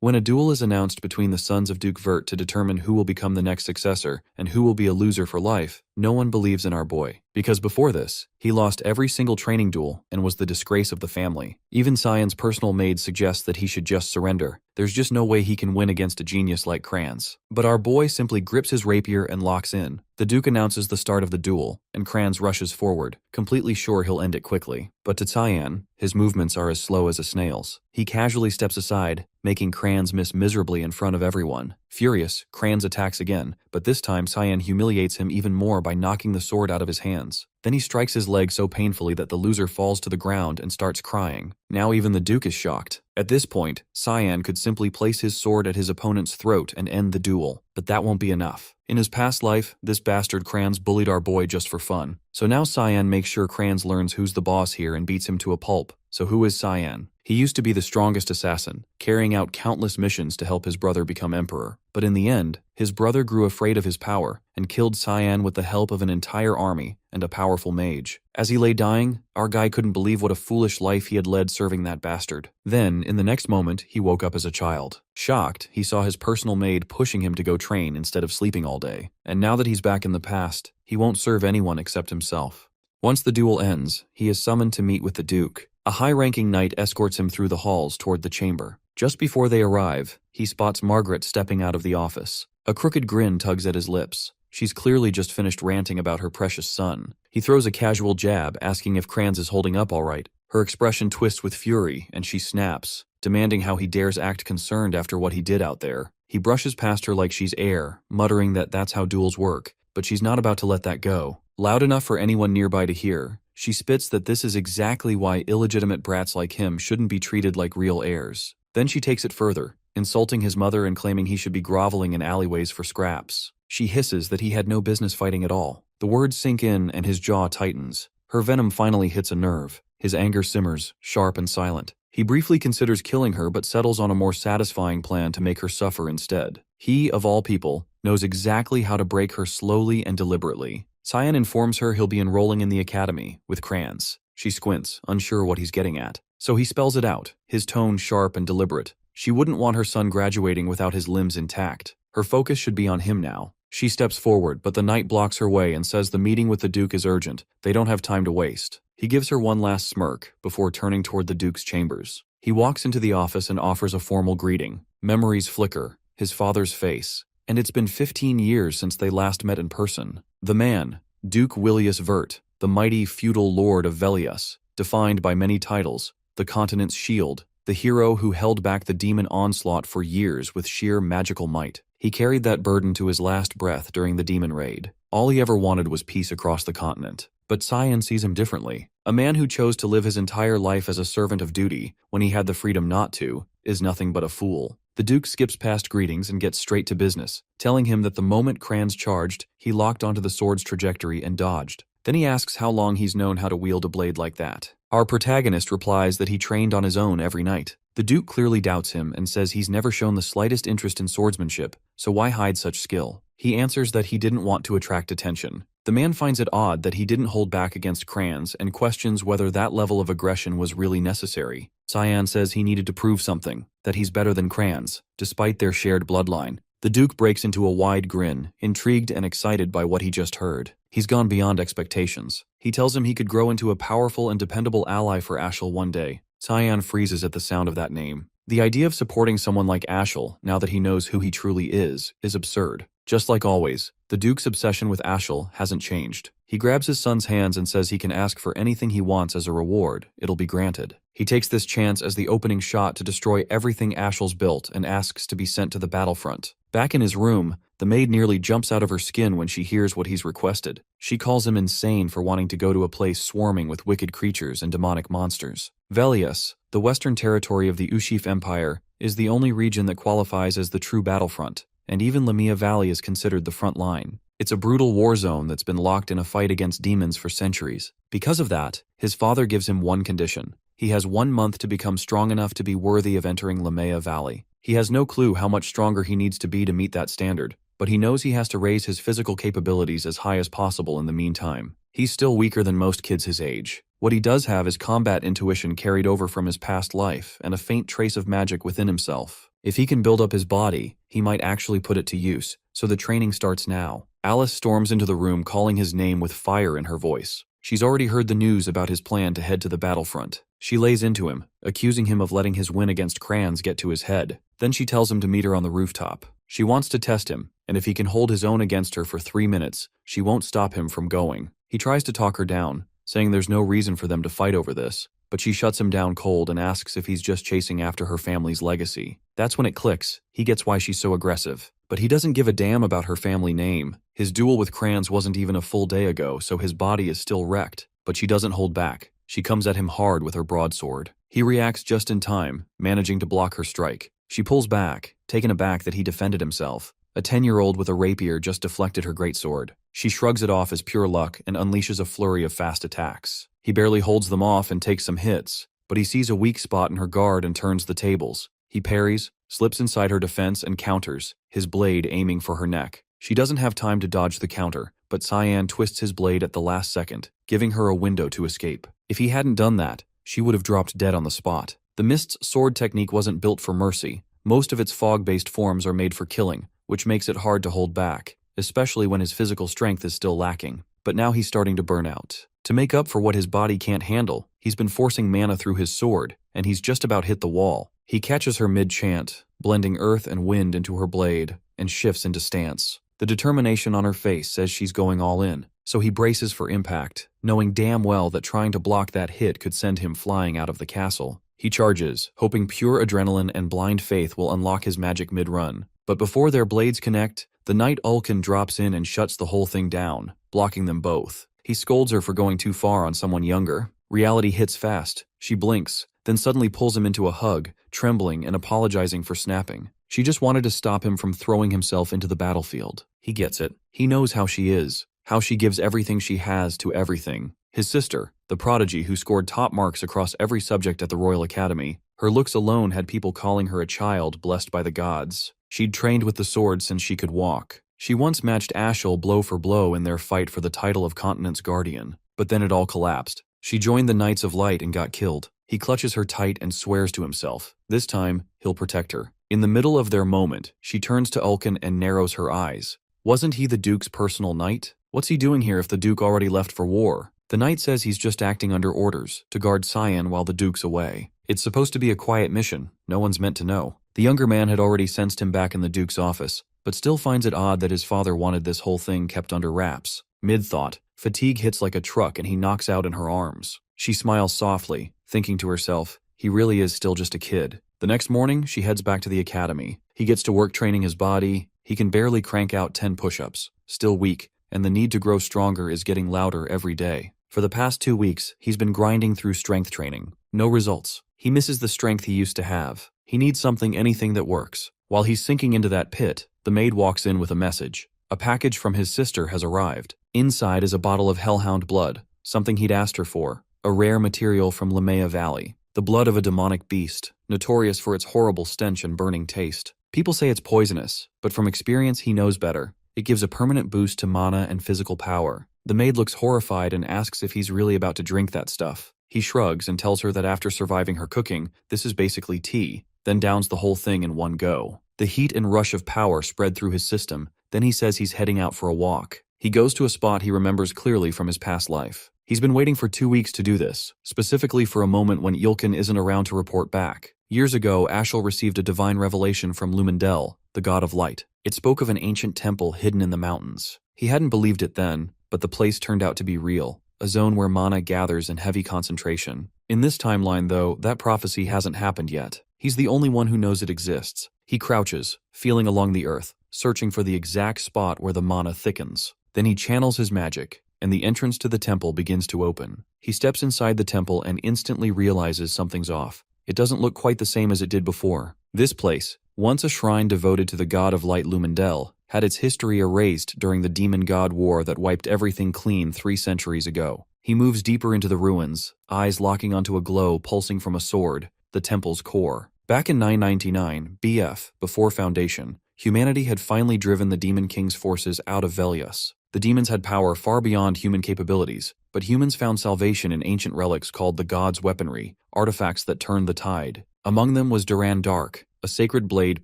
When a duel is announced between the sons of Duke Vert to determine who will become the next successor and who will be a loser for life, no one believes in our boy. Because before this, he lost every single training duel and was the disgrace of the family. Even Cyan's personal maid suggests that he should just surrender. There's just no way he can win against a genius like Kranz. But our boy simply grips his rapier and locks in. The Duke announces the start of the duel, and Kranz rushes forward, completely sure he'll end it quickly. But to Cyan, his movements are as slow as a snail's. He casually steps aside, making Kranz miss miserably in front of everyone. Furious, Kranz attacks again, but this time Cyan humiliates him even more by knocking the sword out of his hands. Then he strikes his leg so painfully that the loser falls to the ground and starts crying. Now even the Duke is shocked. At this point, Cyan could simply place his sword at his opponent's throat and end the duel, but that won't be enough. In his past life, this bastard Kranz bullied our boy just for fun. So now Cyan makes sure Kranz learns who's the boss here and beats him to a pulp. So who is Cyan? He used to be the strongest assassin, carrying out countless missions to help his brother become emperor. But in the end, his brother grew afraid of his power and killed Cyan with the help of an entire army and a powerful mage. As he lay dying, our guy couldn't believe what a foolish life he had led serving that bastard. Then, in the next moment, he woke up as a child. Shocked, he saw his personal maid pushing him to go train instead of sleeping all day. And now that he's back in the past, he won't serve anyone except himself. Once the duel ends, he is summoned to meet with the Duke. A high-ranking knight escorts him through the halls toward the chamber. Just before they arrive, he spots Margaret stepping out of the office. A crooked grin tugs at his lips. She's clearly just finished ranting about her precious son. He throws a casual jab, asking if Kranz is holding up all right. Her expression twists with fury, and she snaps, demanding how he dares act concerned after what he did out there. He brushes past her like she's air, muttering that that's how duels work, but she's not about to let that go. Loud enough for anyone nearby to hear, she spits that this is exactly why illegitimate brats like him shouldn't be treated like real heirs. Then she takes it further, insulting his mother and claiming he should be groveling in alleyways for scraps. She hisses that he had no business fighting at all. The words sink in and his jaw tightens. Her venom finally hits a nerve. His anger simmers, sharp and silent. He briefly considers killing her but settles on a more satisfying plan to make her suffer instead. He, of all people, knows exactly how to break her slowly and deliberately. Cyan informs her he'll be enrolling in the academy with Kranz. She squints, unsure what he's getting at. So he spells it out, his tone sharp and deliberate. She wouldn't want her son graduating without his limbs intact. Her focus should be on him now. She steps forward, but the knight blocks her way and says the meeting with the Duke is urgent. They don't have time to waste. He gives her one last smirk before turning toward the Duke's chambers. He walks into the office and offers a formal greeting. Memories flicker, his father's face. And it's been 15 years since they last met in person. The man, Duke Willius Vert, the mighty feudal lord of Velius, defined by many titles, the continent's shield, the hero who held back the demon onslaught for years with sheer magical might. He carried that burden to his last breath during the demon raid. All he ever wanted was peace across the continent. But Cyan sees him differently. A man who chose to live his entire life as a servant of duty, when he had the freedom not to, is nothing but a fool. The Duke skips past greetings and gets straight to business, telling him that the moment Kranz charged, he locked onto the sword's trajectory and dodged. Then he asks how long he's known how to wield a blade like that. Our protagonist replies that he trained on his own every night. The Duke clearly doubts him and says he's never shown the slightest interest in swordsmanship, so why hide such skill? He answers that he didn't want to attract attention. The man finds it odd that he didn't hold back against Kranz and questions whether that level of aggression was really necessary. Cyan says he needed to prove something, that he's better than Kranz, despite their shared bloodline. The Duke breaks into a wide grin, intrigued and excited by what he just heard. He's gone beyond expectations. He tells him he could grow into a powerful and dependable ally for Ashel one day. Cyan freezes at the sound of that name. The idea of supporting someone like Ashel, now that he knows who he truly is absurd. Just like always, the Duke's obsession with Ashel hasn't changed. He grabs his son's hands and says he can ask for anything he wants as a reward. It'll be granted. He takes this chance as the opening shot to destroy everything Ashel's built and asks to be sent to the battlefront. Back in his room, the maid nearly jumps out of her skin when she hears what he's requested. She calls him insane for wanting to go to a place swarming with wicked creatures and demonic monsters. Velius, the western territory of the Ushif Empire, is the only region that qualifies as the true battlefront, and even Lamia Valley is considered the front line. It's a brutal war zone that's been locked in a fight against demons for centuries. Because of that, his father gives him one condition. He has 1 month to become strong enough to be worthy of entering Lamia Valley. He has no clue how much stronger he needs to be to meet that standard, but he knows he has to raise his physical capabilities as high as possible in the meantime. He's still weaker than most kids his age. What he does have is combat intuition carried over from his past life and a faint trace of magic within himself. If he can build up his body, he might actually put it to use, so the training starts now. Alice storms into the room calling his name with fire in her voice. She's already heard the news about his plan to head to the battlefront. She lays into him, accusing him of letting his win against Crans get to his head. Then she tells him to meet her on the rooftop. She wants to test him, and if he can hold his own against her for 3 minutes, she won't stop him from going. He tries to talk her down, saying there's no reason for them to fight over this, but she shuts him down cold and asks if he's just chasing after her family's legacy. That's when it clicks. He gets why she's so aggressive. But he doesn't give a damn about her family name. His duel with Crans wasn't even a full day ago, so his body is still wrecked. But she doesn't hold back. She comes at him hard with her broadsword. He reacts just in time, managing to block her strike. She pulls back, taken aback that he defended himself. A 10-year-old with a rapier just deflected her greatsword. She shrugs it off as pure luck and unleashes a flurry of fast attacks. He barely holds them off and takes some hits, but he sees a weak spot in her guard and turns the tables. He parries, slips inside her defense and counters, his blade aiming for her neck. She doesn't have time to dodge the counter, but Cyan twists his blade at the last second, giving her a window to escape. If he hadn't done that, she would have dropped dead on the spot. The Mist's sword technique wasn't built for mercy. Most of its fog-based forms are made for killing, which makes it hard to hold back, especially when his physical strength is still lacking. But now he's starting to burn out. To make up for what his body can't handle, he's been forcing mana through his sword, and he's just about hit the wall. He catches her mid-chant, blending earth and wind into her blade, and shifts into stance. The determination on her face says she's going all in, so he braces for impact, knowing damn well that trying to block that hit could send him flying out of the castle. He charges, hoping pure adrenaline and blind faith will unlock his magic mid-run. But before their blades connect, the knight Ulkin drops in and shuts the whole thing down, blocking them both. He scolds her for going too far on someone younger. Reality hits fast. She blinks, then suddenly pulls him into a hug, trembling and apologizing for snapping. She just wanted to stop him from throwing himself into the battlefield. He gets it. He knows how she is, how she gives everything she has to everything. His sister, the prodigy who scored top marks across every subject at the Royal Academy, her looks alone had people calling her a child blessed by the gods. She'd trained with the sword since she could walk. She once matched Ashel blow for blow in their fight for the title of Continent's Guardian, but then it all collapsed. She joined the Knights of Light and got killed. He clutches her tight and swears to himself. This time, he'll protect her. In the middle of their moment, she turns to Ulkin and narrows her eyes. Wasn't he the Duke's personal knight? What's he doing here if the Duke already left for war? The knight says he's just acting under orders, to guard Cyan while the Duke's away. It's supposed to be a quiet mission. No one's meant to know. The younger man had already sensed him back in the Duke's office, but still finds it odd that his father wanted this whole thing kept under wraps. Mid-thought, fatigue hits like a truck and he knocks out in her arms. She smiles softly, thinking to herself, he really is still just a kid. The next morning, she heads back to the academy. He gets to work training his body. He can barely crank out 10 push-ups, still weak, and the need to grow stronger is getting louder every day. For the past 2 weeks, he's been grinding through strength training. No results. He misses the strength he used to have. He needs anything that works. While he's sinking into that pit, the maid walks in with a message. A package from his sister has arrived. Inside is a bottle of hellhound blood, something he'd asked her for, a rare material from Lamea Valley. The blood of a demonic beast, notorious for its horrible stench and burning taste. People say it's poisonous, but from experience he knows better. It gives a permanent boost to mana and physical power. The maid looks horrified and asks if he's really about to drink that stuff. He shrugs and tells her that after surviving her cooking, this is basically tea, then downs the whole thing in one go. The heat and rush of power spread through his system. Then he says he's heading out for a walk. He goes to a spot he remembers clearly from his past life. He's been waiting for 2 weeks to do this, specifically for a moment when Ilkin isn't around to report back. Years ago, Ashel received a divine revelation from Lumendel, the god of light. It spoke of an ancient temple hidden in the mountains. He hadn't believed it then, but the place turned out to be real, a zone where mana gathers in heavy concentration. In this timeline, though, that prophecy hasn't happened yet. He's the only one who knows it exists. He crouches, feeling along the earth, searching for the exact spot where the mana thickens. Then he channels his magic, and the entrance to the temple begins to open. He steps inside the temple and instantly realizes something's off. It doesn't look quite the same as it did before. This place, once a shrine devoted to the god of light Lumendel, had its history erased during the demon god war that wiped everything clean 3 centuries ago. He moves deeper into the ruins, eyes locking onto a glow pulsing from a sword, the temple's core. Back in 999, BF, before Foundation, humanity had finally driven the Demon King's forces out of Velius. The demons had power far beyond human capabilities, but humans found salvation in ancient relics called the God's Weaponry, artifacts that turned the tide. Among them was Duran Dark, a sacred blade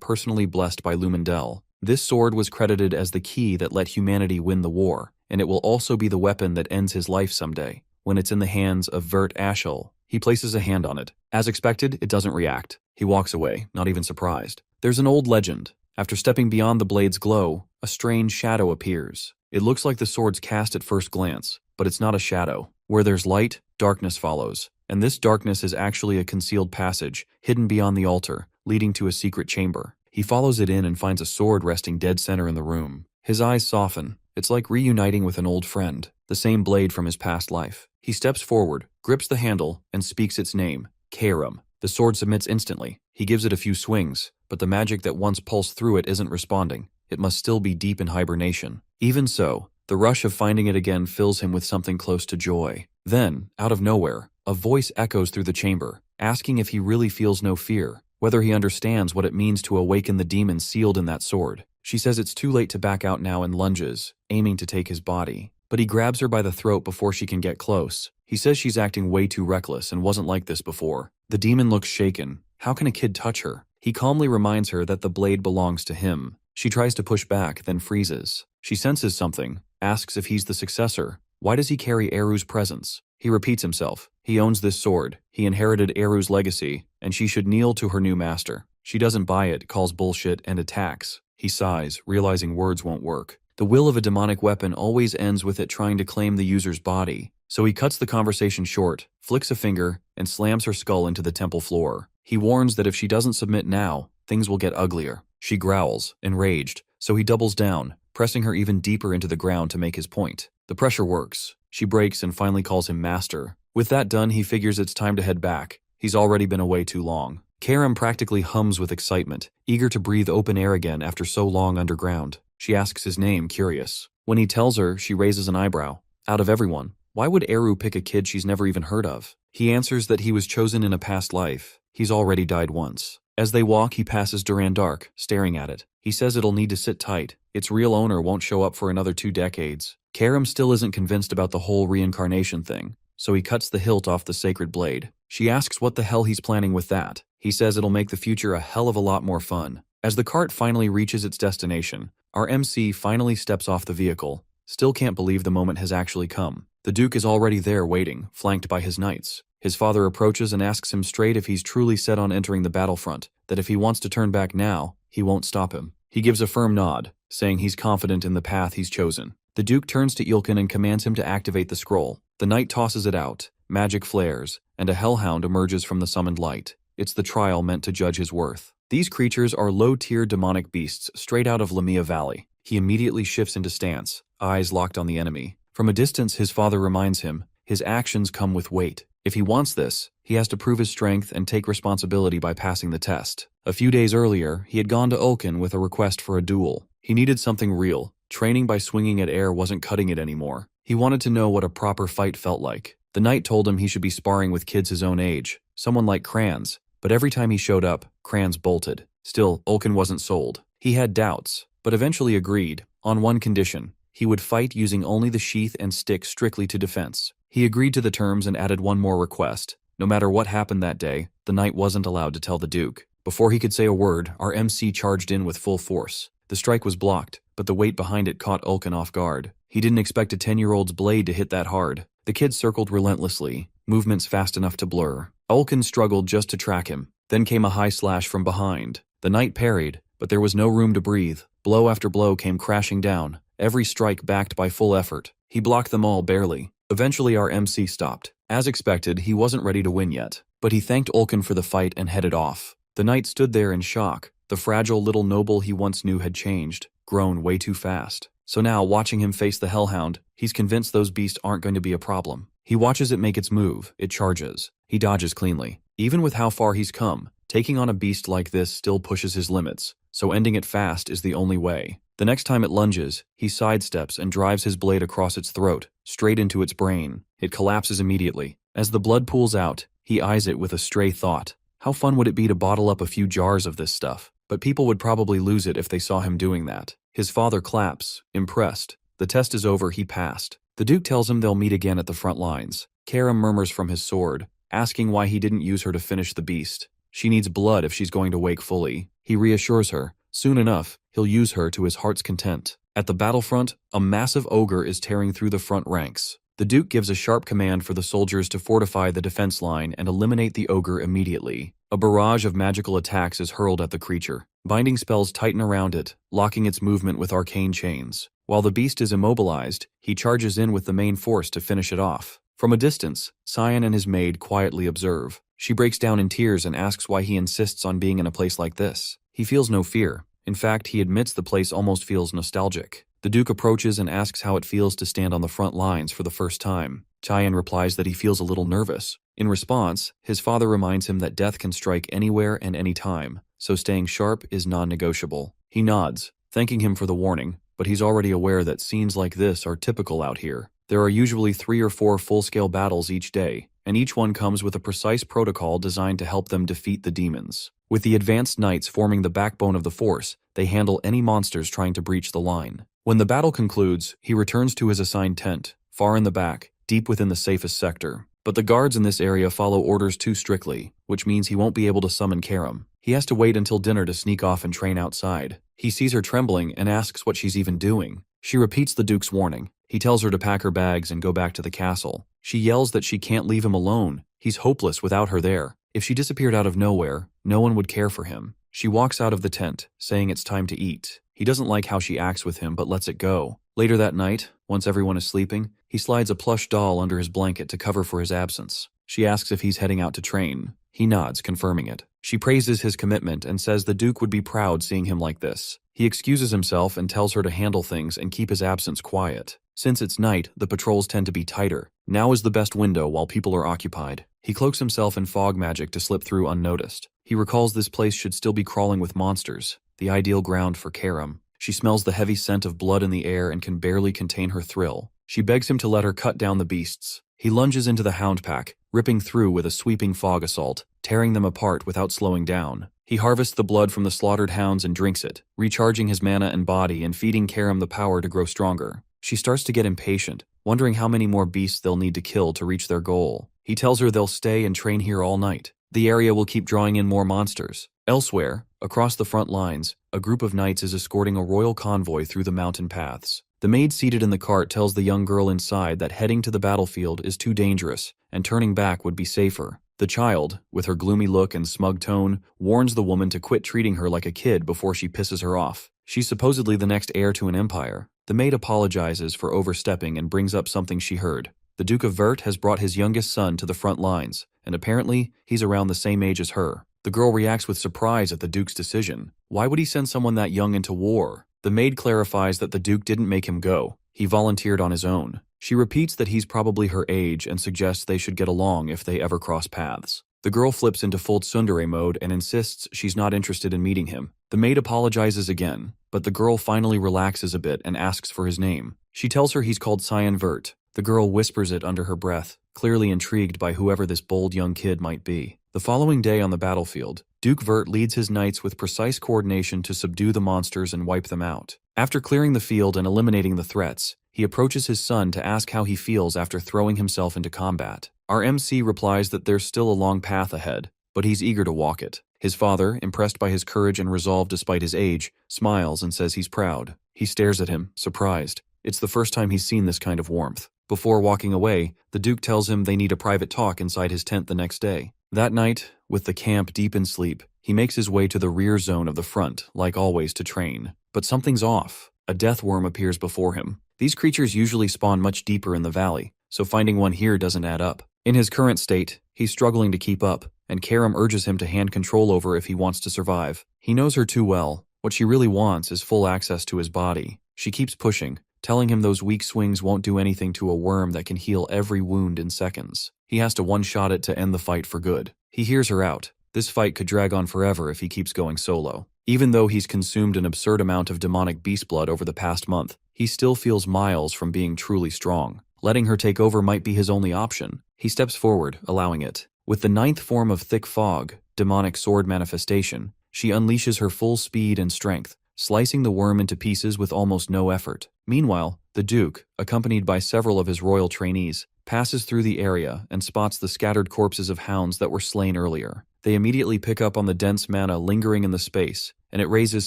personally blessed by Lumendel. This sword was credited as the key that let humanity win the war, and it will also be the weapon that ends his life someday, when it's in the hands of Vert Ashel. He places a hand on it. As expected, it doesn't react. He walks away, not even surprised. There's an old legend. After stepping beyond the blade's glow, a strange shadow appears. It looks like the sword's cast at first glance, but it's not a shadow. Where there's light, darkness follows. And this darkness is actually a concealed passage, hidden beyond the altar, leading to a secret chamber. He follows it in and finds a sword resting dead center in the room. His eyes soften. It's like reuniting with an old friend, the same blade from his past life. He steps forward, grips the handle, and speaks its name, Karam. The sword submits instantly. He gives it a few swings, but the magic that once pulsed through it isn't responding. It must still be deep in hibernation. Even so, the rush of finding it again fills him with something close to joy. Then, out of nowhere, a voice echoes through the chamber, asking if he really feels no fear, whether he understands what it means to awaken the demon sealed in that sword. She says it's too late to back out now and lunges, aiming to take his body. But he grabs her by the throat before she can get close. He says she's acting way too reckless and wasn't like this before. The demon looks shaken. How can a kid touch her? He calmly reminds her that the blade belongs to him. She tries to push back, then freezes. She senses something, asks if he's the successor. Why does he carry Eru's presence? He repeats himself. He owns this sword. He inherited Eru's legacy, and she should kneel to her new master. She doesn't buy it, calls bullshit, and attacks. He sighs, realizing words won't work. The will of a demonic weapon always ends with it trying to claim the user's body. So he cuts the conversation short, flicks a finger, and slams her skull into the temple floor. He warns that if she doesn't submit now, things will get uglier. She growls, enraged, so he doubles down, pressing her even deeper into the ground to make his point. The pressure works. She breaks and finally calls him master. With that done, he figures it's time to head back. He's already been away too long. Karam practically hums with excitement, eager to breathe open air again after so long underground. She asks his name, curious. When he tells her, she raises an eyebrow. Out of everyone, why would Eru pick a kid she's never even heard of? He answers that he was chosen in a past life. He's already died once. As they walk, he passes Duran Dark, staring at it. He says it'll need to sit tight. Its real owner won't show up for another 2 decades. Karam still isn't convinced about the whole reincarnation thing, so he cuts the hilt off the sacred blade. She asks what the hell he's planning with that. He says it'll make the future a hell of a lot more fun. As the cart finally reaches its destination, our MC finally steps off the vehicle. Still can't believe the moment has actually come. The Duke is already there waiting, flanked by his knights. His father approaches and asks him straight if he's truly set on entering the battlefront, that if he wants to turn back now, he won't stop him. He gives a firm nod, saying he's confident in the path he's chosen. The Duke turns to Ilkin and commands him to activate the scroll. The knight tosses it out, magic flares, and a hellhound emerges from the summoned light. It's the trial meant to judge his worth. These creatures are low-tier demonic beasts straight out of Lamia Valley. He immediately shifts into stance, eyes locked on the enemy. From a distance, his father reminds him, his actions come with weight. If he wants this, he has to prove his strength and take responsibility by passing the test. A few days earlier, he had gone to Ulkin with a request for a duel. He needed something real. Training by swinging at air wasn't cutting it anymore. He wanted to know what a proper fight felt like. The knight told him he should be sparring with kids his own age, someone like Kranz, but every time he showed up, Kranz bolted. Still, Ulkin wasn't sold. He had doubts, but eventually agreed, on one condition. He would fight using only the sheath and stick strictly to defense. He agreed to the terms and added one more request. No matter what happened that day, the knight wasn't allowed to tell the Duke. Before he could say a word, our MC charged in with full force. The strike was blocked, but the weight behind it caught Ulkin off guard. He didn't expect a 10-year-old's blade to hit that hard. The kid circled relentlessly, movements fast enough to blur. Ulkin struggled just to track him. Then came a high slash from behind. The knight parried, but there was no room to breathe. Blow after blow came crashing down, every strike backed by full effort. He blocked them all barely. Eventually our MC stopped. As expected, he wasn't ready to win yet, but he thanked Ulkin for the fight and headed off. The knight stood there in shock. The fragile little noble he once knew had changed, grown way too fast. So now, watching him face the hellhound, he's convinced those beasts aren't going to be a problem. He watches it make its move, it charges. He dodges cleanly. Even with how far he's come, taking on a beast like this still pushes his limits, so ending it fast is the only way. The next time it lunges, he sidesteps and drives his blade across its throat, straight into its brain. It collapses immediately. As the blood pools out, he eyes it with a stray thought. How fun would it be to bottle up a few jars of this stuff? But people would probably lose it if they saw him doing that. His father claps, impressed. The test is over, he passed. The Duke tells him they'll meet again at the front lines. Karam murmurs from his sword, asking why he didn't use her to finish the beast. She needs blood if she's going to wake fully. He reassures her. Soon enough, he'll use her to his heart's content. At the battlefront, a massive ogre is tearing through the front ranks. The Duke gives a sharp command for the soldiers to fortify the defense line and eliminate the ogre immediately. A barrage of magical attacks is hurled at the creature. Binding spells tighten around it, locking its movement with arcane chains. While the beast is immobilized, he charges in with the main force to finish it off. From a distance, Cyan and his maid quietly observe. She breaks down in tears and asks why he insists on being in a place like this. He feels no fear. In fact, he admits the place almost feels nostalgic. The Duke approaches and asks how it feels to stand on the front lines for the first time. Cyan replies that he feels a little nervous. In response, his father reminds him that death can strike anywhere and any time, so staying sharp is non-negotiable. He nods, thanking him for the warning, but he's already aware that scenes like this are typical out here. There are usually 3 or 4 full-scale battles each day, and each one comes with a precise protocol designed to help them defeat the demons. With the advanced knights forming the backbone of the force, they handle any monsters trying to breach the line. When the battle concludes, he returns to his assigned tent, far in the back, deep within the safest sector. But the guards in this area follow orders too strictly, which means he won't be able to summon Karam. He has to wait until dinner to sneak off and train outside. He sees her trembling and asks what she's even doing. She repeats the Duke's warning. He tells her to pack her bags and go back to the castle. She yells that she can't leave him alone. He's hopeless without her there. If she disappeared out of nowhere, no one would care for him. She walks out of the tent, saying it's time to eat. He doesn't like how she acts with him, but lets it go. Later that night, once everyone is sleeping, he slides a plush doll under his blanket to cover for his absence. She asks if he's heading out to train. He nods, confirming it. She praises his commitment and says the Duke would be proud seeing him like this. He excuses himself and tells her to handle things and keep his absence quiet. Since it's night, the patrols tend to be tighter. Now is the best window while people are occupied. He cloaks himself in fog magic to slip through unnoticed. He recalls this place should still be crawling with monsters, the ideal ground for Karam. She smells the heavy scent of blood in the air and can barely contain her thrill. She begs him to let her cut down the beasts. He lunges into the hound pack, ripping through with a sweeping fog assault, tearing them apart without slowing down. He harvests the blood from the slaughtered hounds and drinks it, recharging his mana and body and feeding Karam the power to grow stronger. She starts to get impatient, wondering how many more beasts they'll need to kill to reach their goal. He tells her they'll stay and train here all night. The area will keep drawing in more monsters. Elsewhere, across the front lines, a group of knights is escorting a royal convoy through the mountain paths. The maid seated in the cart tells the young girl inside that heading to the battlefield is too dangerous, and turning back would be safer. The child, with her gloomy look and smug tone, warns the woman to quit treating her like a kid before she pisses her off. She's supposedly the next heir to an empire. The maid apologizes for overstepping and brings up something she heard. The Duke of Vert has brought his youngest son to the front lines, and apparently, he's around the same age as her. The girl reacts with surprise at the Duke's decision. Why would he send someone that young into war? The maid clarifies that the Duke didn't make him go. He volunteered on his own. She repeats that he's probably her age and suggests they should get along if they ever cross paths. The girl flips into full tsundere mode and insists she's not interested in meeting him. The maid apologizes again, but the girl finally relaxes a bit and asks for his name. She tells her he's called Cyan Vert. The girl whispers it under her breath, clearly intrigued by whoever this bold young kid might be. The following day on the battlefield, Duke Vert leads his knights with precise coordination to subdue the monsters and wipe them out. After clearing the field and eliminating the threats, he approaches his son to ask how he feels after throwing himself into combat. Our MC replies that there's still a long path ahead, but he's eager to walk it. His father, impressed by his courage and resolve despite his age, smiles and says he's proud. He stares at him, surprised. It's the first time he's seen this kind of warmth. Before walking away, the Duke tells him they need a private talk inside his tent the next day. That night, with the camp deep in sleep, he makes his way to the rear zone of the front, like always, to train. But something's off. A death worm appears before him. These creatures usually spawn much deeper in the valley, so finding one here doesn't add up. In his current state, he's struggling to keep up, and Karam urges him to hand control over if he wants to survive. He knows her too well. What she really wants is full access to his body. She keeps pushing, telling him those weak swings won't do anything to a worm that can heal every wound in seconds. He has to one-shot it to end the fight for good. He hears her out. This fight could drag on forever if he keeps going solo. Even though he's consumed an absurd amount of demonic beast blood over the past month, he still feels miles from being truly strong. Letting her take over might be his only option. He steps forward, allowing it. With the 9th form of thick fog, demonic sword manifestation, she unleashes her full speed and strength, slicing the worm into pieces with almost no effort. Meanwhile, the Duke, accompanied by several of his royal trainees, passes through the area and spots the scattered corpses of hounds that were slain earlier. They immediately pick up on the dense mana lingering in the space, and it raises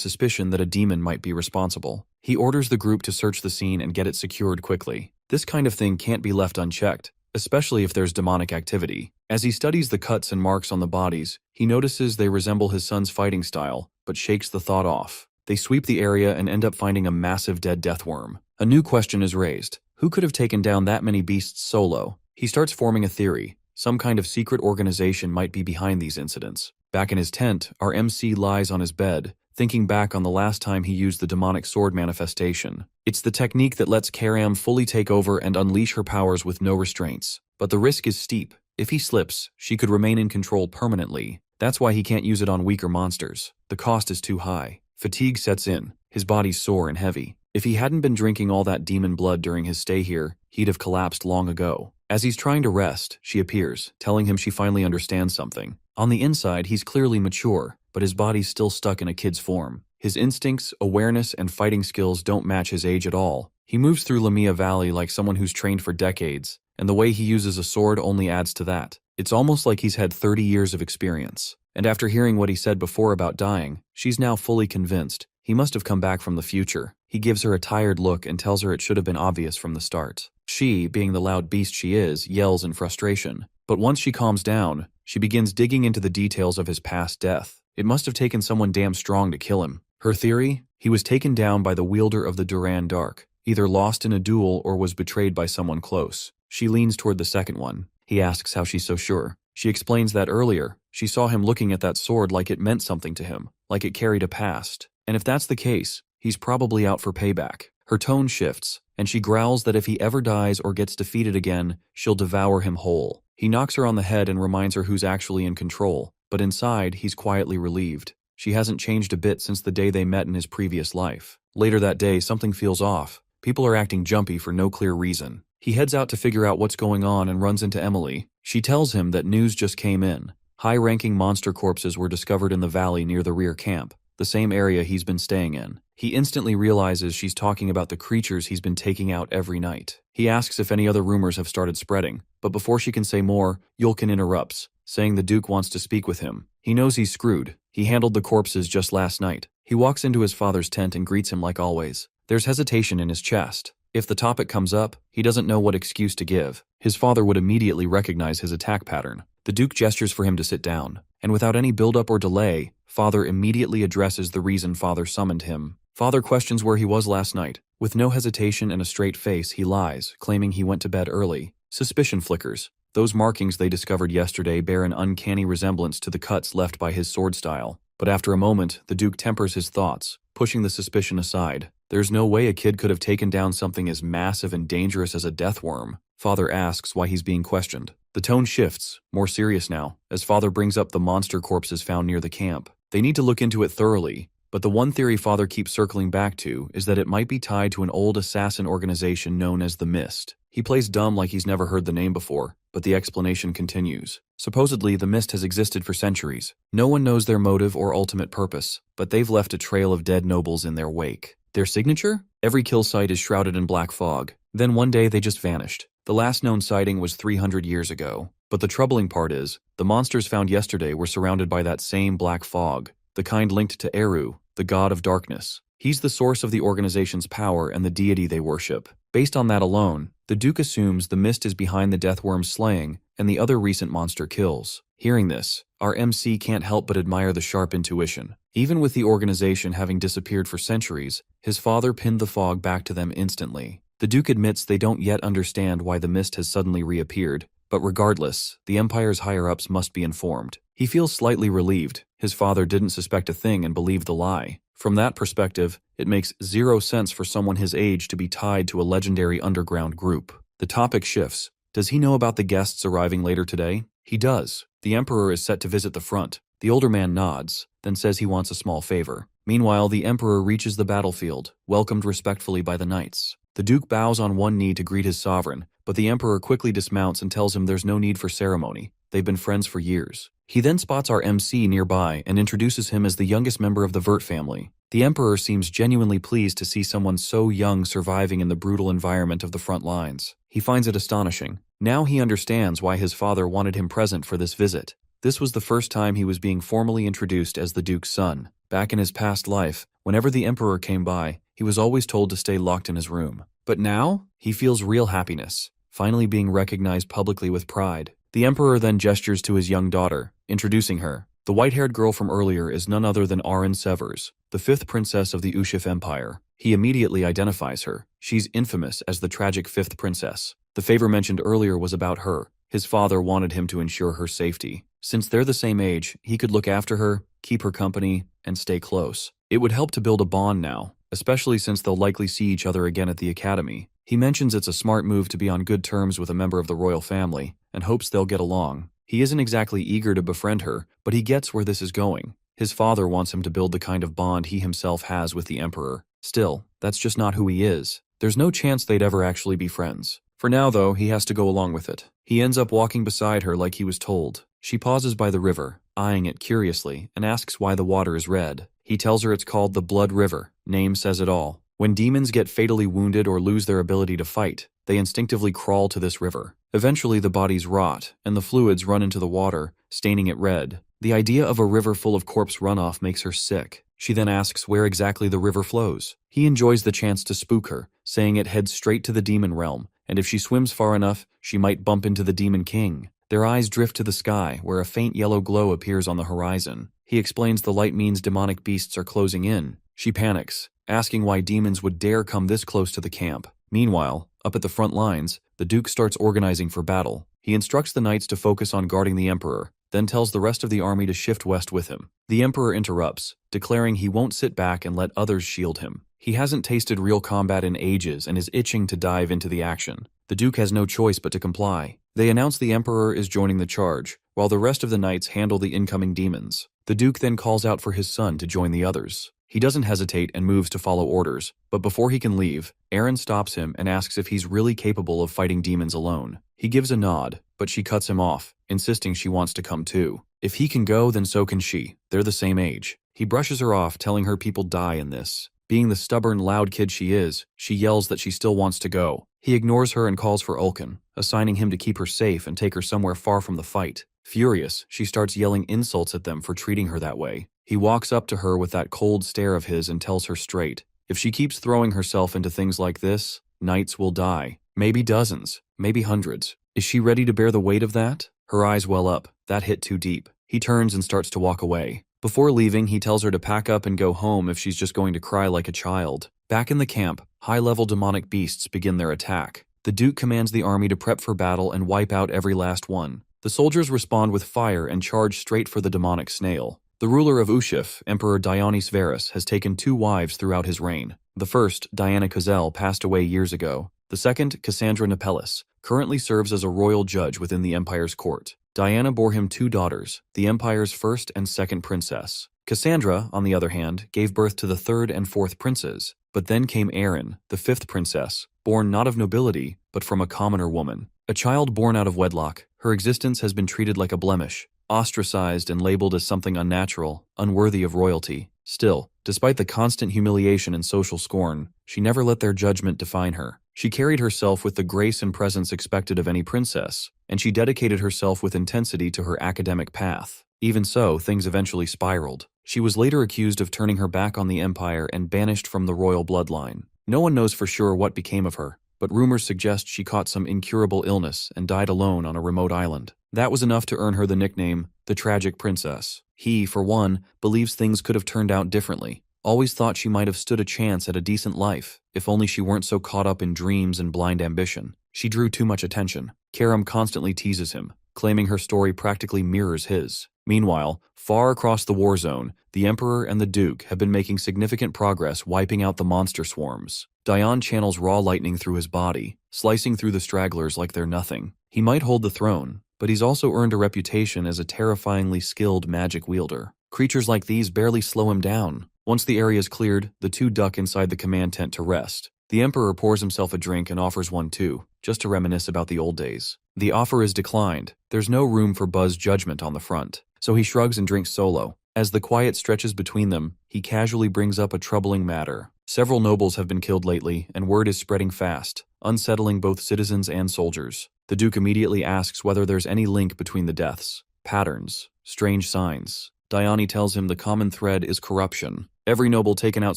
suspicion that a demon might be responsible. He orders the group to search the scene and get it secured quickly. This kind of thing can't be left unchecked, especially if there's demonic activity. As he studies the cuts and marks on the bodies, he notices they resemble his son's fighting style, but shakes the thought off. They sweep the area and end up finding a massive dead deathworm. A new question is raised. Who could have taken down that many beasts solo? He starts forming a theory. Some kind of secret organization might be behind these incidents. Back in his tent, our MC lies on his bed, thinking back on the last time he used the demonic sword manifestation. It's the technique that lets Karam fully take over and unleash her powers with no restraints. But the risk is steep. If he slips, she could remain in control permanently. That's why he can't use it on weaker monsters. The cost is too high. Fatigue sets in. His body's sore and heavy. If he hadn't been drinking all that demon blood during his stay here, he'd have collapsed long ago. As he's trying to rest, she appears, telling him she finally understands something. On the inside, he's clearly mature, but his body's still stuck in a kid's form. His instincts, awareness, and fighting skills don't match his age at all. He moves through Lamia Valley like someone who's trained for decades, and the way he uses a sword only adds to that. It's almost like he's had 30 years of experience. And after hearing what he said before about dying, she's now fully convinced. He must have come back from the future. He gives her a tired look and tells her it should have been obvious from the start. She, being the loud beast she is, yells in frustration. But once she calms down, she begins digging into the details of his past death. It must have taken someone damn strong to kill him. Her theory? He was taken down by the wielder of the Duran Dark, either lost in a duel or was betrayed by someone close. She leans toward the second one. He asks how she's so sure. She explains that earlier, she saw him looking at that sword like it meant something to him, like it carried a past. And if that's the case, he's probably out for payback. Her tone shifts, and she growls that if he ever dies or gets defeated again, she'll devour him whole. He knocks her on the head and reminds her who's actually in control, but inside, he's quietly relieved. She hasn't changed a bit since the day they met in his previous life. Later that day, something feels off. People are acting jumpy for no clear reason. He heads out to figure out what's going on and runs into Emily. She tells him that news just came in. High-ranking monster corpses were discovered in the valley near the rear camp, the same area he's been staying in. He instantly realizes she's talking about the creatures he's been taking out every night. He asks if any other rumors have started spreading, but before she can say more, Yulkin interrupts, saying the Duke wants to speak with him. He knows he's screwed. He handled the corpses just last night. He walks into his father's tent and greets him like always. There's hesitation in his chest. If the topic comes up, he doesn't know what excuse to give. His father would immediately recognize his attack pattern. The Duke gestures for him to sit down, and without any build-up or delay, Father immediately addresses the reason Father summoned him. Father questions where he was last night. With no hesitation and a straight face, he lies, claiming he went to bed early. Suspicion flickers. Those markings they discovered yesterday bear an uncanny resemblance to the cuts left by his sword style. But after a moment, the Duke tempers his thoughts, pushing the suspicion aside. There's no way a kid could have taken down something as massive and dangerous as a deathworm. Father asks why he's being questioned. The tone shifts, more serious now, as Father brings up the monster corpses found near the camp. They need to look into it thoroughly, but the one theory Father keeps circling back to is that it might be tied to an old assassin organization known as the Mist. He plays dumb like he's never heard the name before, but the explanation continues. Supposedly, the Mist has existed for centuries. No one knows their motive or ultimate purpose, but they've left a trail of dead nobles in their wake. Their signature? Every kill site is shrouded in black fog. Then one day they just vanished. The last known sighting was 300 years ago. But the troubling part is, the monsters found yesterday were surrounded by that same black fog, the kind linked to Eru, the god of darkness. He's the source of the organization's power and the deity they worship. Based on that alone, the Duke assumes the Mist is behind the Deathworm's slaying and the other recent monster kills. Hearing this, our MC can't help but admire the sharp intuition. Even with the organization having disappeared for centuries, his father pinned the fog back to them instantly. The Duke admits they don't yet understand why the Mist has suddenly reappeared, but regardless, the Empire's higher-ups must be informed. He feels slightly relieved. His father didn't suspect a thing and believed the lie. From that perspective, it makes zero sense for someone his age to be tied to a legendary underground group. The topic shifts. Does he know about the guests arriving later today? He does. The Emperor is set to visit the front. The older man nods, then says he wants a small favor. Meanwhile, the Emperor reaches the battlefield, welcomed respectfully by the knights. The Duke bows on one knee to greet his sovereign, but the Emperor quickly dismounts and tells him there's no need for ceremony. They've been friends for years. He then spots our MC nearby and introduces him as the youngest member of the Vert family. The Emperor seems genuinely pleased to see someone so young surviving in the brutal environment of the front lines. He finds it astonishing. Now he understands why his father wanted him present for this visit. This was the first time he was being formally introduced as the Duke's son. Back in his past life, whenever the Emperor came by, he was always told to stay locked in his room. But now, he feels real happiness, finally being recognized publicly with pride. The Emperor then gestures to his young daughter, introducing her. The white-haired girl from earlier is none other than Arryn Severs, the fifth princess of the Ushif Empire. He immediately identifies her. She's infamous as the tragic fifth princess. The favor mentioned earlier was about her. His father wanted him to ensure her safety. Since they're the same age, he could look after her, keep her company, and stay close. It would help to build a bond now, especially since they'll likely see each other again at the academy. He mentions it's a smart move to be on good terms with a member of the royal family, and hopes they'll get along. He isn't exactly eager to befriend her, but he gets where this is going. His father wants him to build the kind of bond he himself has with the Emperor. Still, that's just not who he is. There's no chance they'd ever actually be friends. For now, though, he has to go along with it. He ends up walking beside her like he was told. She pauses by the river, eyeing it curiously, and asks why the water is red. He tells her it's called the Blood River. Name says it all. When demons get fatally wounded or lose their ability to fight, they instinctively crawl to this river. Eventually, the bodies rot, and the fluids run into the water, staining it red. The idea of a river full of corpse runoff makes her sick. She then asks where exactly the river flows. He enjoys the chance to spook her, saying it heads straight to the demon realm, and if she swims far enough, she might bump into the Demon King. Their eyes drift to the sky, where a faint yellow glow appears on the horizon. He explains the light means demonic beasts are closing in. She panics, asking why demons would dare come this close to the camp. Meanwhile, up at the front lines, the Duke starts organizing for battle. He instructs the knights to focus on guarding the Emperor, then tells the rest of the army to shift west with him. The Emperor interrupts, declaring he won't sit back and let others shield him. He hasn't tasted real combat in ages and is itching to dive into the action. The Duke has no choice but to comply. They announce the Emperor is joining the charge, while the rest of the knights handle the incoming demons. The Duke then calls out for his son to join the others. He doesn't hesitate and moves to follow orders, but before he can leave, Arryn stops him and asks if he's really capable of fighting demons alone. He gives a nod, but she cuts him off, insisting she wants to come too. If he can go, then so can she. They're the same age. He brushes her off, telling her people die in this. Being the stubborn, loud kid she is, she yells that she still wants to go. He ignores her and calls for Ulkin, assigning him to keep her safe and take her somewhere far from the fight. Furious, she starts yelling insults at them for treating her that way. He walks up to her with that cold stare of his and tells her straight, if she keeps throwing herself into things like this, knights will die. Maybe dozens, maybe hundreds. Is she ready to bear the weight of that? Her eyes well up. That hit too deep. He turns and starts to walk away. Before leaving, he tells her to pack up and go home if she's just going to cry like a child. Back in the camp, high-level demonic beasts begin their attack. The Duke commands the army to prep for battle and wipe out every last one. The soldiers respond with fire and charge straight for the demonic snail. The ruler of Ushif, Emperor Dionys Varys, has taken 2 wives throughout his reign. The first, Diana Kozel, passed away years ago. The second, Cassandra Nepellis, currently serves as a royal judge within the Empire's court. Diana bore him 2 daughters, the Empire's first and second princess. Cassandra, on the other hand, gave birth to the 3rd and 4th princes. But then came Arryn, the 5th princess, born not of nobility, but from a commoner woman. A child born out of wedlock, her existence has been treated like a blemish, ostracized and labeled as something unnatural, unworthy of royalty. Still, despite the constant humiliation and social scorn, she never let their judgment define her. She carried herself with the grace and presence expected of any princess, and she dedicated herself with intensity to her academic path. Even so, things eventually spiraled. She was later accused of turning her back on the Empire and banished from the royal bloodline. No one knows for sure what became of her, but rumors suggest she caught some incurable illness and died alone on a remote island. That was enough to earn her the nickname, the Tragic Princess. He, for one, believes things could have turned out differently. Always thought she might have stood a chance at a decent life, if only she weren't so caught up in dreams and blind ambition. She drew too much attention. Karam constantly teases him, claiming her story practically mirrors his. Meanwhile, far across the war zone, the Emperor and the Duke have been making significant progress wiping out the monster swarms. Dion channels raw lightning through his body, slicing through the stragglers like they're nothing. He might hold the throne, but he's also earned a reputation as a terrifyingly skilled magic wielder. Creatures like these barely slow him down. Once the area is cleared, the 2 duck inside the command tent to rest. The Emperor pours himself a drink and offers one too, just to reminisce about the old days. The offer is declined. There's no room for Buzz's judgment on the front, so he shrugs and drinks solo. As the quiet stretches between them, he casually brings up a troubling matter. Several nobles have been killed lately, and word is spreading fast, unsettling both citizens and soldiers. The Duke immediately asks whether there's any link between the deaths. patterns, strange signs. Dione tells him the common thread is corruption. Every noble taken out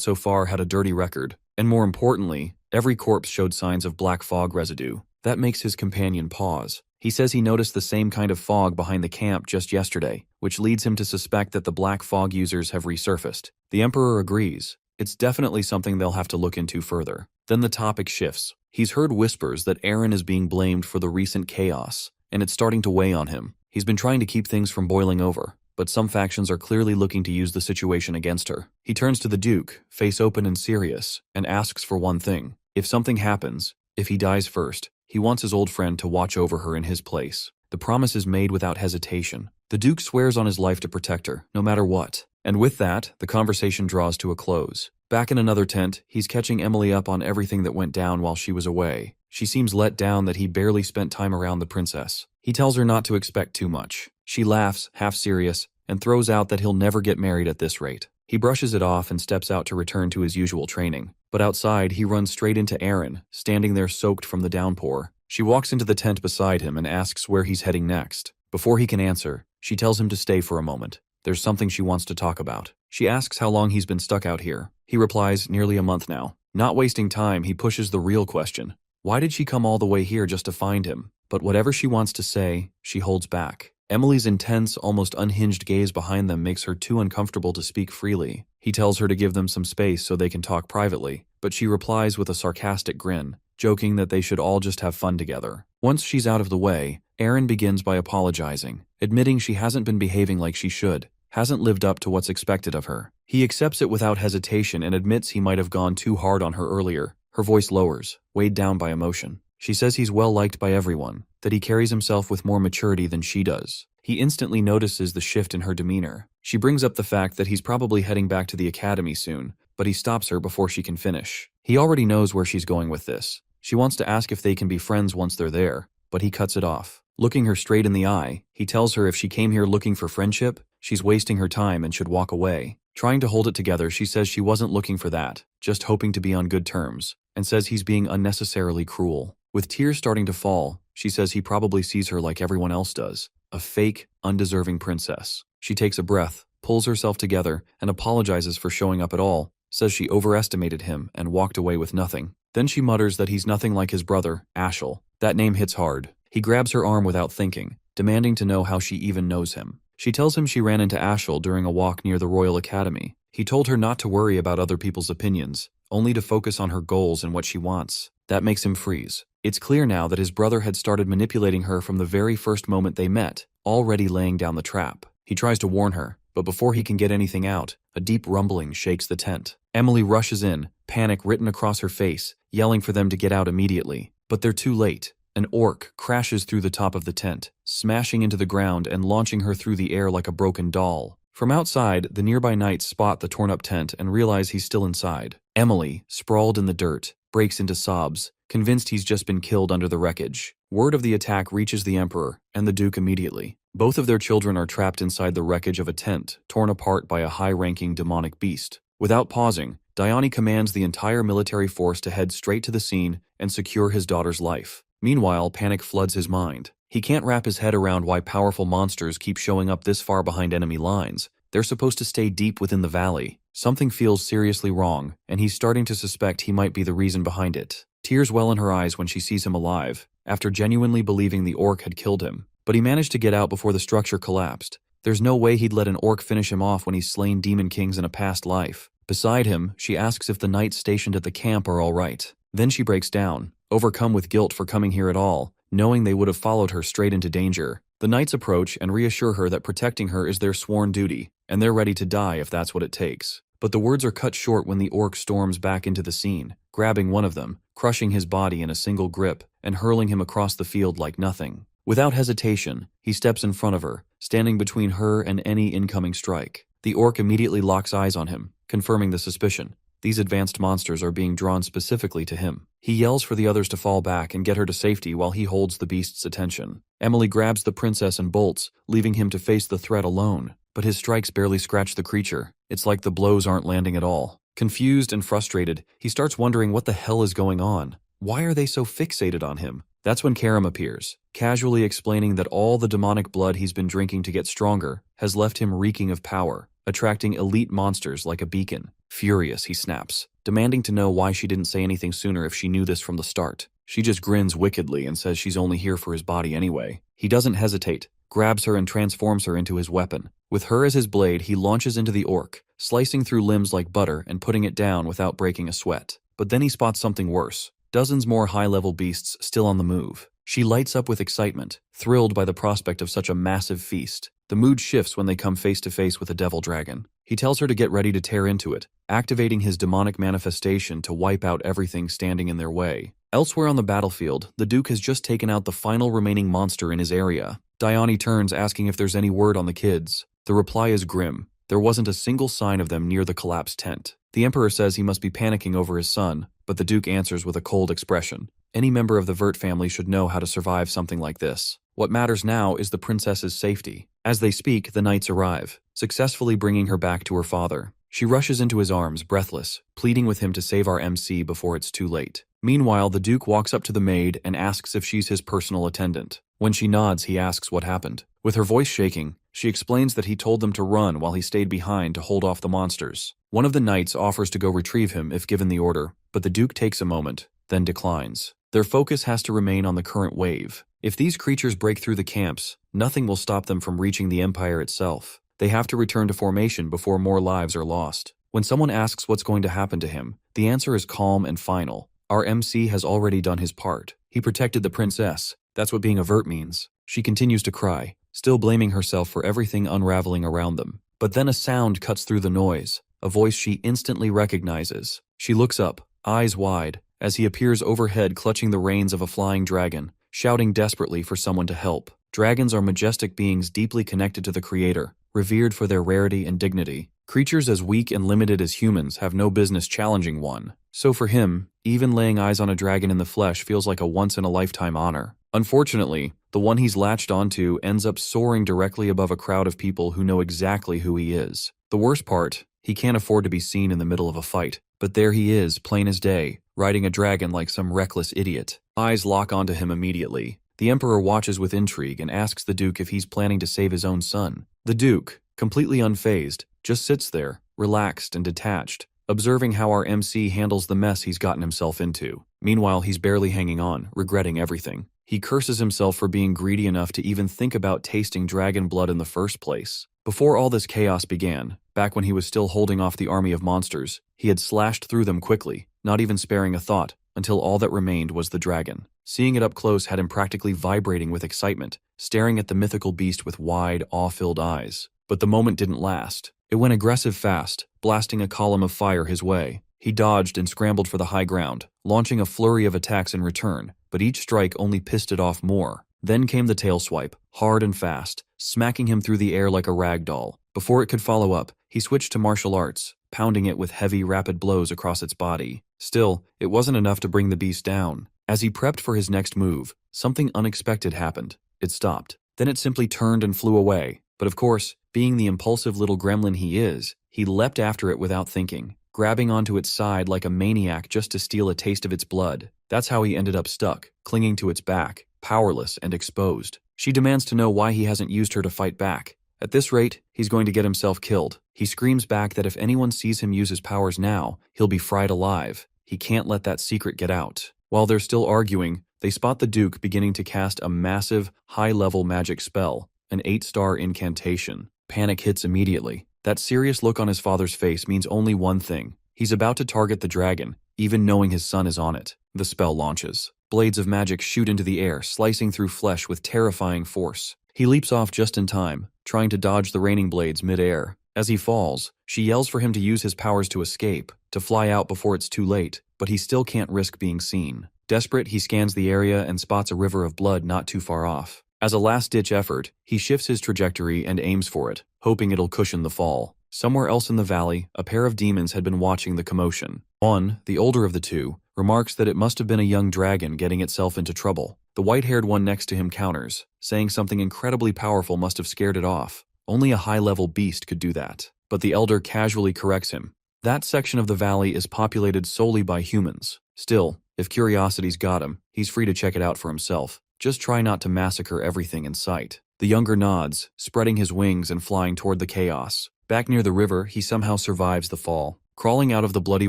so far had a dirty record, and more importantly, every corpse showed signs of black fog residue. That makes his companion pause. He says he noticed the same kind of fog behind the camp just yesterday, which leads him to suspect that the black fog users have resurfaced. The Emperor agrees. It's definitely something they'll have to look into further. Then the topic shifts. He's heard whispers that Aaron is being blamed for the recent chaos, and it's starting to weigh on him. He's been trying to keep things from boiling over, but some factions are clearly looking to use the situation against her. He turns to the Duke, face open and serious, and asks for one thing. If something happens, if he dies first, he wants his old friend to watch over her in his place. The promise is made without hesitation. The Duke swears on his life to protect her, no matter what. And with that, the conversation draws to a close. Back in another tent, he's catching Emily up on everything that went down while she was away. She seems let down that he barely spent time around the princess. He tells her not to expect too much. She laughs, half serious, and throws out that he'll never get married at this rate. He brushes it off and steps out to return to his usual training. But outside, he runs straight into Aaron, standing there soaked from the downpour. She walks into the tent beside him and asks where he's heading next. Before he can answer, she tells him to stay for a moment. There's something she wants to talk about. She asks how long he's been stuck out here. He replies, nearly a month now. Not wasting time, he pushes the real question. Why did she come all the way here just to find him? But whatever she wants to say, she holds back. Emily's intense, almost unhinged gaze behind them makes her too uncomfortable to speak freely. He tells her to give them some space so they can talk privately, but she replies with a sarcastic grin, joking that they should all just have fun together. Once she's out of the way, Aaron begins by apologizing, admitting she hasn't been behaving like she should, hasn't lived up to what's expected of her. He accepts it without hesitation and admits he might have gone too hard on her earlier. Her voice lowers, weighed down by emotion. She says he's well liked by everyone, that he carries himself with more maturity than she does. He instantly notices the shift in her demeanor. She brings up the fact that he's probably heading back to the academy soon, but he stops her before she can finish. He already knows where she's going with this. She wants to ask if they can be friends once they're there, but he cuts it off. Looking her straight in the eye, he tells her if she came here looking for friendship, she's wasting her time and should walk away. Trying to hold it together, she says she wasn't looking for that, just hoping to be on good terms, and says he's being unnecessarily cruel. With tears starting to fall, she says he probably sees her like everyone else does, a fake, undeserving princess. She takes a breath, pulls herself together, and apologizes for showing up at all, says she overestimated him and walked away with nothing. Then she mutters that he's nothing like his brother, Ashel. That name hits hard. He grabs her arm without thinking, demanding to know how she even knows him. She tells him she ran into Ashel during a walk near the Royal Academy. He told her not to worry about other people's opinions, only to focus on her goals and what she wants. That makes him freeze. It's clear now that his brother had started manipulating her from the very first moment they met, already laying down the trap. He tries to warn her, but before he can get anything out, a deep rumbling shakes the tent. Emily rushes in, panic written across her face, yelling for them to get out immediately. But they're too late. An orc crashes through the top of the tent, smashing into the ground and launching her through the air like a broken doll. From outside, the nearby knights spot the torn-up tent and realize he's still inside. Emily, sprawled in the dirt, breaks into sobs, convinced he's just been killed under the wreckage. Word of the attack reaches the Emperor and the Duke immediately. Both of their children are trapped inside the wreckage of a tent, torn apart by a high-ranking demonic beast. Without pausing, Dione commands the entire military force to head straight to the scene and secure his daughter's life. Meanwhile, panic floods his mind. He can't wrap his head around why powerful monsters keep showing up this far behind enemy lines. They're supposed to stay deep within the valley. Something feels seriously wrong, and he's starting to suspect he might be the reason behind it. Tears well in her eyes when she sees him alive, after genuinely believing the orc had killed him. But he managed to get out before the structure collapsed. There's no way he'd let an orc finish him off when he's slain demon kings in a past life. Beside him, she asks if the knights stationed at the camp are all right. Then she breaks down, overcome with guilt for coming here at all, knowing they would have followed her straight into danger. The knights approach and reassure her that protecting her is their sworn duty, and they're ready to die if that's what it takes. But the words are cut short when the orc storms back into the scene, grabbing one of them, crushing his body in a single grip, and hurling him across the field like nothing. Without hesitation, he steps in front of her, standing between her and any incoming strike. The orc immediately locks eyes on him, confirming the suspicion. These advanced monsters are being drawn specifically to him. He yells for the others to fall back and get her to safety while he holds the beast's attention. Emily grabs the princess and bolts, leaving him to face the threat alone. But his strikes barely scratch the creature. It's like the blows aren't landing at all. Confused and frustrated, he starts wondering what the hell is going on. Why are they so fixated on him? That's when Karam appears, casually explaining that all the demonic blood he's been drinking to get stronger has left him reeking of power, attracting elite monsters like a beacon. Furious, he snaps, demanding to know why she didn't say anything sooner if she knew this from the start. She just grins wickedly and says she's only here for his body anyway. He doesn't hesitate, grabs her and transforms her into his weapon. With her as his blade, he launches into the orc, slicing through limbs like butter and putting it down without breaking a sweat. But then he spots something worse. Dozens more high-level beasts still on the move. She lights up with excitement, thrilled by the prospect of such a massive feast. The mood shifts when they come face to face with a devil dragon. He tells her to get ready to tear into it, activating his demonic manifestation to wipe out everything standing in their way. Elsewhere on the battlefield, the Duke has just taken out the final remaining monster in his area. Dione turns, asking if there's any word on the kids. The reply is grim. There wasn't a single sign of them near the collapsed tent. The Emperor says he must be panicking over his son, but the Duke answers with a cold expression. Any member of the Vert family should know how to survive something like this. What matters now is the princess's safety. As they speak, the knights arrive, successfully bringing her back to her father. She rushes into his arms, breathless, pleading with him to save our MC before it's too late. Meanwhile, the Duke walks up to the maid and asks if she's his personal attendant. When she nods, he asks what happened. With her voice shaking, she explains that he told them to run while he stayed behind to hold off the monsters. One of the knights offers to go retrieve him if given the order, but the Duke takes a moment, then declines. Their focus has to remain on the current wave. If these creatures break through the camps, nothing will stop them from reaching the Empire itself. They have to return to formation before more lives are lost. When someone asks what's going to happen to him, the answer is calm and final. Our MC has already done his part. He protected the princess. That's what being a Vert means. She continues to cry, still blaming herself for everything unraveling around them. But then a sound cuts through the noise, a voice she instantly recognizes. She looks up, eyes wide, as he appears overhead clutching the reins of a flying dragon, shouting desperately for someone to help. Dragons are majestic beings deeply connected to the Creator, revered for their rarity and dignity. Creatures as weak and limited as humans have no business challenging one. So for him, even laying eyes on a dragon in the flesh feels like a once-in-a-lifetime honor. Unfortunately, the one he's latched onto ends up soaring directly above a crowd of people who know exactly who he is. The worst part, he can't afford to be seen in the middle of a fight. But there he is, plain as day, riding a dragon like some reckless idiot. Eyes lock onto him immediately. The Emperor watches with intrigue and asks the Duke if he's planning to save his own son. The Duke, completely unfazed, just sits there, relaxed and detached, observing how our MC handles the mess he's gotten himself into. Meanwhile, he's barely hanging on, regretting everything. He curses himself for being greedy enough to even think about tasting dragon blood in the first place. Before all this chaos began, back when he was still holding off the army of monsters, he had slashed through them quickly, not even sparing a thought, until all that remained was the dragon. Seeing it up close had him practically vibrating with excitement, staring at the mythical beast with wide, awe-filled eyes. But the moment didn't last. It went aggressive fast, blasting a column of fire his way. He dodged and scrambled for the high ground, launching a flurry of attacks in return, but each strike only pissed it off more. Then came the tail swipe, hard and fast, smacking him through the air like a rag doll. Before it could follow up, he switched to martial arts, pounding it with heavy, rapid blows across its body. Still, it wasn't enough to bring the beast down. As he prepped for his next move, something unexpected happened. It stopped. Then it simply turned and flew away. But of course, being the impulsive little gremlin he is, he leapt after it without thinking, grabbing onto its side like a maniac just to steal a taste of its blood. That's how he ended up stuck, clinging to its back, powerless and exposed. She demands to know why he hasn't used her to fight back. At this rate, he's going to get himself killed. He screams back that if anyone sees him use his powers now, he'll be fried alive. He can't let that secret get out. While they're still arguing, they spot the Duke beginning to cast a massive, high-level magic spell, an 8-star incantation. Panic hits immediately. That serious look on his father's face means only one thing. He's about to target the dragon, even knowing his son is on it. The spell launches. Blades of magic shoot into the air, slicing through flesh with terrifying force. He leaps off just in time, trying to dodge the raining blades mid-air. As he falls, she yells for him to use his powers to escape, to fly out before it's too late, but he still can't risk being seen. Desperate, he scans the area and spots a river of blood not too far off. As a last-ditch effort, he shifts his trajectory and aims for it, hoping it'll cushion the fall. Somewhere else in the valley, a pair of demons had been watching the commotion. One, the older of the two, remarks that it must have been a young dragon getting itself into trouble. The white-haired one next to him counters, saying something incredibly powerful must have scared it off. Only a high-level beast could do that. But the elder casually corrects him. That section of the valley is populated solely by humans. Still, If curiosity's got him, he's free to check it out for himself. Just try not to massacre everything in sight. The younger nods, spreading his wings and flying toward the chaos. Back near the river, he somehow survives the fall. Crawling out of the bloody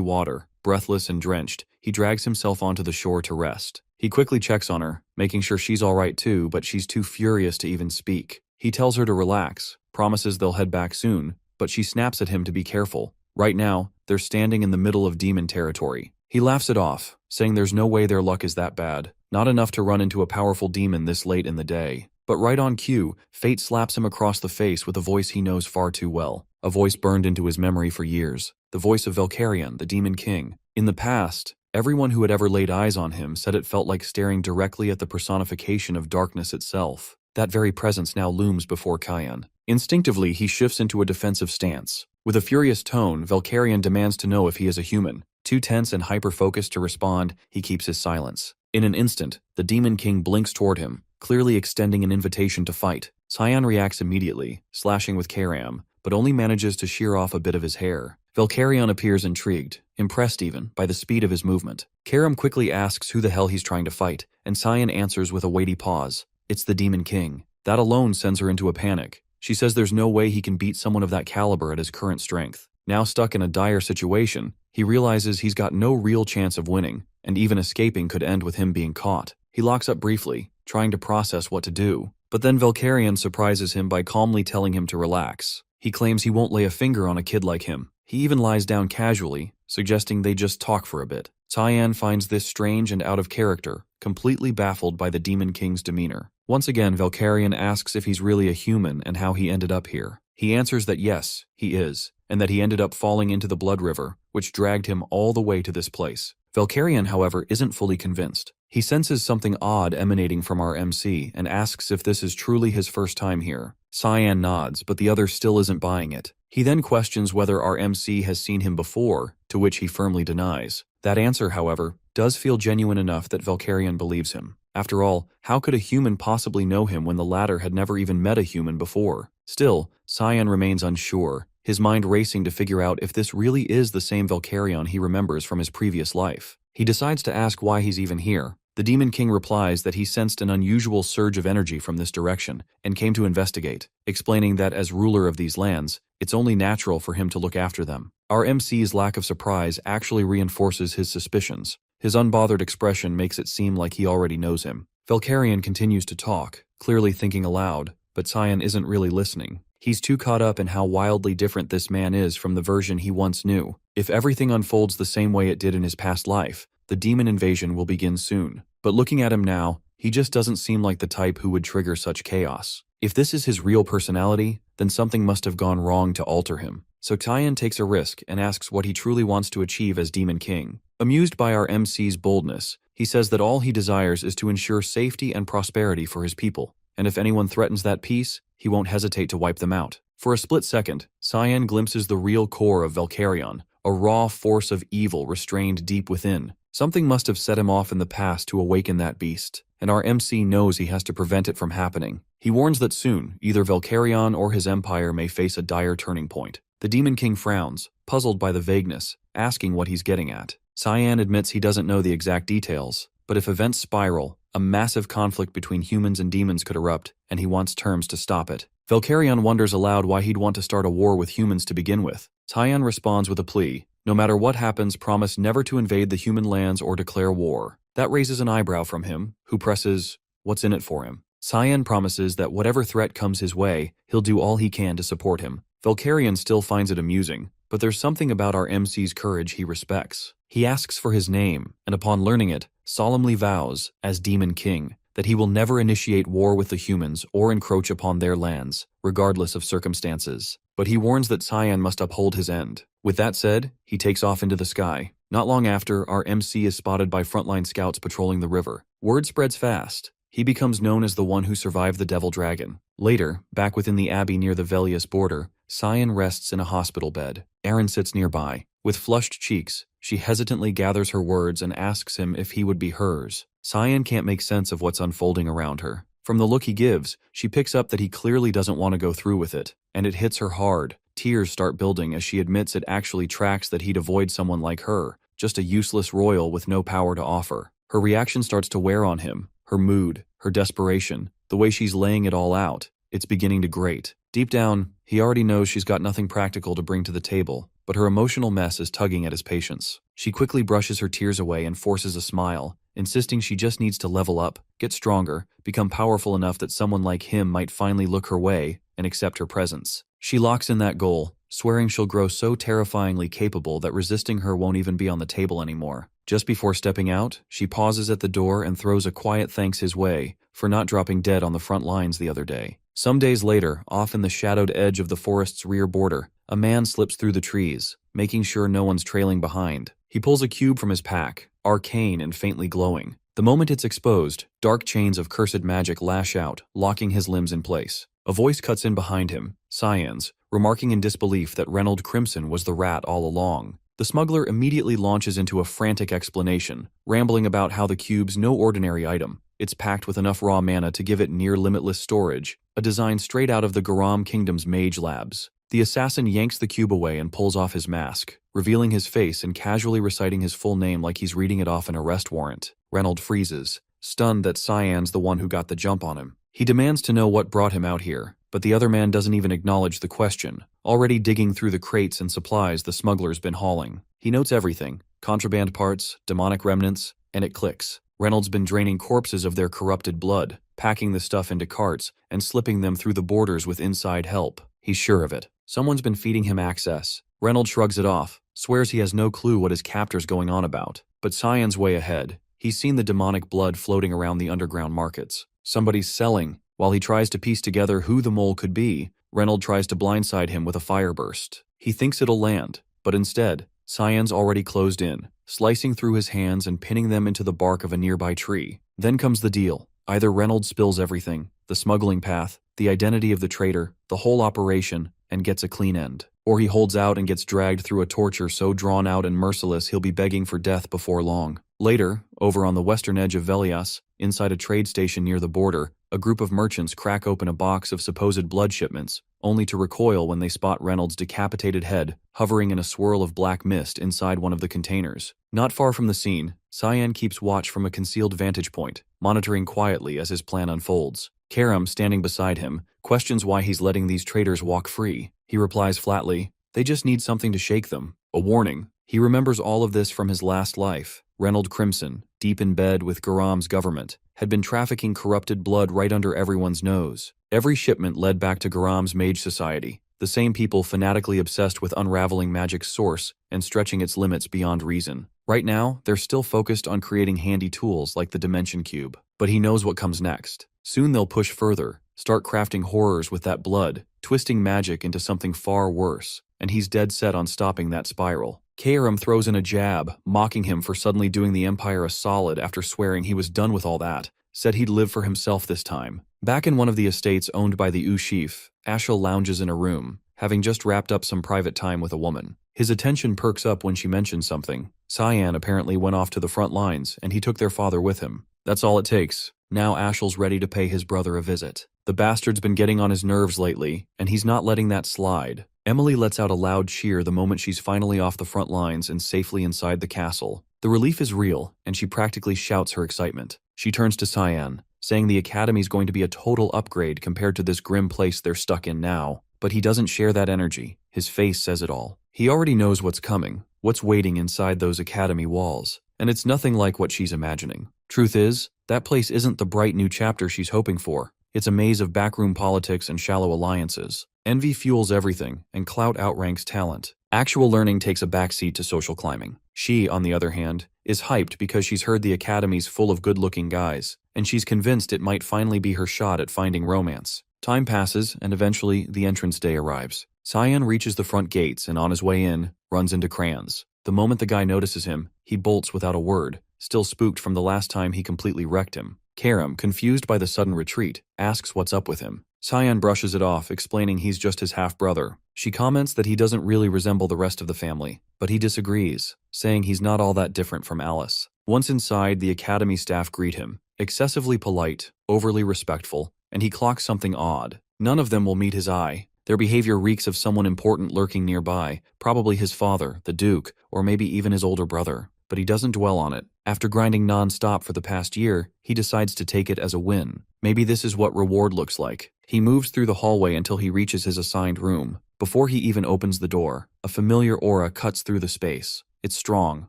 water, breathless and drenched, he drags himself onto the shore to rest. He quickly checks on her, making sure she's alright too, but she's too furious to even speak. He tells her to relax, promises they'll head back soon, but she snaps at him to be careful. Right now, they're standing in the middle of demon territory. He laughs it off, saying there's no way their luck is that bad. Not enough to run into a powerful demon this late in the day. But right on cue, fate slaps him across the face with a voice he knows far too well. A voice burned into his memory for years. The voice of Valkyrian, the Demon King. In the past, everyone who had ever laid eyes on him said it felt like staring directly at the personification of darkness itself. That very presence now looms before Kyan. Instinctively, he shifts into a defensive stance. With a furious tone, Valkyrian demands to know if he is a human. Too tense and hyper-focused to respond, he keeps his silence. In an instant, the Demon King blinks toward him, clearly extending an invitation to fight. Cyan reacts immediately, slashing with Karam, but only manages to shear off a bit of his hair. Valkyrian appears intrigued, impressed even, by the speed of his movement. Karam quickly asks who the hell he's trying to fight, and Cyan answers with a weighty pause. It's the Demon King. That alone sends her into a panic. She says there's no way he can beat someone of that caliber at his current strength. Now stuck in a dire situation, he realizes he's got no real chance of winning, and even escaping could end with him being caught. He locks up briefly, trying to process what to do, but then Valkyrian surprises him by calmly telling him to relax. He claims he won't lay a finger on a kid like him. He even lies down casually, suggesting they just talk for a bit. Cyan finds this strange and out of character, completely baffled by the Demon King's demeanor. Once again, Valkyrian asks if he's really a human and how he ended up here. He answers that yes, he is, and that he ended up falling into the Blood River, which dragged him all the way to this place. Valkyrian, however, isn't fully convinced. He senses something odd emanating from our MC and asks if this is truly his first time here. Cyan nods, but the other still isn't buying it. He then questions whether our MC has seen him before, to which he firmly denies. That answer, however, does feel genuine enough that Valkyrian believes him. After all, how could a human possibly know him when the latter had never even met a human before? Still, Cyan remains unsure, his mind racing to figure out if this really is the same Valkyrian he remembers from his previous life. He decides to ask why he's even here. The Demon King replies that he sensed an unusual surge of energy from this direction and came to investigate, explaining that as ruler of these lands, it's only natural for him to look after them. Our MC's lack of surprise actually reinforces his suspicions. His unbothered expression makes it seem like he already knows him. Valkyrian continues to talk, clearly thinking aloud, but Cyan isn't really listening. He's too caught up in how wildly different this man is from the version he once knew. If everything unfolds the same way it did in his past life, the demon invasion will begin soon. But looking at him now, he just doesn't seem like the type who would trigger such chaos. If this is his real personality, then something must have gone wrong to alter him. So Cyan takes a risk and asks what he truly wants to achieve as Demon King. Amused by our MC's boldness, he says that all he desires is to ensure safety and prosperity for his people, and if anyone threatens that peace, he won't hesitate to wipe them out. For a split second, Cyan glimpses the real core of Valkyrian, a raw force of evil restrained deep within. Something must have set him off in the past to awaken that beast, and our MC knows he has to prevent it from happening. He warns that soon, either Valkyrian or his empire may face a dire turning point. The Demon King frowns, puzzled by the vagueness, asking what he's getting at. Cyan admits he doesn't know the exact details, but if events spiral, a massive conflict between humans and demons could erupt, and he wants terms to stop it. Valkyrian wonders aloud why he'd want to start a war with humans to begin with. Cyan responds with a plea. No matter what happens, promise never to invade the human lands or declare war. That raises an eyebrow from him, who presses, what's in it for him? Cyan promises that whatever threat comes his way, he'll do all he can to support him. Valkyrian still finds it amusing, but there's something about our MC's courage he respects. He asks for his name, and upon learning it, solemnly vows, as Demon King, that he will never initiate war with the humans or encroach upon their lands, regardless of circumstances. But he warns that Cyan must uphold his end. With that said, he takes off into the sky. Not long after, our MC is spotted by frontline scouts patrolling the river. Word spreads fast. He becomes known as the one who survived the Devil Dragon. Later, back within the abbey near the Velius border, Cyan rests in a hospital bed. Erin sits nearby. With flushed cheeks, she hesitantly gathers her words and asks him if he would be hers. Cyan can't make sense of what's unfolding around her. From the look he gives, she picks up that he clearly doesn't want to go through with it, and it hits her hard. Tears start building as she admits it actually tracks that he'd avoid someone like her, just a useless royal with no power to offer. Her reaction starts to wear on him, her mood, her desperation, the way she's laying it all out. It's beginning to grate. Deep down, he already knows she's got nothing practical to bring to the table, but her emotional mess is tugging at his patience. She quickly brushes her tears away and forces a smile, insisting she just needs to level up, get stronger, become powerful enough that someone like him might finally look her way and accept her presence. She locks in that goal, swearing she'll grow so terrifyingly capable that resisting her won't even be on the table anymore. Just before stepping out, she pauses at the door and throws a quiet thanks his way for not dropping dead on the front lines the other day. Some days later, off in the shadowed edge of the forest's rear border, a man slips through the trees, making sure no one's trailing behind. He pulls a cube from his pack, arcane and faintly glowing. The moment it's exposed, dark chains of cursed magic lash out, locking his limbs in place. A voice cuts in behind him, Cyan's, remarking in disbelief that Reynold Crimson was the rat all along. The smuggler immediately launches into a frantic explanation, rambling about how the cube's no ordinary item. It's packed with enough raw mana to give it near-limitless storage, a design straight out of the Garam Kingdom's mage labs. The assassin yanks the cube away and pulls off his mask, revealing his face and casually reciting his full name like he's reading it off an arrest warrant. Reynold freezes, stunned that Cyan's the one who got the jump on him. He demands to know what brought him out here, but the other man doesn't even acknowledge the question, already digging through the crates and supplies the smuggler's been hauling. He notes everything, contraband parts, demonic remnants, and it clicks. Reynold's been draining corpses of their corrupted blood, packing the stuff into carts, and slipping them through the borders with inside help. He's sure of it. Someone's been feeding him access. Reynold shrugs it off, swears he has no clue what his captor's going on about. But Cyan's way ahead. He's seen the demonic blood floating around the underground markets. Somebody's selling. While he tries to piece together who the mole could be, Reynold tries to blindside him with a fireburst. He thinks it'll land, but instead, Cyan's already closed in, slicing through his hands and pinning them into the bark of a nearby tree. Then comes the deal. Either Reynold spills everything, the smuggling path, the identity of the traitor, the whole operation, and gets a clean end. Or he holds out and gets dragged through a torture so drawn out and merciless he'll be begging for death before long. Later, over on the western edge of Velias, inside a trade station near the border, a group of merchants crack open a box of supposed blood shipments, only to recoil when they spot Reynold's decapitated head hovering in a swirl of black mist inside one of the containers. Not far from the scene, Cyan keeps watch from a concealed vantage point, monitoring quietly as his plan unfolds. Karam, standing beside him, questions why he's letting these traitors walk free. He replies flatly, "They just need something to shake them." A warning. He remembers all of this from his last life. Reynold Crimson, deep in bed with Garam's government, had been trafficking corrupted blood right under everyone's nose. Every shipment led back to Garam's mage society, the same people fanatically obsessed with unraveling magic's source and stretching its limits beyond reason. Right now, they're still focused on creating handy tools like the Dimension Cube. But he knows what comes next. Soon they'll push further, start crafting horrors with that blood, twisting magic into something far worse, and he's dead set on stopping that spiral. Karam throws in a jab, mocking him for suddenly doing the Empire a solid after swearing he was done with all that, said he'd live for himself this time. Back in one of the estates owned by the Ushif, Ashel lounges in a room, having just wrapped up some private time with a woman. His attention perks up when she mentions something. Cyan apparently went off to the front lines, and he took their father with him. That's all it takes. Now Ashel's ready to pay his brother a visit. The bastard's been getting on his nerves lately, and he's not letting that slide. Emily lets out a loud cheer the moment she's finally off the front lines and safely inside the castle. The relief is real, and she practically shouts her excitement. She turns to Cyan, saying the academy's going to be a total upgrade compared to this grim place they're stuck in now. But he doesn't share that energy. His face says it all. He already knows what's coming, what's waiting inside those academy walls, and it's nothing like what she's imagining. Truth is, that place isn't the bright new chapter she's hoping for. It's a maze of backroom politics and shallow alliances. Envy fuels everything, and clout outranks talent. Actual learning takes a backseat to social climbing. She, on the other hand, is hyped because she's heard the academy's full of good-looking guys, and she's convinced it might finally be her shot at finding romance. Time passes, and eventually the entrance day arrives. Cyan reaches the front gates and on his way in, runs into Crayons. The moment the guy notices him, he bolts without a word, still spooked from the last time he completely wrecked him. Karam, confused by the sudden retreat, asks what's up with him. Cyan brushes it off, explaining he's just his half-brother. She comments that he doesn't really resemble the rest of the family, but he disagrees, saying he's not all that different from Alice. Once inside, the academy staff greet him, excessively polite, overly respectful, and he clocks something odd. None of them will meet his eye, Their behavior reeks of someone important lurking nearby, probably his father, the Duke, or maybe even his older brother. But he doesn't dwell on it. After grinding non-stop for the past year, he decides to take it as a win. Maybe this is what reward looks like. He moves through the hallway until he reaches his assigned room. Before he even opens the door, a familiar aura cuts through the space. It's strong,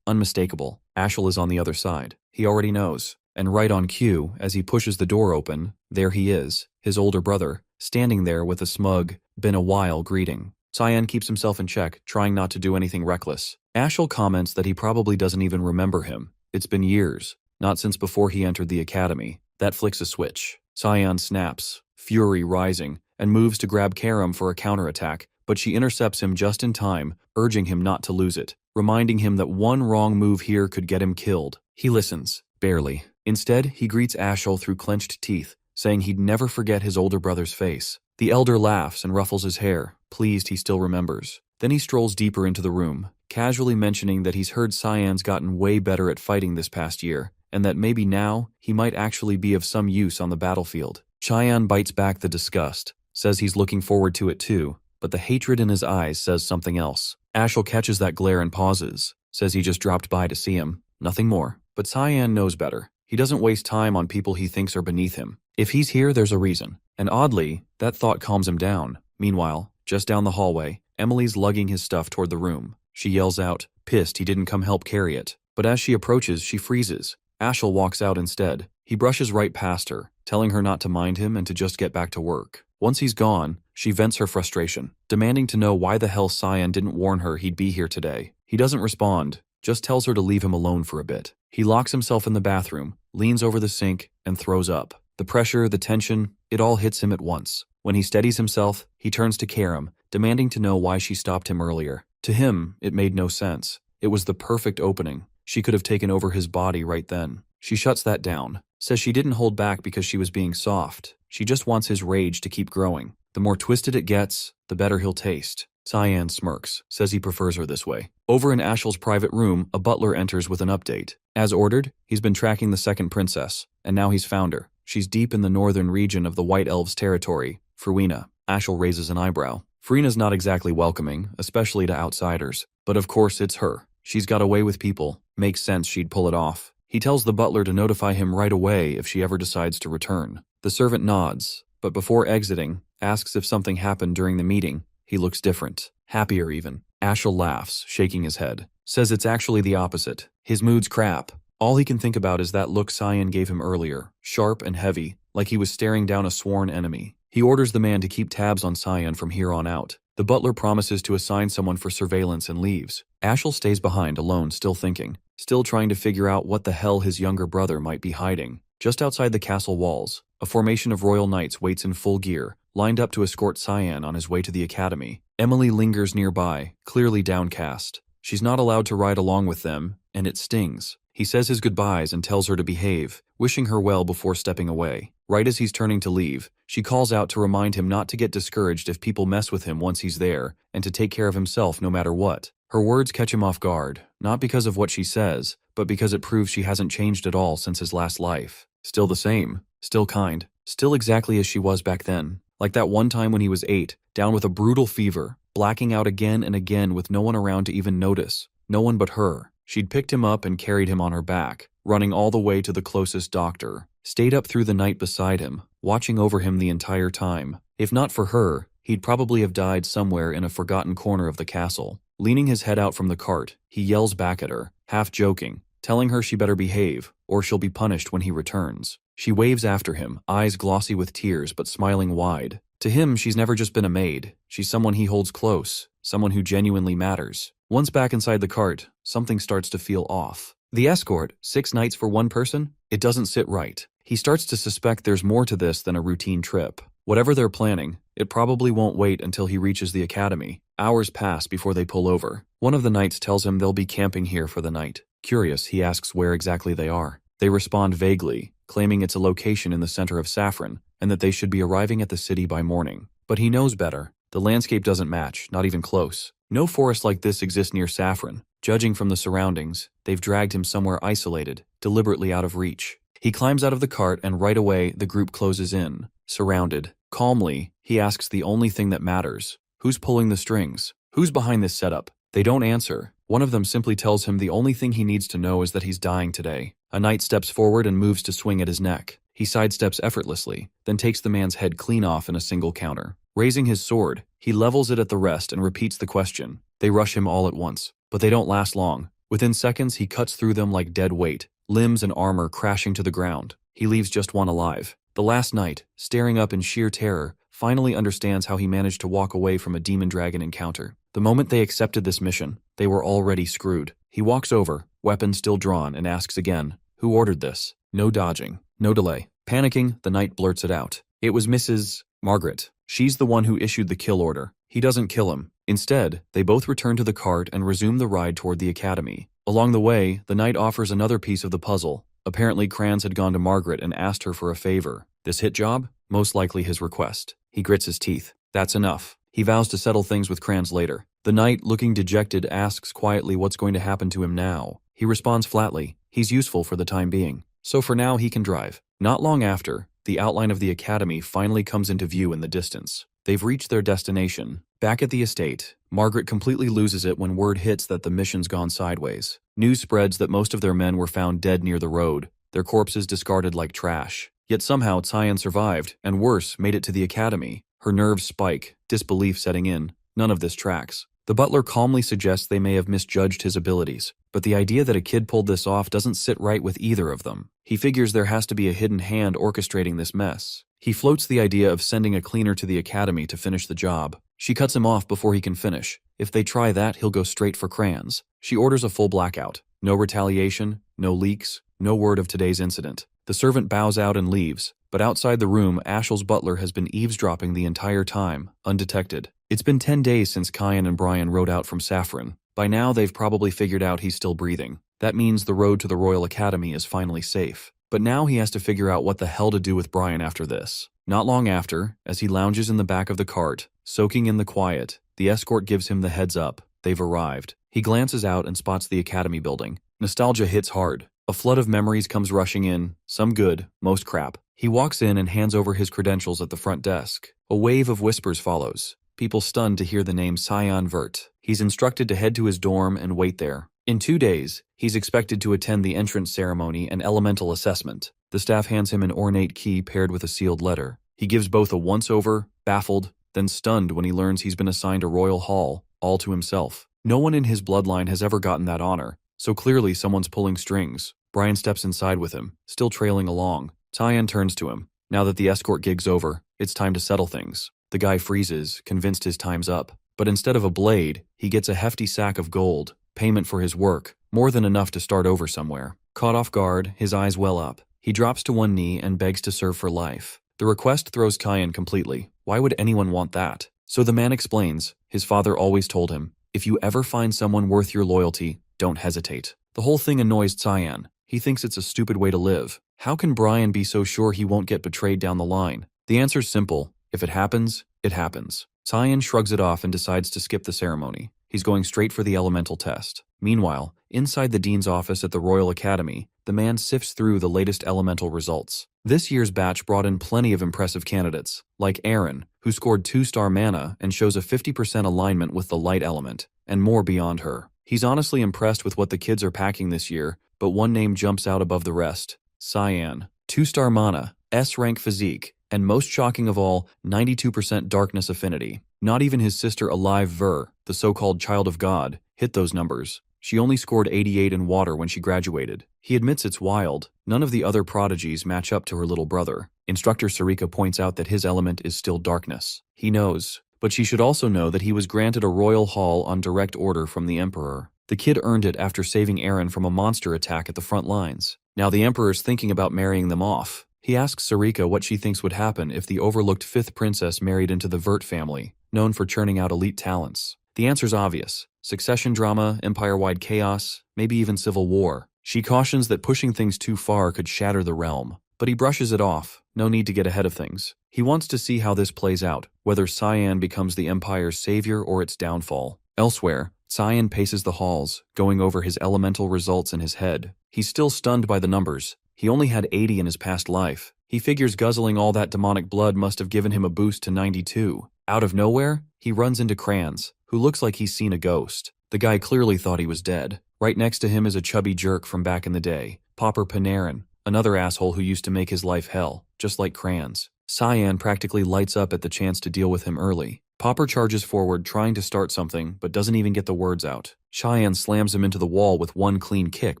unmistakable. Ashel is on the other side. He already knows. And right on cue, as he pushes the door open, there he is, his older brother, standing there with a smug, been a while greeting. Cyan keeps himself in check, trying not to do anything reckless. Ashel comments that he probably doesn't even remember him. It's been years, not since before he entered the academy. That flicks a switch. Cyan snaps, fury rising, and moves to grab Karam for a counterattack, but she intercepts him just in time, urging him not to lose it, reminding him that one wrong move here could get him killed. He listens, barely. Instead, he greets Ashel through clenched teeth, saying he'd never forget his older brother's face. The elder laughs and ruffles his hair, pleased he still remembers. Then he strolls deeper into the room, casually mentioning that he's heard Cyan's gotten way better at fighting this past year, and that maybe now he might actually be of some use on the battlefield. Cyan bites back the disgust, says he's looking forward to it too, but the hatred in his eyes says something else. Ashel catches that glare and pauses, says he just dropped by to see him, nothing more. But Cyan knows better. He doesn't waste time on people he thinks are beneath him. If he's here, there's a reason. And oddly, that thought calms him down. Meanwhile, just down the hallway, Emily's lugging his stuff toward the room. She yells out, pissed he didn't come help carry it. But as she approaches, she freezes. Ashel walks out instead. He brushes right past her, telling her not to mind him and to just get back to work. Once he's gone, she vents her frustration, demanding to know why the hell Cyan didn't warn her he'd be here today. He doesn't respond, just tells her to leave him alone for a bit. He locks himself in the bathroom, leans over the sink, and throws up. The pressure, the tension, it all hits him at once. When he steadies himself, he turns to Karam, demanding to know why she stopped him earlier. To him, it made no sense. It was the perfect opening. She could have taken over his body right then. She shuts that down, says she didn't hold back because she was being soft. She just wants his rage to keep growing. The more twisted it gets, the better he'll taste. Cyan smirks, says he prefers her this way. Over in Ashel's private room, a butler enters with an update. As ordered, he's been tracking the second princess, and now he's found her. She's deep in the northern region of the White Elves' territory, Fruina. Ashel raises an eyebrow. Fruina's not exactly welcoming, especially to outsiders. But of course it's her. She's got away with people. Makes sense she'd pull it off. He tells the butler to notify him right away if she ever decides to return. The servant nods, but before exiting, asks if something happened during the meeting. He looks different. Happier even. Ashel laughs, shaking his head. Says it's actually the opposite. His mood's crap. All he can think about is that look Cyan gave him earlier, sharp and heavy, like he was staring down a sworn enemy. He orders the man to keep tabs on Cyan from here on out. The butler promises to assign someone for surveillance and leaves. Ashel stays behind alone, still thinking, still trying to figure out what the hell his younger brother might be hiding. Just outside the castle walls, a formation of royal knights waits in full gear, lined up to escort Cyan on his way to the academy. Emily lingers nearby, clearly downcast. She's not allowed to ride along with them, and it stings. He says his goodbyes and tells her to behave, wishing her well before stepping away. Right as he's turning to leave, she calls out to remind him not to get discouraged if people mess with him once he's there, and to take care of himself no matter what. Her words catch him off guard, not because of what she says, but because it proves she hasn't changed at all since his last life. Still the same, still kind, still exactly as she was back then. Like that one time when he was 8, down with a brutal fever, blacking out again and again with no one around to even notice. No one but her. She'd picked him up and carried him on her back, running all the way to the closest doctor. Stayed up through the night beside him, watching over him the entire time. If not for her, he'd probably have died somewhere in a forgotten corner of the castle. Leaning his head out from the cart, he yells back at her, half joking, telling her she better behave, or she'll be punished when he returns. She waves after him, eyes glossy with tears but smiling wide. To him, she's never just been a maid. She's someone he holds close, someone who genuinely matters. Once back inside the cart, something starts to feel off. The escort, 6 nights for one person? It doesn't sit right. He starts to suspect there's more to this than a routine trip. Whatever they're planning, it probably won't wait until he reaches the academy. Hours pass before they pull over. One of the knights tells him they'll be camping here for the night. Curious, he asks where exactly they are. They respond vaguely, claiming it's a location in the center of Saffron, and that they should be arriving at the city by morning. But he knows better. The landscape doesn't match, not even close. No forest like this exists near Saffron. Judging from the surroundings, they've dragged him somewhere isolated, deliberately out of reach. He climbs out of the cart and right away the group closes in, surrounded, Calmly, he asks the only thing that matters. Who's pulling the strings? Who's behind this setup? They don't answer. One of them simply tells him the only thing he needs to know is that he's dying today. A knight steps forward and moves to swing at his neck. He sidesteps effortlessly, then takes the man's head clean off in a single counter. Raising his sword, he levels it at the rest and repeats the question. They rush him all at once, but they don't last long. Within seconds, he cuts through them like dead weight, limbs and armor crashing to the ground. He leaves just one alive. The last knight, staring up in sheer terror, finally understands how he managed to walk away from a demon dragon encounter. The moment they accepted this mission, they were already screwed. He walks over, weapon still drawn, and asks again, "Who ordered this?" No dodging, no delay. Panicking, the knight blurts it out. It was Mrs. Margaret. She's the one who issued the kill order. He doesn't kill him. Instead, they both return to the cart and resume the ride toward the academy. Along the way, the knight offers another piece of the puzzle. Apparently, Kranz had gone to Margaret and asked her for a favor. This hit job? Most likely his request. He grits his teeth. That's enough. He vows to settle things with Kranz later. The knight, looking dejected, asks quietly what's going to happen to him now. He responds flatly, he's useful for the time being. So for now, he can drive. Not long after, the outline of the academy finally comes into view in the distance. They've reached their destination. Back at the estate, Margaret completely loses it when word hits that the mission's gone sideways. News spreads that most of their men were found dead near the road, their corpses discarded like trash. Yet somehow Cyan survived, and worse, made it to the academy. Her nerves spike, disbelief setting in. None of this tracks. The butler calmly suggests they may have misjudged his abilities, but the idea that a kid pulled this off doesn't sit right with either of them. He figures there has to be a hidden hand orchestrating this mess. He floats the idea of sending a cleaner to the academy to finish the job. She cuts him off before he can finish. If they try that, he'll go straight for Kranz. She orders a full blackout. No retaliation, no leaks, no word of today's incident. The servant bows out and leaves, but outside the room, Ashel's butler has been eavesdropping the entire time, undetected. It's been 10 days since Kyan and Brian rode out from Saffron. By now, they've probably figured out he's still breathing. That means the road to the Royal Academy is finally safe. But now he has to figure out what the hell to do with Brian after this. Not long after, as he lounges in the back of the cart, soaking in the quiet, the escort gives him the heads up. They've arrived. He glances out and spots the academy building. Nostalgia hits hard. A flood of memories comes rushing in, some good, most crap. He walks in and hands over his credentials at the front desk. A wave of whispers follows. People stunned to hear the name Cyan Vert. He's instructed to head to his dorm and wait there. In 2 days, he's expected to attend the entrance ceremony and elemental assessment. The staff hands him an ornate key paired with a sealed letter. He gives both a once-over, baffled, then stunned when he learns he's been assigned a royal hall, all to himself. No one in his bloodline has ever gotten that honor, so clearly someone's pulling strings. Brian steps inside with him, still trailing along. Cyan turns to him. Now that the escort gig's over, it's time to settle things. The guy freezes, convinced his time's up. But instead of a blade, he gets a hefty sack of gold, payment for his work, more than enough to start over somewhere. Caught off guard, his eyes well up. He drops to one knee and begs to serve for life. The request throws Cyan completely. Why would anyone want that? So the man explains, his father always told him, if you ever find someone worth your loyalty, don't hesitate. The whole thing annoys Cyan. He thinks it's a stupid way to live. How can Brian be so sure he won't get betrayed down the line? The answer's simple. If it happens, it happens. Cyan shrugs it off and decides to skip the ceremony. He's going straight for the elemental test. Meanwhile, inside the dean's office at the Royal Academy, the man sifts through the latest elemental results. This year's batch brought in plenty of impressive candidates, like Aaron, who scored 2-star mana and shows a 50% alignment with the light element, and more beyond her. He's honestly impressed with what the kids are packing this year, but one name jumps out above the rest. Cyan. 2-star mana, S-rank physique, and most shocking of all, 92% darkness affinity. Not even his sister Alive Ver, the so-called child of God, hit those numbers. She only scored 88 in water when she graduated. He admits it's wild. None of the other prodigies match up to her little brother. Instructor Sarika points out that his element is still darkness. He knows, but she should also know that he was granted a royal hall on direct order from the Emperor. The kid earned it after saving Aaron from a monster attack at the front lines. Now the Emperor's thinking about marrying them off. He asks Sarika what she thinks would happen if the overlooked 5th princess married into the Vert family, known for churning out elite talents. The answer's obvious. Succession drama, empire-wide chaos, maybe even civil war. She cautions that pushing things too far could shatter the realm. But he brushes it off. No need to get ahead of things. He wants to see how this plays out, whether Cyan becomes the empire's savior or its downfall. Elsewhere, Cyan paces the halls, going over his elemental results in his head. He's still stunned by the numbers. He only had 80 in his past life, He figures guzzling all that demonic blood must have given him a boost to 92. Out of nowhere, he runs into Kranz, who looks like he's seen a ghost. The guy clearly thought he was dead. Right next to him is a chubby jerk from back in the day, Popper Panarin, another asshole who used to make his life hell, just like Kranz. Cyan practically lights up at the chance to deal with him early. Popper charges forward trying to start something, but doesn't even get the words out. Cheyenne slams him into the wall with one clean kick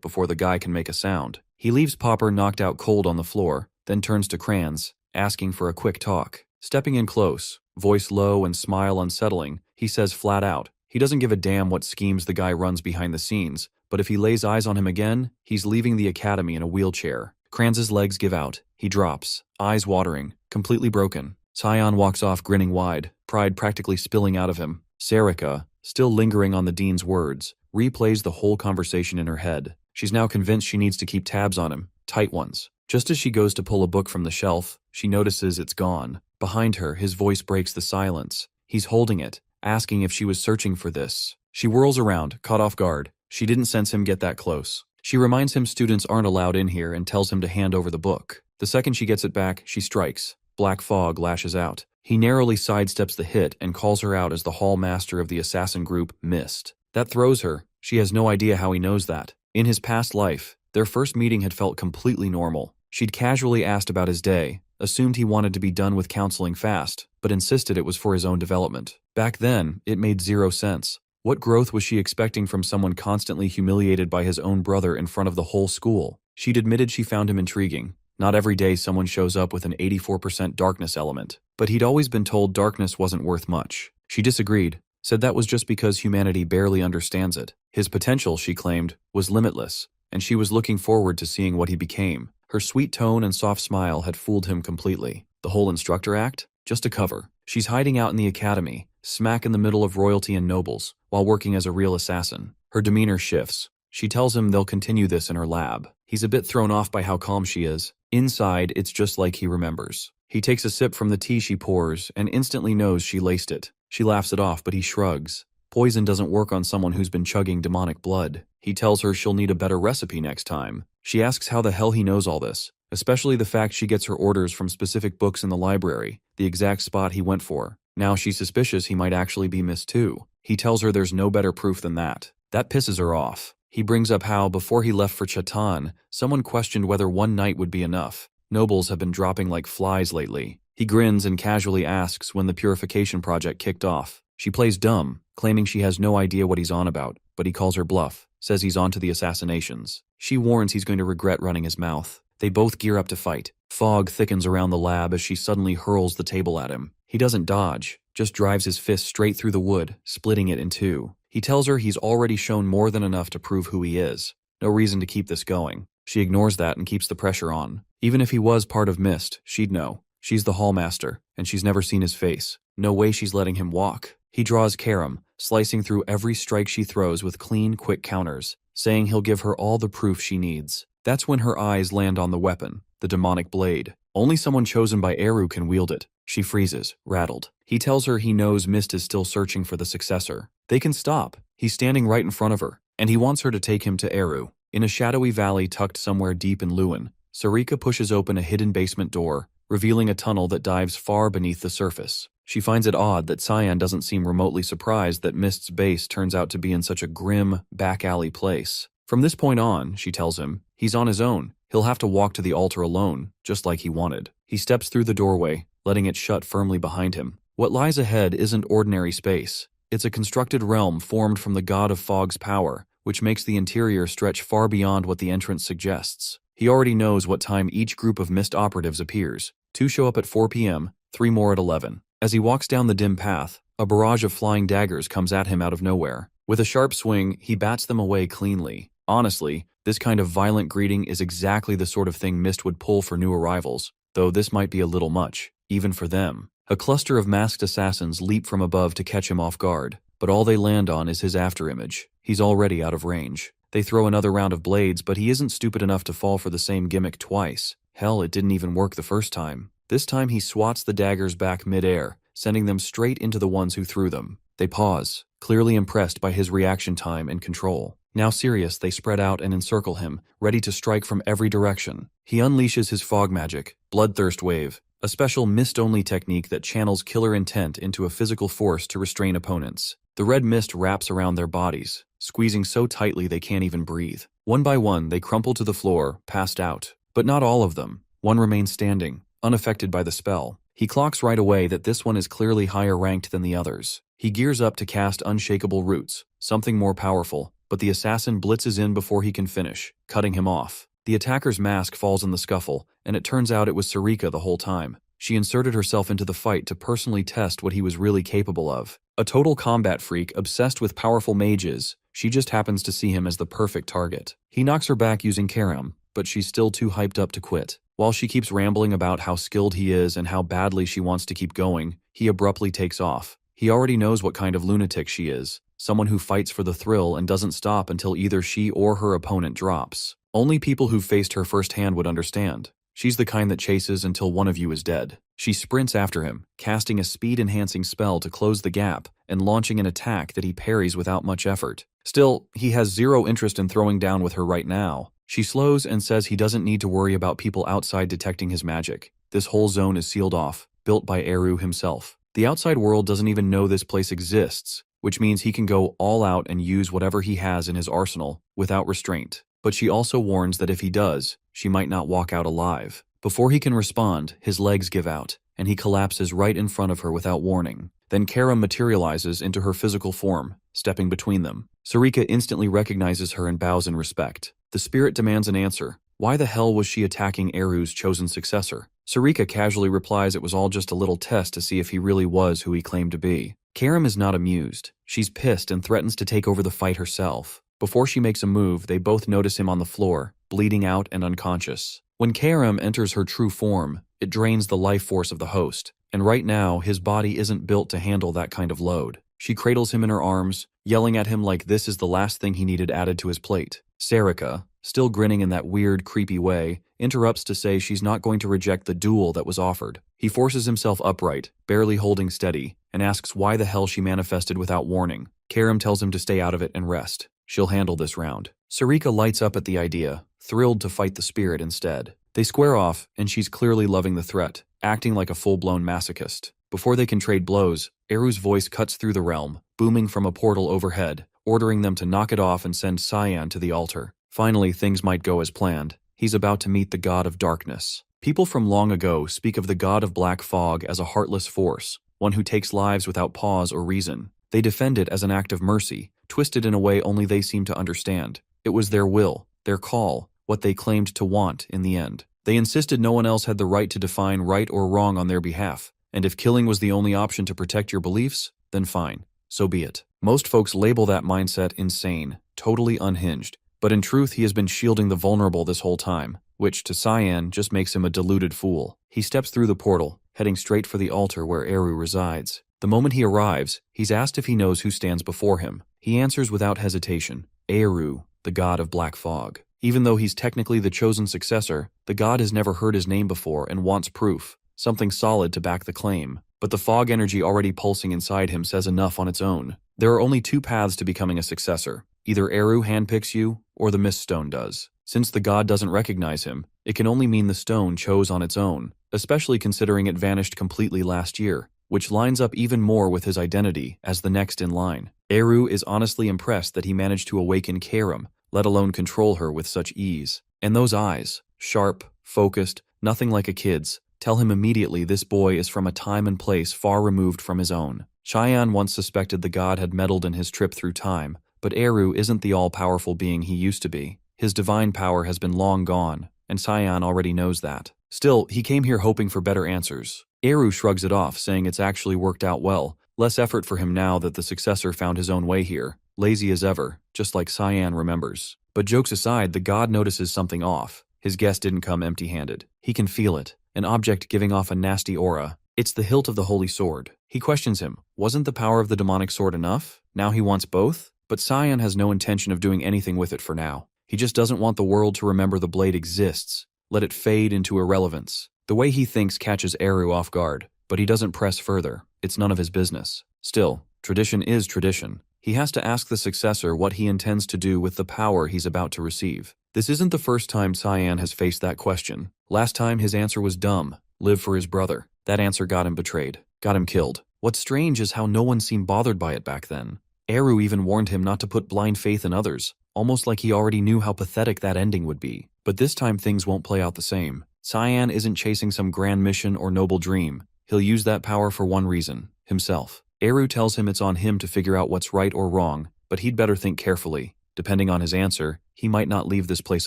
before the guy can make a sound. He leaves Popper knocked out cold on the floor, then turns to Kranz, asking for a quick talk. Stepping in close, voice low and smile unsettling, he says flat out, he doesn't give a damn what schemes the guy runs behind the scenes, but if he lays eyes on him again, he's leaving the academy in a wheelchair. Kranz's legs give out. He drops, eyes watering, completely broken. Cyan walks off grinning wide, pride practically spilling out of him. Sarika, still lingering on the dean's words, replays the whole conversation in her head. She's now convinced she needs to keep tabs on him, tight ones. Just as she goes to pull a book from the shelf, she notices it's gone. Behind her, his voice breaks the silence. He's holding it, asking if she was searching for this. She whirls around, caught off guard. She didn't sense him get that close. She reminds him students aren't allowed in here and tells him to hand over the book. The second she gets it back, she strikes. Black fog lashes out. He narrowly sidesteps the hit and calls her out as the hall master of the assassin group, Mist. That throws her. She has no idea how he knows that. In his past life, their first meeting had felt completely normal. She'd casually asked about his day, assumed he wanted to be done with counseling fast, but insisted it was for his own development. Back then, it made zero sense. What growth was she expecting from someone constantly humiliated by his own brother in front of the whole school? She'd admitted she found him intriguing. Not every day someone shows up with an 84% darkness element, but he'd always been told darkness wasn't worth much. She disagreed, said that was just because humanity barely understands it. His potential, she claimed, was limitless, and she was looking forward to seeing what he became. Her sweet tone and soft smile had fooled him completely. The whole instructor act? Just a cover. She's hiding out in the academy, smack in the middle of royalty and nobles, while working as a real assassin. Her demeanor shifts. She tells him they'll continue this in her lab. He's a bit thrown off by how calm she is. Inside, it's just like he remembers. He takes a sip from the tea she pours and instantly knows she laced it. She laughs it off, but he shrugs. Poison doesn't work on someone who's been chugging demonic blood. He tells her she'll need a better recipe next time. She asks how the hell he knows all this, especially the fact she gets her orders from specific books in the library, the exact spot he went for. Now she's suspicious he might actually be Miss too. He tells her there's no better proof than that. That pisses her off. He brings up how, before he left for Chatan, someone questioned whether one night would be enough. Nobles have been dropping like flies lately. He grins and casually asks when the purification project kicked off. She plays dumb, claiming she has no idea what he's on about, but he calls her bluff, says he's on to the assassinations. She warns he's going to regret running his mouth. They both gear up to fight. Fog thickens around the lab as she suddenly hurls the table at him. He doesn't dodge, just drives his fist straight through the wood, splitting it in two. He tells her he's already shown more than enough to prove who he is. No reason to keep this going. She ignores that and keeps the pressure on. Even if he was part of Mist, she'd know. She's the hallmaster, and she's never seen his face. No way she's letting him walk. He draws Karam, slicing through every strike she throws with clean, quick counters, saying he'll give her all the proof she needs. That's when her eyes land on the weapon, the demonic blade. Only someone chosen by Eru can wield it. She freezes, rattled. He tells her he knows Mist is still searching for the successor. They can stop. He's standing right in front of her, and he wants her to take him to Eru. In a shadowy valley tucked somewhere deep in Lewin, Sarika pushes open a hidden basement door, revealing a tunnel that dives far beneath the surface. She finds it odd that Cyan doesn't seem remotely surprised that Mist's base turns out to be in such a grim, back-alley place. From this point on, she tells him, he's on his own. He'll have to walk to the altar alone, just like he wanted. He steps through the doorway, letting it shut firmly behind him. What lies ahead isn't ordinary space. It's a constructed realm formed from the god of fog's power, which makes the interior stretch far beyond what the entrance suggests. He already knows what time each group of Mist operatives appears. 2 show up at 4 p.m., 3 more at 11. As he walks down the dim path, a barrage of flying daggers comes at him out of nowhere. With a sharp swing, he bats them away cleanly. Honestly, this kind of violent greeting is exactly the sort of thing Mist would pull for new arrivals, though this might be a little much, even for them. A cluster of masked assassins leap from above to catch him off guard, but all they land on is his afterimage. He's already out of range. They throw another round of blades, but he isn't stupid enough to fall for the same gimmick twice. Hell, it didn't even work the first time. This time he swats the daggers back mid-air, sending them straight into the ones who threw them. They pause, clearly impressed by his reaction time and control. Now serious, they spread out and encircle him, ready to strike from every direction. He unleashes his fog magic, Bloodthirst Wave, a special mist-only technique that channels killer intent into a physical force to restrain opponents. The red mist wraps around their bodies, squeezing so tightly they can't even breathe. One by one, they crumple to the floor, passed out. But not all of them. One remains standing, unaffected by the spell. He clocks right away that this one is clearly higher ranked than the others. He gears up to cast Unshakable Roots, something more powerful, but the assassin blitzes in before he can finish, cutting him off. The attacker's mask falls in the scuffle, and it turns out it was Sarika the whole time. She inserted herself into the fight to personally test what he was really capable of. A total combat freak obsessed with powerful mages, she just happens to see him as the perfect target. He knocks her back using Karam, but she's still too hyped up to quit. While she keeps rambling about how skilled he is and how badly she wants to keep going, he abruptly takes off. He already knows what kind of lunatic she is, someone who fights for the thrill and doesn't stop until either she or her opponent drops. Only people who've faced her firsthand would understand. She's the kind that chases until one of you is dead. She sprints after him, casting a speed-enhancing spell to close the gap and launching an attack that he parries without much effort. Still, he has zero interest in throwing down with her right now. She slows and says he doesn't need to worry about people outside detecting his magic. This whole zone is sealed off, built by Eru himself. The outside world doesn't even know this place exists, which means he can go all out and use whatever he has in his arsenal without restraint. But she also warns that if he does, she might not walk out alive. Before he can respond, his legs give out, and he collapses right in front of her without warning. Then Karam materializes into her physical form, stepping between them. Sarika instantly recognizes her and bows in respect. The spirit demands an answer. Why the hell was she attacking Eru's chosen successor? Sarika casually replies it was all just a little test to see if he really was who he claimed to be. Karam is not amused. She's pissed and threatens to take over the fight herself. Before she makes a move, they both notice him on the floor, bleeding out and unconscious. When Karam enters her true form, it drains the life force of the host, and right now his body isn't built to handle that kind of load. She cradles him in her arms, yelling at him like this is the last thing he needed added to his plate. Sarika, still grinning in that weird, creepy way, interrupts to say she's not going to reject the duel that was offered. He forces himself upright, barely holding steady, and asks why the hell she manifested without warning. Karam tells him to stay out of it and rest. She'll handle this round. Sarika lights up at the idea, thrilled to fight the spirit instead. They square off, and she's clearly loving the threat, acting like a full-blown masochist. Before they can trade blows, Eru's voice cuts through the realm, booming from a portal overhead, ordering them to knock it off and send Cyan to the altar. Finally, things might go as planned. He's about to meet the god of darkness. People from long ago speak of the god of black fog as a heartless force, one who takes lives without pause or reason. They defend it as an act of mercy, twisted in a way only they seem to understand. It was their will, their call, what they claimed to want in the end. They insisted no one else had the right to define right or wrong on their behalf, and if killing was the only option to protect your beliefs, then fine, so be it. Most folks label that mindset insane, totally unhinged, but in truth he has been shielding the vulnerable this whole time, which to Cyan just makes him a deluded fool. He steps through the portal, heading straight for the altar where Eru resides. The moment he arrives, he's asked if he knows who stands before him. He answers without hesitation, Eru, the god of black fog. Even though he's technically the chosen successor, the god has never heard his name before and wants proof, something solid to back the claim. But the fog energy already pulsing inside him says enough on its own. There are only two paths to becoming a successor. Either Eru handpicks you, or the Mist Stone does. Since the god doesn't recognize him, it can only mean the stone chose on its own, especially considering it vanished completely last year, which lines up even more with his identity as the next in line. Eru is honestly impressed that he managed to awaken Karam, let alone control her with such ease. And those eyes, sharp, focused, nothing like a kid's, tell him immediately this boy is from a time and place far removed from his own. Cyan once suspected the god had meddled in his trip through time, but Eru isn't the all-powerful being he used to be. His divine power has been long gone, and Cyan already knows that. Still, he came here hoping for better answers. Eru shrugs it off, saying it's actually worked out well. Less effort for him now that the successor found his own way here. Lazy as ever, just like Cyan remembers. But jokes aside, the god notices something off. His guest didn't come empty-handed. He can feel it, an object giving off a nasty aura. It's the hilt of the holy sword. He questions him. Wasn't the power of the demonic sword enough? Now he wants both? But Cyan has no intention of doing anything with it for now. He just doesn't want the world to remember the blade exists. Let it fade into irrelevance. The way he thinks catches Eru off guard, but he doesn't press further. It's none of his business. Still, tradition is tradition. He has to ask the successor what he intends to do with the power he's about to receive. This isn't the first time Cyan has faced that question. Last time his answer was dumb, live for his brother. That answer got him betrayed, got him killed. What's strange is how no one seemed bothered by it back then. Eru even warned him not to put blind faith in others, almost like he already knew how pathetic that ending would be. But this time things won't play out the same. Cyan isn't chasing some grand mission or noble dream. He'll use that power for one reason, himself. Eru tells him it's on him to figure out what's right or wrong, but he'd better think carefully. Depending on his answer, he might not leave this place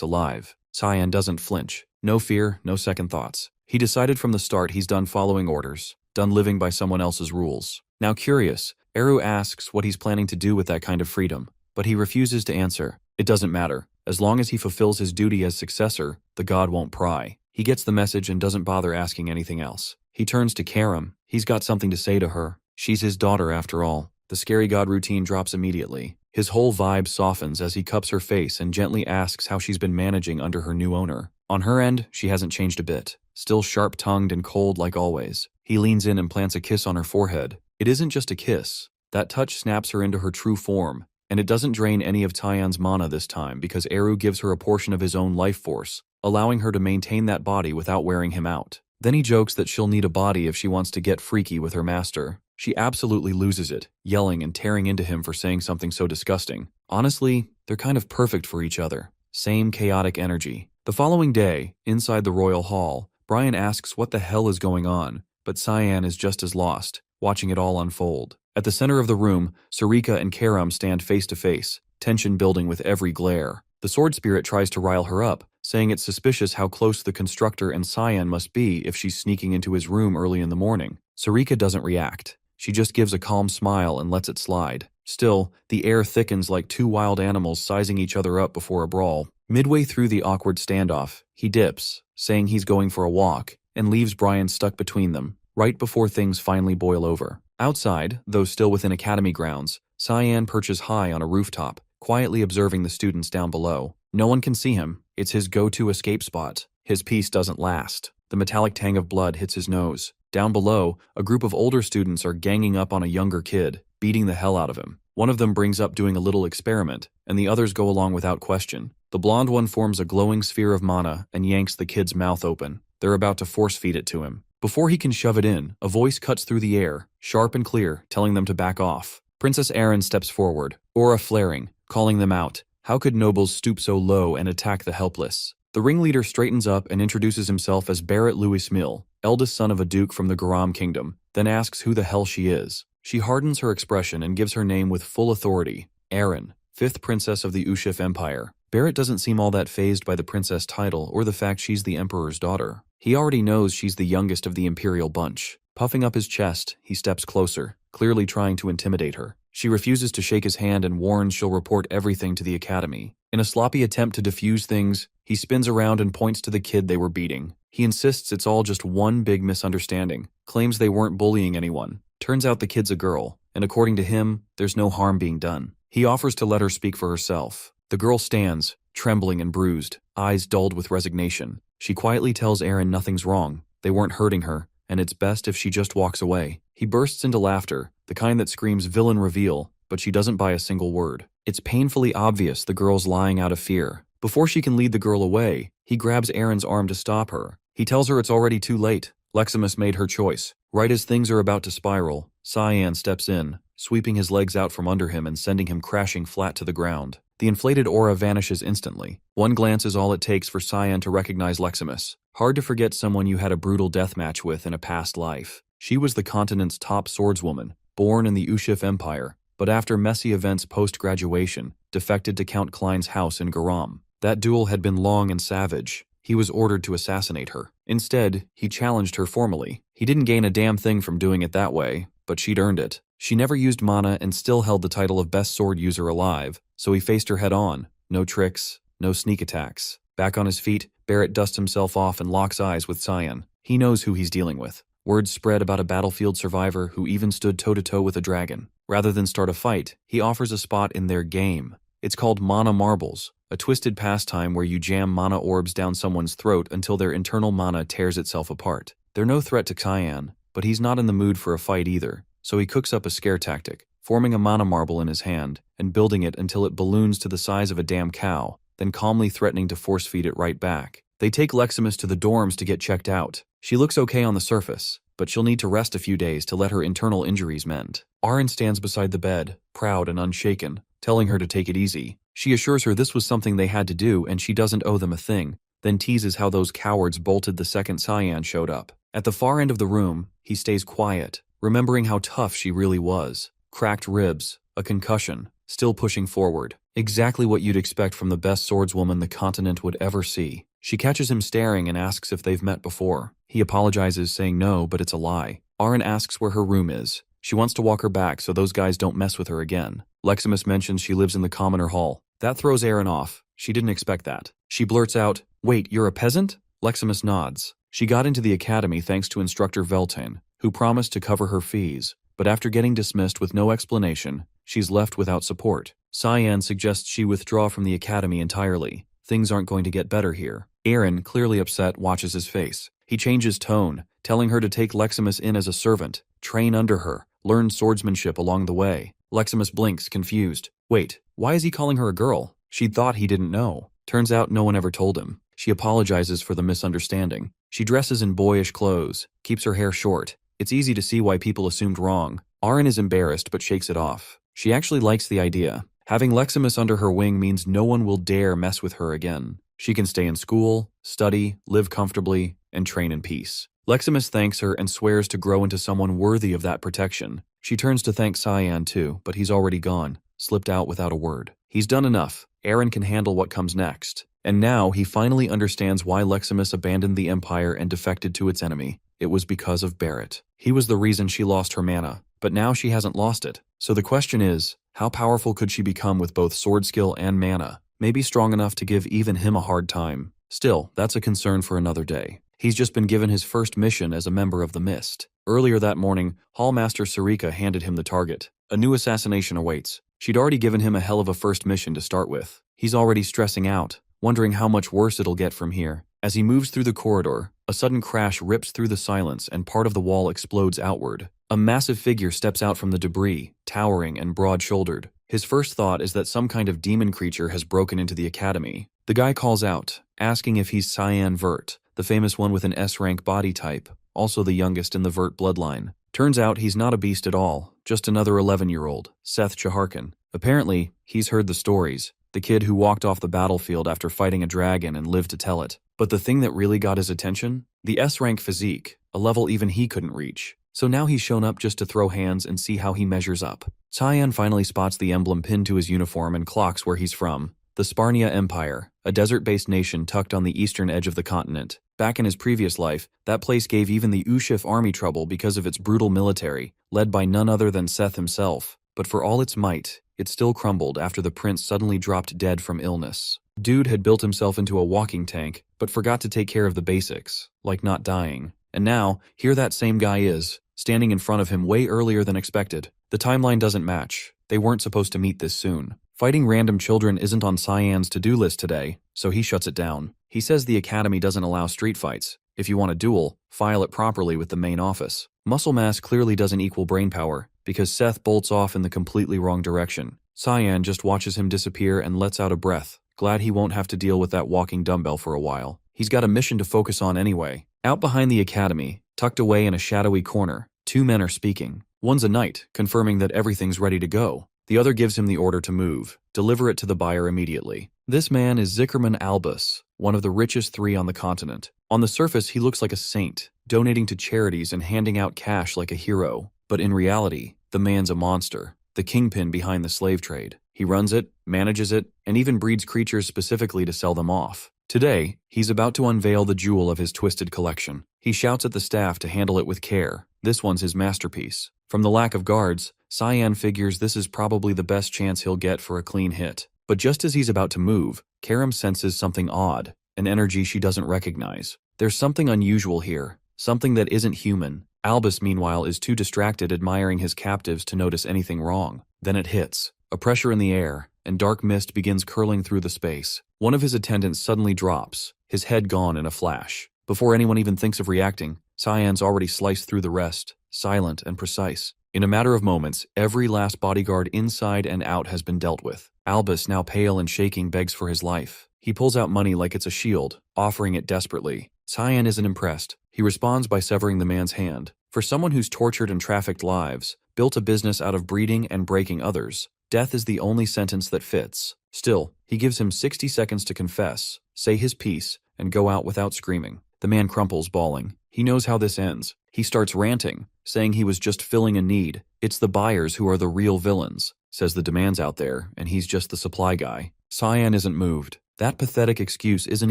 alive. Cyan doesn't flinch. No fear, no second thoughts. He decided from the start he's done following orders, done living by someone else's rules. Now curious, Eru asks what he's planning to do with that kind of freedom, but he refuses to answer. It doesn't matter. As long as he fulfills his duty as successor, the god won't pry. He gets the message and doesn't bother asking anything else. He turns to Karam. He's got something to say to her. She's his daughter after all. The scary god routine drops immediately. His whole vibe softens as he cups her face and gently asks how she's been managing under her new owner. On her end, she hasn't changed a bit. Still sharp-tongued and cold like always. He leans in and plants a kiss on her forehead. It isn't just a kiss. That touch snaps her into her true form, and it doesn't drain any of Cyan's mana this time because Eru gives her a portion of his own life force, allowing her to maintain that body without wearing him out. Then he jokes that she'll need a body if she wants to get freaky with her master. She absolutely loses it, yelling and tearing into him for saying something so disgusting. Honestly, they're kind of perfect for each other. Same chaotic energy. The following day, inside the royal hall, Brian asks what the hell is going on, but Cyan is just as lost, watching it all unfold. At the center of the room, Sarika and Karam stand face to face, tension building with every glare. The sword spirit tries to rile her up, saying it's suspicious how close the constructor and Cyan must be if she's sneaking into his room early in the morning. Sarika doesn't react. She just gives a calm smile and lets it slide. Still, the air thickens like two wild animals sizing each other up before a brawl. Midway through the awkward standoff, he dips, saying he's going for a walk, and leaves Brian stuck between them, right before things finally boil over. Outside, though still within academy grounds, Cyan perches high on a rooftop, quietly observing the students down below. No one can see him. It's his go-to escape spot. His peace doesn't last. The metallic tang of blood hits his nose. Down below, a group of older students are ganging up on a younger kid, beating the hell out of him. One of them brings up doing a little experiment, and the others go along without question. The blonde one forms a glowing sphere of mana and yanks the kid's mouth open. They're about to force-feed it to him. Before he can shove it in, a voice cuts through the air, sharp and clear, telling them to back off. Princess Erin steps forward, aura flaring, calling them out. How could nobles stoop so low and attack the helpless? The ringleader straightens up and introduces himself as Barrett Louis Mill, eldest son of a duke from the Garam kingdom, then asks who the hell she is. She hardens her expression and gives her name with full authority, Erin, 5th princess of the Ushif Empire. Barrett doesn't seem all that fazed by the princess title or the fact she's the emperor's daughter. He already knows she's the youngest of the imperial bunch. Puffing up his chest, he steps closer, clearly trying to intimidate her. She refuses to shake his hand and warns she'll report everything to the academy. In a sloppy attempt to defuse things, he spins around and points to the kid they were beating. He insists it's all just one big misunderstanding, claims they weren't bullying anyone. Turns out the kid's a girl, and according to him, there's no harm being done. He offers to let her speak for herself. The girl stands, trembling and bruised, eyes dulled with resignation. She quietly tells Erin nothing's wrong, they weren't hurting her, and it's best if she just walks away. He bursts into laughter, the kind that screams villain reveal, but she doesn't buy a single word. It's painfully obvious the girl's lying out of fear. Before she can lead the girl away, he grabs Erin's arm to stop her. He tells her it's already too late. Leximus made her choice. Right as things are about to spiral, Cyan steps in, sweeping his legs out from under him and sending him crashing flat to the ground. The inflated aura vanishes instantly. One glance is all it takes for Cyan to recognize Leximus. Hard to forget someone you had a brutal death match with in a past life. She was the continent's top swordswoman, born in the Ushif Empire, but after messy events post-graduation, defected to Count Klein's house in Garam. That duel had been long and savage. He was ordered to assassinate her. Instead, he challenged her formally. He didn't gain a damn thing from doing it that way, but she'd earned it. She never used mana and still held the title of best sword user alive, so he faced her head on. No tricks, no sneak attacks. Back on his feet, Barrett dusts himself off and locks eyes with Cyan. He knows who he's dealing with. Word spread about a battlefield survivor who even stood toe-to-toe with a dragon. Rather than start a fight, he offers a spot in their game. It's called Mana Marbles, a twisted pastime where you jam mana orbs down someone's throat until their internal mana tears itself apart. They're no threat to Cyan, but he's not in the mood for a fight either, so he cooks up a scare tactic. forming a mana marble in his hand, and building it until it balloons to the size of a damn cow, then calmly threatening to force-feed it right back. They take Leximus to the dorms to get checked out. She looks okay on the surface, but she'll need to rest a few days to let her internal injuries mend. Aaron stands beside the bed, proud and unshaken, telling her to take it easy. She assures her this was something they had to do and she doesn't owe them a thing, then teases how those cowards bolted the second Cyan showed up. At the far end of the room, he stays quiet, remembering how tough she really was. Cracked ribs, a concussion, still pushing forward. Exactly what you'd expect from the best swordswoman the continent would ever see. She catches him staring and asks if they've met before. He apologizes, saying no, but it's a lie. Aaron asks where her room is. She wants to walk her back so those guys don't mess with her again. Leximus mentions she lives in the commoner hall. That throws Aaron off. She didn't expect that. She blurts out, "Wait, you're a peasant?" Leximus nods. She got into the academy thanks to instructor Veltain, who promised to cover her fees, but after getting dismissed with no explanation, she's left without support. Cyan suggests she withdraw from the academy entirely. Things aren't going to get better here. Aaron, clearly upset, watches his face. He changes tone, telling her to take Leximus in as a servant, train under her, learn swordsmanship along the way. Leximus blinks, confused. Wait, why is he calling her a girl? She'd thought he didn't know. Turns out no one ever told him. She apologizes for the misunderstanding. She dresses in boyish clothes, keeps her hair short. It's easy to see why people assumed wrong. Aaron is embarrassed but shakes it off. She actually likes the idea. Having Leximus under her wing means no one will dare mess with her again. She can stay in school, study, live comfortably, and train in peace. Leximus thanks her and swears to grow into someone worthy of that protection. She turns to thank Cyan too, but he's already gone, slipped out without a word. He's done enough. Aaron can handle what comes next. And now he finally understands why Leximus abandoned the Empire and defected to its enemy. It was because of Barrett. He was the reason she lost her mana, but now she hasn't lost it. So the question is, how powerful could she become with both sword skill and mana? Maybe strong enough to give even him a hard time. Still, that's a concern for another day. He's just been given his first mission as a member of the Mist. Earlier that morning, Hallmaster Sarika handed him the target. A new assassination awaits. She'd already given him a hell of a first mission to start with. He's already stressing out, wondering how much worse it'll get from here. As he moves through the corridor, a sudden crash rips through the silence and part of the wall explodes outward. A massive figure steps out from the debris, towering and broad-shouldered. His first thought is that some kind of demon creature has broken into the academy. The guy calls out, asking if he's Cyan Vert, the famous one with an S-rank body type, also the youngest in the Vert bloodline. Turns out he's not a beast at all, just another 11-year-old, Seth Chaharkin. Apparently, he's heard the stories, the kid who walked off the battlefield after fighting a dragon and lived to tell it. But the thing that really got his attention? The S-rank physique, a level even he couldn't reach. So now he's shown up just to throw hands and see how he measures up. Cyan finally spots the emblem pinned to his uniform and clocks where he's from. The Sparnia Empire, a desert-based nation tucked on the eastern edge of the continent. Back in his previous life, that place gave even the Ushif army trouble because of its brutal military, led by none other than Seth himself. But for all its might, it still crumbled after the prince suddenly dropped dead from illness. Dude had built himself into a walking tank, but forgot to take care of the basics, like not dying. And now, here that same guy is, standing in front of him way earlier than expected. The timeline doesn't match. They weren't supposed to meet this soon. Fighting random children isn't on Cyan's to-do list today, so he shuts it down. He says the academy doesn't allow street fights. If you want a duel, file it properly with the main office. Muscle mass clearly doesn't equal brain power, because Seth bolts off in the completely wrong direction. Cyan just watches him disappear and lets out a breath, glad he won't have to deal with that walking dumbbell for a while. He's got a mission to focus on anyway. Out behind the academy, tucked away in a shadowy corner, two men are speaking. One's a knight, confirming that everything's ready to go. The other gives him the order to move, deliver it to the buyer immediately. This man is Zickerman Albus, one of the richest three on the continent. On the surface, he looks like a saint, donating to charities and handing out cash like a hero. But in reality, the man's a monster, the kingpin behind the slave trade. He runs it, manages it, and even breeds creatures specifically to sell them off. Today, he's about to unveil the jewel of his twisted collection. He shouts at the staff to handle it with care. This one's his masterpiece. From the lack of guards, Cyan figures this is probably the best chance he'll get for a clean hit. But just as he's about to move, Karam senses something odd, an energy she doesn't recognize. There's something unusual here, something that isn't human. Albus, meanwhile, is too distracted admiring his captives to notice anything wrong. Then it hits. A pressure in the air, and dark mist begins curling through the space. One of his attendants suddenly drops, his head gone in a flash. Before anyone even thinks of reacting, Cyan's already sliced through the rest, silent and precise. In a matter of moments, every last bodyguard inside and out has been dealt with. Albus, now pale and shaking, begs for his life. He pulls out money like it's a shield, offering it desperately. Cyan isn't impressed. He responds by severing the man's hand. For someone who's tortured and trafficked lives, built a business out of breeding and breaking others, death is the only sentence that fits. Still, he gives him 60 seconds to confess, say his piece, and go out without screaming. The man crumples, bawling. He knows how this ends. He starts ranting, saying he was just filling a need. It's the buyers who are the real villains, says the demand's out there, and he's just the supply guy. Cyan isn't moved. That pathetic excuse isn't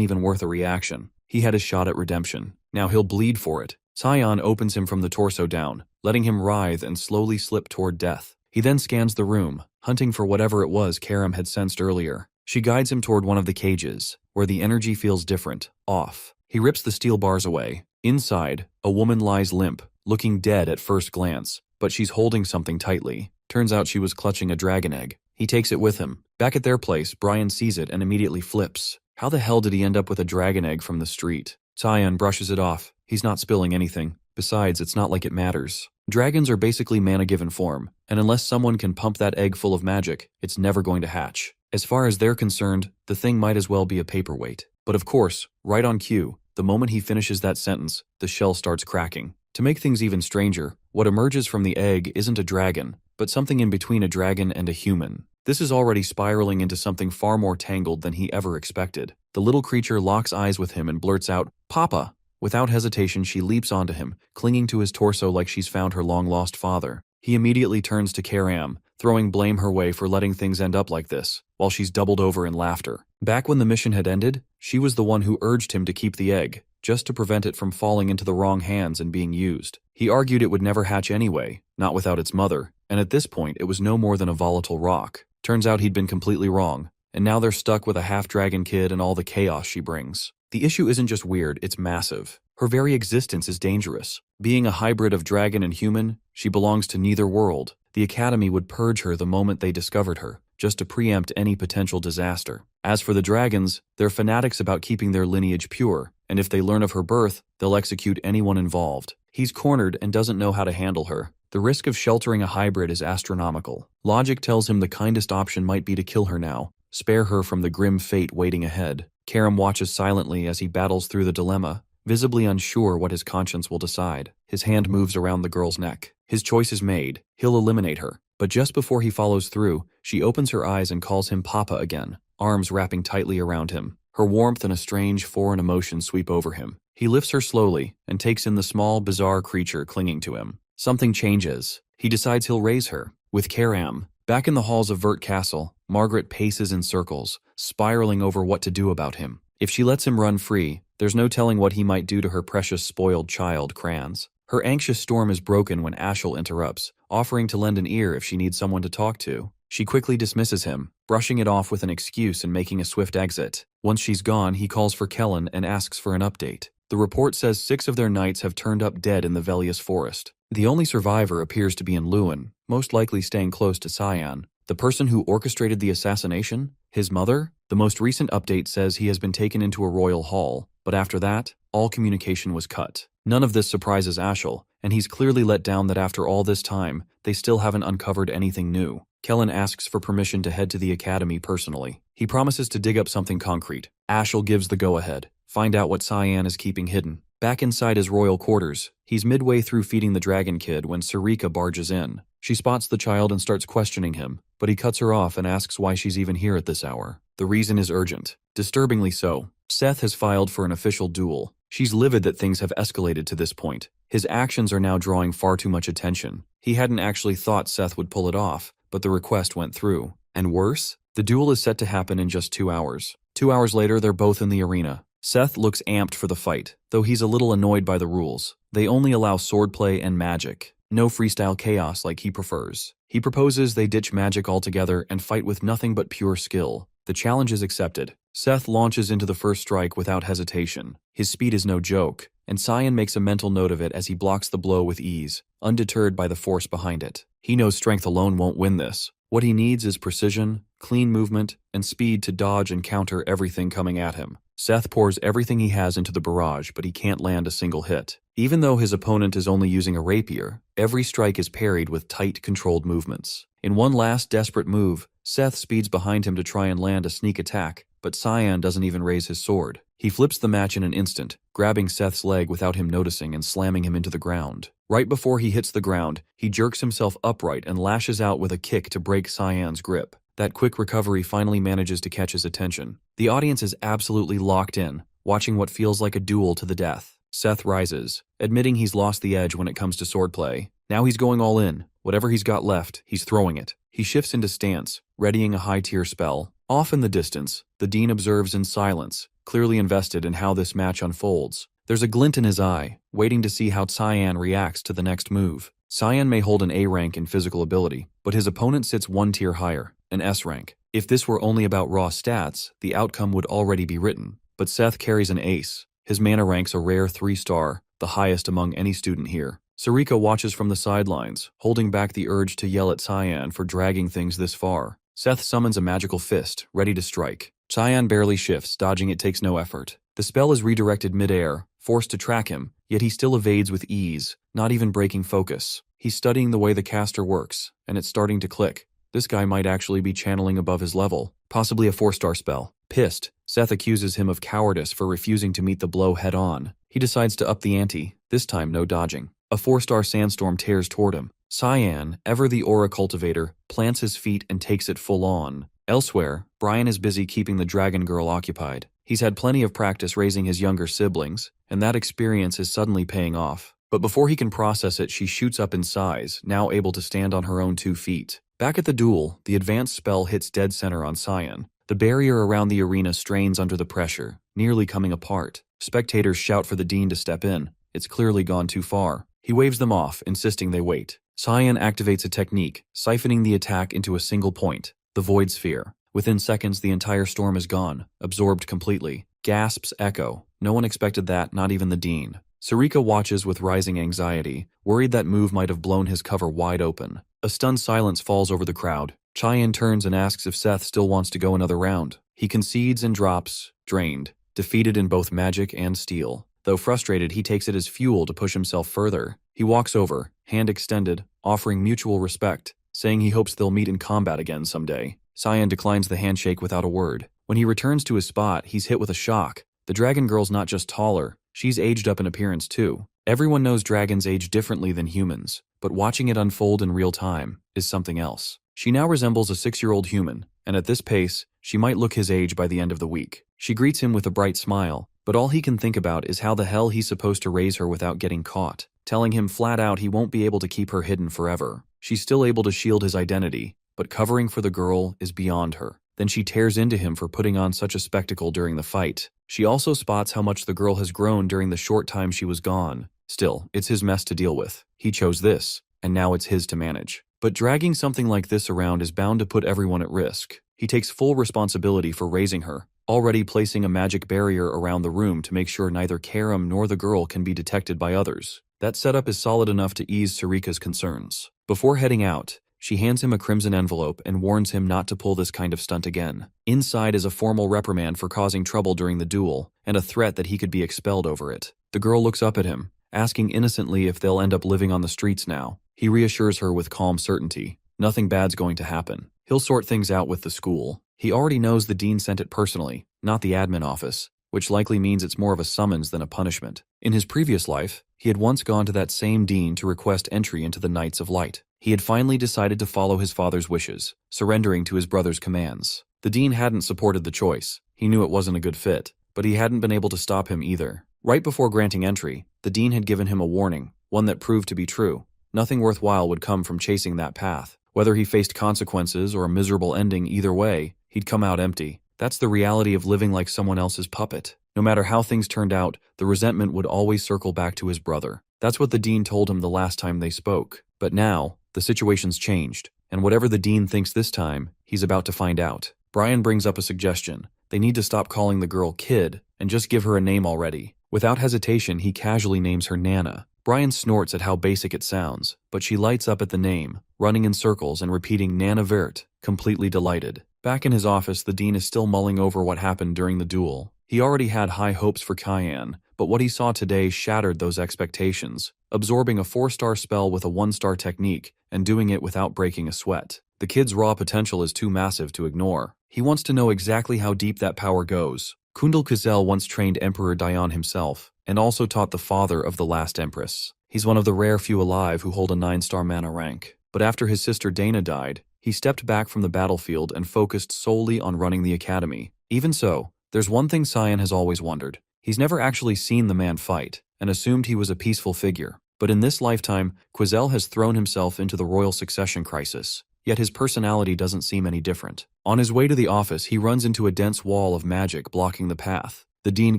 even worth a reaction. He had his shot at redemption. Now he'll bleed for it. Cyan opens him from the torso down, letting him writhe and slowly slip toward death. He then scans the room, hunting for whatever it was Karam had sensed earlier. She guides him toward one of the cages, where the energy feels different, off. He rips the steel bars away. Inside, a woman lies limp, looking dead at first glance, but she's holding something tightly. Turns out she was clutching a dragon egg. He takes it with him. Back at their place, Brian sees it and immediately flips. How the hell did he end up with a dragon egg from the street? Cyan brushes it off. He's not spilling anything. Besides, it's not like it matters. Dragons are basically mana-given form, and unless someone can pump that egg full of magic, it's never going to hatch. As far as they're concerned, the thing might as well be a paperweight. But of course, right on cue, the moment he finishes that sentence, the shell starts cracking. To make things even stranger, what emerges from the egg isn't a dragon, but something in between a dragon and a human. This is already spiraling into something far more tangled than he ever expected. The little creature locks eyes with him and blurts out, "Papa!" Without hesitation, she leaps onto him, clinging to his torso like she's found her long-lost father. He immediately turns to Karam, throwing blame her way for letting things end up like this, while she's doubled over in laughter. Back when the mission had ended, she was the one who urged him to keep the egg, just to prevent it from falling into the wrong hands and being used. He argued it would never hatch anyway, not without its mother, and at this point it was no more than a volatile rock. Turns out he'd been completely wrong, and now they're stuck with a half-dragon kid and all the chaos she brings. The issue isn't just weird, it's massive. Her very existence is dangerous. Being a hybrid of dragon and human, she belongs to neither world. The Academy would purge her the moment they discovered her, just to preempt any potential disaster. As for the dragons, they're fanatics about keeping their lineage pure, and if they learn of her birth, they'll execute anyone involved. He's cornered and doesn't know how to handle her. The risk of sheltering a hybrid is astronomical. Logic tells him the kindest option might be to kill her now, spare her from the grim fate waiting ahead. Karam watches silently as he battles through the dilemma, visibly unsure what his conscience will decide. His hand moves around the girl's neck. His choice is made. He'll eliminate her. But just before he follows through, she opens her eyes and calls him Papa again, arms wrapping tightly around him. Her warmth and a strange, foreign emotion sweep over him. He lifts her slowly and takes in the small, bizarre creature clinging to him. Something changes. He decides he'll raise her. With Karam, back in the halls of Vert Castle, Margaret paces in circles, spiraling over what to do about him. If she lets him run free, there's no telling what he might do to her precious spoiled child, Kranz. Her anxious storm is broken when Ashel interrupts, offering to lend an ear if she needs someone to talk to. She quickly dismisses him, brushing it off with an excuse and making a swift exit. Once she's gone, he calls for Kellen and asks for an update. The report says 6 of their knights have turned up dead in the Velius forest. The only survivor appears to be in Lewin, most likely staying close to Cyan. The person who orchestrated the assassination? His mother? The most recent update says he has been taken into a royal hall, but after that, all communication was cut. None of this surprises Ashel, and he's clearly let down that after all this time, they still haven't uncovered anything new. Kellen asks for permission to head to the academy personally. He promises to dig up something concrete. Ashel gives the go-ahead. Find out what Cyan is keeping hidden. Back inside his royal quarters, he's midway through feeding the dragon kid when Sarika barges in. She spots the child and starts questioning him, but he cuts her off and asks why she's even here at this hour. The reason is urgent. Disturbingly so. Seth has filed for an official duel. She's livid that things have escalated to this point. His actions are now drawing far too much attention. He hadn't actually thought Seth would pull it off, but the request went through. And worse, the duel is set to happen in just 2 hours. 2 hours later, they're both in the arena. Seth looks amped for the fight, though he's a little annoyed by the rules. They only allow swordplay and magic. No freestyle chaos like he prefers. He proposes they ditch magic altogether and fight with nothing but pure skill. The challenge is accepted. Seth launches into the first strike without hesitation. His speed is no joke, and Cyan makes a mental note of it as he blocks the blow with ease, undeterred by the force behind it. He knows strength alone won't win this. What he needs is precision, clean movement, and speed to dodge and counter everything coming at him. Seth pours everything he has into the barrage, but he can't land a single hit. Even though his opponent is only using a rapier, every strike is parried with tight, controlled movements. In one last desperate move, Seth speeds behind him to try and land a sneak attack, but Cyan doesn't even raise his sword. He flips the match in an instant, grabbing Seth's leg without him noticing and slamming him into the ground. Right before he hits the ground, he jerks himself upright and lashes out with a kick to break Cyan's grip. That quick recovery finally manages to catch his attention. The audience is absolutely locked in, watching what feels like a duel to the death. Seth rises, admitting he's lost the edge when it comes to swordplay. Now he's going all in. Whatever he's got left, he's throwing it. He shifts into stance, readying a high-tier spell. Off in the distance, the Dean observes in silence, clearly invested in how this match unfolds. There's a glint in his eye, waiting to see how Cyan reacts to the next move. Cyan may hold an A rank in physical ability, but his opponent sits one tier higher, an S rank. If this were only about raw stats, the outcome would already be written. But Seth carries an ace. His mana rank's a rare 3-star, the highest among any student here. Sarika watches from the sidelines, holding back the urge to yell at Cyan for dragging things this far. Seth summons a magical fist, ready to strike. Cyan barely shifts, dodging it takes no effort. The spell is redirected mid-air, forced to track him, yet he still evades with ease, not even breaking focus. He's studying the way the caster works, and it's starting to click. This guy might actually be channeling above his level, possibly a 4-star spell. Pissed, Seth accuses him of cowardice for refusing to meet the blow head-on. He decides to up the ante, this time no dodging. A 4-star sandstorm tears toward him. Cyan, ever the aura cultivator, plants his feet and takes it full on. Elsewhere, Brian is busy keeping the dragon girl occupied. He's had plenty of practice raising his younger siblings, and that experience is suddenly paying off. But before he can process it, she shoots up in size, now able to stand on her own 2 feet. Back at the duel, the advanced spell hits dead center on Cyan. The barrier around the arena strains under the pressure, nearly coming apart. Spectators shout for the Dean to step in. It's clearly gone too far. He waves them off, insisting they wait. Cyan activates a technique, siphoning the attack into a single point, the Void Sphere. Within seconds, the entire storm is gone, absorbed completely. Gasps echo. No one expected that, not even the Dean. Sarika watches with rising anxiety, worried that move might have blown his cover wide open. A stunned silence falls over the crowd. Cyan turns and asks if Seth still wants to go another round. He concedes and drops, drained, defeated in both magic and steel. Though frustrated, he takes it as fuel to push himself further. He walks over, hand extended, offering mutual respect, saying he hopes they'll meet in combat again someday. Cyan declines the handshake without a word. When he returns to his spot, he's hit with a shock. The dragon girl's not just taller, she's aged up in appearance too. Everyone knows dragons age differently than humans, but watching it unfold in real time is something else. She now resembles a 6-year-old human, and at this pace, she might look his age by the end of the week. She greets him with a bright smile, but all he can think about is how the hell he's supposed to raise her without getting caught, telling him flat out he won't be able to keep her hidden forever. She's still able to shield his identity, but covering for the girl is beyond her. Then she tears into him for putting on such a spectacle during the fight. She also spots how much the girl has grown during the short time she was gone. Still, it's his mess to deal with. He chose this, and now it's his to manage. But dragging something like this around is bound to put everyone at risk. He takes full responsibility for raising her, already placing a magic barrier around the room to make sure neither Karam nor the girl can be detected by others. That setup is solid enough to ease Sarika's concerns. Before heading out, she hands him a crimson envelope and warns him not to pull this kind of stunt again. Inside is a formal reprimand for causing trouble during the duel, and a threat that he could be expelled over it. The girl looks up at him, asking innocently if they'll end up living on the streets now. He reassures her with calm certainty. Nothing bad's going to happen. He'll sort things out with the school. He already knows the dean sent it personally, not the admin office, which likely means it's more of a summons than a punishment. In his previous life, he had once gone to that same dean to request entry into the Knights of Light. He had finally decided to follow his father's wishes, surrendering to his brother's commands. The dean hadn't supported the choice. He knew it wasn't a good fit, but he hadn't been able to stop him either. Right before granting entry, the dean had given him a warning, one that proved to be true. Nothing worthwhile would come from chasing that path. Whether he faced consequences or a miserable ending, either way, he'd come out empty. That's the reality of living like someone else's puppet. No matter how things turned out, the resentment would always circle back to his brother. That's what the dean told him the last time they spoke. But now, the situation's changed, and whatever the dean thinks this time, he's about to find out. Brian brings up a suggestion. They need to stop calling the girl Kid and just give her a name already. Without hesitation, he casually names her Nana. Brian snorts at how basic it sounds, but she lights up at the name, running in circles and repeating Nana Vert, completely delighted. Back in his office, the dean is still mulling over what happened during the duel. He already had high hopes for Cyan, but what he saw today shattered those expectations, absorbing a 4-star spell with a 1-star technique and doing it without breaking a sweat. The kid's raw potential is too massive to ignore. He wants to know exactly how deep that power goes. Kundal Kuzel once trained Emperor Dayan himself, and also taught the father of the last empress. He's one of the rare few alive who hold a 9-star mana rank. But after his sister Dana died, he stepped back from the battlefield and focused solely on running the academy. Even so, there's one thing Cyan has always wondered. He's never actually seen the man fight, and assumed he was a peaceful figure. But in this lifetime, Quazel has thrown himself into the royal succession crisis, yet his personality doesn't seem any different. On his way to the office, he runs into a dense wall of magic blocking the path. The dean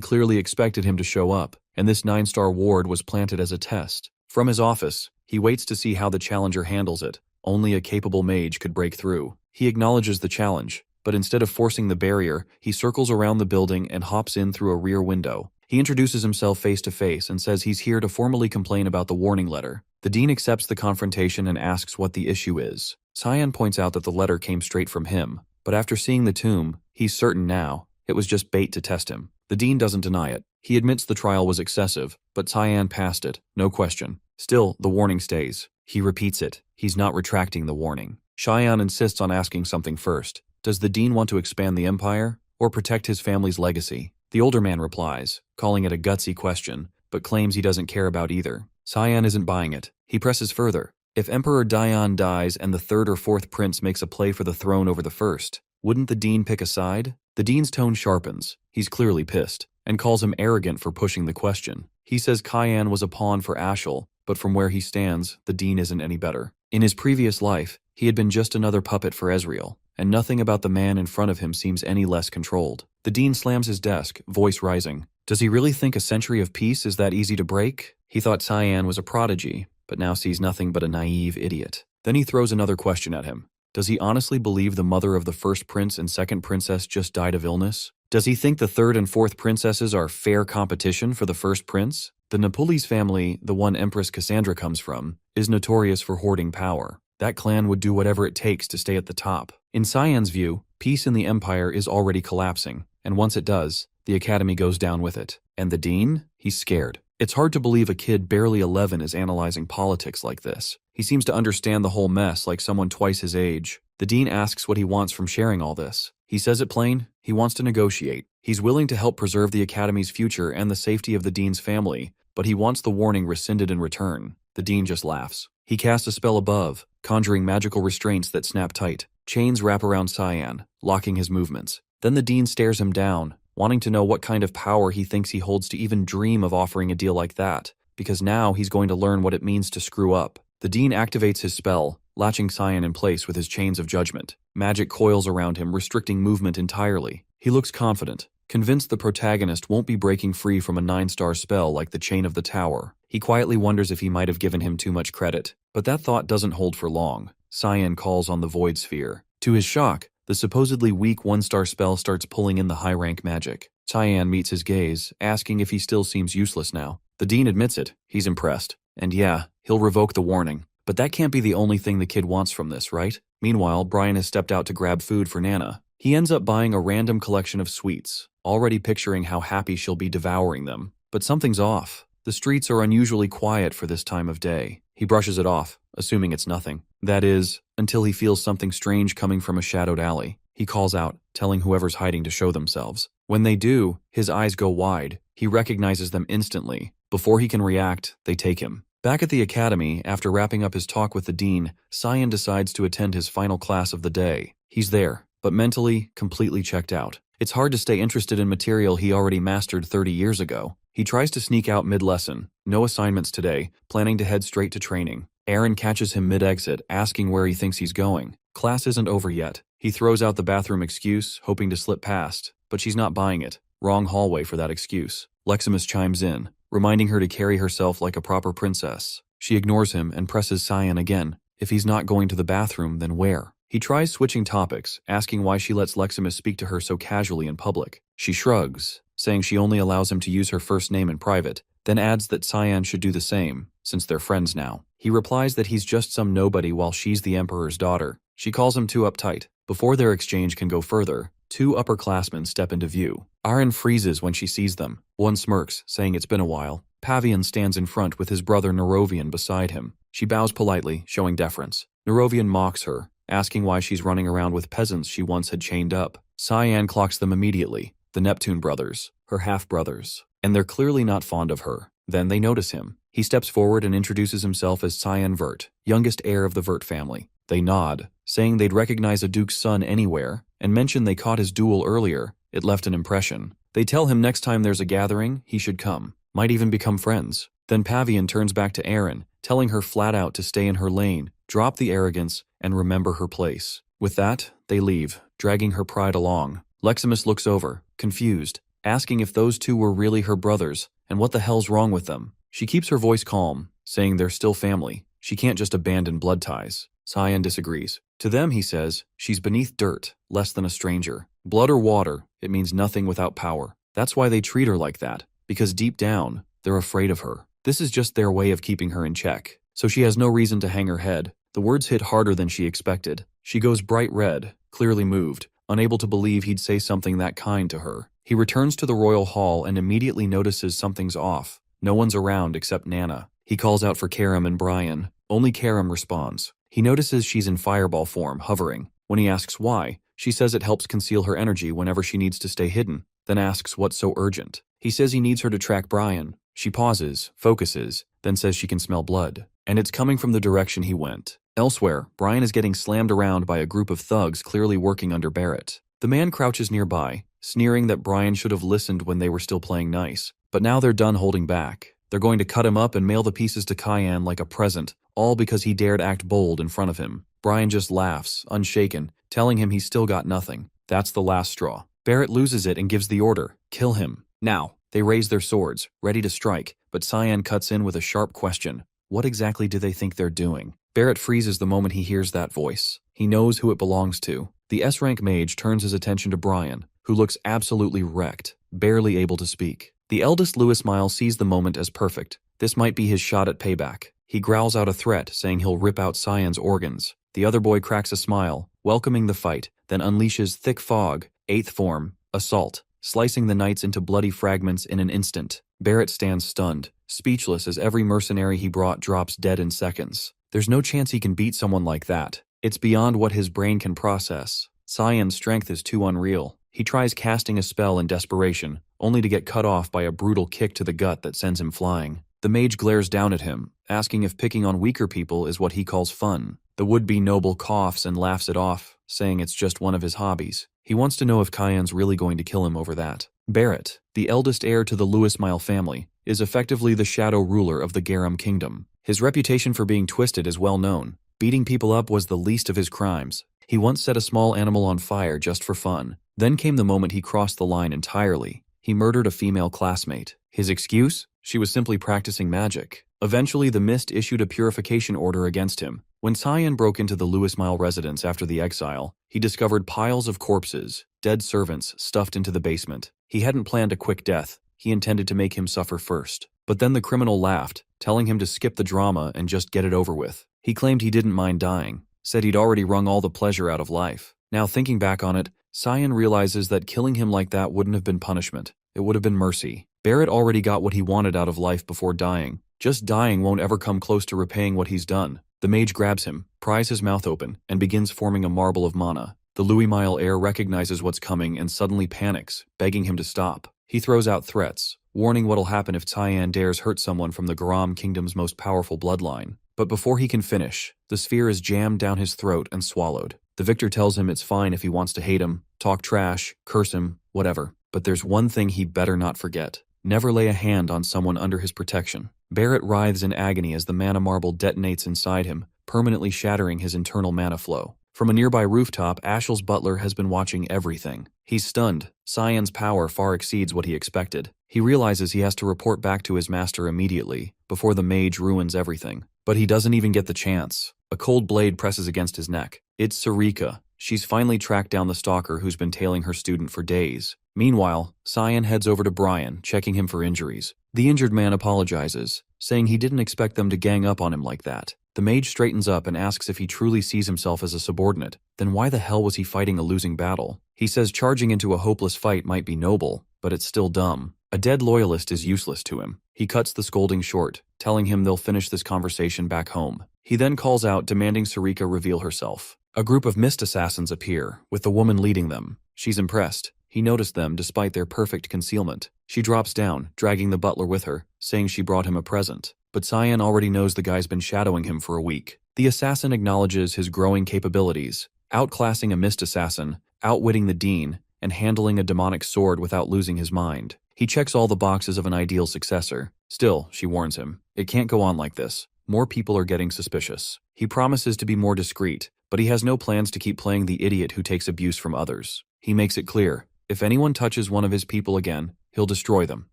clearly expected him to show up, and this 9-star ward was planted as a test. From his office, he waits to see how the challenger handles it. Only a capable mage could break through. He acknowledges the challenge, but instead of forcing the barrier, he circles around the building and hops in through a rear window. He introduces himself face to face and says he's here to formally complain about the warning letter. The dean accepts the confrontation and asks what the issue is. Cyan points out that the letter came straight from him, but after seeing the tomb, he's certain now it was just bait to test him. The dean doesn't deny it. He admits the trial was excessive, but Cyan passed it, no question. Still, the warning stays. He repeats it. He's not retracting the warning. Cyan insists on asking something first. Does the dean want to expand the empire, or protect his family's legacy? The older man replies, calling it a gutsy question, but claims he doesn't care about either. Cyan isn't buying it. He presses further. If Emperor Dayan dies and the 3rd or 4th prince makes a play for the throne over the 1st, wouldn't the dean pick a side? The dean's tone sharpens. He's clearly pissed, and calls him arrogant for pushing the question. He says Cyan was a pawn for Ashel, but from where he stands, the dean isn't any better. In his previous life, he had been just another puppet for Ezreal, and nothing about the man in front of him seems any less controlled. The dean slams his desk, voice rising. Does he really think a century of peace is that easy to break? He thought Cyan was a prodigy, but now sees nothing but a naive idiot. Then he throws another question at him. Does he honestly believe the mother of the 1st prince and 2nd princess just died of illness? Does he think the 3rd and 4th princesses are fair competition for the 1st prince? The Napulis family, the one Empress Cassandra comes from, is notorious for hoarding power. That clan would do whatever it takes to stay at the top. In Cyan's view, peace in the empire is already collapsing, and once it does, the academy goes down with it. And the dean? He's scared. It's hard to believe a kid barely 11 is analyzing politics like this. He seems to understand the whole mess like someone twice his age. The dean asks what he wants from sharing all this. He says it plain, he wants to negotiate. He's willing to help preserve the academy's future and the safety of the dean's family, but he wants the warning rescinded in return. The dean just laughs. He casts a spell above, conjuring magical restraints that snap tight. Chains wrap around Cyan, locking his movements. Then the dean stares him down, wanting to know what kind of power he thinks he holds to even dream of offering a deal like that, because now he's going to learn what it means to screw up. The dean activates his spell, latching Cyan in place with his chains of judgment. Magic coils around him, restricting movement entirely. He looks confident, convinced the protagonist won't be breaking free from a 9-star spell like the Chain of the Tower. He quietly wonders if he might have given him too much credit, but that thought doesn't hold for long. Cyan calls on the Void Sphere. To his shock, the supposedly weak 1-star spell starts pulling in the high-rank magic. Cyan meets his gaze, asking if he still seems useless now. The dean admits it. He's impressed. And yeah, he'll revoke the warning. But that can't be the only thing the kid wants from this, right? Meanwhile, Brian has stepped out to grab food for Nana. He ends up buying a random collection of sweets, already picturing how happy she'll be devouring them. But something's off. The streets are unusually quiet for this time of day. He brushes it off, assuming it's nothing. That is, until he feels something strange coming from a shadowed alley. He calls out, telling whoever's hiding to show themselves. When they do, his eyes go wide. He recognizes them instantly. Before he can react, they take him. Back at the academy, after wrapping up his talk with the dean, Cyan decides to attend his final class of the day. He's there, but mentally, completely checked out. It's hard to stay interested in material he already mastered 30 years ago. He tries to sneak out mid-lesson. No assignments today, planning to head straight to training. Aaron catches him mid-exit, asking where he thinks he's going. Class isn't over yet. He throws out the bathroom excuse, hoping to slip past, but she's not buying it. Wrong hallway for that excuse. Leximus chimes in, reminding her to carry herself like a proper princess. She ignores him and presses Cyan again. If he's not going to the bathroom, then where? He tries switching topics, asking why she lets Leximus speak to her so casually in public. She shrugs, saying she only allows him to use her first name in private, then adds that Cyan should do the same, since they're friends now. He replies that he's just some nobody while she's the Emperor's daughter. She calls him too uptight. Before their exchange can go further, Two upperclassmen step into view. Aaron freezes when she sees them. One smirks, saying it's been a while. Pavian stands in front with his brother Nerovian beside him. She bows politely, showing deference. Nerovian mocks her, asking why she's running around with peasants she once had chained up. Cyan clocks them immediately, the Neptune brothers, her half-brothers, and they're clearly not fond of her. Then they notice him. He steps forward and introduces himself as Cyan Vert, youngest heir of the Vert family. They nod, saying they'd recognize a duke's son anywhere, and mention they caught his duel earlier. It left an impression. They tell him next time there's a gathering, he should come. Might even become friends. Then Pavian turns back to Aaron, telling her flat out to stay in her lane, drop the arrogance, and remember her place. With that, they leave, dragging her pride along. Leximus looks over, confused, asking if those two were really her brothers, and what the hell's wrong with them. She keeps her voice calm, saying they're still family. She can't just abandon blood ties. Cyan disagrees. To them, he says, she's beneath dirt, less than a stranger. Blood or water, it means nothing without power. That's why they treat her like that, because deep down, they're afraid of her. This is just their way of keeping her in check. So she has no reason to hang her head. The words hit harder than she expected. She goes bright red, clearly moved, unable to believe he'd say something that kind to her. He returns to the royal hall and immediately notices something's off. No one's around except Nana. He calls out for Karam and Brian. Only Karam responds. He notices she's in fireball form, hovering. When he asks why, she says it helps conceal her energy whenever she needs to stay hidden, then asks what's so urgent. He says he needs her to track Brian. She pauses, focuses, then says she can smell blood. And it's coming from the direction he went. Elsewhere, Brian is getting slammed around by a group of thugs clearly working under Barrett. The man crouches nearby, sneering that Brian should have listened when they were still playing nice. But now they're done holding back. They're going to cut him up and mail the pieces to Cyan like a present, all because he dared act bold in front of him. Brian just laughs, unshaken, telling him he's still got nothing. That's the last straw. Barrett loses it and gives the order, kill him. Now, they raise their swords, ready to strike, but Cyan cuts in with a sharp question. What exactly do they think they're doing? Barrett freezes the moment he hears that voice. He knows who it belongs to. The S-rank mage turns his attention to Brian, who looks absolutely wrecked, barely able to speak. The eldest Louis Miles sees the moment as perfect. This might be his shot at payback. He growls out a threat, saying he'll rip out Cyan's organs. The other boy cracks a smile, welcoming the fight, then unleashes Thick Fog, 8th form, Assault, slicing the knights into bloody fragments in an instant. Barrett stands stunned, speechless as every mercenary he brought drops dead in seconds. There's no chance he can beat someone like that. It's beyond what his brain can process. Cyan's strength is too unreal. He tries casting a spell in desperation, only to get cut off by a brutal kick to the gut that sends him flying. The mage glares down at him, asking if picking on weaker people is what he calls fun. The would-be noble coughs and laughs it off, saying it's just one of his hobbies. He wants to know if Cyan's really going to kill him over that. Barrett, the eldest heir to the Louis Mile family, is effectively the shadow ruler of the Garum kingdom. His reputation for being twisted is well known. Beating people up was the least of his crimes. He once set a small animal on fire just for fun. Then came the moment he crossed the line entirely. He murdered a female classmate. His excuse? She was simply practicing magic. Eventually, the Mist issued a purification order against him. When Cyan broke into the Louis Mile residence after the exile, he discovered piles of corpses, dead servants stuffed into the basement. He hadn't planned a quick death. He intended to make him suffer first. But then the criminal laughed, telling him to skip the drama and just get it over with. He claimed he didn't mind dying, said he'd already wrung all the pleasure out of life. Now thinking back on it, Cyan realizes that killing him like that wouldn't have been punishment. It would have been mercy. Barrett already got what he wanted out of life before dying. Just dying won't ever come close to repaying what he's done. The mage grabs him, pries his mouth open, and begins forming a marble of mana. The Louis Mile heir recognizes what's coming and suddenly panics, begging him to stop. He throws out threats, warning what'll happen if Cyan dares hurt someone from the Garam kingdom's most powerful bloodline. But before he can finish, the sphere is jammed down his throat and swallowed. The victor tells him it's fine if he wants to hate him, talk trash, curse him, whatever. But there's one thing he better not forget. Never lay a hand on someone under his protection. Barrett writhes in agony as the mana marble detonates inside him, permanently shattering his internal mana flow. From a nearby rooftop, Ashel's butler has been watching everything. He's stunned. Cyan's power far exceeds what he expected. He realizes he has to report back to his master immediately, before the mage ruins everything. But he doesn't even get the chance. A cold blade presses against his neck. It's Sarika. She's finally tracked down the stalker who's been tailing her student for days. Meanwhile, Cyan heads over to Brian, checking him for injuries. The injured man apologizes, saying he didn't expect them to gang up on him like that. The mage straightens up and asks if he truly sees himself as a subordinate. Then why the hell was he fighting a losing battle? He says charging into a hopeless fight might be noble, but it's still dumb. A dead loyalist is useless to him. He cuts the scolding short, telling him they'll finish this conversation back home. He then calls out, demanding Sarika reveal herself. A group of mist assassins appear, with the woman leading them. She's impressed. He noticed them despite their perfect concealment. She drops down, dragging the butler with her, saying she brought him a present. But Cyan already knows the guy's been shadowing him for a week. The assassin acknowledges his growing capabilities, outclassing a mist assassin, outwitting the dean, and handling a demonic sword without losing his mind. He checks all the boxes of an ideal successor. Still, she warns him, it can't go on like this. More people are getting suspicious. He promises to be more discreet, but he has no plans to keep playing the idiot who takes abuse from others. He makes it clear, if anyone touches one of his people again, he'll destroy them.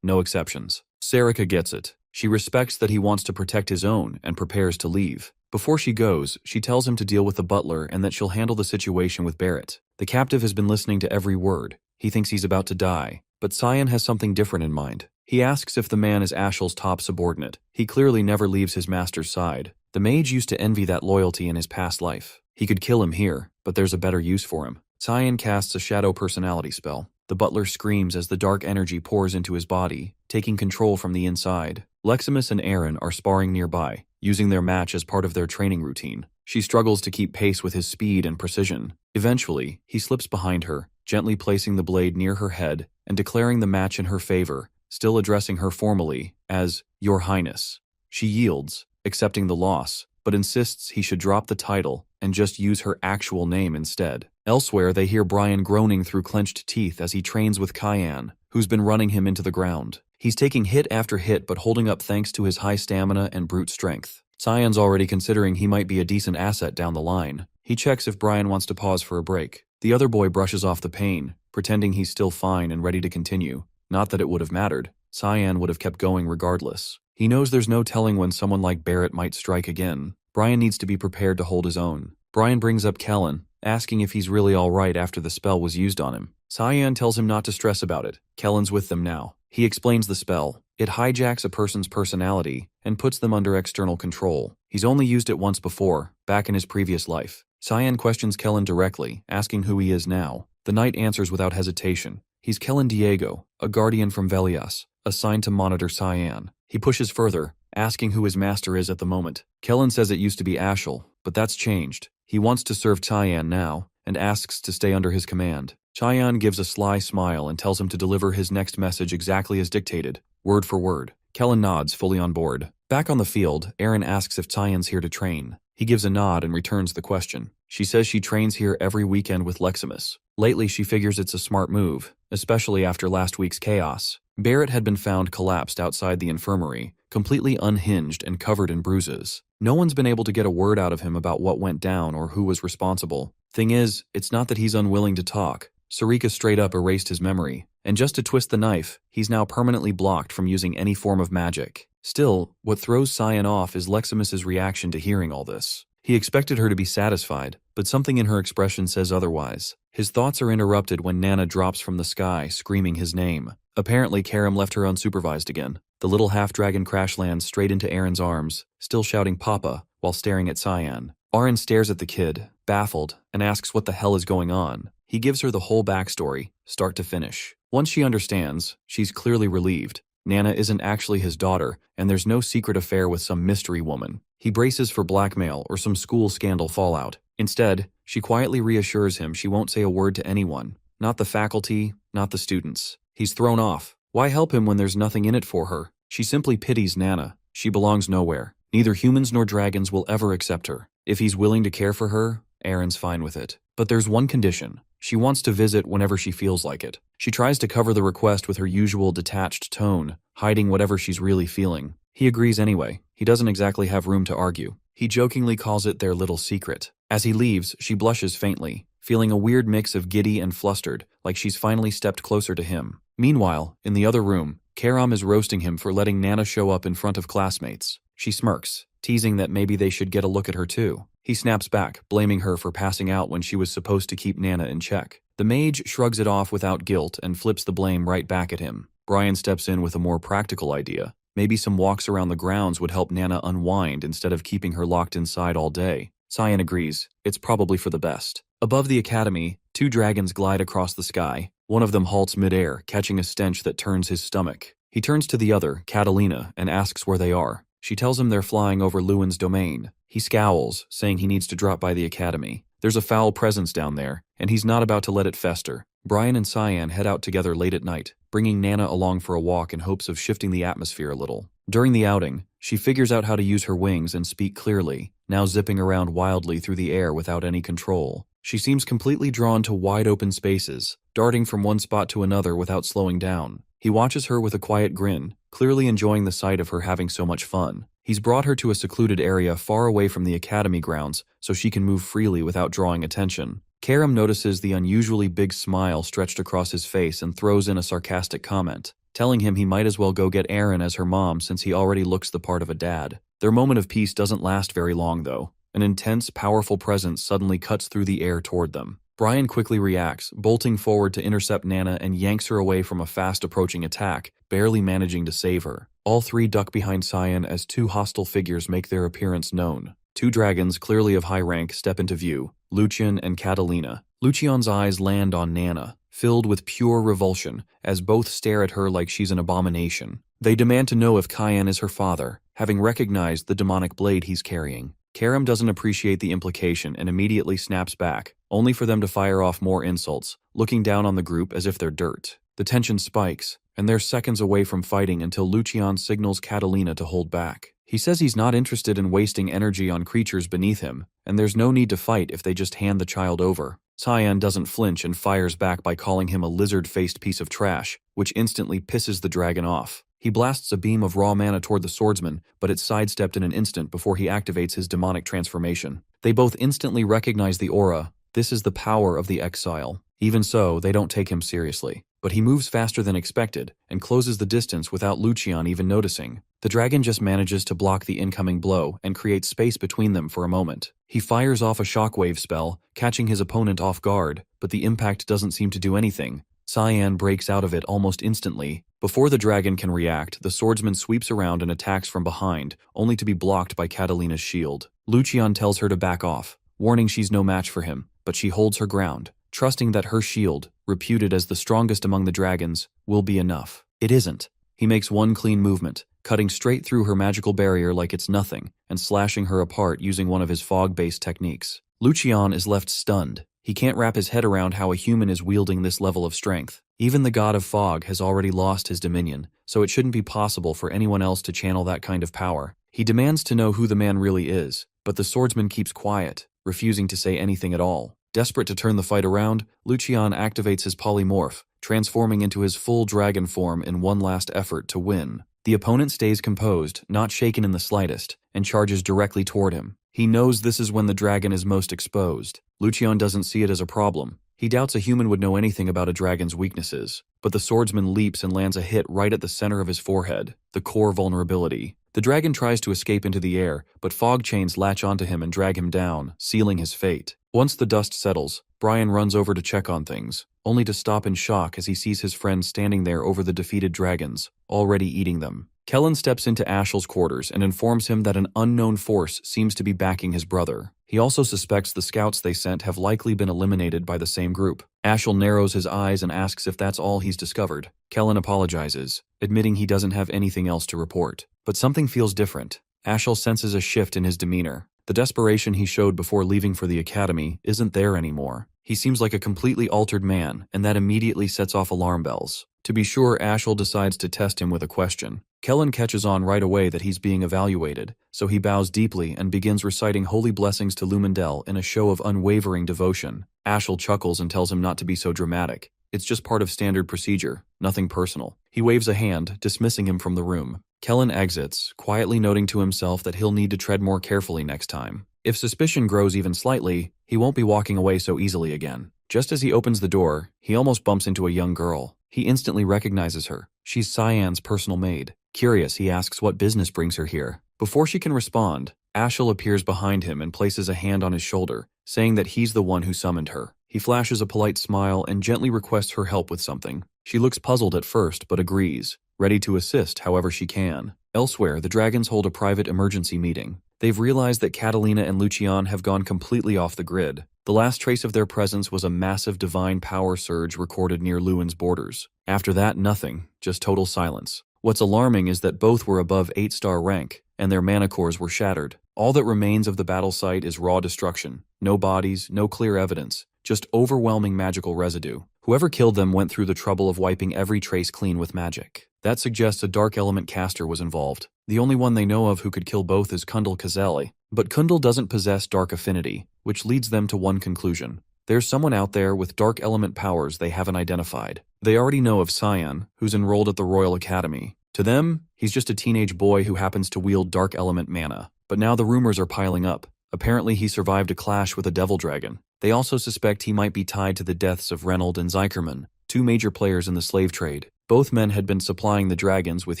No exceptions. Sarika gets it. She respects that he wants to protect his own and prepares to leave. Before she goes, she tells him to deal with the butler and that she'll handle the situation with Barrett. The captive has been listening to every word. He thinks he's about to die, but Cyan has something different in mind. He asks if the man is Ashel's top subordinate. He clearly never leaves his master's side. The mage used to envy that loyalty in his past life. He could kill him here, but there's a better use for him. Cyan casts a shadow personality spell. The butler screams as the dark energy pours into his body, taking control from the inside. Leximus and Aaron are sparring nearby, using their match as part of their training routine. She struggles to keep pace with his speed and precision. Eventually, he slips behind her, gently placing the blade near her head and declaring the match in her favor, still addressing her formally as Your Highness. She yields, accepting the loss, but insists he should drop the title and just use her actual name instead. Elsewhere, they hear Brian groaning through clenched teeth as he trains with Cyan, who's been running him into the ground. He's taking hit after hit but holding up thanks to his high stamina and brute strength. Cyan's already considering he might be a decent asset down the line. He checks if Brian wants to pause for a break. The other boy brushes off the pain, pretending he's still fine and ready to continue. Not that it would have mattered. Cyan would have kept going regardless. He knows there's no telling when someone like Barrett might strike again. Brian needs to be prepared to hold his own. Brian brings up Kellen, asking if he's really alright after the spell was used on him. Cyan tells him not to stress about it. Kellen's with them now. He explains the spell. It hijacks a person's personality and puts them under external control. He's only used it once before, back in his previous life. Cyan questions Kellen directly, asking who he is now. The knight answers without hesitation. He's Kellen Diego, a guardian from Velias, assigned to monitor Cyan. He pushes further, asking who his master is at the moment. Kellen says it used to be Ashel, but that's changed. He wants to serve Cyan now, and asks to stay under his command. Cyan gives a sly smile and tells him to deliver his next message exactly as dictated, word for word. Kellen nods, fully on board. Back on the field, Aaron asks if Cyan's here to train. He gives a nod and returns the question. She says she trains here every weekend with Leximus. Lately, she figures it's a smart move, especially after last week's chaos. Barrett had been found collapsed outside the infirmary, completely unhinged and covered in bruises. No one's been able to get a word out of him about what went down or who was responsible. Thing is, it's not that he's unwilling to talk. Sarika straight up erased his memory, and just to twist the knife, he's now permanently blocked from using any form of magic. Still, what throws Cyan off is Leximus's reaction to hearing all this. He expected her to be satisfied, but something in her expression says otherwise. His thoughts are interrupted when Nana drops from the sky, screaming his name. Apparently, Karam left her unsupervised again. The little half-dragon crash lands straight into Aaron's arms, still shouting Papa, while staring at Cyan. Aaron stares at the kid, baffled, and asks what the hell is going on. He gives her the whole backstory, start to finish. Once she understands, she's clearly relieved. Nana isn't actually his daughter, and there's no secret affair with some mystery woman. He braces for blackmail or some school scandal fallout. Instead, she quietly reassures him she won't say a word to anyone. Not the faculty, not the students. He's thrown off. Why help him when there's nothing in it for her? She simply pities Nana. She belongs nowhere. Neither humans nor dragons will ever accept her. If he's willing to care for her, Aaron's fine with it. But there's one condition. She wants to visit whenever she feels like it. She tries to cover the request with her usual detached tone, hiding whatever she's really feeling. He agrees anyway. He doesn't exactly have room to argue. He jokingly calls it their little secret. As he leaves, she blushes faintly, feeling a weird mix of giddy and flustered, like she's finally stepped closer to him. Meanwhile, in the other room, Karam is roasting him for letting Nana show up in front of classmates. She smirks, teasing that maybe they should get a look at her too. He snaps back, blaming her for passing out when she was supposed to keep Nana in check. The mage shrugs it off without guilt and flips the blame right back at him. Brian steps in with a more practical idea. Maybe some walks around the grounds would help Nana unwind instead of keeping her locked inside all day. Cyan agrees. It's probably for the best. Above the academy, two dragons glide across the sky. One of them halts midair, catching a stench that turns his stomach. He turns to the other, Catalina, and asks where they are. She tells him they're flying over Lewin's domain. He scowls, saying he needs to drop by the academy. There's a foul presence down there, and he's not about to let it fester. Brian and Cyan head out together late at night, bringing Nana along for a walk in hopes of shifting the atmosphere a little. During the outing, she figures out how to use her wings and speak clearly, now zipping around wildly through the air without any control. She seems completely drawn to wide open spaces, darting from one spot to another without slowing down. He watches her with a quiet grin, clearly enjoying the sight of her having so much fun. He's brought her to a secluded area far away from the academy grounds so she can move freely without drawing attention. Karam notices the unusually big smile stretched across his face and throws in a sarcastic comment, telling him he might as well go get Aaron as her mom since he already looks the part of a dad. Their moment of peace doesn't last very long though. An intense, powerful presence suddenly cuts through the air toward them. Brian quickly reacts, bolting forward to intercept Nana and yanks her away from a fast-approaching attack, barely managing to save her. All three duck behind Cyan as two hostile figures make their appearance known. Two dragons, clearly of high rank, step into view, Lucian and Catalina. Lucian's eyes land on Nana, filled with pure revulsion, as both stare at her like she's an abomination. They demand to know if Cyan is her father, having recognized the demonic blade he's carrying. Karam doesn't appreciate the implication and immediately snaps back, only for them to fire off more insults, looking down on the group as if they're dirt. The tension spikes, and they're seconds away from fighting until Lucian signals Catalina to hold back. He says he's not interested in wasting energy on creatures beneath him, and there's no need to fight if they just hand the child over. Cyan doesn't flinch and fires back by calling him a lizard-faced piece of trash, which instantly pisses the dragon off. He blasts a beam of raw mana toward the swordsman, but it's sidestepped in an instant before he activates his demonic transformation. They both instantly recognize the aura. This is the power of the exile. Even so, they don't take him seriously. But he moves faster than expected, and closes the distance without Lucian even noticing. The dragon just manages to block the incoming blow and create space between them for a moment. He fires off a shockwave spell, catching his opponent off guard, but the impact doesn't seem to do anything. Cyan breaks out of it almost instantly. Before the dragon can react, the swordsman sweeps around and attacks from behind, only to be blocked by Catalina's shield. Lucian tells her to back off, warning she's no match for him, but she holds her ground, trusting that her shield, reputed as the strongest among the dragons, will be enough. It isn't. He makes one clean movement, cutting straight through her magical barrier like it's nothing, and slashing her apart using one of his fog-based techniques. Lucian is left stunned. He can't wrap his head around how a human is wielding this level of strength. Even the god of fog has already lost his dominion, so it shouldn't be possible for anyone else to channel that kind of power. He demands to know who the man really is, but the swordsman keeps quiet, refusing to say anything at all. Desperate to turn the fight around, Lucian activates his polymorph, transforming into his full dragon form in one last effort to win. The opponent stays composed, not shaken in the slightest, and charges directly toward him. He knows this is when the dragon is most exposed. Lucian doesn't see it as a problem. He doubts a human would know anything about a dragon's weaknesses. But the swordsman leaps and lands a hit right at the center of his forehead, the core vulnerability. The dragon tries to escape into the air, but fog chains latch onto him and drag him down, sealing his fate. Once the dust settles, Brian runs over to check on things, only to stop in shock as he sees his friend standing there over the defeated dragons, already eating them. Kellen steps into Ashel's quarters and informs him that an unknown force seems to be backing his brother. He also suspects the scouts they sent have likely been eliminated by the same group. Ashel narrows his eyes and asks if that's all he's discovered. Kellen apologizes, admitting he doesn't have anything else to report. But something feels different. Ashel senses a shift in his demeanor. The desperation he showed before leaving for the academy isn't there anymore. He seems like a completely altered man, and that immediately sets off alarm bells. To be sure, Ashel decides to test him with a question. Kellen catches on right away that he's being evaluated, so he bows deeply and begins reciting holy blessings to Lumendel in a show of unwavering devotion. Ashel chuckles and tells him not to be so dramatic. It's just part of standard procedure, nothing personal. He waves a hand, dismissing him from the room. Kellen exits, quietly noting to himself that he'll need to tread more carefully next time. If suspicion grows even slightly, he won't be walking away so easily again. Just as he opens the door, he almost bumps into a young girl. He instantly recognizes her. She's Cyan's personal maid. Curious, he asks what business brings her here. Before she can respond, Ashel appears behind him and places a hand on his shoulder, saying that he's the one who summoned her. He flashes a polite smile and gently requests her help with something. She looks puzzled at first, but agrees. ready to assist however she can. Elsewhere, the dragons hold a private emergency meeting. They've realized that Catalina and Lucian have gone completely off the grid. The last trace of their presence was a massive divine power surge recorded near Lewin's borders. After that, nothing, just total silence. What's alarming is that both were above 8-star rank, and their mana cores were shattered. All that remains of the battle site is raw destruction. No bodies, no clear evidence, just overwhelming magical residue. Whoever killed them went through the trouble of wiping every trace clean with magic. That suggests a dark element caster was involved. The only one they know of who could kill both is Kundal Kazeli. But Kundal doesn't possess dark affinity, which leads them to one conclusion. There's someone out there with dark element powers they haven't identified. They already know of Cyan, who's enrolled at the Royal Academy. To them, he's just a teenage boy who happens to wield dark element mana. But now the rumors are piling up. Apparently he survived a clash with a devil dragon. They also suspect he might be tied to the deaths of Reynold and Zykerman, two major players in the slave trade. Both men had been supplying the dragons with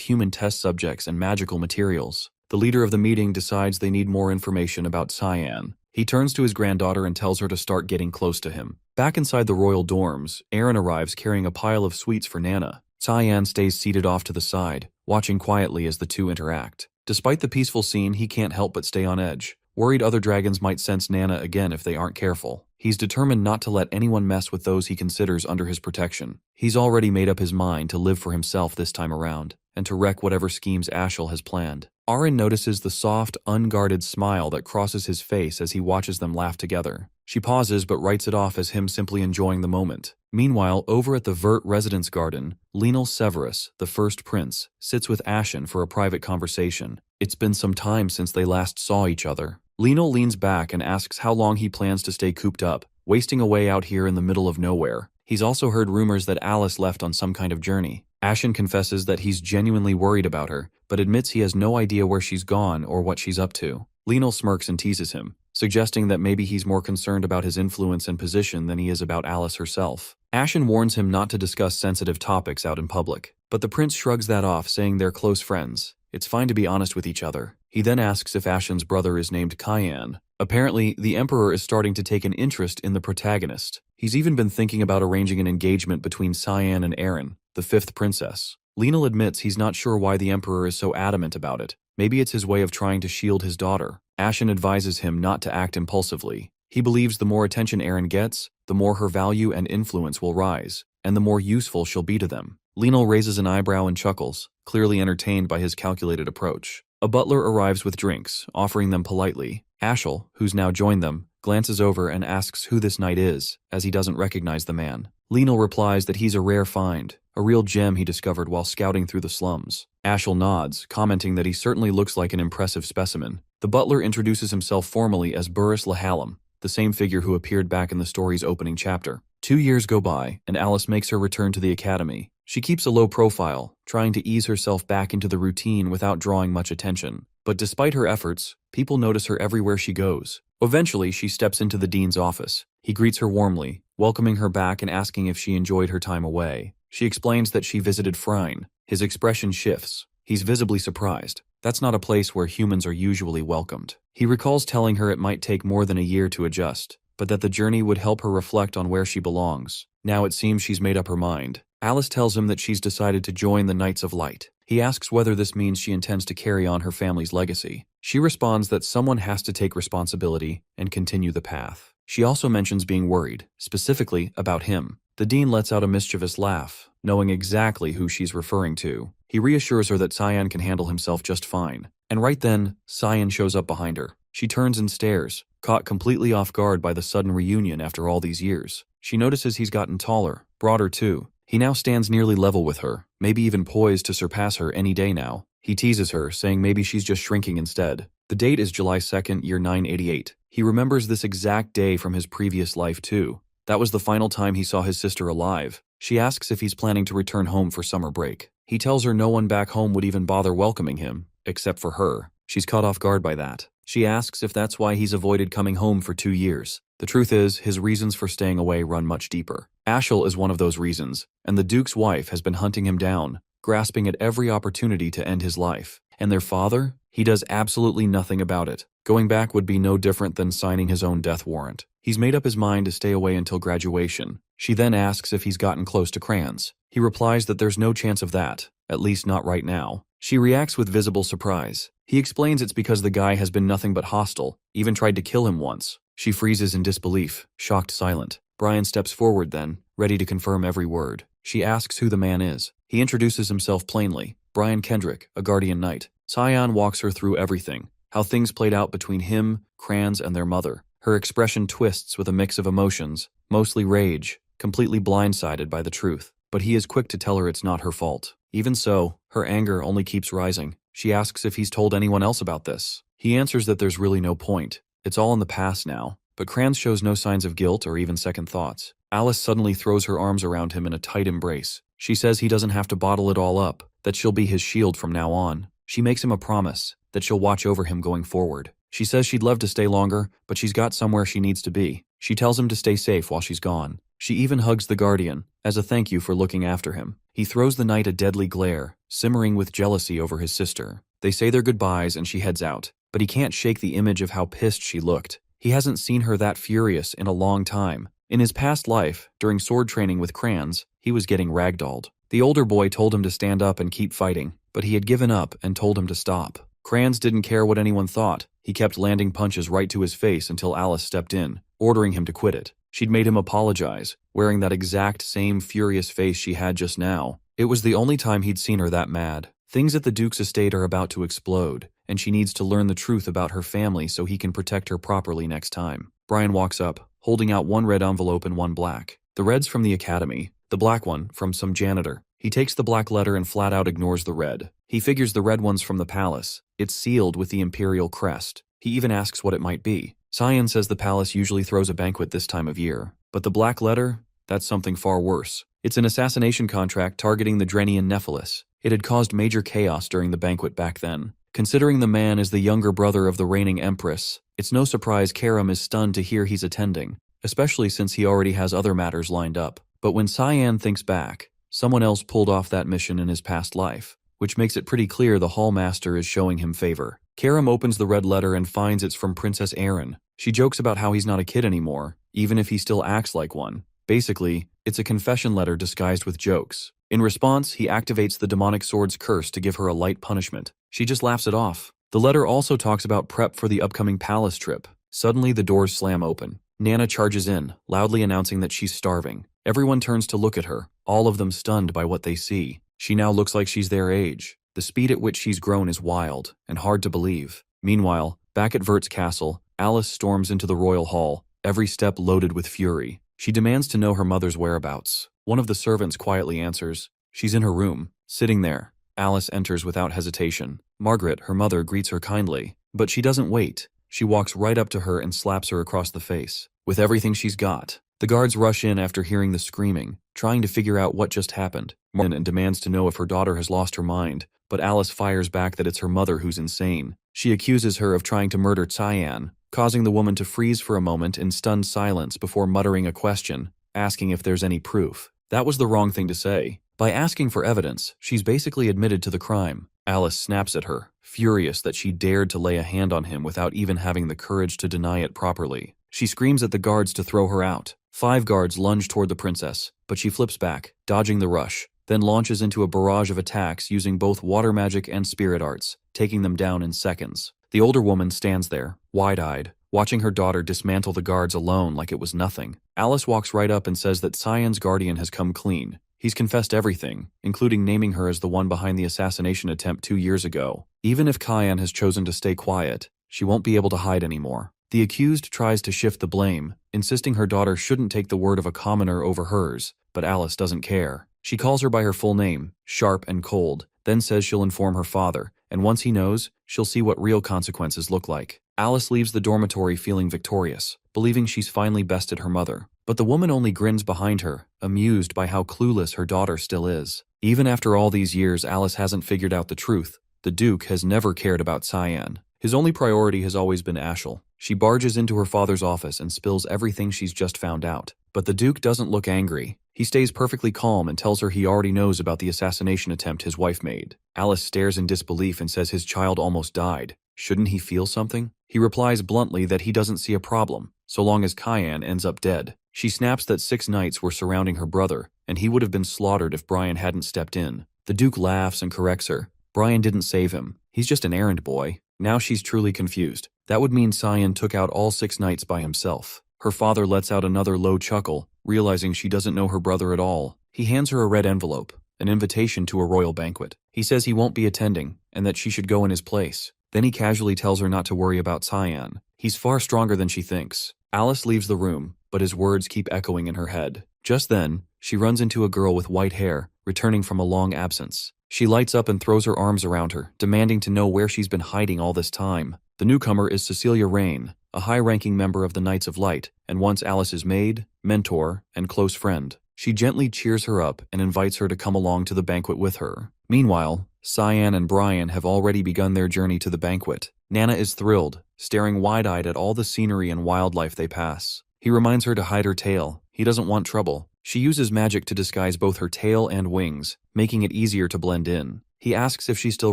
human test subjects and magical materials. The leader of the meeting decides they need more information about Cyan. He turns to his granddaughter and tells her to start getting close to him. Back inside the royal dorms, Aaron arrives carrying a pile of sweets for Nana. Cyan stays seated off to the side, watching quietly as the two interact. Despite the peaceful scene, he can't help but stay on edge, worried other dragons might sense Nana again if they aren't careful. He's determined not to let anyone mess with those he considers under his protection. He's already made up his mind to live for himself this time around, and to wreck whatever schemes Ashel has planned. Aaron notices the soft, unguarded smile that crosses his face as he watches them laugh together. She pauses but writes it off as him simply enjoying the moment. Meanwhile, over at the Vert residence garden, Lenal Severus, the first prince, sits with Ashen for a private conversation. It's been some time since they last saw each other. Lenal leans back and asks how long he plans to stay cooped up, wasting away out here in the middle of nowhere. He's also heard rumors that Alice left on some kind of journey. Ashen confesses that he's genuinely worried about her, but admits he has no idea where she's gone or what she's up to. Lenal smirks and teases him, suggesting that maybe he's more concerned about his influence and position than he is about Alice herself. Ashen warns him not to discuss sensitive topics out in public, but the prince shrugs that off, saying they're close friends. It's fine to be honest with each other. He then asks if Ashen's brother is named Cyan. Apparently, the Emperor is starting to take an interest in the protagonist. He's even been thinking about arranging an engagement between Cyan and Aaron, the fifth princess. Lenal admits he's not sure why the Emperor is so adamant about it. Maybe it's his way of trying to shield his daughter. Ashen advises him not to act impulsively. He believes the more attention Aaron gets, the more her value and influence will rise, and the more useful she'll be to them. Lenal raises an eyebrow and chuckles, clearly entertained by his calculated approach. A butler arrives with drinks, offering them politely. Ashel, who's now joined them, glances over and asks who this knight is, as he doesn't recognize the man. Lenal replies that he's a rare find, a real gem he discovered while scouting through the slums. Ashel nods, commenting that he certainly looks like an impressive specimen. The butler introduces himself formally as Burris Lahallam, the same figure who appeared back in the story's opening chapter. 2 years go by, and Alice makes her return to the academy. She keeps a low profile, trying to ease herself back into the routine without drawing much attention. But despite her efforts, people notice her everywhere she goes. Eventually, she steps into the dean's office. He greets her warmly, welcoming her back and asking if she enjoyed her time away. She explains that she visited Phryne. His expression shifts. He's visibly surprised. That's not a place where humans are usually welcomed. He recalls telling her it might take more than a year to adjust, but that the journey would help her reflect on where she belongs. Now it seems she's made up her mind. Alice tells him that she's decided to join the Knights of Light. He asks whether this means she intends to carry on her family's legacy. She responds that someone has to take responsibility and continue the path. She also mentions being worried, specifically about him. The dean lets out a mischievous laugh, knowing exactly who she's referring to. He reassures her that Cyan can handle himself just fine. And right then, Cyan shows up behind her. She turns and stares, caught completely off guard by the sudden reunion after all these years. She notices he's gotten taller, broader too. He now stands nearly level with her, maybe even poised to surpass her any day now. He teases her, saying maybe she's just shrinking instead. The date is July 2nd, year 988. He remembers this exact day from his previous life too. That was the final time he saw his sister alive. She asks if he's planning to return home for summer break. He tells her no one back home would even bother welcoming him, except for her. She's caught off guard by that. She asks if that's why he's avoided coming home for 2 years. The truth is, his reasons for staying away run much deeper. Ashel is one of those reasons, and the Duke's wife has been hunting him down, grasping at every opportunity to end his life. And their father? He does absolutely nothing about it. Going back would be no different than signing his own death warrant. He's made up his mind to stay away until graduation. She then asks if he's gotten close to Crayons. He replies that there's no chance of that, at least not right now. She reacts with visible surprise. He explains it's because the guy has been nothing but hostile, even tried to kill him once. She freezes in disbelief, shocked silent. Brian steps forward then, ready to confirm every word. She asks who the man is. He introduces himself plainly. Brian Kendrick, a guardian knight. Cyan walks her through everything, how things played out between him, Kranz, and their mother. Her expression twists with a mix of emotions, mostly rage, completely blindsided by the truth. But he is quick to tell her it's not her fault. Even so, her anger only keeps rising. She asks if he's told anyone else about this. He answers that there's really no point. It's all in the past now. But Kranz shows no signs of guilt or even second thoughts. Alice suddenly throws her arms around him in a tight embrace. She says he doesn't have to bottle it all up, that she'll be his shield from now on. She makes him a promise that she'll watch over him going forward. She says she'd love to stay longer, but she's got somewhere she needs to be. She tells him to stay safe while she's gone. She even hugs the guardian, as a thank you for looking after him. He throws the knight a deadly glare, simmering with jealousy over his sister. They say their goodbyes and she heads out, but he can't shake the image of how pissed she looked. He hasn't seen her that furious in a long time. In his past life, during sword training with Kranz, he was getting ragdolled. The older boy told him to stand up and keep fighting, but he had given up and told him to stop. Kranz didn't care what anyone thought. He kept landing punches right to his face until Alice stepped in, ordering him to quit it. She'd made him apologize, wearing that exact same furious face she had just now. It was the only time he'd seen her that mad. Things at the Duke's estate are about to explode, and she needs to learn the truth about her family so he can protect her properly next time. Brian walks up, holding out one red envelope and one black. The red's from the academy, the black one from some janitor. He takes the black letter and flat out ignores the red. He figures the red one's from the palace. It's sealed with the imperial crest. He even asks what it might be. Cyan says the palace usually throws a banquet this time of year. But the black letter? That's something far worse. It's an assassination contract targeting the Drenian Nephilis. It had caused major chaos during the banquet back then. Considering the man is the younger brother of the reigning empress, it's no surprise Karam is stunned to hear he's attending, especially since he already has other matters lined up. But when Cyan thinks back, someone else pulled off that mission in his past life, which makes it pretty clear the Hallmaster is showing him favor. Karam opens the red letter and finds it's from Princess Erin. She jokes about how he's not a kid anymore, even if he still acts like one. Basically, it's a confession letter disguised with jokes. In response, he activates the demonic sword's curse to give her a light punishment. She just laughs it off. The letter also talks about prep for the upcoming palace trip. Suddenly, the doors slam open. Nana charges in, loudly announcing that she's starving. Everyone turns to look at her, all of them stunned by what they see. She now looks like she's their age. The speed at which she's grown is wild and hard to believe. Meanwhile, back at Vert's castle, Alice storms into the royal hall, every step loaded with fury. She demands to know her mother's whereabouts. One of the servants quietly answers, "She's in her room, sitting there." Alice enters without hesitation. Margaret, her mother, greets her kindly, but she doesn't wait. She walks right up to her and slaps her across the face, with everything she's got. The guards rush in after hearing the screaming, trying to figure out what just happened. Margaret demands to know if her daughter has lost her mind, but Alice fires back that it's her mother who's insane. She accuses her of trying to murder Cyan, causing the woman to freeze for a moment in stunned silence before muttering a question, asking if there's any proof. That was the wrong thing to say. By asking for evidence, she's basically admitted to the crime. Alice snaps at her, furious that she dared to lay a hand on him without even having the courage to deny it properly. She screams at the guards to throw her out. 5 guards lunge toward the princess, but she flips back, dodging the rush, then launches into a barrage of attacks using both water magic and spirit arts, taking them down in seconds. The older woman stands there, wide-eyed, watching her daughter dismantle the guards alone like it was nothing. Alice walks right up and says that Cyan's guardian has come clean. He's confessed everything, including naming her as the one behind the assassination attempt 2 years ago. Even if Cyan has chosen to stay quiet, she won't be able to hide anymore. The accused tries to shift the blame, insisting her daughter shouldn't take the word of a commoner over hers, but Alice doesn't care. She calls her by her full name, sharp and cold, then says she'll inform her father, and once he knows, she'll see what real consequences look like. Alice leaves the dormitory feeling victorious, believing she's finally bested her mother. But the woman only grins behind her, amused by how clueless her daughter still is. Even after all these years, Alice hasn't figured out the truth. The Duke has never cared about Cyan. His only priority has always been Ashel. She barges into her father's office and spills everything she's just found out. But the Duke doesn't look angry. He stays perfectly calm and tells her he already knows about the assassination attempt his wife made. Alice stares in disbelief and says his child almost died. Shouldn't he feel something? He replies bluntly that he doesn't see a problem, so long as Cyan ends up dead. She snaps that 6 knights were surrounding her brother, and he would have been slaughtered if Brian hadn't stepped in. The Duke laughs and corrects her. Brian didn't save him. He's just an errand boy. Now she's truly confused. That would mean Cyan took out all 6 knights by himself. Her father lets out another low chuckle, realizing she doesn't know her brother at all. He hands her a red envelope, an invitation to a royal banquet. He says he won't be attending, and that she should go in his place. Then he casually tells her not to worry about Cyan. He's far stronger than she thinks. Alice leaves the room, but his words keep echoing in her head. Just then, she runs into a girl with white hair, returning from a long absence. She lights up and throws her arms around her, demanding to know where she's been hiding all this time. The newcomer is Cecilia Rain, a high-ranking member of the Knights of Light, and once Alice's maid, mentor, and close friend. She gently cheers her up and invites her to come along to the banquet with her. Meanwhile, Cyan and Brian have already begun their journey to the banquet. Nana is thrilled, staring wide-eyed at all the scenery and wildlife they pass. He reminds her to hide her tail. He doesn't want trouble. She uses magic to disguise both her tail and wings, making it easier to blend in. He asks if she still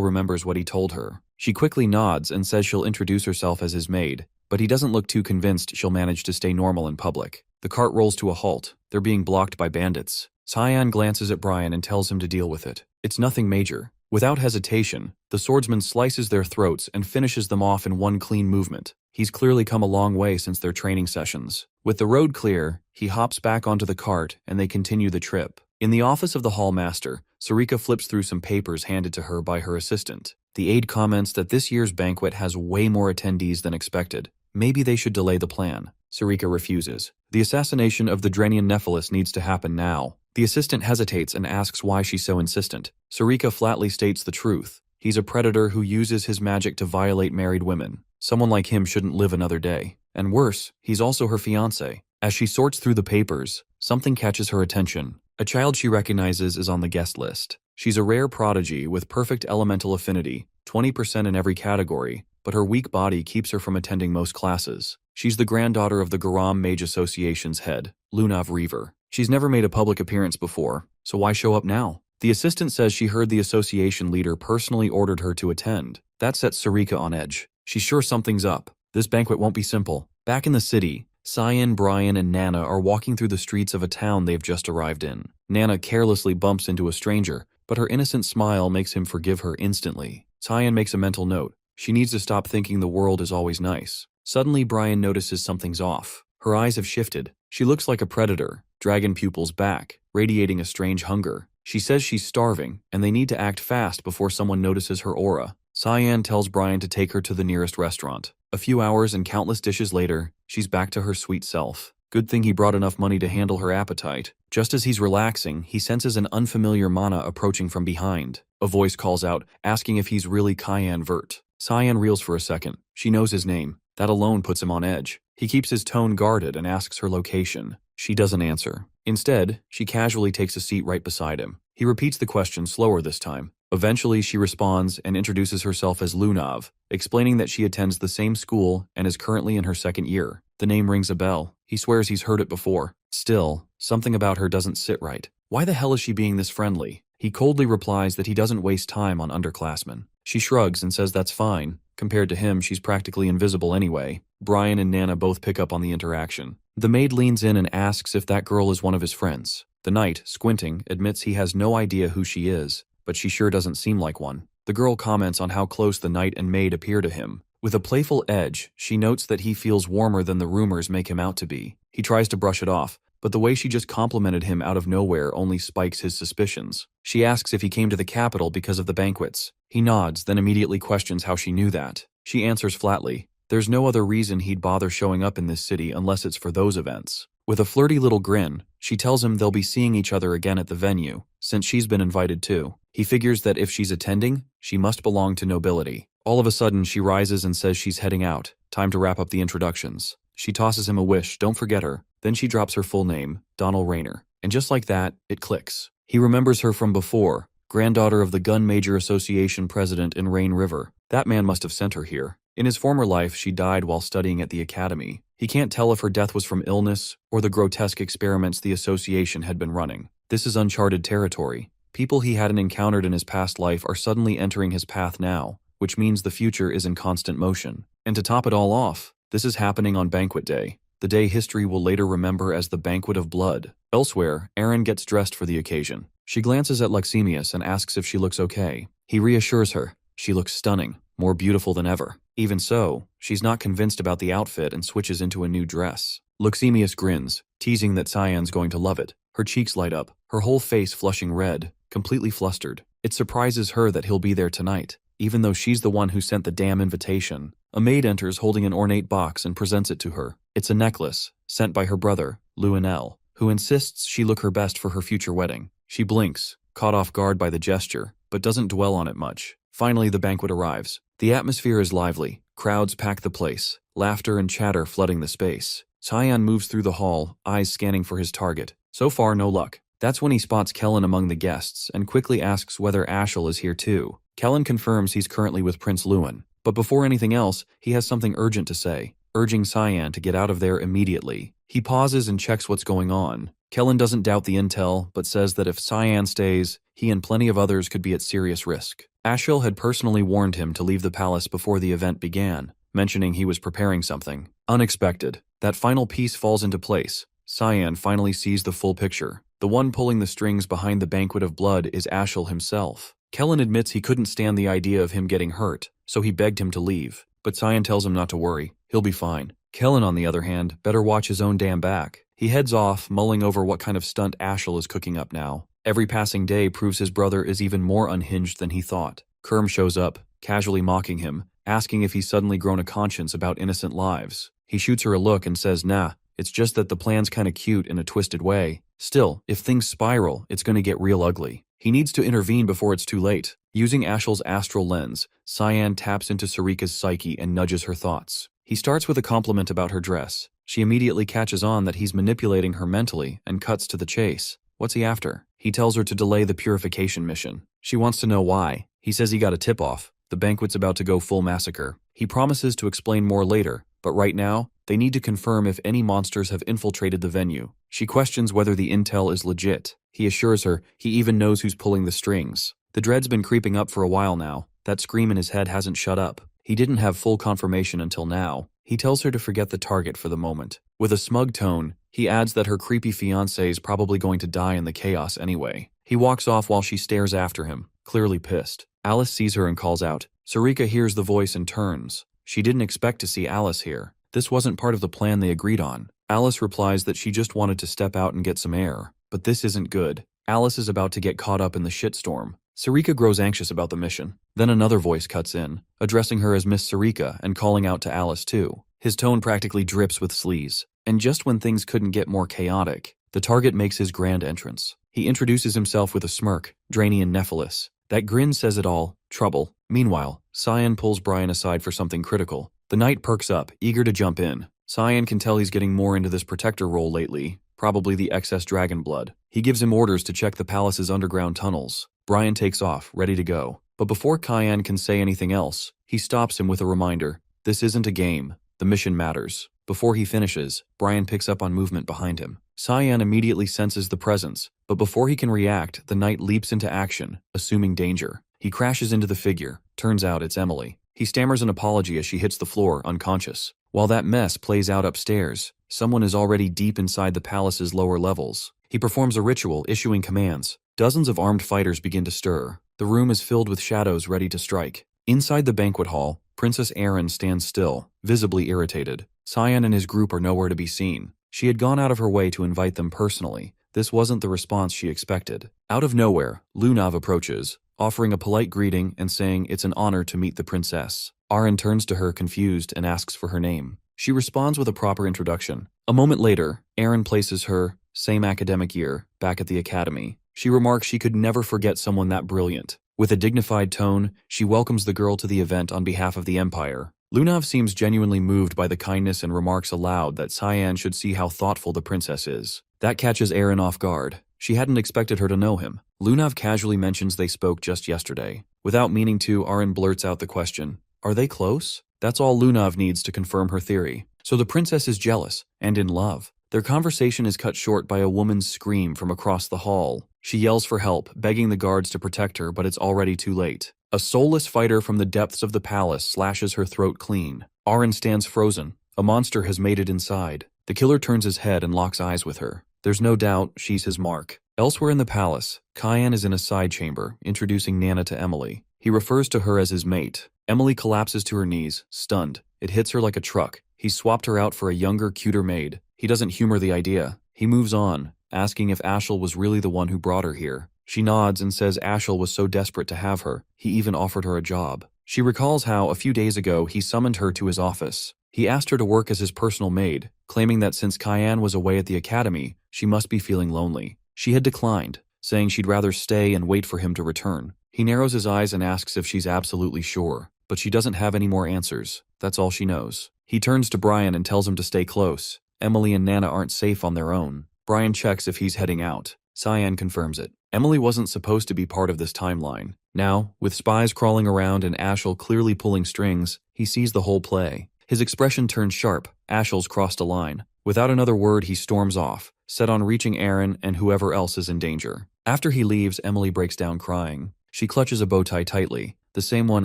remembers what he told her. She quickly nods and says she'll introduce herself as his maid, but he doesn't look too convinced she'll manage to stay normal in public. The cart rolls to a halt. They're being blocked by bandits. Cyan glances at Brian and tells him to deal with it. It's nothing major. Without hesitation, the swordsman slices their throats and finishes them off in one clean movement. He's clearly come a long way since their training sessions. With the road clear, he hops back onto the cart and they continue the trip. In the office of the hallmaster, Sarika flips through some papers handed to her by her assistant. The aide comments that this year's banquet has way more attendees than expected. Maybe they should delay the plan. Sarika refuses. The assassination of the Drenian Nephilis needs to happen now. The assistant hesitates and asks why she's so insistent. Sarika flatly states the truth. He's a predator who uses his magic to violate married women. Someone like him shouldn't live another day. And worse, he's also her fiancé. As she sorts through the papers, something catches her attention. A child she recognizes is on the guest list. She's a rare prodigy with perfect elemental affinity, 20% in every category, but her weak body keeps her from attending most classes. She's the granddaughter of the Garam Mage Association's head, Lunav Reaver. She's never made a public appearance before, so why show up now? The assistant says she heard the association leader personally ordered her to attend. That sets Sarika on edge. She's sure something's up. This banquet won't be simple. Back in the city, Cyan, Brian, and Nana are walking through the streets of a town they've just arrived in. Nana carelessly bumps into a stranger, but her innocent smile makes him forgive her instantly. Cyan makes a mental note. She needs to stop thinking the world is always nice. Suddenly, Brian notices something's off. Her eyes have shifted. She looks like a predator, dragon pupils back, radiating a strange hunger. She says she's starving, and they need to act fast before someone notices her aura. Cyan tells Brian to take her to the nearest restaurant. A few hours and countless dishes later, she's back to her sweet self. Good thing he brought enough money to handle her appetite. Just as he's relaxing, he senses an unfamiliar mana approaching from behind. A voice calls out, asking if he's really Cyan Vert. Cyan reels for a second. She knows his name. That alone puts him on edge. He keeps his tone guarded and asks her location. She doesn't answer. Instead, she casually takes a seat right beside him. He repeats the question slower this time. Eventually, she responds and introduces herself as Lunav, explaining that she attends the same school and is currently in her 2nd year. The name rings a bell. He swears he's heard it before. Still, something about her doesn't sit right. Why the hell is she being this friendly? He coldly replies that he doesn't waste time on underclassmen. She shrugs and says that's fine. Compared to him, she's practically invisible anyway. Brian and Nana both pick up on the interaction. The maid leans in and asks if that girl is one of his friends. The knight, squinting, admits he has no idea who she is, but she sure doesn't seem like one. The girl comments on how close the knight and maid appear to him. With a playful edge, she notes that he feels warmer than the rumors make him out to be. He tries to brush it off, but the way she just complimented him out of nowhere only spikes his suspicions. She asks if he came to the capital because of the banquets. He nods, then immediately questions how she knew that. She answers flatly. There's no other reason he'd bother showing up in this city unless it's for those events. With a flirty little grin, she tells him they'll be seeing each other again at the venue, since she's been invited too. He figures that if she's attending, she must belong to nobility. All of a sudden, she rises and says she's heading out. Time to wrap up the introductions. She tosses him a wish, don't forget her. Then she drops her full name, Donald Rayner. And just like that, it clicks. He remembers her from before, granddaughter of the Gun Major Association president in Rain River. That man must have sent her here. In his former life, she died while studying at the academy. He can't tell if her death was from illness or the grotesque experiments the association had been running. This is uncharted territory. People he hadn't encountered in his past life are suddenly entering his path now, which means the future is in constant motion. And to top it all off, this is happening on Banquet Day, the day history will later remember as the Banquet of Blood. Elsewhere, Erin gets dressed for the occasion. She glances at Luxemius and asks if she looks okay. He reassures her. She looks stunning, more beautiful than ever. Even so, she's not convinced about the outfit and switches into a new dress. Luxemius grins, teasing that Cyan's going to love it. Her cheeks light up, her whole face flushing red, completely flustered. It surprises her that he'll be there tonight, even though she's the one who sent the damn invitation. A maid enters holding an ornate box and presents it to her. It's a necklace, sent by her brother, Lionel, who insists she look her best for her future wedding. She blinks, caught off guard by the gesture, but doesn't dwell on it much. Finally, the banquet arrives. The atmosphere is lively. Crowds pack the place, laughter and chatter flooding the space. Cyan moves through the hall, eyes scanning for his target. So far, no luck. That's when he spots Kellen among the guests and quickly asks whether Ashel is here too. Kellen confirms he's currently with Prince Lewin. But before anything else, he has something urgent to say, urging Cyan to get out of there immediately. He pauses and checks what's going on. Kellen doesn't doubt the intel, but says that if Cyan stays, he and plenty of others could be at serious risk. Ashel had personally warned him to leave the palace before the event began, mentioning he was preparing something unexpected. That final piece falls into place. Cyan finally sees the full picture. The one pulling the strings behind the banquet of blood is Ashel himself. Kellen admits he couldn't stand the idea of him getting hurt, so he begged him to leave. But Cyan tells him not to worry, he'll be fine. Kellen, on the other hand, better watch his own damn back. He heads off, mulling over what kind of stunt Ashel is cooking up now. Every passing day proves his brother is even more unhinged than he thought. Kerm shows up, casually mocking him, asking if he's suddenly grown a conscience about innocent lives. He shoots her a look and says, nah, it's just that the plan's kinda cute in a twisted way. Still, if things spiral, it's gonna get real ugly. He needs to intervene before it's too late. Using Ashel's astral lens, Cyan taps into Sarika's psyche and nudges her thoughts. He starts with a compliment about her dress. She immediately catches on that he's manipulating her mentally and cuts to the chase. What's he after? He tells her to delay the purification mission. She wants to know why. He says he got a tip-off. The banquet's about to go full massacre. He promises to explain more later, but right now, they need to confirm if any monsters have infiltrated the venue. She questions whether the intel is legit. He assures her he even knows who's pulling the strings. The dread's been creeping up for a while now. That scream in his head hasn't shut up. He didn't have full confirmation until now. He tells her to forget the target for the moment. With a smug tone, he adds that her creepy fiancé is probably going to die in the chaos anyway. He walks off while she stares after him, clearly pissed. Alice sees her and calls out. Sarika hears the voice and turns. She didn't expect to see Alice here. This wasn't part of the plan they agreed on. Alice replies that she just wanted to step out and get some air. But this isn't good. Alice is about to get caught up in the shitstorm. Sarika grows anxious about the mission. Then another voice cuts in, addressing her as Miss Sarika and calling out to Alice too. His tone practically drips with sleaze. And just when things couldn't get more chaotic, the target makes his grand entrance. He introduces himself with a smirk, Drainian Nephilis. That grin says it all, trouble. Meanwhile, Cyan pulls Brian aside for something critical. The knight perks up, eager to jump in. Cyan can tell he's getting more into this protector role lately, probably the excess dragon blood. He gives him orders to check the palace's underground tunnels. Brian takes off, ready to go. But before Cyan can say anything else, he stops him with a reminder. This isn't a game. The mission matters. Before he finishes, Brian picks up on movement behind him. Cyan immediately senses the presence, but before he can react, the knight leaps into action, assuming danger. He crashes into the figure. Turns out it's Emily. He stammers an apology as she hits the floor, unconscious. While that mess plays out upstairs, someone is already deep inside the palace's lower levels. He performs a ritual, issuing commands. Dozens of armed fighters begin to stir. The room is filled with shadows ready to strike. Inside the banquet hall, Princess Erin stands still, visibly irritated. Cyan and his group are nowhere to be seen. She had gone out of her way to invite them personally. This wasn't the response she expected. Out of nowhere, Lunav approaches, offering a polite greeting and saying it's an honor to meet the princess. Arin turns to her confused and asks for her name. She responds with a proper introduction. A moment later, Erin places her, same academic year, back at the academy. She remarks she could never forget someone that brilliant. With a dignified tone, she welcomes the girl to the event on behalf of the Empire. Lunav seems genuinely moved by the kindness and remarks aloud that Cyan should see how thoughtful the princess is. That catches Erin off guard. She hadn't expected her to know him. Lunav casually mentions they spoke just yesterday. Without meaning to, Arin blurts out the question, are they close? That's all Lunav needs to confirm her theory. So the princess is jealous, and in love. Their conversation is cut short by a woman's scream from across the hall. She yells for help, begging the guards to protect her, but it's already too late. A soulless fighter from the depths of the palace slashes her throat clean. Arin stands frozen. A monster has made it inside. The killer turns his head and locks eyes with her. There's no doubt she's his mark. Elsewhere in the palace, Kyan is in a side chamber, introducing Nana to Emily. He refers to her as his mate. Emily collapses to her knees, stunned. It hits her like a truck. He swapped her out for a younger, cuter maid. He doesn't humor the idea. He moves on, asking if Ashel was really the one who brought her here. She nods and says Ashel was so desperate to have her, he even offered her a job. She recalls how, a few days ago, he summoned her to his office. He asked her to work as his personal maid, claiming that since Kyan was away at the academy, she must be feeling lonely. She had declined, saying she'd rather stay and wait for him to return. He narrows his eyes and asks if she's absolutely sure, but she doesn't have any more answers. That's all she knows. He turns to Brian and tells him to stay close. Emily and Nana aren't safe on their own. Brian checks if he's heading out. Cyan confirms it. Emily wasn't supposed to be part of this timeline. Now, with spies crawling around and Ashel clearly pulling strings, he sees the whole play. His expression turns sharp. Ashel's crossed a line. Without another word, he storms off, set on reaching Aaron and whoever else is in danger. After he leaves, Emily breaks down crying. She clutches a bow tie tightly, the same one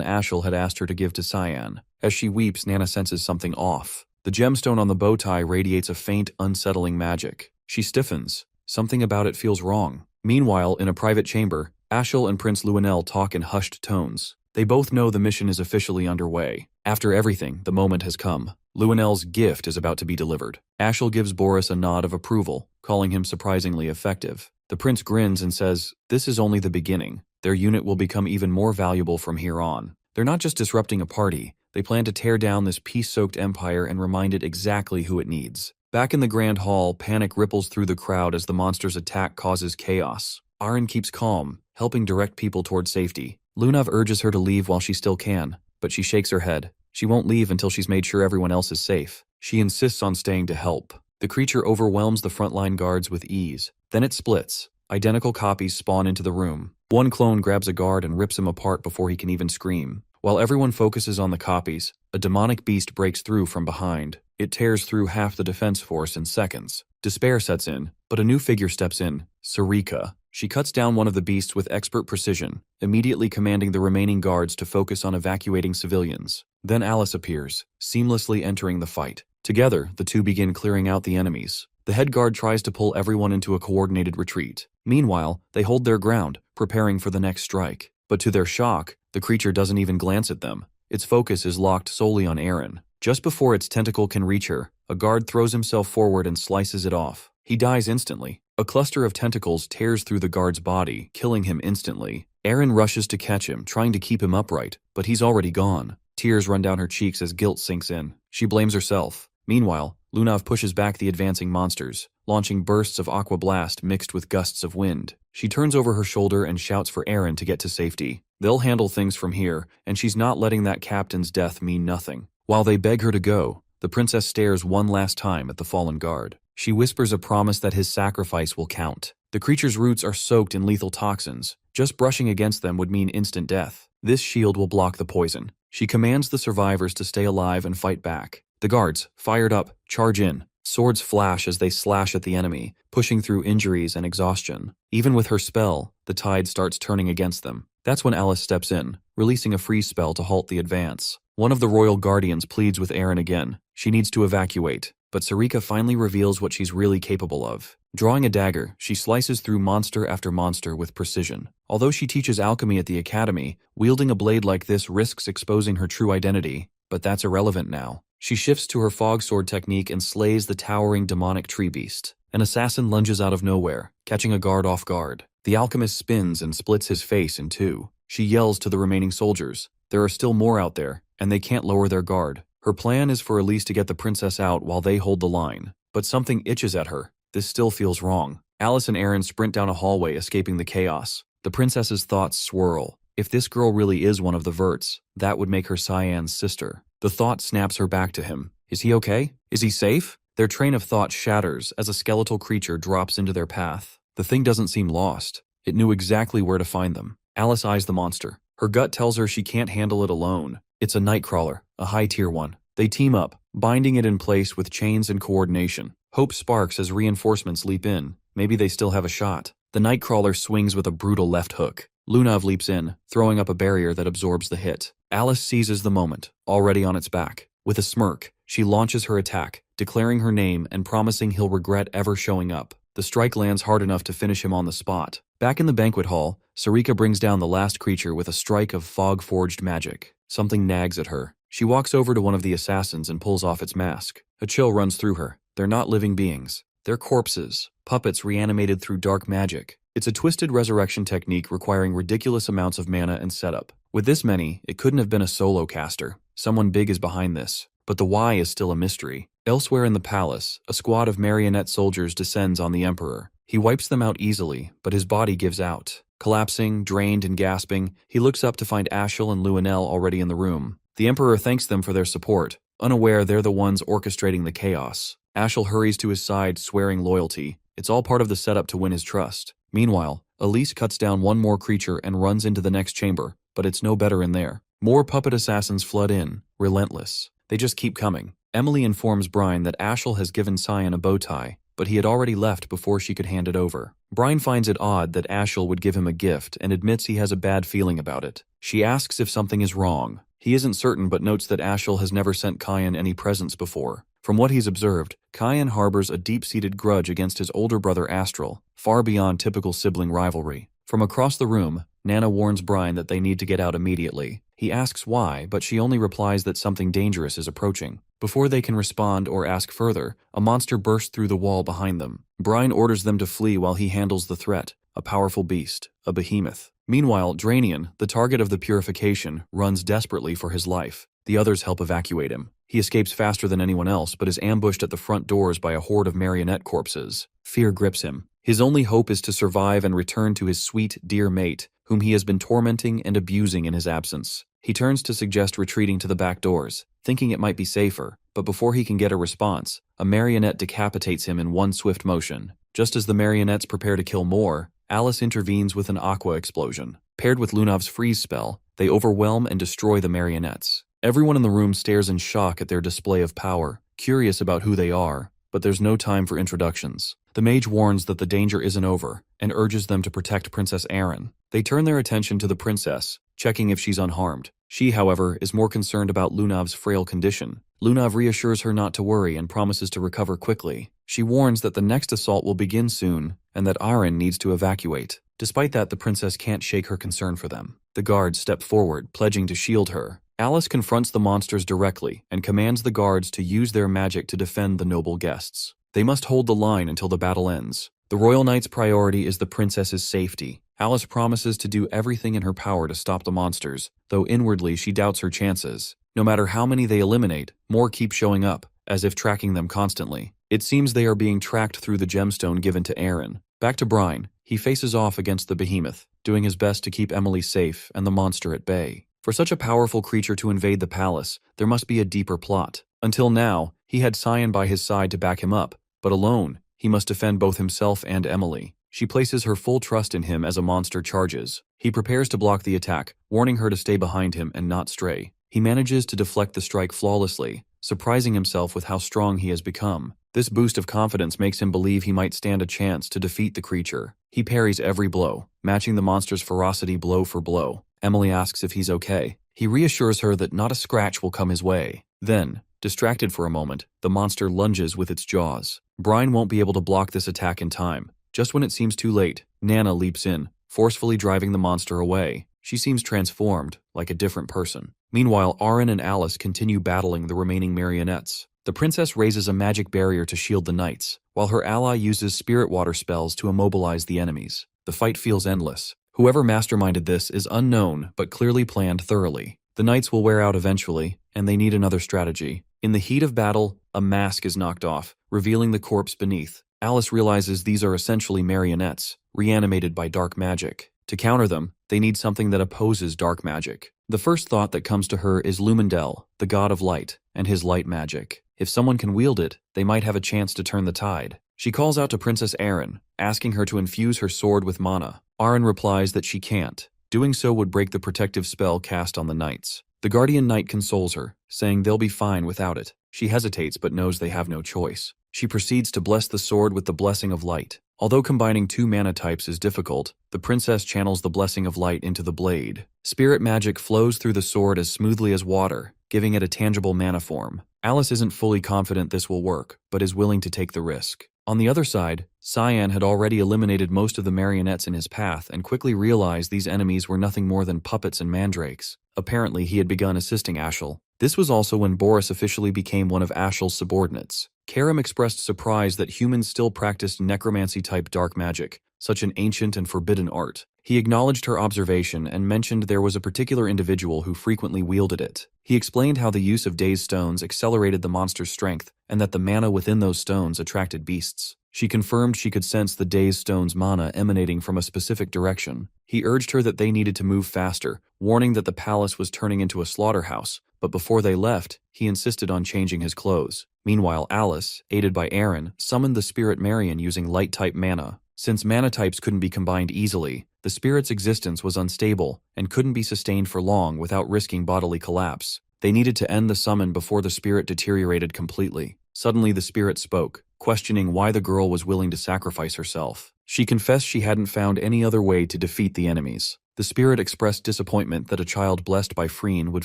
Ashel had asked her to give to Cyan. As she weeps, Nana senses something off. The gemstone on the bow tie radiates a faint, unsettling magic. She stiffens. Something about it feels wrong. Meanwhile, in a private chamber, Ashel and Prince Luenel talk in hushed tones. They both know the mission is officially underway. After everything, the moment has come. Luenel's gift is about to be delivered. Ashel gives Boris a nod of approval, calling him surprisingly effective. The prince grins and says, "This is only the beginning. Their unit will become even more valuable from here on. They're not just disrupting a party. They plan to tear down this peace-soaked empire and remind it exactly who it needs." Back in the Grand Hall, panic ripples through the crowd as the monster's attack causes chaos. Aaron keeps calm, helping direct people toward safety. Lunav urges her to leave while she still can, but she shakes her head. She won't leave until she's made sure everyone else is safe. She insists on staying to help. The creature overwhelms the frontline guards with ease. Then it splits. Identical copies spawn into the room. One clone grabs a guard and rips him apart before he can even scream. While everyone focuses on the copies, a demonic beast breaks through from behind. It tears through half the defense force in seconds. Despair sets in, but a new figure steps in, Sarika. She cuts down one of the beasts with expert precision, immediately commanding the remaining guards to focus on evacuating civilians. Then Alice appears, seamlessly entering the fight. Together, the two begin clearing out the enemies. The head guard tries to pull everyone into a coordinated retreat. Meanwhile, they hold their ground, preparing for the next strike. But to their shock, the creature doesn't even glance at them. Its focus is locked solely on Aaron. Just before its tentacle can reach her, a guard throws himself forward and slices it off. He dies instantly. A cluster of tentacles tears through the guard's body, killing him instantly. Aaron rushes to catch him, trying to keep him upright, but he's already gone. Tears run down her cheeks as guilt sinks in. She blames herself. Meanwhile, Lunav pushes back the advancing monsters, launching bursts of aqua blast mixed with gusts of wind. She turns over her shoulder and shouts for Aaron to get to safety. They'll handle things from here, and she's not letting that captain's death mean nothing. While they beg her to go, the princess stares one last time at the fallen guard. She whispers a promise that his sacrifice will count. The creature's roots are soaked in lethal toxins. Just brushing against them would mean instant death. This shield will block the poison. She commands the survivors to stay alive and fight back. The guards, fired up, charge in. Swords flash as they slash at the enemy, pushing through injuries and exhaustion. Even with her spell, the tide starts turning against them. That's when Alice steps in, releasing a freeze spell to halt the advance. One of the royal guardians pleads with Aaron again. She needs to evacuate, but Sarika finally reveals what she's really capable of. Drawing a dagger, she slices through monster after monster with precision. Although she teaches alchemy at the academy, wielding a blade like this risks exposing her true identity, but that's irrelevant now. She shifts to her fog sword technique and slays the towering demonic tree beast. An assassin lunges out of nowhere, catching a guard off guard. The alchemist spins and splits his face in two. She yells to the remaining soldiers. There are still more out there, and they can't lower their guard. Her plan is for Elise to get the princess out while they hold the line. But something itches at her. This still feels wrong. Alice and Aaron sprint down a hallway, escaping the chaos. The princess's thoughts swirl. If this girl really is one of the Verts, that would make her Cyan's sister. The thought snaps her back to him. Is he okay? Is he safe? Their train of thought shatters as a skeletal creature drops into their path. The thing doesn't seem lost. It knew exactly where to find them. Alice eyes the monster. Her gut tells her she can't handle it alone. It's a nightcrawler, a high-tier one. They team up, binding it in place with chains and coordination. Hope sparks as reinforcements leap in. Maybe they still have a shot. The nightcrawler swings with a brutal left hook. Lunav leaps in, throwing up a barrier that absorbs the hit. Alice seizes the moment, already on its back. With a smirk, she launches her attack, declaring her name and promising he'll regret ever showing up. The strike lands hard enough to finish him on the spot. Back in the banquet hall, Sarika brings down the last creature with a strike of fog-forged magic. Something nags at her. She walks over to one of the assassins and pulls off its mask. A chill runs through her. They're not living beings. They're corpses, puppets reanimated through dark magic. It's a twisted resurrection technique requiring ridiculous amounts of mana and setup. With this many, it couldn't have been a solo caster. Someone big is behind this. But the why is still a mystery. Elsewhere in the palace, a squad of marionette soldiers descends on the Emperor. He wipes them out easily, but his body gives out. Collapsing, drained, and gasping, he looks up to find Ashel and Luenel already in the room. The Emperor thanks them for their support, unaware they're the ones orchestrating the chaos. Ashel hurries to his side, swearing loyalty. It's all part of the setup to win his trust. Meanwhile, Elise cuts down one more creature and runs into the next chamber, but it's no better in there. More puppet assassins flood in, relentless. They just keep coming. Emily informs Brian that Ashel has given Cyan a bow tie, but he had already left before she could hand it over. Brian finds it odd that Ashel would give him a gift and admits he has a bad feeling about it. She asks if something is wrong. He isn't certain but notes that Ashel has never sent Cyan any presents before. From what he's observed, Cyan harbors a deep-seated grudge against his older brother Astral, far beyond typical sibling rivalry. From across the room, Nana warns Brian that they need to get out immediately. He asks why, but she only replies that something dangerous is approaching. Before they can respond or ask further, a monster bursts through the wall behind them. Brian orders them to flee while he handles the threat, a powerful beast, a behemoth. Meanwhile, Drainian, the target of the purification, runs desperately for his life. The others help evacuate him. He escapes faster than anyone else, but is ambushed at the front doors by a horde of marionette corpses. Fear grips him. His only hope is to survive and return to his sweet, dear mate, whom he has been tormenting and abusing in his absence. He turns to suggest retreating to the back doors, thinking it might be safer, but before he can get a response, a marionette decapitates him in one swift motion. Just as the marionettes prepare to kill more, Alice intervenes with an aqua explosion. Paired with Lunav's freeze spell, they overwhelm and destroy the marionettes. Everyone in the room stares in shock at their display of power, curious about who they are, but there's no time for introductions. The mage warns that the danger isn't over, and urges them to protect Princess Erin. They turn their attention to the princess, checking if she's unharmed. She, however, is more concerned about Lunav's frail condition. Lunav reassures her not to worry and promises to recover quickly. She warns that the next assault will begin soon, and that Erin needs to evacuate. Despite that, the princess can't shake her concern for them. The guards step forward, pledging to shield her. Alice confronts the monsters directly and commands the guards to use their magic to defend the noble guests. They must hold the line until the battle ends. The Royal Knight's priority is the princess's safety. Alice promises to do everything in her power to stop the monsters, though inwardly she doubts her chances. No matter how many they eliminate, more keep showing up, as if tracking them constantly. It seems they are being tracked through the gemstone given to Erin. Back to Brian. He faces off against the behemoth, doing his best to keep Emily safe and the monster at bay. For such a powerful creature to invade the palace, there must be a deeper plot. Until now, he had Cyan by his side to back him up, but alone, he must defend both himself and Emily. She places her full trust in him as a monster charges. He prepares to block the attack, warning her to stay behind him and not stray. He manages to deflect the strike flawlessly, surprising himself with how strong he has become. This boost of confidence makes him believe he might stand a chance to defeat the creature. He parries every blow, matching the monster's ferocity blow for blow. Emily asks if he's okay. He reassures her that not a scratch will come his way. Then, distracted for a moment, the monster lunges with its jaws. Brian won't be able to block this attack in time. Just when it seems too late, Nana leaps in, forcefully driving the monster away. She seems transformed, like a different person. Meanwhile, Erin and Alice continue battling the remaining marionettes. The princess raises a magic barrier to shield the knights, while her ally uses spirit water spells to immobilize the enemies. The fight feels endless. Whoever masterminded this is unknown, but clearly planned thoroughly. The knights will wear out eventually, and they need another strategy. In the heat of battle, a mask is knocked off, revealing the corpse beneath. Alice realizes these are essentially marionettes, reanimated by dark magic. To counter them, they need something that opposes dark magic. The first thought that comes to her is Lumendel, the god of light, and his light magic. If someone can wield it, they might have a chance to turn the tide. She calls out to Princess Erin, asking her to infuse her sword with mana. Erin replies that she can't. Doing so would break the protective spell cast on the knights. The Guardian Knight consoles her, saying they'll be fine without it. She hesitates but knows they have no choice. She proceeds to bless the sword with the Blessing of Light. Although combining two mana types is difficult, the princess channels the Blessing of Light into the blade. Spirit magic flows through the sword as smoothly as water, giving it a tangible mana form. Alice isn't fully confident this will work, but is willing to take the risk. On the other side, Cyan had already eliminated most of the marionettes in his path and quickly realized these enemies were nothing more than puppets and mandrakes. Apparently, he had begun assisting Ashel. This was also when Boris officially became one of Ashel's subordinates. Karam expressed surprise that humans still practiced necromancy-type dark magic, such an ancient and forbidden art. He acknowledged her observation and mentioned there was a particular individual who frequently wielded it. He explained how the use of dazed stones accelerated the monster's strength and that the mana within those stones attracted beasts. She confirmed she could sense the dazed stone's mana emanating from a specific direction. He urged her that they needed to move faster, warning that the palace was turning into a slaughterhouse, but before they left, he insisted on changing his clothes. Meanwhile, Alice, aided by Aaron, summoned the spirit Marion using light-type mana. Since mana types couldn't be combined easily, the spirit's existence was unstable and couldn't be sustained for long without risking bodily collapse. They needed to end the summon before the spirit deteriorated completely. Suddenly the spirit spoke, questioning why the girl was willing to sacrifice herself. She confessed she hadn't found any other way to defeat the enemies. The spirit expressed disappointment that a child blessed by Freen would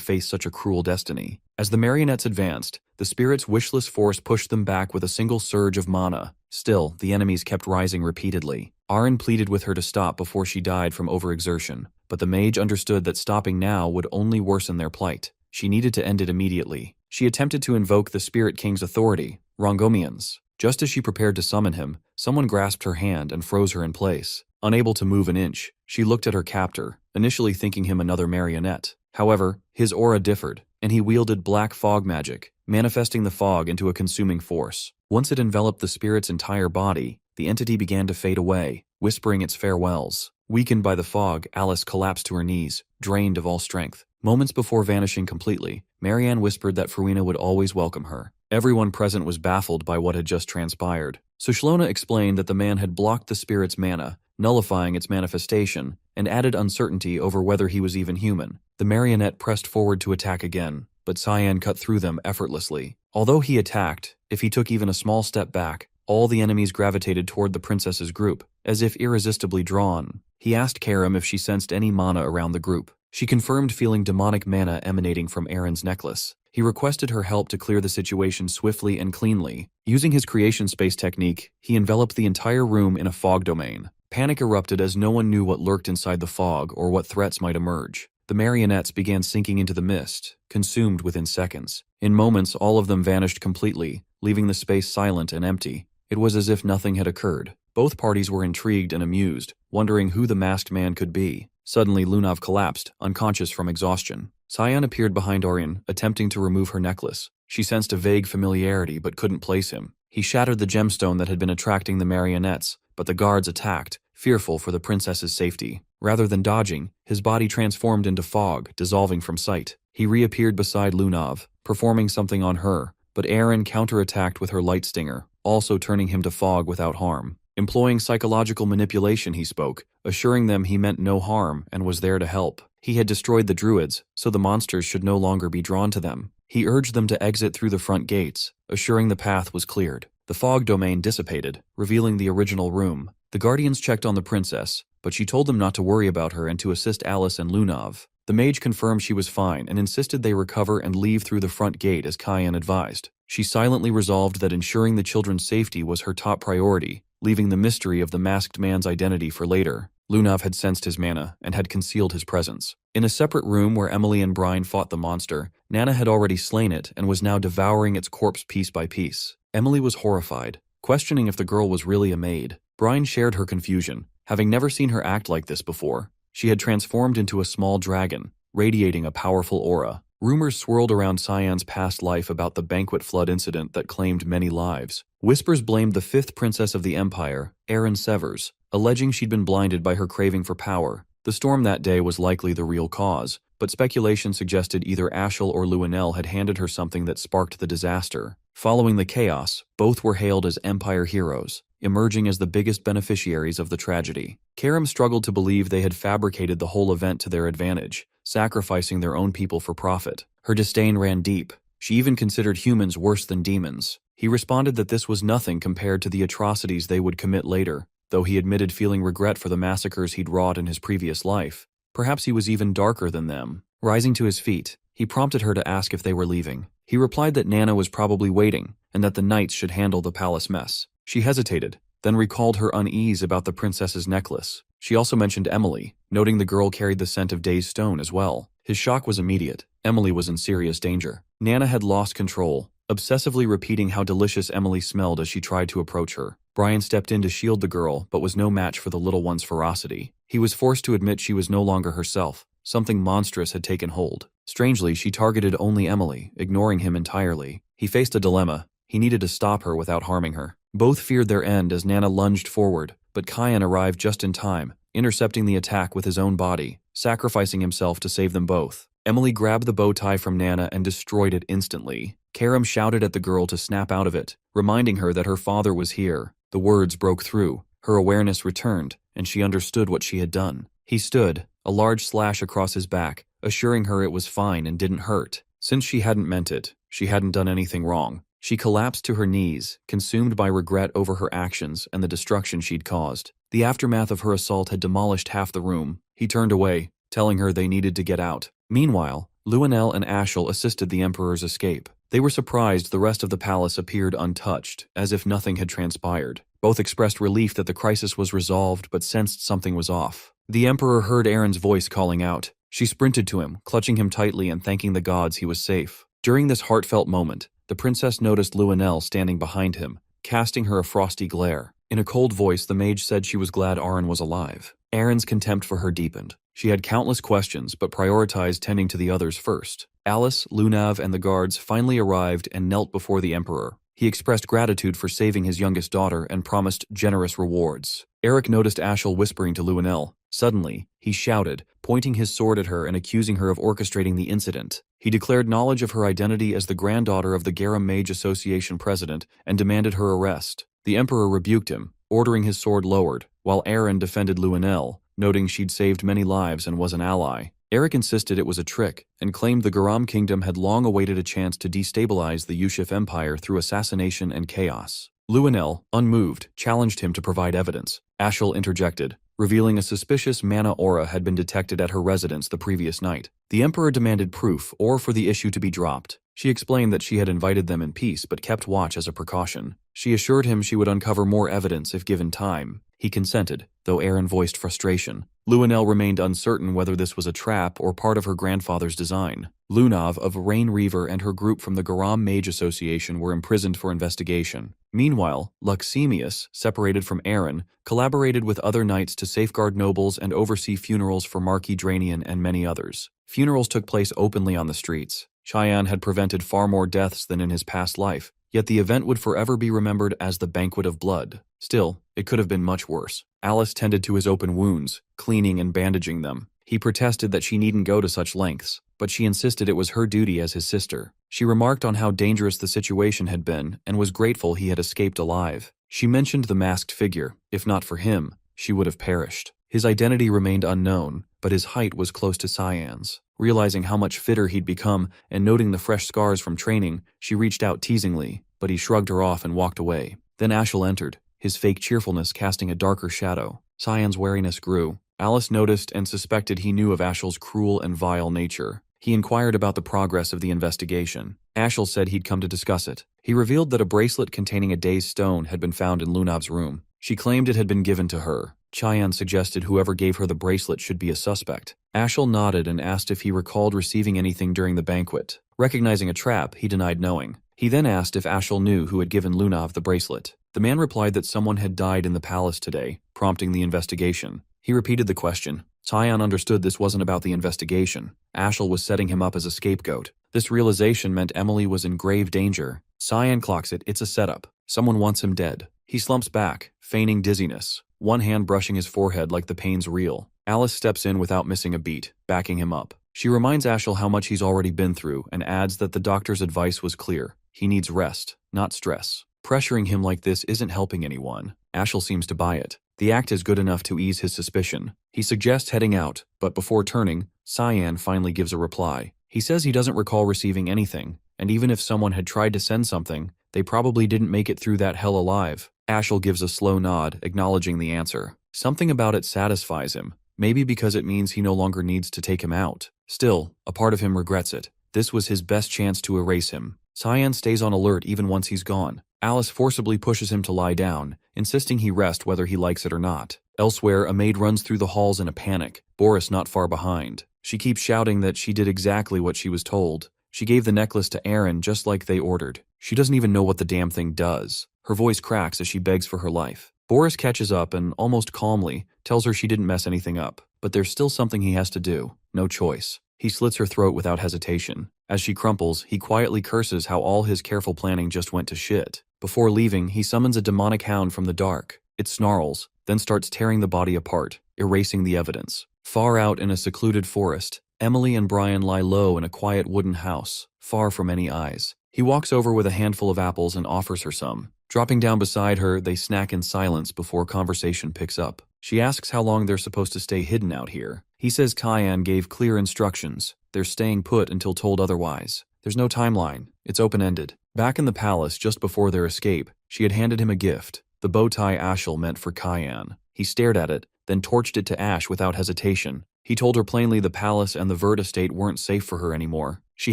face such a cruel destiny. As the marionettes advanced, the spirit's wishless force pushed them back with a single surge of mana. Still, the enemies kept rising repeatedly. Aaron pleaded with her to stop before she died from overexertion, but the mage understood that stopping now would only worsen their plight. She needed to end it immediately. She attempted to invoke the Spirit King's authority, Rongomians. Just as she prepared to summon him, someone grasped her hand and froze her in place. Unable to move an inch, she looked at her captor, initially thinking him another marionette. However, his aura differed, and he wielded black fog magic, manifesting the fog into a consuming force. Once it enveloped the spirit's entire body, the entity began to fade away, whispering its farewells. Weakened by the fog, Alice collapsed to her knees, drained of all strength. Moments before vanishing completely, Marianne whispered that Farina would always welcome her. Everyone present was baffled by what had just transpired. So Shlona explained that the man had blocked the spirit's mana, nullifying its manifestation, and added uncertainty over whether he was even human. The marionette pressed forward to attack again, but Cyan cut through them effortlessly. Although he attacked, if he took even a small step back, all the enemies gravitated toward the princess's group, as if irresistibly drawn. He asked Karam if she sensed any mana around the group. She confirmed feeling demonic mana emanating from Aaron's necklace. He requested her help to clear the situation swiftly and cleanly. Using his creation space technique, he enveloped the entire room in a fog domain. Panic erupted as no one knew what lurked inside the fog or what threats might emerge. The marionettes began sinking into the mist, consumed within seconds. In moments, all of them vanished completely, leaving the space silent and empty. It was as if nothing had occurred. Both parties were intrigued and amused, wondering who the masked man could be. Suddenly, Lunav collapsed, unconscious from exhaustion. Cyan appeared behind Orion, attempting to remove her necklace. She sensed a vague familiarity but couldn't place him. He shattered the gemstone that had been attracting the marionettes, but the guards attacked, fearful for the princess's safety. Rather than dodging, his body transformed into fog, dissolving from sight. He reappeared beside Lunav, performing something on her, but Aaron counterattacked with her light stinger, also turning him to fog without harm. Employing psychological manipulation, he spoke, assuring them he meant no harm and was there to help. He had destroyed the druids, so the monsters should no longer be drawn to them. He urged them to exit through the front gates, assuring the path was cleared. The fog domain dissipated, revealing the original room. The guardians checked on the princess, but she told them not to worry about her and to assist Alice and Lunav. The mage confirmed she was fine and insisted they recover and leave through the front gate as Cyan advised. She silently resolved that ensuring the children's safety was her top priority, leaving the mystery of the masked man's identity for later. Lunav had sensed his mana and had concealed his presence. In a separate room where Emily and Brian fought the monster, Nana had already slain it and was now devouring its corpse piece by piece. Emily was horrified, questioning if the girl was really a maid. Brian shared her confusion, having never seen her act like this before. She had transformed into a small dragon, radiating a powerful aura. Rumors swirled around Cyan's past life about the banquet flood incident that claimed many lives. Whispers blamed the fifth princess of the empire, Erin Severs, alleging she'd been blinded by her craving for power. The storm that day was likely the real cause, but speculation suggested either Ashel or Luenel had handed her something that sparked the disaster. Following the chaos, both were hailed as empire heroes, emerging as the biggest beneficiaries of the tragedy. Karam struggled to believe they had fabricated the whole event to their advantage, sacrificing their own people for profit. Her disdain ran deep. She even considered humans worse than demons. He responded that this was nothing compared to the atrocities they would commit later, though he admitted feeling regret for the massacres he'd wrought in his previous life. Perhaps he was even darker than them. Rising to his feet, he prompted her to ask if they were leaving. He replied that Nana was probably waiting, and that the knights should handle the palace mess. She hesitated, then recalled her unease about the princess's necklace. She also mentioned Emily, noting the girl carried the scent of Day's stone as well. His shock was immediate. Emily was in serious danger. Nana had lost control, obsessively repeating how delicious Emily smelled as she tried to approach her. Brian stepped in to shield the girl, but was no match for the little one's ferocity. He was forced to admit she was no longer herself. Something monstrous had taken hold. Strangely, she targeted only Emily, ignoring him entirely. He faced a dilemma. He needed to stop her without harming her. Both feared their end as Nana lunged forward, but Kyan arrived just in time, intercepting the attack with his own body, sacrificing himself to save them both. Emily grabbed the bow tie from Nana and destroyed it instantly. Karam shouted at the girl to snap out of it, reminding her that her father was here. The words broke through, her awareness returned, and she understood what she had done. He stood, a large slash across his back, assuring her it was fine and didn't hurt. Since she hadn't meant it, she hadn't done anything wrong. She collapsed to her knees, consumed by regret over her actions and the destruction she'd caused. The aftermath of her assault had demolished half the room. He turned away, telling her they needed to get out. Meanwhile, Luenell and Ashel assisted the Emperor's escape. They were surprised the rest of the palace appeared untouched, as if nothing had transpired. Both expressed relief that the crisis was resolved but sensed something was off. The Emperor heard Aaron's voice calling out. She sprinted to him, clutching him tightly and thanking the gods he was safe. During this heartfelt moment, the princess noticed Luenell standing behind him, casting her a frosty glare. In a cold voice, the mage said she was glad Aaron was alive. Aaron's contempt for her deepened. She had countless questions, but prioritized tending to the others first. Alice, Lunav, and the guards finally arrived and knelt before the Emperor. He expressed gratitude for saving his youngest daughter and promised generous rewards. Eric noticed Ashel whispering to Luenell. Suddenly, he shouted, pointing his sword at her and accusing her of orchestrating the incident. He declared knowledge of her identity as the granddaughter of the Garam Mage Association president and demanded her arrest. The Emperor rebuked him, ordering his sword lowered, while Aaron defended Luenell, noting she'd saved many lives and was an ally. Eric insisted it was a trick, and claimed the Garam kingdom had long awaited a chance to destabilize the Yushif Empire through assassination and chaos. Luenell, unmoved, challenged him to provide evidence. Ashel interjected, revealing a suspicious mana aura had been detected at her residence the previous night. The Emperor demanded proof or for the issue to be dropped. She explained that she had invited them in peace but kept watch as a precaution. She assured him she would uncover more evidence if given time. He consented, though Aaron voiced frustration. Luenell remained uncertain whether this was a trap or part of her grandfather's design. Lunav of Rain Reaver and her group from the Garam Mage Association were imprisoned for investigation. Meanwhile, Luxemius, separated from Aaron, collaborated with other knights to safeguard nobles and oversee funerals for Marquis Dranian and many others. Funerals took place openly on the streets. Cheyenne had prevented far more deaths than in his past life, yet the event would forever be remembered as the Banquet of Blood. Still, it could have been much worse. Alice tended to his open wounds, cleaning and bandaging them. He protested that she needn't go to such lengths, but she insisted it was her duty as his sister. She remarked on how dangerous the situation had been and was grateful he had escaped alive. She mentioned the masked figure. If not for him, she would have perished. His identity remained unknown, but his height was close to Cyan's. Realizing how much fitter he'd become and noting the fresh scars from training, she reached out teasingly, but he shrugged her off and walked away. Then Ashel entered, his fake cheerfulness casting a darker shadow. Cyan's wariness grew. Alice noticed and suspected he knew of Ashel's cruel and vile nature. He inquired about the progress of the investigation. Ashel said he'd come to discuss it. He revealed that a bracelet containing a day's stone had been found in Lunav's room. She claimed it had been given to her. Cheyenne suggested whoever gave her the bracelet should be a suspect. Ashel nodded and asked if he recalled receiving anything during the banquet. Recognizing a trap, he denied knowing. He then asked if Ashel knew who had given Lunav the bracelet. The man replied that someone had died in the palace today, prompting the investigation. He repeated the question. Cheyenne understood this wasn't about the investigation. Ashel was setting him up as a scapegoat. This realization meant Emily was in grave danger. Cheyenne clocks it, it's a setup. Someone wants him dead. He slumps back, feigning dizziness, one hand brushing his forehead like the pain's real. Alice steps in without missing a beat, backing him up. She reminds Ashel how much he's already been through and adds that the doctor's advice was clear. He needs rest, not stress. Pressuring him like this isn't helping anyone. Ashel seems to buy it. The act is good enough to ease his suspicion. He suggests heading out, but before turning, Cyan finally gives a reply. He says he doesn't recall receiving anything, and even if someone had tried to send something, they probably didn't make it through that hell alive. Ashel gives a slow nod, acknowledging the answer. Something about it satisfies him, maybe because it means he no longer needs to take him out. Still, a part of him regrets it. This was his best chance to erase him. Cyan stays on alert even once he's gone. Alice forcibly pushes him to lie down, insisting he rest whether he likes it or not. Elsewhere, a maid runs through the halls in a panic, Boris not far behind. She keeps shouting that she did exactly what she was told. She gave the necklace to Aaron just like they ordered. She doesn't even know what the damn thing does. Her voice cracks as she begs for her life. Boris catches up and, almost calmly, tells her she didn't mess anything up. But there's still something he has to do. No choice. He slits her throat without hesitation. As she crumples, he quietly curses how all his careful planning just went to shit. Before leaving, he summons a demonic hound from the dark. It snarls, then starts tearing the body apart, erasing the evidence. Far out in a secluded forest, Emily and Brian lie low in a quiet wooden house, far from any eyes. He walks over with a handful of apples and offers her some. Dropping down beside her, they snack in silence before conversation picks up. She asks how long they're supposed to stay hidden out here. He says Kyan gave clear instructions. They're staying put until told otherwise. There's no timeline. It's open-ended. Back in the palace, just before their escape, she had handed him a gift, the bow tie Ashel meant for Kyan. He stared at it, then torched it to ash without hesitation. He told her plainly the palace and the Vert estate weren't safe for her anymore. She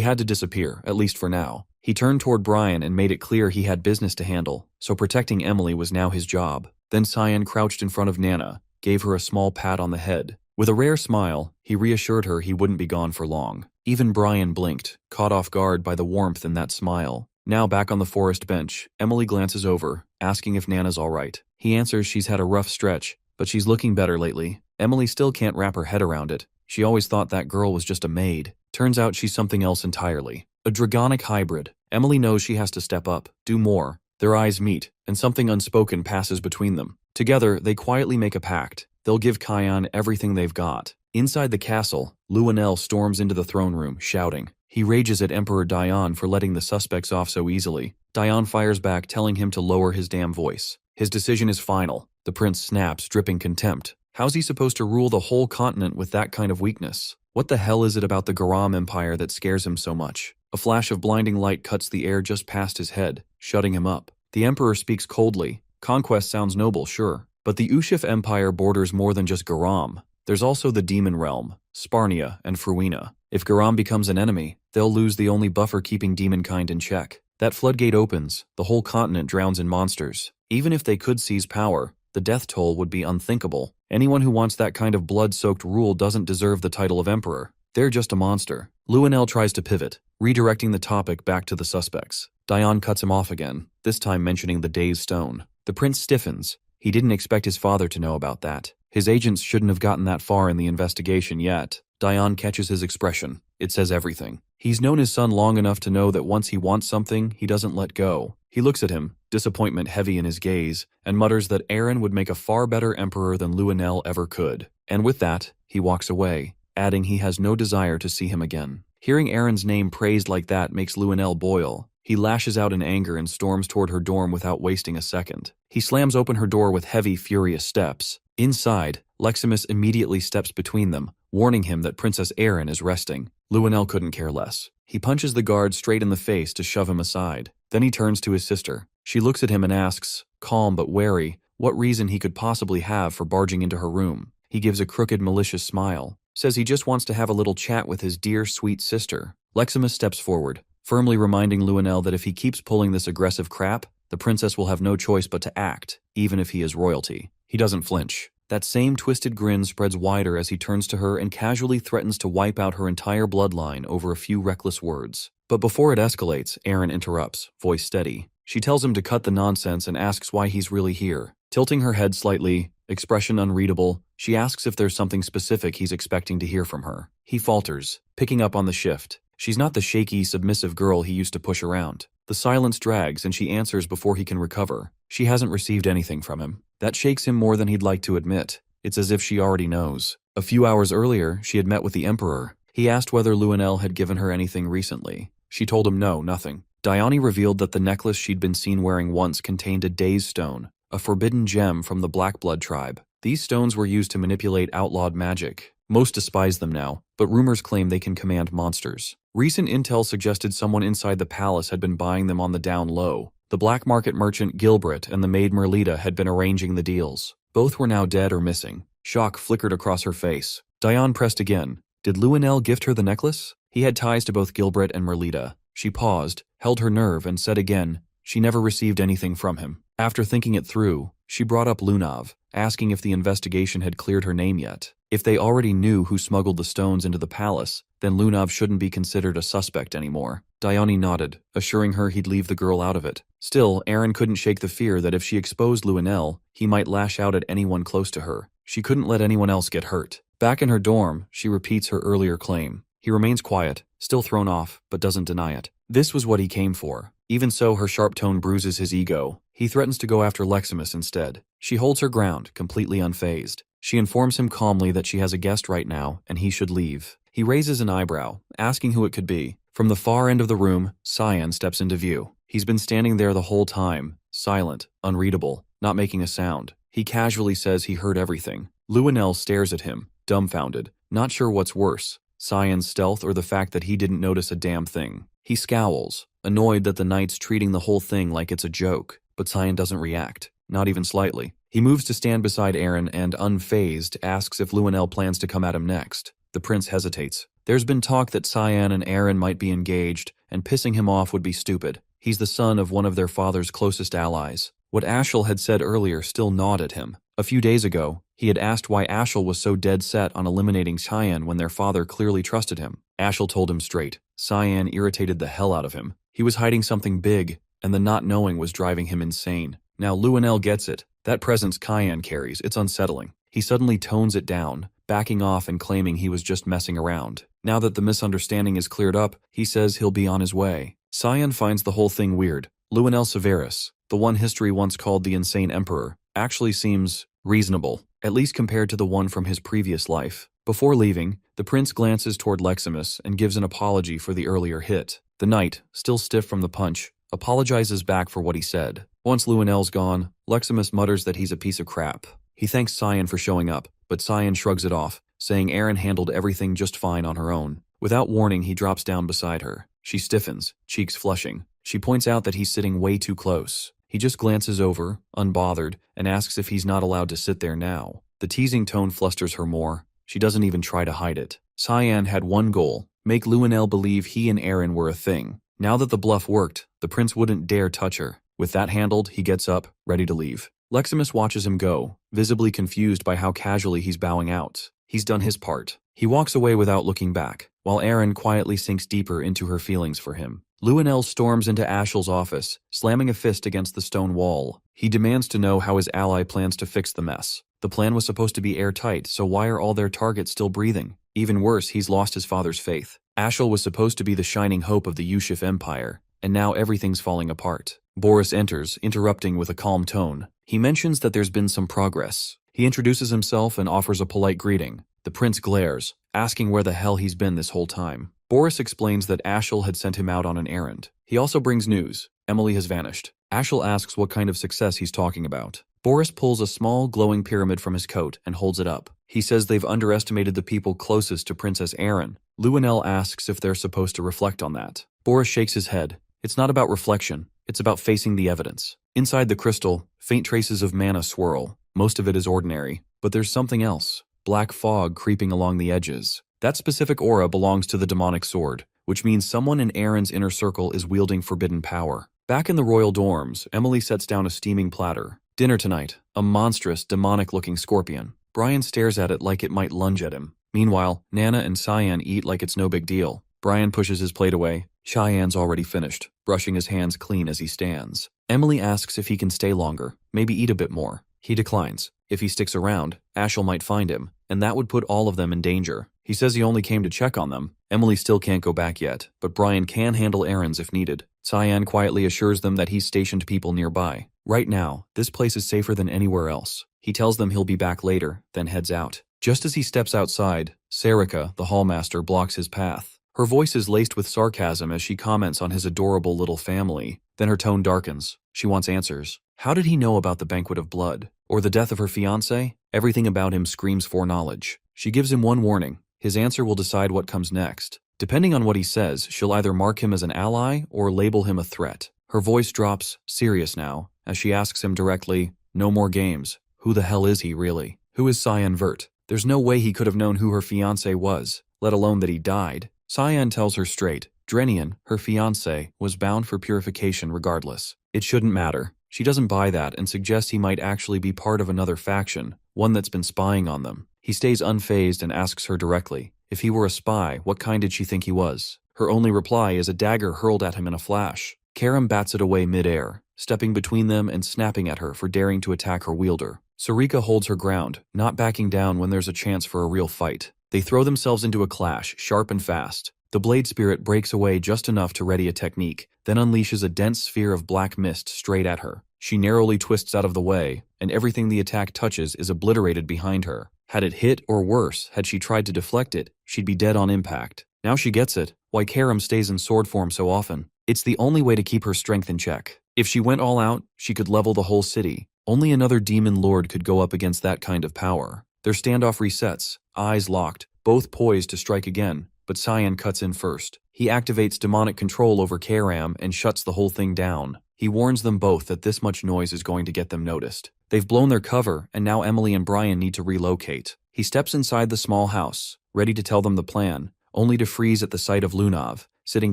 had to disappear, at least for now. He turned toward Brian and made it clear he had business to handle, so protecting Emily was now his job. Then Cyan crouched in front of Nana, gave her a small pat on the head. With a rare smile, he reassured her he wouldn't be gone for long. Even Brian blinked, caught off guard by the warmth in that smile. Now back on the forest bench, Emily glances over, asking if Nana's all right. He answers she's had a rough stretch, but she's looking better lately. Emily still can't wrap her head around it. She always thought that girl was just a maid. Turns out she's something else entirely. A dragonic hybrid. Emily knows she has to step up, do more. Their eyes meet, and something unspoken passes between them. Together, they quietly make a pact. They'll give Kyan everything they've got. Inside the castle, Luanel storms into the throne room, shouting. He rages at Emperor Dion for letting the suspects off so easily. Dion fires back, telling him to lower his damn voice. His decision is final. The prince snaps, dripping contempt. How's he supposed to rule the whole continent with that kind of weakness? What the hell is it about the Garam Empire that scares him so much? A flash of blinding light cuts the air just past his head, shutting him up. The emperor speaks coldly. Conquest sounds noble, sure. But the Ushif Empire borders more than just Garam. There's also the Demon Realm, Sparnia, and Fruina. If Garam becomes an enemy, they'll lose the only buffer keeping demonkind in check. That floodgate opens, the whole continent drowns in monsters. Even if they could seize power, the death toll would be unthinkable. Anyone who wants that kind of blood-soaked rule doesn't deserve the title of emperor. They're just a monster. Luanel tries to pivot, redirecting the topic back to the suspects. Dion cuts him off again, this time mentioning the day's stone. The prince stiffens. He didn't expect his father to know about that. His agents shouldn't have gotten that far in the investigation yet. Dion catches his expression. It says everything. He's known his son long enough to know that once he wants something, he doesn't let go. He looks at him, disappointment heavy in his gaze, and mutters that Aaron would make a far better emperor than Luanel ever could. And with that, he walks away, adding he has no desire to see him again. Hearing Aaron's name praised like that makes Luanel boil. He lashes out in anger and storms toward her dorm without wasting a second. He slams open her door with heavy, furious steps. Inside, Leximus immediately steps between them, warning him that Princess Erin is resting. Luanel couldn't care less. He punches the guard straight in the face to shove him aside. Then he turns to his sister. She looks at him and asks, calm but wary, what reason he could possibly have for barging into her room. He gives a crooked, malicious smile. Says he just wants to have a little chat with his dear, sweet sister. Leximus steps forward, firmly reminding Luanel that if he keeps pulling this aggressive crap, the princess will have no choice but to act, even if he is royalty. He doesn't flinch. That same twisted grin spreads wider as he turns to her and casually threatens to wipe out her entire bloodline over a few reckless words. But before it escalates, Erin interrupts, voice steady. She tells him to cut the nonsense and asks why he's really here. Tilting her head slightly, expression unreadable, she asks if there's something specific he's expecting to hear from her. He falters, picking up on the shift. She's not the shaky, submissive girl he used to push around. The silence drags and she answers before he can recover. She hasn't received anything from him. That shakes him more than he'd like to admit. It's as if she already knows. A few hours earlier, she had met with the Emperor. He asked whether Luanel had given her anything recently. She told him no, nothing. Dione revealed that the necklace she'd been seen wearing once contained a Daze stone, a forbidden gem from the Blackblood tribe. These stones were used to manipulate outlawed magic. Most despise them now, but rumors claim they can command monsters. Recent intel suggested someone inside the palace had been buying them on the down low. The black market merchant Gilbert and the maid Merlita had been arranging the deals. Both were now dead or missing. Shock flickered across her face. Dione pressed again. Did Luanel gift her the necklace? He had ties to both Gilbert and Merlita. She paused, held her nerve, and said again, She never received anything from him. After thinking it through, she brought up Lunav, asking if the investigation had cleared her name yet. If they already knew who smuggled the stones into the palace, then Lunav shouldn't be considered a suspect anymore. Dione nodded, assuring her he'd leave the girl out of it. Still, Aaron couldn't shake the fear that if she exposed Luenell, he might lash out at anyone close to her. She couldn't let anyone else get hurt. Back in her dorm, she repeats her earlier claim. He remains quiet, still thrown off, but doesn't deny it. This was what he came for. Even so, her sharp tone bruises his ego. He threatens to go after Leximus instead. She holds her ground, completely unfazed. She informs him calmly that she has a guest right now, and he should leave. He raises an eyebrow, asking who it could be. From the far end of the room, Cyan steps into view. He's been standing there the whole time, silent, unreadable, not making a sound. He casually says he heard everything. Luenell stares at him, dumbfounded, not sure what's worse, Cyan's stealth or the fact that he didn't notice a damn thing. He scowls, annoyed that the knight's treating the whole thing like it's a joke, but Cyan doesn't react, not even slightly. He moves to stand beside Aaron and, unfazed, asks if Luenell plans to come at him next. The prince hesitates. There's been talk that Cyan and Aaron might be engaged, and pissing him off would be stupid. He's the son of one of their father's closest allies. What Ashel had said earlier still gnawed at him. A few days ago, he had asked why Ashel was so dead set on eliminating Cyan when their father clearly trusted him. Ashel told him straight. Cyan irritated the hell out of him. He was hiding something big, and the not knowing was driving him insane. Now Luenell gets it. That presence Cyan carries, it's unsettling. He suddenly tones it down, backing off and claiming he was just messing around. Now that the misunderstanding is cleared up, he says he'll be on his way. Cyan finds the whole thing weird. Luenell Severus, the one history once called the Insane Emperor, actually seems reasonable, at least compared to the one from his previous life. Before leaving, the prince glances toward Leximus and gives an apology for the earlier hit. The knight, still stiff from the punch, apologizes back for what he said. Once Luenell's gone, Leximus mutters that he's a piece of crap. He thanks Cyan for showing up, but Cyan shrugs it off, saying Aaron handled everything just fine on her own. Without warning, he drops down beside her. She stiffens, cheeks flushing. She points out that he's sitting way too close. He just glances over, unbothered, and asks if he's not allowed to sit there now. The teasing tone flusters her more. She doesn't even try to hide it. Cyan had one goal, make Luenell believe he and Aaron were a thing. Now that the bluff worked, the prince wouldn't dare touch her. With that handled, he gets up, ready to leave. Leximus watches him go, visibly confused by how casually he's bowing out. He's done his part. He walks away without looking back, while Aaron quietly sinks deeper into her feelings for him. Luenell storms into Ashel's office, slamming a fist against the stone wall. He demands to know how his ally plans to fix the mess. The plan was supposed to be airtight, so why are all their targets still breathing? Even worse, he's lost his father's faith. Ashel was supposed to be the shining hope of the Yushif Empire, and now everything's falling apart. Boris enters, interrupting with a calm tone. He mentions that there's been some progress. He introduces himself and offers a polite greeting. The prince glares, asking where the hell he's been this whole time. Boris explains that Ashel had sent him out on an errand. He also brings news. Emily has vanished. Ashel asks what kind of success he's talking about. Boris pulls a small, glowing pyramid from his coat and holds it up. He says they've underestimated the people closest to Princess Erin. Luenell asks if they're supposed to reflect on that. Boris shakes his head. It's not about reflection. It's about facing the evidence. Inside the crystal, faint traces of mana swirl. Most of it is ordinary, but there's something else. Black fog creeping along the edges. That specific aura belongs to the demonic sword, which means someone in Aaron's inner circle is wielding forbidden power. Back in the royal dorms, Emily sets down a steaming platter. Dinner tonight, a monstrous, demonic-looking scorpion. Brian stares at it like it might lunge at him. Meanwhile, Nana and Cyan eat like it's no big deal. Brian pushes his plate away. Cheyenne's already finished, brushing his hands clean as he stands. Emily asks if he can stay longer, maybe eat a bit more. He declines. If he sticks around, Ashel might find him, and that would put all of them in danger. He says he only came to check on them. Emily still can't go back yet, but Brian can handle errands if needed. Cyan quietly assures them that he's stationed people nearby. Right now, this place is safer than anywhere else. He tells them he'll be back later, then heads out. Just as he steps outside, Sarika, the hallmaster, blocks his path. Her voice is laced with sarcasm as she comments on his adorable little family. Then her tone darkens. She wants answers. How did he know about the banquet of blood? Or the death of her fiancé? Everything about him screams foreknowledge. She gives him one warning. His answer will decide what comes next. Depending on what he says, she'll either mark him as an ally or label him a threat. Her voice drops, serious now, as she asks him directly, no more games. Who the hell is he, really? Who is Cyan Vert? There's no way he could have known who her fiancé was, let alone that he died. Cyan tells her straight. Drenian, her fiancé, was bound for purification regardless. It shouldn't matter. She doesn't buy that and suggests he might actually be part of another faction, one that's been spying on them. He stays unfazed and asks her directly, if he were a spy, what kind did she think he was? Her only reply is a dagger hurled at him in a flash. Karam bats it away mid-air, stepping between them and snapping at her for daring to attack her wielder. Sarika holds her ground, not backing down when there's a chance for a real fight. They throw themselves into a clash, sharp and fast. The blade spirit breaks away just enough to ready a technique, then unleashes a dense sphere of black mist straight at her. She narrowly twists out of the way, and everything the attack touches is obliterated behind her. Had it hit, or worse, had she tried to deflect it, she'd be dead on impact. Now she gets it, why Karam stays in sword form so often. It's the only way to keep her strength in check. If she went all out, she could level the whole city. Only another demon lord could go up against that kind of power. Their standoff resets, eyes locked, both poised to strike again, but Cyan cuts in first. He activates demonic control over Karam and shuts the whole thing down. He warns them both that this much noise is going to get them noticed. They've blown their cover, and now Emily and Brian need to relocate. He steps inside the small house, ready to tell them the plan, only to freeze at the sight of Lunav, sitting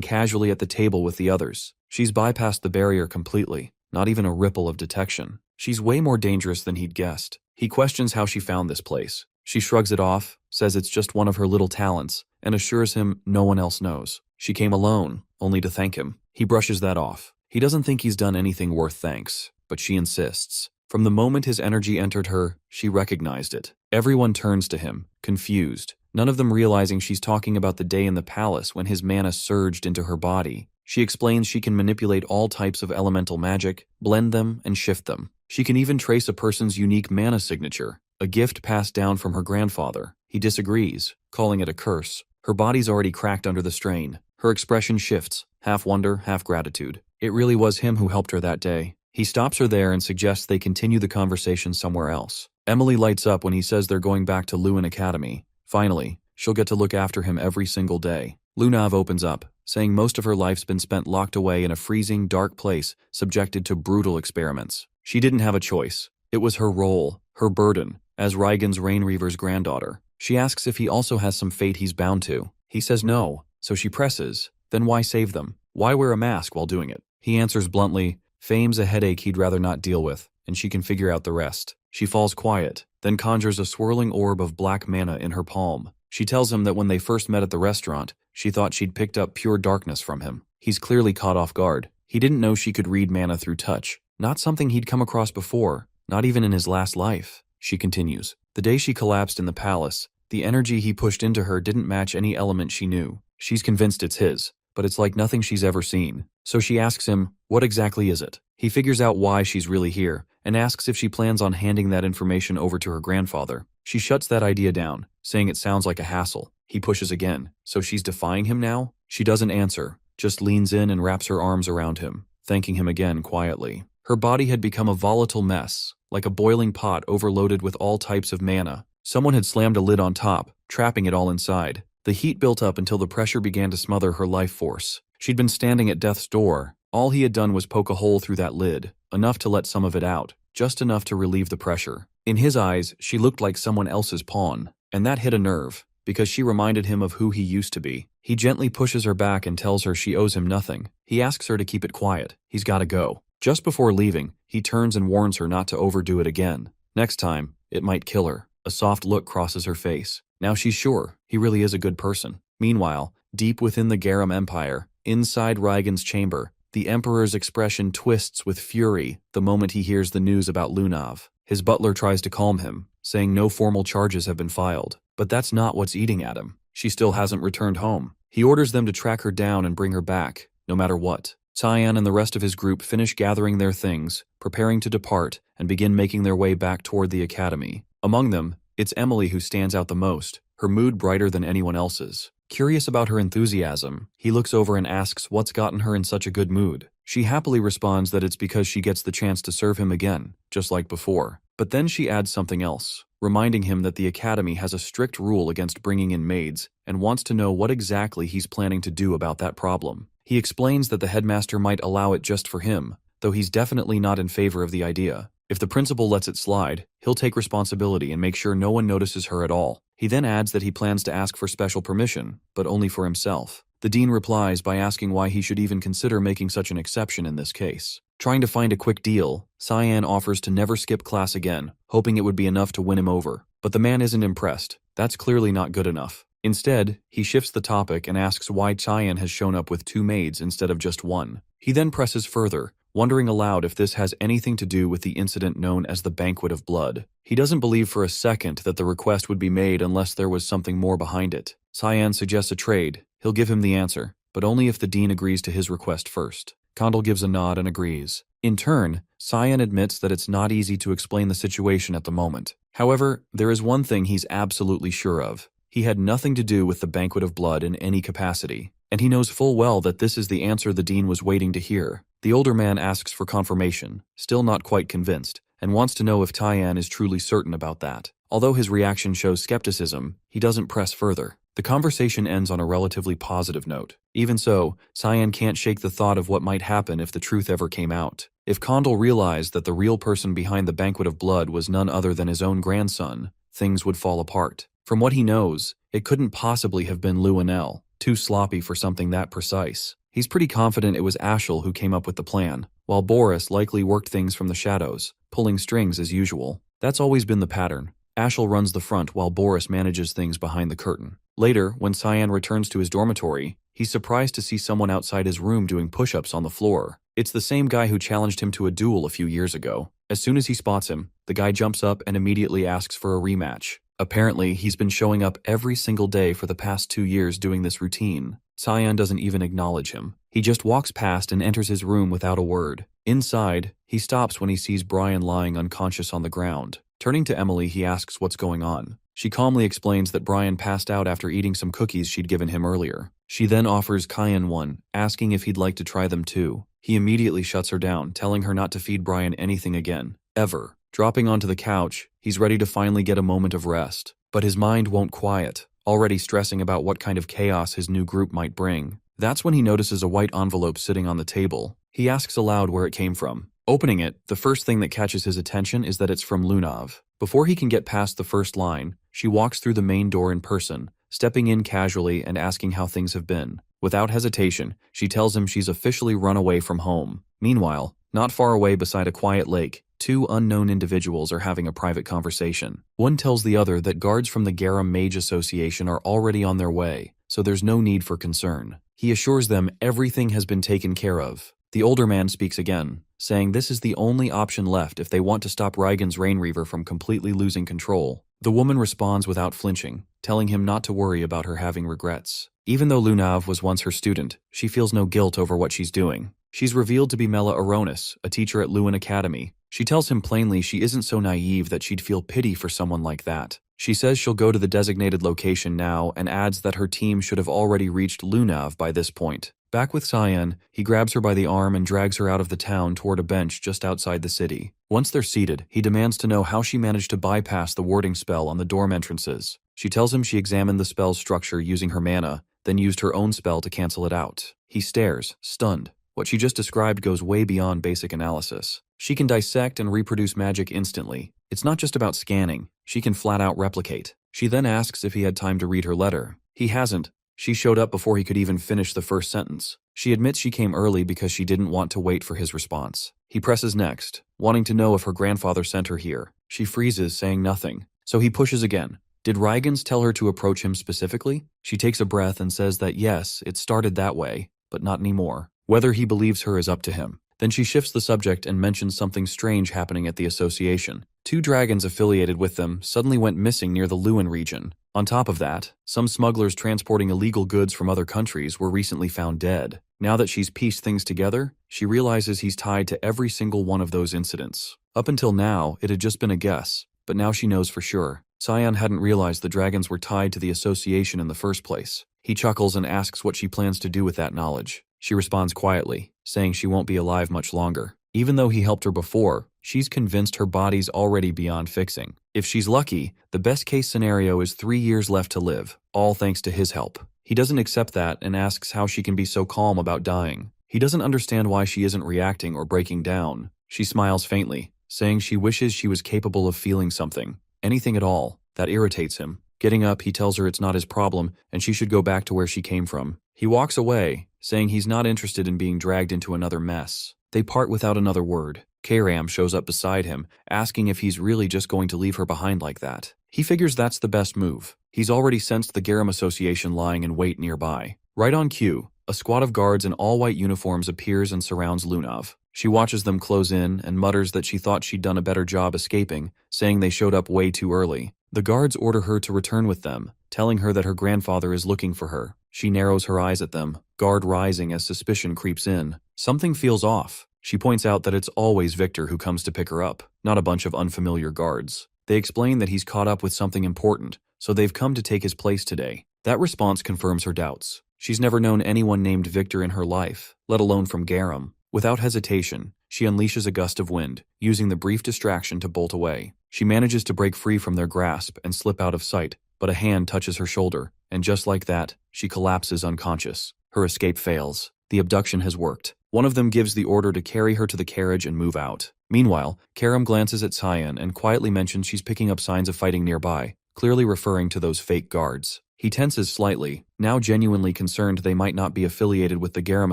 casually at the table with the others. She's bypassed the barrier completely, not even a ripple of detection. She's way more dangerous than he'd guessed. He questions how she found this place. She shrugs it off, says it's just one of her little talents, and assures him no one else knows. She came alone, only to thank him. He brushes that off. He doesn't think he's done anything worth thanks, but she insists. From the moment his energy entered her, she recognized it. Everyone turns to him, confused, none of them realizing she's talking about the day in the palace when his mana surged into her body. She explains she can manipulate all types of elemental magic, blend them, and shift them. She can even trace a person's unique mana signature, a gift passed down from her grandfather. He disagrees, calling it a curse. Her body's already cracked under the strain. Her expression shifts, half wonder, half gratitude. It really was him who helped her that day. He stops her there and suggests they continue the conversation somewhere else. Emily lights up when he says they're going back to Lewin Academy. Finally, she'll get to look after him every single day. Lunav opens up, saying most of her life's been spent locked away in a freezing, dark place, subjected to brutal experiments. She didn't have a choice. It was her role, her burden, as Reigen's Rainreaver's granddaughter. She asks if he also has some fate he's bound to. He says no, so she presses. Then why save them? Why wear a mask while doing it? He answers bluntly, fame's a headache he'd rather not deal with, and she can figure out the rest. She falls quiet, then conjures a swirling orb of black mana in her palm. She tells him that when they first met at the restaurant, she thought she'd picked up pure darkness from him. He's clearly caught off guard. He didn't know she could read mana through touch. Not something he'd come across before, not even in his last life. She continues. The day she collapsed in the palace, the energy he pushed into her didn't match any element she knew. She's convinced it's his, but it's like nothing she's ever seen. So she asks him, what exactly is it? He figures out why she's really here, and asks if she plans on handing that information over to her grandfather. She shuts that idea down, saying it sounds like a hassle. He pushes again. So she's defying him now? She doesn't answer, just leans in and wraps her arms around him, thanking him again quietly. Her body had become a volatile mess, like a boiling pot overloaded with all types of mana. Someone had slammed a lid on top, trapping it all inside. The heat built up until the pressure began to smother her life force. She'd been standing at death's door. All he had done was poke a hole through that lid, enough to let some of it out, just enough to relieve the pressure. In his eyes, she looked like someone else's pawn, and that hit a nerve, because she reminded him of who he used to be. He gently pushes her back and tells her she owes him nothing. He asks her to keep it quiet. He's gotta go. Just before leaving, he turns and warns her not to overdo it again. Next time, it might kill her. A soft look crosses her face. Now she's sure he really is a good person. Meanwhile, deep within the Garum Empire, inside Reigen's chamber, the Emperor's expression twists with fury the moment he hears the news about Lunav. His butler tries to calm him, saying no formal charges have been filed. But that's not what's eating at him. She still hasn't returned home. He orders them to track her down and bring her back, no matter what. Cyan and the rest of his group finish gathering their things, preparing to depart, and begin making their way back toward the academy. Among them, it's Emily who stands out the most, her mood brighter than anyone else's. Curious about her enthusiasm, he looks over and asks what's gotten her in such a good mood. She happily responds that it's because she gets the chance to serve him again, just like before. But then she adds something else, reminding him that the academy has a strict rule against bringing in maids, and wants to know what exactly he's planning to do about that problem. He explains that the headmaster might allow it just for him, though he's definitely not in favor of the idea. If the principal lets it slide, he'll take responsibility and make sure no one notices her at all. He then adds that he plans to ask for special permission, but only for himself. The dean replies by asking why he should even consider making such an exception in this case. Trying to find a quick deal, Cyan offers to never skip class again, hoping it would be enough to win him over. But the man isn't impressed. That's clearly not good enough. Instead, he shifts the topic and asks why Cyan has shown up with 2 maids instead of just 1. He then presses further, wondering aloud if this has anything to do with the incident known as the Banquet of Blood. He doesn't believe for a second that the request would be made unless there was something more behind it. Cyan suggests a trade. He'll give him the answer, but only if the dean agrees to his request first. Condell gives a nod and agrees. In turn, Cyan admits that it's not easy to explain the situation at the moment. However, there is one thing he's absolutely sure of. He had nothing to do with the Banquet of Blood in any capacity, and he knows full well that this is the answer the dean was waiting to hear. The older man asks for confirmation, still not quite convinced, and wants to know if Cyan is truly certain about that. Although his reaction shows skepticism, he doesn't press further. The conversation ends on a relatively positive note. Even so, Cyan can't shake the thought of what might happen if the truth ever came out. If Condell realized that the real person behind the Banquet of Blood was none other than his own grandson, things would fall apart. From what he knows, it couldn't possibly have been Lewinell, too sloppy for something that precise. He's pretty confident it was Ashel who came up with the plan, while Boris likely worked things from the shadows, pulling strings as usual. That's always been the pattern. Ashel runs the front while Boris manages things behind the curtain. Later, when Cyan returns to his dormitory, he's surprised to see someone outside his room doing push-ups on the floor. It's the same guy who challenged him to a duel a few years ago. As soon as he spots him, the guy jumps up and immediately asks for a rematch. Apparently, he's been showing up every single day for the past 2 years doing this routine. Cyan doesn't even acknowledge him. He just walks past and enters his room without a word. Inside, he stops when he sees Brian lying unconscious on the ground. Turning to Emily, he asks what's going on. She calmly explains that Brian passed out after eating some cookies she'd given him earlier. She then offers Cyan one, asking if he'd like to try them too. He immediately shuts her down, telling her not to feed Brian anything again, ever. Dropping onto the couch, he's ready to finally get a moment of rest. But his mind won't quiet, already stressing about what kind of chaos his new group might bring. That's when he notices a white envelope sitting on the table. He asks aloud where it came from. Opening it, the first thing that catches his attention is that it's from Lunav. Before he can get past the first line, she walks through the main door in person, stepping in casually and asking how things have been. Without hesitation, she tells him she's officially run away from home. Meanwhile, not far away beside a quiet lake, 2 unknown individuals are having a private conversation. One tells the other that guards from the Garum Mage Association are already on their way, so there's no need for concern. He assures them everything has been taken care of. The older man speaks again, saying this is the only option left if they want to stop Reigen's Rainreaver from completely losing control. The woman responds without flinching, telling him not to worry about her having regrets. Even though Lunav was once her student, she feels no guilt over what she's doing. She's revealed to be Mela Aronis, a teacher at Lewin Academy. She tells him plainly she isn't so naive that she'd feel pity for someone like that. She says she'll go to the designated location now and adds that her team should have already reached Lunav by this point. Back with Cyan, he grabs her by the arm and drags her out of the town toward a bench just outside the city. Once they're seated, he demands to know how she managed to bypass the warding spell on the dorm entrances. She tells him she examined the spell's structure using her mana, then used her own spell to cancel it out. He stares, stunned. What she just described goes way beyond basic analysis. She can dissect and reproduce magic instantly. It's not just about scanning. She can flat out replicate. She then asks if he had time to read her letter. He hasn't. She showed up before he could even finish the first sentence. She admits she came early because she didn't want to wait for his response. He presses next, wanting to know if her grandfather sent her here. She freezes, saying nothing. So he pushes again. Did Reigens tell her to approach him specifically? She takes a breath and says that yes, it started that way, but not anymore. Whether he believes her is up to him. Then she shifts the subject and mentions something strange happening at the association. 2 dragons affiliated with them suddenly went missing near the Lewin region. On top of that, some smugglers transporting illegal goods from other countries were recently found dead. Now that she's pieced things together, she realizes he's tied to every single one of those incidents. Up until now, it had just been a guess, but now she knows for sure. Cyan hadn't realized the dragons were tied to the association in the first place. He chuckles and asks what she plans to do with that knowledge. She responds quietly, saying she won't be alive much longer. Even though he helped her before, she's convinced her body's already beyond fixing. If she's lucky, the best-case scenario is 3 years left to live, all thanks to his help. He doesn't accept that and asks how she can be so calm about dying. He doesn't understand why she isn't reacting or breaking down. She smiles faintly, saying she wishes she was capable of feeling something, anything at all. That irritates him. Getting up, he tells her it's not his problem and she should go back to where she came from. He walks away, saying he's not interested in being dragged into another mess. They part without another word. Karam shows up beside him, asking if he's really just going to leave her behind like that. He figures that's the best move. He's already sensed the Garam Association lying in wait nearby. Right on cue, a squad of guards in all-white uniforms appears and surrounds Lunav. She watches them close in and mutters that she thought she'd done a better job escaping, saying they showed up way too early. The guards order her to return with them, telling her that her grandfather is looking for her. She narrows her eyes at them, guard rising as suspicion creeps in. Something feels off. She points out that it's always Victor who comes to pick her up, not a bunch of unfamiliar guards. They explain that he's caught up with something important, so they've come to take his place today. That response confirms her doubts. She's never known anyone named Victor in her life, let alone from Garam. Without hesitation, she unleashes a gust of wind, using the brief distraction to bolt away. She manages to break free from their grasp and slip out of sight, but a hand touches her shoulder, and just like that, she collapses unconscious. Her escape fails. The abduction has worked. One of them gives the order to carry her to the carriage and move out. Meanwhile, Karam glances at Cyan and quietly mentions she's picking up signs of fighting nearby, clearly referring to those fake guards. He tenses slightly, now genuinely concerned they might not be affiliated with the Garam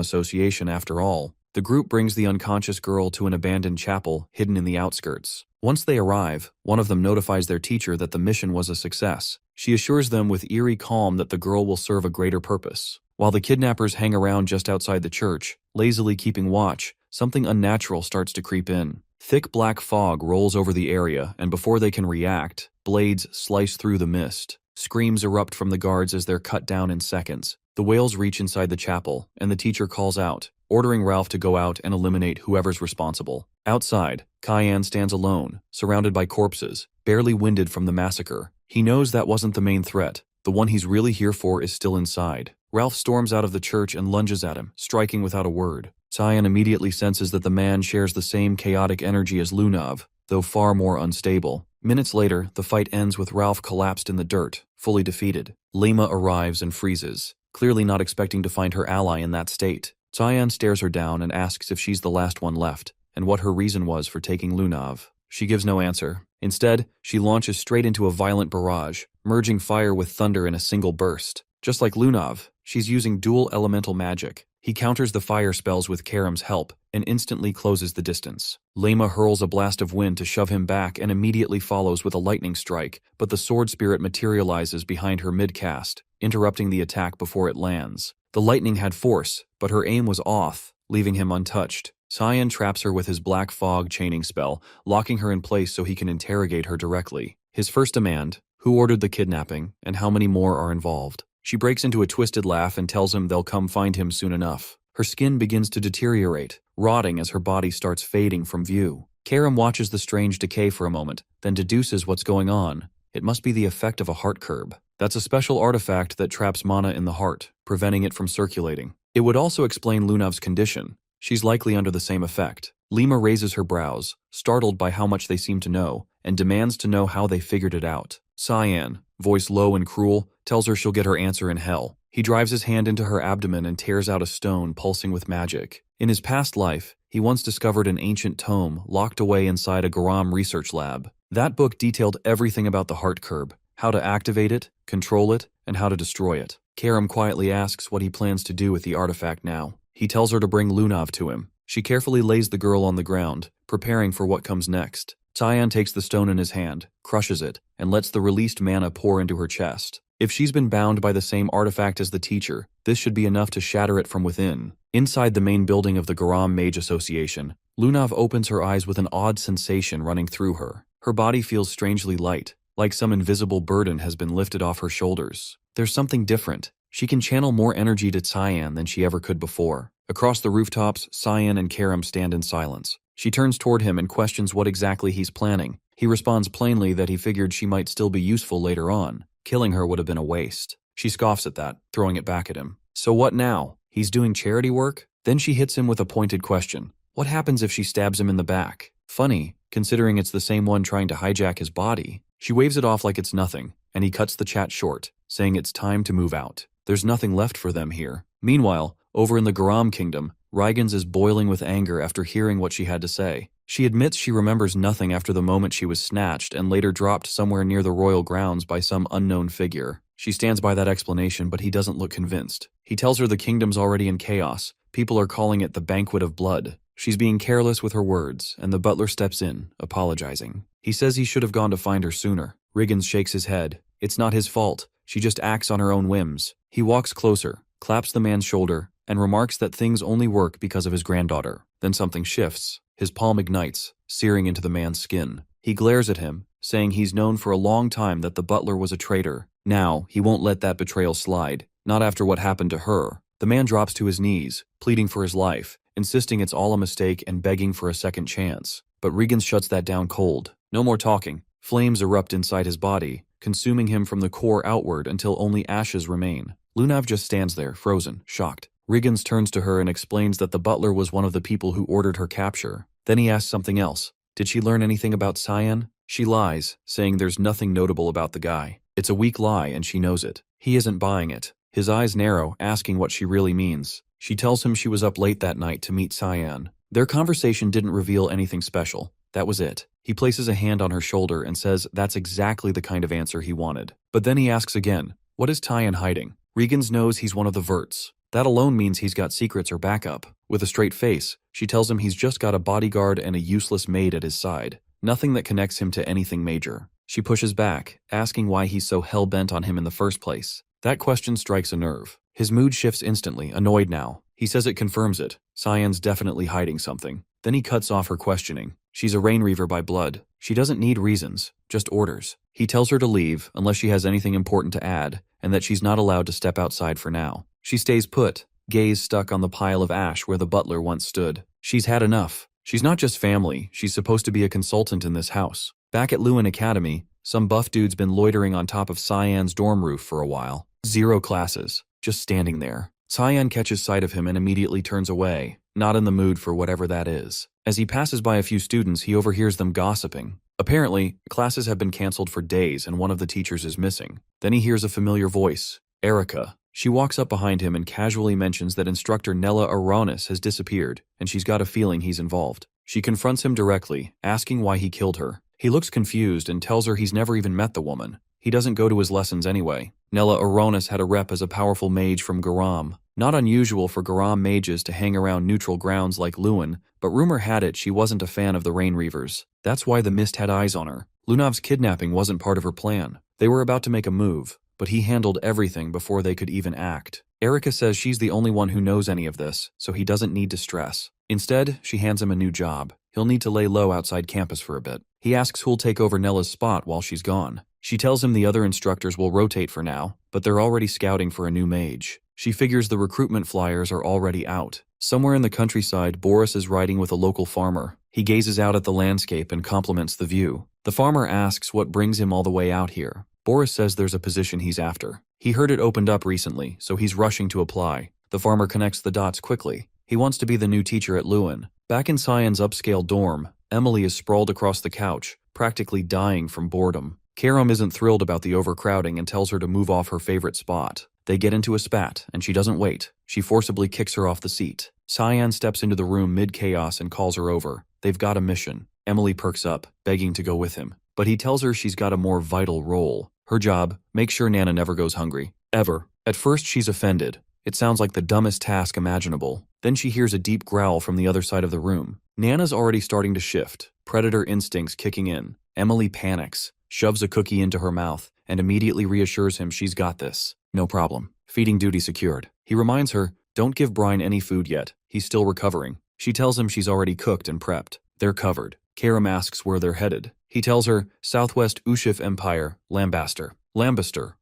Association after all. The group brings the unconscious girl to an abandoned chapel hidden in the outskirts. Once they arrive, one of them notifies their teacher that the mission was a success. She assures them with eerie calm that the girl will serve a greater purpose. While the kidnappers hang around just outside the church, lazily keeping watch, something unnatural starts to creep in. Thick black fog rolls over the area, and before they can react, blades slice through the mist. Screams erupt from the guards as they're cut down in seconds. The wails reach inside the chapel, and the teacher calls out, ordering Ralph to go out and eliminate whoever's responsible. Outside, Cyan stands alone, surrounded by corpses, barely winded from the massacre. He knows that wasn't the main threat. The one he's really here for is still inside. Ralph storms out of the church and lunges at him, striking without a word. Cyan immediately senses that the man shares the same chaotic energy as Lunav, though far more unstable. Minutes later, the fight ends with Ralph collapsed in the dirt, fully defeated. Lema arrives and freezes, clearly not expecting to find her ally in that state. Cyan stares her down and asks if she's the last one left, and what her reason was for taking Lunav. She gives no answer. Instead, she launches straight into a violent barrage, merging fire with thunder in a single burst. Just like Lunav, she's using dual elemental magic. He counters the fire spells with Karam's help and instantly closes the distance. Lema hurls a blast of wind to shove him back and immediately follows with a lightning strike, but the sword spirit materializes behind her mid-cast, interrupting the attack before it lands. The lightning had force, but her aim was off, leaving him untouched. Cyan traps her with his black fog chaining spell, locking her in place so he can interrogate her directly. His first demand, who ordered the kidnapping, and how many more are involved. She breaks into a twisted laugh and tells him they'll come find him soon enough. Her skin begins to deteriorate, rotting as her body starts fading from view. Karam watches the strange decay for a moment, then deduces what's going on. It must be the effect of a heart curb. That's a special artifact that traps mana in the heart, preventing it from circulating. It would also explain Lunav's condition. She's likely under the same effect. Lema raises her brows, startled by how much they seem to know, and demands to know how they figured it out. Cyan, voice low and cruel, tells her she'll get her answer in hell. He drives his hand into her abdomen and tears out a stone pulsing with magic. In his past life, he once discovered an ancient tome locked away inside a Garam research lab. That book detailed everything about the heart curb, how to activate it, control it, and how to destroy it. Karam quietly asks what he plans to do with the artifact now. He tells her to bring Lunav to him. She carefully lays the girl on the ground, preparing for what comes next. Cyan takes the stone in his hand, crushes it, and lets the released mana pour into her chest. If she's been bound by the same artifact as the teacher, this should be enough to shatter it from within. Inside the main building of the Garam Mage Association, Lunav opens her eyes with an odd sensation running through her. Her body feels strangely light, like some invisible burden has been lifted off her shoulders. There's something different. She can channel more energy to Cyan than she ever could before. Across the rooftops, Cyan and Karam stand in silence. She turns toward him and questions what exactly he's planning. He responds plainly that he figured she might still be useful later on. Killing her would have been a waste. She scoffs at that, throwing it back at him. So what now? He's doing charity work? Then she hits him with a pointed question. What happens if she stabs him in the back? Funny, considering it's the same one trying to hijack his body. She waves it off like it's nothing, and he cuts the chat short, saying it's time to move out. There's nothing left for them here. Meanwhile, over in the Garam Kingdom, Rygans is boiling with anger after hearing what she had to say. She admits she remembers nothing after the moment she was snatched and later dropped somewhere near the royal grounds by some unknown figure. She stands by that explanation, but he doesn't look convinced. He tells her the kingdom's already in chaos. People are calling it the Banquet of Blood. She's being careless with her words, and the butler steps in, apologizing. He says he should have gone to find her sooner. Riggins shakes his head. It's not his fault. She just acts on her own whims. He walks closer, claps the man's shoulder, and remarks that things only work because of his granddaughter. Then something shifts. His palm ignites, searing into the man's skin. He glares at him, saying he's known for a long time that the butler was a traitor. Now, he won't let that betrayal slide, not after what happened to her. The man drops to his knees, pleading for his life, insisting it's all a mistake and begging for a second chance. But Riggins shuts that down cold. No more talking. Flames erupt inside his body, consuming him from the core outward until only ashes remain. Lunav just stands there, frozen, shocked. Riggins turns to her and explains that the butler was one of the people who ordered her capture. Then he asks something else. Did she learn anything about Cyan? She lies, saying there's nothing notable about the guy. It's a weak lie and she knows it. He isn't buying it. His eyes narrow, asking what she really means. She tells him she was up late that night to meet Cyan. Their conversation didn't reveal anything special. That was it. He places a hand on her shoulder and says that's exactly the kind of answer he wanted. But then he asks again, what is Cyan hiding? Riggins knows he's one of the Verts. That alone means he's got secrets or backup. With a straight face, she tells him he's just got a bodyguard and a useless maid at his side. Nothing that connects him to anything major. She pushes back, asking why he's so hell-bent on him in the first place. That question strikes a nerve. His mood shifts instantly, annoyed now. He says it confirms it. Cyan's definitely hiding something. Then he cuts off her questioning. She's a Rain Reaver by blood. She doesn't need reasons, just orders. He tells her to leave unless she has anything important to add, and that she's not allowed to step outside for now. She stays put, gaze stuck on the pile of ash where the butler once stood. She's had enough. She's not just family, she's supposed to be a consultant in this house. Back at Lewin Academy, some buff dude's been loitering on top of Cyan's dorm roof for a while. 0 classes, just standing there. Cyan catches sight of him and immediately turns away, not in the mood for whatever that is. As he passes by a few students, he overhears them gossiping. Apparently, classes have been canceled for days and one of the teachers is missing. Then he hears a familiar voice, Erica. She walks up behind him and casually mentions that instructor Nella Aronis has disappeared, and she's got a feeling he's involved. She confronts him directly, asking why he killed her. He looks confused and tells her he's never even met the woman. He doesn't go to his lessons anyway. Nella Aronis had a rep as a powerful mage from Garam. Not unusual for Garam mages to hang around neutral grounds like Lewin, but rumor had it she wasn't a fan of the Rain Reavers. That's why the Mist had eyes on her. Lunav's kidnapping wasn't part of her plan. They were about to make a move, but he handled everything before they could even act. Erica says she's the only one who knows any of this, so he doesn't need to stress. Instead, she hands him a new job. He'll need to lay low outside campus for a bit. He asks who'll take over Nella's spot while she's gone. She tells him the other instructors will rotate for now, but they're already scouting for a new mage. She figures the recruitment flyers are already out. Somewhere in the countryside, Boris is riding with a local farmer. He gazes out at the landscape and compliments the view. The farmer asks what brings him all the way out here. Boris says there's a position he's after. He heard it opened up recently, so he's rushing to apply. The farmer connects the dots quickly. He wants to be the new teacher at Lewin. Back in Cyan's upscale dorm, Emily is sprawled across the couch, practically dying from boredom. Karam isn't thrilled about the overcrowding and tells her to move off her favorite spot. They get into a spat, and she doesn't wait. She forcibly kicks her off the seat. Cyan steps into the room mid-chaos and calls her over. They've got a mission. Emily perks up, begging to go with him. But he tells her she's got a more vital role. Her job, make sure Nana never goes hungry. Ever. At first she's offended. It sounds like the dumbest task imaginable. Then she hears a deep growl from the other side of the room. Nana's already starting to shift, predator instincts kicking in. Emily panics, shoves a cookie into her mouth, and immediately reassures him she's got this. No problem. Feeding duty secured. He reminds her, don't give Brian any food yet. He's still recovering. She tells him she's already cooked and prepped. They're covered. Karam asks where they're headed. He tells her, Southwest Ushif Empire, Lambaster,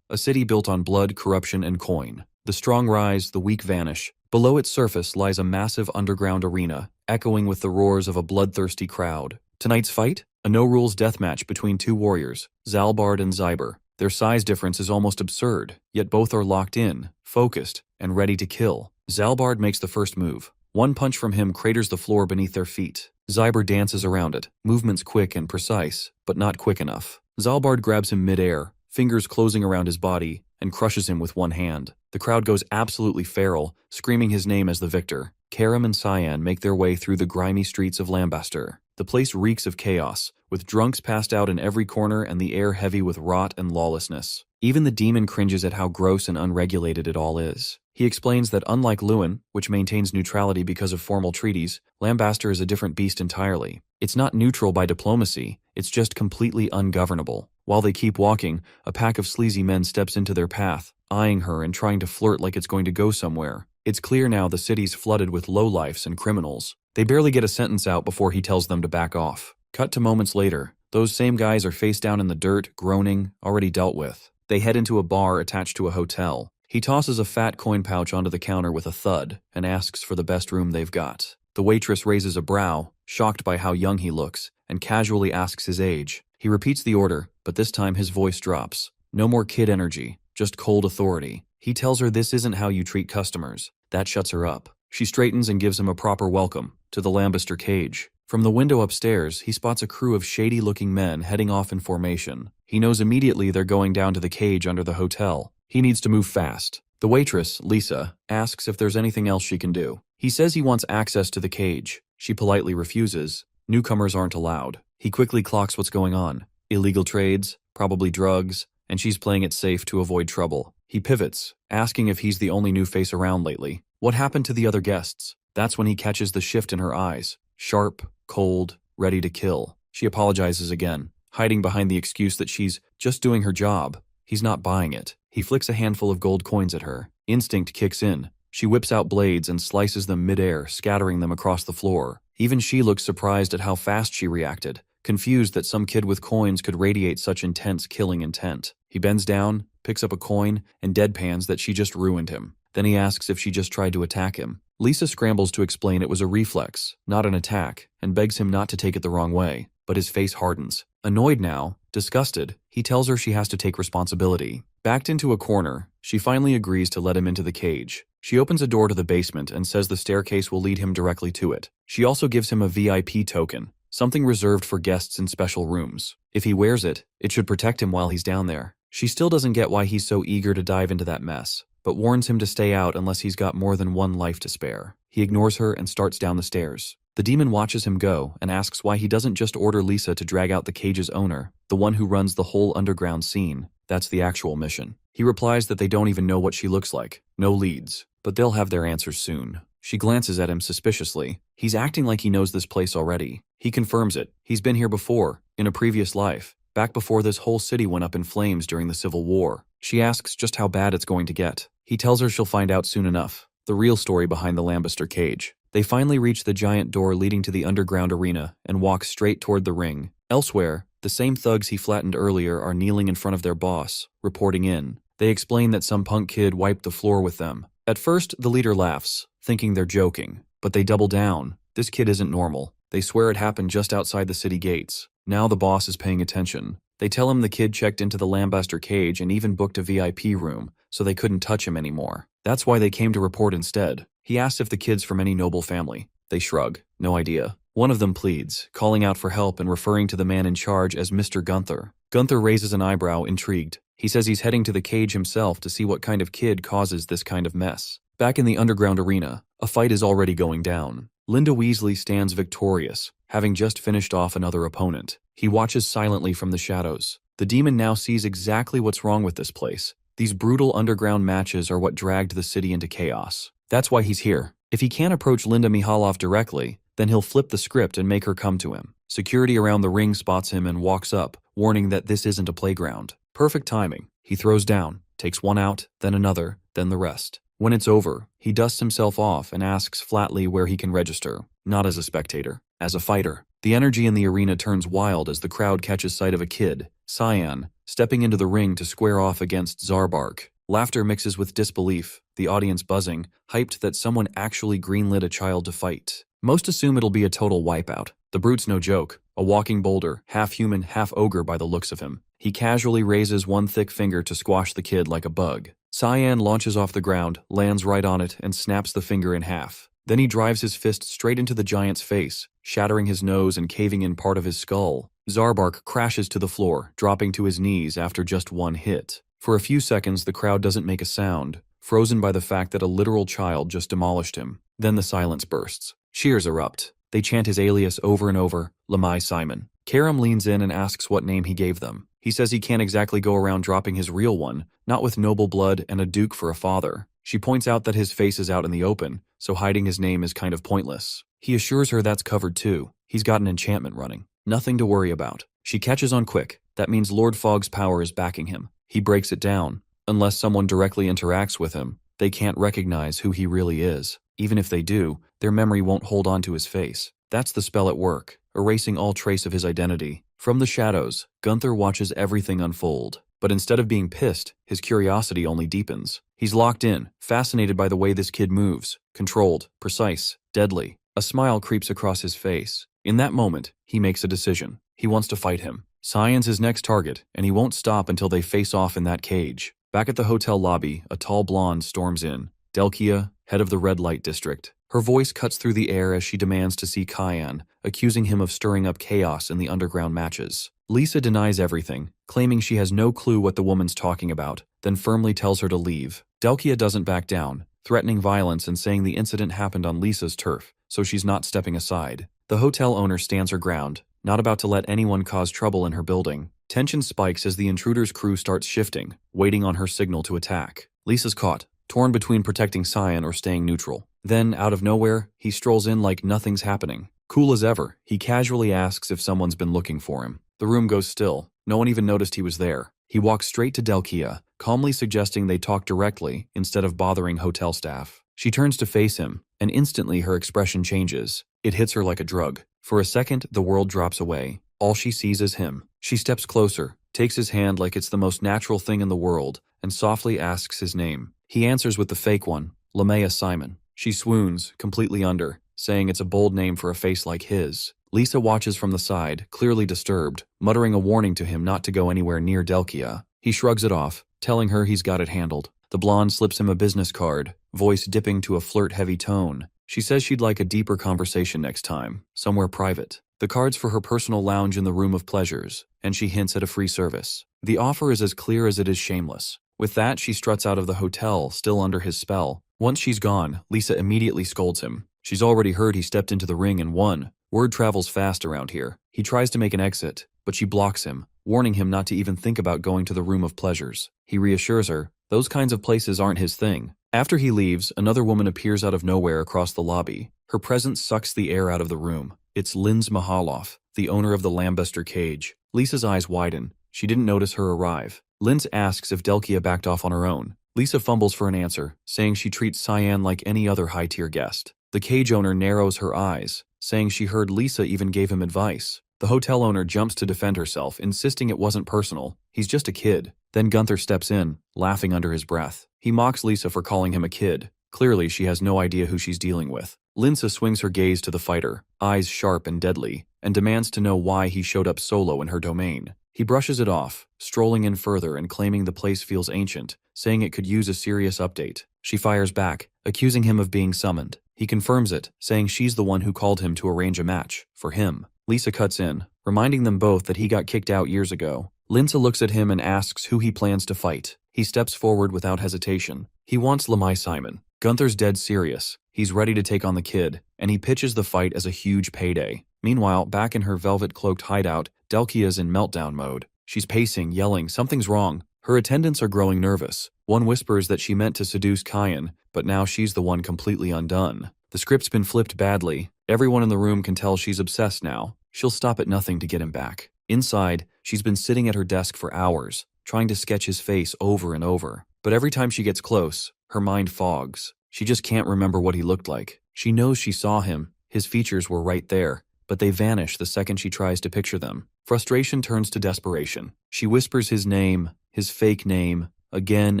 a city built on blood, corruption, and coin. The strong rise, the weak vanish. Below its surface lies a massive underground arena, echoing with the roars of a bloodthirsty crowd. Tonight's fight? A no-rules deathmatch between two warriors, Zalbard and Zyber. Their size difference is almost absurd, yet both are locked in, focused, and ready to kill. Zalbard makes the first move. One punch from him craters the floor beneath their feet. Zyber dances around it, movements quick and precise, but not quick enough. Zalbard grabs him mid-air, fingers closing around his body, and crushes him with one hand. The crowd goes absolutely feral, screaming his name as the victor. Karam and Cyan make their way through the grimy streets of Lambaster. The place reeks of chaos, with drunks passed out in every corner and the air heavy with rot and lawlessness. Even the demon cringes at how gross and unregulated it all is. He explains that unlike Lewin, which maintains neutrality because of formal treaties, Lambaster is a different beast entirely. It's not neutral by diplomacy, it's just completely ungovernable. While they keep walking, a pack of sleazy men steps into their path, eyeing her and trying to flirt like it's going to go somewhere. It's clear now the city's flooded with lowlifes and criminals. They barely get a sentence out before he tells them to back off. Cut to moments later. Those same guys are face down in the dirt, groaning, already dealt with. They head into a bar attached to a hotel. He tosses a fat coin pouch onto the counter with a thud and asks for the best room they've got. The waitress raises a brow, shocked by how young he looks, and casually asks his age. He repeats the order, but this time his voice drops. No more kid energy, just cold authority. He tells her this isn't how you treat customers. That shuts her up. She straightens and gives him a proper welcome to the Lambaster cage. From the window upstairs, he spots a crew of shady-looking men heading off in formation. He knows immediately they're going down to the cage under the hotel. He needs to move fast. The waitress, Lisa, asks if there's anything else she can do. He says he wants access to the cage. She politely refuses. Newcomers aren't allowed. He quickly clocks what's going on. Illegal trades, probably drugs, and she's playing it safe to avoid trouble. He pivots, asking if he's the only new face around lately. What happened to the other guests? That's when he catches the shift in her eyes. Sharp, cold, ready to kill. She apologizes again, hiding behind the excuse that she's just doing her job. He's not buying it. He flicks a handful of gold coins at her. Instinct kicks in. She whips out blades and slices them midair, scattering them across the floor. Even she looks surprised at how fast she reacted, confused that some kid with coins could radiate such intense killing intent. He bends down, picks up a coin, and deadpans that she just ruined him. Then he asks if she just tried to attack him. Lisa scrambles to explain it was a reflex, not an attack, and begs him not to take it the wrong way. But his face hardens. Annoyed now, disgusted, he tells her she has to take responsibility. Backed into a corner, she finally agrees to let him into the cage. She opens a door to the basement and says the staircase will lead him directly to it. She also gives him a VIP token, something reserved for guests in special rooms. If he wears it, it should protect him while he's down there. She still doesn't get why he's so eager to dive into that mess, but warns him to stay out unless he's got more than one life to spare. He ignores her and starts down the stairs. The demon watches him go and asks why he doesn't just order Lisa to drag out the cage's owner, the one who runs the whole underground scene. That's the actual mission. He replies that they don't even know what she looks like. No leads. But they'll have their answers soon. She glances at him suspiciously. He's acting like he knows this place already. He confirms it. He's been here before, in a previous life, back before this whole city went up in flames during the Civil War. She asks just how bad it's going to get. He tells her she'll find out soon enough. The real story behind the Lambaster cage. They finally reach the giant door leading to the underground arena and walk straight toward the ring. Elsewhere, the same thugs he flattened earlier are kneeling in front of their boss, reporting in. They explain that some punk kid wiped the floor with them. At first, the leader laughs, thinking they're joking, but they double down. This kid isn't normal. They swear it happened just outside the city gates. Now the boss is paying attention. They tell him the kid checked into the Lambaster cage and even booked a VIP room, so they couldn't touch him anymore. That's why they came to report instead. He asks if the kid's from any noble family. They shrug. No idea. One of them pleads, calling out for help and referring to the man in charge as Mr. Gunther. Gunther raises an eyebrow, intrigued. He says he's heading to the cage himself to see what kind of kid causes this kind of mess. Back in the underground arena, a fight is already going down. Linda Weasley stands victorious, having just finished off another opponent. He watches silently from the shadows. The demon now sees exactly what's wrong with this place. These brutal underground matches are what dragged the city into chaos. That's why he's here. If he can't approach Linda Mihalov directly, then he'll flip the script and make her come to him. Security around the ring spots him and walks up, warning that this isn't a playground. Perfect timing. He throws down, takes one out, then another, then the rest. When it's over, he dusts himself off and asks flatly where he can register, not as a spectator, as a fighter. The energy in the arena turns wild as the crowd catches sight of a kid, Cyan, stepping into the ring to square off against Zarbark. Laughter mixes with disbelief, the audience buzzing, hyped that someone actually greenlit a child to fight. Most assume it'll be a total wipeout. The brute's no joke, a walking boulder, half human, half ogre by the looks of him. He casually raises one thick finger to squash the kid like a bug. Cyan launches off the ground, lands right on it, and snaps the finger in half. Then he drives his fist straight into the giant's face, shattering his nose and caving in part of his skull. Zarbark crashes to the floor, dropping to his knees after just one hit. For a few seconds, the crowd doesn't make a sound, frozen by the fact that a literal child just demolished him. Then the silence bursts. Cheers erupt. They chant his alias over and over, Lamai Simon. Karam leans in and asks what name he gave them. He says he can't exactly go around dropping his real one, not with noble blood and a duke for a father. She points out that his face is out in the open, so hiding his name is kind of pointless. He assures her that's covered too. He's got an enchantment running. Nothing to worry about. She catches on quick. That means Lord Fogg's power is backing him. He breaks it down. Unless someone directly interacts with him, they can't recognize who he really is. Even if they do, their memory won't hold on to his face. That's the spell at work, erasing all trace of his identity. From the shadows, Gunther watches everything unfold. But instead of being pissed, his curiosity only deepens. He's locked in, fascinated by the way this kid moves. Controlled, precise, deadly. A smile creeps across his face. In that moment, he makes a decision. He wants to fight him. Cyan's his next target, and he won't stop until they face off in that cage. Back at the hotel lobby, a tall blonde storms in. Delkia, head of the red light district. Her voice cuts through the air as she demands to see Cyan, accusing him of stirring up chaos in the underground matches. Lisa denies everything, claiming she has no clue what the woman's talking about, then firmly tells her to leave. Delkia doesn't back down, threatening violence and saying the incident happened on Lisa's turf, so she's not stepping aside. The hotel owner stands her ground, not about to let anyone cause trouble in her building. Tension spikes as the intruder's crew starts shifting, waiting on her signal to attack. Lisa's caught, torn between protecting Cyan or staying neutral. Then, out of nowhere, he strolls in like nothing's happening. Cool as ever, he casually asks if someone's been looking for him. The room goes still. No one even noticed he was there. He walks straight to Delkia, calmly suggesting they talk directly instead of bothering hotel staff. She turns to face him, and instantly her expression changes. It hits her like a drug. For a second, the world drops away. All she sees is him. She steps closer, takes his hand like it's the most natural thing in the world, and softly asks his name. He answers with the fake one, Lamea Simon. She swoons, completely under, saying it's a bold name for a face like his. Lisa watches from the side, clearly disturbed, muttering a warning to him not to go anywhere near Delkia. He shrugs it off, telling her he's got it handled. The blonde slips him a business card, voice dipping to a flirt-heavy tone. She says she'd like a deeper conversation next time, somewhere private. The card's for her personal lounge in the Room of Pleasures, and she hints at a free service. The offer is as clear as it is shameless. With that, she struts out of the hotel, still under his spell. Once she's gone, Lisa immediately scolds him. She's already heard he stepped into the ring and won. Word travels fast around here. He tries to make an exit, but she blocks him, warning him not to even think about going to the Room of Pleasures. He reassures her, those kinds of places aren't his thing. After he leaves, another woman appears out of nowhere across the lobby. Her presence sucks the air out of the room. It's Linz Mahaloff, the owner of the Lambuster Cage. Lisa's eyes widen. She didn't notice her arrive. Linz asks if Delkia backed off on her own. Lisa fumbles for an answer, saying she treats Cyan like any other high-tier guest. The cage owner narrows her eyes, saying she heard Lisa even gave him advice. The hotel owner jumps to defend herself, insisting it wasn't personal. He's just a kid. Then Gunther steps in, laughing under his breath. He mocks Lisa for calling him a kid. Clearly, she has no idea who she's dealing with. Linsa swings her gaze to the fighter, eyes sharp and deadly, and demands to know why he showed up solo in her domain. He brushes it off, strolling in further and claiming the place feels ancient, saying it could use a serious update. She fires back, accusing him of being summoned. He confirms it, saying she's the one who called him to arrange a match, for him. Lisa cuts in, reminding them both that he got kicked out years ago. Linsa looks at him and asks who he plans to fight. He steps forward without hesitation. He wants Lamai Simon. Gunther's dead serious. He's ready to take on the kid, and he pitches the fight as a huge payday. Meanwhile, back in her velvet-cloaked hideout, Delkia's in meltdown mode. She's pacing, yelling, something's wrong. Her attendants are growing nervous. One whispers that she meant to seduce Cyan, but now she's the one completely undone. The script's been flipped badly. Everyone in the room can tell she's obsessed now. She'll stop at nothing to get him back. Inside, she's been sitting at her desk for hours, trying to sketch his face over and over. But every time she gets close, her mind fogs. She just can't remember what he looked like. She knows she saw him. His features were right there, but they vanish the second she tries to picture them. Frustration turns to desperation. She whispers his name, his fake name, again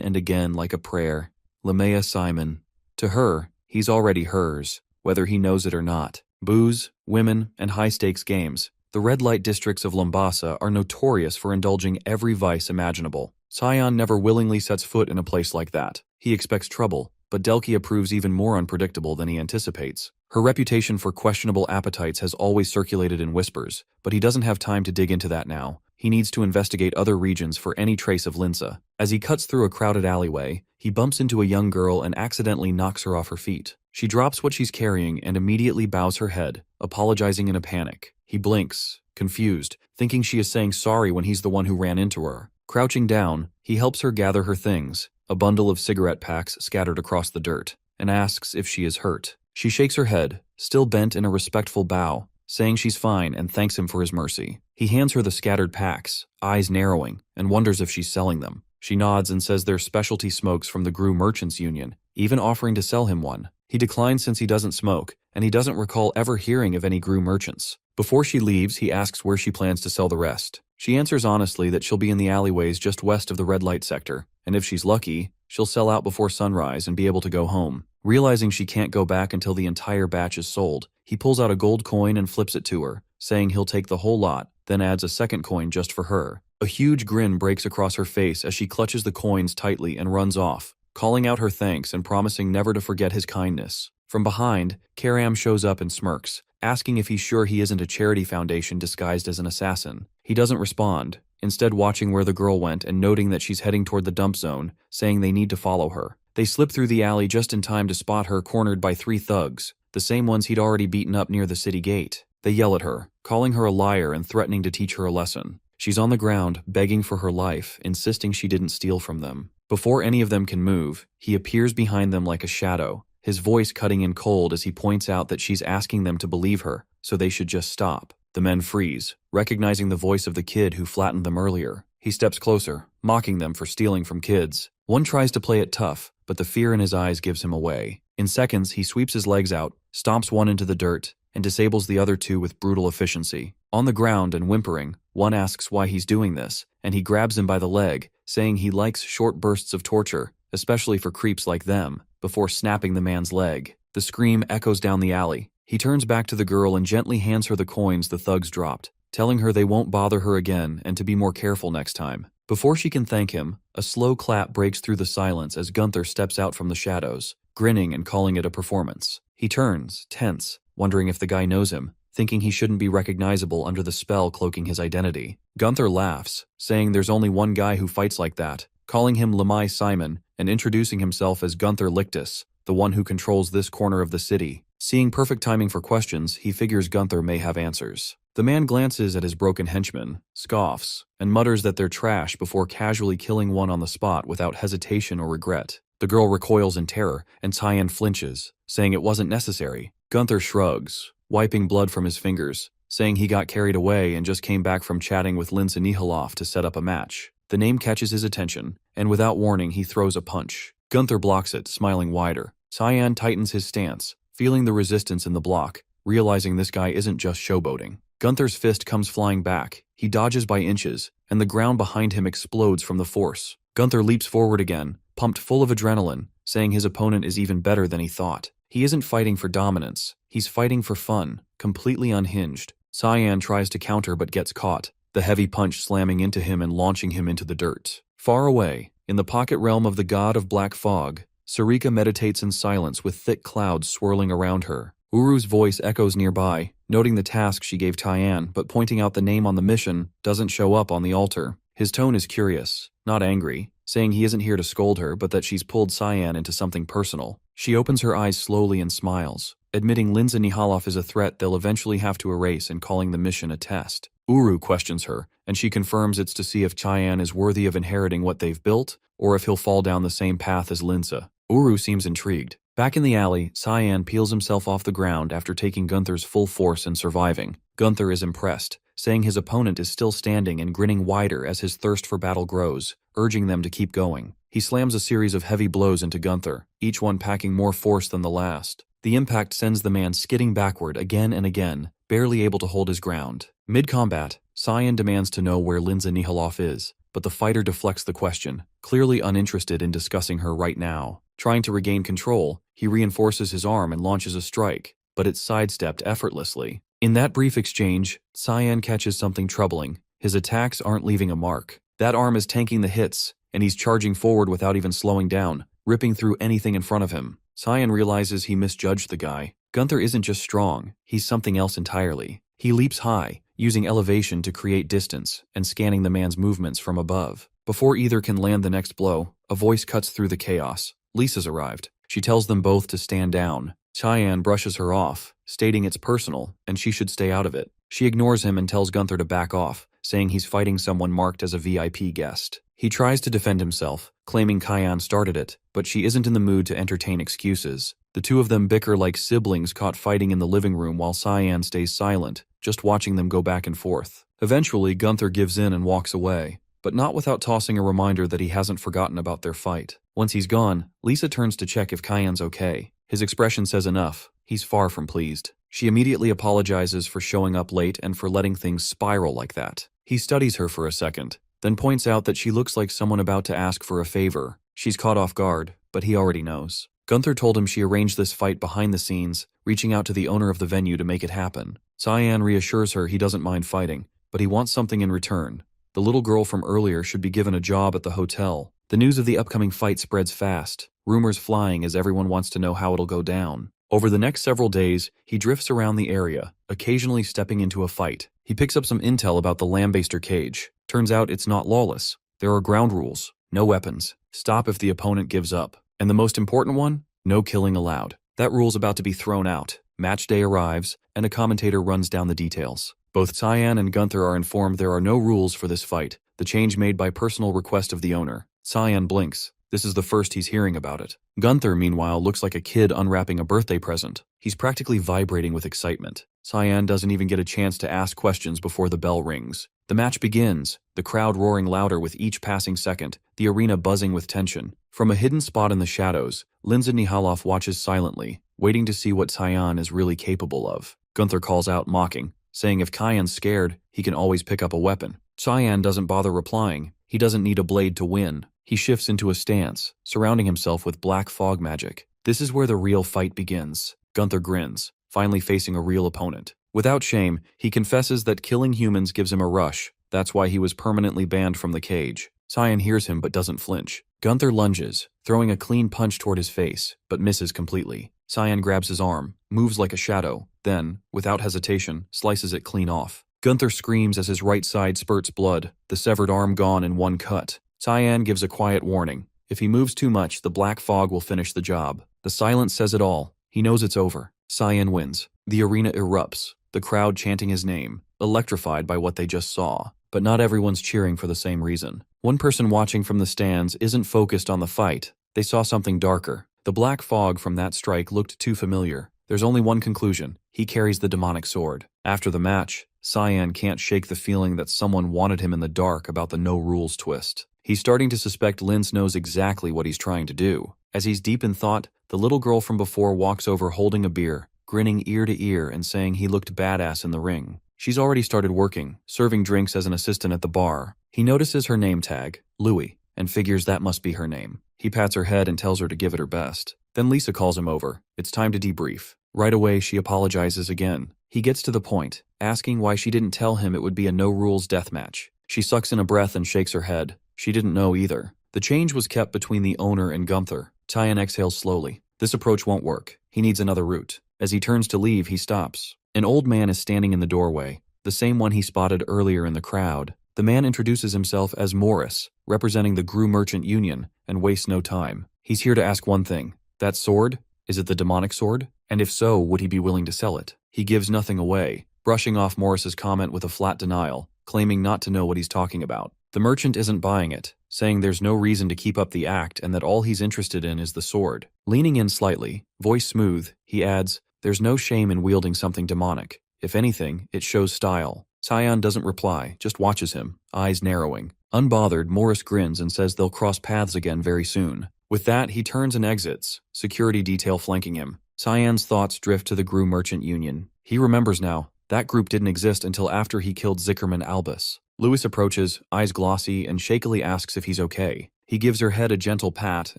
and again like a prayer. Lamea Simon. To her, he's already hers, whether he knows it or not. Booze, women, and high-stakes games. The red light districts of Lombasa are notorious for indulging every vice imaginable. Cyan never willingly sets foot in a place like that. He expects trouble, but Delkia proves even more unpredictable than he anticipates. Her reputation for questionable appetites has always circulated in whispers, but he doesn't have time to dig into that now. He needs to investigate other regions for any trace of Linsa. As he cuts through a crowded alleyway, he bumps into a young girl and accidentally knocks her off her feet. She drops what she's carrying and immediately bows her head, apologizing in a panic. He blinks, confused, thinking she is saying sorry when he's the one who ran into her. Crouching down, he helps her gather her things, a bundle of cigarette packs scattered across the dirt, and asks if she is hurt. She shakes her head, still bent in a respectful bow, saying she's fine and thanks him for his mercy. He hands her the scattered packs, eyes narrowing, and wonders if she's selling them. She nods and says they're specialty smokes from the Gru Merchants Union, even offering to sell him one. He declines since he doesn't smoke, and he doesn't recall ever hearing of any Gru merchants. Before she leaves, he asks where she plans to sell the rest. She answers honestly that she'll be in the alleyways just west of the red light sector, and if she's lucky, she'll sell out before sunrise and be able to go home. Realizing she can't go back until the entire batch is sold, he pulls out a gold coin and flips it to her, saying he'll take the whole lot, then adds a second coin just for her. A huge grin breaks across her face as she clutches the coins tightly and runs off, calling out her thanks and promising never to forget his kindness. From behind, Karam shows up and smirks, asking if he's sure he isn't a charity foundation disguised as an assassin. He doesn't respond, instead watching where the girl went and noting that she's heading toward the dump zone, saying they need to follow her. They slip through the alley just in time to spot her cornered by 3 thugs, the same ones he'd already beaten up near the city gate. They yell at her, calling her a liar and threatening to teach her a lesson. She's on the ground, begging for her life, insisting she didn't steal from them. Before any of them can move, he appears behind them like a shadow, his voice cutting in cold as he points out that she's asking them to believe her, so they should just stop. The men freeze, recognizing the voice of the kid who flattened them earlier. He steps closer, mocking them for stealing from kids. One tries to play it tough, but the fear in his eyes gives him away. In seconds, he sweeps his legs out, stomps one into the dirt, and disables the other 2 with brutal efficiency. On the ground and whimpering, one asks why he's doing this, and he grabs him by the leg, saying he likes short bursts of torture, especially for creeps like them, before snapping the man's leg. The scream echoes down the alley. He turns back to the girl and gently hands her the coins the thugs dropped, telling her they won't bother her again and to be more careful next time. Before she can thank him, a slow clap breaks through the silence as Gunther steps out from the shadows, grinning and calling it a performance. He turns, tense, wondering if the guy knows him, thinking he shouldn't be recognizable under the spell cloaking his identity. Gunther laughs, saying there's only one guy who fights like that, calling him Lemai Simon and introducing himself as Gunther Lictus, the one who controls this corner of the city. Seeing perfect timing for questions, he figures Gunther may have answers. The man glances at his broken henchmen, scoffs, and mutters that they're trash before casually killing one on the spot without hesitation or regret. The girl recoils in terror, and Tyann flinches, saying it wasn't necessary. Gunther shrugs, wiping blood from his fingers, saying he got carried away and just came back from chatting with Linsa Nihilov to set up a match. The name catches his attention, and without warning he throws a punch. Gunther blocks it, smiling wider. Tyann tightens his stance, feeling the resistance in the block, realizing this guy isn't just showboating. Gunther's fist comes flying back. He dodges by inches, and the ground behind him explodes from the force. Gunther leaps forward again, pumped full of adrenaline, saying his opponent is even better than he thought. He isn't fighting for dominance. He's fighting for fun, completely unhinged. Tyann tries to counter but gets caught, the heavy punch slamming into him and launching him into the dirt. Far away, in the pocket realm of the god of black fog, Sarika meditates in silence with thick clouds swirling around her. Uru's voice echoes nearby, noting the task she gave Tyann, but pointing out the name on the mission doesn't show up on the altar. His tone is curious, not angry, saying he isn't here to scold her but that she's pulled Tyann into something personal. She opens her eyes slowly and smiles, admitting Linsa Nihilov is a threat they'll eventually have to erase and calling the mission a test. Uru questions her, and she confirms it's to see if Tyann is worthy of inheriting what they've built, or if he'll fall down the same path as Linsa. Uru seems intrigued. Back in the alley, Tyann peels himself off the ground after taking Gunther's full force and surviving. Gunther is impressed, saying his opponent is still standing and grinning wider as his thirst for battle grows, urging them to keep going. He slams a series of heavy blows into Gunther, each one packing more force than the last. The impact sends the man skidding backward again and again, barely able to hold his ground. Mid-combat, Tyann demands to know where Linsa Nihilov is, but the fighter deflects the question, clearly uninterested in discussing her right now. Trying to regain control, he reinforces his arm and launches a strike, but it's sidestepped effortlessly. In that brief exchange, Tyann catches something troubling. His attacks aren't leaving a mark. That arm is tanking the hits, and he's charging forward without even slowing down, ripping through anything in front of him. Tyann realizes he misjudged the guy. Gunther isn't just strong, he's something else entirely. He leaps high, using elevation to create distance, and scanning the man's movements from above. Before either can land the next blow, a voice cuts through the chaos. Lisa's arrived. She tells them both to stand down. Tyann brushes her off, stating it's personal, and she should stay out of it. She ignores him and tells Gunther to back off, saying he's fighting someone marked as a VIP guest. He tries to defend himself, claiming Kyan started it, but she isn't in the mood to entertain excuses. The two of them bicker like siblings caught fighting in the living room while Cyan stays silent, just watching them go back and forth. Eventually, Gunther gives in and walks away, but not without tossing a reminder that he hasn't forgotten about their fight. Once he's gone, Lisa turns to check if Kyan's okay. His expression says enough. He's far from pleased. She immediately apologizes for showing up late and for letting things spiral like that. He studies her for a second, then points out that she looks like someone about to ask for a favor. She's caught off guard, but he already knows. Gunther told him she arranged this fight behind the scenes, reaching out to the owner of the venue to make it happen. Cyan reassures her he doesn't mind fighting, but he wants something in return. The little girl from earlier should be given a job at the hotel. The news of the upcoming fight spreads fast, rumors flying as everyone wants to know how it'll go down. Over the next several days, he drifts around the area, occasionally stepping into a fight. He picks up some intel about the Lambaster cage. Turns out it's not lawless. There are ground rules, no weapons, stop if the opponent gives up. And the most important one, no killing allowed. That rule's about to be thrown out. Match day arrives, and a commentator runs down the details. Both Cyan and Gunther are informed there are no rules for this fight, the change made by personal request of the owner. Cyan blinks. This is the first he's hearing about it. Gunther, meanwhile, looks like a kid unwrapping a birthday present. He's practically vibrating with excitement. Cyan doesn't even get a chance to ask questions before the bell rings. The match begins, the crowd roaring louder with each passing second, the arena buzzing with tension. From a hidden spot in the shadows, Lindsay Nihaloff watches silently, waiting to see what Cyan is really capable of. Gunther calls out, mocking, saying if Kyan's scared, he can always pick up a weapon. Cyan doesn't bother replying. He doesn't need a blade to win. He shifts into a stance, surrounding himself with black fog magic. This is where the real fight begins. Gunther grins, finally facing a real opponent. Without shame, he confesses that killing humans gives him a rush. That's why he was permanently banned from the cage. Cyan hears him but doesn't flinch. Gunther lunges, throwing a clean punch toward his face, but misses completely. Cyan grabs his arm, moves like a shadow, then, without hesitation, slices it clean off. Gunther screams as his right side spurts blood, the severed arm gone in one cut. Cyan gives a quiet warning. If he moves too much, the black fog will finish the job. The silence says it all. He knows it's over. Cyan wins. The arena erupts, the crowd chanting his name, electrified by what they just saw. But not everyone's cheering for the same reason. One person watching from the stands isn't focused on the fight. They saw something darker. The black fog from that strike looked too familiar. There's only one conclusion. He carries the demonic sword. After the match, Cyan can't shake the feeling that someone wanted him in the dark about the no-rules twist. He's starting to suspect Linz knows exactly what he's trying to do. As he's deep in thought, the little girl from before walks over holding a beer, grinning ear to ear and saying he looked badass in the ring. She's already started working, serving drinks as an assistant at the bar. He notices her name tag, Louie, and figures that must be her name. He pats her head and tells her to give it her best. Then Lisa calls him over. It's time to debrief. Right away, she apologizes again. He gets to the point, asking why she didn't tell him it would be a no-rules deathmatch. She sucks in a breath and shakes her head. She didn't know either. The change was kept between the owner and Gunther. Cyan exhales slowly. This approach won't work. He needs another route. As he turns to leave, he stops. An old man is standing in the doorway, the same one he spotted earlier in the crowd. The man introduces himself as Morris, representing the Gru Merchant Union, and wastes no time. He's here to ask one thing. That sword? Is it the demonic sword? And if so, would he be willing to sell it? He gives nothing away, brushing off Morris's comment with a flat denial, claiming not to know what he's talking about. The merchant isn't buying it, saying there's no reason to keep up the act and that all he's interested in is the sword. Leaning in slightly, voice smooth, he adds, there's no shame in wielding something demonic. If anything, it shows style. Cyan doesn't reply, just watches him, eyes narrowing. Unbothered, Morris grins and says they'll cross paths again very soon. With that, he turns and exits, security detail flanking him. Cyan's thoughts drift to the Gru Merchant Union. He remembers now, that group didn't exist until after he killed Zickerman Albus. Lewis approaches, eyes glossy, and shakily asks if he's okay. He gives her head a gentle pat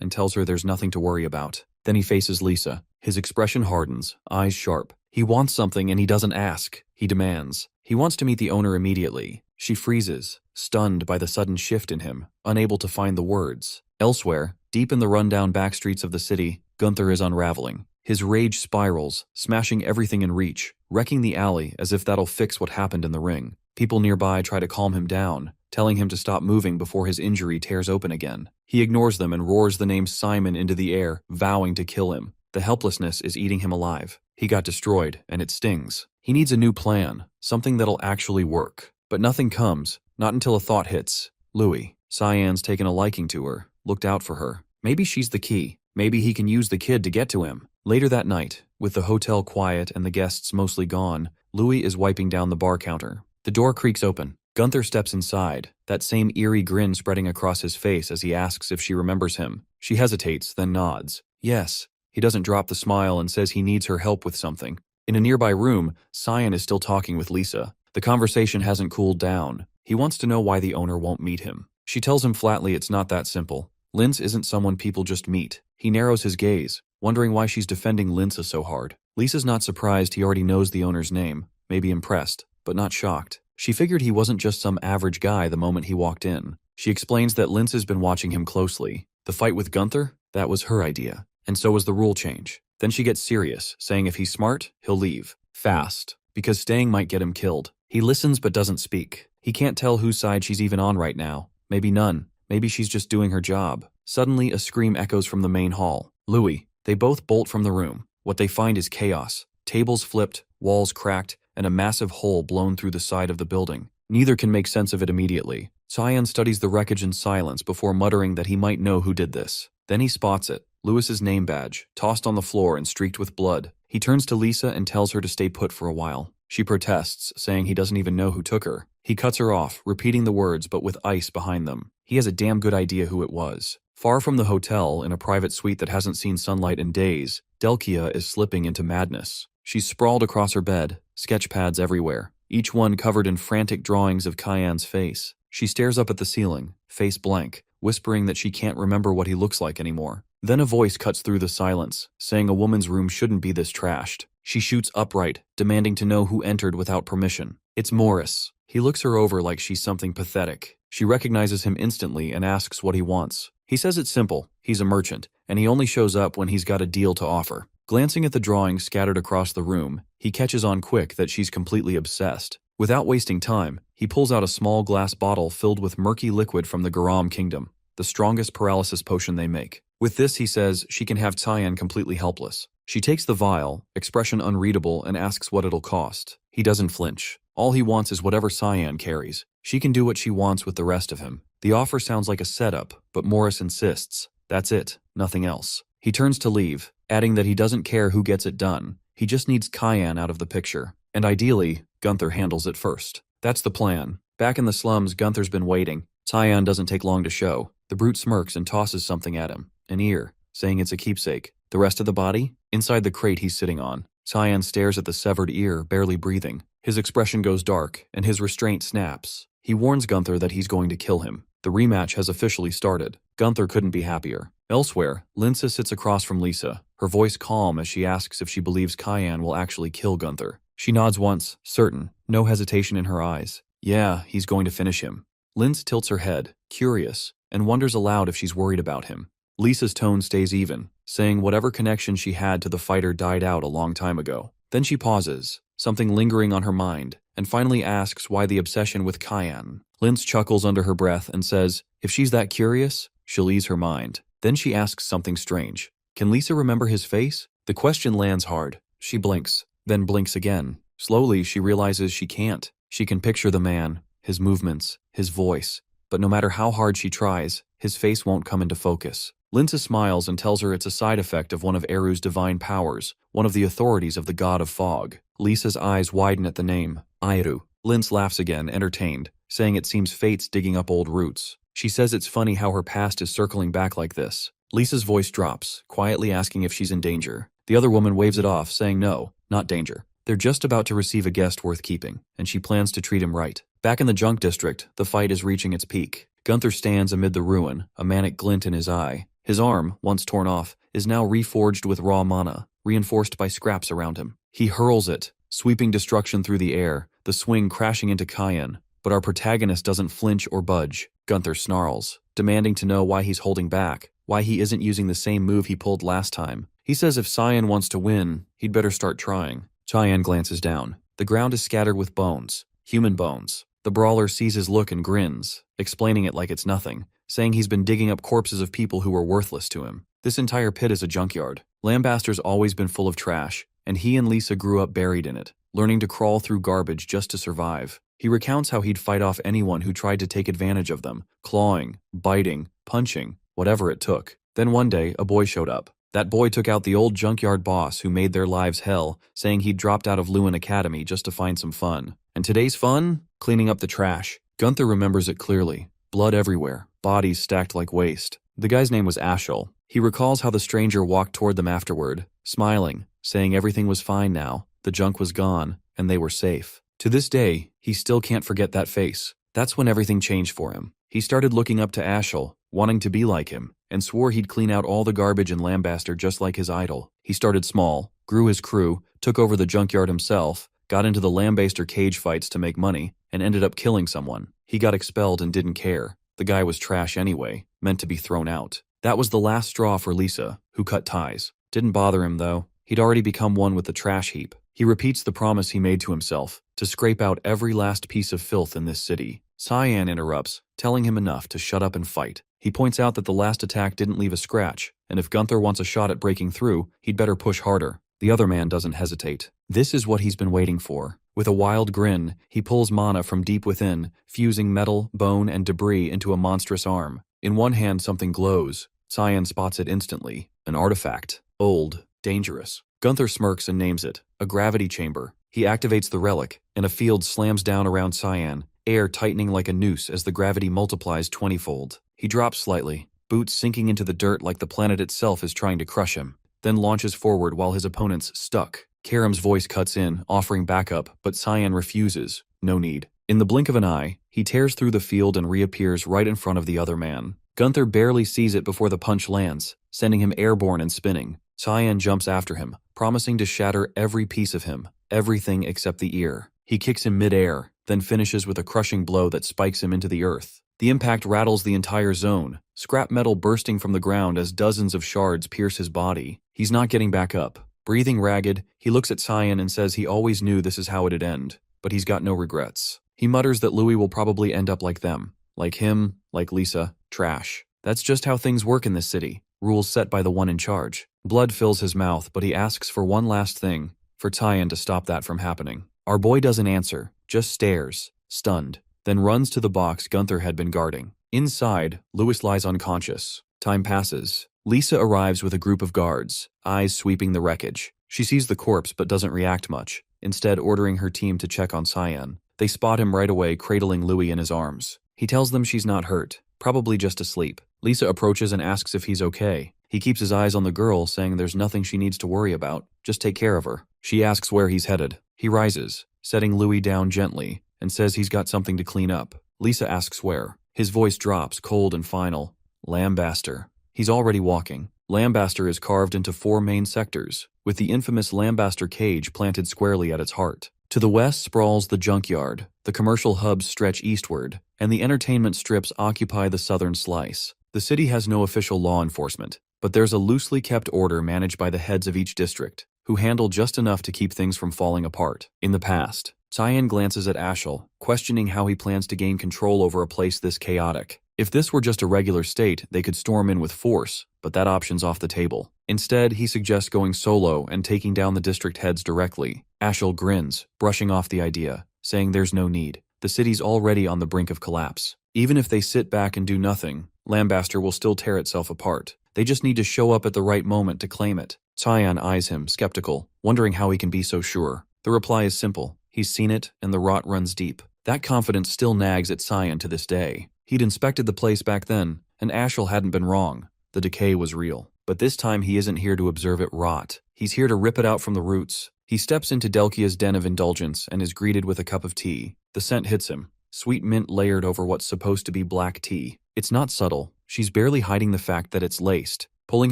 and tells her there's nothing to worry about. Then he faces Lisa. His expression hardens, eyes sharp. He wants something and he doesn't ask. He demands. He wants to meet the owner immediately. She freezes, stunned by the sudden shift in him, unable to find the words. Elsewhere, deep in the rundown backstreets of the city, Gunther is unraveling. His rage spirals, smashing everything in reach, wrecking the alley as if that'll fix what happened in the ring. People nearby try to calm him down, telling him to stop moving before his injury tears open again. He ignores them and roars the name Simon into the air, vowing to kill him. The helplessness is eating him alive. He got destroyed, and it stings. He needs a new plan, something that'll actually work. But nothing comes, not until a thought hits. Louis. Cyan's taken a liking to her, looked out for her. Maybe she's the key. Maybe he can use the kid to get to him. Later that night, with the hotel quiet and the guests mostly gone, Louis is wiping down the bar counter. The door creaks open. Gunther steps inside, that same eerie grin spreading across his face as he asks if she remembers him. She hesitates, then nods. Yes. He doesn't drop the smile and says he needs her help with something. In a nearby room, Cyan is still talking with Lisa. The conversation hasn't cooled down. He wants to know why the owner won't meet him. She tells him flatly it's not that simple. Linz isn't someone people just meet. He narrows his gaze, wondering why she's defending Linza so hard. Lisa's not surprised he already knows the owner's name, maybe impressed, but not shocked. She figured he wasn't just some average guy the moment he walked in. She explains that Linz has been watching him closely. The fight with Gunther? That was her idea. And so was the rule change. Then she gets serious, saying if he's smart, he'll leave. Fast. Because staying might get him killed. He listens but doesn't speak. He can't tell whose side she's even on right now. Maybe none. Maybe she's just doing her job. Suddenly, a scream echoes from the main hall. Louis. They both bolt from the room. What they find is chaos. Tables flipped, walls cracked, and a massive hole blown through the side of the building. Neither can make sense of it immediately. Cyan studies the wreckage in silence before muttering that he might know who did this. Then he spots it. Louis's name badge, tossed on the floor and streaked with blood. He turns to Lisa and tells her to stay put for a while. She protests, saying he doesn't even know who took her. He cuts her off, repeating the words but with ice behind them. He has a damn good idea who it was. Far from the hotel, in a private suite that hasn't seen sunlight in days, Delkia is slipping into madness. She's sprawled across her bed, sketch pads everywhere, each one covered in frantic drawings of Cyan's face. She stares up at the ceiling, face blank, whispering that she can't remember what he looks like anymore. Then a voice cuts through the silence, saying a woman's room shouldn't be this trashed. She shoots upright, demanding to know who entered without permission. It's Morris. He looks her over like she's something pathetic. She recognizes him instantly and asks what he wants. He says it's simple. He's a merchant, and he only shows up when he's got a deal to offer. Glancing at the drawings scattered across the room, he catches on quick that she's completely obsessed. Without wasting time, he pulls out a small glass bottle filled with murky liquid from the Garam kingdom, the strongest paralysis potion they make. With this, he says she can have Cyan completely helpless. She takes the vial, expression unreadable, and asks what it'll cost. He doesn't flinch. All he wants is whatever Cyan carries. She can do what she wants with the rest of him. The offer sounds like a setup, but Morris insists. That's it, nothing else. He turns to leave, adding that he doesn't care who gets it done. He just needs Cyan out of the picture. And ideally, Gunther handles it first. That's the plan. Back in the slums, Gunther's been waiting. Cyan doesn't take long to show. The brute smirks and tosses something at him. An ear, saying it's a keepsake. The rest of the body? Inside the crate he's sitting on. Cyan stares at the severed ear, barely breathing. His expression goes dark, and his restraint snaps. He warns Gunther that he's going to kill him. The rematch has officially started. Gunther couldn't be happier. Elsewhere, Linza sits across from Lisa, her voice calm as she asks if she believes Cyan will actually kill Gunther. She nods once, certain, no hesitation in her eyes. Yeah, he's going to finish him. Linz tilts her head, curious, and wonders aloud if she's worried about him. Lisa's tone stays even, saying whatever connection she had to the fighter died out a long time ago. Then she pauses, something lingering on her mind, and finally asks why the obsession with Cyan. Linz chuckles under her breath and says, if she's that curious, she'll ease her mind. Then she asks something strange. Can Lisa remember his face? The question lands hard. She blinks, then blinks again. Slowly, she realizes she can't. She can picture the man, his movements, his voice, but no matter how hard she tries, his face won't come into focus. Linza smiles and tells her it's a side effect of one of Eru's divine powers, one of the authorities of the god of fog. Lisa's eyes widen at the name, Eru. Linz laughs again, entertained, saying it seems fate's digging up old roots. She says it's funny how her past is circling back like this. Lisa's voice drops, quietly asking if she's in danger. The other woman waves it off, saying no, not danger. They're just about to receive a guest worth keeping, and she plans to treat him right. Back in the junk district, the fight is reaching its peak. Gunther stands amid the ruin, a manic glint in his eye. His arm, once torn off, is now reforged with raw mana, reinforced by scraps around him. He hurls it, sweeping destruction through the air, the swing crashing into Cyan. But our protagonist doesn't flinch or budge. Gunther snarls, demanding to know why he's holding back, why he isn't using the same move he pulled last time. He says if Cyan wants to win, he'd better start trying. Cyan glances down. The ground is scattered with bones, human bones. The brawler sees his look and grins, explaining it like it's nothing, saying he's been digging up corpses of people who were worthless to him. This entire pit is a junkyard. Lambaster's always been full of trash, and he and Lisa grew up buried in it, learning to crawl through garbage just to survive. He recounts how he'd fight off anyone who tried to take advantage of them, clawing, biting, punching, whatever it took. Then one day, a boy showed up. That boy took out the old junkyard boss who made their lives hell, saying he'd dropped out of Lewin Academy just to find some fun. And today's fun? Cleaning up the trash. Gunther remembers it clearly. Blood everywhere, bodies stacked like waste. The guy's name was Ashel. He recalls how the stranger walked toward them afterward, smiling, saying everything was fine now, the junk was gone, and they were safe. To this day, he still can't forget that face. That's when everything changed for him. He started looking up to Ashel, wanting to be like him, and swore he'd clean out all the garbage in Lambaster just like his idol. He started small, grew his crew, took over the junkyard himself, got into the Lambaster cage fights to make money, and ended up killing someone. He got expelled and didn't care. The guy was trash anyway, meant to be thrown out. That was the last straw for Lisa, who cut ties. Didn't bother him though. He'd already become one with the trash heap. He repeats the promise he made to himself, to scrape out every last piece of filth in this city. Cyan interrupts, telling him enough to shut up and fight. He points out that the last attack didn't leave a scratch, and if Gunther wants a shot at breaking through, he'd better push harder. The other man doesn't hesitate. This is what he's been waiting for. With a wild grin, he pulls mana from deep within, fusing metal, bone, and debris into a monstrous arm. In one hand something glows. Cyan spots it instantly. An artifact. Old. Dangerous. Gunther smirks and names it. A gravity chamber. He activates the relic, and a field slams down around Cyan, air tightening like a noose as the gravity multiplies 20-fold. He drops slightly, boots sinking into the dirt like the planet itself is trying to crush him, then launches forward while his opponent's stuck. Karam's voice cuts in, offering backup, but Cyan refuses. No need. In the blink of an eye, he tears through the field and reappears right in front of the other man. Gunther barely sees it before the punch lands, sending him airborne and spinning. Cyan jumps after him, promising to shatter every piece of him, everything except the ear. He kicks him mid-air, then finishes with a crushing blow that spikes him into the earth. The impact rattles the entire zone, scrap metal bursting from the ground as dozens of shards pierce his body. He's not getting back up. Breathing ragged, he looks at Cyan and says he always knew this is how it'd end, but he's got no regrets. He mutters that Louis will probably end up like them. Like him, like Lisa, trash. That's just how things work in this city, rules set by the one in charge. Blood fills his mouth, but he asks for one last thing, for Cyan to stop that from happening. Our boy doesn't answer, just stares, stunned, then runs to the box Gunther had been guarding. Inside, Louis lies unconscious. Time passes. Lisa arrives with a group of guards, eyes sweeping the wreckage. She sees the corpse but doesn't react much, instead ordering her team to check on Cyan. They spot him right away cradling Louis in his arms. He tells them she's not hurt, probably just asleep. Lisa approaches and asks if he's okay. He keeps his eyes on the girl, saying there's nothing she needs to worry about, just take care of her. She asks where he's headed. He rises, setting Louis down gently, and says he's got something to clean up. Lisa asks where. His voice drops, cold and final. Lambaster. He's already walking. Lambaster is carved into 4 main sectors, with the infamous Lambaster cage planted squarely at its heart. To the west sprawls the junkyard, the commercial hubs stretch eastward, and the entertainment strips occupy the southern slice. The city has no official law enforcement, but there's a loosely kept order managed by the heads of each district, who handle just enough to keep things from falling apart. In the past, Cyan glances at Ashel, questioning how he plans to gain control over a place this chaotic. If this were just a regular state, they could storm in with force, but that option's off the table. Instead, he suggests going solo and taking down the district heads directly. Ashel grins, brushing off the idea, saying there's no need. The city's already on the brink of collapse. Even if they sit back and do nothing, Lambaster will still tear itself apart. They just need to show up at the right moment to claim it. Cyan eyes him, skeptical, wondering how he can be so sure. The reply is simple. He's seen it, and the rot runs deep. That confidence still nags at Cyan to this day. He'd inspected the place back then, and Ashel hadn't been wrong. The decay was real. But this time he isn't here to observe it rot. He's here to rip it out from the roots. He steps into Delkia's den of indulgence and is greeted with a cup of tea. The scent hits him. Sweet mint layered over what's supposed to be black tea. It's not subtle. She's barely hiding the fact that it's laced. Pulling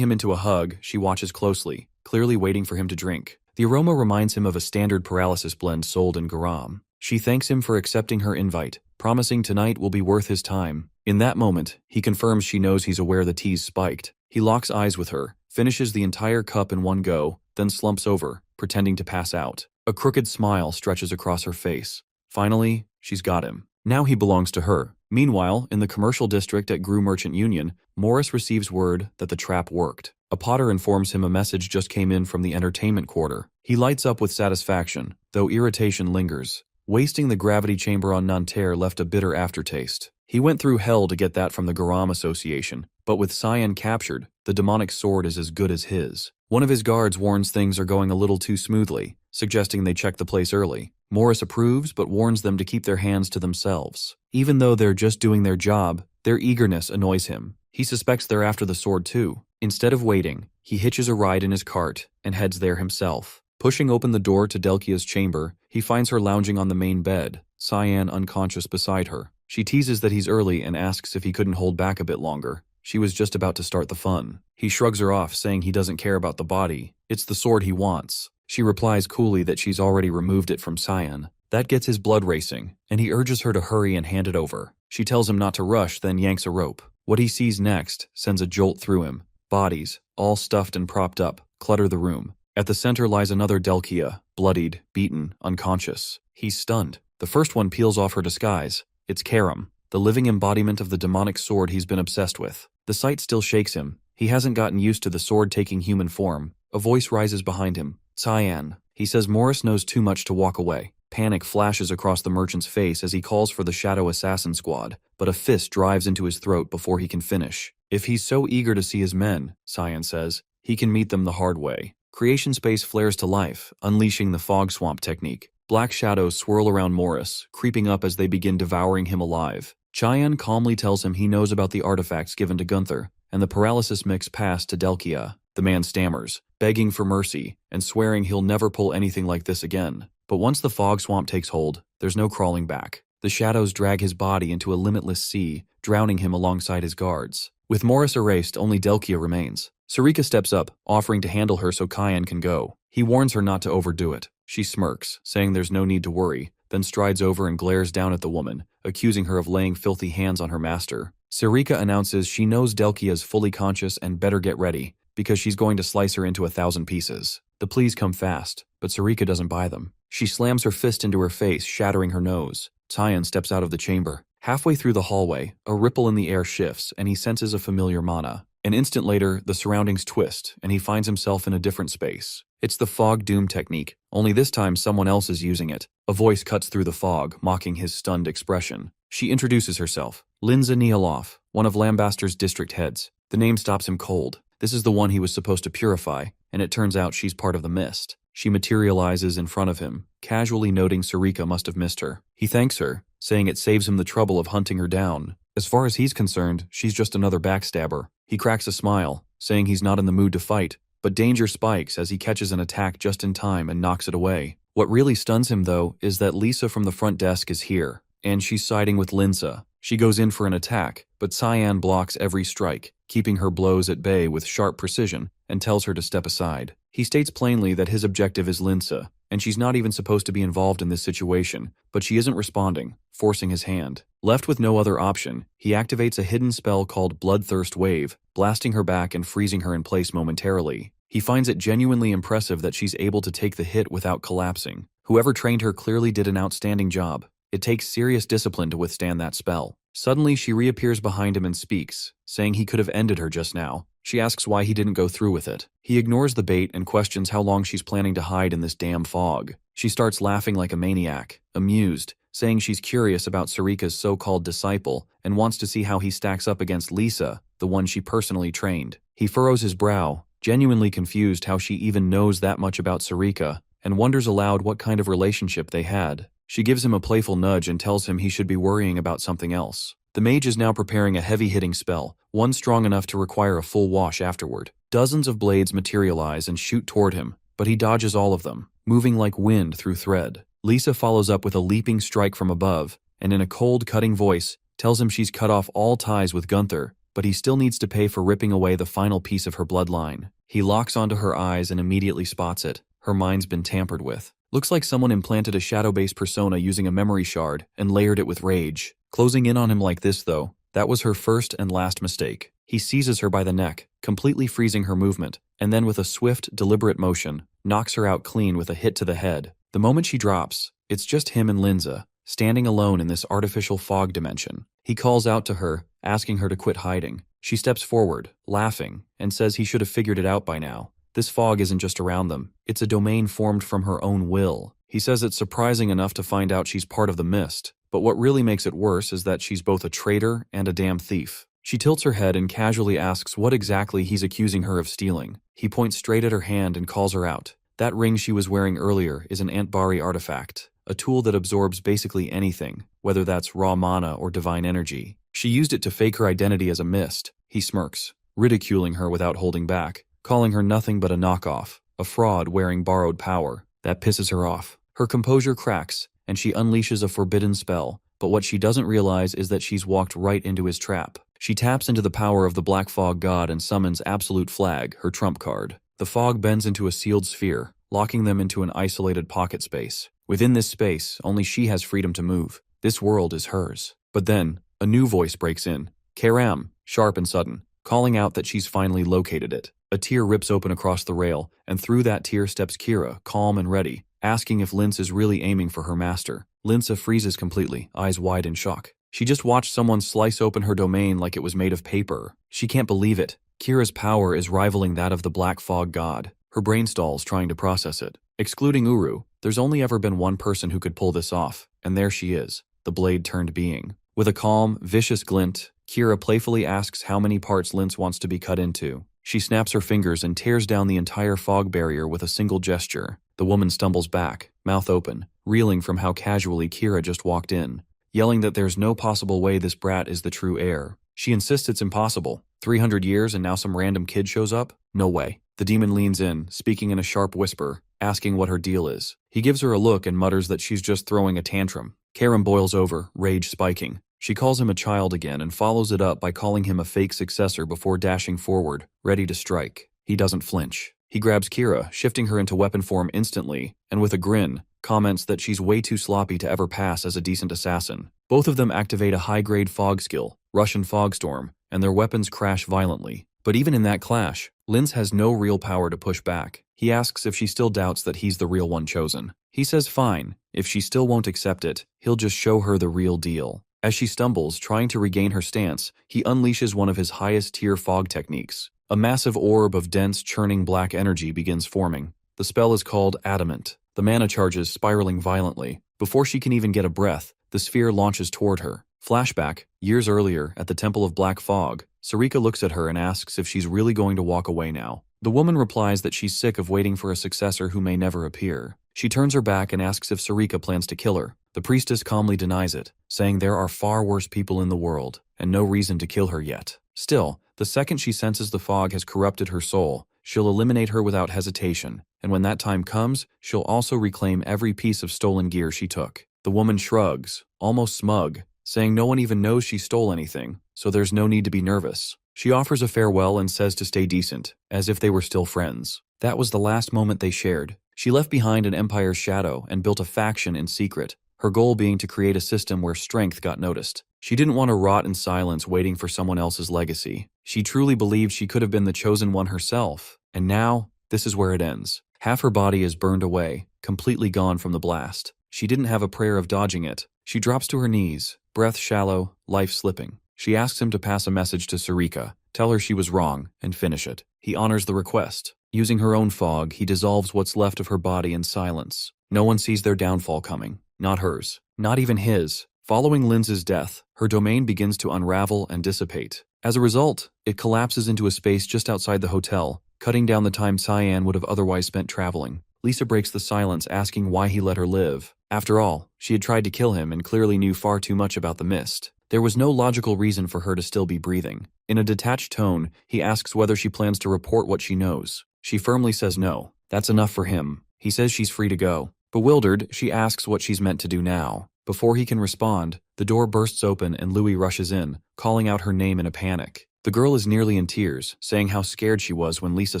him into a hug, she watches closely, clearly waiting for him to drink. The aroma reminds him of a standard paralysis blend sold in Garam. She thanks him for accepting her invite, promising tonight will be worth his time. In that moment, he confirms she knows he's aware the tea's spiked. He locks eyes with her, finishes the entire cup in one go, then slumps over, pretending to pass out. A crooked smile stretches across her face. Finally, she's got him. Now he belongs to her. Meanwhile, in the commercial district at Gru Merchant Union, Morris receives word that the trap worked. A potter informs him a message just came in from the entertainment quarter. He lights up with satisfaction, though irritation lingers. Wasting the gravity chamber on Nanterre left a bitter aftertaste. He went through hell to get that from the Garam Association, but with Cyan captured, the demonic sword is as good as his. One of his guards warns things are going a little too smoothly, suggesting they check the place early. Morris approves but warns them to keep their hands to themselves. Even though they're just doing their job, their eagerness annoys him. He suspects they're after the sword too. Instead of waiting, he hitches a ride in his cart and heads there himself. Pushing open the door to Delkia's chamber, he finds her lounging on the main bed, Cyan unconscious beside her. She teases that he's early and asks if he couldn't hold back a bit longer. She was just about to start the fun. He shrugs her off, saying he doesn't care about the body. It's the sword he wants. She replies coolly that she's already removed it from Cyan. That gets his blood racing, and he urges her to hurry and hand it over. She tells him not to rush, then yanks a rope. What he sees next sends a jolt through him. Bodies, all stuffed and propped up, clutter the room. At the center lies another Delkia, bloodied, beaten, unconscious. He's stunned. The first one peels off her disguise. It's Karam, the living embodiment of the demonic sword he's been obsessed with. The sight still shakes him. He hasn't gotten used to the sword taking human form. A voice rises behind him. Cyan. He says Morris knows too much to walk away. Panic flashes across the merchant's face as he calls for the Shadow Assassin Squad, but a fist drives into his throat before he can finish. If he's so eager to see his men, Cyan says, he can meet them the hard way. Creation space flares to life, unleashing the fog swamp technique. Black shadows swirl around Morris, creeping up as they begin devouring him alive. Cyan calmly tells him he knows about the artifacts given to Gunther, and the paralysis mix passed to Delkia. The man stammers, begging for mercy, and swearing he'll never pull anything like this again. But once the fog swamp takes hold, there's no crawling back. The shadows drag his body into a limitless sea, drowning him alongside his guards. With Morris erased, only Delkia remains. Sarika steps up, offering to handle her so Cyan can go. He warns her not to overdo it. She smirks, saying there's no need to worry, then strides over and glares down at the woman, accusing her of laying filthy hands on her master. Sarika announces she knows Delkia is fully conscious and better get ready, because she's going to slice her into 1,000 pieces. The pleas come fast, but Sarika doesn't buy them. She slams her fist into her face, shattering her nose. Cyan steps out of the chamber. Halfway through the hallway, a ripple in the air shifts, and he senses a familiar mana. An instant later, the surroundings twist, and he finds himself in a different space. It's the fog doom technique, only this time someone else is using it. A voice cuts through the fog, mocking his stunned expression. She introduces herself. Linza Nialoff, one of Lambaster's district heads. The name stops him cold. This is the one he was supposed to purify, and it turns out she's part of the mist. She materializes in front of him, casually noting Sarika must have missed her. He thanks her, saying it saves him the trouble of hunting her down. As far as he's concerned, she's just another backstabber. He cracks a smile, saying he's not in the mood to fight, but danger spikes as he catches an attack just in time and knocks it away. What really stuns him, though, is that Lisa from the front desk is here, and she's siding with Linza. She goes in for an attack, but Cyan blocks every strike, keeping her blows at bay with sharp precision, and tells her to step aside. He states plainly that his objective is Linza, and she's not even supposed to be involved in this situation, but she isn't responding, forcing his hand. Left with no other option, he activates a hidden spell called Bloodthirst Wave, blasting her back and freezing her in place momentarily. He finds it genuinely impressive that she's able to take the hit without collapsing. Whoever trained her clearly did an outstanding job. It takes serious discipline to withstand that spell. Suddenly, she reappears behind him and speaks, saying he could have ended her just now. She asks why he didn't go through with it. He ignores the bait and questions how long she's planning to hide in this damn fog. She starts laughing like a maniac, amused, saying she's curious about Sarika's so-called disciple and wants to see how he stacks up against Lisa, the one she personally trained. He furrows his brow, genuinely confused how she even knows that much about Sarika, and wonders aloud what kind of relationship they had. She gives him a playful nudge and tells him he should be worrying about something else. The mage is now preparing a heavy-hitting spell, one strong enough to require a full wash afterward. Dozens of blades materialize and shoot toward him, but he dodges all of them, moving like wind through thread. Lisa follows up with a leaping strike from above, and in a cold, cutting voice, tells him she's cut off all ties with Gunther, but he still needs to pay for ripping away the final piece of her bloodline. He locks onto her eyes and immediately spots it. Her mind's been tampered with. Looks like someone implanted a shadow-based persona using a memory shard and layered it with rage. Closing in on him like this, though, that was her first and last mistake. He seizes her by the neck, completely freezing her movement, and then with a swift, deliberate motion, knocks her out clean with a hit to the head. The moment she drops, it's just him and Linza, standing alone in this artificial fog dimension. He calls out to her, asking her to quit hiding. She steps forward, laughing, and says he should have figured it out by now. This fog isn't just around them, it's a domain formed from her own will. He says it's surprising enough to find out she's part of the mist, but what really makes it worse is that she's both a traitor and a damn thief. She tilts her head and casually asks what exactly he's accusing her of stealing. He points straight at her hand and calls her out. That ring she was wearing earlier is an Antbari artifact, a tool that absorbs basically anything, whether that's raw mana or divine energy. She used it to fake her identity as a mist. He smirks, ridiculing her without holding back, calling her nothing but a knockoff, a fraud wearing borrowed power. That pisses her off. Her composure cracks, and she unleashes a forbidden spell, but what she doesn't realize is that she's walked right into his trap. She taps into the power of the Black Fog God and summons Absolute Flag, her trump card. The fog bends into a sealed sphere, locking them into an isolated pocket space. Within this space, only she has freedom to move. This world is hers. But then, a new voice breaks in. Karam, sharp and sudden, calling out that she's finally located it. A tear rips open across the rail, and through that tear steps Kira, calm and ready, asking if Lince is really aiming for her master. Lince freezes completely, eyes wide in shock. She just watched someone slice open her domain like it was made of paper. She can't believe it. Kira's power is rivaling that of the Black Fog God. Her brain stalls trying to process it. Excluding Uru, there's only ever been one person who could pull this off, and there she is, the blade-turned being. With a calm, vicious glint, Kira playfully asks how many parts Lince wants to be cut into. She snaps her fingers and tears down the entire fog barrier with a single gesture. The woman stumbles back, mouth open, reeling from how casually Kira just walked in, yelling that there's no possible way this brat is the true heir. She insists it's impossible. 300 years and now some random kid shows up? No way. The demon leans in, speaking in a sharp whisper, asking what her deal is. He gives her a look and mutters that she's just throwing a tantrum. Karam boils over, rage spiking. She calls him a child again and follows it up by calling him a fake successor before dashing forward, ready to strike. He doesn't flinch. He grabs Kira, shifting her into weapon form instantly, and with a grin, comments that she's way too sloppy to ever pass as a decent assassin. Both of them activate a high-grade fog skill, Russian Fogstorm, and their weapons crash violently. But even in that clash, Lince has no real power to push back. He asks if she still doubts that he's the real one chosen. He says fine. If she still won't accept it, he'll just show her the real deal. As she stumbles, trying to regain her stance, he unleashes one of his highest-tier fog techniques. A massive orb of dense, churning black energy begins forming. The spell is called Adamant. The mana charges spiraling violently. Before she can even get a breath, the sphere launches toward her. Flashback, years earlier, at the Temple of Black Fog, Sarika looks at her and asks if she's really going to walk away now. The woman replies that she's sick of waiting for a successor who may never appear. She turns her back and asks if Sarika plans to kill her. The priestess calmly denies it, saying there are far worse people in the world, and no reason to kill her yet. Still, the second she senses the fog has corrupted her soul, she'll eliminate her without hesitation, and when that time comes, she'll also reclaim every piece of stolen gear she took. The woman shrugs, almost smug, saying no one even knows she stole anything, so there's no need to be nervous. She offers a farewell and says to stay decent, as if they were still friends. That was the last moment they shared. She left behind an empire's shadow and built a faction in secret, her goal being to create a system where strength got noticed. She didn't want to rot in silence waiting for someone else's legacy. She truly believed she could have been the chosen one herself, and now, this is where it ends. Half her body is burned away, completely gone from the blast. She didn't have a prayer of dodging it. She drops to her knees, breath shallow, life slipping. She asks him to pass a message to Sarika, tell her she was wrong, and finish it. He honors the request. Using her own fog, he dissolves what's left of her body in silence. No one sees their downfall coming. Not hers. Not even his. Following Lince's death, her domain begins to unravel and dissipate. As a result, it collapses into a space just outside the hotel, cutting down the time Cyan would have otherwise spent traveling. Lisa breaks the silence, asking why he let her live. After all, she had tried to kill him and clearly knew far too much about the mist. There was no logical reason for her to still be breathing. In a detached tone, he asks whether she plans to report what she knows. She firmly says no. That's enough for him. He says she's free to go. Bewildered, she asks what she's meant to do now. Before he can respond, the door bursts open and Louis rushes in, calling out her name in a panic. The girl is nearly in tears, saying how scared she was when Lisa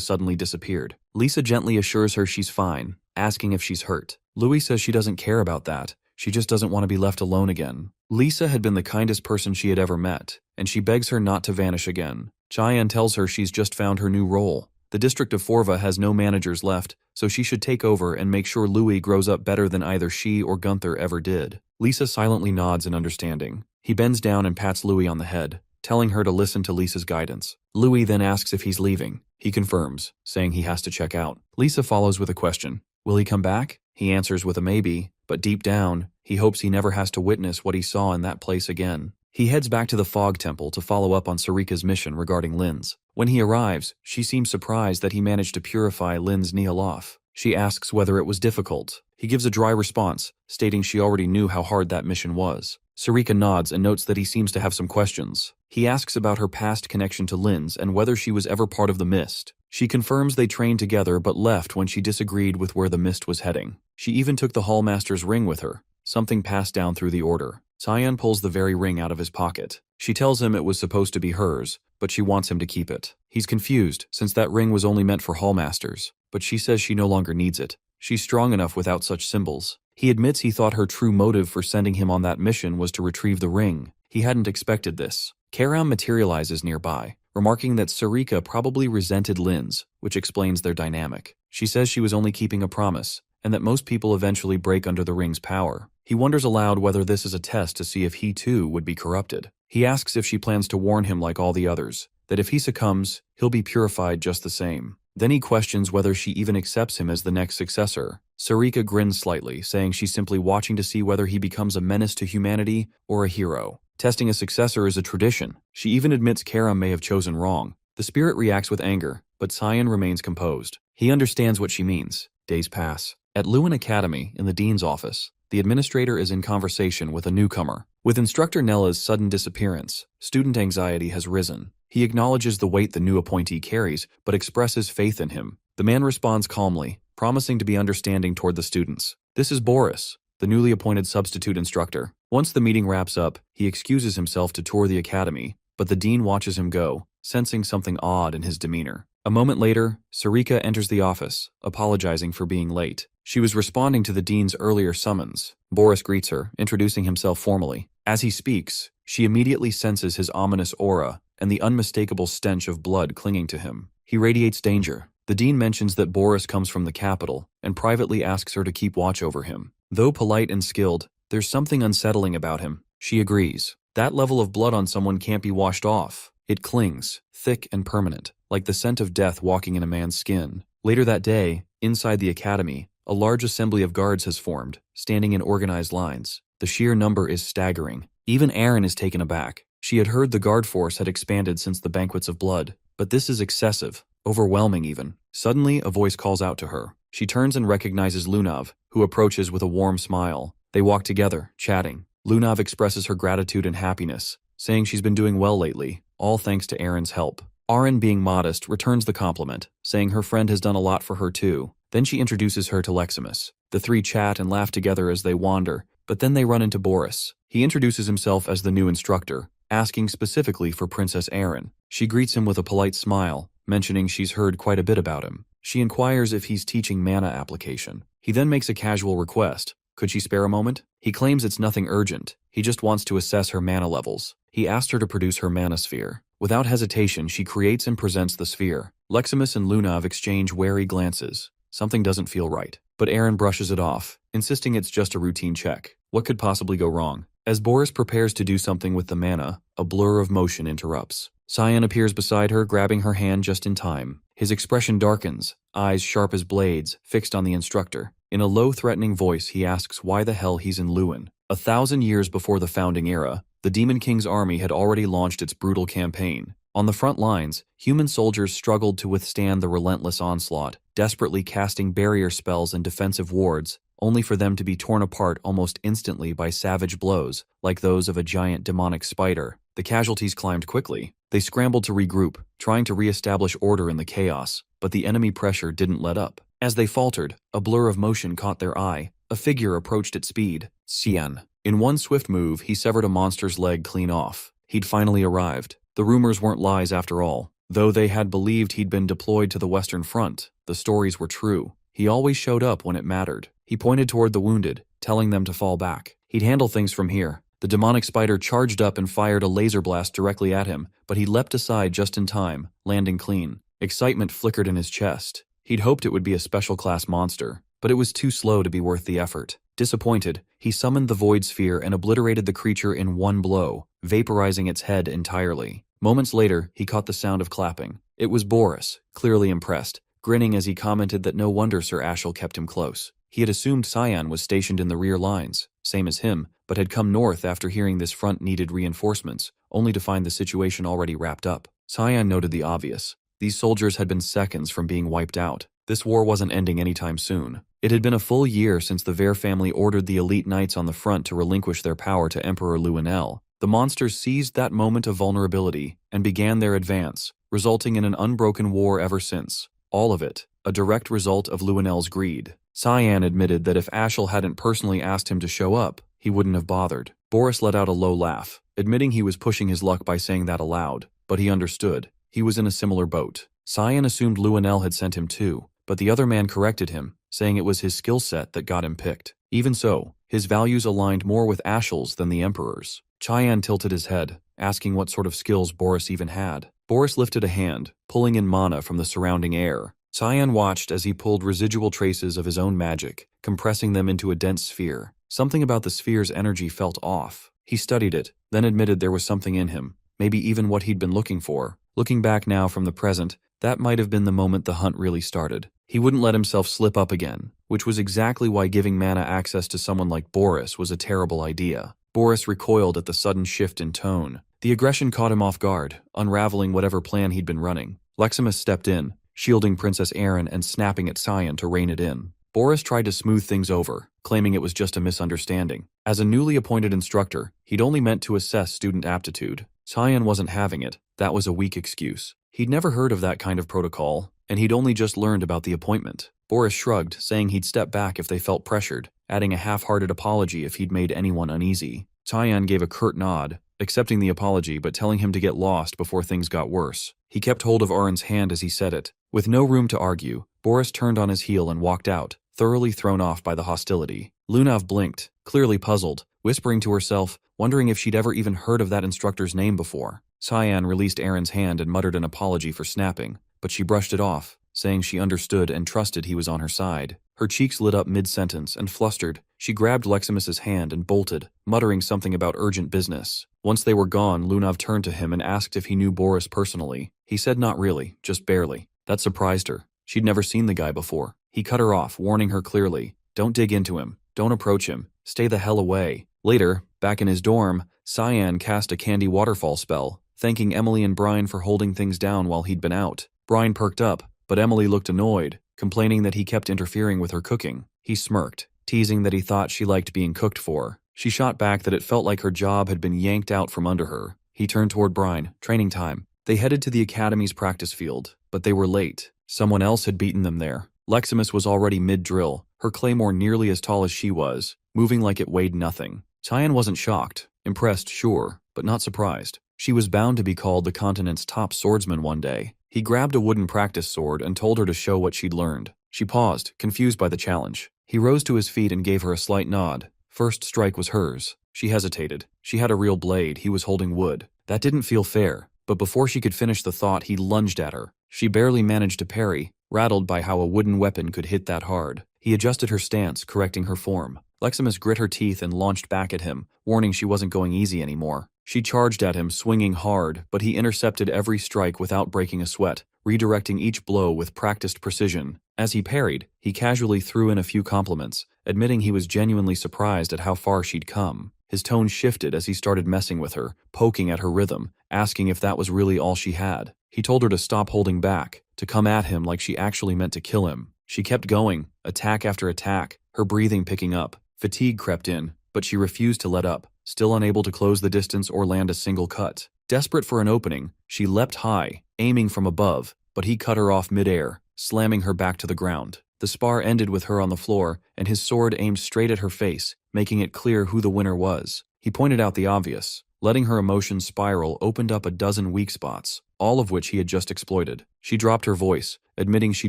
suddenly disappeared. Lisa gently assures her she's fine, asking if she's hurt. Louis says she doesn't care about that. She just doesn't want to be left alone again. Lisa had been the kindest person she had ever met, and she begs her not to vanish again. Cheyenne tells her she's just found her new role. The district of Forva has no managers left, so she should take over and make sure Louis grows up better than either she or Gunther ever did. Lisa silently nods in understanding. He bends down and pats Louis on the head, telling her to listen to Lisa's guidance. Louis then asks if he's leaving. He confirms, saying he has to check out. Lisa follows with a question. Will he come back? He answers with a maybe, but deep down, he hopes he never has to witness what he saw in that place again. He heads back to the Fog Temple to follow up on Sarika's mission regarding Lin's. When he arrives, she seems surprised that he managed to purify Lin's Nihiloth. She asks whether it was difficult. He gives a dry response, stating she already knew how hard that mission was. Sarika nods and notes that he seems to have some questions. He asks about her past connection to Lin's and whether she was ever part of the Mist. She confirms they trained together but left when she disagreed with where the Mist was heading. She even took the Hallmaster's ring with her, something passed down through the Order. Cyan pulls the very ring out of his pocket. She tells him it was supposed to be hers, but she wants him to keep it. He's confused, since that ring was only meant for Hallmasters, but she says she no longer needs it. She's strong enough without such symbols. He admits he thought her true motive for sending him on that mission was to retrieve the ring. He hadn't expected this. Karam materializes nearby, remarking that Sarika probably resented Lin's, which explains their dynamic. She says she was only keeping a promise, and that most people eventually break under the ring's power. He wonders aloud whether this is a test to see if he too would be corrupted. He asks if she plans to warn him like all the others, that if he succumbs, he'll be purified just the same. Then he questions whether she even accepts him as the next successor. Sarika grins slightly, saying she's simply watching to see whether he becomes a menace to humanity or a hero. Testing a successor is a tradition. She even admits Karam may have chosen wrong. The spirit reacts with anger, but Cyan remains composed. He understands what she means. Days pass. At Lewin Academy, in the dean's office, the administrator is in conversation with a newcomer. With instructor Nella's sudden disappearance, student anxiety has risen. He acknowledges the weight the new appointee carries, but expresses faith in him. The man responds calmly, promising to be understanding toward the students. This is Boris, the newly appointed substitute instructor. Once the meeting wraps up, he excuses himself to tour the academy, but the dean watches him go, sensing something odd in his demeanor. A moment later, Sarika enters the office, apologizing for being late. She was responding to the dean's earlier summons. Boris greets her, introducing himself formally. As he speaks, she immediately senses his ominous aura and the unmistakable stench of blood clinging to him. He radiates danger. The dean mentions that Boris comes from the capital and privately asks her to keep watch over him. Though polite and skilled, there's something unsettling about him. She agrees. That level of blood on someone can't be washed off. It clings, thick and permanent, like the scent of death walking in a man's skin. Later that day, inside the academy, a large assembly of guards has formed, standing in organized lines. The sheer number is staggering. Even Erin is taken aback. She had heard the guard force had expanded since the Banquets of Blood, but this is excessive, overwhelming even. Suddenly, a voice calls out to her. She turns and recognizes Lunav, who approaches with a warm smile. They walk together, chatting. Lunav expresses her gratitude and happiness, saying she's been doing well lately, all thanks to Erin's help. Aaron, being modest, returns the compliment, saying her friend has done a lot for her too. Then she introduces her to Leximus. The three chat and laugh together as they wander, but then they run into Boris. He introduces himself as the new instructor, asking specifically for Princess Erin. She greets him with a polite smile, mentioning she's heard quite a bit about him. She inquires if he's teaching mana application. He then makes a casual request. Could she spare a moment? He claims it's nothing urgent. He just wants to assess her mana levels. He asked her to produce her mana sphere. Without hesitation, she creates and presents the sphere. Leximus and Lunav exchange wary glances. Something doesn't feel right. But Erin brushes it off, insisting it's just a routine check. What could possibly go wrong? As Boris prepares to do something with the mana, a blur of motion interrupts. Cyan appears beside her, grabbing her hand just in time. His expression darkens, eyes sharp as blades, fixed on the instructor. In a low, threatening voice, he asks why the hell he's in Lewin. 1,000 years before the founding era, the Demon King's army had already launched its brutal campaign. On the front lines, human soldiers struggled to withstand the relentless onslaught, desperately casting barrier spells and defensive wards, only for them to be torn apart almost instantly by savage blows, like those of a giant demonic spider. The casualties climbed quickly. They scrambled to regroup, trying to re-establish order in the chaos, but the enemy pressure didn't let up. As they faltered, a blur of motion caught their eye. A figure approached at speed. Cian. In one swift move, he severed a monster's leg clean off. He'd finally arrived. The rumors weren't lies after all. Though they had believed he'd been deployed to the Western Front, the stories were true. He always showed up when it mattered. He pointed toward the wounded, telling them to fall back. He'd handle things from here. The demonic spider charged up and fired a laser blast directly at him, but he leapt aside just in time, landing clean. Excitement flickered in his chest. He'd hoped it would be a special class monster, but it was too slow to be worth the effort. Disappointed, He summoned the void sphere and obliterated the creature in one blow, vaporizing its head entirely. Moments later, he caught the sound of clapping. It was Boris, clearly impressed, grinning as he commented that no wonder Sir Ashel kept him close. He had assumed Cyan was stationed in the rear lines, same as him, but had come north after hearing this front needed reinforcements, only to find the situation already wrapped up. Cyan noted the obvious. These soldiers had been seconds from being wiped out. This war wasn't ending anytime soon. It had been a full year since the Vare family ordered the elite knights on the front to relinquish their power to Emperor Luenel. The monsters seized that moment of vulnerability and began their advance, resulting in an unbroken war ever since. All of it, a direct result of Luenel's greed. Cyan admitted that if Ashel hadn't personally asked him to show up, he wouldn't have bothered. Boris let out a low laugh, admitting he was pushing his luck by saying that aloud, but he understood. He was in a similar boat. Cyan assumed Luenel had sent him too, but the other man corrected him, saying it was his skill set that got him picked. Even so, his values aligned more with Ashel's than the Emperor's. Cyan tilted his head, asking what sort of skills Boris even had. Boris lifted a hand, pulling in mana from the surrounding air. Cyan watched as he pulled residual traces of his own magic, compressing them into a dense sphere. Something about the sphere's energy felt off. He studied it, then admitted there was something in him, maybe even what he'd been looking for. Looking back now from the present, that might have been the moment the hunt really started. He wouldn't let himself slip up again, which was exactly why giving mana access to someone like Boris was a terrible idea. Boris recoiled at the sudden shift in tone. The aggression caught him off guard, unraveling whatever plan he'd been running. Leximus stepped in, shielding Princess Erin and snapping at Cyan to rein it in. Boris tried to smooth things over, claiming it was just a misunderstanding. As a newly appointed instructor, he'd only meant to assess student aptitude. Cyan wasn't having it. That was a weak excuse. He'd never heard of that kind of protocol, and he'd only just learned about the appointment. Boris shrugged, saying he'd step back if they felt pressured, adding a half-hearted apology if he'd made anyone uneasy. Cyan gave a curt nod, accepting the apology but telling him to get lost before things got worse. He kept hold of Arin's hand as he said it. With no room to argue, Boris turned on his heel and walked out, thoroughly thrown off by the hostility. Lunav blinked, clearly puzzled, whispering to herself, wondering if she'd ever even heard of that instructor's name before. Cyan released Erin's hand and muttered an apology for snapping, but she brushed it off, saying she understood and trusted he was on her side. Her cheeks lit up mid-sentence, and flustered, she grabbed Leximus's hand and bolted, muttering something about urgent business. Once they were gone, Lunav turned to him and asked if he knew Boris personally. He said not really, just barely. That surprised her. She'd never seen the guy before. He cut her off, warning her clearly, "Don't dig into him. Don't approach him. Stay the hell away." Later, back in his dorm, Cyan cast a candy waterfall spell, thanking Emily and Brian for holding things down while he'd been out. Brian perked up, but Emily looked annoyed, complaining that he kept interfering with her cooking. He smirked, teasing that he thought she liked being cooked for. She shot back that it felt like her job had been yanked out from under her. He turned toward Brian. Training time. They headed to the academy's practice field, but they were late. Someone else had beaten them there. Leximus was already mid-drill, her claymore nearly as tall as she was, moving like it weighed nothing. Cyan wasn't shocked. Impressed, sure, but not surprised. She was bound to be called the continent's top swordsman one day. He grabbed a wooden practice sword and told her to show what she'd learned. She paused, confused by the challenge. He rose to his feet and gave her a slight nod. First strike was hers. She hesitated. She had a real blade, he was holding wood. That didn't feel fair, but before she could finish the thought, he lunged at her. She barely managed to parry, rattled by how a wooden weapon could hit that hard. He adjusted her stance, correcting her form. Leximus grit her teeth and launched back at him, warning she wasn't going easy anymore. She charged at him, swinging hard, but he intercepted every strike without breaking a sweat, redirecting each blow with practiced precision. As he parried, he casually threw in a few compliments, admitting he was genuinely surprised at how far she'd come. His tone shifted as he started messing with her, poking at her rhythm, asking if that was really all she had. He told her to stop holding back, to come at him like she actually meant to kill him. She kept going, attack after attack, her breathing picking up. Fatigue crept in, but she refused to let up, still unable to close the distance or land a single cut. Desperate for an opening, she leapt high, aiming from above, but he cut her off mid-air, slamming her back to the ground. The spar ended with her on the floor, and his sword aimed straight at her face, making it clear who the winner was. He pointed out the obvious. Letting her emotions spiral opened up a dozen weak spots, all of which he had just exploited. She dropped her voice, admitting she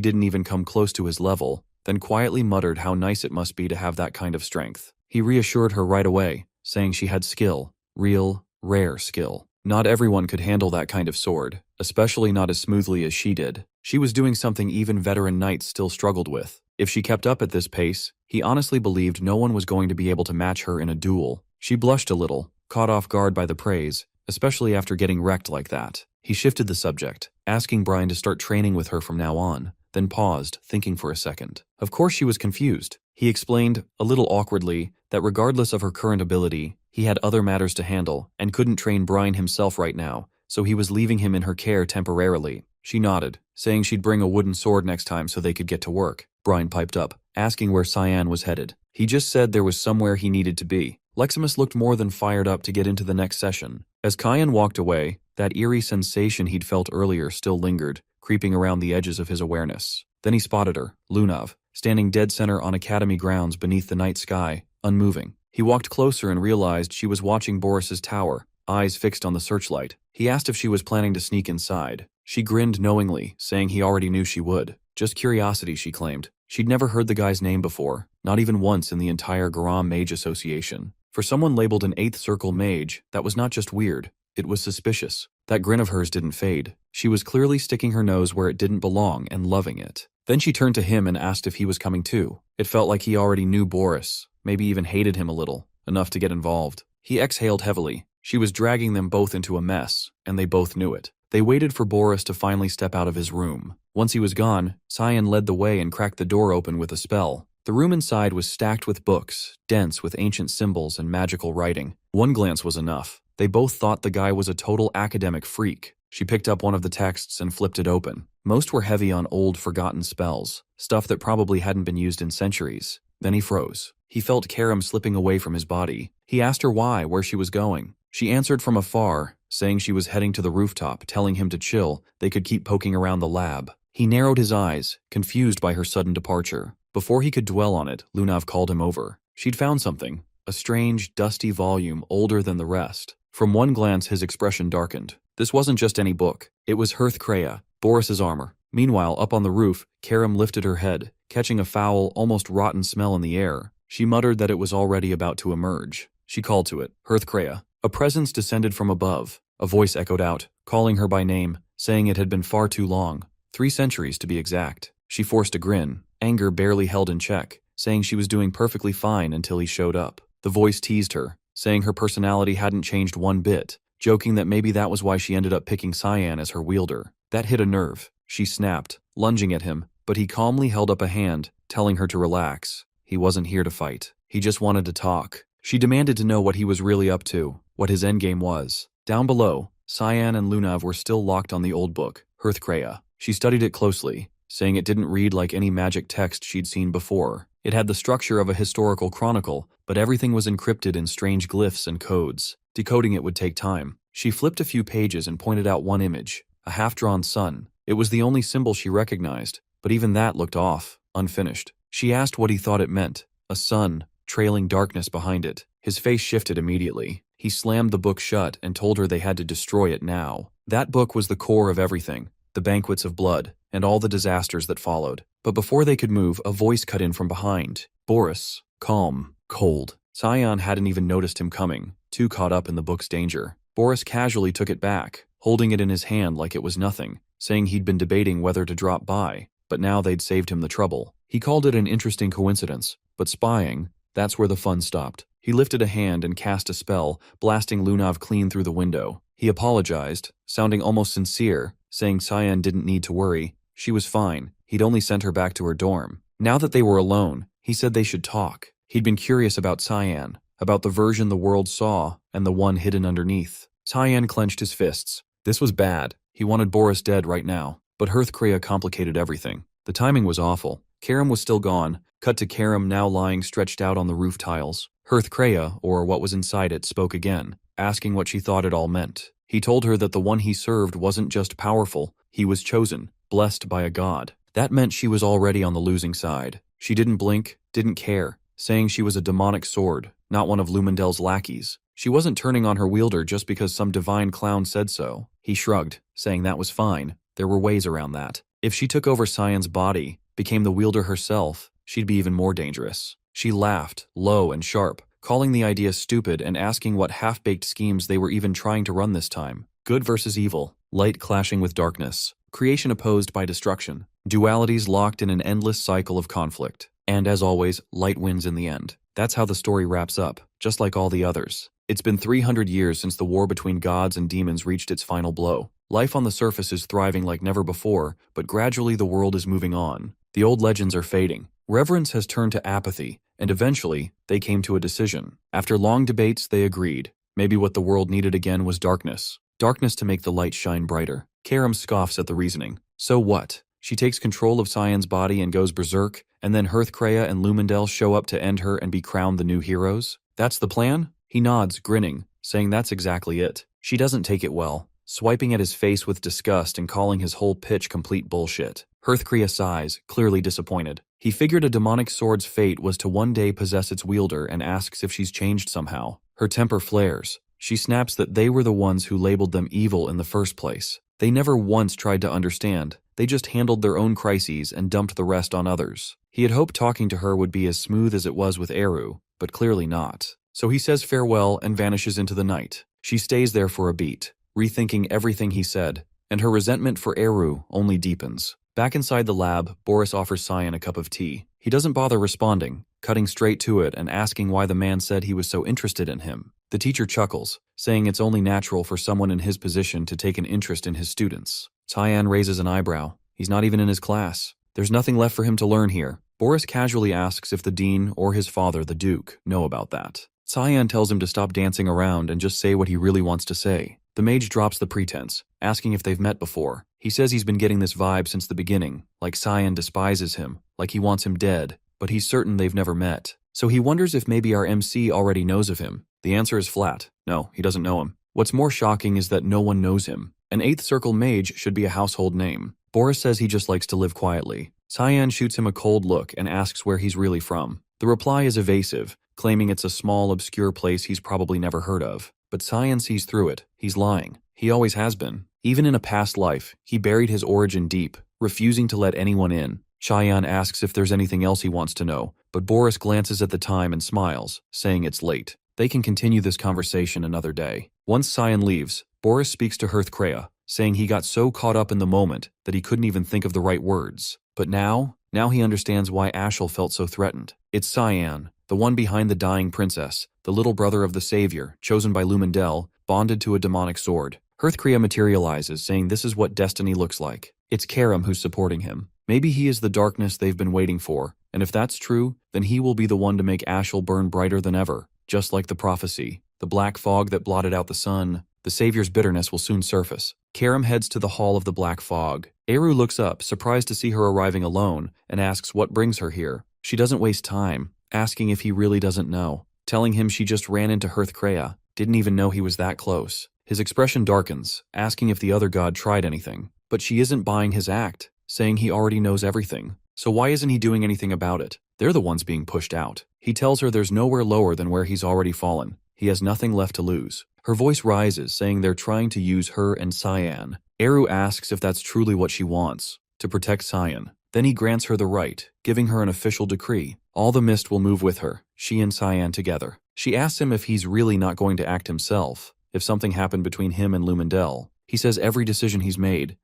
didn't even come close to his level, then quietly muttered how nice it must be to have that kind of strength. He reassured her right away, saying she had skill, real, rare skill. Not everyone could handle that kind of sword, especially not as smoothly as she did. She was doing something even veteran knights still struggled with. If she kept up at this pace, He honestly believed no one was going to be able to match her in a duel. She blushed a little, caught off guard by the praise, especially after getting wrecked like that. He shifted the subject, asking Brian to start training with her from now on, then paused, thinking for a second. Of course she was confused. He explained, a little awkwardly, that regardless of her current ability, he had other matters to handle and couldn't train Brian himself right now, so he was leaving him in her care temporarily. She nodded, saying she'd bring a wooden sword next time so they could get to work. Brian piped up, asking where Cyan was headed. He just said there was somewhere he needed to be. Leximus looked more than fired up to get into the next session. As Cyan walked away, that eerie sensation he'd felt earlier still lingered, creeping around the edges of his awareness. Then he spotted her, Lunav, standing dead center on Academy grounds beneath the night sky, unmoving. He walked closer and realized she was watching Boris's tower, eyes fixed on the searchlight. He asked if she was planning to sneak inside. She grinned knowingly, saying he already knew she would. Just curiosity, she claimed. She'd never heard the guy's name before, not even once in the entire Garam Mage Association. For someone labeled an 8th Circle Mage, that was not just weird, it was suspicious. That grin of hers didn't fade. She was clearly sticking her nose where it didn't belong and loving it. Then she turned to him and asked if he was coming too. It felt like he already knew Boris, maybe even hated him a little, enough to get involved. He exhaled heavily. She was dragging them both into a mess, and they both knew it. They waited for Boris to finally step out of his room. Once he was gone, Cyan led the way and cracked the door open with a spell. The room inside was stacked with books, dense with ancient symbols and magical writing. One glance was enough. They both thought the guy was a total academic freak. She picked up one of the texts and flipped it open. Most were heavy on old, forgotten spells, stuff that probably hadn't been used in centuries. Then he froze. He felt Karam slipping away from his body. He asked her where she was going. She answered from afar, saying she was heading to the rooftop, telling him to chill, they could keep poking around the lab. He narrowed his eyes, confused by her sudden departure. Before he could dwell on it, Lunav called him over. She'd found something, a strange, dusty volume older than the rest. From one glance, his expression darkened. This wasn't just any book. It was Hearth Kreia, Boris's armor. Meanwhile, up on the roof, Karam lifted her head, catching a foul, almost rotten smell in the air. She muttered that it was already about to emerge. She called to it, Hearth Kreia. A presence descended from above. A voice echoed out, calling her by name, saying it had been far too long. 3 centuries to be exact. She forced a grin, anger barely held in check, saying she was doing perfectly fine until he showed up. The voice teased her, saying her personality hadn't changed one bit, joking that maybe that was why she ended up picking Cyan as her wielder. That hit a nerve. She snapped, lunging at him, but he calmly held up a hand, telling her to relax. He wasn't here to fight. He just wanted to talk. She demanded to know what he was really up to, what his endgame was. Down below, Cyan and Lunav were still locked on the old book, Hearth Kreia. She studied it closely, saying it didn't read like any magic text she'd seen before. It had the structure of a historical chronicle, but everything was encrypted in strange glyphs and codes. Decoding it would take time. She flipped a few pages and pointed out one image, a half-drawn sun. It was the only symbol she recognized, but even that looked off, unfinished. She asked what he thought it meant. A sun, trailing darkness behind it. His face shifted immediately. He slammed the book shut and told her they had to destroy it now. That book was the core of everything, the banquets of blood, and all the disasters that followed. But before they could move, a voice cut in from behind. Boris. Calm. Cold. Cyan hadn't even noticed him coming, too caught up in the book's danger. Boris casually took it back, holding it in his hand like it was nothing, saying he'd been debating whether to drop by, but now they'd saved him the trouble. He called it an interesting coincidence, but spying, that's where the fun stopped. He lifted a hand and cast a spell, blasting Lunav clean through the window. He apologized, sounding almost sincere, saying Cyan didn't need to worry. She was fine. He'd only sent her back to her dorm. Now that they were alone, he said they should talk. He'd been curious about Cyan, about the version the world saw and the one hidden underneath. Cyan clenched his fists. This was bad. He wanted Boris dead right now. But Hearth Kreia complicated everything. The timing was awful. Karam was still gone. Cut to Karam now lying stretched out on the roof tiles. Hearth Kreia, or what was inside it, spoke again, asking what she thought it all meant. He told her that the one he served wasn't just powerful, he was chosen, blessed by a god. That meant she was already on the losing side. She didn't blink, didn't care, saying she was a demonic sword, not one of Lumendel's lackeys. She wasn't turning on her wielder just because some divine clown said so. He shrugged, saying that was fine. There were ways around that. If she took over Cyan's body, became the wielder herself, she'd be even more dangerous. She laughed, low and sharp, calling the idea stupid and asking what half-baked schemes they were even trying to run this time. Good versus evil, light clashing with darkness, creation opposed by destruction, dualities locked in an endless cycle of conflict. And as always, light wins in the end. That's how the story wraps up, just like all the others. It's been 300 years since the war between gods and demons reached its final blow. Life on the surface is thriving like never before, but gradually the world is moving on. The old legends are fading. Reverence has turned to apathy, and eventually, they came to a decision. After long debates, they agreed. Maybe what the world needed again was darkness. Darkness to make the light shine brighter. Karam scoffs at the reasoning. So what? She takes control of Cyan's body and goes berserk, and then Hearthcrea and Lumendel show up to end her and be crowned the new heroes? That's the plan? He nods, grinning, saying that's exactly it. She doesn't take it well, swiping at his face with disgust and calling his whole pitch complete bullshit. Hearthcrea sighs, clearly disappointed. He figured a demonic sword's fate was to one day possess its wielder and asks if she's changed somehow. Her temper flares. She snaps that they were the ones who labeled them evil in the first place. They never once tried to understand. They just handled their own crises and dumped the rest on others. He had hoped talking to her would be as smooth as it was with Eru, but clearly not. So he says farewell and vanishes into the night. She stays there for a beat, rethinking everything he said, and her resentment for Eru only deepens. Back inside the lab, Boris offers Cyan a cup of tea. He doesn't bother responding, cutting straight to it and asking why the man said he was so interested in him. The teacher chuckles, saying it's only natural for someone in his position to take an interest in his students. Cyan raises an eyebrow. He's not even in his class. There's nothing left for him to learn here. Boris casually asks if the dean or his father, the duke, know about that. Cyan tells him to stop dancing around and just say what he really wants to say. The mage drops the pretense, asking if they've met before. He says he's been getting this vibe since the beginning, like Cyan despises him, like he wants him dead, but he's certain they've never met. So he wonders if maybe our MC already knows of him. The answer is flat. No, he doesn't know him. What's more shocking is that no one knows him. An 8th Circle mage should be a household name. Boris says he just likes to live quietly. Cyan shoots him a cold look and asks where he's really from. The reply is evasive, claiming it's a small, obscure place he's probably never heard of. But Cyan sees through it. He's lying. He always has been. Even in a past life, he buried his origin deep, refusing to let anyone in. Cyan asks if there's anything else he wants to know, but Boris glances at the time and smiles, saying it's late. They can continue this conversation another day. Once Cyan leaves, Boris speaks to Hearthcrea, saying he got so caught up in the moment that he couldn't even think of the right words. But now he understands why Ashel felt so threatened. It's Cyan, the one behind the dying princess, the little brother of the savior, chosen by Lumendel, bonded to a demonic sword. Hearthcrea materializes, saying this is what destiny looks like. It's Karam who's supporting him. Maybe he is the darkness they've been waiting for, and if that's true, then he will be the one to make Ashel burn brighter than ever. Just like the prophecy, the black fog that blotted out the sun, the savior's bitterness will soon surface. Karam heads to the Hall of the Black Fog. Eru looks up, surprised to see her arriving alone, and asks what brings her here. She doesn't waste time, asking if he really doesn't know, telling him she just ran into Hearthcrea, didn't even know he was that close. His expression darkens, asking if the other god tried anything. But she isn't buying his act, saying he already knows everything. So why isn't he doing anything about it? They're the ones being pushed out. He tells her there's nowhere lower than where he's already fallen. He has nothing left to lose. Her voice rises, saying they're trying to use her and Cyan. Eru asks if that's truly what she wants, to protect Cyan. Then he grants her the right, giving her an official decree. All the mist will move with her, she and Cyan together. She asks him if he's really not going to act himself, if something happened between him and Lumendel. He says every decision he's made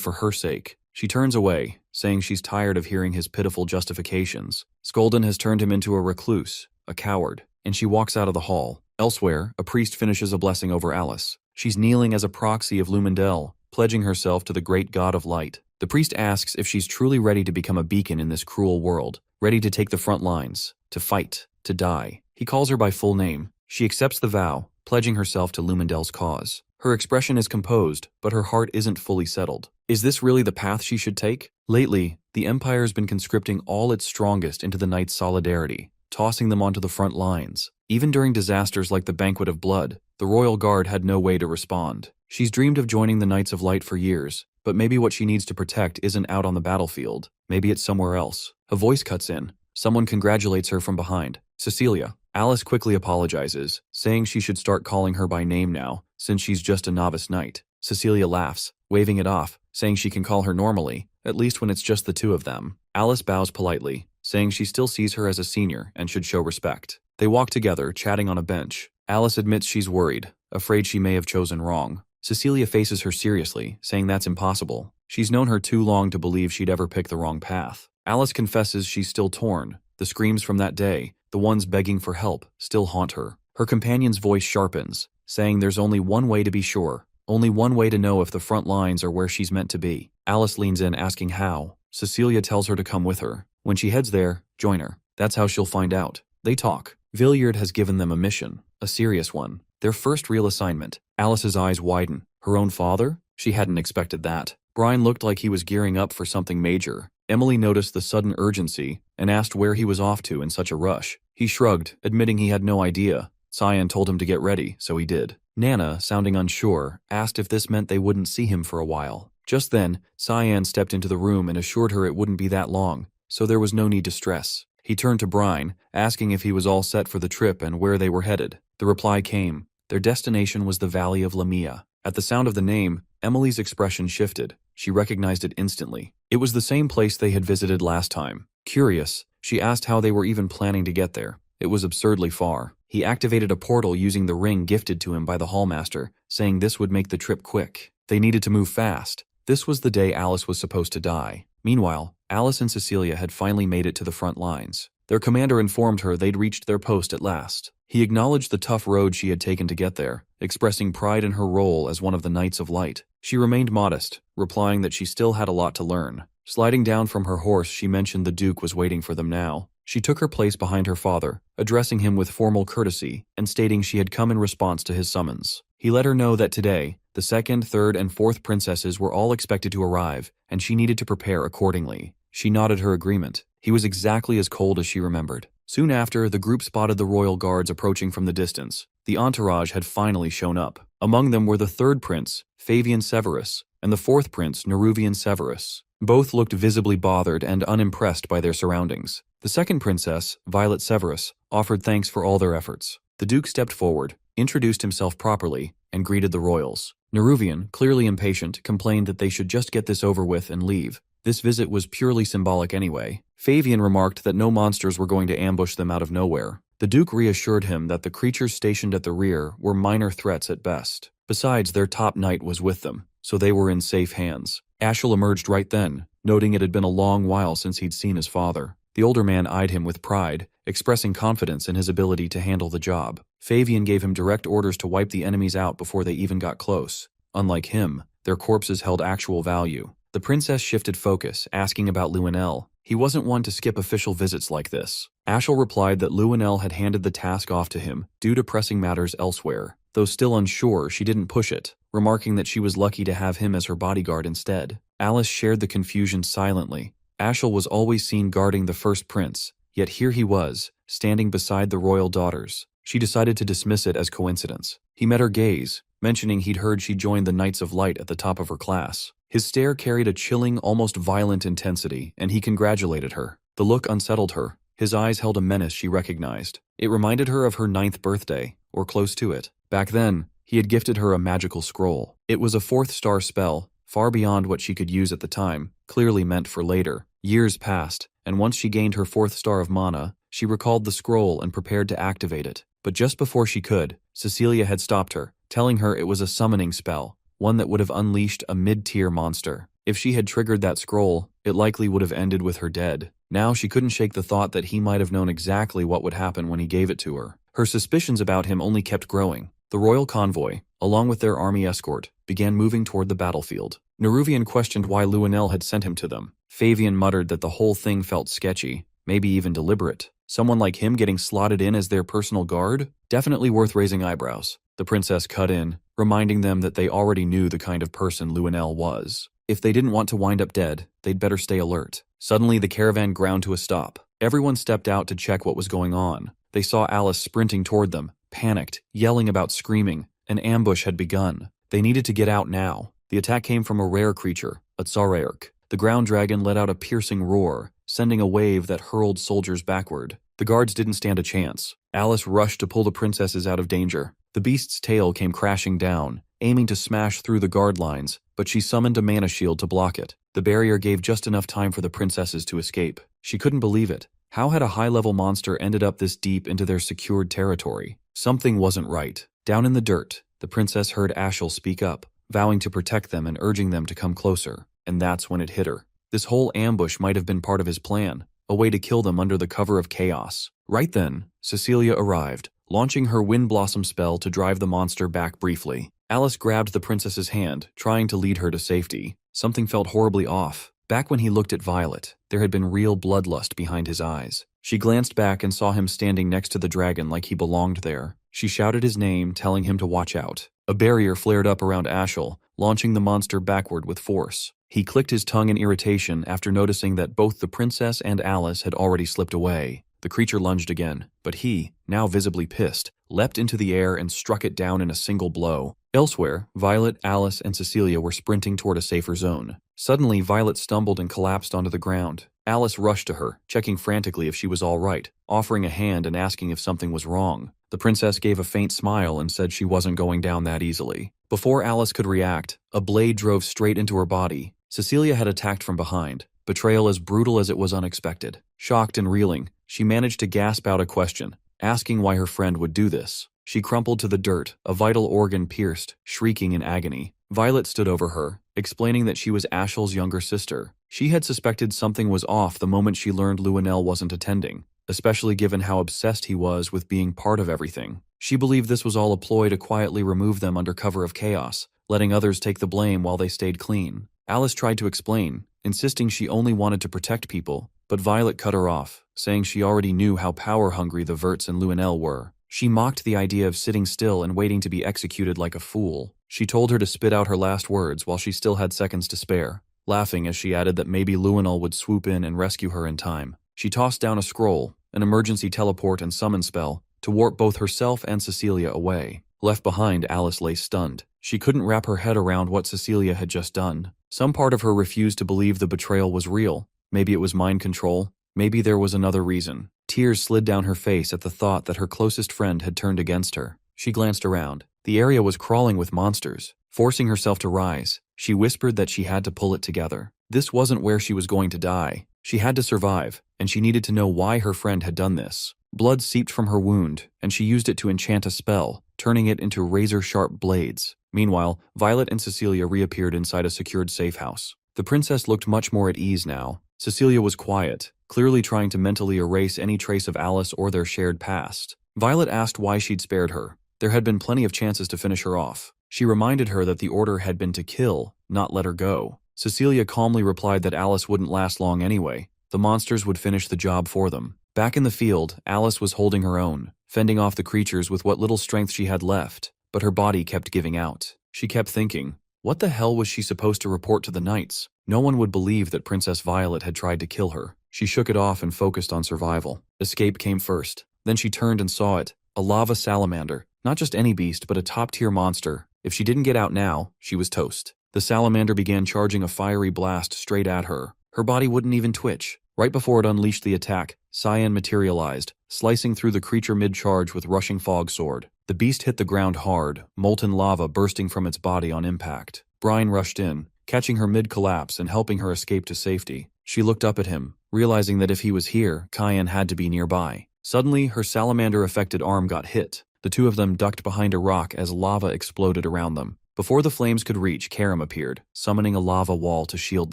for her sake. She turns away, saying she's tired of hearing his pitiful justifications. Skolden has turned him into a recluse, a coward, and she walks out of the hall. Elsewhere, a priest finishes a blessing over Alice. She's kneeling as a proxy of Lumendel, pledging herself to the great god of light. The priest asks if she's truly ready to become a beacon in this cruel world, ready to take the front lines, to fight, to die. He calls her by full name. She accepts the vow, pledging herself to Lumendel's cause. Her expression is composed, but her heart isn't fully settled. Is this really the path she should take? Lately, the Empire has been conscripting all its strongest into the Knights' solidarity, tossing them onto the front lines. Even during disasters like the Banquet of Blood, the Royal Guard had no way to respond. She's dreamed of joining the Knights of Light for years, but maybe what she needs to protect isn't out on the battlefield. Maybe it's somewhere else. A voice cuts in. Someone congratulates her from behind. Cecilia. Alice quickly apologizes, saying she should start calling her by name now, since she's just a novice knight. Cecilia laughs, waving it off, saying she can call her normally, at least when it's just the two of them. Alice bows politely, saying she still sees her as a senior and should show respect. They walk together, chatting on a bench. Alice admits she's worried, afraid she may have chosen wrong. Cecilia faces her seriously, saying that's impossible. She's known her too long to believe she'd ever pick the wrong path. Alice confesses she's still torn, The screams from that day, the ones begging for help, still haunt her. Her companion's voice sharpens, saying there's only one way to be sure. Only one way to know if the front lines are where she's meant to be. Alice leans in asking how. Cecilia tells her to come with her. When she heads there, join her. That's how she'll find out. They talk. Villiard has given them a mission. A serious one. Their first real assignment. Alice's eyes widen. Her own father? She hadn't expected that. Brian looked like he was gearing up for something major. Emily noticed the sudden urgency and asked where he was off to in such a rush. He shrugged, admitting he had no idea. Cyan told him to get ready, so he did. Nana, sounding unsure, asked if this meant they wouldn't see him for a while. Just then, Cyan stepped into the room and assured her it wouldn't be that long, so there was no need to stress. He turned to Brian, asking if he was all set for the trip and where they were headed. The reply came. Their destination was the Valley of Lamia. At the sound of the name, Emily's expression shifted. She recognized it instantly. It was the same place they had visited last time. Curious, she asked how they were even planning to get there. It was absurdly far. He activated a portal using the ring gifted to him by the Hallmaster, saying this would make the trip quick. They needed to move fast. This was the day Alice was supposed to die. Meanwhile, Alice and Cecilia had finally made it to the front lines. Their commander informed her they'd reached their post at last. He acknowledged the tough road she had taken to get there, expressing pride in her role as one of the Knights of Light. She remained modest, replying that she still had a lot to learn. Sliding down from her horse, she mentioned the Duke was waiting for them now. She took her place behind her father, addressing him with formal courtesy and stating she had come in response to his summons. He let her know that today, the second, third, and fourth princesses were all expected to arrive, and she needed to prepare accordingly. She nodded her agreement. He was exactly as cold as she remembered. Soon after, the group spotted the royal guards approaching from the distance. The entourage had finally shown up. Among them were the third prince, Fabian Severus, and the fourth prince, Neruvian Severus. Both looked visibly bothered and unimpressed by their surroundings. The second princess, Violet Severus, offered thanks for all their efforts. The Duke stepped forward, introduced himself properly, and greeted the royals. Neruvian, clearly impatient, complained that they should just get this over with and leave. This visit was purely symbolic anyway. Fabian remarked that no monsters were going to ambush them out of nowhere. The Duke reassured him that the creatures stationed at the rear were minor threats at best. Besides, their top knight was with them, so they were in safe hands. Ashel emerged right then, noting it had been a long while since he'd seen his father. The older man eyed him with pride, expressing confidence in his ability to handle the job. Fabian gave him direct orders to wipe the enemies out before they even got close. Unlike him, their corpses held actual value. The princess shifted focus, asking about Luenel. He wasn't one to skip official visits like this. Ashel replied that Luenel had handed the task off to him due to pressing matters elsewhere. Though still unsure, she didn't push it, remarking that she was lucky to have him as her bodyguard instead. Alice shared the confusion silently. Ashel was always seen guarding the first prince, yet here he was, standing beside the royal daughters. She decided to dismiss it as coincidence. He met her gaze, mentioning he'd heard she joined the Knights of Light at the top of her class. His stare carried a chilling, almost violent intensity, and he congratulated her. The look unsettled her. His eyes held a menace she recognized. It reminded her of her 9th birthday, or close to it. Back then, he had gifted her a magical scroll. It was a 4th star spell, far beyond what she could use at the time, clearly meant for later. Years passed, and once she gained her 4th star of mana, she recalled the scroll and prepared to activate it. But just before she could, Cecilia had stopped her, telling her it was a summoning spell, one that would have unleashed a mid-tier monster. If she had triggered that scroll, it likely would have ended with her dead. Now she couldn't shake the thought that he might have known exactly what would happen when he gave it to her. Her suspicions about him only kept growing. The royal convoy, along with their army escort, began moving toward the battlefield. Neruvian questioned why Luenel had sent him to them. Fabian muttered that the whole thing felt sketchy, maybe even deliberate. Someone like him getting slotted in as their personal guard? Definitely worth raising eyebrows. The princess cut in, reminding them that they already knew the kind of person Luenel was. If they didn't want to wind up dead, they'd better stay alert. Suddenly, the caravan ground to a stop. Everyone stepped out to check what was going on. They saw Alice sprinting toward them, panicked, yelling about screaming. An ambush had begun. They needed to get out now. The attack came from a rare creature, a Tsaraerk. The ground dragon let out a piercing roar, sending a wave that hurled soldiers backward. The guards didn't stand a chance. Alice rushed to pull the princesses out of danger. The beast's tail came crashing down, aiming to smash through the guard lines, but she summoned a mana shield to block it. The barrier gave just enough time for the princesses to escape. She couldn't believe it. How had a high-level monster ended up this deep into their secured territory? Something wasn't right. Down in the dirt, the princess heard Ashel speak up, vowing to protect them and urging them to come closer. And that's when it hit her. This whole ambush might have been part of his plan, a way to kill them under the cover of chaos. Right then, Cecilia arrived, launching her Wind Blossom spell to drive the monster back briefly. Alice grabbed the princess's hand, trying to lead her to safety. Something felt horribly off. Back when he looked at Violet, there had been real bloodlust behind his eyes. She glanced back and saw him standing next to the dragon like he belonged there. She shouted his name, telling him to watch out. A barrier flared up around Ashel, launching the monster backward with force. He clicked his tongue in irritation after noticing that both the princess and Alice had already slipped away. The creature lunged again, but he, now visibly pissed, leapt into the air and struck it down in a single blow. Elsewhere, Violet, Alice, and Cecilia were sprinting toward a safer zone. Suddenly, Violet stumbled and collapsed onto the ground. Alice rushed to her, checking frantically if she was all right, offering a hand and asking if something was wrong. The princess gave a faint smile and said she wasn't going down that easily. Before Alice could react, a blade drove straight into her body. Cecilia had attacked from behind, betrayal as brutal as it was unexpected. Shocked and reeling, she managed to gasp out a question, asking why her friend would do this. She crumpled to the dirt, a vital organ pierced, shrieking in agony. Violet stood over her, explaining that she was Ashel's younger sister. She had suspected something was off the moment she learned Luenell wasn't attending, especially given how obsessed he was with being part of everything. She believed this was all a ploy to quietly remove them under cover of chaos, letting others take the blame while they stayed clean. Alice tried to explain, insisting she only wanted to protect people, but Violet cut her off, saying she already knew how power-hungry the Verts and Luenell were. She mocked the idea of sitting still and waiting to be executed like a fool. She told her to spit out her last words while she still had seconds to spare, laughing as she added that maybe Luenell would swoop in and rescue her in time. She tossed down a scroll, an emergency teleport and summon spell, to warp both herself and Cecilia away. Left behind, Alice lay stunned. She couldn't wrap her head around what Cecilia had just done. Some part of her refused to believe the betrayal was real. Maybe it was mind control. Maybe there was another reason. Tears slid down her face at the thought that her closest friend had turned against her. She glanced around. The area was crawling with monsters. Forcing herself to rise, she whispered that she had to pull it together. This wasn't where she was going to die. She had to survive, and she needed to know why her friend had done this. Blood seeped from her wound, and she used it to enchant a spell, turning it into razor-sharp blades. Meanwhile, Violet and Cecilia reappeared inside a secured safe house. The princess looked much more at ease now. Cecilia was quiet, clearly trying to mentally erase any trace of Alice or their shared past. Violet asked why she'd spared her. There had been plenty of chances to finish her off. She reminded her that the order had been to kill, not let her go. Cecilia calmly replied that Alice wouldn't last long anyway. The monsters would finish the job for them. Back in the field, Alice was holding her own, fending off the creatures with what little strength she had left, but her body kept giving out. She kept thinking, what the hell was she supposed to report to the knights? No one would believe that Princess Violet had tried to kill her. She shook it off and focused on survival. Escape came first. Then she turned and saw it, a lava salamander. Not just any beast, but a top-tier monster. If she didn't get out now, she was toast. The salamander began charging a fiery blast straight at her. Her body wouldn't even twitch. Right before it unleashed the attack, Cyan materialized, slicing through the creature mid-charge with rushing fog sword. The beast hit the ground hard, molten lava bursting from its body on impact. Brine rushed in, catching her mid-collapse and helping her escape to safety. She looked up at him, realizing that if he was here, Cyan had to be nearby. Suddenly, her salamander-affected arm got hit. The two of them ducked behind a rock as lava exploded around them. Before the flames could reach, Karam appeared, summoning a lava wall to shield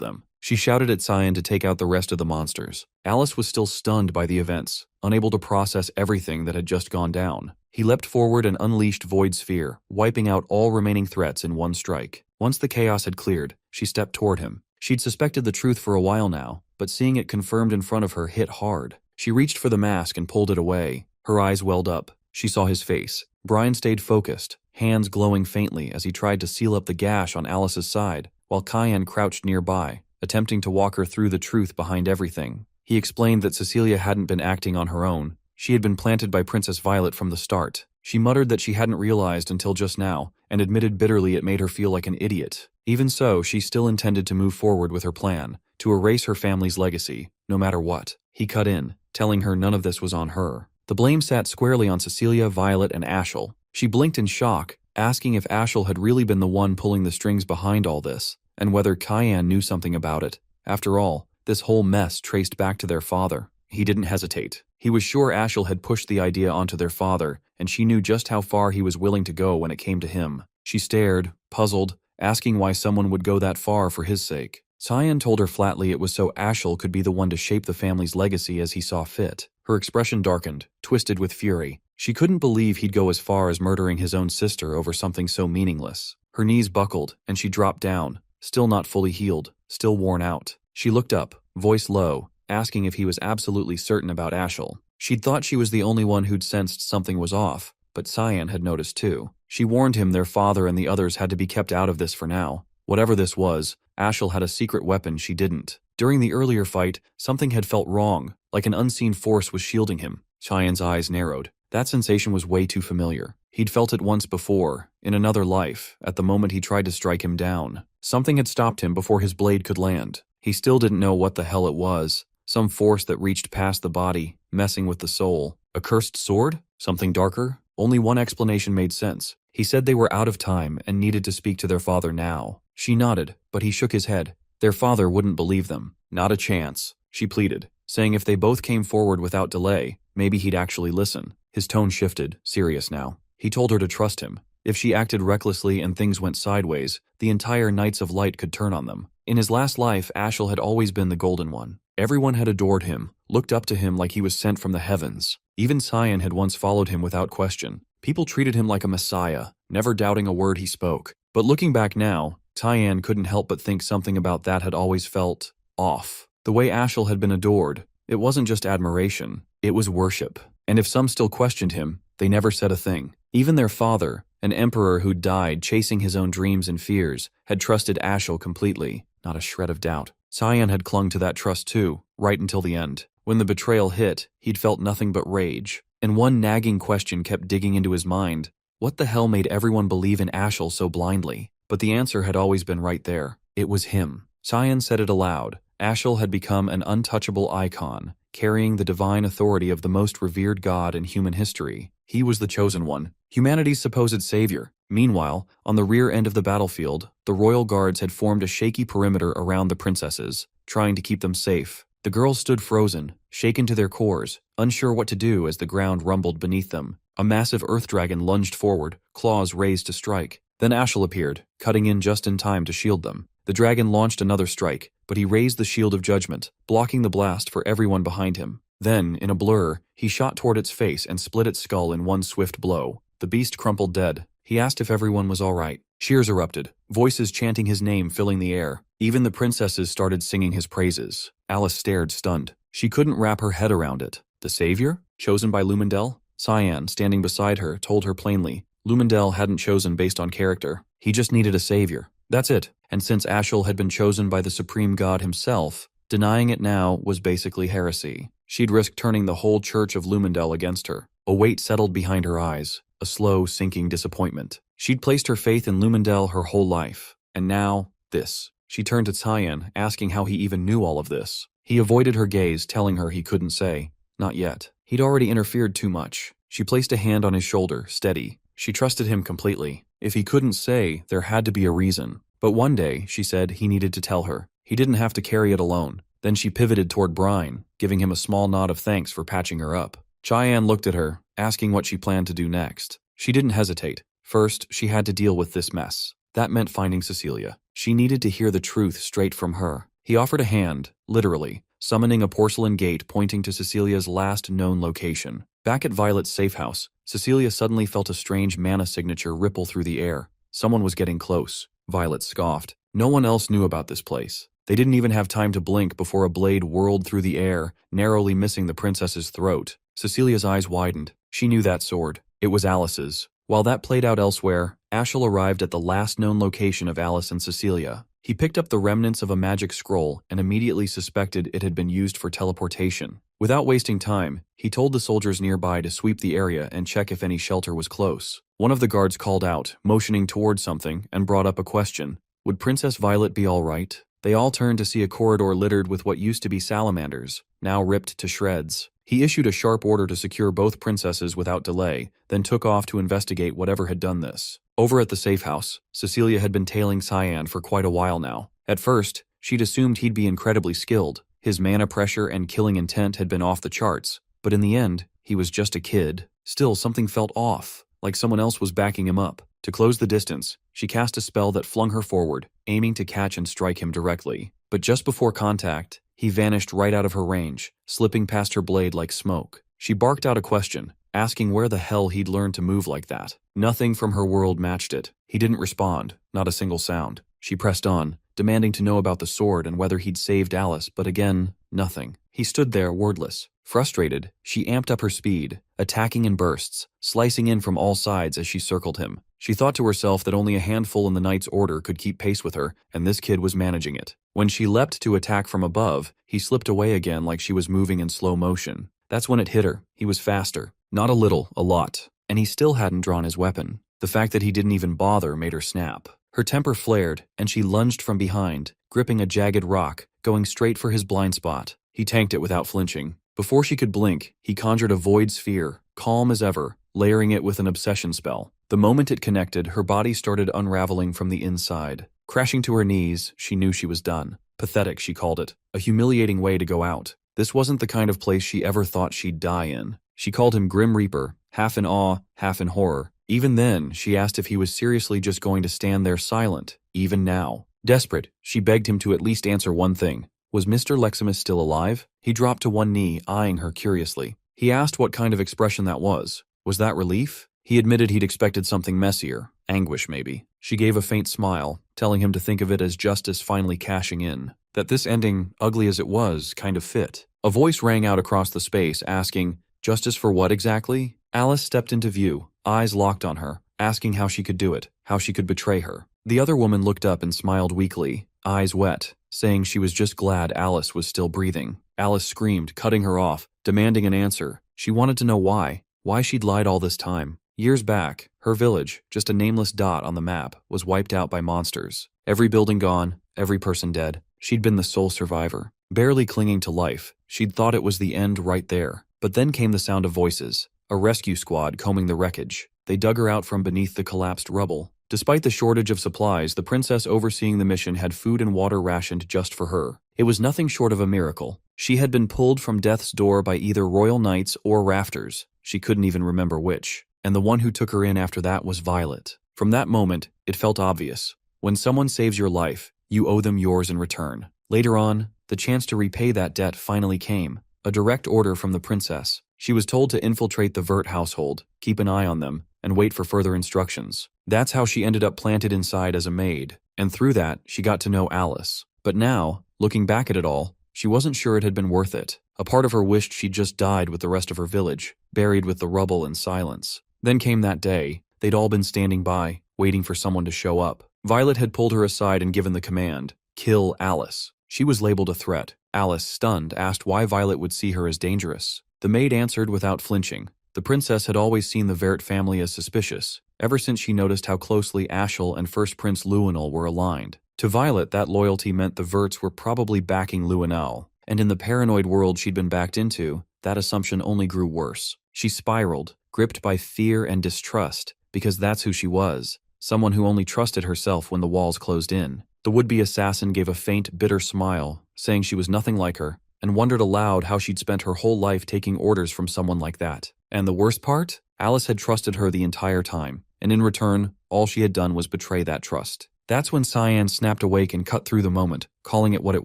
them. She shouted at Cyan to take out the rest of the monsters. Alice was still stunned by the events, unable to process everything that had just gone down. He leapt forward and unleashed Void Sphere, wiping out all remaining threats in one strike. Once the chaos had cleared, she stepped toward him. She'd suspected the truth for a while now, but seeing it confirmed in front of her hit hard. She reached for the mask and pulled it away. Her eyes welled up. She saw his face. Brian stayed focused, hands glowing faintly as he tried to seal up the gash on Alice's side, while Cyan crouched nearby, attempting to walk her through the truth behind everything. He explained that Cecilia hadn't been acting on her own. She had been planted by Princess Violet from the start. She muttered that she hadn't realized until just now, and admitted bitterly it made her feel like an idiot. Even so, she still intended to move forward with her plan, to erase her family's legacy, no matter what. He cut in, telling her none of this was on her. The blame sat squarely on Cecilia, Violet, and Ashel. She blinked in shock, asking if Ashel had really been the one pulling the strings behind all this, and whether Cyan knew something about it. After all, this whole mess traced back to their father. He didn't hesitate. He was sure Ashel had pushed the idea onto their father, and she knew just how far he was willing to go when it came to him. She stared, puzzled, asking why someone would go that far for his sake. Cyan told her flatly it was so Ashel could be the one to shape the family's legacy as he saw fit. Her expression darkened, twisted with fury. She couldn't believe he'd go as far as murdering his own sister over something so meaningless. Her knees buckled, and she dropped down, still not fully healed, still worn out. She looked up, voice low, asking if he was absolutely certain about Ashel. She'd thought she was the only one who'd sensed something was off, but Cyan had noticed too. She warned him their father and the others had to be kept out of this for now. Whatever this was, Ashel had a secret weapon she didn't. During the earlier fight, something had felt wrong, like an unseen force was shielding him. Cyan's eyes narrowed. That sensation was way too familiar. He'd felt it once before, in another life, at the moment he tried to strike him down. Something had stopped him before his blade could land. He still didn't know what the hell it was. Some force that reached past the body, messing with the soul. A cursed sword? Something darker? Only one explanation made sense. He said they were out of time and needed to speak to their father now. She nodded, but he shook his head. Their father wouldn't believe them. Not a chance, she pleaded, saying if they both came forward without delay, maybe he'd actually listen. His tone shifted, serious now. He told her to trust him. If she acted recklessly and things went sideways, the entire Knights of Light could turn on them. In his last life, Ashel had always been the Golden One. Everyone had adored him, looked up to him like he was sent from the heavens. Even Cyan had once followed him without question. People treated him like a messiah, never doubting a word he spoke. But looking back now, Cyan couldn't help but think something about that had always felt off. The way Ashel had been adored, it wasn't just admiration, it was worship. And if some still questioned him, they never said a thing. Even their father, an emperor who'd died chasing his own dreams and fears, had trusted Ashel completely, not a shred of doubt. Cyan had clung to that trust too, right until the end. When the betrayal hit, he'd felt nothing but rage. And one nagging question kept digging into his mind. What the hell made everyone believe in Ashel so blindly? But the answer had always been right there. It was him. Cyan said it aloud. Ashel had become an untouchable icon, carrying the divine authority of the most revered god in human history. He was the chosen one, humanity's supposed savior. Meanwhile, on the rear end of the battlefield, the royal guards had formed a shaky perimeter around the princesses, trying to keep them safe. The girls stood frozen, shaken to their cores, unsure what to do as the ground rumbled beneath them. A massive earth dragon lunged forward, claws raised to strike. Then Ashel appeared, cutting in just in time to shield them. The dragon launched another strike, but he raised the shield of judgment, blocking the blast for everyone behind him. Then, in a blur, he shot toward its face and split its skull in one swift blow. The beast crumpled dead. He asked if everyone was all right. Cheers erupted, voices chanting his name filling the air. Even the princesses started singing his praises. Alice stared, stunned. She couldn't wrap her head around it. The savior? Chosen by Lumendel? Cyan, standing beside her, told her plainly. Lumendel hadn't chosen based on character. He just needed a savior. That's it. And since Ashel had been chosen by the supreme god himself, denying it now was basically heresy. She'd risk turning the whole church of Lumendel against her. A weight settled behind her eyes, a slow, sinking disappointment. She'd placed her faith in Lumendel her whole life. And now, this. She turned to Cyan, asking how he even knew all of this. He avoided her gaze, telling her he couldn't say. Not yet. He'd already interfered too much. She placed a hand on his shoulder, steady. She trusted him completely. If he couldn't say, there had to be a reason. But one day, she said, he needed to tell her. He didn't have to carry it alone. Then she pivoted toward Brine, giving him a small nod of thanks for patching her up. Cyan looked at her, asking what she planned to do next. She didn't hesitate. First, she had to deal with this mess. That meant finding Cecilia. She needed to hear the truth straight from her. He offered a hand, literally, summoning a porcelain gate pointing to Cecilia's last known location. Back at Violet's safe house, Cecilia suddenly felt a strange mana signature ripple through the air. Someone was getting close. Violet scoffed. No one else knew about this place. They didn't even have time to blink before a blade whirled through the air, narrowly missing the princess's throat. Cecilia's eyes widened. She knew that sword. It was Alice's. While that played out elsewhere, Ashel arrived at the last known location of Alice and Cecilia. He picked up the remnants of a magic scroll and immediately suspected it had been used for teleportation. Without wasting time, he told the soldiers nearby to sweep the area and check if any shelter was close. One of the guards called out, motioning toward something, and brought up a question. Would Princess Violet be all right? They all turned to see a corridor littered with what used to be salamanders, now ripped to shreds. He issued a sharp order to secure both princesses without delay, then took off to investigate whatever had done this. Over at the safe house, Cecilia had been tailing Cyan for quite a while now. At first, she'd assumed he'd be incredibly skilled. His mana pressure and killing intent had been off the charts. But in the end, he was just a kid. Still, something felt off, like someone else was backing him up. To close the distance, she cast a spell that flung her forward, aiming to catch and strike him directly. But just before contact, he vanished right out of her range, slipping past her blade like smoke. She barked out a question, asking where the hell he'd learned to move like that. Nothing from her world matched it. He didn't respond, not a single sound. She pressed on, demanding to know about the sword and whether he'd saved Alice, but again, nothing. He stood there, wordless. Frustrated, she amped up her speed, attacking in bursts, slicing in from all sides as she circled him. She thought to herself that only a handful in the Knight's Order could keep pace with her, and this kid was managing it. When she leapt to attack from above, he slipped away again like she was moving in slow motion. That's when it hit her. He was faster. Not a little, a lot. And he still hadn't drawn his weapon. The fact that he didn't even bother made her snap. Her temper flared, and she lunged from behind, gripping a jagged rock, going straight for his blind spot. He tanked it without flinching. Before she could blink, he conjured a void sphere, calm as ever, layering it with an obsession spell. The moment it connected, her body started unraveling from the inside. Crashing to her knees, she knew she was done. Pathetic, she called it. A humiliating way to go out. This wasn't the kind of place she ever thought she'd die in. She called him Grim Reaper, half in awe, half in horror. Even then, she asked if he was seriously just going to stand there silent, even now. Desperate, she begged him to at least answer one thing. Was Mr. Leximus still alive? He dropped to one knee, eyeing her curiously. He asked what kind of expression that was. Was that relief? He admitted he'd expected something messier. Anguish, maybe. She gave a faint smile, telling him to think of it as justice finally cashing in. That this ending, ugly as it was, kind of fit. A voice rang out across the space, asking, "Justice for what exactly?" Alice stepped into view, eyes locked on her, asking how she could do it, how she could betray her. The other woman looked up and smiled weakly, eyes wet, saying she was just glad Alice was still breathing. Alice screamed, cutting her off, demanding an answer. She wanted to know why she'd lied all this time. Years back, her village, just a nameless dot on the map, was wiped out by monsters. Every building gone, every person dead. She'd been the sole survivor. Barely clinging to life, she'd thought it was the end right there. But then came the sound of voices. A rescue squad combing the wreckage. They dug her out from beneath the collapsed rubble. Despite the shortage of supplies, the princess overseeing the mission had food and water rationed just for her. It was nothing short of a miracle. She had been pulled from death's door by either royal knights or rafters. She couldn't even remember which. And the one who took her in after that was Violet. From that moment, it felt obvious. When someone saves your life, you owe them yours in return. Later on, the chance to repay that debt finally came. A direct order from the princess. She was told to infiltrate the Vert household, keep an eye on them, and wait for further instructions. That's how she ended up planted inside as a maid. And through that, she got to know Alice. But now, looking back at it all, she wasn't sure it had been worth it. A part of her wished she'd just died with the rest of her village, buried with the rubble and silence. Then came that day. They'd all been standing by, waiting for someone to show up. Violet had pulled her aside and given the command, "Kill Alice." She was labeled a threat. Alice, stunned, asked why Violet would see her as dangerous. The maid answered without flinching. The princess had always seen the Vert family as suspicious, ever since she noticed how closely Ashel and First Prince Luenel were aligned. To Violet, that loyalty meant the Verts were probably backing Luenel, and in the paranoid world she'd been backed into, that assumption only grew worse. She spiraled, gripped by fear and distrust, because that's who she was, someone who only trusted herself when the walls closed in. The would-be assassin gave a faint, bitter smile, saying she was nothing like her, and wondered aloud how she'd spent her whole life taking orders from someone like that. And the worst part? Alice had trusted her the entire time, and in return, all she had done was betray that trust. That's when Cyan snapped awake and cut through the moment, calling it what it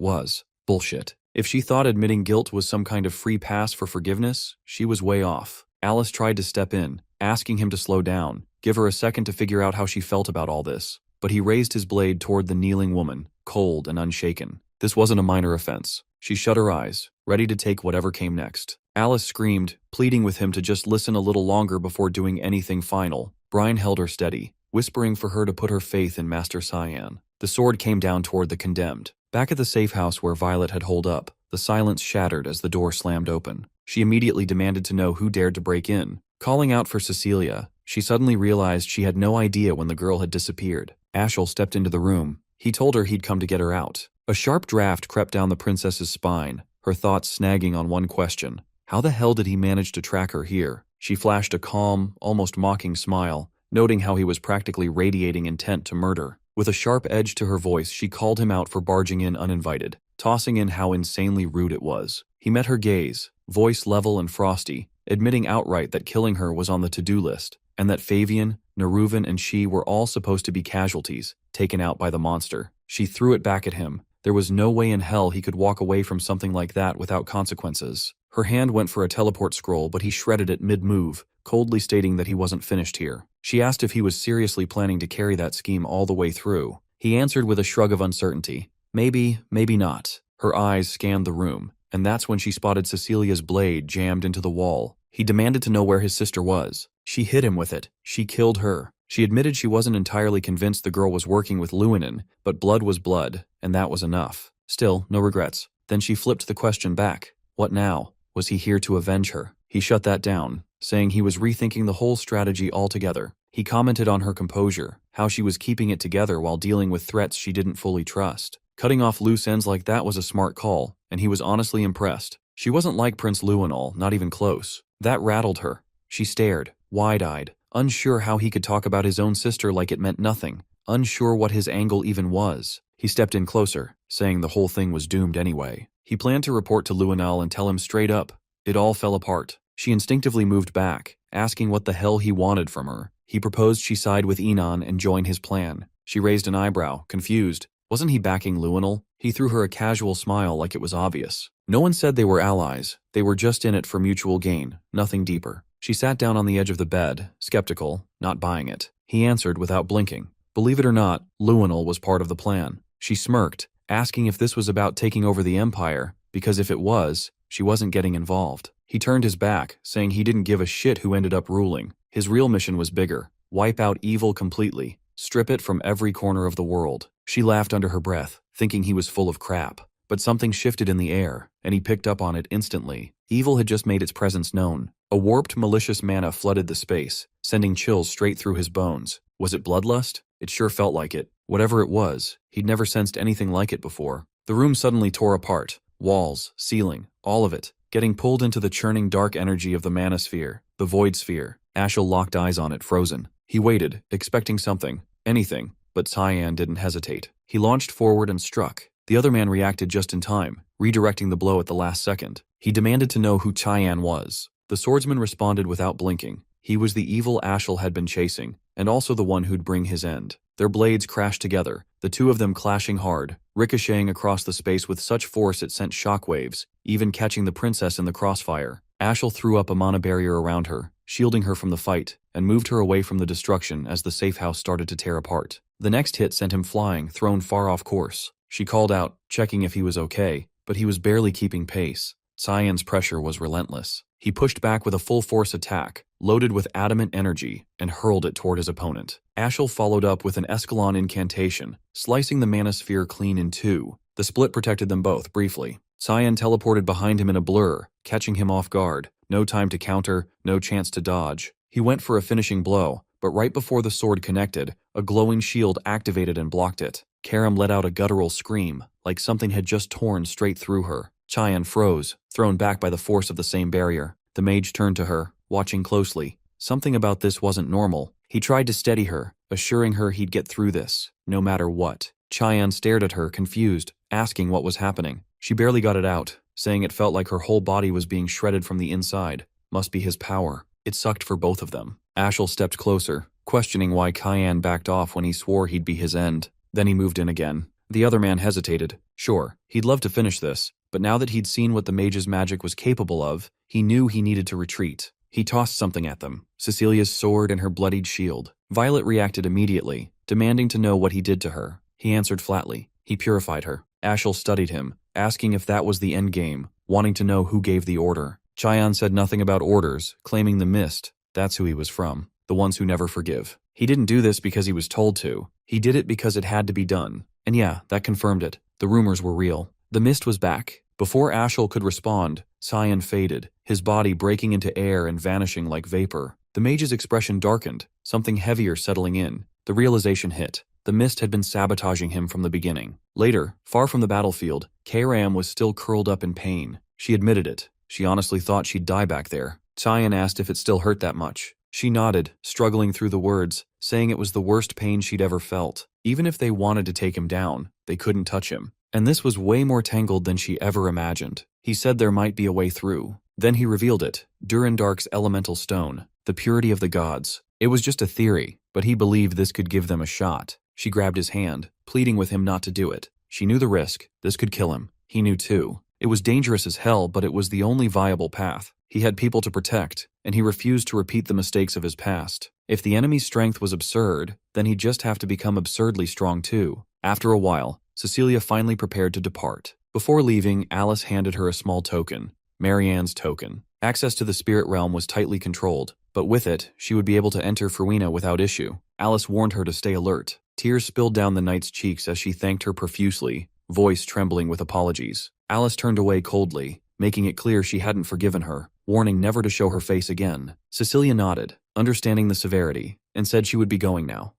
was. Bullshit. If she thought admitting guilt was some kind of free pass for forgiveness, she was way off. Alice tried to step in, asking him to slow down, give her a second to figure out how she felt about all this. But he raised his blade toward the kneeling woman, cold and unshaken. This wasn't a minor offense. She shut her eyes, ready to take whatever came next. Alice screamed, pleading with him to just listen a little longer before doing anything final. Brian held her steady, whispering for her to put her faith in Master Cyan. The sword came down toward the condemned. Back at the safe house where Violet had holed up, the silence shattered as the door slammed open. She immediately demanded to know who dared to break in. Calling out for Cecilia, she suddenly realized she had no idea when the girl had disappeared. Ashel stepped into the room. He told her he'd come to get her out. A sharp draft crept down the princess's spine, her thoughts snagging on one question. How the hell did he manage to track her here? She flashed a calm, almost mocking smile, noting how he was practically radiating intent to murder. With a sharp edge to her voice, she called him out for barging in uninvited, tossing in how insanely rude it was. He met her gaze, voice level and frosty, admitting outright that killing her was on the to-do list. and that Fabian, Neruvan, and she were all supposed to be casualties, taken out by the monster. She threw it back at him. There was no way in hell he could walk away from something like that without consequences. Her hand went for a teleport scroll, but he shredded it mid-move, coldly stating that he wasn't finished here. She asked if he was seriously planning to carry that scheme all the way through. He answered with a shrug of uncertainty. Maybe, maybe not. Her eyes scanned the room, and that's when she spotted Cecilia's blade jammed into the wall. He demanded to know where his sister was. She hit him with it. She killed her. She admitted she wasn't entirely convinced the girl was working with Luinen, but blood was blood, and that was enough. Still, no regrets. Then she flipped the question back. What now? Was he here to avenge her? He shut that down, saying he was rethinking the whole strategy altogether. He commented on her composure, how she was keeping it together while dealing with threats she didn't fully trust. Cutting off loose ends like that was a smart call, and he was honestly impressed. She wasn't like Prince Luinol, not even close. That rattled her. She stared, wide-eyed, unsure how he could talk about his own sister like it meant nothing, unsure what his angle even was. He stepped in closer, saying the whole thing was doomed anyway. He planned to report to Luinol and tell him straight up. It all fell apart. She instinctively moved back, asking what the hell he wanted from her. He proposed she side with Enon and join his plan. She raised an eyebrow, confused. Wasn't he backing Luinol? He threw her a casual smile like it was obvious. No one said they were allies. They were just in it for mutual gain, nothing deeper. She sat down on the edge of the bed, skeptical, not buying it. He answered without blinking. Believe it or not, Luinol was part of the plan. She smirked, asking if this was about taking over the Empire, because if it was, she wasn't getting involved. He turned his back, saying he didn't give a shit who ended up ruling. His real mission was bigger. Wipe out evil completely. Strip it from every corner of the world. She laughed under her breath, thinking he was full of crap. But something shifted in the air, and he picked up on it instantly. Evil had just made its presence known. A warped, malicious mana flooded the space, sending chills straight through his bones. Was it bloodlust? It sure felt like it. Whatever it was, he'd never sensed anything like it before. The room suddenly tore apart. Walls, ceiling, all of it, getting pulled into the churning dark energy of the manosphere, the void sphere. Ashel locked eyes on it, frozen. He waited, expecting something, anything, but Cyan didn't hesitate. He launched forward and struck. The other man reacted just in time, redirecting the blow at the last second. He demanded to know who Cyan was. The swordsman responded without blinking. He was the evil Ashel had been chasing, and also the one who'd bring his end. Their blades crashed together, the two of them clashing hard, ricocheting across the space with such force it sent shockwaves, even catching the princess in the crossfire. Ashel threw up a mana barrier around her, shielding her from the fight, and moved her away from the destruction as the safe house started to tear apart. The next hit sent him flying, thrown far off course. She called out, checking if he was okay, but he was barely keeping pace. Cyan's pressure was relentless. He pushed back with a full-force attack, loaded with adamant energy, and hurled it toward his opponent. Ashel followed up with an Escalon incantation, slicing the manosphere clean in two. The split protected them both, briefly. Cyan teleported behind him in a blur, catching him off guard. No time to counter, no chance to dodge. He went for a finishing blow, but right before the sword connected, a glowing shield activated and blocked it. Karam let out a guttural scream, like something had just torn straight through her. Cyan froze, thrown back by the force of the same barrier. The mage turned to her, watching closely. Something about this wasn't normal. He tried to steady her, assuring her he'd get through this, no matter what. Cyan stared at her, confused, asking what was happening. She barely got it out, saying it felt like her whole body was being shredded from the inside. Must be his power. It sucked for both of them. Ashel stepped closer, questioning why Cyan backed off when he swore he'd be his end. Then he moved in again. The other man hesitated. Sure, he'd love to finish this, but now that he'd seen what the mage's magic was capable of, he knew he needed to retreat. He tossed something at them, Cecilia's sword and her bloodied shield. Violet reacted immediately, demanding to know what he did to her. He answered flatly. He purified her. Ashel studied him, asking if that was the endgame, wanting to know who gave the order. Cyan said nothing about orders, claiming the mist. That's who he was from, the ones who never forgive. He didn't do this because he was told to. He did it because it had to be done. And yeah, that confirmed it. The rumors were real. The mist was back. Before Ashel could respond, Cyan faded, his body breaking into air and vanishing like vapor. The mage's expression darkened, something heavier settling in. The realization hit. The mist had been sabotaging him from the beginning. Later, far from the battlefield, Karam was still curled up in pain. She admitted it. She honestly thought she'd die back there. Cyan asked if it still hurt that much. She nodded, struggling through the words, saying it was the worst pain she'd ever felt. Even if they wanted to take him down, they couldn't touch him. And this was way more tangled than she ever imagined. He said there might be a way through. Then he revealed it, Durandark's elemental stone, the purity of the gods. It was just a theory, but he believed this could give them a shot. She grabbed his hand, pleading with him not to do it. She knew the risk. This could kill him. He knew too. It was dangerous as hell, but it was the only viable path. He had people to protect, and he refused to repeat the mistakes of his past. If the enemy's strength was absurd, then he'd just have to become absurdly strong too. After a while, Cecilia finally prepared to depart. Before leaving, Alice handed her a small token, Marianne's token. Access to the spirit realm was tightly controlled, but with it, she would be able to enter Ferwina without issue. Alice warned her to stay alert. Tears spilled down the knight's cheeks as she thanked her profusely, voice trembling with apologies. Alice turned away coldly, making it clear she hadn't forgiven her, warning never to show her face again. Cecilia nodded, understanding the severity, and said she would be going now.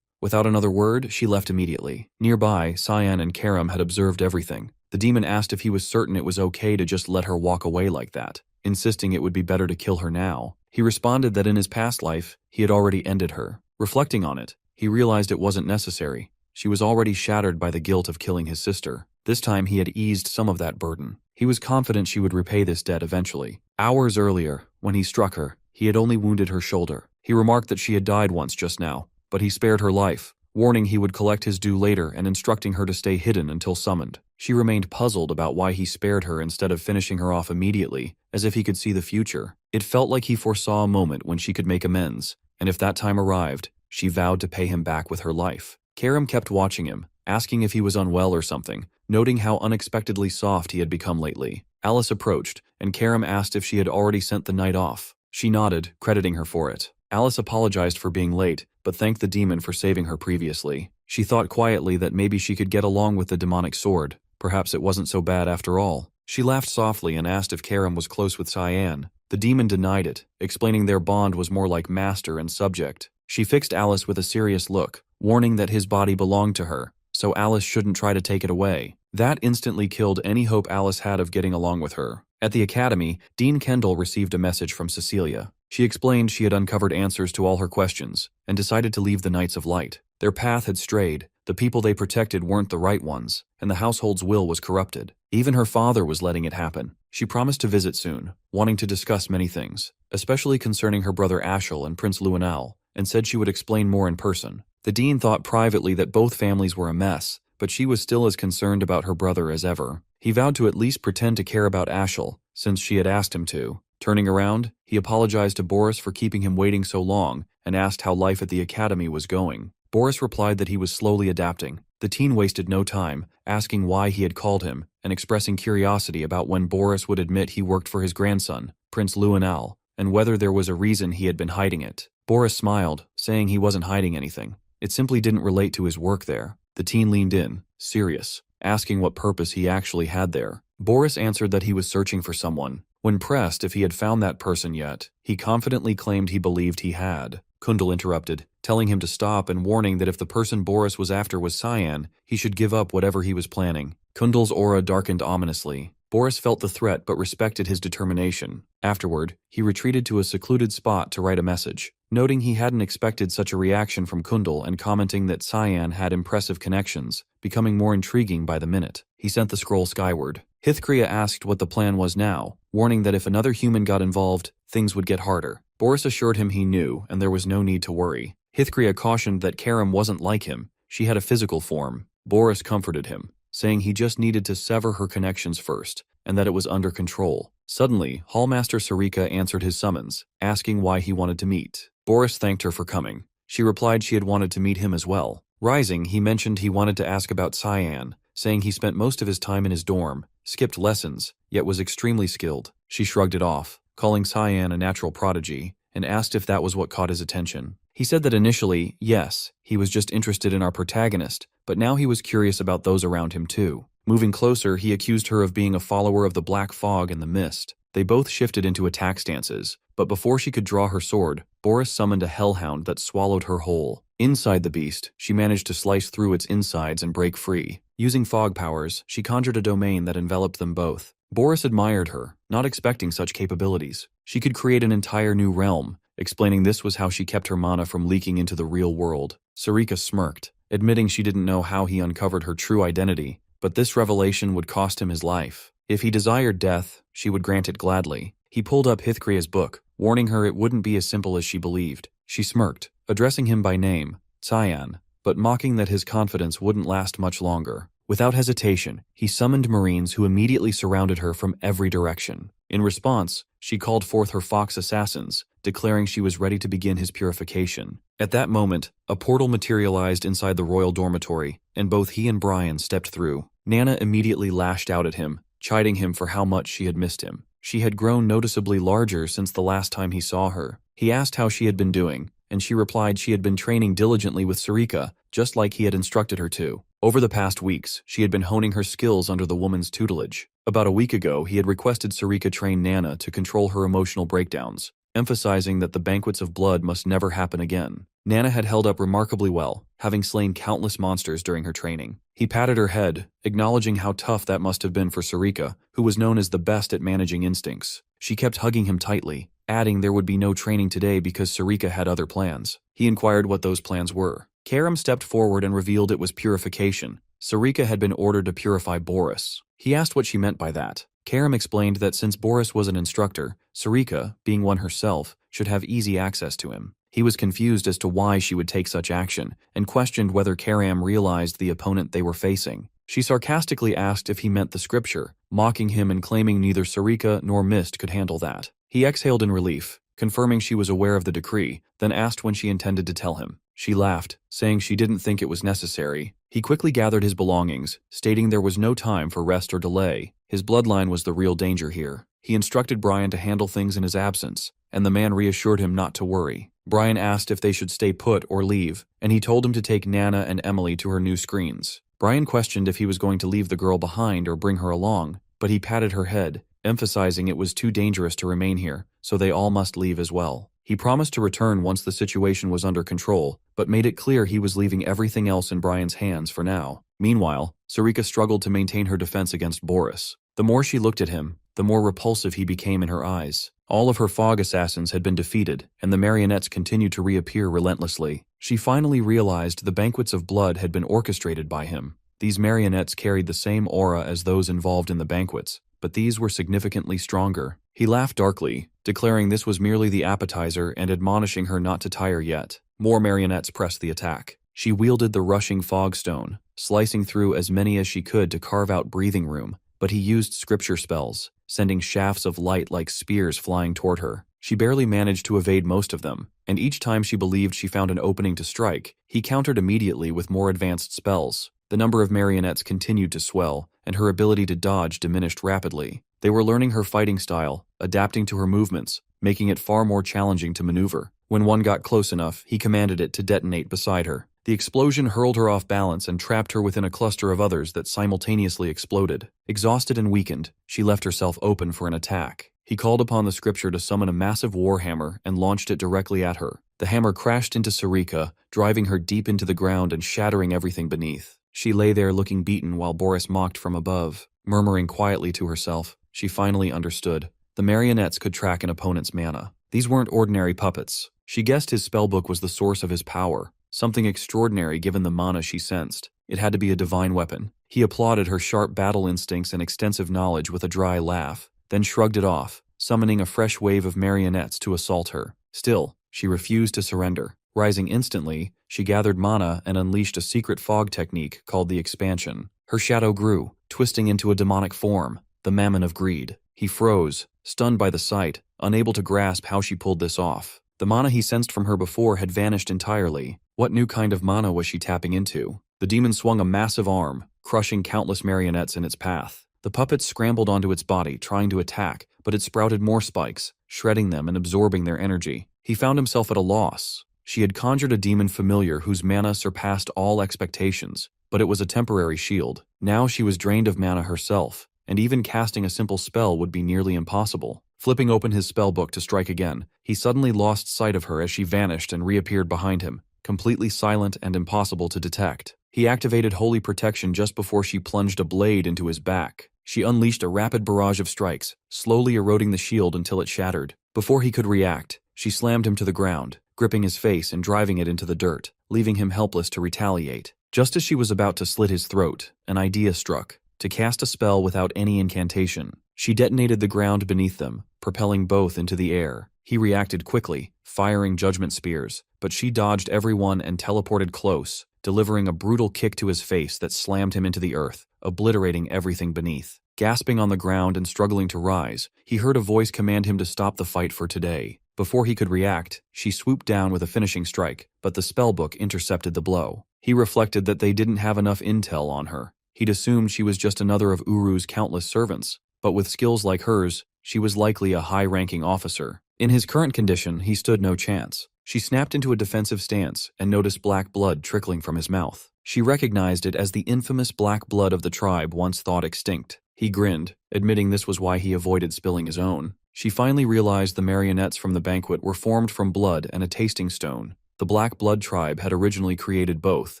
Without another word, she left immediately. Nearby, Cyan and Karam had observed everything. The demon asked if he was certain it was okay to just let her walk away like that, insisting it would be better to kill her now. He responded that in his past life, he had already ended her. Reflecting on it, he realized it wasn't necessary. She was already shattered by the guilt of killing his sister. This time he had eased some of that burden. He was confident she would repay this debt eventually. Hours earlier, when he struck her, he had only wounded her shoulder. He remarked that she had died once just now, but he spared her life, warning he would collect his due later and instructing her to stay hidden until summoned. She remained puzzled about why he spared her instead of finishing her off immediately, as if he could see the future. It felt like he foresaw a moment when she could make amends, and if that time arrived, she vowed to pay him back with her life. Karam kept watching him, asking if he was unwell or something, noting how unexpectedly soft he had become lately. Alice approached, and Karam asked if she had already sent the knight off. She nodded, crediting her for it. Alice apologized for being late, but thanked the demon for saving her previously. She thought quietly that maybe she could get along with the demonic sword. Perhaps it wasn't so bad after all. She laughed softly and asked if Karam was close with Cyan. The demon denied it, explaining their bond was more like master and subject. She fixed Alice with a serious look, warning that his body belonged to her, so Alice shouldn't try to take it away. That instantly killed any hope Alice had of getting along with her. At the academy, Dean Kendall received a message from Cecilia. She explained she had uncovered answers to all her questions, and decided to leave the Knights of Light. Their path had strayed, the people they protected weren't the right ones, and the household's will was corrupted. Even her father was letting it happen. She promised to visit soon, wanting to discuss many things, especially concerning her brother Ashel and Prince Luenal, and said she would explain more in person. The dean thought privately that both families were a mess, but she was still as concerned about her brother as ever. He vowed to at least pretend to care about Ashel, since she had asked him to. Turning around, he apologized to Boris for keeping him waiting so long and asked how life at the academy was going. Boris replied that he was slowly adapting. The teen wasted no time, asking why he had called him and expressing curiosity about when Boris would admit he worked for his grandson, Prince Luenal, and whether there was a reason he had been hiding it. Boris smiled, saying he wasn't hiding anything. It simply didn't relate to his work there. The teen leaned in, serious, asking what purpose he actually had there. Boris answered that he was searching for someone. When pressed if he had found that person yet, he confidently claimed he believed he had. Kundal interrupted, telling him to stop and warning that if the person Boris was after was Cyan, he should give up whatever he was planning. Kundal's aura darkened ominously. Boris felt the threat but respected his determination. Afterward, he retreated to a secluded spot to write a message, noting he hadn't expected such a reaction from Kundal and commenting that Cyan had impressive connections, becoming more intriguing by the minute. He sent the scroll skyward. Hithkria asked what the plan was now, warning that if another human got involved, things would get harder. Boris assured him he knew, and there was no need to worry. Hithkria cautioned that Karam wasn't like him. She had a physical form. Boris comforted him, saying he just needed to sever her connections first, and that it was under control. Suddenly, Hallmaster Sarika answered his summons, asking why he wanted to meet. Boris thanked her for coming. She replied she had wanted to meet him as well. Rising, he mentioned he wanted to ask about Cyan, saying he spent most of his time in his dorm, skipped lessons, yet was extremely skilled. She shrugged it off, calling Cyan a natural prodigy, and asked if that was what caught his attention. He said that initially, yes, he was just interested in our protagonist, but now he was curious about those around him too. Moving closer, he accused her of being a follower of the Black Fog and the Mist. They both shifted into attack stances, but before she could draw her sword, Boris summoned a hellhound that swallowed her whole. Inside the beast, she managed to slice through its insides and break free. Using fog powers, she conjured a domain that enveloped them both. Boris admired her, not expecting such capabilities. She could create an entire new realm, explaining this was how she kept her mana from leaking into the real world. Sarika smirked, admitting she didn't know how he uncovered her true identity, but this revelation would cost him his life. If he desired death, she would grant it gladly. He pulled up Hithkria's book, warning her it wouldn't be as simple as she believed. She smirked, addressing him by name, Cyan, but mocking that his confidence wouldn't last much longer. Without hesitation, he summoned Marines who immediately surrounded her from every direction. In response, she called forth her fox assassins, declaring she was ready to begin his purification. At that moment, a portal materialized inside the royal dormitory, and both he and Brian stepped through. Nana immediately lashed out at him, chiding him for how much she had missed him. She had grown noticeably larger since the last time he saw her. He asked how she had been doing, and she replied she had been training diligently with Sarika, just like he had instructed her to. Over the past weeks, she had been honing her skills under the woman's tutelage. About a week ago, he had requested Sarika train Nana to control her emotional breakdowns, emphasizing that the banquets of blood must never happen again. Nana had held up remarkably well, having slain countless monsters during her training. He patted her head, acknowledging how tough that must have been for Sarika, who was known as the best at managing instincts. She kept hugging him tightly, adding there would be no training today because Sarika had other plans. He inquired what those plans were. Karam stepped forward and revealed it was purification. Sarika had been ordered to purify Boris. He asked what she meant by that. Karam explained that since Boris was an instructor, Sarika, being one herself, should have easy access to him. He was confused as to why she would take such action, and questioned whether Karam realized the opponent they were facing. She sarcastically asked if he meant the scripture, mocking him and claiming neither Sarika nor Mist could handle that. He exhaled in relief, confirming she was aware of the decree, then asked when she intended to tell him. She laughed, saying she didn't think it was necessary. He quickly gathered his belongings, stating there was no time for rest or delay. His bloodline was the real danger here. He instructed Brian to handle things in his absence, and the man reassured him not to worry. Brian asked if they should stay put or leave, and he told him to take Nana and Emily to her new screens. Brian questioned if he was going to leave the girl behind or bring her along, but he patted her head, emphasizing it was too dangerous to remain here, so they all must leave as well. He promised to return once the situation was under control, but made it clear he was leaving everything else in Brian's hands for now. Meanwhile, Sarika struggled to maintain her defense against Boris. The more she looked at him, the more repulsive he became in her eyes. All of her fog assassins had been defeated, and the marionettes continued to reappear relentlessly. She finally realized the banquets of blood had been orchestrated by him. These marionettes carried the same aura as those involved in the banquets, but these were significantly stronger. He laughed darkly, declaring this was merely the appetizer and admonishing her not to tire yet. More marionettes pressed the attack. She wielded the rushing fog stone, slicing through as many as she could to carve out breathing room, but he used scripture spells, sending shafts of light like spears flying toward her. She barely managed to evade most of them, and each time she believed she found an opening to strike, he countered immediately with more advanced spells. The number of marionettes continued to swell, and her ability to dodge diminished rapidly. They were learning her fighting style, adapting to her movements, making it far more challenging to maneuver. When one got close enough, he commanded it to detonate beside her. The explosion hurled her off balance and trapped her within a cluster of others that simultaneously exploded. Exhausted and weakened, she left herself open for an attack. He called upon the scripture to summon a massive warhammer and launched it directly at her. The hammer crashed into Sarika, driving her deep into the ground and shattering everything beneath. She lay there looking beaten while Boris mocked from above, murmuring quietly to herself. She finally understood. The marionettes could track an opponent's mana. These weren't ordinary puppets. She guessed his spellbook was the source of his power, something extraordinary given the mana she sensed. It had to be a divine weapon. He applauded her sharp battle instincts and extensive knowledge with a dry laugh, then shrugged it off, summoning a fresh wave of marionettes to assault her. Still, she refused to surrender. Rising instantly, she gathered mana and unleashed a secret fog technique called the expansion. Her shadow grew, twisting into a demonic form, the Mammon of Greed. He froze, stunned by the sight, unable to grasp how she pulled this off. The mana he sensed from her before had vanished entirely. What new kind of mana was she tapping into? The demon swung a massive arm, crushing countless marionettes in its path. The puppets scrambled onto its body, trying to attack, but it sprouted more spikes, shredding them and absorbing their energy. He found himself at a loss. She had conjured a demon familiar whose mana surpassed all expectations, but it was a temporary shield. Now she was drained of mana herself, and even casting a simple spell would be nearly impossible. Flipping open his spellbook to strike again, he suddenly lost sight of her as she vanished and reappeared behind him, completely silent and impossible to detect. He activated Holy Protection just before she plunged a blade into his back. She unleashed a rapid barrage of strikes, slowly eroding the shield until it shattered. Before he could react, she slammed him to the ground, gripping his face and driving it into the dirt, leaving him helpless to retaliate. Just as she was about to slit his throat, an idea struck: to cast a spell without any incantation. She detonated the ground beneath them, propelling both into the air. He reacted quickly, firing judgment spears, but she dodged every one and teleported close, delivering a brutal kick to his face that slammed him into the earth, obliterating everything beneath. Gasping on the ground and struggling to rise, he heard a voice command him to stop the fight for today. Before he could react, she swooped down with a finishing strike, but the spellbook intercepted the blow. He reflected that they didn't have enough intel on her. He'd assumed she was just another of Uru's countless servants, but with skills like hers, she was likely a high-ranking officer. In his current condition, he stood no chance. She snapped into a defensive stance and noticed black blood trickling from his mouth. She recognized it as the infamous black blood of the tribe once thought extinct. He grinned, admitting this was why he avoided spilling his own. She finally realized the marionettes from the banquet were formed from blood and a tasting stone. The Black Blood tribe had originally created both,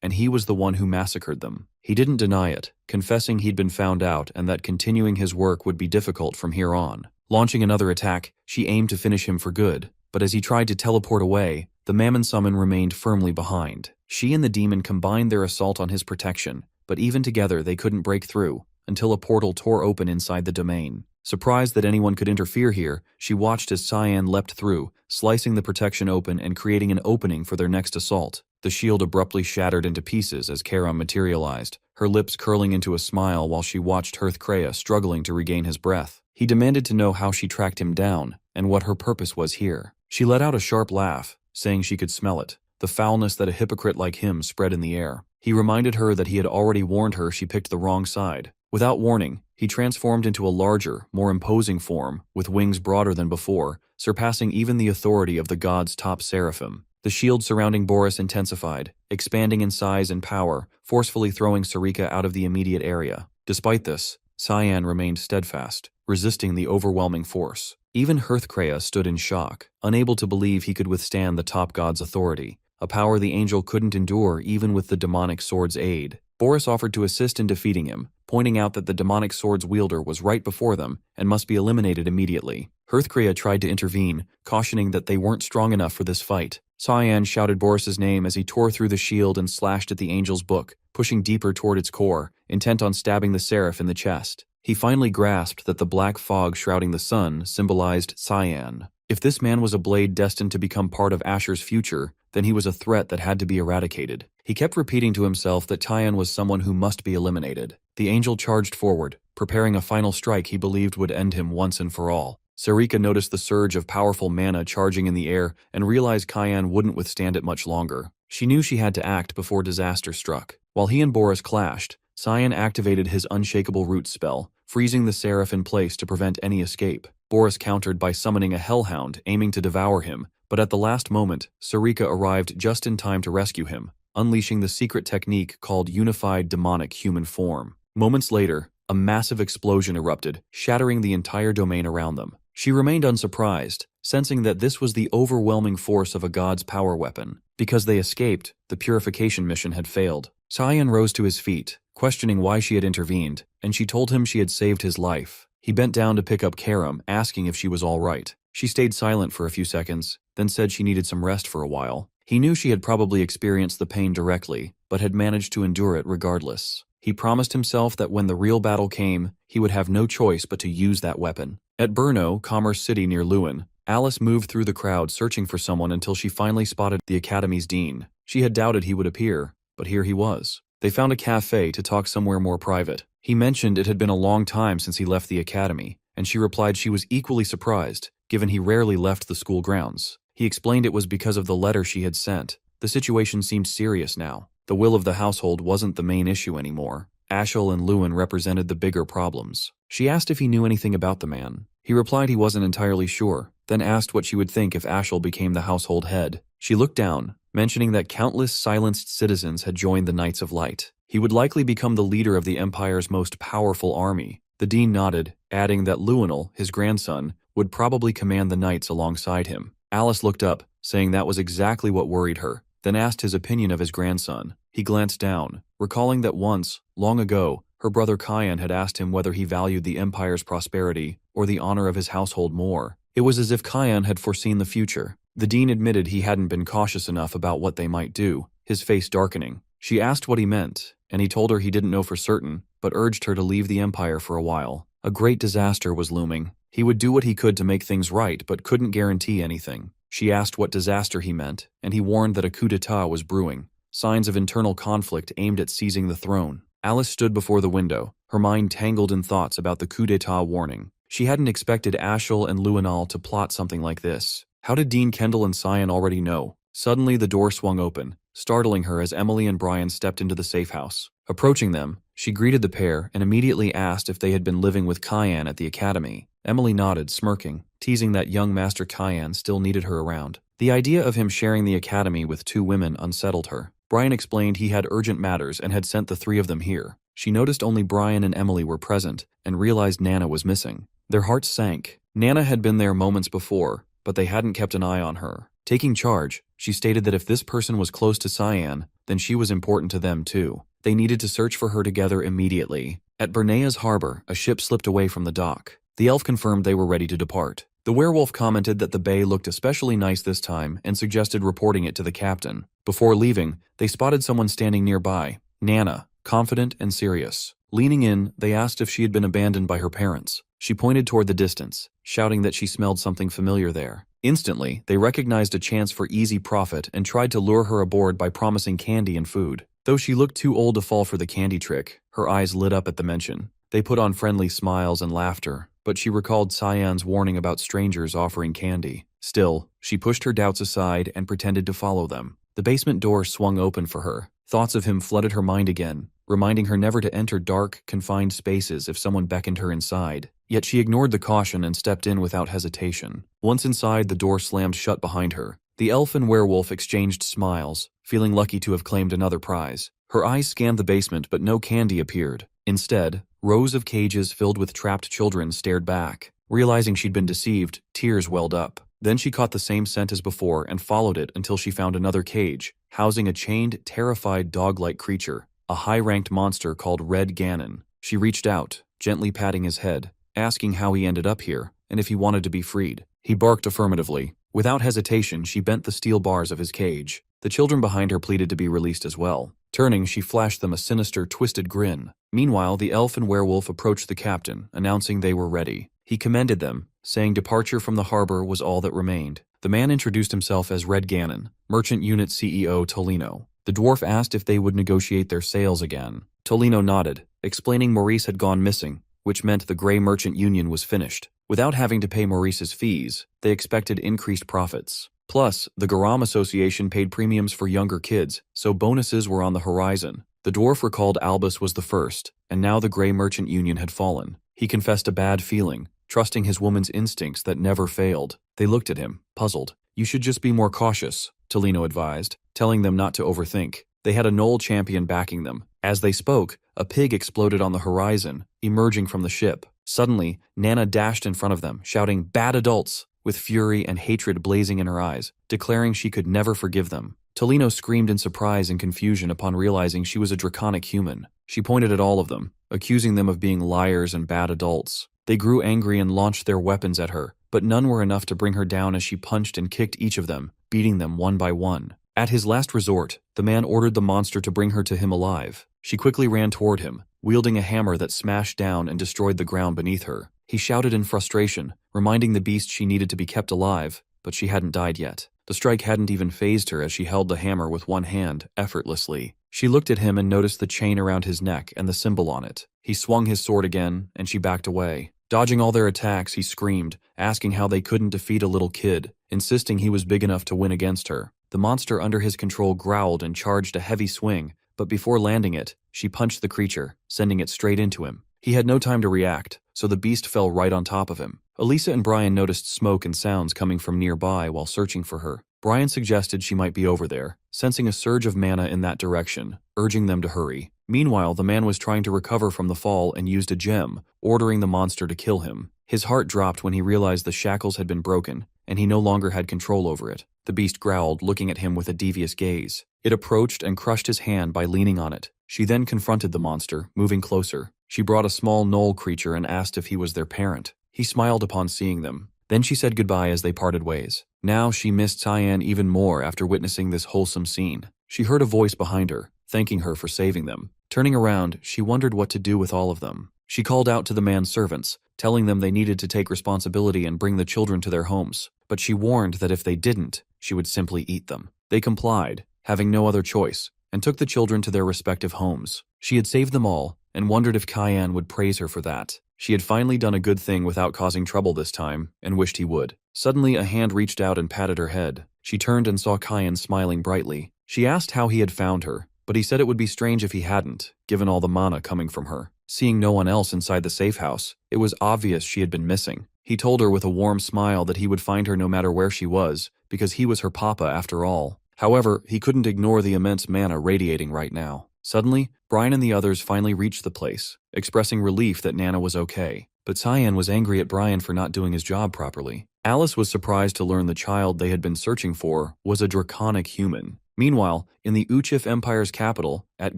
and he was the one who massacred them. He didn't deny it, confessing he'd been found out and that continuing his work would be difficult from here on. Launching another attack, she aimed to finish him for good, but as he tried to teleport away, the Mammon Summon remained firmly behind. She and the demon combined their assault on his protection, but even together they couldn't break through, until a portal tore open inside the domain. Surprised that anyone could interfere here, she watched as Cyan leapt through, slicing the protection open and creating an opening for their next assault. The shield abruptly shattered into pieces as Karam materialized, her lips curling into a smile while she watched Hearthcrea struggling to regain his breath. He demanded to know how she tracked him down, and what her purpose was here. She let out a sharp laugh, saying she could smell it, the foulness that a hypocrite like him spread in the air. He reminded her that he had already warned her she picked the wrong side. Without warning, he transformed into a larger, more imposing form, with wings broader than before, surpassing even the authority of the god's top seraphim. The shield surrounding Boris intensified, expanding in size and power, forcefully throwing Sarika out of the immediate area. Despite this, Cyan remained steadfast, resisting the overwhelming force. Even Hearthcrea stood in shock, unable to believe he could withstand the top god's authority, a power the angel couldn't endure even with the demonic sword's aid. Boris offered to assist in defeating him, pointing out that the demonic sword's wielder was right before them and must be eliminated immediately. Hearthcrea tried to intervene, cautioning that they weren't strong enough for this fight. Cyan shouted Boris's name as he tore through the shield and slashed at the angel's book, pushing deeper toward its core, intent on stabbing the seraph in the chest. He finally grasped that the black fog shrouding the sun symbolized Cyan. If this man was a blade destined to become part of Asher's future, then he was a threat that had to be eradicated. He kept repeating to himself that Cyan was someone who must be eliminated. The angel charged forward, preparing a final strike he believed would end him once and for all. Sarika noticed the surge of powerful mana charging in the air and realized Cyan wouldn't withstand it much longer. She knew she had to act before disaster struck. While he and Boris clashed, Cyan activated his unshakable root spell, freezing the seraph in place to prevent any escape. Boris countered by summoning a hellhound, aiming to devour him, but at the last moment, Sarika arrived just in time to rescue him, unleashing the secret technique called Unified Demonic Human Form. Moments later, a massive explosion erupted, shattering the entire domain around them. She remained unsurprised, sensing that this was the overwhelming force of a god's power weapon. Because they escaped, the purification mission had failed. Cyan rose to his feet, questioning why she had intervened, and she told him she had saved his life. He bent down to pick up Karam, asking if she was all right. She stayed silent for a few seconds, then said she needed some rest for a while. He knew she had probably experienced the pain directly, but had managed to endure it regardless. He promised himself that when the real battle came, he would have no choice but to use that weapon. At Brno, Commerce City near Lewin, Alice moved through the crowd searching for someone until she finally spotted the Academy's dean. She had doubted he would appear, but here he was. They found a cafe to talk somewhere more private. He mentioned it had been a long time since he left the Academy, and she replied she was equally surprised, given he rarely left the school grounds. He explained it was because of the letter she had sent. The situation seemed serious now. The will of the household wasn't the main issue anymore. Ashel and Lewin represented the bigger problems. She asked if he knew anything about the man. He replied he wasn't entirely sure, then asked what she would think if Ashel became the household head. She looked down, mentioning that countless silenced citizens had joined the Knights of Light. He would likely become the leader of the Empire's most powerful army. The dean nodded, adding that Lewinel, his grandson, would probably command the knights alongside him. Alice looked up, saying that was exactly what worried her, then asked his opinion of his grandson. He glanced down, recalling that once, long ago, her brother Cyan had asked him whether he valued the Empire's prosperity or the honor of his household more. It was as if Cyan had foreseen the future. The dean admitted he hadn't been cautious enough about what they might do, his face darkening. She asked what he meant, and he told her he didn't know for certain, but urged her to leave the Empire for a while. A great disaster was looming. He would do what he could to make things right, but couldn't guarantee anything. She asked what disaster he meant, and he warned that a coup d'etat was brewing, signs of internal conflict aimed at seizing the throne. Alice stood before the window, her mind tangled in thoughts about the coup d'etat warning. She hadn't expected Ashel and Luenal to plot something like this. How did Dean Kendall and Cyan already know? Suddenly the door swung open, startling her as Emily and Brian stepped into the safe house. Approaching them, she greeted the pair and immediately asked if they had been living with Cyan at the academy. Emily nodded, smirking, teasing that young Master Cyan still needed her around. The idea of him sharing the academy with two women unsettled her. Brian explained he had urgent matters and had sent the three of them here. She noticed only Brian and Emily were present and realized Nana was missing. Their hearts sank. Nana had been there moments before, but they hadn't kept an eye on her. Taking charge, she stated that if this person was close to Cyan, then she was important to them too. They needed to search for her together immediately. At Bernea's harbor, a ship slipped away from the dock. The elf confirmed they were ready to depart. The werewolf commented that the bay looked especially nice this time and suggested reporting it to the captain. Before leaving, they spotted someone standing nearby, Nana, confident and serious. Leaning in, they asked if she had been abandoned by her parents. She pointed toward the distance, shouting that she smelled something familiar there. Instantly, they recognized a chance for easy profit and tried to lure her aboard by promising candy and food. Though she looked too old to fall for the candy trick, her eyes lit up at the mention. They put on friendly smiles and laughter, but she recalled Cyan's warning about strangers offering candy. Still, she pushed her doubts aside and pretended to follow them. The basement door swung open for her. Thoughts of him flooded her mind again, reminding her never to enter dark, confined spaces if someone beckoned her inside. Yet she ignored the caution and stepped in without hesitation. Once inside, the door slammed shut behind her. The elf and werewolf exchanged smiles, feeling lucky to have claimed another prize. Her eyes scanned the basement, but no candy appeared. Instead, rows of cages filled with trapped children stared back. Realizing she'd been deceived, tears welled up. Then she caught the same scent as before and followed it until she found another cage, housing a chained, terrified dog-like creature, a high-ranked monster called Red Ganon. She reached out, gently patting his head, asking how he ended up here and if he wanted to be freed. He barked affirmatively. Without hesitation, she bent the steel bars of his cage. The children behind her pleaded to be released as well. Turning, she flashed them a sinister, twisted grin. Meanwhile, the elf and werewolf approached the captain, announcing they were ready. He commended them, saying departure from the harbor was all that remained. The man introduced himself as Red Ganon, Merchant Unit CEO Tolino. The dwarf asked if they would negotiate their sales again. Tolino nodded, explaining Maurice had gone missing, which meant the Grey Merchant Union was finished. Without having to pay Maurice's fees, they expected increased profits. Plus, the Garam Association paid premiums for younger kids, so bonuses were on the horizon. The dwarf recalled Albus was the first, and now the Grey Merchant Union had fallen. He confessed a bad feeling, trusting his woman's instincts that never failed. They looked at him, puzzled. "You should just be more cautious," Tolino advised, telling them not to overthink. They had a Knoll champion backing them. As they spoke, a pig exploded on the horizon, emerging from the ship. Suddenly, Nana dashed in front of them, shouting, "Bad adults!" with fury and hatred blazing in her eyes, declaring she could never forgive them. Tolino screamed in surprise and confusion upon realizing she was a draconic human. She pointed at all of them, accusing them of being liars and bad adults. They grew angry and launched their weapons at her, but none were enough to bring her down as she punched and kicked each of them, beating them one by one. At his last resort, the man ordered the monster to bring her to him alive. She quickly ran toward him, wielding a hammer that smashed down and destroyed the ground beneath her. He shouted in frustration, reminding the beast she needed to be kept alive, but she hadn't died yet. The strike hadn't even fazed her as she held the hammer with one hand, effortlessly. She looked at him and noticed the chain around his neck and the symbol on it. He swung his sword again, and she backed away. Dodging all their attacks, he screamed, asking how they couldn't defeat a little kid, insisting he was big enough to win against her. The monster under his control growled and charged a heavy swing, but before landing it, she punched the creature, sending it straight into him. He had no time to react, so the beast fell right on top of him. Elisa and Brian noticed smoke and sounds coming from nearby while searching for her. Brian suggested she might be over there, sensing a surge of mana in that direction, urging them to hurry. Meanwhile, the man was trying to recover from the fall and used a gem, ordering the monster to kill him. His heart dropped when he realized the shackles had been broken, and he no longer had control over it. The beast growled, looking at him with a devious gaze. It approached and crushed his hand by leaning on it. She then confronted the monster, moving closer. She brought a small knoll creature and asked if he was their parent. He smiled upon seeing them. Then she said goodbye as they parted ways. Now she missed Cyan even more after witnessing this wholesome scene. She heard a voice behind her, thanking her for saving them. Turning around, she wondered what to do with all of them. She called out to the man's servants, telling them they needed to take responsibility and bring the children to their homes, but she warned that if they didn't, she would simply eat them. They complied, having no other choice, and took the children to their respective homes. She had saved them all, and wondered if Cayenne would praise her for that. She had finally done a good thing without causing trouble this time, and wished he would. Suddenly, a hand reached out and patted her head. She turned and saw Cayenne smiling brightly. She asked how he had found her, but he said it would be strange if he hadn't, given all the mana coming from her. Seeing no one else inside the safe house, it was obvious she had been missing. He told her with a warm smile that he would find her no matter where she was, because he was her papa after all. However, he couldn't ignore the immense mana radiating right now. Suddenly, Brian and the others finally reached the place, expressing relief that Nana was okay. But Cyan was angry at Brian for not doing his job properly. Alice was surprised to learn the child they had been searching for was a draconic human. Meanwhile, in the Uchif Empire's capital, at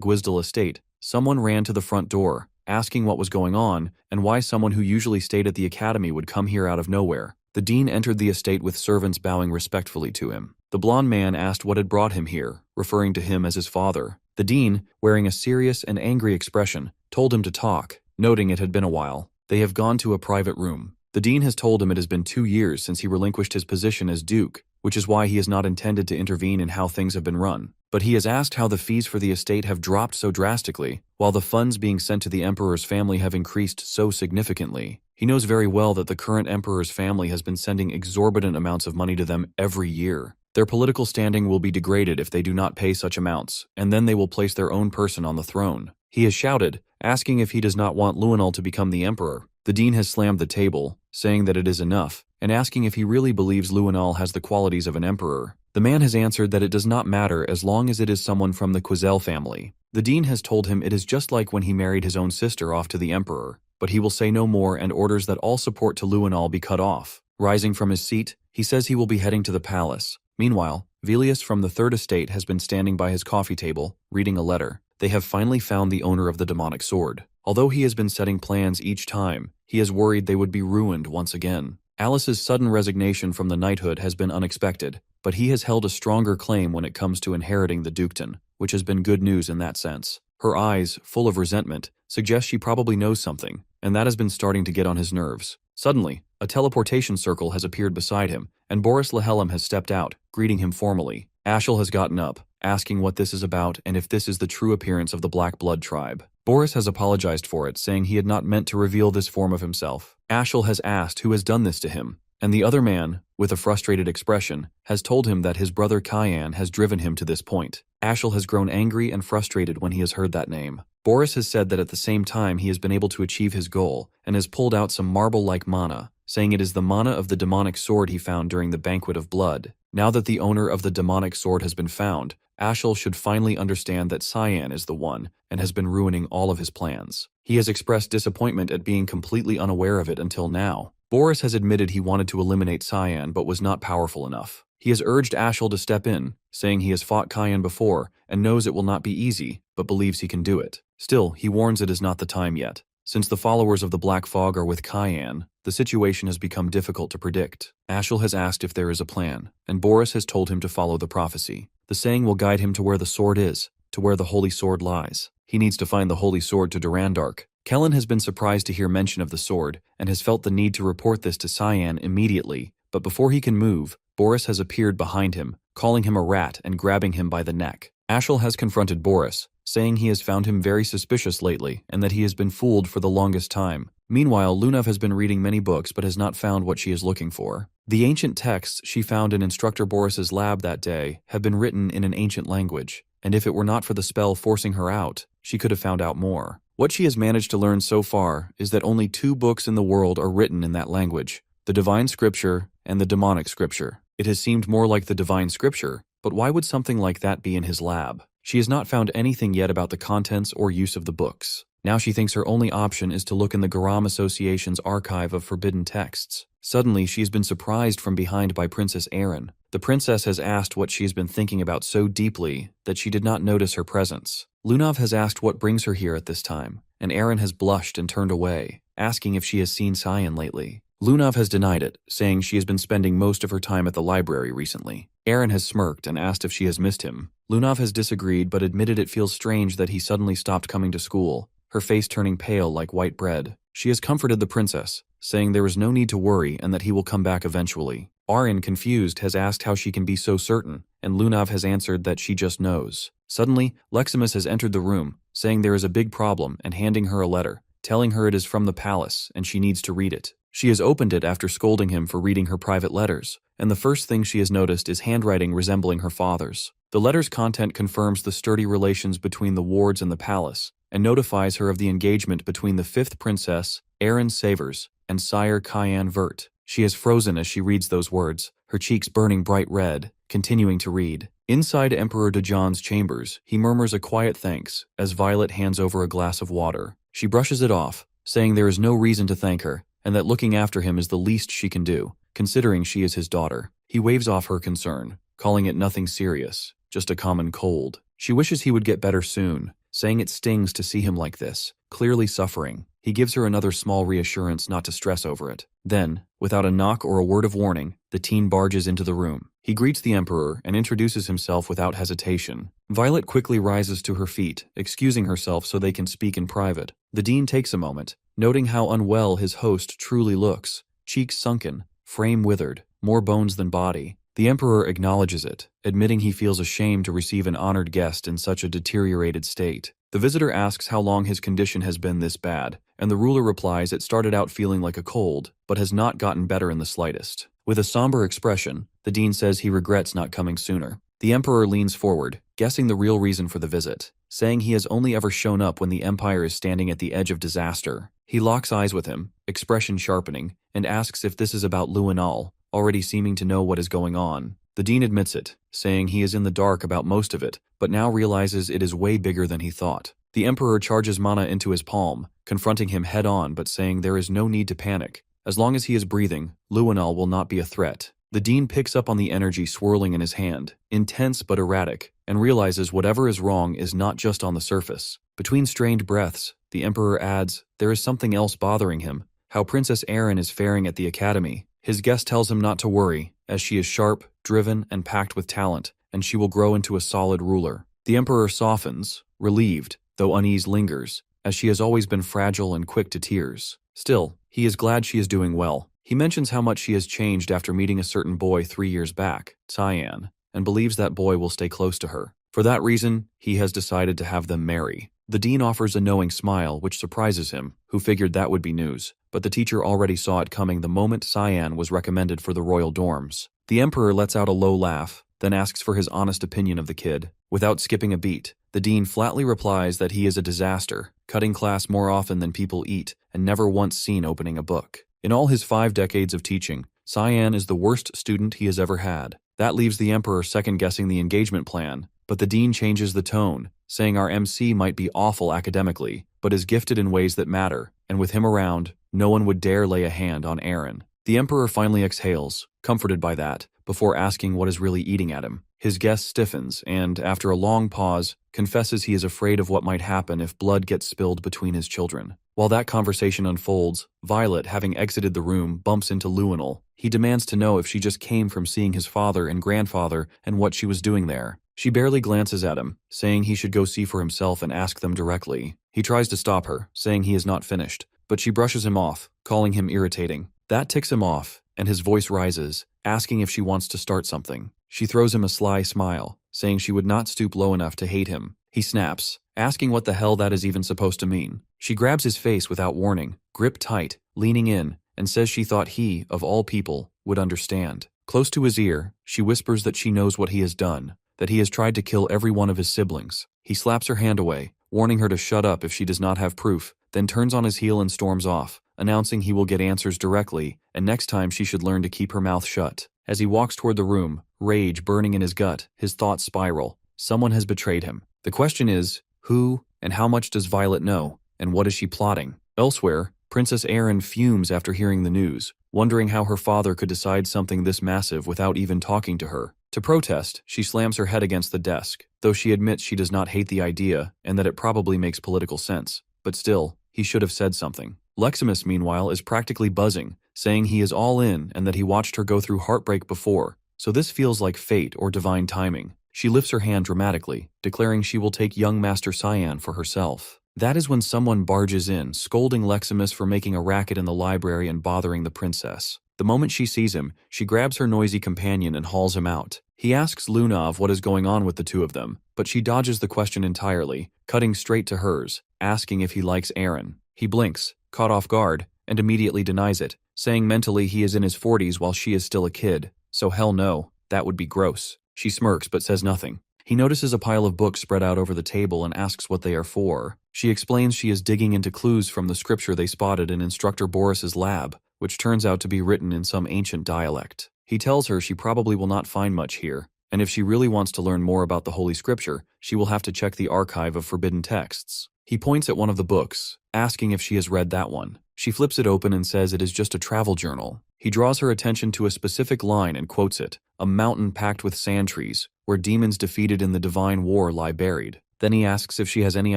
Gwizdal Estate, someone ran to the front door, asking what was going on and why someone who usually stayed at the academy would come here out of nowhere. The dean entered the estate with servants bowing respectfully to him. The blond man asked what had brought him here, referring to him as his father. The dean, wearing a serious and angry expression, told him to talk, noting it had been a while. They have gone to a private room. The dean has told him it has been 2 years since he relinquished his position as duke, which is why he has not intended to intervene in how things have been run. But he has asked how the fees for the estate have dropped so drastically, while the funds being sent to the emperor's family have increased so significantly. He knows very well that the current emperor's family has been sending exorbitant amounts of money to them every year. Their political standing will be degraded if they do not pay such amounts, and then they will place their own person on the throne. He has shouted, asking if he does not want Luenal to become the emperor. The dean has slammed the table, saying that it is enough, and asking if he really believes Luenal has the qualities of an emperor. The man has answered that it does not matter as long as it is someone from the Quizel family. The dean has told him it is just like when he married his own sister off to the emperor, but he will say no more and orders that all support to Luenal be cut off. Rising from his seat, he says he will be heading to the palace. Meanwhile, Velius from the Third Estate has been standing by his coffee table, reading a letter. They have finally found the owner of the demonic sword. Although he has been setting plans each time, he is worried they would be ruined once again. Alice's sudden resignation from the knighthood has been unexpected, but he has held a stronger claim when it comes to inheriting the dukedom, which has been good news in that sense. Her eyes, full of resentment, suggest she probably knows something, and that has been starting to get on his nerves. Suddenly, a teleportation circle has appeared beside him, and Boris Lehelm has stepped out, greeting him formally. Ashel has gotten up, asking what this is about and if this is the true appearance of the Black Blood tribe. Boris has apologized for it, saying he had not meant to reveal this form of himself. Ashel has asked who has done this to him, and the other man, with a frustrated expression, has told him that his brother Cayenne has driven him to this point. Ashel has grown angry and frustrated when he has heard that name. Boris has said that at the same time he has been able to achieve his goal and has pulled out some marble-like mana, saying it is the mana of the demonic sword he found during the Banquet of Blood. Now that the owner of the demonic sword has been found, Ashel should finally understand that Cyan is the one and has been ruining all of his plans. He has expressed disappointment at being completely unaware of it until now. Boris has admitted he wanted to eliminate Cyan but was not powerful enough. He has urged Ashel to step in, saying he has fought Cyan before and knows it will not be easy, but believes he can do it. Still, he warns it is not the time yet. Since the followers of the Black Fog are with Cayenne, the situation has become difficult to predict. Ashel has asked if there is a plan, and Boris has told him to follow the prophecy. The saying will guide him to where the sword is, to where the Holy Sword lies. He needs to find the Holy Sword to Durandark. Kellen has been surprised to hear mention of the sword, and has felt the need to report this to Cyan immediately, but before he can move, Boris has appeared behind him, calling him a rat and grabbing him by the neck. Ashel has confronted Boris, saying he has found him very suspicious lately and that he has been fooled for the longest time. Meanwhile, Lunav has been reading many books but has not found what she is looking for. The ancient texts she found in Instructor Boris's lab that day have been written in an ancient language, and if it were not for the spell forcing her out, she could have found out more. What she has managed to learn so far is that only 2 books in the world are written in that language, the Divine Scripture and the Demonic Scripture. It has seemed more like the Divine Scripture, but why would something like that be in his lab? She has not found anything yet about the contents or use of the books. Now she thinks her only option is to look in the Garam Association's archive of forbidden texts. Suddenly, she has been surprised from behind by Princess Erin. The princess has asked what she has been thinking about so deeply that she did not notice her presence. Lunav has asked what brings her here at this time, and Erin has blushed and turned away, asking if she has seen Cyan lately. Lunav has denied it, saying she has been spending most of her time at the library recently. Erin has smirked and asked if she has missed him. Lunav has disagreed but admitted it feels strange that he suddenly stopped coming to school, her face turning pale like white bread. She has comforted the princess, saying there is no need to worry and that he will come back eventually. Arin, confused, has asked how she can be so certain, and Lunav has answered that she just knows. Suddenly, Leximus has entered the room, saying there is a big problem and handing her a letter, telling her it is from the palace and she needs to read it. She has opened it after scolding him for reading her private letters, and the first thing she has noticed is handwriting resembling her father's. The letter's content confirms the sturdy relations between the wards and the palace, and notifies her of the engagement between the 5th princess, Arin Savers, and Sire Cayenne Vert. She is frozen as she reads those words, her cheeks burning bright red, continuing to read. Inside Emperor Dejan's chambers, he murmurs a quiet thanks as Violet hands over a glass of water. She brushes it off, saying there is no reason to thank her, and that looking after him is the least she can do, considering she is his daughter. He waves off her concern, calling it nothing serious, just a common cold. She wishes he would get better soon, saying it stings to see him like this, clearly suffering. He gives her another small reassurance not to stress over it. Then, without a knock or a word of warning, the teen barges into the room. He greets the Emperor and introduces himself without hesitation. Violet quickly rises to her feet, excusing herself so they can speak in private. The dean takes a moment, noting how unwell his host truly looks, cheeks sunken, frame withered, more bones than body. The Emperor acknowledges it, admitting he feels ashamed to receive an honored guest in such a deteriorated state. The visitor asks how long his condition has been this bad, and the ruler replies it started out feeling like a cold, but has not gotten better in the slightest. With a somber expression, the dean says he regrets not coming sooner. The Emperor leans forward, guessing the real reason for the visit, saying he has only ever shown up when the Empire is standing at the edge of disaster. He locks eyes with him, expression sharpening, and asks if this is about Luinal, already seeming to know what is going on. The dean admits it, saying he is in the dark about most of it, but now realizes it is way bigger than he thought. The Emperor charges Mana into his palm, confronting him head-on but saying there is no need to panic. As long as he is breathing, Luinal will not be a threat. The dean picks up on the energy swirling in his hand, intense but erratic, and realizes whatever is wrong is not just on the surface. Between strained breaths, the Emperor adds, there is something else bothering him, how Princess Arin is faring at the academy. His guest tells him not to worry, as she is sharp, driven, and packed with talent, and she will grow into a solid ruler. The Emperor softens, relieved, though unease lingers, as she has always been fragile and quick to tears. Still, he is glad she is doing well. He mentions how much she has changed after meeting a certain boy 3 years back, Cyan, and believes that boy will stay close to her. For that reason, he has decided to have them marry. The dean offers a knowing smile, which surprises him, who figured that would be news, but the teacher already saw it coming the moment Cyan was recommended for the royal dorms. The Emperor lets out a low laugh, then asks for his honest opinion of the kid. Without skipping a beat, the dean flatly replies that he is a disaster, cutting class more often than people eat, and never once seen opening a book. In all his 5 decades of teaching, Cyan is the worst student he has ever had. That leaves the Emperor second-guessing the engagement plan, but the dean changes the tone, saying our MC might be awful academically, but is gifted in ways that matter, and with him around, no one would dare lay a hand on Arin. The Emperor finally exhales, comforted by that, before asking what is really eating at him. His guest stiffens and, after a long pause, confesses he is afraid of what might happen if blood gets spilled between his children. While that conversation unfolds, Violet, having exited the room, bumps into Luinal. He demands to know if she just came from seeing his father and grandfather and what she was doing there. She barely glances at him, saying he should go see for himself and ask them directly. He tries to stop her, saying he is not finished, but she brushes him off, calling him irritating. That ticks him off, and his voice rises, asking if she wants to start something. She throws him a sly smile, saying she would not stoop low enough to hate him. He snaps, asking what the hell that is even supposed to mean. She grabs his face without warning, grip tight, leaning in, and says she thought he, of all people, would understand. Close to his ear, she whispers that she knows what he has done, that he has tried to kill every one of his siblings. He slaps her hand away, warning her to shut up if she does not have proof, then turns on his heel and storms off, announcing he will get answers directly, and next time she should learn to keep her mouth shut. As he walks toward the room, rage burning in his gut, his thoughts spiral. Someone has betrayed him. The question is, who, and how much does Violet know, and what is she plotting? Elsewhere, Princess Arin fumes after hearing the news, wondering how her father could decide something this massive without even talking to her. To protest, she slams her head against the desk, though she admits she does not hate the idea and that it probably makes political sense. But still, he should have said something. Leximus, meanwhile, is practically buzzing, saying he is all in and that he watched her go through heartbreak before, so this feels like fate or divine timing. She lifts her hand dramatically, declaring she will take young Master Cyan for herself. That is when someone barges in, scolding Leximus for making a racket in the library and bothering the princess. The moment she sees him, she grabs her noisy companion and hauls him out. He asks Lunav what is going on with the two of them, but she dodges the question entirely, cutting straight to hers, asking if he likes Aaron. He blinks, caught off guard, and immediately denies it, saying mentally he is in his 40s while she is still a kid. So hell no, that would be gross. She smirks but says nothing. He notices a pile of books spread out over the table and asks what they are for. She explains she is digging into clues from the scripture they spotted in Instructor Boris's lab, which turns out to be written in some ancient dialect. He tells her she probably will not find much here, and if she really wants to learn more about the Holy Scripture, she will have to check the archive of forbidden texts. He points at one of the books, asking if she has read that one. She flips it open and says it is just a travel journal. He draws her attention to a specific line and quotes it, "A mountain packed with sand trees, where demons defeated in the divine war lie buried." Then he asks if she has any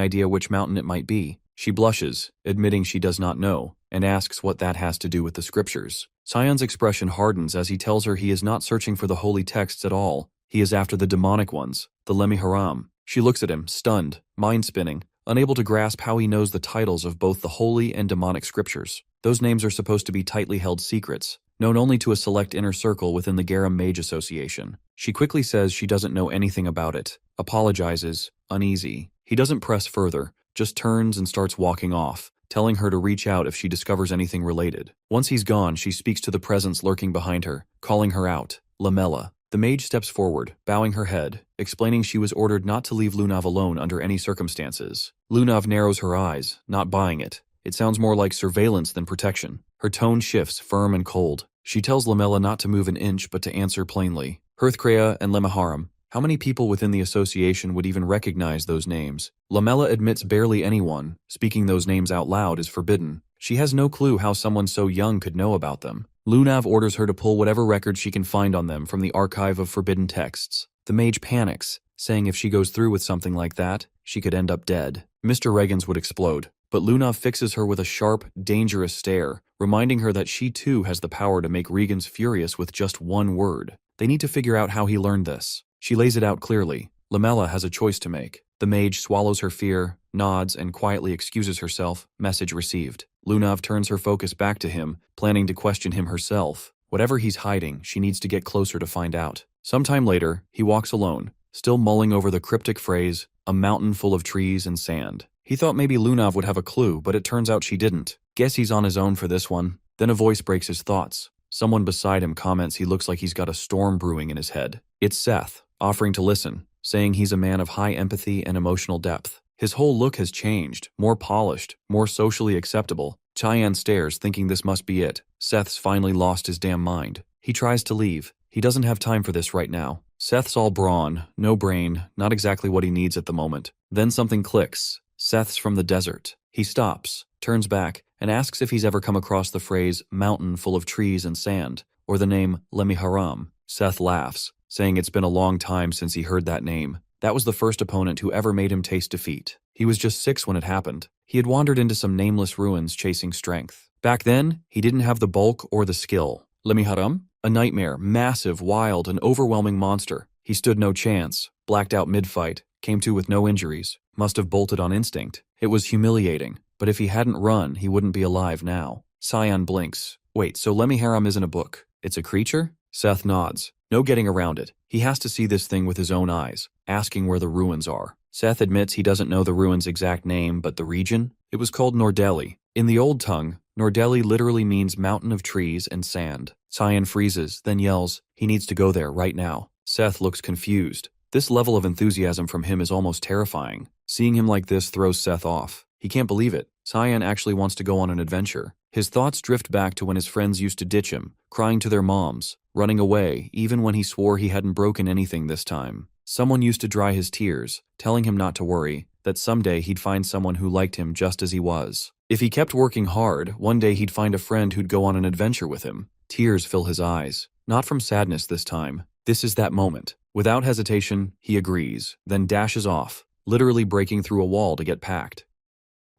idea which mountain it might be. She blushes, admitting she does not know, and asks what that has to do with the scriptures. Sion's expression hardens as he tells her he is not searching for the holy texts at all. He is after the demonic ones, the Lemhi Haram. She looks at him, stunned, mind-spinning, unable to grasp how he knows the titles of both the holy and demonic scriptures. Those names are supposed to be tightly held secrets, known only to a select inner circle within the Garam Mage Association. She quickly says she doesn't know anything about it, apologizes, uneasy. He doesn't press further, just turns and starts walking off, telling her to reach out if she discovers anything related. Once he's gone, she speaks to the presence lurking behind her, calling her out, Lamella. The mage steps forward, bowing her head, explaining she was ordered not to leave Lunav alone under any circumstances. Lunav narrows her eyes, not buying it. It sounds more like surveillance than protection. Her tone shifts, firm and cold. She tells Lamella not to move an inch but to answer plainly. Hearthcrea and Lemmiharam. How many people within the association would even recognize those names? Lamella admits barely anyone. Speaking those names out loud is forbidden. She has no clue how someone so young could know about them. Lunav orders her to pull whatever records she can find on them from the archive of forbidden texts. The mage panics, saying if she goes through with something like that, she could end up dead. Mr. Regens would explode, but Lunav fixes her with a sharp, dangerous stare, reminding her that she too has the power to make Regens furious with just one word. They need to figure out how he learned this. She lays it out clearly. Lamella has a choice to make. The mage swallows her fear, nods, and quietly excuses herself. Message received. Lunav turns her focus back to him, planning to question him herself. Whatever he's hiding, she needs to get closer to find out. Sometime later, he walks alone, still mulling over the cryptic phrase, "a mountain full of trees and sand." He thought maybe Lunav would have a clue, but it turns out she didn't. Guess he's on his own for this one. Then a voice breaks his thoughts. Someone beside him comments he looks like he's got a storm brewing in his head. It's Seth, offering to listen, saying he's a man of high empathy and emotional depth. His whole look has changed, more polished, more socially acceptable. Cheyenne stares, thinking this must be it. Seth's finally lost his damn mind. He tries to leave. He doesn't have time for this right now. Seth's all brawn, no brain, not exactly what he needs at the moment. Then something clicks. Seth's from the desert. He stops, turns back, and asks if he's ever come across the phrase, mountain full of trees and sand, or the name Lemmiharam. Seth laughs, saying it's been a long time since he heard that name. That was the first opponent who ever made him taste defeat. He was just 6 when it happened. He had wandered into some nameless ruins chasing strength. Back then, he didn't have the bulk or the skill. Lemmiharam? A nightmare, massive, wild, and overwhelming monster. He stood no chance, blacked out mid-fight, came to with no injuries, must have bolted on instinct. It was humiliating, but if he hadn't run, he wouldn't be alive now. Sion blinks. Wait, so Lemmiharam isn't a book? It's a creature? Seth nods. No getting around it. He has to see this thing with his own eyes, asking where the ruins are. Seth admits he doesn't know the ruins' exact name, but the region? It was called Nordeli. In the old tongue, Nordeli literally means mountain of trees and sand. Sion freezes, then yells, he needs to go there right now. Seth looks confused. This level of enthusiasm from him is almost terrifying. Seeing him like this throws Seth off. He can't believe it. Sion actually wants to go on an adventure. His thoughts drift back to when his friends used to ditch him, crying to their moms, running away, even when he swore he hadn't broken anything this time. Someone used to dry his tears, telling him not to worry, that someday he'd find someone who liked him just as he was. If he kept working hard, one day he'd find a friend who'd go on an adventure with him. Tears fill his eyes, not from sadness this time. This is that moment. Without hesitation, he agrees, then dashes off, literally breaking through a wall to get packed.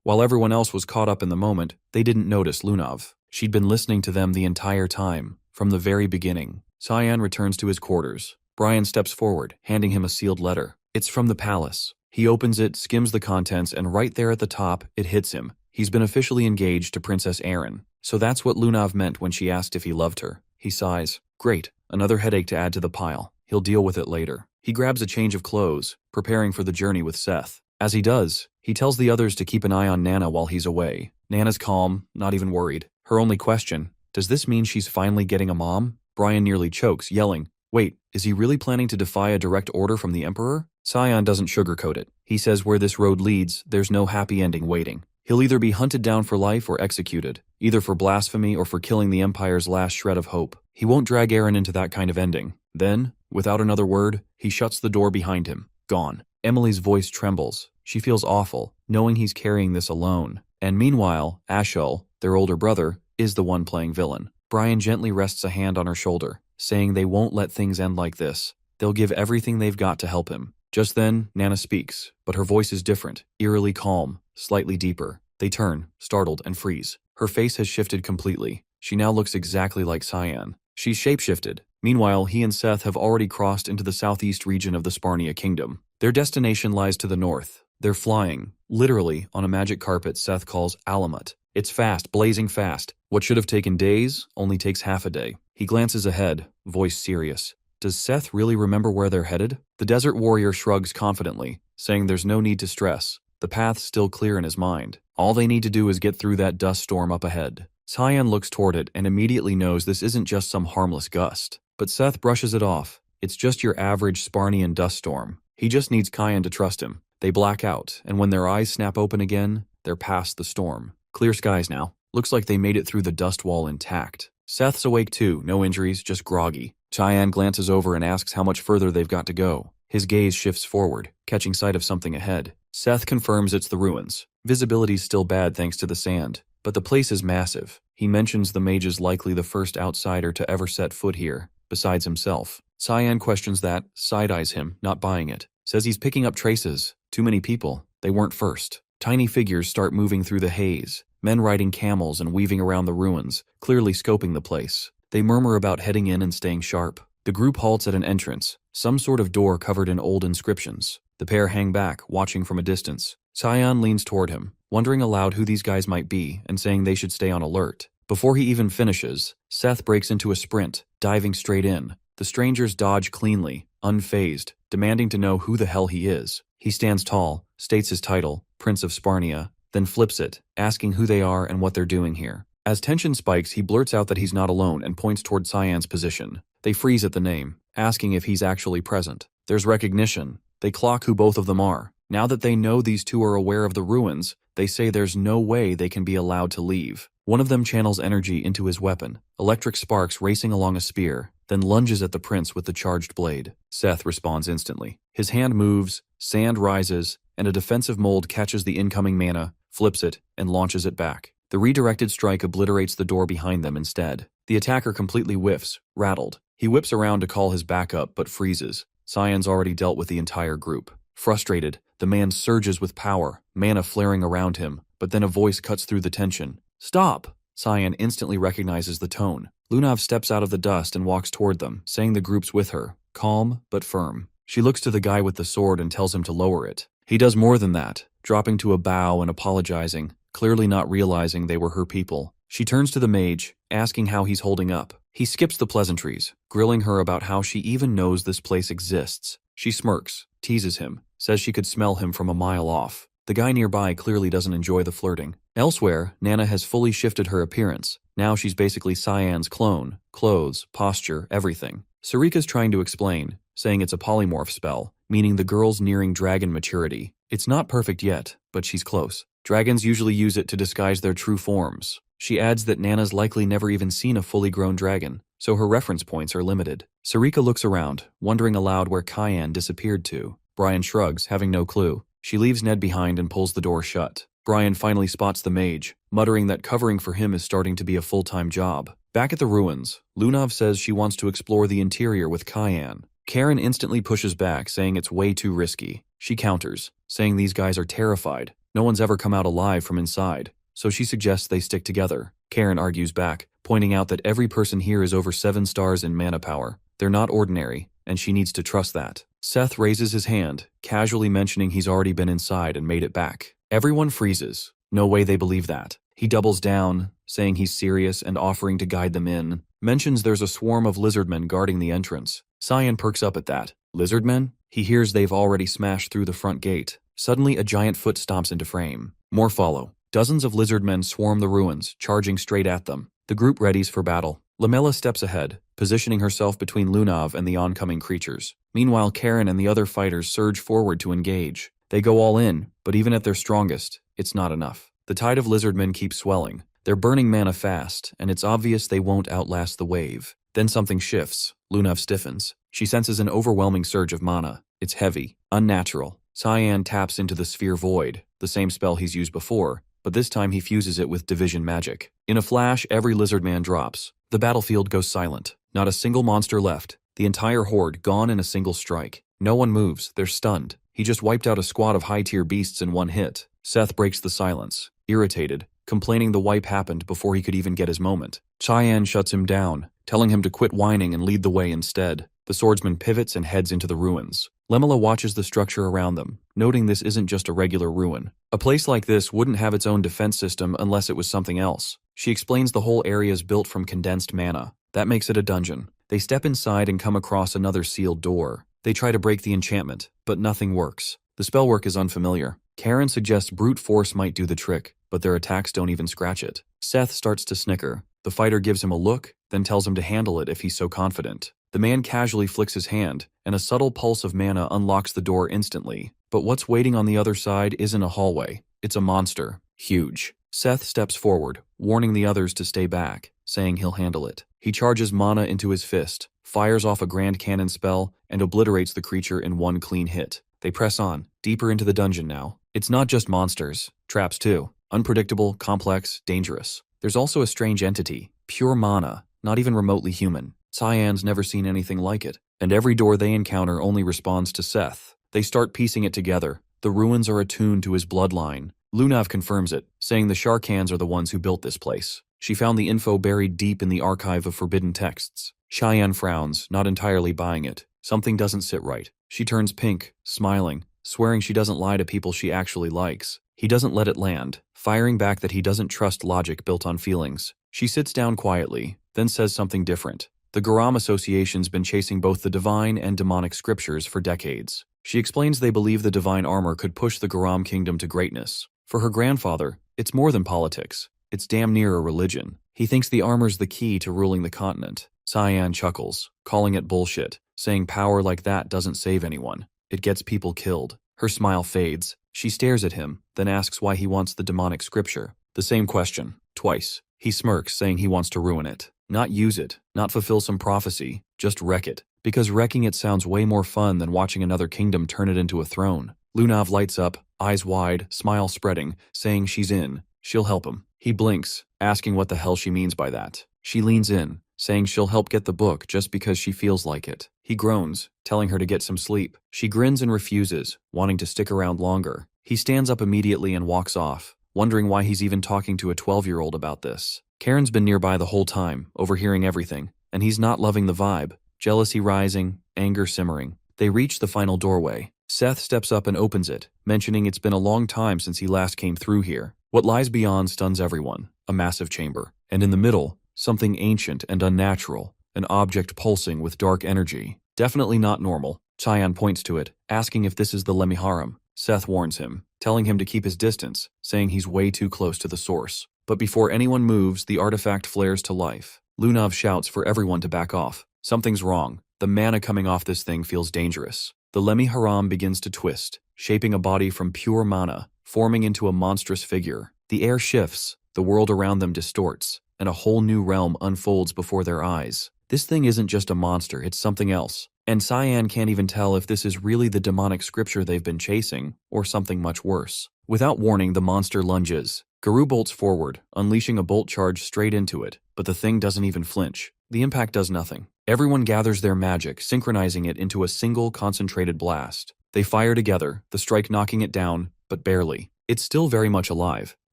While everyone else was caught up in the moment, they didn't notice Lunav. She'd been listening to them the entire time, from the very beginning. Sion returns to his quarters. Brian steps forward, handing him a sealed letter. It's from the palace. He opens it, skims the contents, and right there at the top, it hits him. He's been officially engaged to Princess Erin. So that's what Lunav meant when she asked if he loved her. He sighs. Great, another headache to add to the pile. He'll deal with it later. He grabs a change of clothes, preparing for the journey with Seth. As he does, he tells the others to keep an eye on Nana while he's away. Nana's calm, not even worried. Her only question, does this mean she's finally getting a mom? Brian nearly chokes, yelling, wait, is he really planning to defy a direct order from the Emperor? Sion doesn't sugarcoat it. He says where this road leads, there's no happy ending waiting. He'll either be hunted down for life or executed, either for blasphemy or for killing the Empire's last shred of hope. He won't drag Eren into that kind of ending. Then, without another word, he shuts the door behind him. Gone. Emily's voice trembles. She feels awful, knowing he's carrying this alone. And meanwhile, Ashul, their older brother, is the one playing villain. Brian gently rests a hand on her shoulder, saying they won't let things end like this. They'll give everything they've got to help him. Just then, Nana speaks, but her voice is different, eerily calm, slightly deeper. They turn, startled, and freeze. Her face has shifted completely. She now looks exactly like Cyan. She's shapeshifted. Meanwhile, he and Seth have already crossed into the southeast region of the Sparnia kingdom. Their destination lies to the north. They're flying, literally, on a magic carpet Seth calls Alamut. It's fast, blazing fast. What should have taken days only takes half a day. He glances ahead, voice serious. Does Seth really remember where they're headed? The desert warrior shrugs confidently, saying there's no need to stress. The path's still clear in his mind. All they need to do is get through that dust storm up ahead. Cyan looks toward it and immediately knows this isn't just some harmless gust. But Seth brushes it off. It's just your average Sparnian dust storm. He just needs Cyan to trust him. They black out, and when their eyes snap open again, they're past the storm. Clear skies now. Looks like they made it through the dust wall intact. Seth's awake too, no injuries, just groggy. Cyan glances over and asks how much further they've got to go. His gaze shifts forward, catching sight of something ahead. Seth confirms it's the ruins. Visibility's still bad thanks to the sand, but the place is massive. He mentions the mage is likely the first outsider to ever set foot here, besides himself. Cyan questions that, side-eyes him, not buying it. Says he's picking up traces. Too many people. They weren't first. Tiny figures start moving through the haze, men riding camels and weaving around the ruins, clearly scoping the place. They murmur about heading in and staying sharp. The group halts at an entrance, some sort of door covered in old inscriptions. The pair hang back, watching from a distance. Cyan leans toward him, wondering aloud who these guys might be and saying they should stay on alert. Before he even finishes, Seth breaks into a sprint, diving straight in. The strangers dodge cleanly, unfazed, demanding to know who the hell he is. He stands tall, states his title, Prince of Sparnia, then flips it, asking who they are and what they're doing here. As tension spikes, he blurts out that he's not alone and points toward Cyan's position. They freeze at the name, asking if he's actually present. There's recognition. They clock who both of them are. Now that they know these two are aware of the ruins, they say there's no way they can be allowed to leave. One of them channels energy into his weapon, electric sparks racing along a spear, then lunges at the prince with the charged blade. Seth responds instantly. His hand moves, sand rises, and a defensive mold catches the incoming mana, flips it, and launches it back. The redirected strike obliterates the door behind them instead. The attacker completely whiffs, rattled. He whips around to call his backup, but freezes. Cyan's already dealt with the entire group. Frustrated, the man surges with power, mana flaring around him, but then a voice cuts through the tension. Stop! Cyan instantly recognizes the tone. Lunav steps out of the dust and walks toward them, saying the group's with her, calm but firm. She looks to the guy with the sword and tells him to lower it. He does more than that, dropping to a bow and apologizing, clearly not realizing they were her people. She turns to the mage, asking how he's holding up. He skips the pleasantries, grilling her about how she even knows this place exists. She smirks, teases him, says she could smell him from a mile off. The guy nearby clearly doesn't enjoy the flirting. Elsewhere, Nana has fully shifted her appearance. Now she's basically Cyan's clone. Clothes, posture, everything. Sarika's trying to explain, saying it's a polymorph spell, meaning the girl's nearing dragon maturity. It's not perfect yet, but she's close. Dragons usually use it to disguise their true forms. She adds that Nana's likely never even seen a fully grown dragon, so her reference points are limited. Sarika looks around, wondering aloud where Cyan disappeared to. Brian shrugs, having no clue. She leaves Ned behind and pulls the door shut. Brian finally spots the mage, muttering that covering for him is starting to be a full-time job. Back at the ruins, Lunav says she wants to explore the interior with Cyan. Karen instantly pushes back, saying it's way too risky. She counters, saying these guys are terrified. No one's ever come out alive from inside, so she suggests they stick together. Karen argues back, pointing out that every person here is over 7 stars in mana power. They're not ordinary, and she needs to trust that. Seth raises his hand, casually mentioning he's already been inside and made it back. Everyone freezes. No way they believe that. He doubles down, saying he's serious and offering to guide them in. Mentions there's a swarm of lizardmen guarding the entrance. Cyan perks up at that. Lizardmen? He hears they've already smashed through the front gate. Suddenly, a giant foot stomps into frame. More follow. Dozens of lizardmen swarm the ruins, charging straight at them. The group readies for battle. Lamela steps ahead, positioning herself between Lunav and the oncoming creatures. Meanwhile, Karen and the other fighters surge forward to engage. They go all in, but even at their strongest, it's not enough. The tide of lizardmen keeps swelling. They're burning mana fast, and it's obvious they won't outlast the wave. Then something shifts. Lunav stiffens. She senses an overwhelming surge of mana. It's heavy, unnatural. Cyan taps into the Sphere Void, the same spell he's used before, but this time he fuses it with division magic. In a flash, every lizardman drops. The battlefield goes silent. Not a single monster left. The entire horde gone in a single strike. No one moves. They're stunned. He just wiped out a squad of high-tier beasts in one hit. Seth breaks the silence, irritated, complaining the wipe happened before he could even get his moment. Cyan shuts him down, telling him to quit whining and lead the way instead. The swordsman pivots and heads into the ruins. Lemela watches the structure around them, noting this isn't just a regular ruin. A place like this wouldn't have its own defense system unless it was something else. She explains the whole area is built from condensed mana. That makes it a dungeon. They step inside and come across another sealed door. They try to break the enchantment, but nothing works. The spellwork is unfamiliar. Karen suggests brute force might do the trick, but their attacks don't even scratch it. Seth starts to snicker. The fighter gives him a look, then tells him to handle it if he's so confident. The man casually flicks his hand, and a subtle pulse of mana unlocks the door instantly. But what's waiting on the other side isn't a hallway. It's a monster. Huge. Seth steps forward, warning the others to stay back, saying he'll handle it. He charges mana into his fist, fires off a grand cannon spell, and obliterates the creature in one clean hit. They press on, deeper into the dungeon now. It's not just monsters. Traps too. Unpredictable, complex, dangerous. There's also a strange entity. Pure mana, not even remotely human. Cyan's never seen anything like it, and every door they encounter only responds to Seth. They start piecing it together. The ruins are attuned to his bloodline. Lunav confirms it, saying the Sharkans are the ones who built this place. She found the info buried deep in the archive of forbidden texts. Cheyenne frowns, not entirely buying it. Something doesn't sit right. She turns pink, smiling, swearing she doesn't lie to people she actually likes. He doesn't let it land, firing back that he doesn't trust logic built on feelings. She sits down quietly, then says something different. The Garam Association's been chasing both the divine and demonic scriptures for decades. She explains they believe the divine armor could push the Garam kingdom to greatness. For her grandfather, it's more than politics. It's damn near a religion. He thinks the armor's the key to ruling the continent. Cyan chuckles, calling it bullshit, saying power like that doesn't save anyone. It gets people killed. Her smile fades. She stares at him, then asks why he wants the demonic scripture. The same question, twice. He smirks, saying he wants to ruin it. Not use it, not fulfill some prophecy, just wreck it. Because wrecking it sounds way more fun than watching another kingdom turn it into a throne. Lunav lights up, eyes wide, smile spreading, saying she's in. She'll help him. He blinks, asking what the hell she means by that. She leans in, saying she'll help get the book just because she feels like it. He groans, telling her to get some sleep. She grins and refuses, wanting to stick around longer. He stands up immediately and walks off, wondering why he's even talking to a 12-year-old about this. Karen's been nearby the whole time, overhearing everything, and he's not loving the vibe. Jealousy rising, anger simmering. They reach the final doorway. Seth steps up and opens it, mentioning it's been a long time since he last came through here. What lies beyond stuns everyone. A massive chamber. And in the middle, something ancient and unnatural. An object pulsing with dark energy. Definitely not normal. Cheyenne points to it, asking if this is the Lemiharum. Seth warns him, telling him to keep his distance, saying he's way too close to the source. But before anyone moves, the artifact flares to life. Lunav shouts for everyone to back off. Something's wrong. The mana coming off this thing feels dangerous. The Lemiharum begins to twist, shaping a body from pure mana, forming into a monstrous figure. The air shifts, the world around them distorts, and a whole new realm unfolds before their eyes. This thing isn't just a monster, it's something else. And Cyan can't even tell if this is really the demonic scripture they've been chasing, or something much worse. Without warning, the monster lunges. Garou bolts forward, unleashing a bolt charge straight into it, but the thing doesn't even flinch. The impact does nothing. Everyone gathers their magic, synchronizing it into a single concentrated blast. They fire together, the strike knocking it down, but barely. It's still very much alive.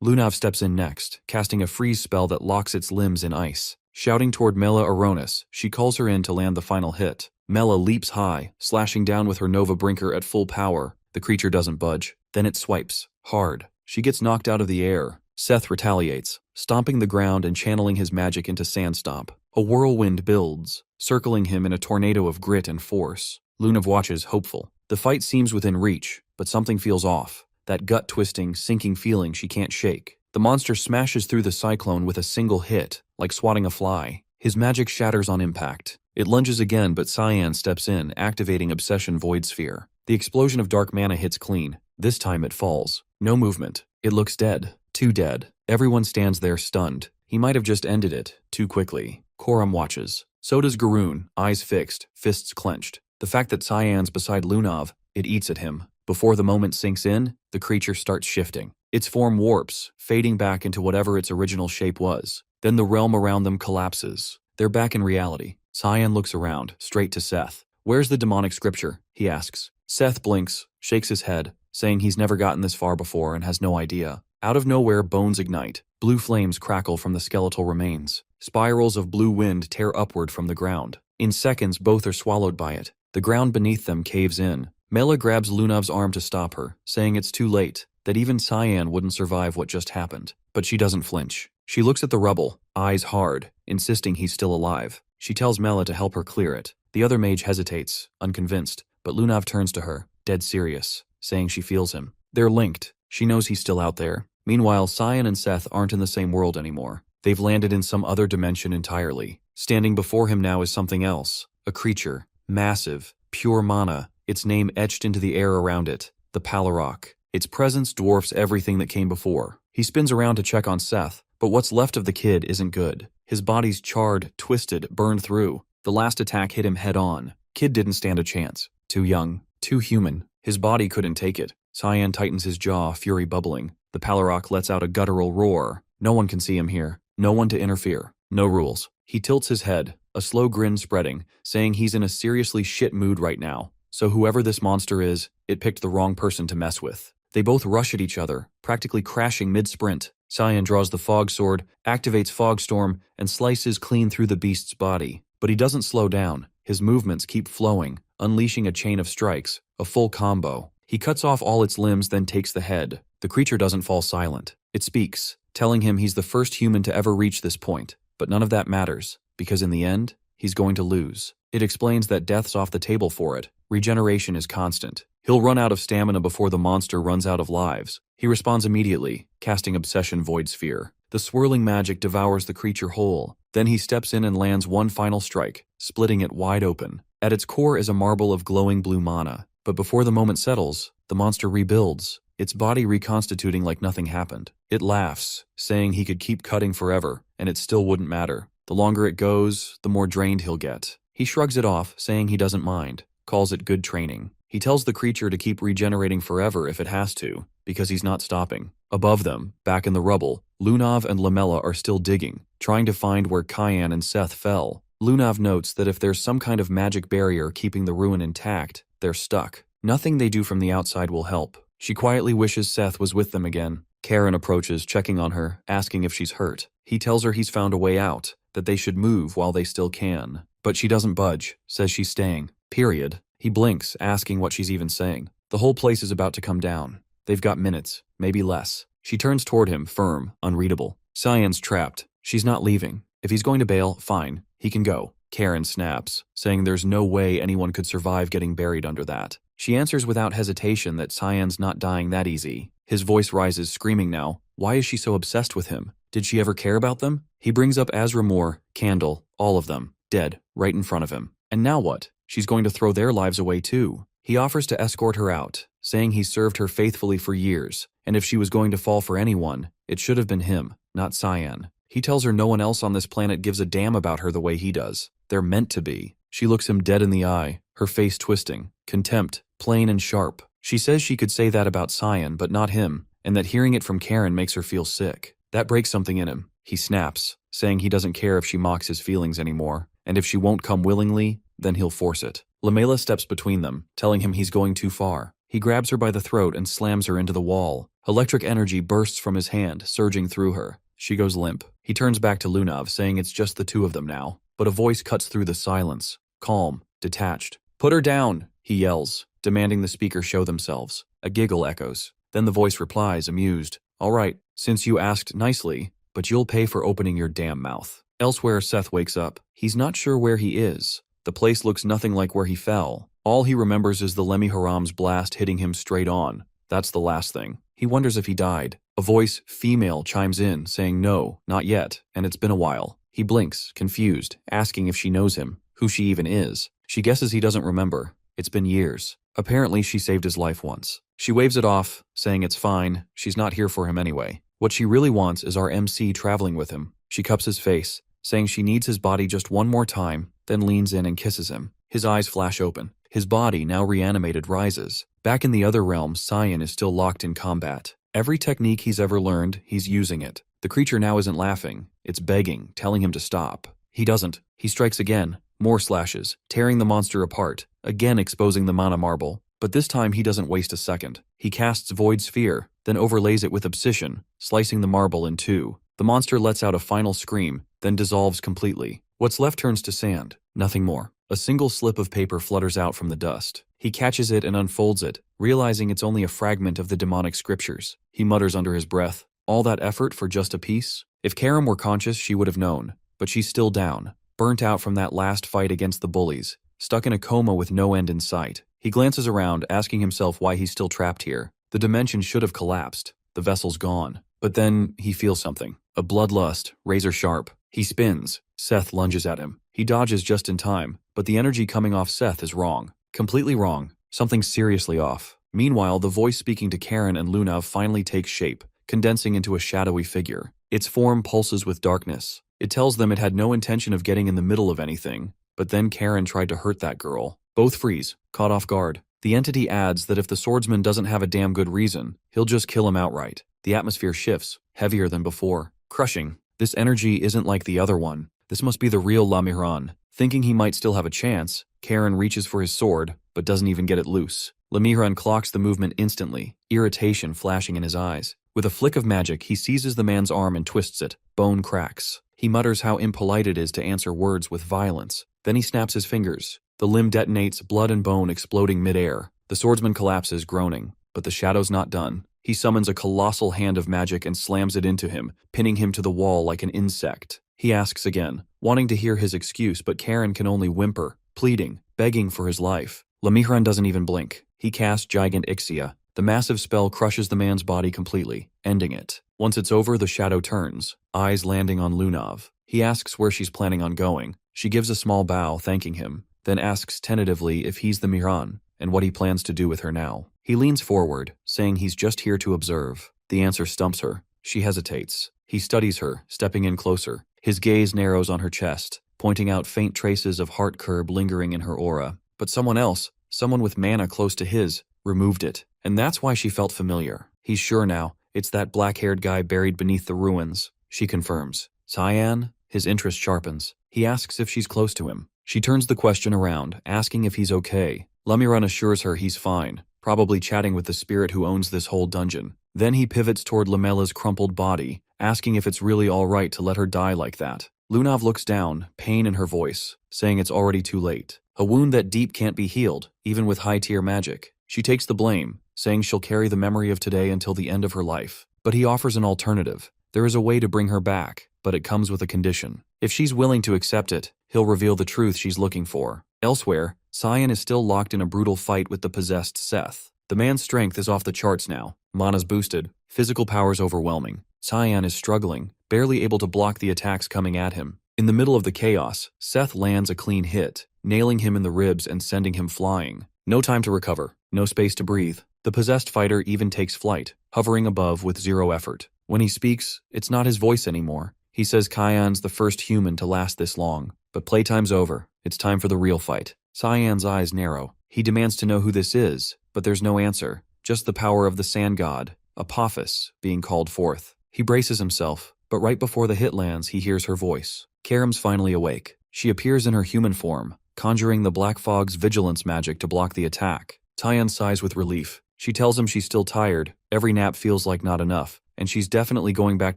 Lunav steps in next, casting a freeze spell that locks its limbs in ice. Shouting toward Mela Aronis, she calls her in to land the final hit. Mela leaps high, slashing down with her Nova Brinker at full power. The creature doesn't budge. Then it swipes. Hard. She gets knocked out of the air. Seth retaliates, stomping the ground and channeling his magic into Sandstomp. A whirlwind builds, circling him in a tornado of grit and force. Lunav watches, hopeful. The fight seems within reach, but something feels off. That gut-twisting, sinking feeling she can't shake. The monster smashes through the cyclone with a single hit, like swatting a fly. His magic shatters on impact. It lunges again, but Cyan steps in, activating Obsession Void Sphere. The explosion of dark mana hits clean. This time it falls. No movement. It looks dead. Too dead. Everyone stands there stunned. He might have just ended it, too quickly. Coram watches. So does Garoon, eyes fixed, fists clenched. The fact that Cyan's beside Lunav, it eats at him. Before the moment sinks in, the creature starts shifting. Its form warps, fading back into whatever its original shape was. Then the realm around them collapses. They're back in reality. Cyan looks around, straight to Seth. "Where's the demonic scripture?" he asks. Seth blinks, shakes his head, saying he's never gotten this far before and has no idea. Out of nowhere, bones ignite. Blue flames crackle from the skeletal remains. Spirals of blue wind tear upward from the ground. In seconds, both are swallowed by it. The ground beneath them caves in. Mela grabs Lunav's arm to stop her, saying it's too late, that even Cyan wouldn't survive what just happened. But she doesn't flinch. She looks at the rubble, eyes hard, insisting he's still alive. She tells Mela to help her clear it. The other mage hesitates, unconvinced, but Lunav turns to her, dead serious, saying she feels him. They're linked. She knows he's still out there. Meanwhile, Cyan and Seth aren't in the same world anymore. They've landed in some other dimension entirely. Standing before him now is something else. A creature. Massive. Pure mana. Its name etched into the air around it. The Palarok. Its presence dwarfs everything that came before. He spins around to check on Seth, but what's left of the kid isn't good. His body's charred, twisted, burned through. The last attack hit him head on. Kid didn't stand a chance. Too young. Too human. His body couldn't take it. Cyan tightens his jaw, fury bubbling. The Palarok lets out a guttural roar. No one can see him here. No one to interfere. No rules. He tilts his head, a slow grin spreading, saying he's in a seriously shit mood right now. So whoever this monster is, it picked the wrong person to mess with. They both rush at each other, practically crashing mid-sprint. Cyan draws the fog sword, activates Fog Storm, and slices clean through the beast's body. But he doesn't slow down. His movements keep flowing, unleashing a chain of strikes, a full combo. He cuts off all its limbs, then takes the head. The creature doesn't fall silent. It speaks, telling him he's the first human to ever reach this point. But none of that matters, because in the end, he's going to lose. It explains that death's off the table for it. Regeneration is constant. He'll run out of stamina before the monster runs out of lives. He responds immediately, casting Obsession Void Sphere. The swirling magic devours the creature whole. Then he steps in and lands one final strike, splitting it wide open. At its core is a marble of glowing blue mana. But before the moment settles, the monster rebuilds, its body reconstituting like nothing happened. It laughs, saying he could keep cutting forever, and it still wouldn't matter. The longer it goes, the more drained he'll get. He shrugs it off, saying he doesn't mind, calls it good training. He tells the creature to keep regenerating forever if it has to, because he's not stopping. Above them, back in the rubble, Lunav and Lamela are still digging, trying to find where Cyan and Seth fell. Lunav notes that if there's some kind of magic barrier keeping the ruin intact, they're stuck. Nothing they do from the outside will help. She quietly wishes Seth was with them again. Karen approaches, checking on her, asking if she's hurt. He tells her he's found a way out, that they should move while they still can. But she doesn't budge, says she's staying. Period. He blinks, asking what she's even saying. The whole place is about to come down. They've got minutes, maybe less. She turns toward him, firm, unreadable. Cyan's trapped. She's not leaving. If he's going to bail, fine. He can go. Karen snaps, saying there's no way anyone could survive getting buried under that. She answers without hesitation that Cyan's not dying that easy. His voice rises, screaming now. Why is she so obsessed with him? Did she ever care about them? He brings up Azra Moore, Candle, all of them, dead, right in front of him. And now what? She's going to throw their lives away too. He offers to escort her out, saying he served her faithfully for years, and if she was going to fall for anyone, it should have been him, not Cyan. He tells her no one else on this planet gives a damn about her the way he does. They're meant to be. She looks him dead in the eye, her face twisting. Contempt, plain and sharp. She says she could say that about Cyan, but not him, and that hearing it from Karen makes her feel sick. That breaks something in him. He snaps, saying he doesn't care if she mocks his feelings anymore, and if she won't come willingly, then he'll force it. Lamela steps between them, telling him he's going too far. He grabs her by the throat and slams her into the wall. Electric energy bursts from his hand, surging through her. She goes limp. He turns back to Lunav, saying it's just the two of them now. But a voice cuts through the silence. Calm, detached. "Put her down," he yells, demanding the speaker show themselves. A giggle echoes. Then the voice replies, amused, "All right, since you asked nicely, but you'll pay for opening your damn mouth." Elsewhere, Seth wakes up. He's not sure where he is. The place looks nothing like where he fell. All he remembers is the Lemmy-Haram's blast hitting him straight on. That's the last thing. He wonders if he died. A voice, female, chimes in, saying no, not yet, and it's been a while. He blinks, confused, asking if she knows him, who she even is. She guesses he doesn't remember. It's been years. Apparently, she saved his life once. She waves it off, saying it's fine, she's not here for him anyway. What she really wants is our MC traveling with him. She cups his face, saying she needs his body just one more time, then leans in and kisses him. His eyes flash open. His body, now reanimated, rises. Back in the other realm, Cyan is still locked in combat. Every technique he's ever learned, he's using it. The creature now isn't laughing. It's begging, telling him to stop. He doesn't. He strikes again. More slashes, tearing the monster apart, again exposing the mana marble. But this time he doesn't waste a second. He casts Void Sphere, then overlays it with Obsession, slicing the marble in two. The monster lets out a final scream, then dissolves completely. What's left turns to sand. Nothing more. A single slip of paper flutters out from the dust. He catches it and unfolds it, realizing it's only a fragment of the demonic scriptures. He mutters under his breath, "All that effort for just a piece?" If Karam were conscious, she would have known. But she's still down, burnt out from that last fight against the bullies, stuck in a coma with no end in sight. He glances around, asking himself why he's still trapped here. The dimension should have collapsed. The vessel's gone. But then he feels something. A bloodlust, razor sharp. He spins. Seth lunges at him. He dodges just in time, but the energy coming off Seth is wrong. Completely wrong. Something seriously off. Meanwhile, the voice speaking to Karen and Lunav finally takes shape, condensing into a shadowy figure. Its form pulses with darkness. It tells them it had no intention of getting in the middle of anything, but then Karen tried to hurt that girl. Both freeze, caught off guard. The entity adds that if the swordsman doesn't have a damn good reason, he'll just kill him outright. The atmosphere shifts, heavier than before. Crushing. This energy isn't like the other one. This must be the real Lemmy-Haram. Thinking he might still have a chance, Karen reaches for his sword, but doesn't even get it loose. Lemmy-Haram clocks the movement instantly, irritation flashing in his eyes. With a flick of magic, he seizes the man's arm and twists it. Bone cracks. He mutters how impolite it is to answer words with violence. Then he snaps his fingers. The limb detonates, blood and bone exploding midair. The swordsman collapses, groaning. But the shadow's not done. He summons a colossal hand of magic and slams it into him, pinning him to the wall like an insect. He asks again, wanting to hear his excuse, but Karen can only whimper, pleading, begging for his life. Lemmy-Haram doesn't even blink. He casts Gigant Ixia. The massive spell crushes the man's body completely, ending it. Once it's over, the shadow turns, eyes landing on Lunav. He asks where she's planning on going. She gives a small bow, thanking him, then asks tentatively if he's the Miran, and what he plans to do with her now. He leans forward, saying he's just here to observe. The answer stumps her. She hesitates. He studies her, stepping in closer. His gaze narrows on her chest, pointing out faint traces of heart curb lingering in her aura. But someone else, someone with mana close to his, removed it. And that's why she felt familiar. He's sure now, it's that black-haired guy buried beneath the ruins. She confirms. Cyan? His interest sharpens. He asks if she's close to him. She turns the question around, asking if he's okay. Lemmy-Haram assures her he's fine, probably chatting with the spirit who owns this whole dungeon. Then he pivots toward Lamella's crumpled body, asking if it's really all right to let her die like that. Lunav looks down, pain in her voice, saying it's already too late. A wound that deep can't be healed, even with high-tier magic. She takes the blame, saying she'll carry the memory of today until the end of her life. But he offers an alternative. There is a way to bring her back, but it comes with a condition. If she's willing to accept it, he'll reveal the truth she's looking for. Elsewhere, Cyan is still locked in a brutal fight with the possessed Seth. The man's strength is off the charts now. Mana's boosted, physical power's overwhelming. Cyan is struggling, barely able to block the attacks coming at him. In the middle of the chaos, Seth lands a clean hit, nailing him in the ribs and sending him flying. No time to recover, no space to breathe. The possessed fighter even takes flight, hovering above with zero effort. When he speaks, it's not his voice anymore. He says Cyan's the first human to last this long. But playtime's over. It's time for the real fight. Cyan's eyes narrow. He demands to know who this is, but there's no answer. Just the power of the sand god, Apophis, being called forth. He braces himself, but right before the hit lands, he hears her voice. Karam's finally awake. She appears in her human form, conjuring the Black Fog's vigilance magic to block the attack. Cyan sighs with relief. She tells him she's still tired, every nap feels like not enough, and she's definitely going back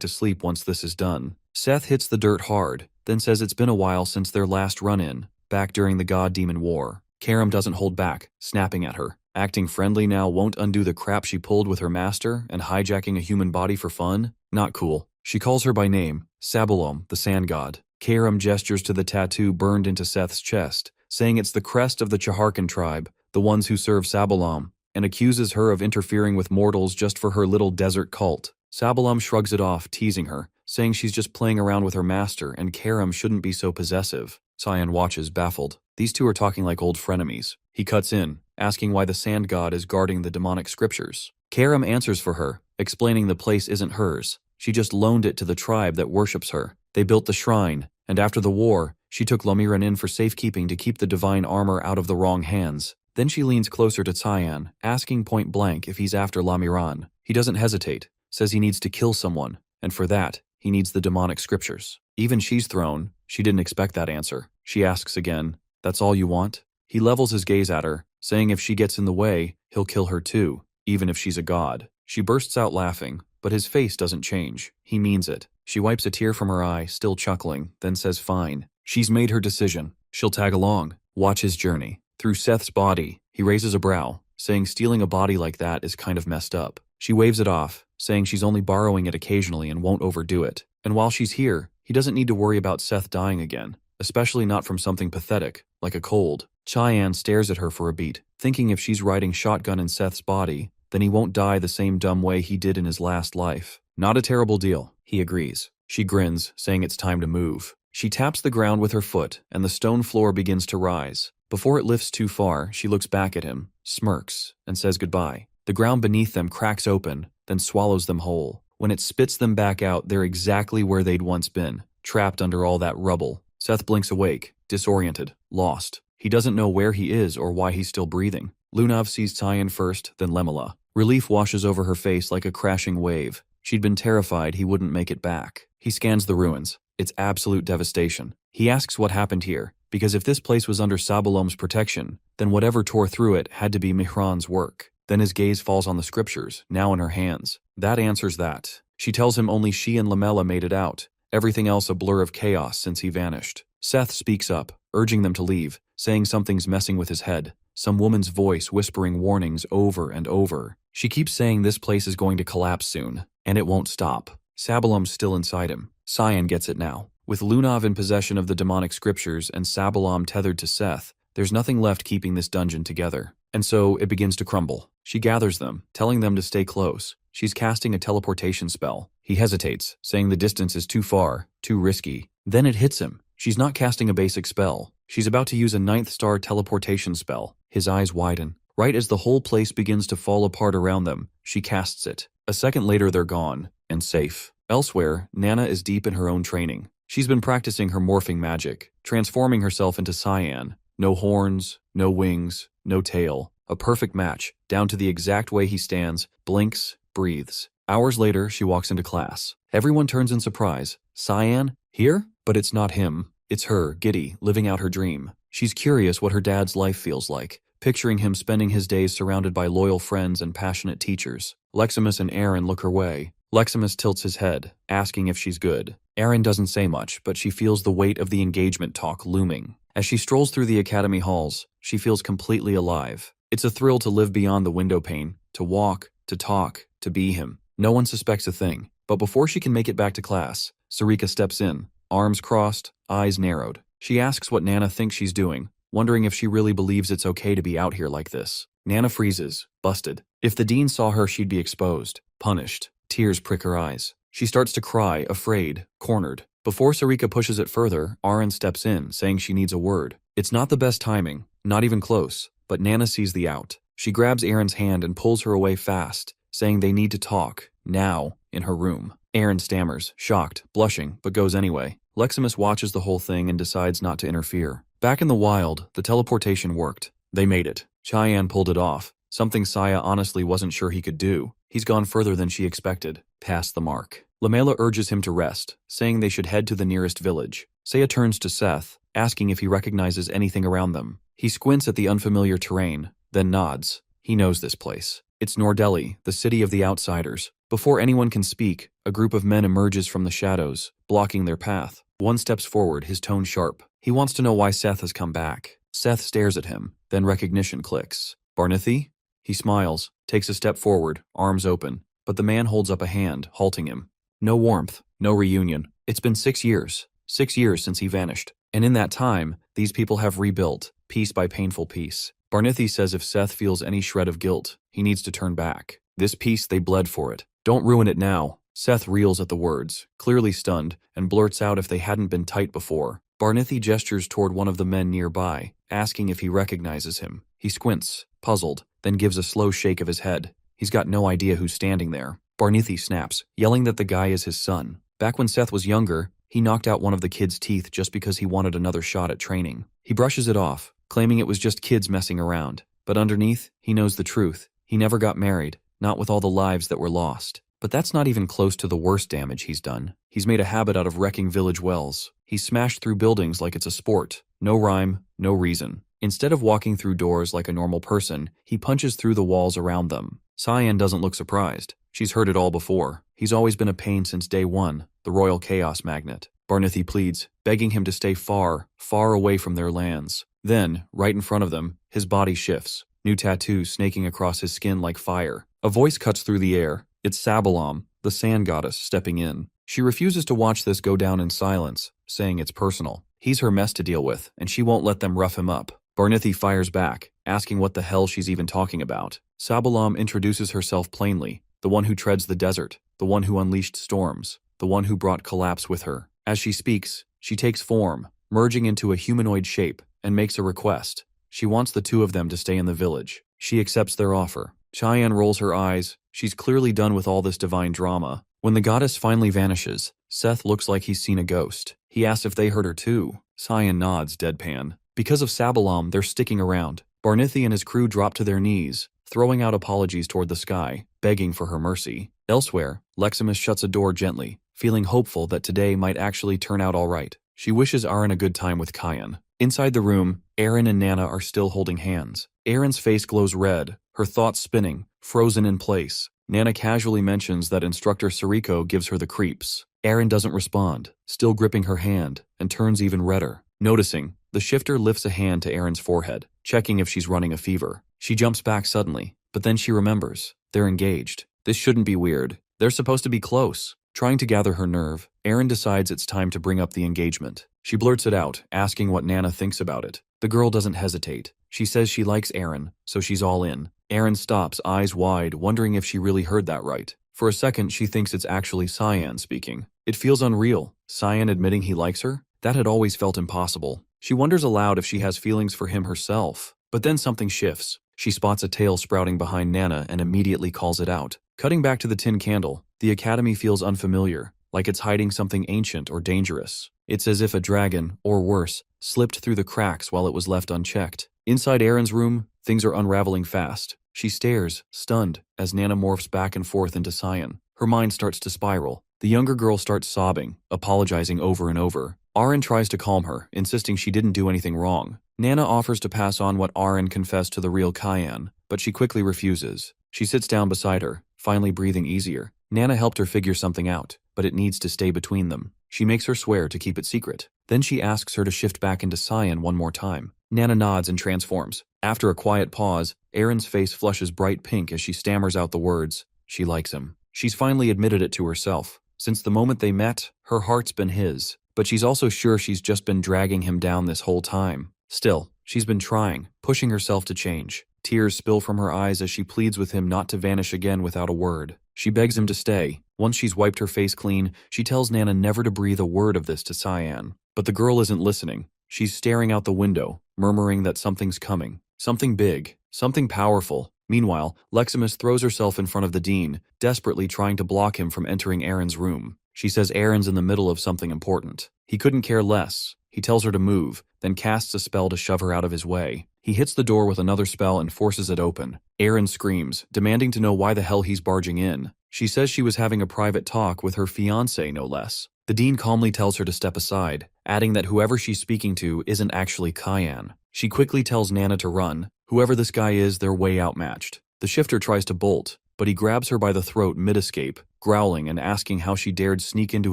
to sleep once this is done. Seth hits the dirt hard, then says it's been a while since their last run-in. back during the God-Demon War. Karam doesn't hold back, snapping at her. Acting friendly now won't undo the crap she pulled with her master and hijacking a human body for fun? Not cool. She calls her by name, Sabalom, the sand god. Karam gestures to the tattoo burned into Seth's chest, saying it's the crest of the Chaharkan tribe, the ones who serve Sabalom, and accuses her of interfering with mortals just for her little desert cult. Sabalom shrugs it off, teasing her, saying she's just playing around with her master and Karam shouldn't be so possessive. Cyan watches, baffled. These two are talking like old frenemies. He cuts in, asking why the sand god is guarding the demonic scriptures. Karam answers for her, explaining the place isn't hers. She just loaned it to the tribe that worships her. They built the shrine, and after the war, she took Lamiran in for safekeeping to keep the divine armor out of the wrong hands. Then she leans closer to Cyan, asking point blank if he's after Lamiran. He doesn't hesitate, says he needs to kill someone, and for that, he needs the demonic scriptures. Even she's thrown. She didn't expect that answer. She asks again, "That's all you want?" He levels his gaze at her, saying if she gets in the way, he'll kill her too, even if she's a god. She bursts out laughing, but his face doesn't change. He means it. She wipes a tear from her eye, still chuckling, then says fine. She's made her decision. She'll tag along, watch his journey. Through Seth's body, he raises a brow, saying stealing a body like that is kind of messed up. She waves it off, saying she's only borrowing it occasionally and won't overdo it. And while she's here, he doesn't need to worry about Seth dying again, especially not from something pathetic, like a cold. Cyan stares at her for a beat, thinking if she's riding shotgun in Seth's body, then he won't die the same dumb way he did in his last life. Not a terrible deal, he agrees. She grins, saying it's time to move. She taps the ground with her foot, and the stone floor begins to rise. Before it lifts too far, she looks back at him, smirks, and says goodbye. The ground beneath them cracks open, then swallows them whole. When it spits them back out, they're exactly where they'd once been, trapped under all that rubble. Seth blinks awake, disoriented, lost. He doesn't know where he is or why he's still breathing. Lunav sees Cyan first, then Lemela. Relief washes over her face like a crashing wave. She'd been terrified he wouldn't make it back. He scans the ruins. It's absolute devastation. He asks what happened here, because if this place was under Sabalom's protection, then whatever tore through it had to be Mihran's work. Then his gaze falls on the scriptures, now in her hands. That answers that. She tells him only she and Lamela made it out. Everything else a blur of chaos since he vanished. Seth speaks up, urging them to leave, saying something's messing with his head. Some woman's voice whispering warnings over and over. She keeps saying this place is going to collapse soon, and it won't stop. Sabalom's still inside him. Cyan gets it now. With Lunav in possession of the demonic scriptures and Sabalom tethered to Seth, there's nothing left keeping this dungeon together. And so it begins to crumble. She gathers them, telling them to stay close. She's casting a teleportation spell. He hesitates, saying the distance is too far, too risky. Then it hits him. She's not casting a basic spell. She's about to use a 9th star teleportation spell. His eyes widen. Right as the whole place begins to fall apart around them, she casts it. A second later they're gone, and safe. Elsewhere, Nana is deep in her own training. She's been practicing her morphing magic, transforming herself into Cyan. No horns, no wings, no tail. A perfect match, down to the exact way he stands, blinks, breathes. Hours later, she walks into class. Everyone turns in surprise. Cyan? Here? But it's not him. It's her, giddy, living out her dream. She's curious what her dad's life feels like, picturing him spending his days surrounded by loyal friends and passionate teachers. Leximus and Aaron look her way. Leximus tilts his head, asking if she's good. Aaron doesn't say much, but she feels the weight of the engagement talk looming. As she strolls through the academy halls, she feels completely alive. It's a thrill to live beyond the window pane, to walk, to talk, to be him. No one suspects a thing. But before she can make it back to class, Sarika steps in, arms crossed, eyes narrowed. She asks what Nana thinks she's doing, wondering if she really believes it's okay to be out here like this. Nana freezes, busted. If the dean saw her, she'd be exposed, punished. Tears prick her eyes. She starts to cry, afraid, cornered. Before Sarika pushes it further, Aaron steps in, saying she needs a word. It's not the best timing, not even close, but Nana sees the out. She grabs Aaron's hand and pulls her away fast, saying they need to talk, now, in her room. Aaron stammers, shocked, blushing, but goes anyway. Leximus watches the whole thing and decides not to interfere. Back in the wild, the teleportation worked. They made it. Cheyenne pulled it off, something Saya honestly wasn't sure he could do. He's gone further than she expected, past the mark. Lamela urges him to rest, saying they should head to the nearest village. Saya turns to Seth, asking if he recognizes anything around them. He squints at the unfamiliar terrain, then nods. He knows this place. It's Nordeli, the city of the outsiders. Before anyone can speak, a group of men emerges from the shadows, blocking their path. One steps forward, his tone sharp. He wants to know why Seth has come back. Seth stares at him, then recognition clicks. Barnithy? He smiles, takes a step forward, arms open, but the man holds up a hand, halting him. No warmth, no reunion. It's been 6 years. 6 years since he vanished. And in that time, these people have rebuilt, piece by painful piece. Barnithy says if Seth feels any shred of guilt, he needs to turn back. This piece, they bled for it. Don't ruin it now. Seth reels at the words, clearly stunned, and blurts out if they hadn't been tight before. Barnithy gestures toward one of the men nearby, asking if he recognizes him. He squints, puzzled, then gives a slow shake of his head. He's got no idea who's standing there. Barnithy snaps, yelling that the guy is his son. Back when Seth was younger, he knocked out one of the kid's teeth just because he wanted another shot at training. He brushes it off, claiming it was just kids messing around. But underneath, he knows the truth. He never got married, not with all the lives that were lost. But that's not even close to the worst damage he's done. He's made a habit out of wrecking village wells. He's smashed through buildings like it's a sport. No rhyme, no reason. Instead of walking through doors like a normal person, he punches through the walls around them. Cyan doesn't look surprised. She's heard it all before. He's always been a pain since day one, the royal chaos magnet. Barnithy pleads, begging him to stay far, far away from their lands. Then, right in front of them, his body shifts, new tattoos snaking across his skin like fire. A voice cuts through the air. It's Sabalam, the sand goddess, stepping in. She refuses to watch this go down in silence, saying it's personal. He's her mess to deal with, and she won't let them rough him up. Barnithy fires back, asking what the hell she's even talking about. Sabalam introduces herself plainly, the one who treads the desert, the one who unleashed storms, the one who brought collapse with her. As she speaks, she takes form, merging into a humanoid shape, and makes a request. She wants the two of them to stay in the village. She accepts their offer. Cheyenne rolls her eyes. She's clearly done with all this divine drama. When the goddess finally vanishes, Seth looks like he's seen a ghost. He asks if they heard her too. Cyan nods, deadpan. Because of Sabalam, they're sticking around. Barnithy and his crew drop to their knees, throwing out apologies toward the sky, begging for her mercy. Elsewhere, Leximus shuts a door gently, feeling hopeful that today might actually turn out all right. She wishes Aaron a good time with Kyan. Inside the room, Aaron and Nana are still holding hands. Aaron's face glows red, her thoughts spinning, frozen in place. Nana casually mentions that Instructor Sariko gives her the creeps. Aaron doesn't respond, still gripping her hand, and turns even redder. Noticing, the shifter lifts a hand to Aaron's forehead, checking if she's running a fever. She jumps back suddenly, but then she remembers. They're engaged. This shouldn't be weird. They're supposed to be close. Trying to gather her nerve, Aaron decides it's time to bring up the engagement. She blurts it out, asking what Nana thinks about it. The girl doesn't hesitate. She says she likes Aaron, so she's all in. Aaron stops, eyes wide, wondering if she really heard that right. For a second, she thinks it's actually Cyan speaking. It feels unreal. Cyan admitting he likes her? That had always felt impossible. She wonders aloud if she has feelings for him herself. But then something shifts. She spots a tail sprouting behind Nana and immediately calls it out. Cutting back to the tin candle, the academy feels unfamiliar, like it's hiding something ancient or dangerous. It's as if a dragon, or worse, slipped through the cracks while it was left unchecked. Inside Aaron's room, things are unraveling fast. She stares, stunned, as Nana morphs back and forth into Cyan. Her mind starts to spiral. The younger girl starts sobbing, apologizing over and over. Aaron tries to calm her, insisting she didn't do anything wrong. Nana offers to pass on what Aaron confessed to the real Cyan, but she quickly refuses. She sits down beside her, finally breathing easier. Nana helped her figure something out, but it needs to stay between them. She makes her swear to keep it secret. Then she asks her to shift back into Cyan one more time. Nana nods and transforms. After a quiet pause, Aaron's face flushes bright pink as she stammers out the words, she likes him. She's finally admitted it to herself. Since the moment they met, her heart's been his. But she's also sure she's just been dragging him down this whole time. Still, she's been trying, pushing herself to change. Tears spill from her eyes as she pleads with him not to vanish again without a word. She begs him to stay. Once she's wiped her face clean, she tells Nana never to breathe a word of this to Cyan. But the girl isn't listening. She's staring out the window, murmuring that something's coming. Something big. Something powerful. Meanwhile, Leximus throws herself in front of the dean, desperately trying to block him from entering Aaron's room. She says Aaron's in the middle of something important. He couldn't care less. He tells her to move, then casts a spell to shove her out of his way. He hits the door with another spell and forces it open. Aaron screams, demanding to know why the hell he's barging in. She says she was having a private talk with her fiancé, no less. The dean calmly tells her to step aside, adding that whoever she's speaking to isn't actually Cyan. She quickly tells Nana to run. Whoever this guy is, they're way outmatched. The shifter tries to bolt, but he grabs her by the throat mid-escape, growling and asking how she dared sneak into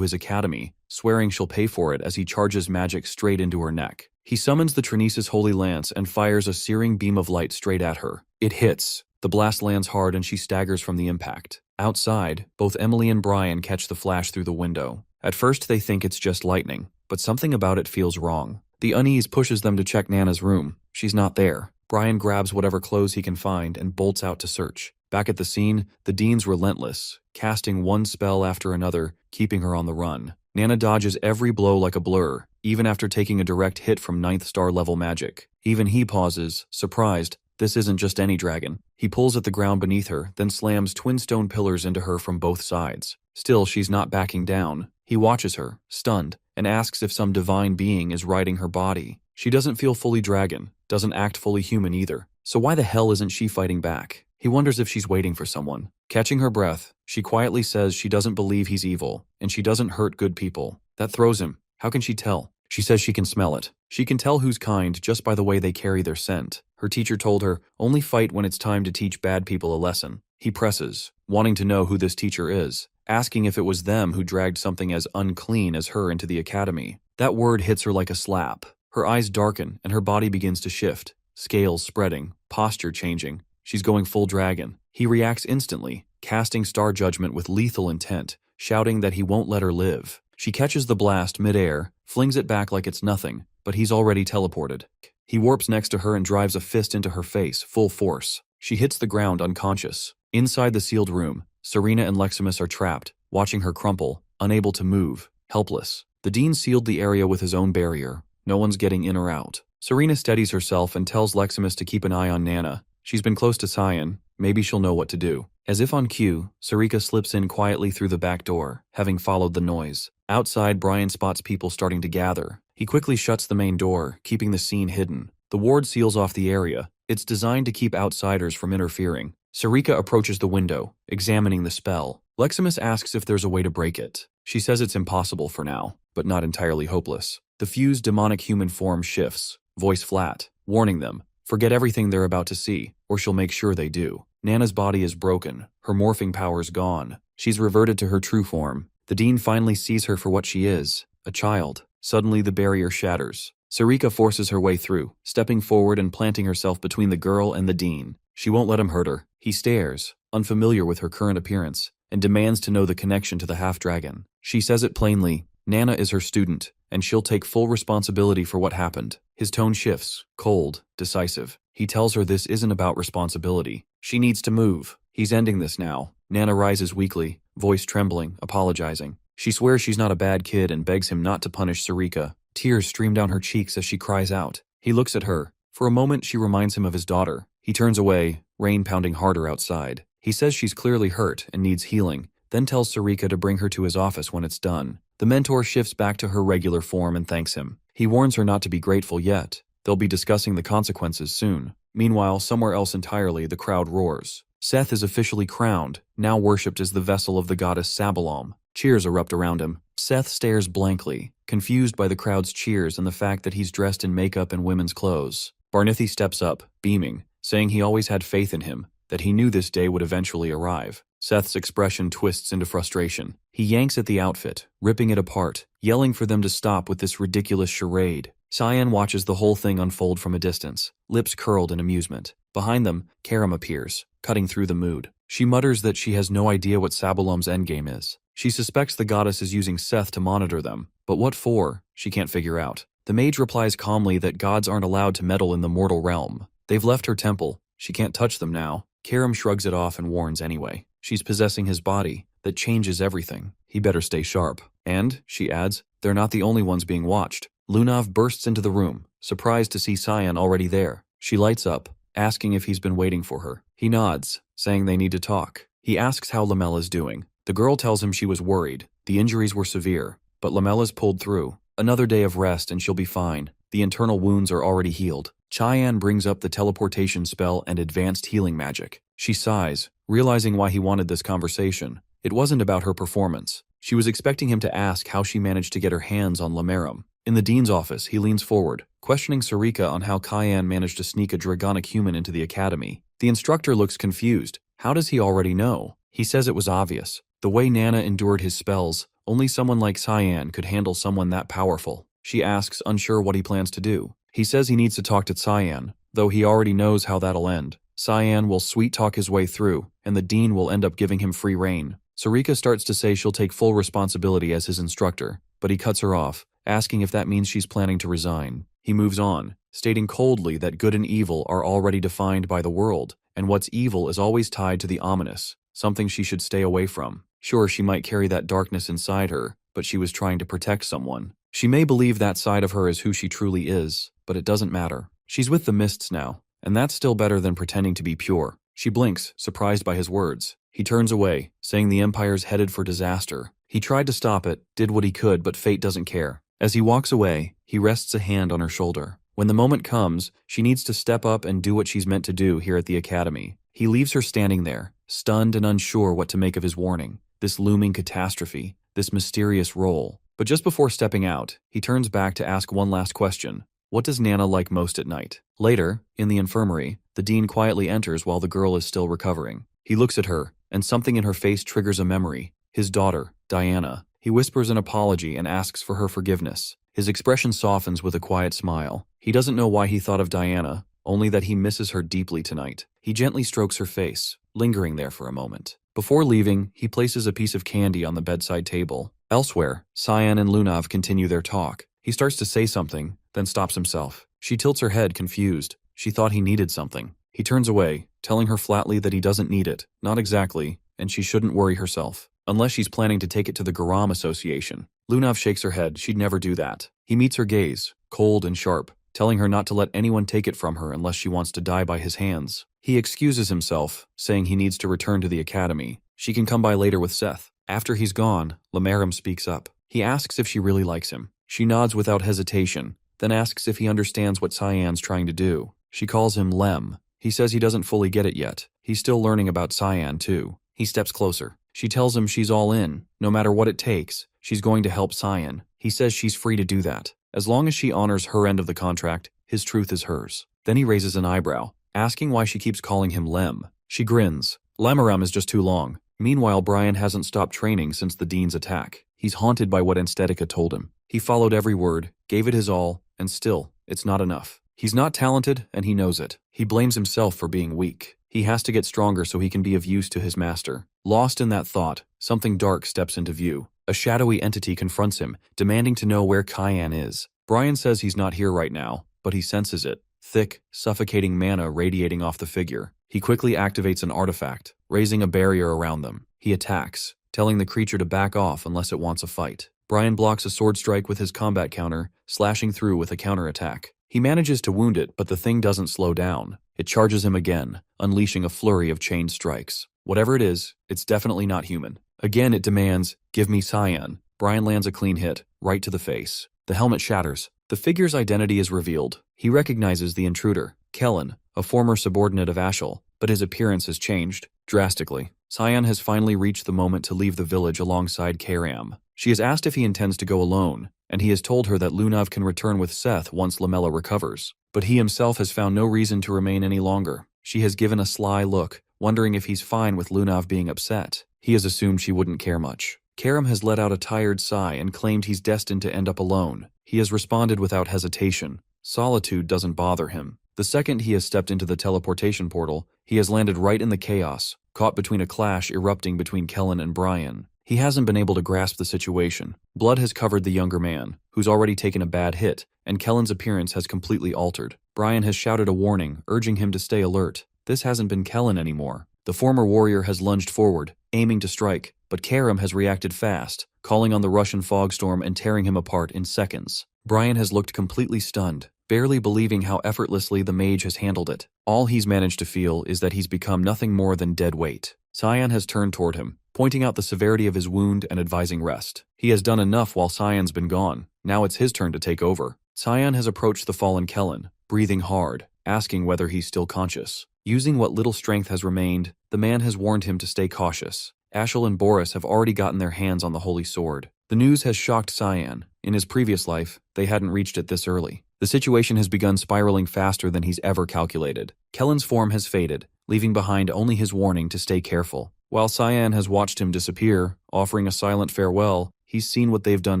his academy, swearing she'll pay for it as he charges magic straight into her neck. He summons the Trinesis Holy Lance and fires a searing beam of light straight at her. It hits. The blast lands hard and she staggers from the impact. Outside, both Emily and Brian catch the flash through the window. At first they think it's just lightning, but something about it feels wrong. The unease pushes them to check Nana's room. She's not there. Brian grabs whatever clothes he can find and bolts out to search. Back at the scene, the Dean's relentless, casting one spell after another, keeping her on the run. Nana dodges every blow like a blur, even after taking a direct hit from 9th star level magic. Even he pauses, surprised. This isn't just any dragon. He pulls at the ground beneath her, then slams twin stone pillars into her from both sides. Still, she's not backing down. He watches her, stunned, and asks if some divine being is riding her body. She doesn't feel fully dragon, doesn't act fully human either. So why the hell isn't she fighting back? He wonders if she's waiting for someone. Catching her breath, she quietly says she doesn't believe he's evil, and she doesn't hurt good people. That throws him. How can she tell? She says she can smell it. She can tell who's kind just by the way they carry their scent. Her teacher told her, only fight when it's time to teach bad people a lesson. He presses, wanting to know who this teacher is, asking if it was them who dragged something as unclean as her into the academy. That word hits her like a slap. Her eyes darken and her body begins to shift, scales spreading, posture changing. She's going full dragon. He reacts instantly, casting star judgment with lethal intent, shouting that he won't let her live. She catches the blast mid-air, flings it back like it's nothing, but he's already teleported. He warps next to her and drives a fist into her face, full force. She hits the ground unconscious. Inside the sealed room, Serena and Leximus are trapped, watching her crumple, unable to move, helpless. The Dean sealed the area with his own barrier. No one's getting in or out. Serena steadies herself and tells Leximus to keep an eye on Nana. She's been close to Cyan. Maybe she'll know what to do. As if on cue, Sarika slips in quietly through the back door, having followed the noise. Outside, Brian spots people starting to gather. He quickly shuts the main door, keeping the scene hidden. The ward seals off the area. It's designed to keep outsiders from interfering. Sarika approaches the window, examining the spell. Leximus asks if there's a way to break it. She says it's impossible for now, but not entirely hopeless. The fused demonic human form shifts, voice flat, warning them, forget everything they're about to see, or she'll make sure they do. Nana's body is broken, her morphing powers gone. She's reverted to her true form. The Dean finally sees her for what she is, a child. Suddenly the barrier shatters. Sarika forces her way through, stepping forward and planting herself between the girl and the Dean. She won't let him hurt her. He stares, unfamiliar with her current appearance, and demands to know the connection to the half-dragon. She says it plainly. Nana is her student, and she'll take full responsibility for what happened. His tone shifts, cold, decisive. He tells her this isn't about responsibility. She needs to move. He's ending this now. Nana rises weakly, voice trembling, apologizing. She swears she's not a bad kid and begs him not to punish Sarika. Tears stream down her cheeks as she cries out. He looks at her. For a moment, she reminds him of his daughter. He turns away, rain pounding harder outside. He says she's clearly hurt and needs healing, then tells Sarika to bring her to his office when it's done. The mentor shifts back to her regular form and thanks him. He warns her not to be grateful yet. They'll be discussing the consequences soon. Meanwhile, somewhere else entirely, the crowd roars. Seth is officially crowned, now worshipped as the vessel of the goddess Sabalom. Cheers erupt around him. Seth stares blankly, confused by the crowd's cheers and the fact that he's dressed in makeup and women's clothes. Barnithi steps up, beaming, saying he always had faith in him, that he knew this day would eventually arrive. Seth's expression twists into frustration. He yanks at the outfit, ripping it apart, yelling for them to stop with this ridiculous charade. Cyan watches the whole thing unfold from a distance, lips curled in amusement. Behind them, Karam appears, cutting through the mood. She mutters that she has no idea what Sabalom's endgame is. She suspects the goddess is using Seth to monitor them, but what for, she can't figure out. The mage replies calmly that gods aren't allowed to meddle in the mortal realm. They've left her temple. She can't touch them now. Karam shrugs it off and warns anyway. She's possessing his body. That changes everything. He better stay sharp. And, she adds, they're not the only ones being watched. Lunav bursts into the room, surprised to see Cyan already there. She lights up, asking if he's been waiting for her. He nods, saying they need to talk. He asks how Lamella's doing. The girl tells him she was worried. The injuries were severe, but Lamella's pulled through. Another day of rest and she'll be fine. The internal wounds are already healed. Cheyenne brings up the teleportation spell and advanced healing magic. She sighs, realizing why he wanted this conversation. It wasn't about her performance. She was expecting him to ask how she managed to get her hands on Lamerum. In the dean's office, he leans forward, questioning Sarika on how Cayenne managed to sneak a dragonic human into the academy. The instructor looks confused. How does he already know? He says it was obvious. The way Nana endured his spells, only someone like Cyan could handle someone that powerful. She asks, unsure what he plans to do. He says he needs to talk to Cyan, though he already knows how that'll end. Cyan will sweet-talk his way through, and the dean will end up giving him free rein. Sarika starts to say she'll take full responsibility as his instructor, but he cuts her off, asking if that means she's planning to resign. He moves on, stating coldly that good and evil are already defined by the world, and what's evil is always tied to the ominous, something she should stay away from. Sure, she might carry that darkness inside her, but she was trying to protect someone. She may believe that side of her is who she truly is, but it doesn't matter. She's with the mists now, and that's still better than pretending to be pure. She blinks, surprised by his words. He turns away, saying the Empire's headed for disaster. He tried to stop it, did what he could, but fate doesn't care. As he walks away, he rests a hand on her shoulder. When the moment comes, she needs to step up and do what she's meant to do here at the Academy. He leaves her standing there, stunned and unsure what to make of his warning, this looming catastrophe, this mysterious role. But just before stepping out, he turns back to ask one last question. What does Nana like most at night? Later, in the infirmary, the dean quietly enters while the girl is still recovering. He looks at her, and something in her face triggers a memory. His daughter, Diana. He whispers an apology and asks for her forgiveness. His expression softens with a quiet smile. He doesn't know why he thought of Diana, only that he misses her deeply tonight. He gently strokes her face, lingering there for a moment. Before leaving, he places a piece of candy on the bedside table. Elsewhere, Cyan and Lunav continue their talk. He starts to say something, then stops himself. She tilts her head, confused. She thought he needed something. He turns away, telling her flatly that he doesn't need it. Not exactly, and she shouldn't worry herself. Unless she's planning to take it to the Garam Association. Lunav shakes her head. She'd never do that. He meets her gaze, cold and sharp, telling her not to let anyone take it from her unless she wants to die by his hands. He excuses himself, saying he needs to return to the academy. She can come by later with Seth. After he's gone, Lamaram speaks up. He asks if she really likes him. She nods without hesitation, then asks if he understands what Cyan's trying to do. She calls him Lem. He says he doesn't fully get it yet. He's still learning about Cyan, too. He steps closer. She tells him she's all in. No matter what it takes, she's going to help Cyan. He says she's free to do that. As long as she honors her end of the contract, his truth is hers. Then he raises an eyebrow, asking why she keeps calling him Lem. She grins. Lamaram is just too long. Meanwhile, Brian hasn't stopped training since the Dean's attack. He's haunted by what Anstetica told him. He followed every word, gave it his all, and still, it's not enough. He's not talented, and he knows it. He blames himself for being weak. He has to get stronger so he can be of use to his master. Lost in that thought, something dark steps into view. A shadowy entity confronts him, demanding to know where Cyan is. Brian says he's not here right now, but he senses it. Thick, suffocating mana radiating off the figure. He quickly activates an artifact, raising a barrier around them. He attacks, telling the creature to back off unless it wants a fight. Brian blocks a sword strike with his combat counter, slashing through with a counterattack. He manages to wound it, but the thing doesn't slow down. It charges him again, unleashing a flurry of chained strikes. Whatever it is, it's definitely not human. Again it demands, "Give me Cyan." Brian lands a clean hit, right to the face. The helmet shatters. The figure's identity is revealed. He recognizes the intruder, Kellen, a former subordinate of Ashel, but his appearance has changed, drastically. Cyan has finally reached the moment to leave the village alongside Karam. She has asked if he intends to go alone, and he has told her that Lunav can return with Seth once Lamella recovers. But he himself has found no reason to remain any longer. She has given a sly look, wondering if he's fine with Lunav being upset. He has assumed she wouldn't care much. Karam has let out a tired sigh and claimed he's destined to end up alone. He has responded without hesitation. Solitude doesn't bother him. The second he has stepped into the teleportation portal, he has landed right in the chaos, caught between a clash erupting between Kellen and Brian. He hasn't been able to grasp the situation. Blood has covered the younger man, who's already taken a bad hit, and Kellen's appearance has completely altered. Brian has shouted a warning, urging him to stay alert. This hasn't been Kellen anymore. The former warrior has lunged forward, aiming to strike, but Karam has reacted fast, calling on the Russian fog storm and tearing him apart in seconds. Brian has looked completely stunned, barely believing how effortlessly the mage has handled it. All he's managed to feel is that he's become nothing more than dead weight. Cyan has turned toward him, pointing out the severity of his wound and advising rest. He has done enough while Cyan's been gone. Now it's his turn to take over. Cyan has approached the fallen Kellen, breathing hard, asking whether he's still conscious. Using what little strength has remained, the man has warned him to stay cautious. Ashel and Boris have already gotten their hands on the holy sword. The news has shocked Cyan. In his previous life, they hadn't reached it this early. The situation has begun spiraling faster than he's ever calculated. Kellen's form has faded, leaving behind only his warning to stay careful. While Cyan has watched him disappear, offering a silent farewell, he's seen what they've done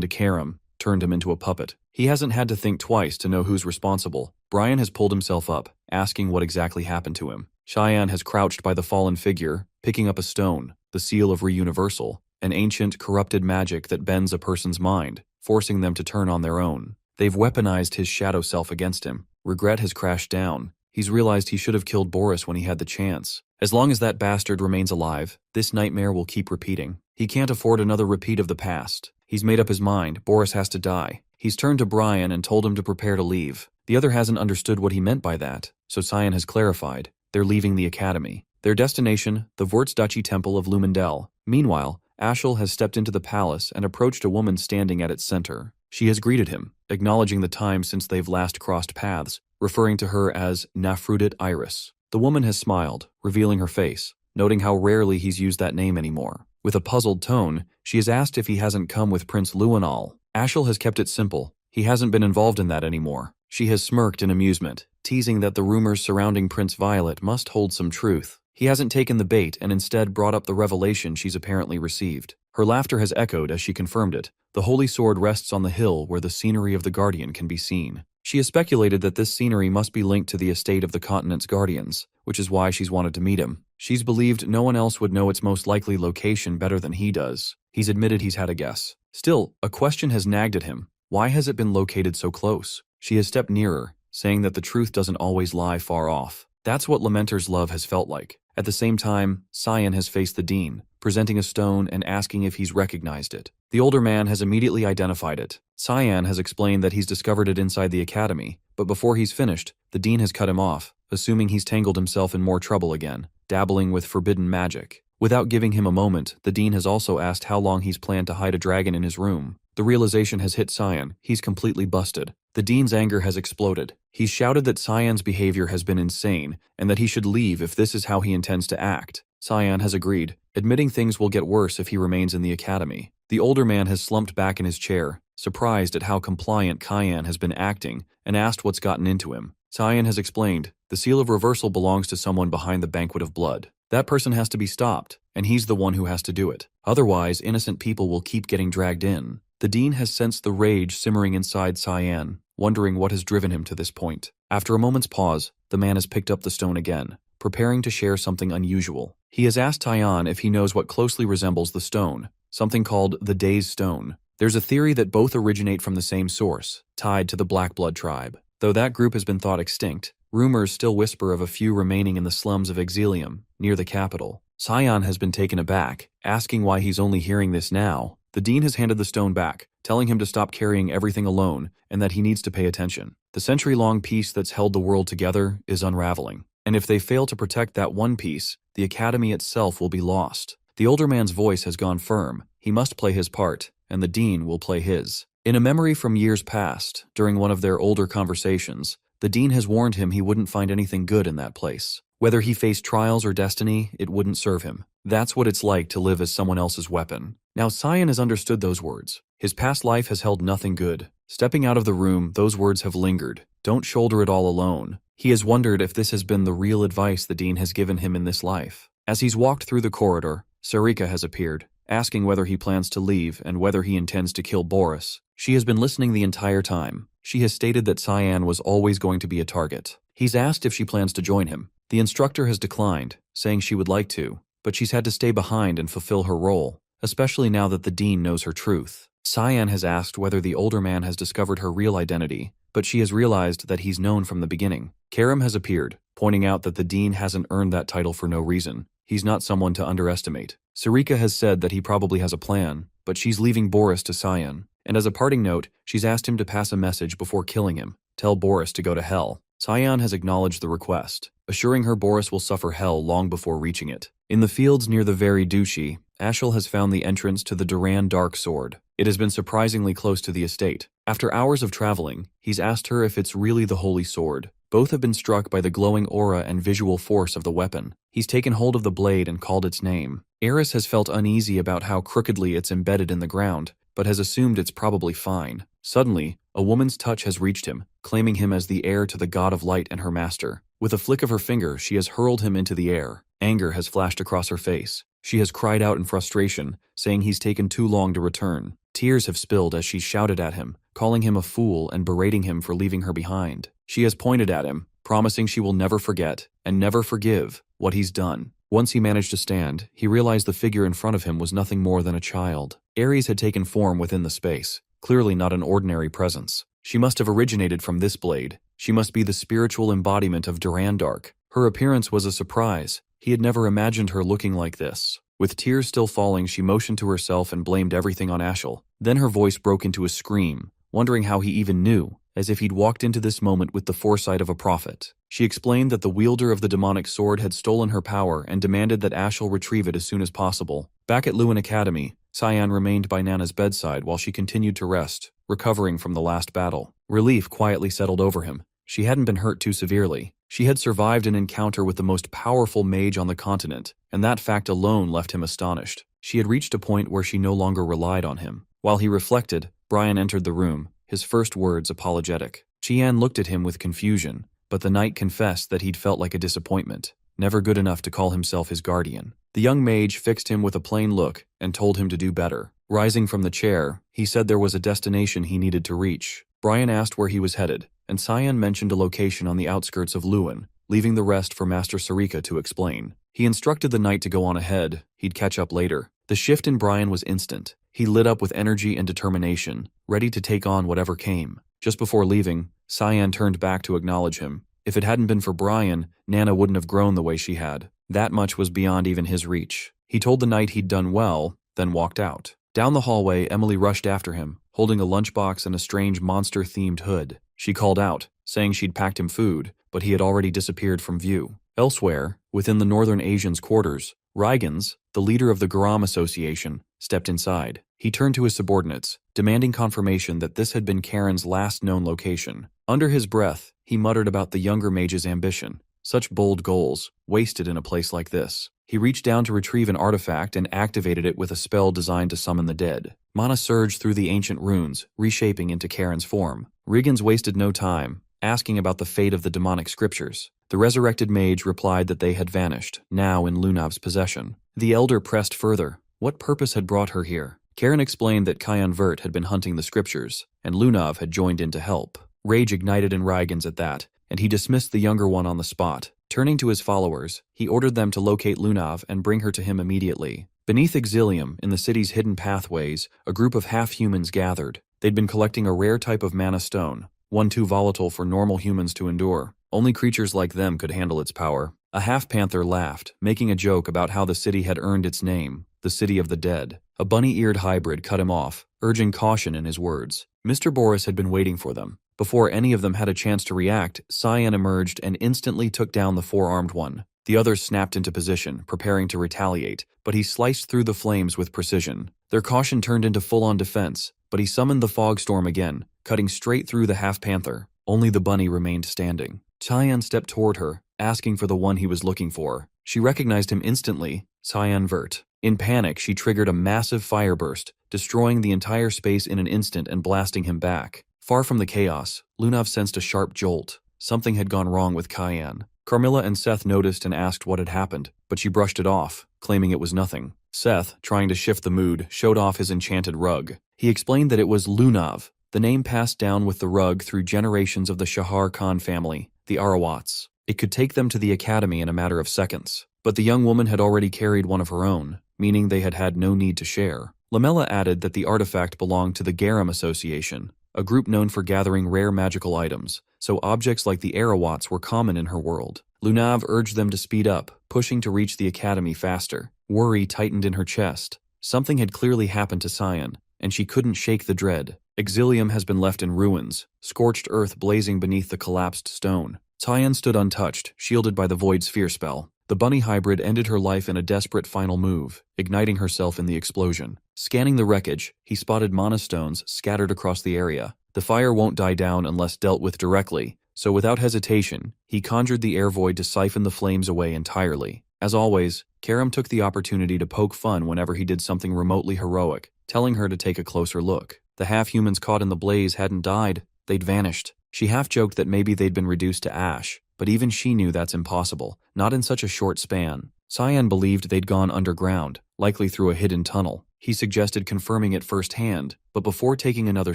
to Karam, turned him into a puppet. He hasn't had to think twice to know who's responsible. Brian has pulled himself up, asking what exactly happened to him. Cheyenne has crouched by the fallen figure, picking up a stone, the seal of Reuniversal, an ancient, corrupted magic that bends a person's mind, forcing them to turn on their own. They've weaponized his shadow self against him. Regret has crashed down. He's realized he should have killed Boris when he had the chance. As long as that bastard remains alive, this nightmare will keep repeating. He can't afford another repeat of the past. He's made up his mind. Boris has to die. He's turned to Brian and told him to prepare to leave. The other hasn't understood what he meant by that, so Cyan has clarified. They're leaving the academy. Their destination, the Vortsduchy Temple of Lumendel. Meanwhile, Ashel has stepped into the palace and approached a woman standing at its center. She has greeted him, acknowledging the time since they've last crossed paths, referring to her as Nafrudit Iris. The woman has smiled, revealing her face, noting how rarely he's used that name anymore. With a puzzled tone, she has asked if he hasn't come with Prince Luanal. Ashel has kept it simple. He hasn't been involved in that anymore. She has smirked in amusement, teasing that the rumors surrounding Prince Violet must hold some truth. He hasn't taken the bait and instead brought up the revelation she's apparently received. Her laughter has echoed as she confirmed it. The holy sword rests on the hill where the scenery of the Guardian can be seen. She has speculated that this scenery must be linked to the estate of the continent's guardians, which is why she's wanted to meet him. She's believed no one else would know its most likely location better than he does. He's admitted he's had a guess. Still, a question has nagged at him. Why has it been located so close? She has stepped nearer, saying that the truth doesn't always lie far off. That's what Lamenter's love has felt like. At the same time, Cyan has faced the dean, presenting a stone and asking if he's recognized it. The older man has immediately identified it. Cyan has explained that he's discovered it inside the academy, but before he's finished, the dean has cut him off, assuming he's tangled himself in more trouble again, dabbling with forbidden magic. Without giving him a moment, the dean has also asked how long he's planned to hide a dragon in his room. The realization has hit Cyan. He's completely busted. The dean's anger has exploded. He's shouted that Cyan's behavior has been insane and that he should leave if this is how he intends to act. Cyan has agreed, admitting things will get worse if he remains in the academy. The older man has slumped back in his chair, surprised at how compliant Cyan has been acting, and asked what's gotten into him. Cyan has explained, the seal of reversal belongs to someone behind the banquet of blood. That person has to be stopped, and he's the one who has to do it. Otherwise, innocent people will keep getting dragged in. The dean has sensed the rage simmering inside Cyan, wondering what has driven him to this point. After a moment's pause, the man has picked up the stone again, preparing to share something unusual. He has asked Cyan if he knows what closely resembles the stone, something called the Days Stone. There's a theory that both originate from the same source, tied to the Black Blood tribe. Though that group has been thought extinct, rumors still whisper of a few remaining in the slums of Exilium, near the capital. Cyan has been taken aback, asking why he's only hearing this now. The dean has handed the stone back, telling him to stop carrying everything alone and that he needs to pay attention. The century-long peace that's held the world together is unraveling, and if they fail to protect that one piece, the academy itself will be lost. The older man's voice has gone firm. He must play his part, and the dean will play his. In a memory from years past, during one of their older conversations, the dean has warned him he wouldn't find anything good in that place. Whether he faced trials or destiny, it wouldn't serve him. That's what it's like to live as someone else's weapon. Now Cyan has understood those words. His past life has held nothing good. Stepping out of the room, those words have lingered. Don't shoulder it all alone. He has wondered if this has been the real advice the dean has given him in this life. As he's walked through the corridor, Sarika has appeared, asking whether he plans to leave and whether he intends to kill Boris. She has been listening the entire time. She has stated that Cyan was always going to be a target. He's asked if she plans to join him. The instructor has declined, saying she would like to, but she's had to stay behind and fulfill her role, especially now that the dean knows her truth. Cyan has asked whether the older man has discovered her real identity, but she has realized that he's known from the beginning. Karam has appeared, pointing out that the dean hasn't earned that title for no reason. He's not someone to underestimate. Sarika has said that he probably has a plan, but she's leaving Boris to Cyan. And as a parting note, she's asked him to pass a message before killing him. Tell Boris to go to hell. Cyan has acknowledged the request, assuring her Boris will suffer hell long before reaching it. In the fields near the Very Duchy, Ashel has found the entrance to the Duran Dark Sword. It has been surprisingly close to the estate. After hours of traveling, he's asked her if it's really the Holy Sword. Both have been struck by the glowing aura and visual force of the weapon. He's taken hold of the blade and called its name. Eris has felt uneasy about how crookedly it's embedded in the ground, but has assumed it's probably fine. Suddenly, A woman's touch has reached him, claiming him as the heir to the god of light and her master. With a flick of her finger, she has hurled him into the air. Anger has flashed across her face. She has cried out in frustration, saying he's taken too long to return. Tears have spilled as she shouted at him, calling him a fool and berating him for leaving her behind. She has pointed at him, promising she will never forget, and never forgive, what he's done. Once he managed to stand, he realized the figure in front of him was nothing more than a child. Ares had taken form within the space, clearly not an ordinary presence. She must have originated from this blade. She must be the spiritual embodiment of Durandark. Her appearance was a surprise. He had never imagined her looking like this. With tears still falling, she motioned to herself and blamed everything on Ashel. Then her voice broke into a scream, wondering how he even knew, as if he'd walked into this moment with the foresight of a prophet. She explained that the wielder of the demonic sword had stolen her power and demanded that Ashel retrieve it as soon as possible. Back at Lewin Academy, Cyan remained by Nana's bedside while she continued to rest, recovering from the last battle. Relief quietly settled over him. She hadn't been hurt too severely. She had survived an encounter with the most powerful mage on the continent, and that fact alone left him astonished. She had reached a point where she no longer relied on him. While he reflected, Brian entered the room, his first words apologetic. Chian looked at him with confusion, but the knight confessed that he'd felt like a disappointment, never good enough to call himself his guardian. The young mage fixed him with a plain look and told him to do better. Rising from the chair, he said there was a destination he needed to reach. Brian asked where he was headed, and Cyan mentioned a location on the outskirts of Lewin, leaving the rest for Master Sarika to explain. He instructed the knight to go on ahead. He'd catch up later. The shift in Brian was instant. He lit up with energy and determination, ready to take on whatever came. Just before leaving, Cyan turned back to acknowledge him. If it hadn't been for Brian, Nana wouldn't have grown the way she had. That much was beyond even his reach. He told the knight he'd done well, then walked out. Down the hallway, Emily rushed after him, holding a lunchbox and a strange monster-themed hood. She called out, saying she'd packed him food, but he had already disappeared from view. Elsewhere, within the Northern Asians' quarters, Rygans, the leader of the Garam Association, stepped inside. He turned to his subordinates, demanding confirmation that this had been Karen's last known location. Under his breath, he muttered about the younger mage's ambition. Such bold goals, wasted in a place like this. He reached down to retrieve an artifact and activated it with a spell designed to summon the dead. Mana surged through the ancient runes, reshaping into Karen's form. Rygans wasted no time, asking about the fate of the demonic scriptures. The resurrected mage replied that they had vanished, now in Lunav's possession. The elder pressed further. What purpose had brought her here? Karen explained that Kayan Vert had been hunting the scriptures, and Lunav had joined in to help. Rage ignited in Rygans at that, and he dismissed the younger one on the spot. Turning to his followers, he ordered them to locate Lunav and bring her to him immediately. Beneath Exilium, in the city's hidden pathways, a group of half-humans gathered. They'd been collecting a rare type of mana stone, one too volatile for normal humans to endure. Only creatures like them could handle its power. A half-panther laughed, making a joke about how the city had earned its name, the City of the Dead. A bunny-eared hybrid cut him off, urging caution in his words. Mr. Boris had been waiting for them. Before any of them had a chance to react, Cyan emerged and instantly took down the four-armed one. The others snapped into position, preparing to retaliate, but he sliced through the flames with precision. Their caution turned into full-on defense, but he summoned the fog storm again, cutting straight through the half-panther. Only the bunny remained standing. Cyan stepped toward her, asking for the one he was looking for. She recognized him instantly, Cyan Vert. In panic, she triggered a massive fire burst, destroying the entire space in an instant and blasting him back. Far from the chaos, Lunav sensed a sharp jolt. Something had gone wrong with Cyan. Carmilla and Seth noticed and asked what had happened, but she brushed it off, claiming it was nothing. Seth, trying to shift the mood, showed off his enchanted rug. He explained that it was Lunav, the name passed down with the rug through generations of the Shahar Khan family, the Arawats. It could take them to the academy in a matter of seconds. But the young woman had already carried one of her own, meaning they had had no need to share. Lamella added that the artifact belonged to the Garam Association, a group known for gathering rare magical items, so objects like the Arawats were common in her world. Lunav urged them to speed up, pushing to reach the academy faster. Worry tightened in her chest. Something had clearly happened to Cyan, and she couldn't shake the dread. Exilium has been left in ruins, scorched earth blazing beneath the collapsed stone. Cyan stood untouched, shielded by the Void Sphere spell. The bunny hybrid ended her life in a desperate final move, igniting herself in the explosion. Scanning the wreckage, he spotted mana stones scattered across the area. The fire won't die down unless dealt with directly, so without hesitation, he conjured the air void to siphon the flames away entirely. As always, Karam took the opportunity to poke fun whenever he did something remotely heroic, telling her to take a closer look. The half-humans caught in the blaze hadn't died, they'd vanished. She half-joked that maybe they'd been reduced to ash, but even she knew that's impossible, not in such a short span. Cyan believed they'd gone underground, likely through a hidden tunnel. He suggested confirming it firsthand, but before taking another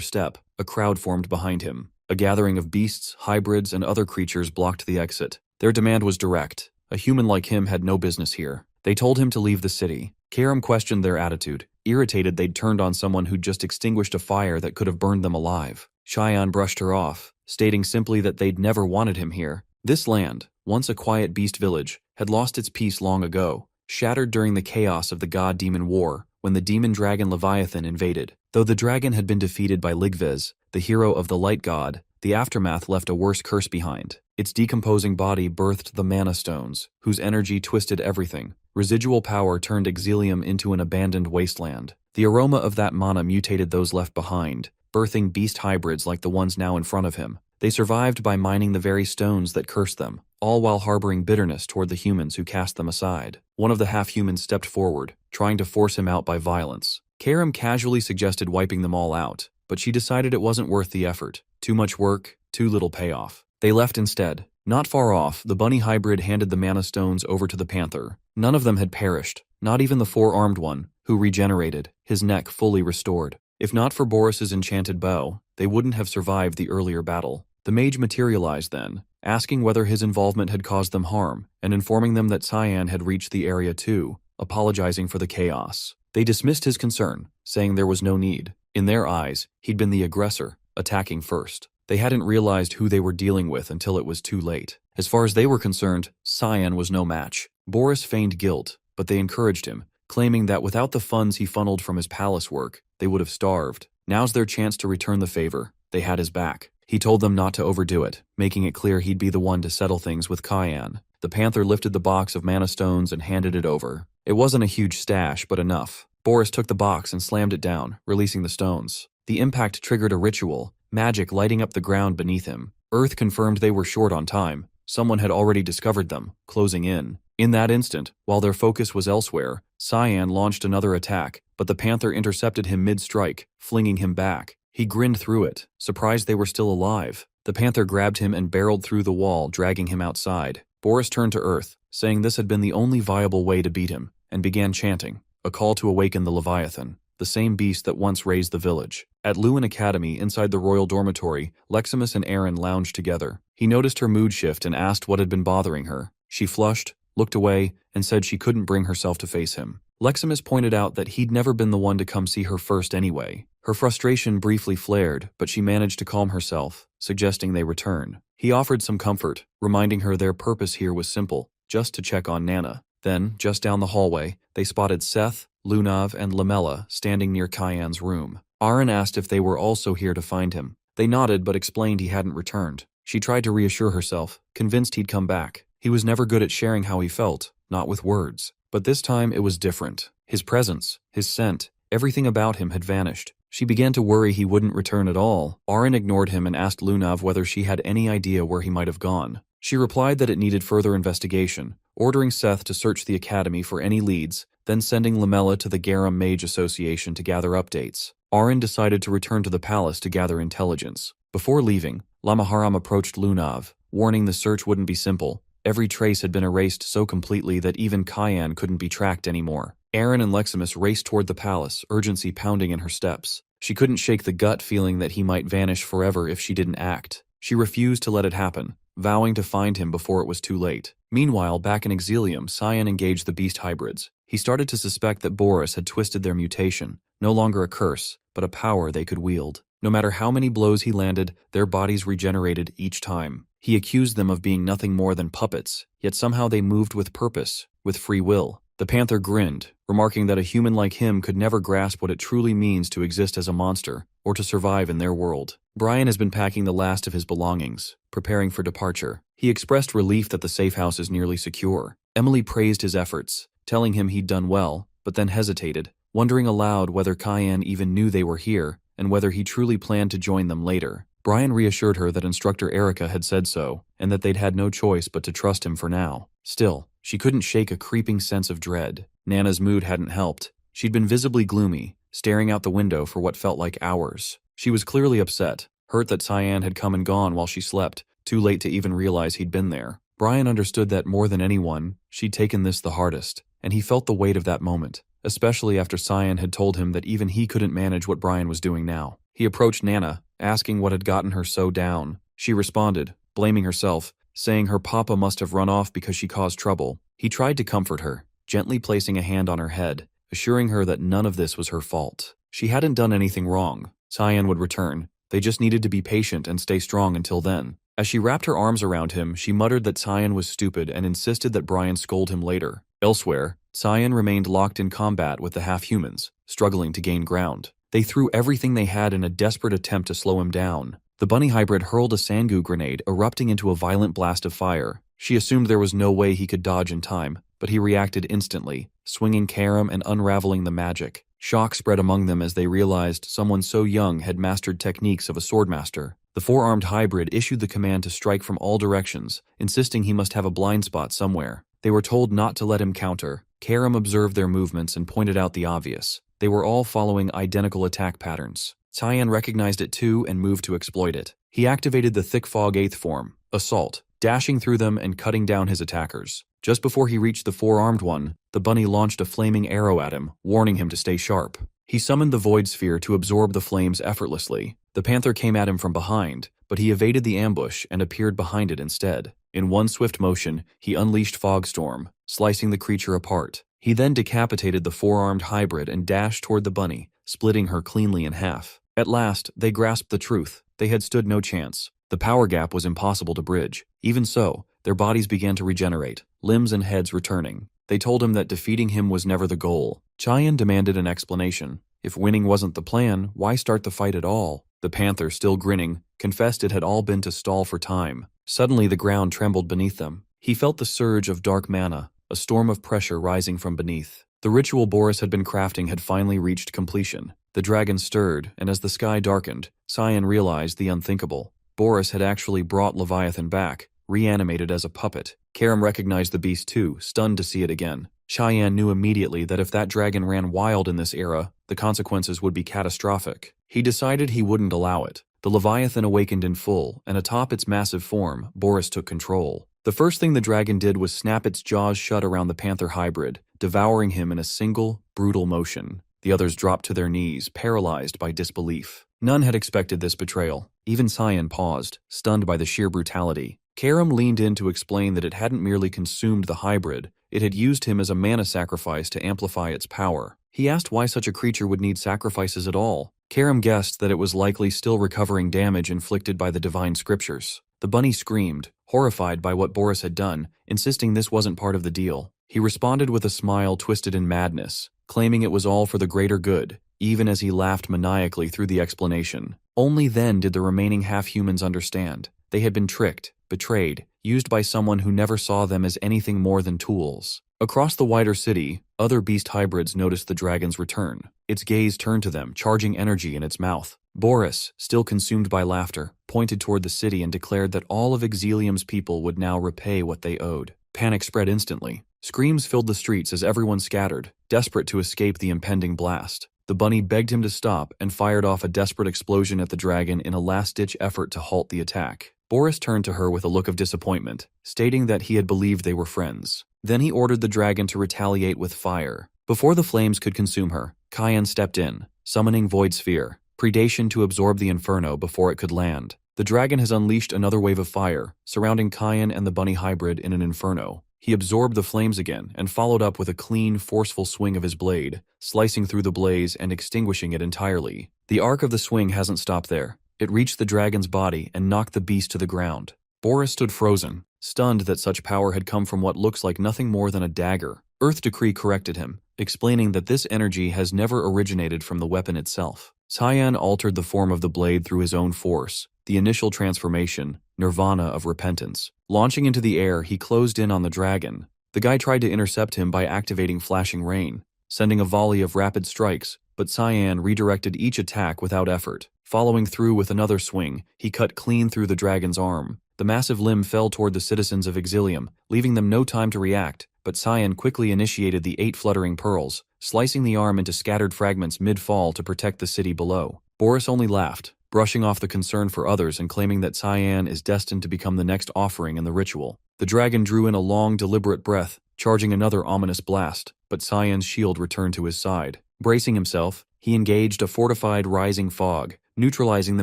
step, a crowd formed behind him. A gathering of beasts, hybrids, and other creatures blocked the exit. Their demand was direct. A human like him had no business here. They told him to leave the city. Karam questioned their attitude, irritated they'd turned on someone who'd just extinguished a fire that could have burned them alive. Cheyenne brushed her off, stating simply that they'd never wanted him here. This land, once a quiet beast village, had lost its peace long ago, shattered during the chaos of the god-demon war, when the demon-dragon Leviathan invaded. Though the dragon had been defeated by Ligvez, the hero of the light god, the aftermath left a worse curse behind. Its decomposing body birthed the mana stones, whose energy twisted everything. Residual power turned Exilium into an abandoned wasteland. The aroma of that mana mutated those left behind, birthing beast hybrids like the ones now in front of him. They survived by mining the very stones that cursed them, all while harboring bitterness toward the humans who cast them aside. One of the half-humans stepped forward, trying to force him out by violence. Karam casually suggested wiping them all out, but she decided it wasn't worth the effort. Too much work, too little payoff. They left instead. Not far off, the bunny hybrid handed the mana stones over to the panther. None of them had perished, not even the four-armed one, who regenerated, his neck fully restored. If not for Boris's enchanted bow, they wouldn't have survived the earlier battle. The mage materialized then, asking whether his involvement had caused them harm, and informing them that Cyan had reached the area too, apologizing for the chaos. They dismissed his concern, saying there was no need. In their eyes, he'd been the aggressor, attacking first. They hadn't realized who they were dealing with until it was too late. As far as they were concerned, Cyan was no match. Boris feigned guilt, but they encouraged him, claiming that without the funds he funneled from his palace work, they would have starved. Now's their chance to return the favor. They had his back. He told them not to overdo it, making it clear he'd be the one to settle things with Cyan. The panther lifted the box of mana stones and handed it over. It wasn't a huge stash, but enough. Boris took the box and slammed it down, releasing the stones. The impact triggered a ritual, magic lighting up the ground beneath him. Earth confirmed they were short on time. Someone had already discovered them, closing in. In that instant, while their focus was elsewhere, Cyan launched another attack, but the panther intercepted him mid-strike, flinging him back. He grinned through it, surprised they were still alive. The panther grabbed him and barreled through the wall, dragging him outside. Boris turned to Earth, saying this had been the only viable way to beat him, and began chanting, a call to awaken the Leviathan, the same beast that once raised the village. At Lewin Academy, inside the royal dormitory, Leximus and Aaron lounged together. He noticed her mood shift and asked what had been bothering her. She flushed, looked away, and said she couldn't bring herself to face him. Leximus pointed out that he'd never been the one to come see her first anyway. Her frustration briefly flared, but she managed to calm herself, suggesting they return. He offered some comfort, reminding her their purpose here was simple, just to check on Nana. Then, just down the hallway, they spotted Seth, Lunav, and Lamella standing near Cyan's room. Aaron asked if they were also here to find him. They nodded but explained he hadn't returned. She tried to reassure herself, convinced he'd come back. He was never good at sharing how he felt, not with words. But this time it was different. His presence, his scent, everything about him had vanished. She began to worry he wouldn't return at all. Aaron ignored him and asked Lunav whether she had any idea where he might have gone. She replied that it needed further investigation, ordering Seth to search the academy for any leads, then sending Lamella to the Garum Mage Association to gather updates. Aaron decided to return to the palace to gather intelligence. Before leaving, Lamaharam approached Lunav, warning the search wouldn't be simple. Every trace had been erased so completely that even Cyan couldn't be tracked anymore. Aaron and Leximus raced toward the palace, urgency pounding in her steps. She couldn't shake the gut feeling that he might vanish forever if she didn't act. She refused to let it happen, vowing to find him before it was too late. Meanwhile, back in Exilium, Cyan engaged the beast hybrids. He started to suspect that Boris had twisted their mutation, no longer a curse, but a power they could wield. No matter how many blows he landed, their bodies regenerated each time. He accused them of being nothing more than puppets, yet somehow they moved with purpose, with free will. The panther grinned, remarking that a human like him could never grasp what it truly means to exist as a monster, or to survive in their world. Brian has been packing the last of his belongings, preparing for departure. He expressed relief that the safe house is nearly secure. Emily praised his efforts, telling him he'd done well, but then hesitated, wondering aloud whether Cyan even knew they were here, and whether he truly planned to join them later. Brian reassured her that Instructor Erica had said so, and that they'd had no choice but to trust him for now. Still, she couldn't shake a creeping sense of dread. Nana's mood hadn't helped. She'd been visibly gloomy, staring out the window for what felt like hours. She was clearly upset, hurt that Cyan had come and gone while she slept, too late to even realize he'd been there. Brian understood that more than anyone, she'd taken this the hardest, and he felt the weight of that moment, especially after Cyan had told him that even he couldn't manage what Brian was doing now. He approached Nana, asking what had gotten her so down. She responded, blaming herself, saying her papa must have run off because she caused trouble. He tried to comfort her, gently placing a hand on her head, assuring her that none of this was her fault. She hadn't done anything wrong. Cyan would return. They just needed to be patient and stay strong until then. As she wrapped her arms around him, she muttered that Cyan was stupid and insisted that Brian scold him later. Elsewhere, Cyan remained locked in combat with the half-humans, struggling to gain ground. They threw everything they had in a desperate attempt to slow him down. The bunny hybrid hurled a Sangu grenade, erupting into a violent blast of fire. She assumed there was no way he could dodge in time, but he reacted instantly, swinging Karam and unraveling the magic. Shock spread among them as they realized someone so young had mastered techniques of a swordmaster. The four-armed hybrid issued the command to strike from all directions, insisting he must have a blind spot somewhere. They were told not to let him counter. Karam observed their movements and pointed out the obvious. They were all following identical attack patterns. Cyan recognized it too and moved to exploit it. He activated the thick fog 8th form, Assault, dashing through them and cutting down his attackers. Just before he reached the four-armed one, the bunny launched a flaming arrow at him, warning him to stay sharp. He summoned the Void Sphere to absorb the flames effortlessly. The panther came at him from behind, but he evaded the ambush and appeared behind it instead. In one swift motion, he unleashed Fogstorm, slicing the creature apart. He then decapitated the four-armed hybrid and dashed toward the bunny, splitting her cleanly in half. At last, they grasped the truth. They had stood no chance. The power gap was impossible to bridge. Even so, their bodies began to regenerate, limbs and heads returning. They told him that defeating him was never the goal. Cyan demanded an explanation. If winning wasn't the plan, why start the fight at all? The panther, still grinning, confessed it had all been to stall for time. Suddenly the ground trembled beneath them. He felt the surge of dark mana, a storm of pressure rising from beneath. The ritual Boris had been crafting had finally reached completion. The dragon stirred, and as the sky darkened, Cyan realized the unthinkable. Boris had actually brought Leviathan back, reanimated as a puppet. Karam recognized the beast too, stunned to see it again. Cyan knew immediately that if that dragon ran wild in this era, the consequences would be catastrophic. He decided he wouldn't allow it. The Leviathan awakened in full, and atop its massive form, Boris took control. The first thing the dragon did was snap its jaws shut around the panther hybrid, devouring him in a single, brutal motion. The others dropped to their knees, paralyzed by disbelief. None had expected this betrayal. Even Cyan paused, stunned by the sheer brutality. Karam leaned in to explain that it hadn't merely consumed the hybrid, it had used him as a mana sacrifice to amplify its power. He asked why such a creature would need sacrifices at all. Karam guessed that it was likely still recovering damage inflicted by the divine scriptures. The bunny screamed, horrified by what Boris had done, insisting this wasn't part of the deal. He responded with a smile twisted in madness, claiming it was all for the greater good, even as he laughed maniacally through the explanation. Only then did the remaining half-humans understand. They had been tricked, betrayed, used by someone who never saw them as anything more than tools. Across the wider city, other beast hybrids noticed the dragon's return. Its gaze turned to them, charging energy in its mouth. Boris, still consumed by laughter, pointed toward the city and declared that all of Exilium's people would now repay what they owed. Panic spread instantly. Screams filled the streets as everyone scattered, desperate to escape the impending blast. The bunny begged him to stop and fired off a desperate explosion at the dragon in a last-ditch effort to halt the attack. Boris turned to her with a look of disappointment, stating that he had believed they were friends. Then he ordered the dragon to retaliate with fire. Before the flames could consume her, Cyan stepped in, summoning Void Sphere, predation to absorb the inferno before it could land. The dragon has unleashed another wave of fire, surrounding Cyan and the bunny hybrid in an inferno. He absorbed the flames again and followed up with a clean, forceful swing of his blade, slicing through the blaze and extinguishing it entirely. The arc of the swing hasn't stopped there. It reached the dragon's body and knocked the beast to the ground. Boris stood frozen, stunned that such power had come from what looks like nothing more than a dagger. Earth Decree corrected him, explaining that this energy has never originated from the weapon itself. Cyan altered the form of the blade through his own force, the initial transformation, nirvana of repentance. Launching into the air, he closed in on the dragon. The guy tried to intercept him by activating Flashing Rain, sending a volley of rapid strikes, but Cyan redirected each attack without effort. Following through with another swing, he cut clean through the dragon's arm. The massive limb fell toward the citizens of Exilium, leaving them no time to react, but Cyan quickly initiated the 8 fluttering pearls, slicing the arm into scattered fragments mid-fall to protect the city below. Boris only laughed, brushing off the concern for others and claiming that Cyan is destined to become the next offering in the ritual. The dragon drew in a long, deliberate breath, charging another ominous blast, but Cyan's shield returned to his side. Bracing himself, he engaged a fortified rising fog, neutralizing the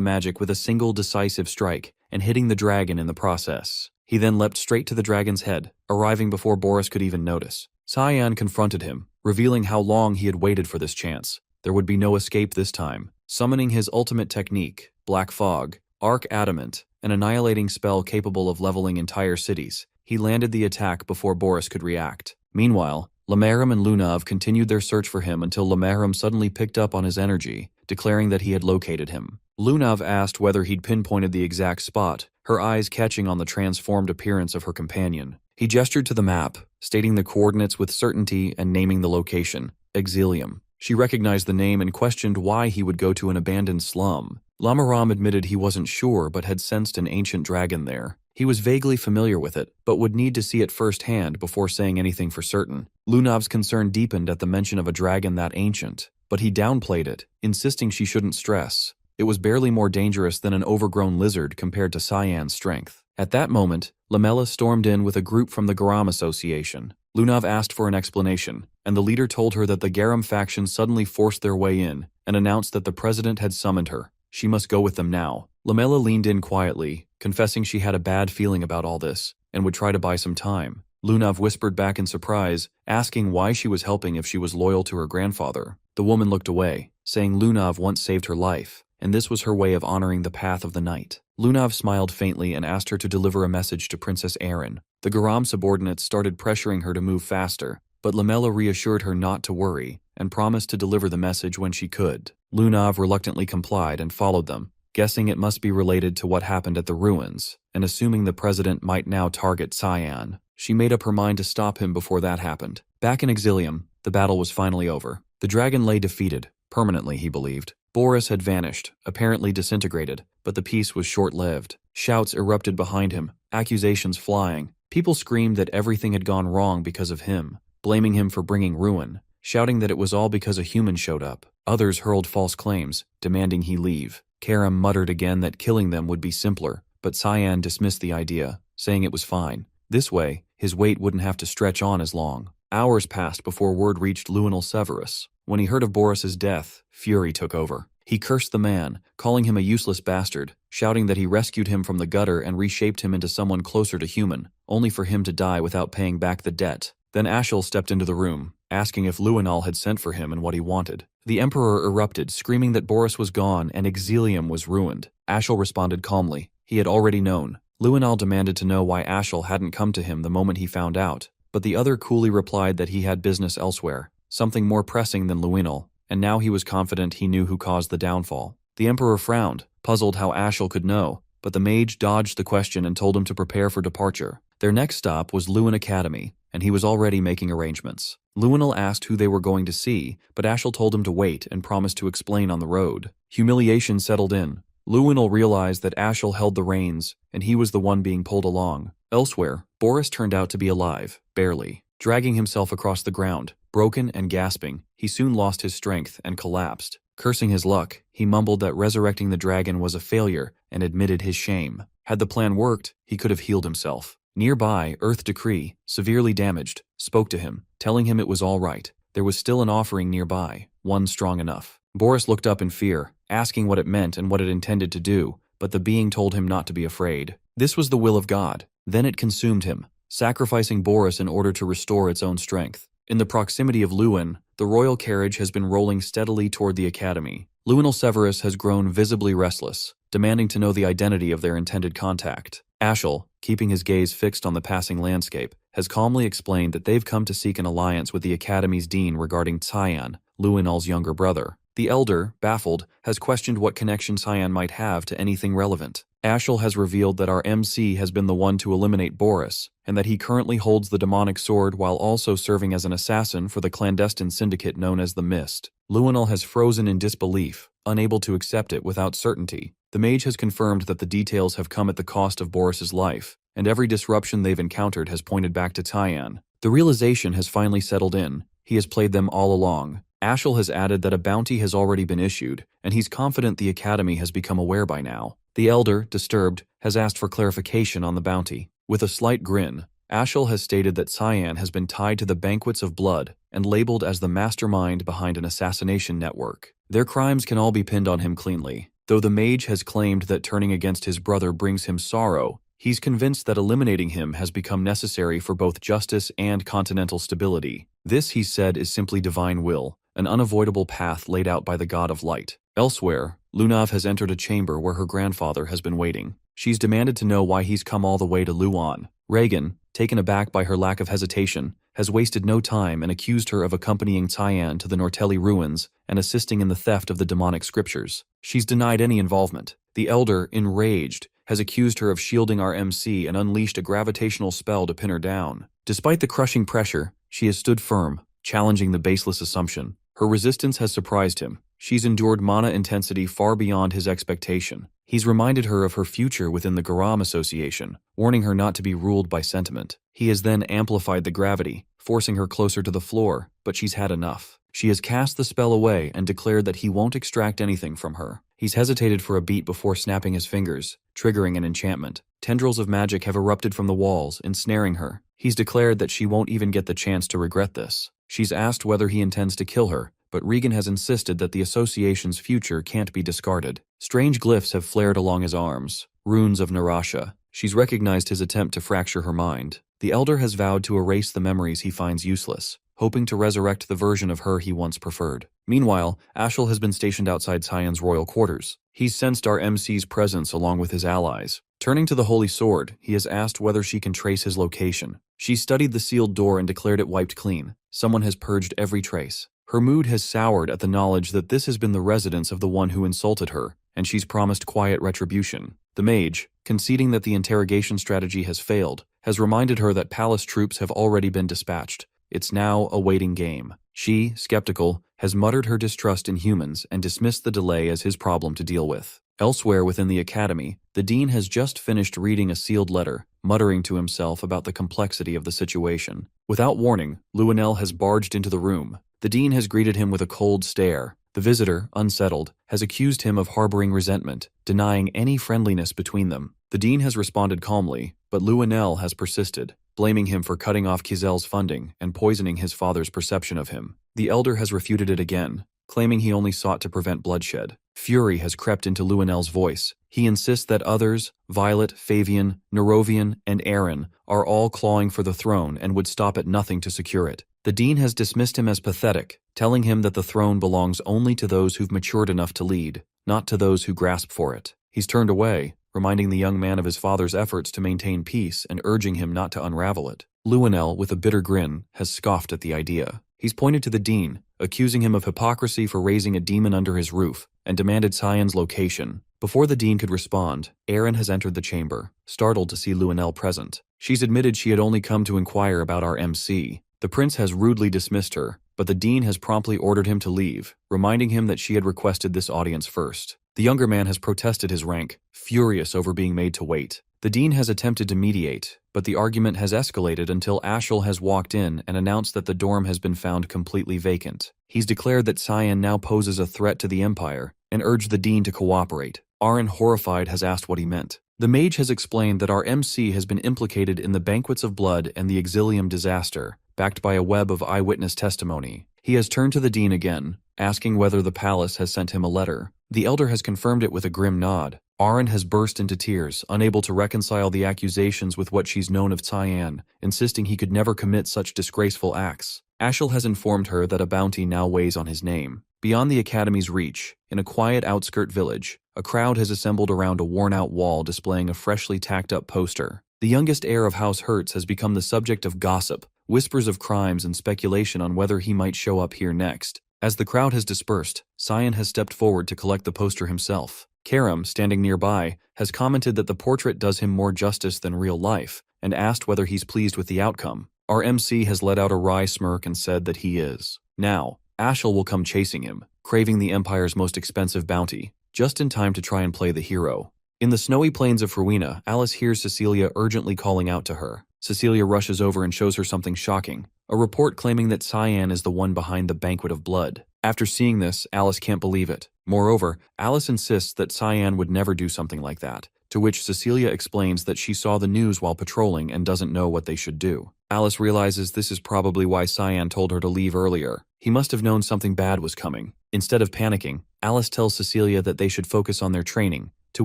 magic with a single decisive strike, and hitting the dragon in the process. He then leapt straight to the dragon's head, arriving before Boris could even notice. Cyan confronted him, revealing how long he had waited for this chance. There would be no escape this time. Summoning his ultimate technique, Black Fog, Arc Adamant, an annihilating spell capable of leveling entire cities, he landed the attack before Boris could react. Meanwhile, Lamaram and Lunav continued their search for him until Lamaram suddenly picked up on his energy, declaring that he had located him. Lunav asked whether he'd pinpointed the exact spot, her eyes catching on the transformed appearance of her companion. He gestured to the map, stating the coordinates with certainty and naming the location, Exilium. She recognized the name and questioned why he would go to an abandoned slum. Lamaram admitted he wasn't sure but had sensed an ancient dragon there. He was vaguely familiar with it, but would need to see it firsthand before saying anything for certain. Lunav's concern deepened at the mention of a dragon that ancient, but he downplayed it, insisting she shouldn't stress. It was barely more dangerous than an overgrown lizard compared to Cyan's strength. At that moment, Lamela stormed in with a group from the Garam Association. Lunav asked for an explanation, and the leader told her that the Garam faction suddenly forced their way in and announced that the president had summoned her. She must go with them now. Lamela leaned in quietly, confessing she had a bad feeling about all this and would try to buy some time. Lunav whispered back in surprise, asking why she was helping if she was loyal to her grandfather. The woman looked away, saying Lunav once saved her life, and this was her way of honoring the path of the night. Lunav smiled faintly and asked her to deliver a message to Princess Erin. The Garam subordinates started pressuring her to move faster, but Lamela reassured her not to worry and promised to deliver the message when she could. Lunav reluctantly complied and followed them, guessing it must be related to what happened at the ruins, and assuming the president might now target Cyan. She made up her mind to stop him before that happened. Back in Exilium, the battle was finally over. The dragon lay defeated, permanently he believed. Boris had vanished, apparently disintegrated, but the peace was short-lived. Shouts erupted behind him, accusations flying. People screamed that everything had gone wrong because of him, blaming him for bringing ruin, shouting that it was all because a human showed up. Others hurled false claims, demanding he leave. Karam muttered again that killing them would be simpler, but Cyan dismissed the idea, saying it was fine. This way, his wait wouldn't have to stretch on as long. Hours passed before word reached Luinal Severus. When he heard of Boris's death, fury took over. He cursed the man, calling him a useless bastard, shouting that he rescued him from the gutter and reshaped him into someone closer to human, only for him to die without paying back the debt. Then Ashel stepped into the room, asking if Luinal had sent for him and what he wanted. The Emperor erupted, screaming that Boris was gone and Exilium was ruined. Ashel responded calmly. He had already known. Luinal demanded to know why Ashel hadn't come to him the moment he found out, but the other coolly replied that he had business elsewhere, something more pressing than Luinal, and now he was confident he knew who caused the downfall. The Emperor frowned, puzzled how Ashel could know, but the mage dodged the question and told him to prepare for departure. Their next stop was Luin Academy, and he was already making arrangements. Luinal asked who they were going to see, but Ashel told him to wait and promised to explain on the road. Humiliation settled in. Luinal realized that Ashel held the reins, and he was the one being pulled along. Elsewhere, Boris turned out to be alive, barely. Dragging himself across the ground, broken and gasping, he soon lost his strength and collapsed. Cursing his luck, he mumbled that resurrecting the dragon was a failure and admitted his shame. Had the plan worked, he could have healed himself. Nearby, Earth Decree, severely damaged, spoke to him, telling him it was all right. There was still an offering nearby, one strong enough. Boris looked up in fear, asking what it meant and what it intended to do, but the being told him not to be afraid. This was the will of God. Then it consumed him, sacrificing Boris in order to restore its own strength. In the proximity of Luin, the royal carriage has been rolling steadily toward the academy. Luinal Severus has grown visibly restless, demanding to know the identity of their intended contact. Ashel, keeping his gaze fixed on the passing landscape, has calmly explained that they've come to seek an alliance with the academy's dean regarding Cyan, Luinal's younger brother. The elder, baffled, has questioned what connection Cyan might have to anything relevant. Ashel has revealed that our MC has been the one to eliminate Boris, and that he currently holds the demonic sword while also serving as an assassin for the clandestine syndicate known as the Mist. Luinal has frozen in disbelief, unable to accept it without certainty. The mage has confirmed that the details have come at the cost of Boris's life, and every disruption they've encountered has pointed back to Cyan. The realization has finally settled in. He has played them all along. Ashel has added that a bounty has already been issued, and he's confident the Academy has become aware by now. The Elder, disturbed, has asked for clarification on the bounty. With a slight grin, Ashel has stated that Cyan has been tied to the Banquets of Blood and labeled as the mastermind behind an assassination network. Their crimes can all be pinned on him cleanly. Though the mage has claimed that turning against his brother brings him sorrow, he's convinced that eliminating him has become necessary for both justice and continental stability. This, he said, is simply divine will, an unavoidable path laid out by the god of light. Elsewhere, Lunav has entered a chamber where her grandfather has been waiting. She's demanded to know why he's come all the way to Luan. Reagan, taken aback by her lack of hesitation, has wasted no time and accused her of accompanying Cyan to the Nortelli ruins and assisting in the theft of the demonic scriptures. She's denied any involvement. The Elder, enraged, has accused her of shielding our MC and unleashed a gravitational spell to pin her down. Despite the crushing pressure, she has stood firm, challenging the baseless assumption. Her resistance has surprised him. She's endured mana intensity far beyond his expectation. He's reminded her of her future within the Garam Association, warning her not to be ruled by sentiment. He has then amplified the gravity, forcing her closer to the floor, but she's had enough. She has cast the spell away and declared that he won't extract anything from her. He's hesitated for a beat before snapping his fingers, triggering an enchantment. Tendrils of magic have erupted from the walls, ensnaring her. He's declared that she won't even get the chance to regret this. She's asked whether he intends to kill her, but Regan has insisted that the association's future can't be discarded. Strange glyphs have flared along his arms, runes of Narasha. She's recognized his attempt to fracture her mind. The Elder has vowed to erase the memories he finds useless, hoping to resurrect the version of her he once preferred. Meanwhile, Ashel has been stationed outside Cyan's royal quarters. He's sensed our MC's presence along with his allies. Turning to the Holy Sword, he has asked whether she can trace his location. She studied the sealed door and declared it wiped clean. Someone has purged every trace. Her mood has soured at the knowledge that this has been the residence of the one who insulted her, and she's promised quiet retribution. The mage, conceding that the interrogation strategy has failed, has reminded her that palace troops have already been dispatched. It's now a waiting game. She, skeptical, has muttered her distrust in humans and dismissed the delay as his problem to deal with. Elsewhere within the academy, the dean has just finished reading a sealed letter, muttering to himself about the complexity of the situation. Without warning, Luanel has barged into the room. The dean has greeted him with a cold stare. The visitor, unsettled, has accused him of harboring resentment, denying any friendliness between them. The dean has responded calmly, but Luanel has persisted, blaming him for cutting off Kizel's funding and poisoning his father's perception of him. The elder has refuted it again, claiming he only sought to prevent bloodshed. Fury has crept into Luanel's voice. He insists that others, Violet, Favian, Nerovian, and Aaron, are all clawing for the throne and would stop at nothing to secure it. The dean has dismissed him as pathetic, telling him that the throne belongs only to those who've matured enough to lead, not to those who grasp for it. He's turned away, reminding the young man of his father's efforts to maintain peace and urging him not to unravel it. Luanel, with a bitter grin, has scoffed at the idea. He's pointed to the dean, accusing him of hypocrisy for raising a demon under his roof, and demanded Cyan's location. Before the dean could respond, Aaron has entered the chamber, startled to see Luanel present. She's admitted she had only come to inquire about our MC. The prince has rudely dismissed her, but the dean has promptly ordered him to leave, reminding him that she had requested this audience first. The younger man has protested his rank, furious over being made to wait. The dean has attempted to mediate, but the argument has escalated until Ashel has walked in and announced that the dorm has been found completely vacant. He's declared that Cyan now poses a threat to the Empire and urged the dean to cooperate. Aaron, horrified, has asked what he meant. The mage has explained that our MC has been implicated in the Banquets of Blood and the Exilium disaster, backed by a web of eyewitness testimony. He has turned to the dean again, asking whether the palace has sent him a letter. The elder has confirmed it with a grim nod. Aaron has burst into tears, unable to reconcile the accusations with what she's known of Cyan, insisting he could never commit such disgraceful acts. Ashel has informed her that a bounty now weighs on his name. Beyond the academy's reach, in a quiet outskirt village, a crowd has assembled around a worn-out wall displaying a freshly tacked-up poster. The youngest heir of House Hertz has become the subject of gossip, whispers of crimes and speculation on whether he might show up here next. As the crowd has dispersed, Cyan has stepped forward to collect the poster himself. Karam, standing nearby, has commented that the portrait does him more justice than real life, and asked whether he's pleased with the outcome. Our MC has let out a wry smirk and said that he is. Now, Ashel will come chasing him, craving the Empire's most expensive bounty, just in time to try and play the hero. In the snowy plains of Rowena, Alice hears Cecilia urgently calling out to her. Cecilia rushes over and shows her something shocking, a report claiming that Cyan is the one behind the banquet of blood. After seeing this, Alice can't believe it. Moreover, Alice insists that Cyan would never do something like that, to which Cecilia explains that she saw the news while patrolling and doesn't know what they should do. Alice realizes this is probably why Cyan told her to leave earlier. He must have known something bad was coming. Instead of panicking, Alice tells Cecilia that they should focus on their training, to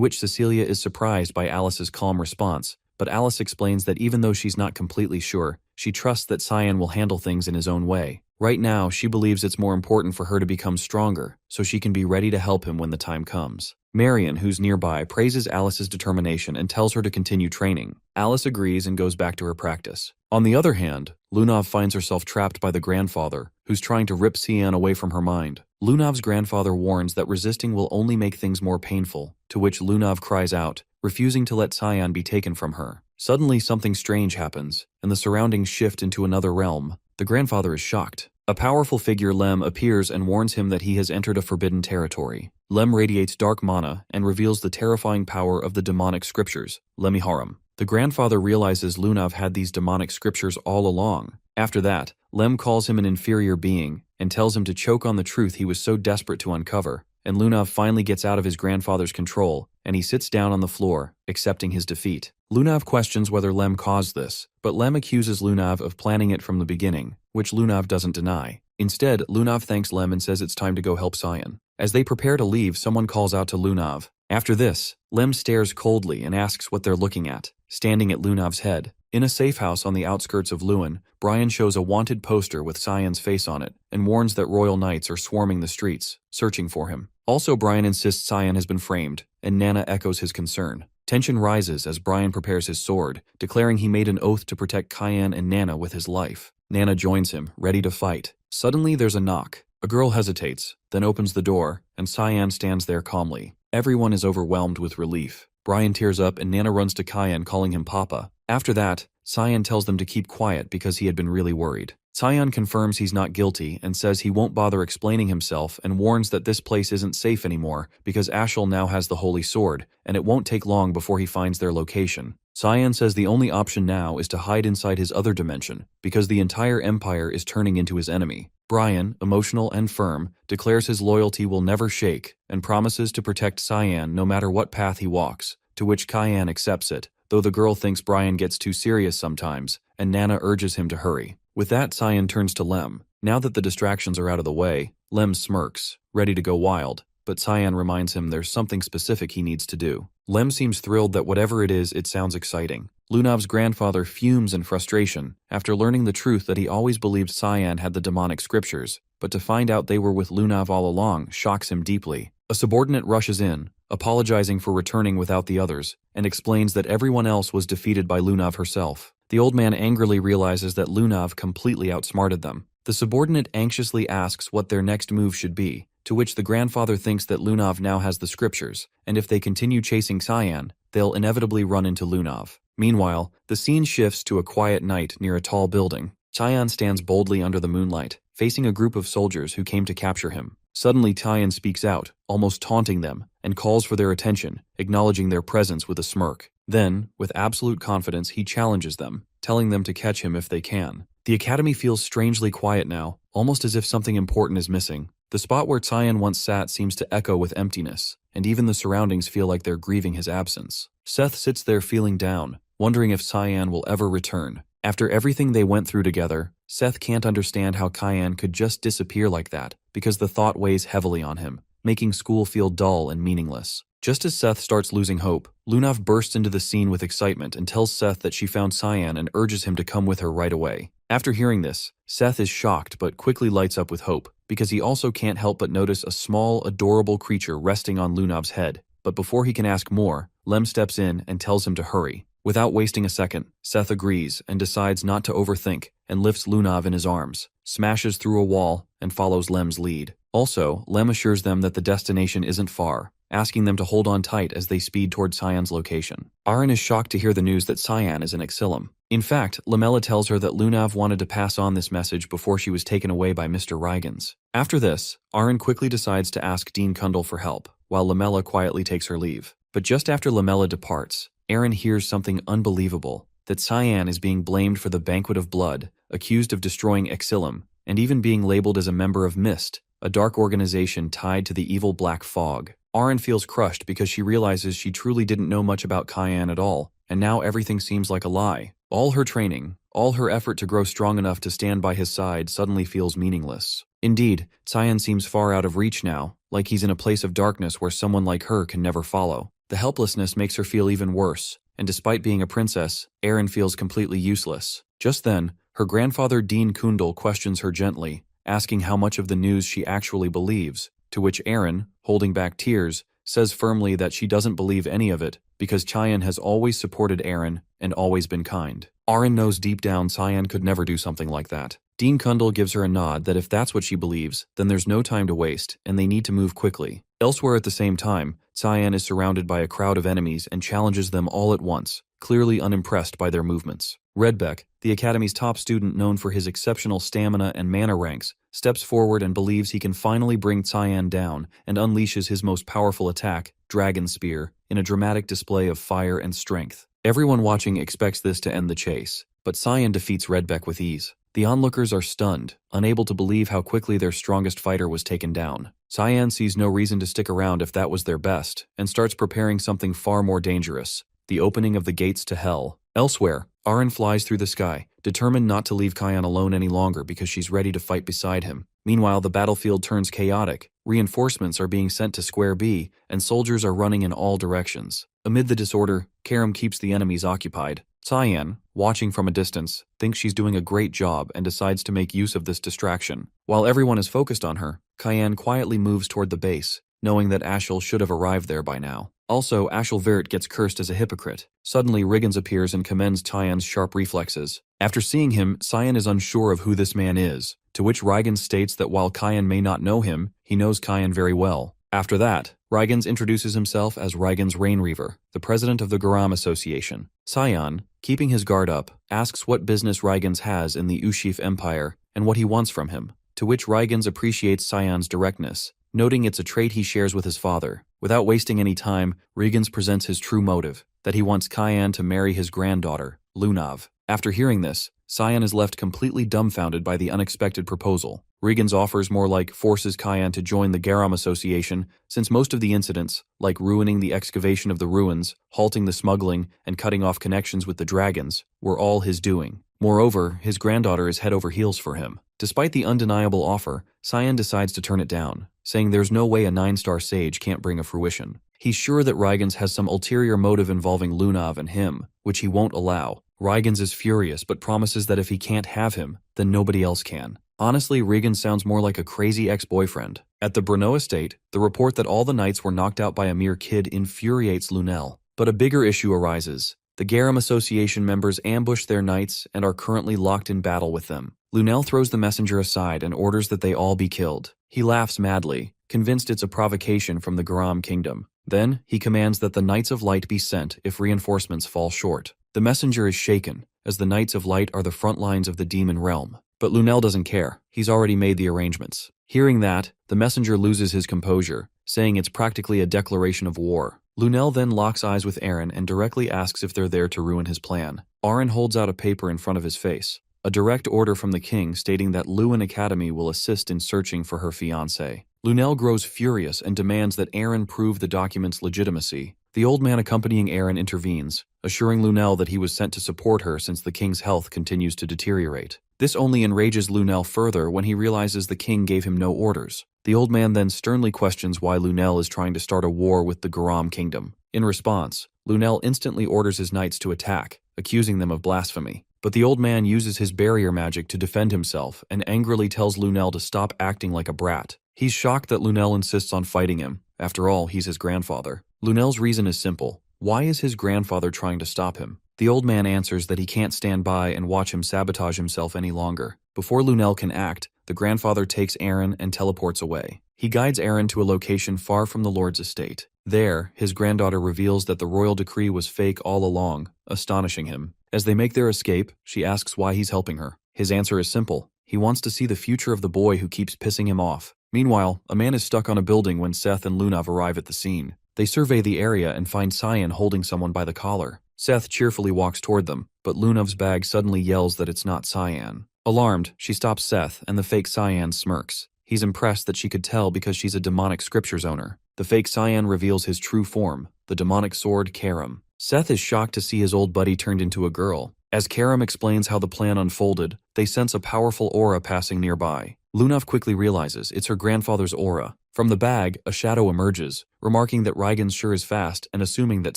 which Cecilia is surprised by Alice's calm response, but Alice explains that even though she's not completely sure, she trusts that Cyan will handle things in his own way. Right now, she believes it's more important for her to become stronger, so she can be ready to help him when the time comes. Marion, who's nearby, praises Alice's determination and tells her to continue training. Alice agrees and goes back to her practice. On the other hand, Lunov finds herself trapped by the grandfather, who's trying to rip Cyan away from her mind. Lunov's grandfather warns that resisting will only make things more painful, to which Lunov cries out, refusing to let Cyan be taken from her. Suddenly something strange happens, and the surroundings shift into another realm. The grandfather is shocked. A powerful figure, Lem, appears and warns him that he has entered a forbidden territory. Lem radiates dark mana and reveals the terrifying power of the demonic scriptures, Lemiharum. The grandfather realizes Lunov had these demonic scriptures all along. After that, Lem calls him an inferior being and tells him to choke on the truth he was so desperate to uncover, and Lunov finally gets out of his grandfather's control, and he sits down on the floor, accepting his defeat. Lunov questions whether Lem caused this, but Lem accuses Lunov of planning it from the beginning, which Lunov doesn't deny. Instead, Lunov thanks Lem and says it's time to go help Cyan. As they prepare to leave, someone calls out to Lunov. After this, Lem stares coldly and asks what they're looking at, standing at Lunov's head. In a safe house on the outskirts of Lewin, Brian shows a wanted poster with Cyan's face on it and warns that royal knights are swarming the streets, searching for him. Also, Brian insists Cyan has been framed, and Nana echoes his concern. Tension rises as Brian prepares his sword, declaring he made an oath to protect Cyan and Nana with his life. Nana joins him, ready to fight. Suddenly there's a knock. A girl hesitates, then opens the door, and Cyan stands there calmly. Everyone is overwhelmed with relief. Brian tears up and Nana runs to Cyan, calling him Papa. After that, Cyan tells them to keep quiet because he had been really worried. Cyan confirms he's not guilty and says he won't bother explaining himself and warns that this place isn't safe anymore because Ashel now has the Holy Sword, and it won't take long before he finds their location. Cyan says the only option now is to hide inside his other dimension because the entire empire is turning into his enemy. Brian, emotional and firm, declares his loyalty will never shake and promises to protect Cyan no matter what path he walks, to which Cyan accepts it, though the girl thinks Brian gets too serious sometimes, and Nana urges him to hurry. With that, Cyan turns to Lem. Now that the distractions are out of the way, Lem smirks, ready to go wild, but Cyan reminds him there's something specific he needs to do. Lem seems thrilled that whatever it is, it sounds exciting. Lunov's grandfather fumes in frustration after learning the truth that he always believed Cyan had the demonic scriptures, but to find out they were with Lunov all along shocks him deeply. A subordinate rushes in, apologizing for returning without the others, and explains that everyone else was defeated by Lunov herself. The old man angrily realizes that Lunov completely outsmarted them. The subordinate anxiously asks what their next move should be, to which the grandfather thinks that Lunov now has the scriptures, and if they continue chasing Cyan, they'll inevitably run into Lunov. Meanwhile, the scene shifts to a quiet night near a tall building. Cyan stands boldly under the moonlight, facing a group of soldiers who came to capture him. Suddenly, Cyan speaks out, almost taunting them, and calls for their attention, acknowledging their presence with a smirk. Then, with absolute confidence, he challenges them, telling them to catch him if they can. The academy feels strangely quiet now, almost as if something important is missing. The spot where Cyan once sat seems to echo with emptiness, and even the surroundings feel like they're grieving his absence. Seth sits there feeling down, wondering if Cyan will ever return. After everything they went through together, Seth can't understand how Cyan could just disappear like that, because the thought weighs heavily on him, making school feel dull and meaningless. Just as Seth starts losing hope, Lunov bursts into the scene with excitement and tells Seth that she found Cyan and urges him to come with her right away. After hearing this, Seth is shocked but quickly lights up with hope, because he also can't help but notice a small, adorable creature resting on Lunov's head. But before he can ask more, Lem steps in and tells him to hurry. Without wasting a second, Seth agrees and decides not to overthink and lifts Lunov in his arms, smashes through a wall, and follows Lem's lead. Also, Lem assures them that the destination isn't far, asking them to hold on tight as they speed toward Cyan's location. Aaron is shocked to hear the news that Cyan is in Exilum. In fact, Lamella tells her that Lunov wanted to pass on this message before she was taken away by Mr. Rygans. After this, Aaron quickly decides to ask Dean Kundal for help, while Lamella quietly takes her leave. But just after Lamella departs, Aaron hears something unbelievable. that Cyan is being blamed for the Banquet of Blood, accused of destroying Exilum, and even being labeled as a member of Mist, a dark organization tied to the evil Black Fog. Aren feels crushed because she realizes she truly didn't know much about Cyan at all, and now everything seems like a lie. All her training, all her effort to grow strong enough to stand by his side suddenly feels meaningless. Indeed, Cyan seems far out of reach now, like he's in a place of darkness where someone like her can never follow. The helplessness makes her feel even worse, and despite being a princess, Aren feels completely useless. Just then, her grandfather Dean Kundal questions her gently, asking how much of the news she actually believes, to which Aren, holding back tears, says firmly that she doesn't believe any of it because Cyan has always supported Aren and always been kind. Aren knows deep down Cyan could never do something like that. Dean Kundal gives her a nod that if that's what she believes, then there's no time to waste and they need to move quickly. Elsewhere at the same time, Cyan is surrounded by a crowd of enemies and challenges them all at once, clearly unimpressed by their movements. Redbeck, the Academy's top student known for his exceptional stamina and mana ranks, steps forward and believes he can finally bring Cyan down and unleashes his most powerful attack, Dragon Spear, in a dramatic display of fire and strength. Everyone watching expects this to end the chase, but Cyan defeats Redbeck with ease. The onlookers are stunned, unable to believe how quickly their strongest fighter was taken down. Cyan sees no reason to stick around if that was their best, and starts preparing something far more dangerous, the opening of the gates to Hell. Elsewhere, Aren flies through the sky, determined not to leave Cyan alone any longer because she's ready to fight beside him. Meanwhile, the battlefield turns chaotic, reinforcements are being sent to Square B, and soldiers are running in all directions. Amid the disorder, Karam keeps the enemies occupied. Cyan, watching from a distance, thinks she's doing a great job and decides to make use of this distraction. While everyone is focused on her, Cyan quietly moves toward the base, knowing that Ashel should have arrived there by now. Also, Ashel Virt gets cursed as a hypocrite. Suddenly, Riggins appears and commends Cyan's sharp reflexes. After seeing him, Cyan is unsure of who this man is, to which Riggins states that while Cyan may not know him, he knows Cyan very well. After that, Riggins introduces himself as Riggins Rainreaver, the president of the Garam Association. Cyan, keeping his guard up, asks what business Riggins has in the Ushif Empire and what he wants from him, to which Riggins appreciates Cyan's directness, noting it's a trait he shares with his father. Without wasting any time, Riggins presents his true motive, that he wants Cyan to marry his granddaughter, Lunav. After hearing this, Cyan is left completely dumbfounded by the unexpected proposal. Riggins offers more like forces Cyan to join the Garam Association, since most of the incidents, like ruining the excavation of the ruins, halting the smuggling, and cutting off connections with the dragons, were all his doing. Moreover, his granddaughter is head over heels for him. Despite the undeniable offer, Cyan decides to turn it down, saying there's no way a 9-star sage can't bring a fruition. He's sure that Riggins has some ulterior motive involving Lunav and him, which he won't allow. Riggins is furious but promises that if he can't have him, then nobody else can. Honestly, Riggins sounds more like a crazy ex-boyfriend. At the Brno estate, the report that all the knights were knocked out by a mere kid infuriates Lunel. But a bigger issue arises. The Garam Association members ambush their knights and are currently locked in battle with them. Lunel throws the messenger aside and orders that they all be killed. He laughs madly, convinced it's a provocation from the Garam kingdom. Then, he commands that the Knights of Light be sent if reinforcements fall short. The messenger is shaken, as the Knights of Light are the front lines of the demon realm. But Lunel doesn't care. He's already made the arrangements. Hearing that, the messenger loses his composure, saying it's practically a declaration of war. Lunel then locks eyes with Aren and directly asks if they're there to ruin his plan. Aren holds out a paper in front of his face, a direct order from the king stating that Lewin Academy will assist in searching for her fiancé. Lunel grows furious and demands that Aren prove the document's legitimacy. The old man accompanying Aren intervenes, assuring Lunel that he was sent to support her since the king's health continues to deteriorate. This only enrages Lunel further when he realizes the king gave him no orders. The old man then sternly questions why Lunel is trying to start a war with the Garam kingdom. In response, Lunel instantly orders his knights to attack, accusing them of blasphemy. But the old man uses his barrier magic to defend himself and angrily tells Lunel to stop acting like a brat. He's shocked that Lunel insists on fighting him. After all, he's his grandfather. Lunel's reason is simple. Why is his grandfather trying to stop him? The old man answers that he can't stand by and watch him sabotage himself any longer. Before Lunel can act, the grandfather takes Aren and teleports away. He guides Aren to a location far from the Lord's estate. There, his granddaughter reveals that the royal decree was fake all along, astonishing him. As they make their escape, she asks why he's helping her. His answer is simple. He wants to see the future of the boy who keeps pissing him off. Meanwhile, a man is stuck on a building when Seth and Lunav arrive at the scene. They survey the area and find Cyan holding someone by the collar. Seth cheerfully walks toward them, but Lunav's bag suddenly yells that it's not Cyan. Alarmed, she stops Seth, and the fake Cyan smirks. He's impressed that she could tell because she's a demonic scriptures owner. The fake Cyan reveals his true form, the demonic sword Karam. Seth is shocked to see his old buddy turned into a girl. As Karam explains how the plan unfolded, they sense a powerful aura passing nearby. Lunav quickly realizes it's her grandfather's aura. From the bag, a shadow emerges, remarking that Rygans sure is fast and assuming that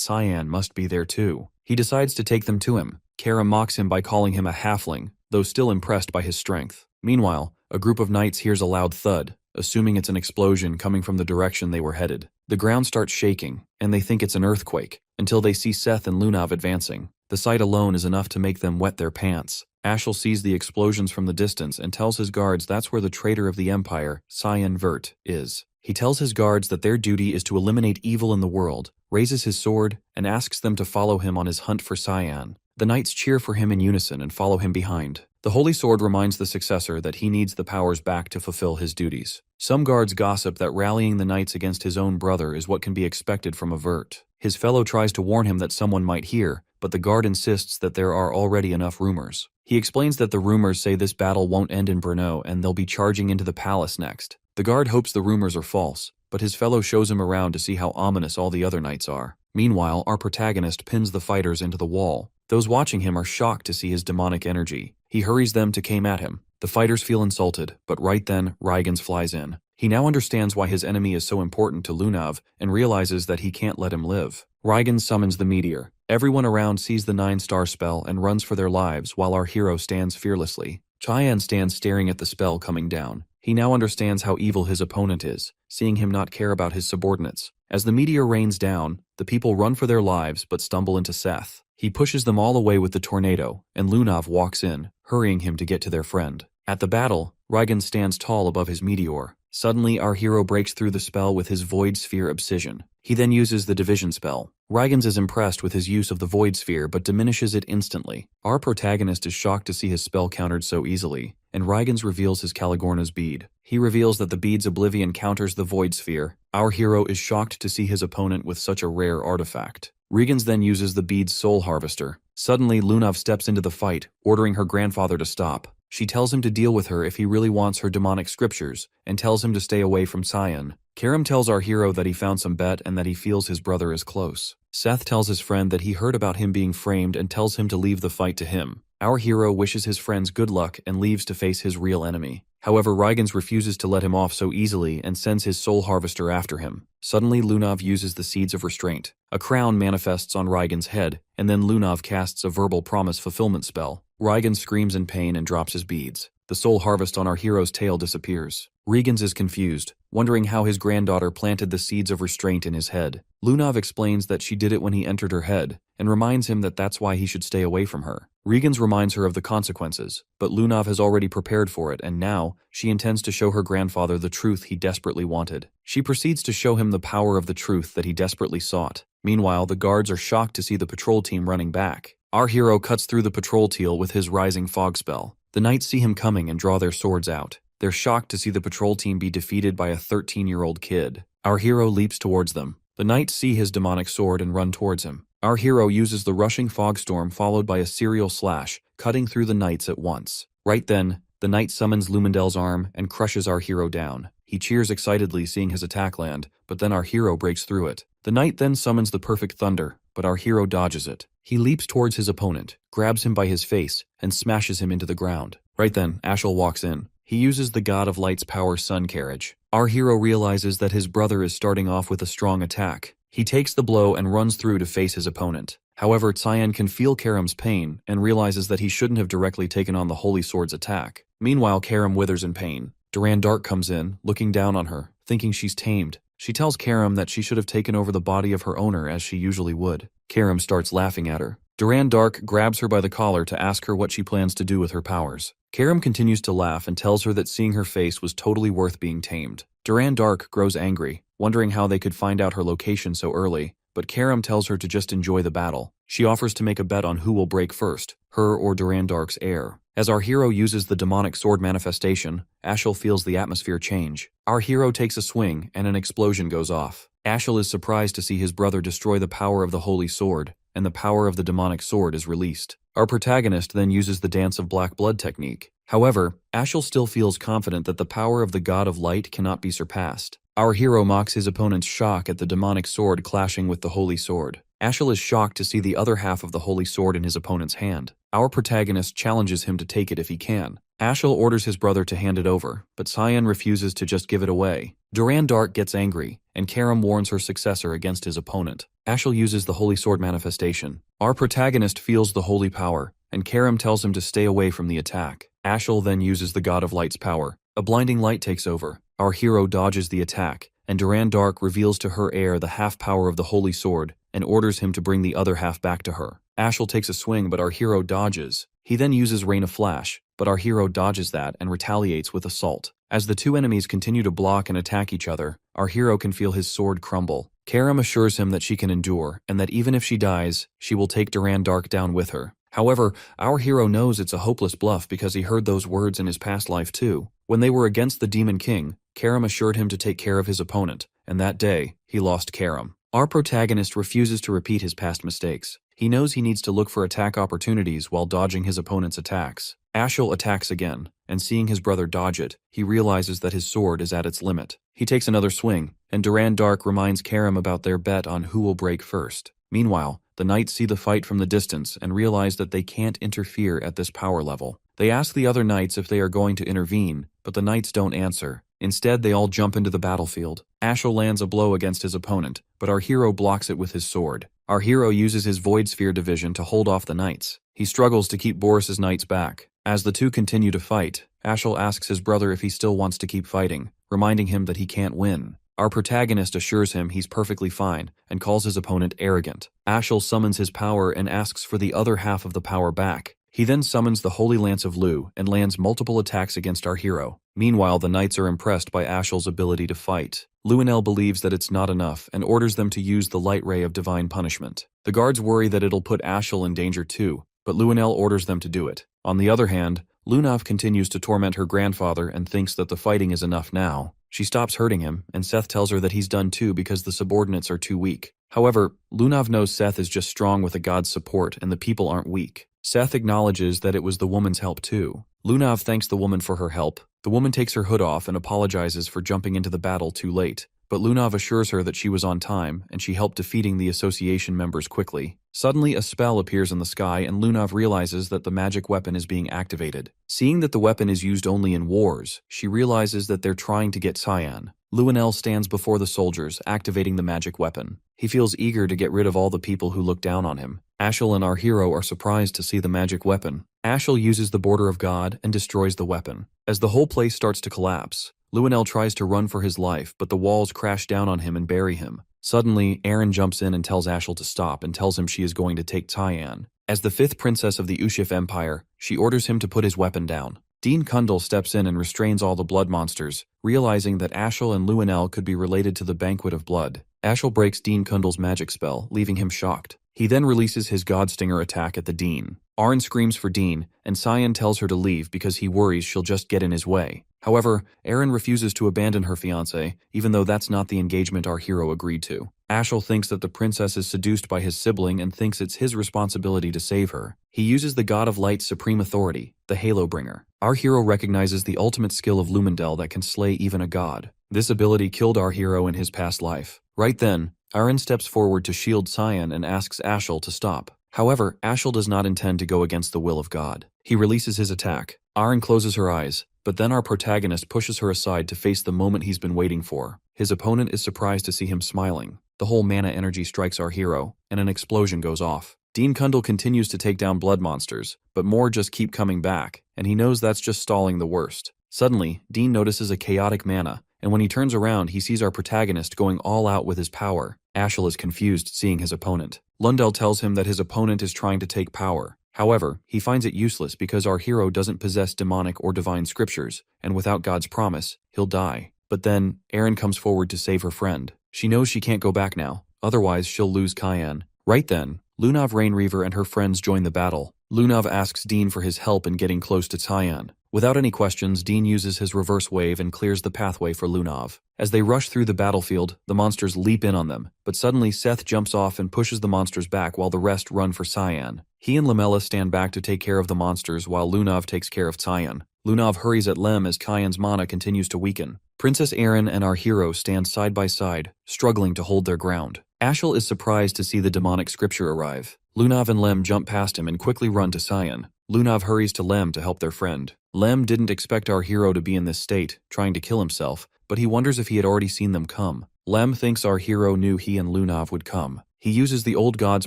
Cyan must be there too. He decides to take them to him. Karam mocks him by calling him a halfling, though still impressed by his strength. Meanwhile, a group of knights hears a loud thud, assuming it's an explosion coming from the direction they were headed. The ground starts shaking, and they think it's an earthquake, until they see Seth and Lunav advancing. The sight alone is enough to make them wet their pants. Ashel sees the explosions from the distance and tells his guards that's where the traitor of the Empire, Cyan Vert, is. He tells his guards that their duty is to eliminate evil in the world, raises his sword, and asks them to follow him on his hunt for Cyan. The knights cheer for him in unison and follow him behind. The Holy Sword reminds the successor that he needs the powers back to fulfill his duties. Some guards gossip that rallying the knights against his own brother is what can be expected from a Vert. His fellow tries to warn him that someone might hear, but the guard insists that there are already enough rumors. He explains that the rumors say this battle won't end in Brno and they'll be charging into the palace next. The guard hopes the rumors are false, but his fellow shows him around to see how ominous all the other knights are. Meanwhile, our protagonist pins the fighters into the wall. Those watching him are shocked to see his demonic energy. He hurries them to come at him. The fighters feel insulted, but right then, Rygans flies in. He now understands why his enemy is so important to Lunav and realizes that he can't let him live. Rygans summons the meteor. Everyone around sees the 9-star spell and runs for their lives while our hero stands fearlessly. Cyan stands staring at the spell coming down. He now understands how evil his opponent is, seeing him not care about his subordinates. As the meteor rains down, the people run for their lives but stumble into Seth. He pushes them all away with the tornado, and Lunav walks in, hurrying him to get to their friend. At the battle, Rygans stands tall above his meteor. Suddenly, our hero breaks through the spell with his Void Sphere Obsession. He then uses the Division spell. Rygans is impressed with his use of the Void Sphere but diminishes it instantly. Our protagonist is shocked to see his spell countered so easily, and Rygans reveals his Caligorna's bead. He reveals that the bead's oblivion counters the Void Sphere. Our hero is shocked to see his opponent with such a rare artifact. Rygans then uses the bead's Soul Harvester. Suddenly, Lunav steps into the fight, ordering her grandfather to stop. She tells him to deal with her if he really wants her demonic scriptures, and tells him to stay away from Cyan. Karam tells our hero that he found some bet and that he feels his brother is close. Seth tells his friend that he heard about him being framed and tells him to leave the fight to him. Our hero wishes his friends good luck and leaves to face his real enemy. However, Rygans refuses to let him off so easily and sends his Soul Harvester after him. Suddenly, Lunav uses the Seeds of Restraint. A crown manifests on Rygans' head, and then Lunav casts a verbal promise fulfillment spell. Rygans screams in pain and drops his beads. The soul harvest on our hero's tail disappears. Rygans is confused, wondering how his granddaughter planted the seeds of restraint in his head. Lunav explains that she did it when he entered her head, and reminds him that that's why he should stay away from her. Rygans reminds her of the consequences, but Lunav has already prepared for it, and now she intends to show her grandfather the truth he desperately wanted. She proceeds to show him the power of the truth that he desperately sought. Meanwhile, the guards are shocked to see the patrol team running back. Our hero cuts through the patrol teal with his Rising Fog spell. The knights see him coming and draw their swords out. They're shocked to see the patrol team be defeated by a 13-year-old kid. Our hero leaps towards them. The knights see his demonic sword and run towards him. Our hero uses the rushing fog storm followed by a serial slash, cutting through the knights at once. Right then, the knight summons Lumendel's arm and crushes our hero down. He cheers excitedly seeing his attack land, but then our hero breaks through it. The knight then summons the perfect thunder, but our hero dodges it. He leaps towards his opponent, grabs him by his face, and smashes him into the ground. Right then, Ashel walks in. He uses the God of Light's power Sun Carriage. Our hero realizes that his brother is starting off with a strong attack. He takes the blow and runs through to face his opponent. However, Cyan can feel Karam's pain and realizes that he shouldn't have directly taken on the Holy Sword's attack. Meanwhile, Karam withers in pain. Duran Dark comes in, looking down on her, thinking she's tamed. She tells Karam that she should have taken over the body of her owner as she usually would. Karam starts laughing at her. Duran Dark grabs her by the collar to ask her what she plans to do with her powers. Karam continues to laugh and tells her that seeing her face was totally worth being tamed. Duran Dark grows angry, wondering how they could find out her location so early, but Karam tells her to just enjoy the battle. She offers to make a bet on who will break first, her or Duran Dark's heir. As our hero uses the demonic sword manifestation, Ashel feels the atmosphere change. Our hero takes a swing and an explosion goes off. Ashel is surprised to see his brother destroy the power of the holy sword, and the power of the demonic sword is released. Our protagonist then uses the Dance of Black Blood technique. However, Ashel still feels confident that the power of the God of Light cannot be surpassed. Our hero mocks his opponent's shock at the demonic sword clashing with the holy sword. Ashel is shocked to see the other half of the holy sword in his opponent's hand. Our protagonist challenges him to take it if he can. Ashel orders his brother to hand it over, but Cyan refuses to just give it away. Durand Dark gets angry, and Karam warns her successor against his opponent. Ashel uses the holy sword manifestation. Our protagonist feels the holy power, and Karam tells him to stay away from the attack. Ashel then uses the God of Light's power. A blinding light takes over. Our hero dodges the attack, and Durand Dark reveals to her heir the half power of the holy sword and orders him to bring the other half back to her. Ashel takes a swing, but our hero dodges. He then uses Rain of Flash, but our hero dodges that and retaliates with Assault. As the two enemies continue to block and attack each other, our hero can feel his sword crumble. Karam assures him that she can endure, and that even if she dies, she will take Durand Dark down with her. However, our hero knows it's a hopeless bluff because he heard those words in his past life too. When they were against the Demon King, Karam assured him to take care of his opponent, and that day, he lost Karam. Our protagonist refuses to repeat his past mistakes. He knows he needs to look for attack opportunities while dodging his opponent's attacks. Ashel attacks again, and seeing his brother dodge it, he realizes that his sword is at its limit. He takes another swing, and Durand Dark reminds Karam about their bet on who will break first. Meanwhile, the knights see the fight from the distance and realize that they can't interfere at this power level. They ask the other knights if they are going to intervene, but the knights don't answer. Instead, they all jump into the battlefield. Ashel lands a blow against his opponent, but our hero blocks it with his sword. Our hero uses his Void Sphere division to hold off the knights. He struggles to keep Boris's knights back. As the two continue to fight, Ashel asks his brother if he still wants to keep fighting, reminding him that he can't win. Our protagonist assures him he's perfectly fine and calls his opponent arrogant. Ashel summons his power and asks for the other half of the power back. He then summons the Holy Lance of Lu and lands multiple attacks against our hero. Meanwhile, the knights are impressed by Ashel's ability to fight. Luenel believes that it's not enough and orders them to use the Light Ray of Divine Punishment. The guards worry that it'll put Ashel in danger too, but Luenel orders them to do it. On the other hand, Lunav continues to torment her grandfather and thinks that the fighting is enough now. She stops hurting him, and Seth tells her that he's done too because the subordinates are too weak. However, Lunav knows Seth is just strong with a god's support and the people aren't weak. Seth acknowledges that it was the woman's help too. Lunav thanks the woman for her help. The woman takes her hood off and apologizes for jumping into the battle too late. But Lunav assures her that she was on time and she helped defeating the association members quickly. Suddenly, a spell appears in the sky and Lunav realizes that the magic weapon is being activated. Seeing that the weapon is used only in wars, she realizes that they're trying to get Cyan. Luenel stands before the soldiers, activating the magic weapon. He feels eager to get rid of all the people who look down on him. Ashel and our hero are surprised to see the magic weapon. Ashel uses the Border of God and destroys the weapon. As the whole place starts to collapse, Luenel tries to run for his life, but the walls crash down on him and bury him. Suddenly, Aaron jumps in and tells Ashel to stop and tells him she is going to take Cyan. As the 5th princess of the Ushif Empire, she orders him to put his weapon down. Dean Kundal steps in and restrains all the blood monsters, realizing that Ashel and Luenel could be related to the Banquet of Blood. Ashel breaks Dean Kundal's magic spell, leaving him shocked. He then releases his Godstinger attack at the Dean. Arn screams for Dean, and Cyan tells her to leave because he worries she'll just get in his way. However, Aaron refuses to abandon her fiancé, even though that's not the engagement our hero agreed to. Ashel thinks that the princess is seduced by his sibling and thinks it's his responsibility to save her. He uses the God of Light's supreme authority, the Halo Bringer. Our hero recognizes the ultimate skill of Lumendel that can slay even a god. This ability killed our hero in his past life. Right then, Aaron steps forward to shield Cyan and asks Ashel to stop. However, Ashel does not intend to go against the will of God. He releases his attack. Aaron closes her eyes, but then our protagonist pushes her aside to face the moment he's been waiting for. His opponent is surprised to see him smiling. The whole mana energy strikes our hero, and an explosion goes off. Dean Kundal continues to take down blood monsters, but more just keep coming back, and he knows that's just stalling the worst. Suddenly, Dean notices a chaotic mana, and when he turns around, he sees our protagonist going all out with his power. Ashel is confused seeing his opponent. Lundell tells him that his opponent is trying to take power. However, he finds it useless because our hero doesn't possess demonic or divine scriptures, and without God's promise, he'll die. But then, Aaron comes forward to save her friend. She knows she can't go back now, otherwise she'll lose Cyan. Right then, Lunav Rainreaver and her friends join the battle. Lunav asks Dean for his help in getting close to Cyan. Without any questions, Dean uses his reverse wave and clears the pathway for Lunav. As they rush through the battlefield, the monsters leap in on them, but suddenly Seth jumps off and pushes the monsters back while the rest run for Cyan. He and Lamella stand back to take care of the monsters while Lunav takes care of Cyan. Lunav hurries at Lem as Cyan's mana continues to weaken. Princess Erin and our hero stand side by side, struggling to hold their ground. Ashel is surprised to see the demonic scripture arrive. Lunav and Lem jump past him and quickly run to Cyan. Lunav hurries to Lem to help their friend. Lem didn't expect our hero to be in this state, trying to kill himself, but he wonders if he had already seen them come. Lem thinks our hero knew he and Lunav would come. He uses the old god's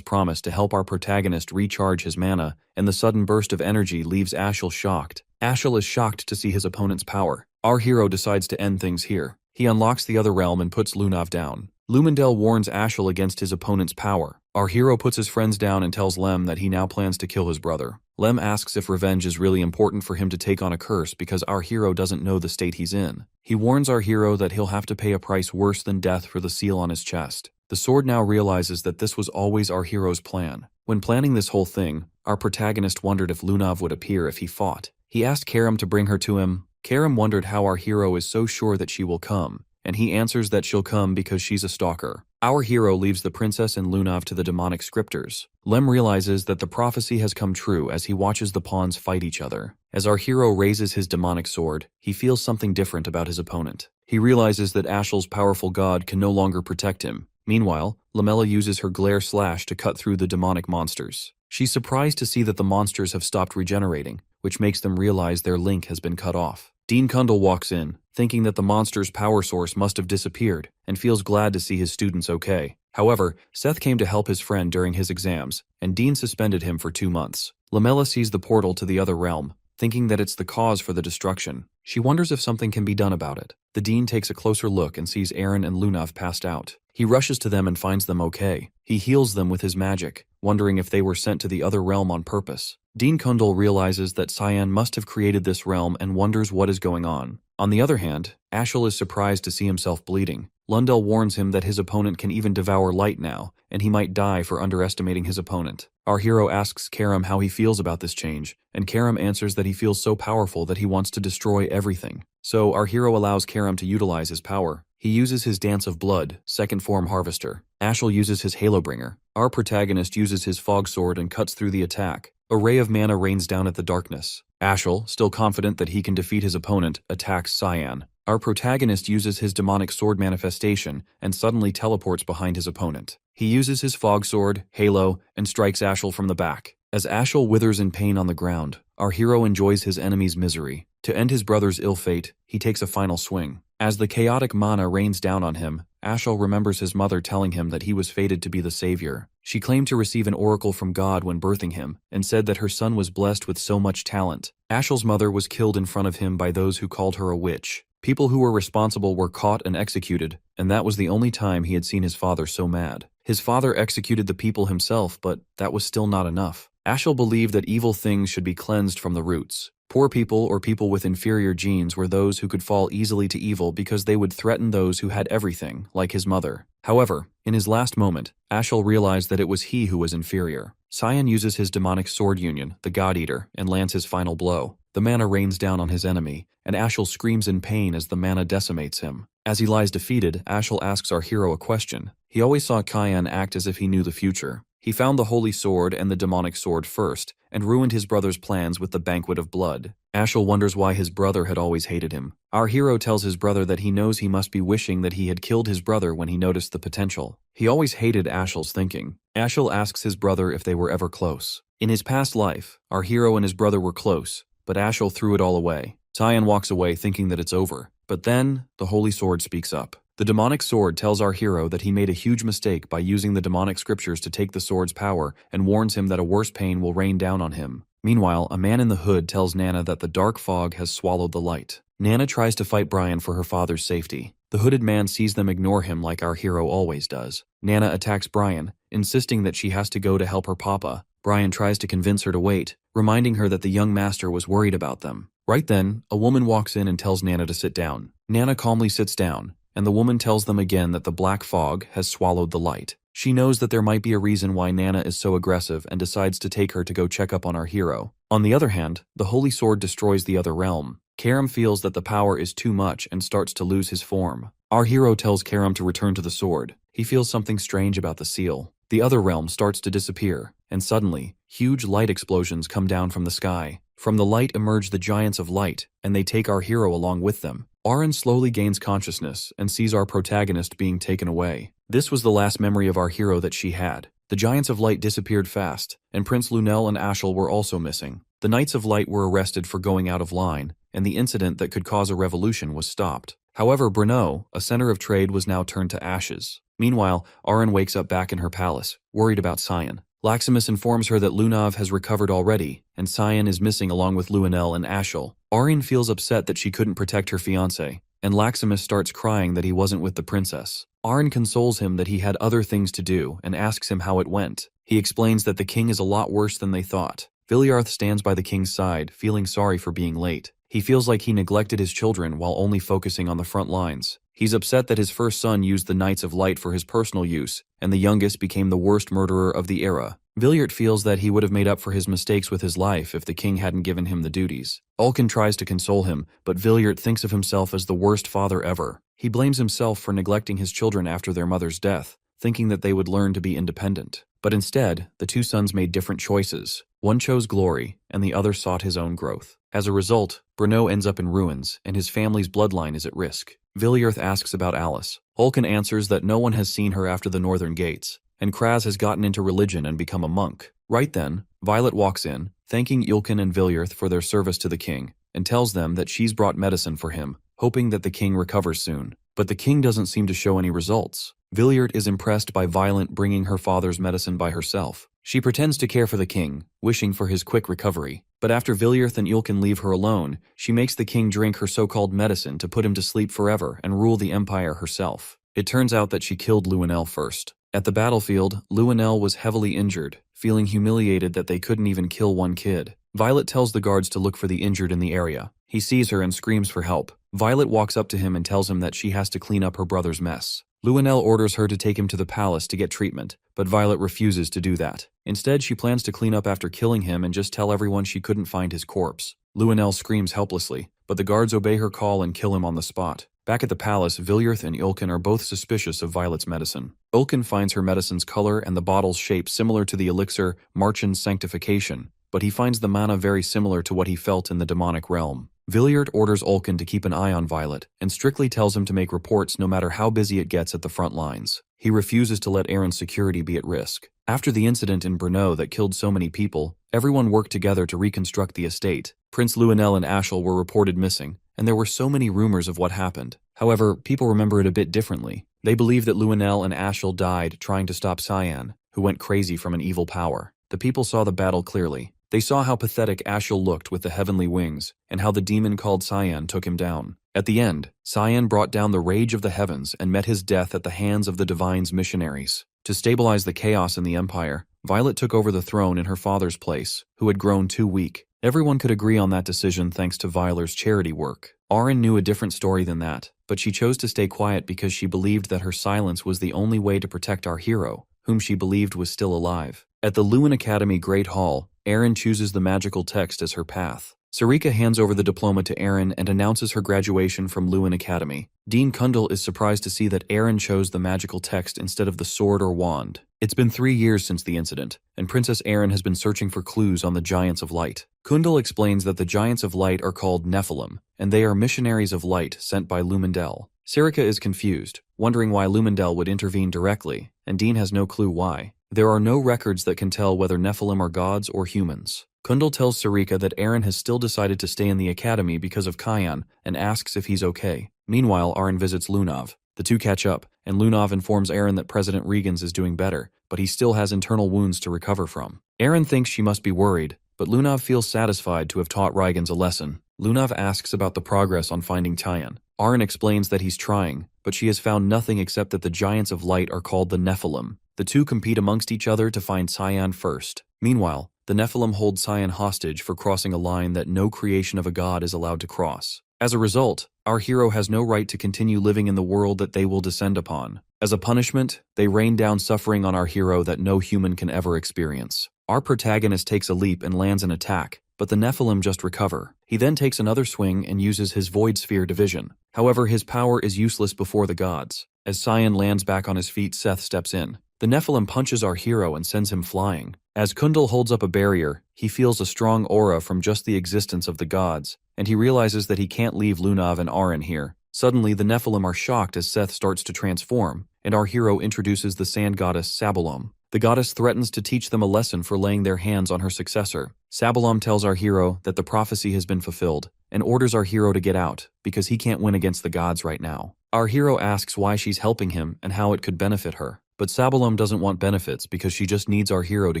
promise to help our protagonist recharge his mana, and the sudden burst of energy leaves Ashel shocked. Ashel is shocked to see his opponent's power. Our hero decides to end things here. He unlocks the other realm and puts Lunav down. Lumendel warns Ashel against his opponent's power. Our hero puts his friends down and tells Lem that he now plans to kill his brother. Lem asks if revenge is really important for him to take on a curse because our hero doesn't know the state he's in. He warns our hero that he'll have to pay a price worse than death for the seal on his chest. The sword now realizes that this was always our hero's plan. When planning this whole thing, our protagonist wondered if Lunav would appear if he fought. He asked Karam to bring her to him. Karam wondered how our hero is so sure that she will come, and he answers that she'll come because she's a stalker. Our hero leaves the princess and Lunav to the demonic scriptors. Lem realizes that the prophecy has come true as he watches the pawns fight each other. As our hero raises his demonic sword, he feels something different about his opponent. He realizes that Ashel's powerful god can no longer protect him. Meanwhile, Lamella uses her glare slash to cut through the demonic monsters. She's surprised to see that the monsters have stopped regenerating, which makes them realize their link has been cut off. Dean Kundal walks in, thinking that the monster's power source must have disappeared, and feels glad to see his students okay. However, Seth came to help his friend during his exams, and Dean suspended him for 2 months. Lamella sees the portal to the other realm, thinking that it's the cause for the destruction. She wonders if something can be done about it. The Dean takes a closer look and sees Erin and Lunav passed out. He rushes to them and finds them okay. He heals them with his magic, wondering if they were sent to the other realm on purpose. Dean Kundal realizes that Cyan must have created this realm and wonders what is going on. On the other hand, Ashel is surprised to see himself bleeding. Lundell warns him that his opponent can even devour light now, and he might die for underestimating his opponent. Our hero asks Karam how he feels about this change, and Karam answers that he feels so powerful that he wants to destroy everything. So our hero allows Karam to utilize his power. He uses his Dance of Blood, second form Harvester. Ashel uses his Halobringer. Our protagonist uses his Fog Sword and cuts through the attack. A ray of mana rains down at the darkness. Ashel, still confident that he can defeat his opponent, attacks Cyan. Our protagonist uses his demonic sword manifestation and suddenly teleports behind his opponent. He uses his Fog Sword, Halo, and strikes Ashel from the back. As Ashel withers in pain on the ground, our hero enjoys his enemy's misery. To end his brother's ill fate, he takes a final swing. As the chaotic mana rains down on him, Ashel remembers his mother telling him that he was fated to be the savior. She claimed to receive an oracle from God when birthing him, and said that her son was blessed with so much talent. Ashel's mother was killed in front of him by those who called her a witch. People who were responsible were caught and executed, and that was the only time he had seen his father so mad. His father executed the people himself, but that was still not enough. Ashel believed that evil things should be cleansed from the roots. Poor people or people with inferior genes were those who could fall easily to evil because they would threaten those who had everything, like his mother. However, in his last moment, Ashel realized that it was he who was inferior. Cyan uses his demonic sword union, the God Eater, and lands his final blow. The mana rains down on his enemy, and Ashel screams in pain as the mana decimates him. As he lies defeated, Ashel asks our hero a question. He always saw Cyan act as if he knew the future. He found the Holy Sword and the demonic sword first, and ruined his brother's plans with the Banquet of Blood. Ashel wonders why his brother had always hated him. Our hero tells his brother that he knows he must be wishing that he had killed his brother when he noticed the potential. He always hated Ashel's thinking. Ashel asks his brother if they were ever close. In his past life, our hero and his brother were close, but Ashel threw it all away. Cyan walks away thinking that it's over. But then, the Holy Sword speaks up. The demonic sword tells our hero that he made a huge mistake by using the demonic scriptures to take the sword's power and warns him that a worse pain will rain down on him. Meanwhile, a man in the hood tells Nana that the dark fog has swallowed the light. Nana tries to fight Brian for her father's safety. The hooded man sees them ignore him like our hero always does. Nana attacks Brian, insisting that she has to go to help her papa. Brian tries to convince her to wait, reminding her that the young master was worried about them. Right then, a woman walks in and tells Nana to sit down. Nana calmly sits down, and the woman tells them again that the black fog has swallowed the light. She knows that there might be a reason why Nana is so aggressive and decides to take her to go check up on our hero. On the other hand, the Holy Sword destroys the other realm. Karam feels that the power is too much and starts to lose his form. Our hero tells Karam to return to the sword. He feels something strange about the seal. The other realm starts to disappear, and suddenly, huge light explosions come down from the sky. From the light emerge the Giants of Light, and they take our hero along with them. Aaron slowly gains consciousness and sees our protagonist being taken away. This was the last memory of our hero that she had. The Giants of Light disappeared fast, and Prince Lunel and Ashel were also missing. The Knights of Light were arrested for going out of line, and the incident that could cause a revolution was stopped. However, Brno, a center of trade, was now turned to ashes. Meanwhile, Aaron wakes up back in her palace, worried about Cyan. Laximus informs her that Lunav has recovered already, and Cyan is missing along with Luenel and Ashel. Aryan feels upset that she couldn't protect her fiancé, and Laximus starts crying that he wasn't with the princess. Aryan consoles him that he had other things to do and asks him how it went. He explains that the king is a lot worse than they thought. Viliarth stands by the king's side, feeling sorry for being late. He feels like he neglected his children while only focusing on the front lines. He's upset that his first son used the Knights of Light for his personal use, and the youngest became the worst murderer of the era. Viliart feels that he would have made up for his mistakes with his life if the king hadn't given him the duties. Ulkin tries to console him, but Viliart thinks of himself as the worst father ever. He blames himself for neglecting his children after their mother's death, thinking that they would learn to be independent. But instead, the two sons made different choices. One chose glory, and the other sought his own growth. As a result, Brno ends up in ruins, and his family's bloodline is at risk. Viliarth asks about Alice. Ulkin answers that no one has seen her after the northern gates, and Kraz has gotten into religion and become a monk. Right then, Violet walks in, thanking Ulkin and Viliarth for their service to the king, and tells them that she's brought medicine for him, hoping that the king recovers soon. But the king doesn't seem to show any results. Viliart is impressed by Violet bringing her father's medicine by herself. She pretends to care for the king, wishing for his quick recovery. But after Viliarth and Ulkin leave her alone, she makes the king drink her so-called medicine to put him to sleep forever and rule the empire herself. It turns out that she killed Luenel first. At the battlefield, Luenel was heavily injured, feeling humiliated that they couldn't even kill one kid. Violet tells the guards to look for the injured in the area. He sees her and screams for help. Violet walks up to him and tells him that she has to clean up her brother's mess. Luenel orders her to take him to the palace to get treatment, but Violet refuses to do that. Instead, she plans to clean up after killing him and just tell everyone she couldn't find his corpse. Luenel screams helplessly, but the guards obey her call and kill him on the spot. Back at the palace, Viliarth and Ulkin are both suspicious of Violet's medicine. Ulkin finds her medicine's color and the bottle's shape similar to the elixir Marchand's Sanctification, but he finds the mana very similar to what he felt in the demonic realm. Viliart orders Ulkin to keep an eye on Violet, and strictly tells him to make reports no matter how busy it gets at the front lines. He refuses to let Aaron's security be at risk. After the incident in Brno that killed so many people, everyone worked together to reconstruct the estate. Prince Luenel and Ashel were reported missing, and there were so many rumors of what happened. However, people remember it a bit differently. They believe that Luenel and Ashel died trying to stop Cyan, who went crazy from an evil power. The people saw the battle clearly. They saw how pathetic Ashel looked with the heavenly wings, and how the demon called Cyan took him down. At the end, Cyan brought down the rage of the heavens and met his death at the hands of the Divine's missionaries. To stabilize the chaos in the empire, Violet took over the throne in her father's place, who had grown too weak. Everyone could agree on that decision thanks to Violet's charity work. Arryn knew a different story than that, but she chose to stay quiet because she believed that her silence was the only way to protect our hero, whom she believed was still alive. At the Lewin Academy Great Hall, Erin chooses the magical text as her path. Sarika hands over the diploma to Erin and announces her graduation from Lewin Academy. Dean Kundal is surprised to see that Erin chose the magical text instead of the sword or wand. It's been 3 years since the incident, and Princess Erin has been searching for clues on the Giants of Light. Kundal explains that the Giants of Light are called Nephilim, and they are missionaries of light sent by Lumendel. Sarika is confused, wondering why Lumendel would intervene directly, and Dean has no clue why. There are no records that can tell whether Nephilim are gods or humans. Kundal tells Sarika that Aaron has still decided to stay in the academy because of Kyan and asks if he's okay. Meanwhile, Aaron visits Lunav. The two catch up, and Lunav informs Aaron that President Regans is doing better, but he still has internal wounds to recover from. Aaron thinks she must be worried, but Lunav feels satisfied to have taught Regans a lesson. Lunav asks about the progress on finding Tyan. Aaron explains that he's trying, but she has found nothing except that the Giants of Light are called the Nephilim. The two compete amongst each other to find Cyan first. Meanwhile, the Nephilim hold Cyan hostage for crossing a line that no creation of a god is allowed to cross. As a result, our hero has no right to continue living in the world that they will descend upon. As a punishment, they rain down suffering on our hero that no human can ever experience. Our protagonist takes a leap and lands an attack, but the Nephilim just recover. He then takes another swing and uses his Void Sphere division. However, his power is useless before the gods. As Sion lands back on his feet, Seth steps in. The Nephilim punches our hero and sends him flying. As Kundal holds up a barrier, he feels a strong aura from just the existence of the gods, and he realizes that he can't leave Lunav and Aren here. Suddenly, the Nephilim are shocked as Seth starts to transform, and our hero introduces the sand goddess Sabalom. The goddess threatens to teach them a lesson for laying their hands on her successor. Sabalom tells our hero that the prophecy has been fulfilled, and orders our hero to get out, because he can't win against the gods right now. Our hero asks why she's helping him and how it could benefit her. But Sabalom doesn't want benefits because she just needs our hero to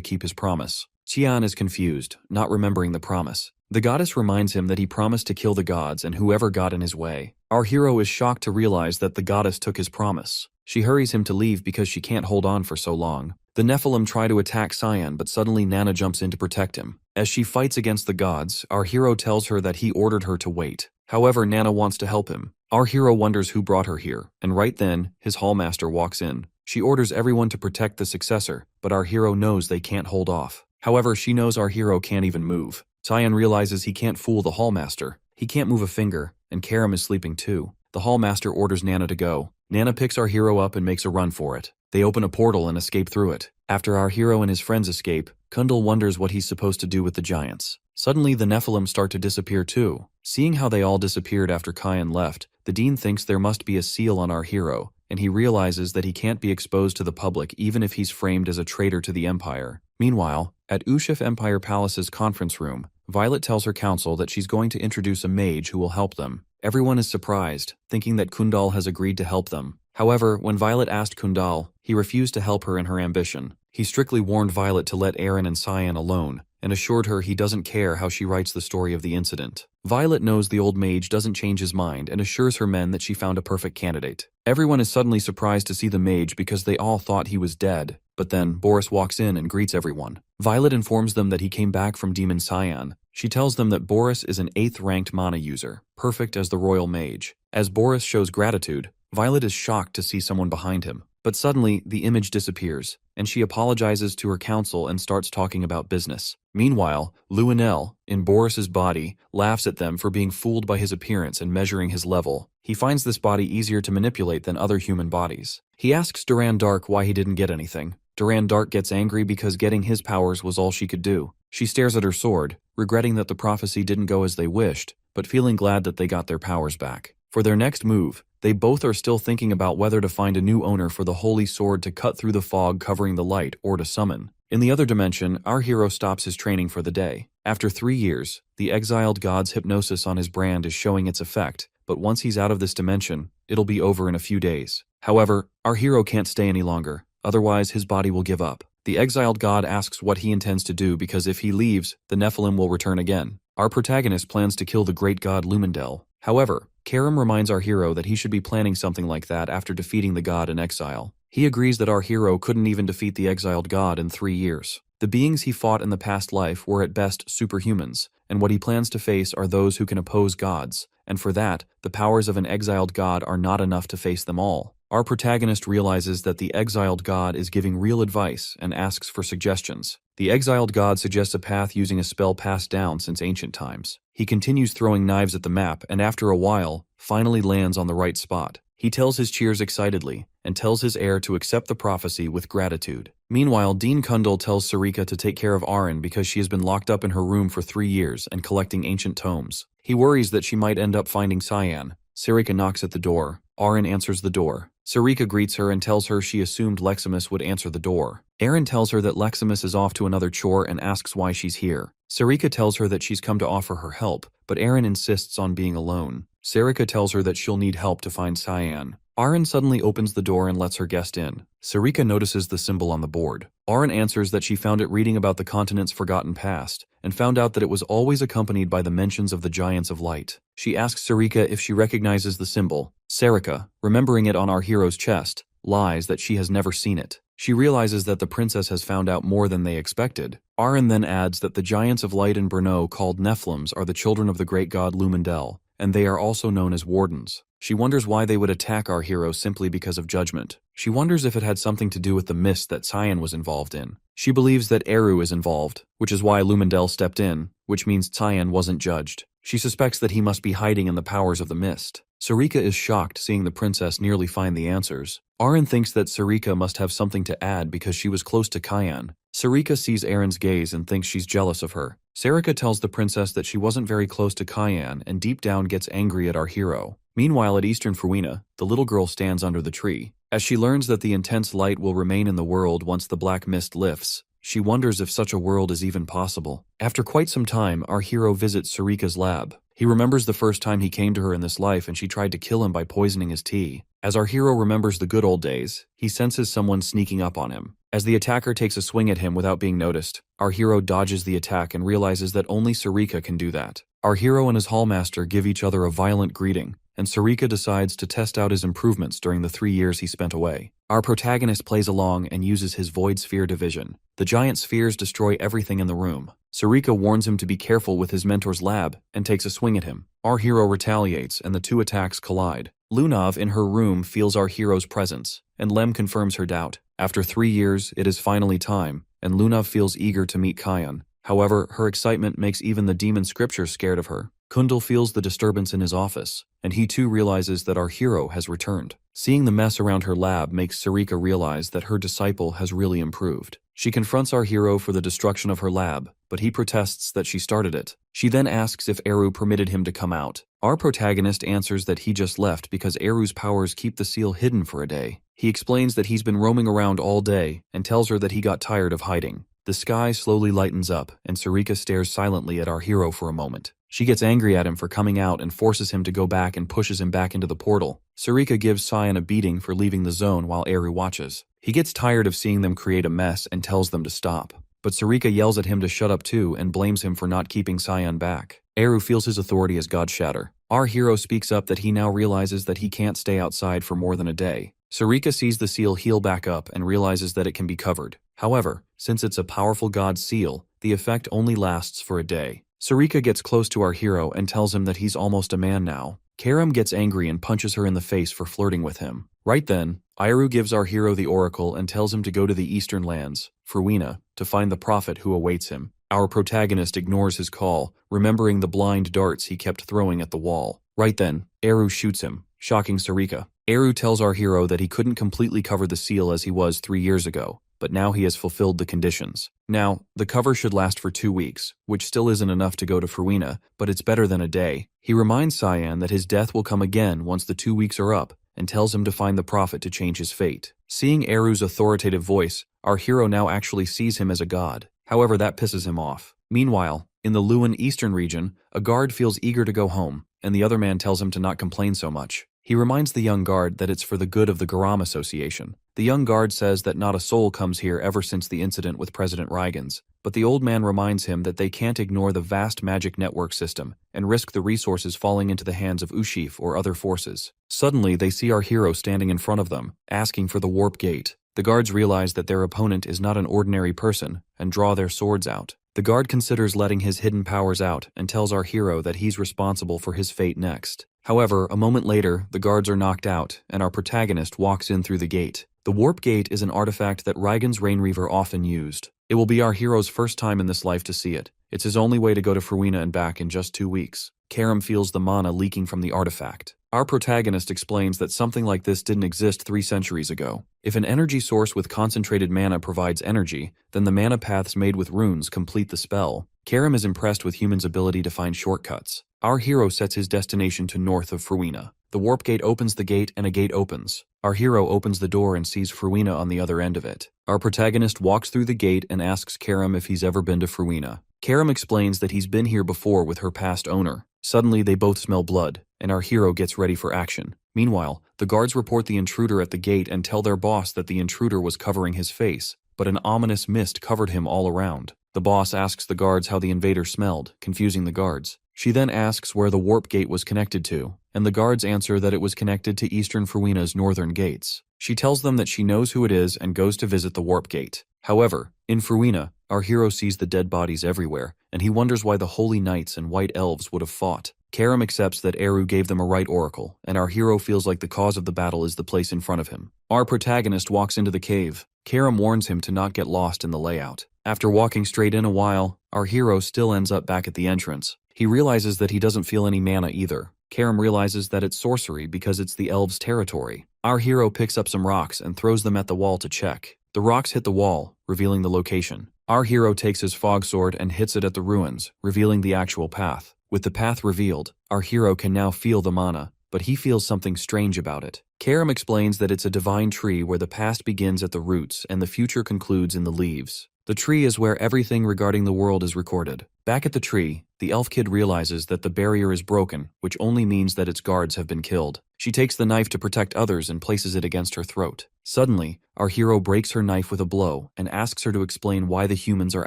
keep his promise. Qian is confused, not remembering the promise. The goddess reminds him that he promised to kill the gods and whoever got in his way. Our hero is shocked to realize that the goddess took his promise. She hurries him to leave because she can't hold on for so long. The Nephilim try to attack Sion, but suddenly Nana jumps in to protect him. As she fights against the gods, our hero tells her that he ordered her to wait. However, Nana wants to help him. Our hero wonders who brought her here, and right then, his hallmaster walks in. She orders everyone to protect the successor, but our hero knows they can't hold off. However, she knows our hero can't even move. Sion realizes he can't fool the hallmaster. He can't move a finger, and Karam is sleeping too. The hallmaster orders Nana to go. Nana picks our hero up and makes a run for it. They open a portal and escape through it. After our hero and his friends escape, Kundal wonders what he's supposed to do with the giants. Suddenly, the Nephilim start to disappear too. Seeing how they all disappeared after Kayan left, the Dean thinks there must be a seal on our hero, and he realizes that he can't be exposed to the public even if he's framed as a traitor to the Empire. Meanwhile, at Ushif Empire Palace's conference room, Violet tells her council that she's going to introduce a mage who will help them. Everyone is surprised, thinking that Kundal has agreed to help them. However, when Violet asked Kundal, he refused to help her in her ambition. He strictly warned Violet to let Eren and Sion alone, and assured her he doesn't care how she writes the story of the incident. Violet knows the old mage doesn't change his mind and assures her men that she found a perfect candidate. Everyone is suddenly surprised to see the mage because they all thought he was dead, but then Boris walks in and greets everyone. Violet informs them that he came back from Demon Sion. She tells them that Boris is an 8th ranked mana user, perfect as the royal mage. As Boris shows gratitude, Violet is shocked to see someone behind him. But suddenly, the image disappears, and she apologizes to her council and starts talking about business. Meanwhile, Luinel, in Boris's body, laughs at them for being fooled by his appearance and measuring his level. He finds this body easier to manipulate than other human bodies. He asks Duran Dark why he didn't get anything. Duran Dark gets angry because getting his powers was all she could do. She stares at her sword, regretting that the prophecy didn't go as they wished, but feeling glad that they got their powers back. For their next move, they both are still thinking about whether to find a new owner for the holy sword to cut through the fog covering the light or to summon. In the other dimension, our hero stops his training for the day. After 3 years, the exiled god's hypnosis on his brand is showing its effect, but once he's out of this dimension, it'll be over in a few days. However, our hero can't stay any longer, otherwise his body will give up. The exiled god asks what he intends to do because if he leaves, the Nephilim will return again. Our protagonist plans to kill the great god Lumendel. However, Karam reminds our hero that he should be planning something like that after defeating the god in exile. He agrees that our hero couldn't even defeat the exiled god in 3 years. The beings he fought in the past life were at best superhumans, and what he plans to face are those who can oppose gods, and for that, the powers of an exiled god are not enough to face them all. Our protagonist realizes that the exiled god is giving real advice and asks for suggestions. The exiled god suggests a path using a spell passed down since ancient times. He continues throwing knives at the map and after a while, finally lands on the right spot. He tells his cheers excitedly and tells his heir to accept the prophecy with gratitude. Meanwhile, Dean Kundal tells Sarika to take care of Aren because she has been locked up in her room for 3 years and collecting ancient tomes. He worries that she might end up finding Cyan. Sarika knocks at the door. Aren answers the door. Sarika greets her and tells her she assumed Leximus would answer the door. Eren tells her that Leximus is off to another chore and asks why she's here. Sarika tells her that she's come to offer her help, but Eren insists on being alone. Sarika tells her that she'll need help to find Cyan. Aren suddenly opens the door and lets her guest in. Sarika notices the symbol on the board. Aren answers that she found it reading about the continent's forgotten past, and found out that it was always accompanied by the mentions of the Giants of Light. She asks Sarika if she recognizes the symbol. Sarika, remembering it on our hero's chest, lies that she has never seen it. She realizes that the princess has found out more than they expected. Aren then adds that the Giants of Light in Brno called Nephilims are the children of the great god Lumendel, and they are also known as Wardens. She wonders why they would attack our hero simply because of judgment. She wonders if it had something to do with the mist that Cyan was involved in. She believes that Eru is involved, which is why Lumendel stepped in, which means Cyan wasn't judged. She suspects that he must be hiding in the powers of the mist. Sarika is shocked seeing the princess nearly find the answers. Aaron thinks that Sarika must have something to add because she was close to Cyan. Sarika sees Aaron's gaze and thinks she's jealous of her. Sarika tells the princess that she wasn't very close to Cyan and deep down gets angry at our hero. Meanwhile, at Eastern Furwina, the little girl stands under the tree. As she learns that the intense light will remain in the world once the black mist lifts, she wonders if such a world is even possible. After quite some time, our hero visits Sarika's lab. He remembers the first time he came to her in this life and she tried to kill him by poisoning his tea. As our hero remembers the good old days, he senses someone sneaking up on him. As the attacker takes a swing at him without being noticed, our hero dodges the attack and realizes that only Sarika can do that. Our hero and his hallmaster give each other a violent greeting, and Sarika decides to test out his improvements during the 3 years he spent away. Our protagonist plays along and uses his void sphere division. The giant spheres destroy everything in the room. Sarika warns him to be careful with his mentor's lab and takes a swing at him. Our hero retaliates and the two attacks collide. Lunav in her room feels our hero's presence, and Lem confirms her doubt. After 3 years, it is finally time, and Lunav feels eager to meet Cyan. However, her excitement makes even the demon scripture scared of her. Kundal feels the disturbance in his office, and he too realizes that our hero has returned. Seeing the mess around her lab makes Sarika realize that her disciple has really improved. She confronts our hero for the destruction of her lab, but he protests that she started it. She then asks if Eru permitted him to come out. Our protagonist answers that he just left because Eru's powers keep the seal hidden for a day. He explains that he's been roaming around all day and tells her that he got tired of hiding. The sky slowly lightens up, and Sarika stares silently at our hero for a moment. She gets angry at him for coming out and forces him to go back and pushes him back into the portal. Sarika gives Cyan a beating for leaving the zone while Eru watches. He gets tired of seeing them create a mess and tells them to stop. But Sarika yells at him to shut up too and blames him for not keeping Cyan back. Eru feels his authority as God Shatter. Our hero speaks up that he now realizes that he can't stay outside for more than a day. Sarika sees the seal heal back up and realizes that it can be covered. However, since it's a powerful god seal, the effect only lasts for a day. Sarika gets close to our hero and tells him that he's almost a man now. Karam gets angry and punches her in the face for flirting with him. Right then, Iru gives our hero the oracle and tells him to go to the eastern lands, Furwina, to find the prophet who awaits him. Our protagonist ignores his call, remembering the blind darts he kept throwing at the wall. Right then, Eru shoots him, shocking Sarika. Eru tells our hero that he couldn't completely cover the seal as he was 3 years ago, but now he has fulfilled the conditions. Now, the cover should last for 2 weeks, which still isn't enough to go to Furwina, but it's better than a day. He reminds Cyan that his death will come again once the 2 weeks are up, and tells him to find the prophet to change his fate. Seeing Eru's authoritative voice, our hero now actually sees him as a god. However, that pisses him off. Meanwhile, in the Luan Eastern region, a guard feels eager to go home, and the other man tells him to not complain so much. He reminds the young guard that it's for the good of the Garam Association. The young guard says that not a soul comes here ever since the incident with President Rygans, but the old man reminds him that they can't ignore the vast magic network system and risk the resources falling into the hands of Ushif or other forces. Suddenly, they see our hero standing in front of them, asking for the warp gate. The guards realize that their opponent is not an ordinary person and draw their swords out. The guard considers letting his hidden powers out and tells our hero that he's responsible for his fate next. However, a moment later, the guards are knocked out, and our protagonist walks in through the gate. The warp gate is an artifact that Rygans Rainreaver often used. It will be our hero's first time in this life to see it. It's his only way to go to Furwina and back in just 2 weeks. Karam feels the mana leaking from the artifact. Our protagonist explains that something like this didn't exist 3 centuries ago. If an energy source with concentrated mana provides energy, then the mana paths made with runes complete the spell. Karam is impressed with humans' ability to find shortcuts. Our hero sets his destination to north of Furwina. The warp gate opens the gate and a gate opens. Our hero opens the door and sees Furwina on the other end of it. Our protagonist walks through the gate and asks Karam if he's ever been to Furwina. Karam explains that he's been here before with her past owner. Suddenly, they both smell blood, and our hero gets ready for action. Meanwhile, the guards report the intruder at the gate and tell their boss that the intruder was covering his face, but an ominous mist covered him all around. The boss asks the guards how the invader smelled, confusing the guards. She then asks where the warp gate was connected to, and the guards answer that it was connected to Eastern Furwina's northern gates. She tells them that she knows who it is and goes to visit the warp gate. However, in Fruina, our hero sees the dead bodies everywhere, and he wonders why the holy knights and white elves would have fought. Karam accepts that Eru gave them a right oracle, and our hero feels like the cause of the battle is the place in front of him. Our protagonist walks into the cave. Karam warns him to not get lost in the layout. After walking straight in a while, our hero still ends up back at the entrance. He realizes that he doesn't feel any mana either. Karam realizes that it's sorcery because it's the elves' territory. Our hero picks up some rocks and throws them at the wall to check. The rocks hit the wall, revealing the location. Our hero takes his fog sword and hits it at the ruins, revealing the actual path. With the path revealed, our hero can now feel the mana, but he feels something strange about it. Karam explains that it's a divine tree where the past begins at the roots and the future concludes in the leaves. The tree is where everything regarding the world is recorded. Back at the tree, the elf kid realizes that the barrier is broken, which only means that its guards have been killed. She takes the knife to protect others and places it against her throat. Suddenly, our hero breaks her knife with a blow and asks her to explain why the humans are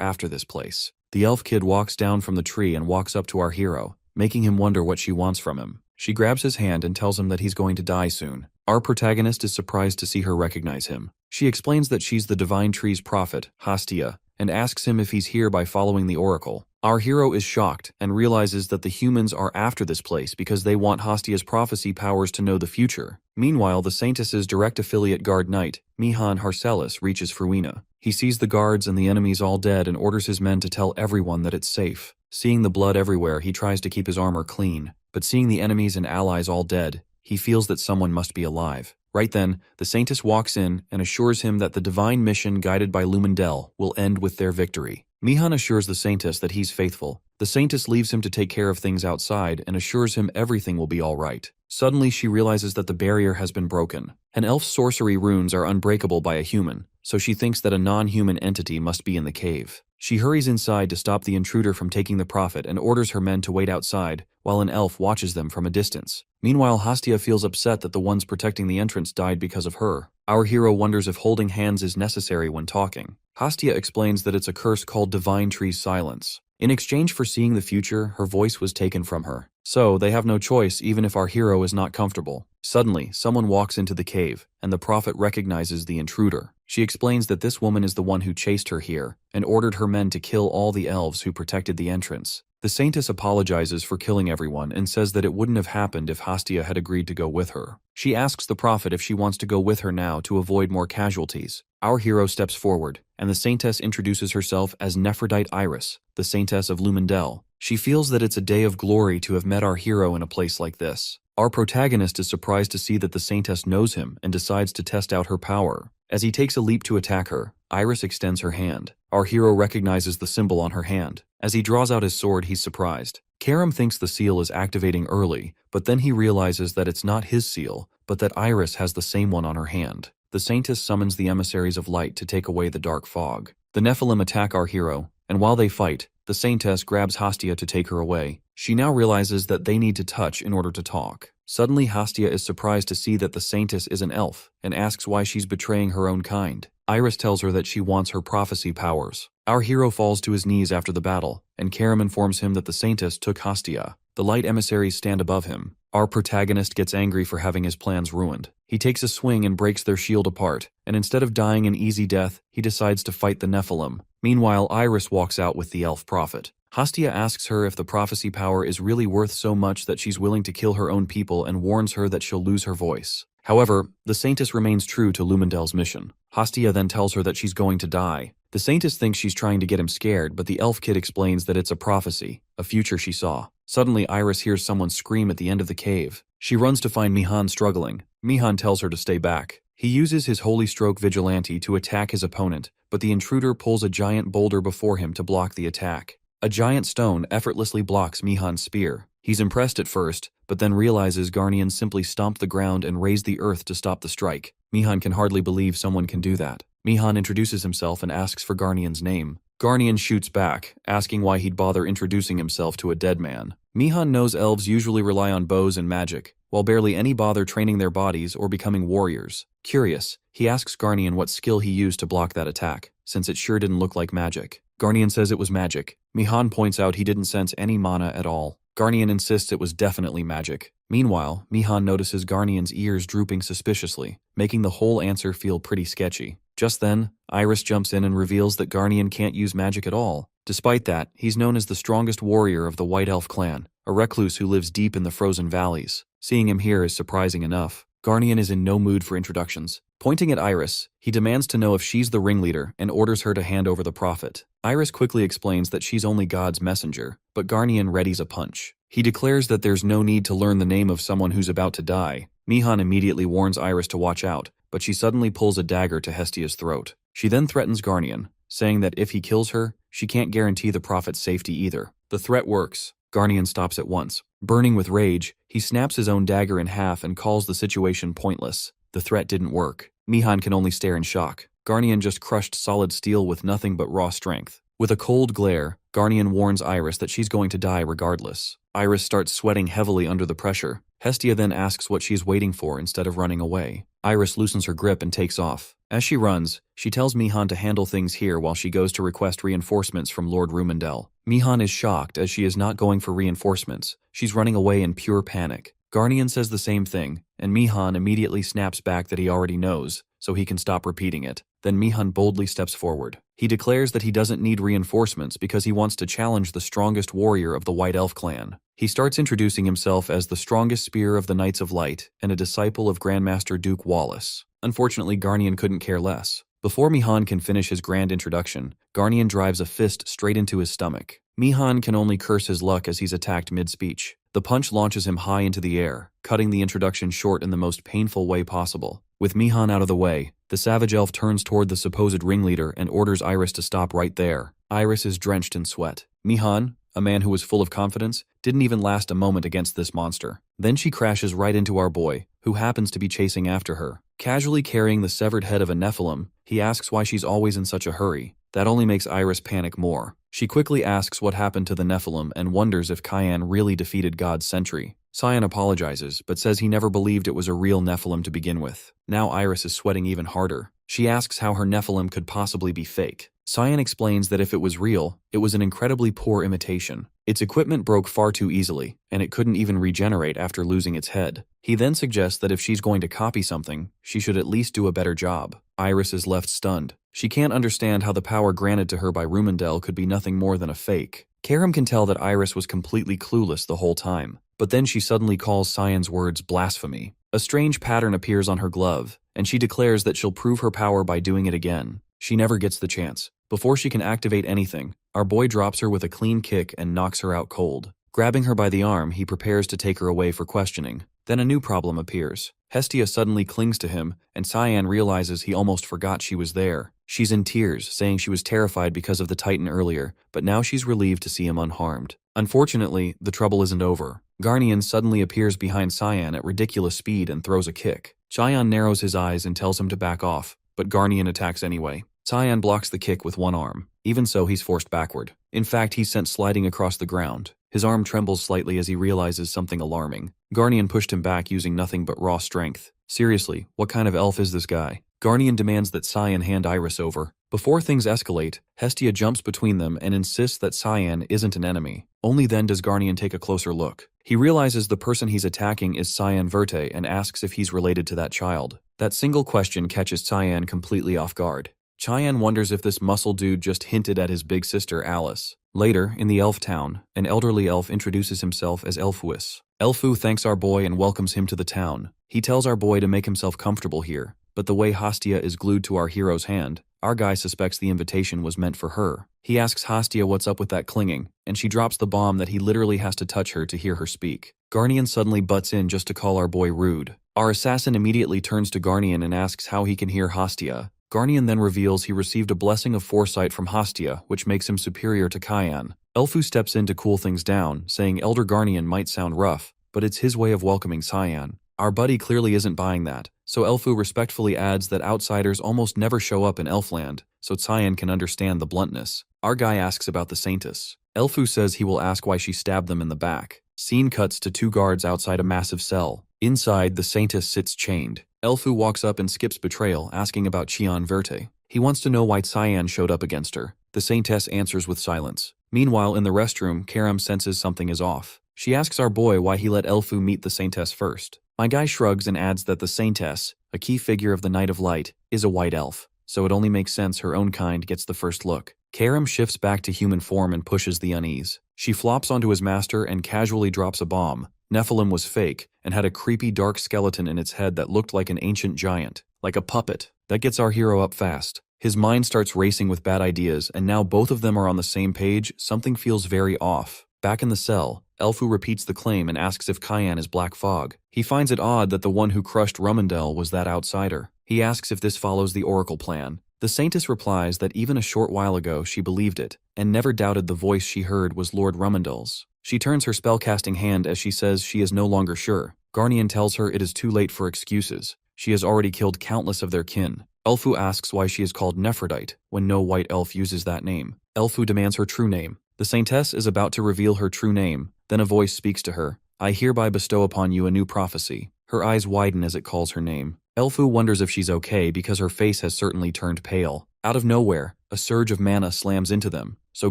after this place. The elf kid walks down from the tree and walks up to our hero, making him wonder what she wants from him. She grabs his hand and tells him that he's going to die soon. Our protagonist is surprised to see her recognize him. She explains that she's the divine tree's prophet, Hastia, and asks him if he's here by following the oracle. Our hero is shocked and realizes that the humans are after this place because they want Hastia's prophecy powers to know the future. Meanwhile, the Saintess's direct affiliate guard knight, Mihan Harcelis, reaches Fruina. He sees the guards and the enemies all dead and orders his men to tell everyone that it's safe. Seeing the blood everywhere, he tries to keep his armor clean, but seeing the enemies and allies all dead, he feels that someone must be alive. Right then, the Saintess walks in and assures him that the divine mission guided by Lumendel will end with their victory. Mihan assures the Saintess that he's faithful. The Saintess leaves him to take care of things outside and assures him everything will be all right. Suddenly, she realizes that the barrier has been broken. An elf's sorcery runes are unbreakable by a human, so she thinks that a non-human entity must be in the cave. She hurries inside to stop the intruder from taking the prophet and orders her men to wait outside, while an elf watches them from a distance. Meanwhile, Hastia feels upset that the ones protecting the entrance died because of her. Our hero wonders if holding hands is necessary when talking. Hastia explains that it's a curse called Divine Tree's Silence. In exchange for seeing the future, her voice was taken from her. So, they have no choice even if our hero is not comfortable. Suddenly, someone walks into the cave, and the prophet recognizes the intruder. She explains that this woman is the one who chased her here, and ordered her men to kill all the elves who protected the entrance. The Saintess apologizes for killing everyone and says that it wouldn't have happened if Hastia had agreed to go with her. She asks the prophet if she wants to go with her now to avoid more casualties. Our hero steps forward, and the Saintess introduces herself as Nephrodite Iris, the Saintess of Lumendel. She feels that it's a day of glory to have met our hero in a place like this. Our protagonist is surprised to see that the Saintess knows him and decides to test out her power. As he takes a leap to attack her, Iris extends her hand. Our hero recognizes the symbol on her hand. As he draws out his sword, he's surprised. Karam thinks the seal is activating early, but then he realizes that it's not his seal, but that Iris has the same one on her hand. The Saintess summons the emissaries of light to take away the dark fog. The Nephilim attack our hero, and while they fight, the Saintess grabs Hastia to take her away. She now realizes that they need to touch in order to talk. Suddenly, Hastia is surprised to see that the Saintess is an elf, and asks why she's betraying her own kind. Iris tells her that she wants her prophecy powers. Our hero falls to his knees after the battle, and Karam informs him that the Saintess took Hastia. The light emissaries stand above him. Our protagonist gets angry for having his plans ruined. He takes a swing and breaks their shield apart, and instead of dying an easy death, he decides to fight the Nephilim. Meanwhile, Iris walks out with the elf prophet. Hastia asks her if the prophecy power is really worth so much that she's willing to kill her own people and warns her that she'll lose her voice. However, the Saintess remains true to Lumendel's mission. Hastia then tells her that she's going to die. The Saintess thinks she's trying to get him scared, but the elf kid explains that it's a prophecy, a future she saw. Suddenly, Iris hears someone scream at the end of the cave. She runs to find Mihan struggling. Mihan tells her to stay back. He uses his Holy Stroke Vigilante to attack his opponent, but the intruder pulls a giant boulder before him to block the attack. A giant stone effortlessly blocks Mihan's spear. He's impressed at first, but then realizes Garnian simply stomped the ground and raised the earth to stop the strike. Mihan can hardly believe someone can do that. Mihan introduces himself and asks for Garnian's name. Garnian shoots back, asking why he'd bother introducing himself to a dead man. Mihan knows elves usually rely on bows and magic, while barely any bother training their bodies or becoming warriors. Curious, he asks Garnian what skill he used to block that attack, since it sure didn't look like magic. Garnian says it was magic. Mihan points out he didn't sense any mana at all. Garnian insists it was definitely magic. Meanwhile, Mihan notices Garnian's ears drooping suspiciously, making the whole answer feel pretty sketchy. Just then, Iris jumps in and reveals that Garnian can't use magic at all. Despite that, he's known as the strongest warrior of the White Elf clan, a recluse who lives deep in the frozen valleys. Seeing him here is surprising enough. Garnian is in no mood for introductions. Pointing at Iris, he demands to know if she's the ringleader and orders her to hand over the prophet. Iris quickly explains that she's only God's messenger, but Garnian readies a punch. He declares that there's no need to learn the name of someone who's about to die. Mihan immediately warns Iris to watch out, but she suddenly pulls a dagger to Hestia's throat. She then threatens Garnian, saying that if he kills her, she can't guarantee the prophet's safety either. The threat works. Garnian stops at once. Burning with rage, he snaps his own dagger in half and calls the situation pointless. The threat didn't work. Mihan can only stare in shock. Garnian just crushed solid steel with nothing but raw strength. With a cold glare, Garnian warns Iris that she's going to die regardless. Iris starts sweating heavily under the pressure. Hestia then asks what she's waiting for instead of running away. Iris loosens her grip and takes off. As she runs, she tells Mihan to handle things here while she goes to request reinforcements from Lord Rumendel. Mihan is shocked as she is not going for reinforcements. She's running away in pure panic. Garnian says the same thing, and Mihan immediately snaps back that he already knows, so he can stop repeating it. Then Mihan boldly steps forward. He declares that he doesn't need reinforcements because he wants to challenge the strongest warrior of the White Elf clan. He starts introducing himself as the strongest spear of the Knights of Light and a disciple of Grandmaster Duke Wallace. Unfortunately, Garnian couldn't care less. Before Mihan can finish his grand introduction, Garnian drives a fist straight into his stomach. Mihan can only curse his luck as he's attacked mid-speech. The punch launches him high into the air, cutting the introduction short in the most painful way possible. With Mihan out of the way, the savage elf turns toward the supposed ringleader and orders Iris to stop right there. Iris is drenched in sweat. Mihan, a man who was full of confidence, didn't even last a moment against this monster. Then she crashes right into our boy, who happens to be chasing after her. Casually carrying the severed head of a Nephilim, he asks why she's always in such a hurry. That only makes Iris panic more. She quickly asks what happened to the Nephilim and wonders if Cyan really defeated God's sentry. Cyan apologizes, but says he never believed it was a real Nephilim to begin with. Now Iris is sweating even harder. She asks how her Nephilim could possibly be fake. Cyan explains that if it was real, it was an incredibly poor imitation. Its equipment broke far too easily, and it couldn't even regenerate after losing its head. He then suggests that if she's going to copy something, she should at least do a better job. Iris is left stunned. She can't understand how the power granted to her by Rumendel could be nothing more than a fake. Karam can tell that Iris was completely clueless the whole time, but then she suddenly calls Cyan's words blasphemy. A strange pattern appears on her glove, and she declares that she'll prove her power by doing it again. She never gets the chance. Before she can activate anything, our boy drops her with a clean kick and knocks her out cold. Grabbing her by the arm, he prepares to take her away for questioning. Then a new problem appears. Hestia suddenly clings to him, and Cyan realizes he almost forgot she was there. She's in tears, saying she was terrified because of the Titan earlier, but now she's relieved to see him unharmed. Unfortunately, the trouble isn't over. Garnian suddenly appears behind Cyan at ridiculous speed and throws a kick. Cyan narrows his eyes and tells him to back off, but Garnian attacks anyway. Cyan blocks the kick with one arm. Even so, he's forced backward. In fact, he's sent sliding across the ground. His arm trembles slightly as he realizes something alarming. Garnian pushed him back using nothing but raw strength. Seriously, what kind of elf is this guy? Garnian demands that Cyan hand Iris over. Before things escalate, Hestia jumps between them and insists that Cyan isn't an enemy. Only then does Garnian take a closer look. He realizes the person he's attacking is Cyan Verte and asks if he's related to that child. That single question catches Cyan completely off guard. Cyan wonders if this muscle dude just hinted at his big sister Alice. Later, in the elf town, an elderly elf introduces himself as Elfuus. Elfu thanks our boy and welcomes him to the town. He tells our boy to make himself comfortable here, but the way Hastia is glued to our hero's hand, our guy suspects the invitation was meant for her. He asks Hastia what's up with that clinging, and she drops the bomb that he literally has to touch her to hear her speak. Garnian suddenly butts in just to call our boy rude. Our assassin immediately turns to Garnian and asks how he can hear Hastia. Garnian then reveals he received a blessing of foresight from Hastia, which makes him superior to Cyan. Elfu steps in to cool things down, saying Elder Garnian might sound rough, but it's his way of welcoming Cyan. Our buddy clearly isn't buying that, so Elfu respectfully adds that outsiders almost never show up in Elfland, so Cyan can understand the bluntness. Our guy asks about the Saintess. Elfu says he will ask why she stabbed them in the back. Scene cuts to two guards outside a massive cell. Inside, the Saintess sits chained. Elfu walks up and skips betrayal, asking about Cyan Verte. He wants to know why Cyan showed up against her. The saintess answers with silence. Meanwhile, in the restroom, Karam senses something is off. She asks our boy why he let Elfu meet the saintess first. My guy shrugs and adds that the saintess, a key figure of the Night of Light, is a white elf, so it only makes sense her own kind gets the first look. Karam shifts back to human form and pushes the unease. She flops onto his master and casually drops a bomb. Nephilim was fake and had a creepy dark skeleton in its head that looked like an ancient giant, like a puppet. That gets our hero up fast. His mind starts racing with bad ideas, and now both of them are on the same page. Something feels very off. Back in the cell, Elfu repeats the claim and asks if Cayenne is Black Fog. He finds it odd that the one who crushed Rummendell was that outsider. He asks if this follows the Oracle plan. The Saintess replies that even a short while ago she believed it, and never doubted the voice she heard was Lord Rummendell's. She turns her spellcasting hand as she says she is no longer sure. Garnian tells her it is too late for excuses. She has already killed countless of their kin. Elfu asks why she is called Nephrodite, when no white elf uses that name. Elfu demands her true name. The Saintess is about to reveal her true name, then a voice speaks to her. I hereby bestow upon you a new prophecy. Her eyes widen as it calls her name. Elfu wonders if she's okay because her face has certainly turned pale. Out of nowhere, a surge of mana slams into them, so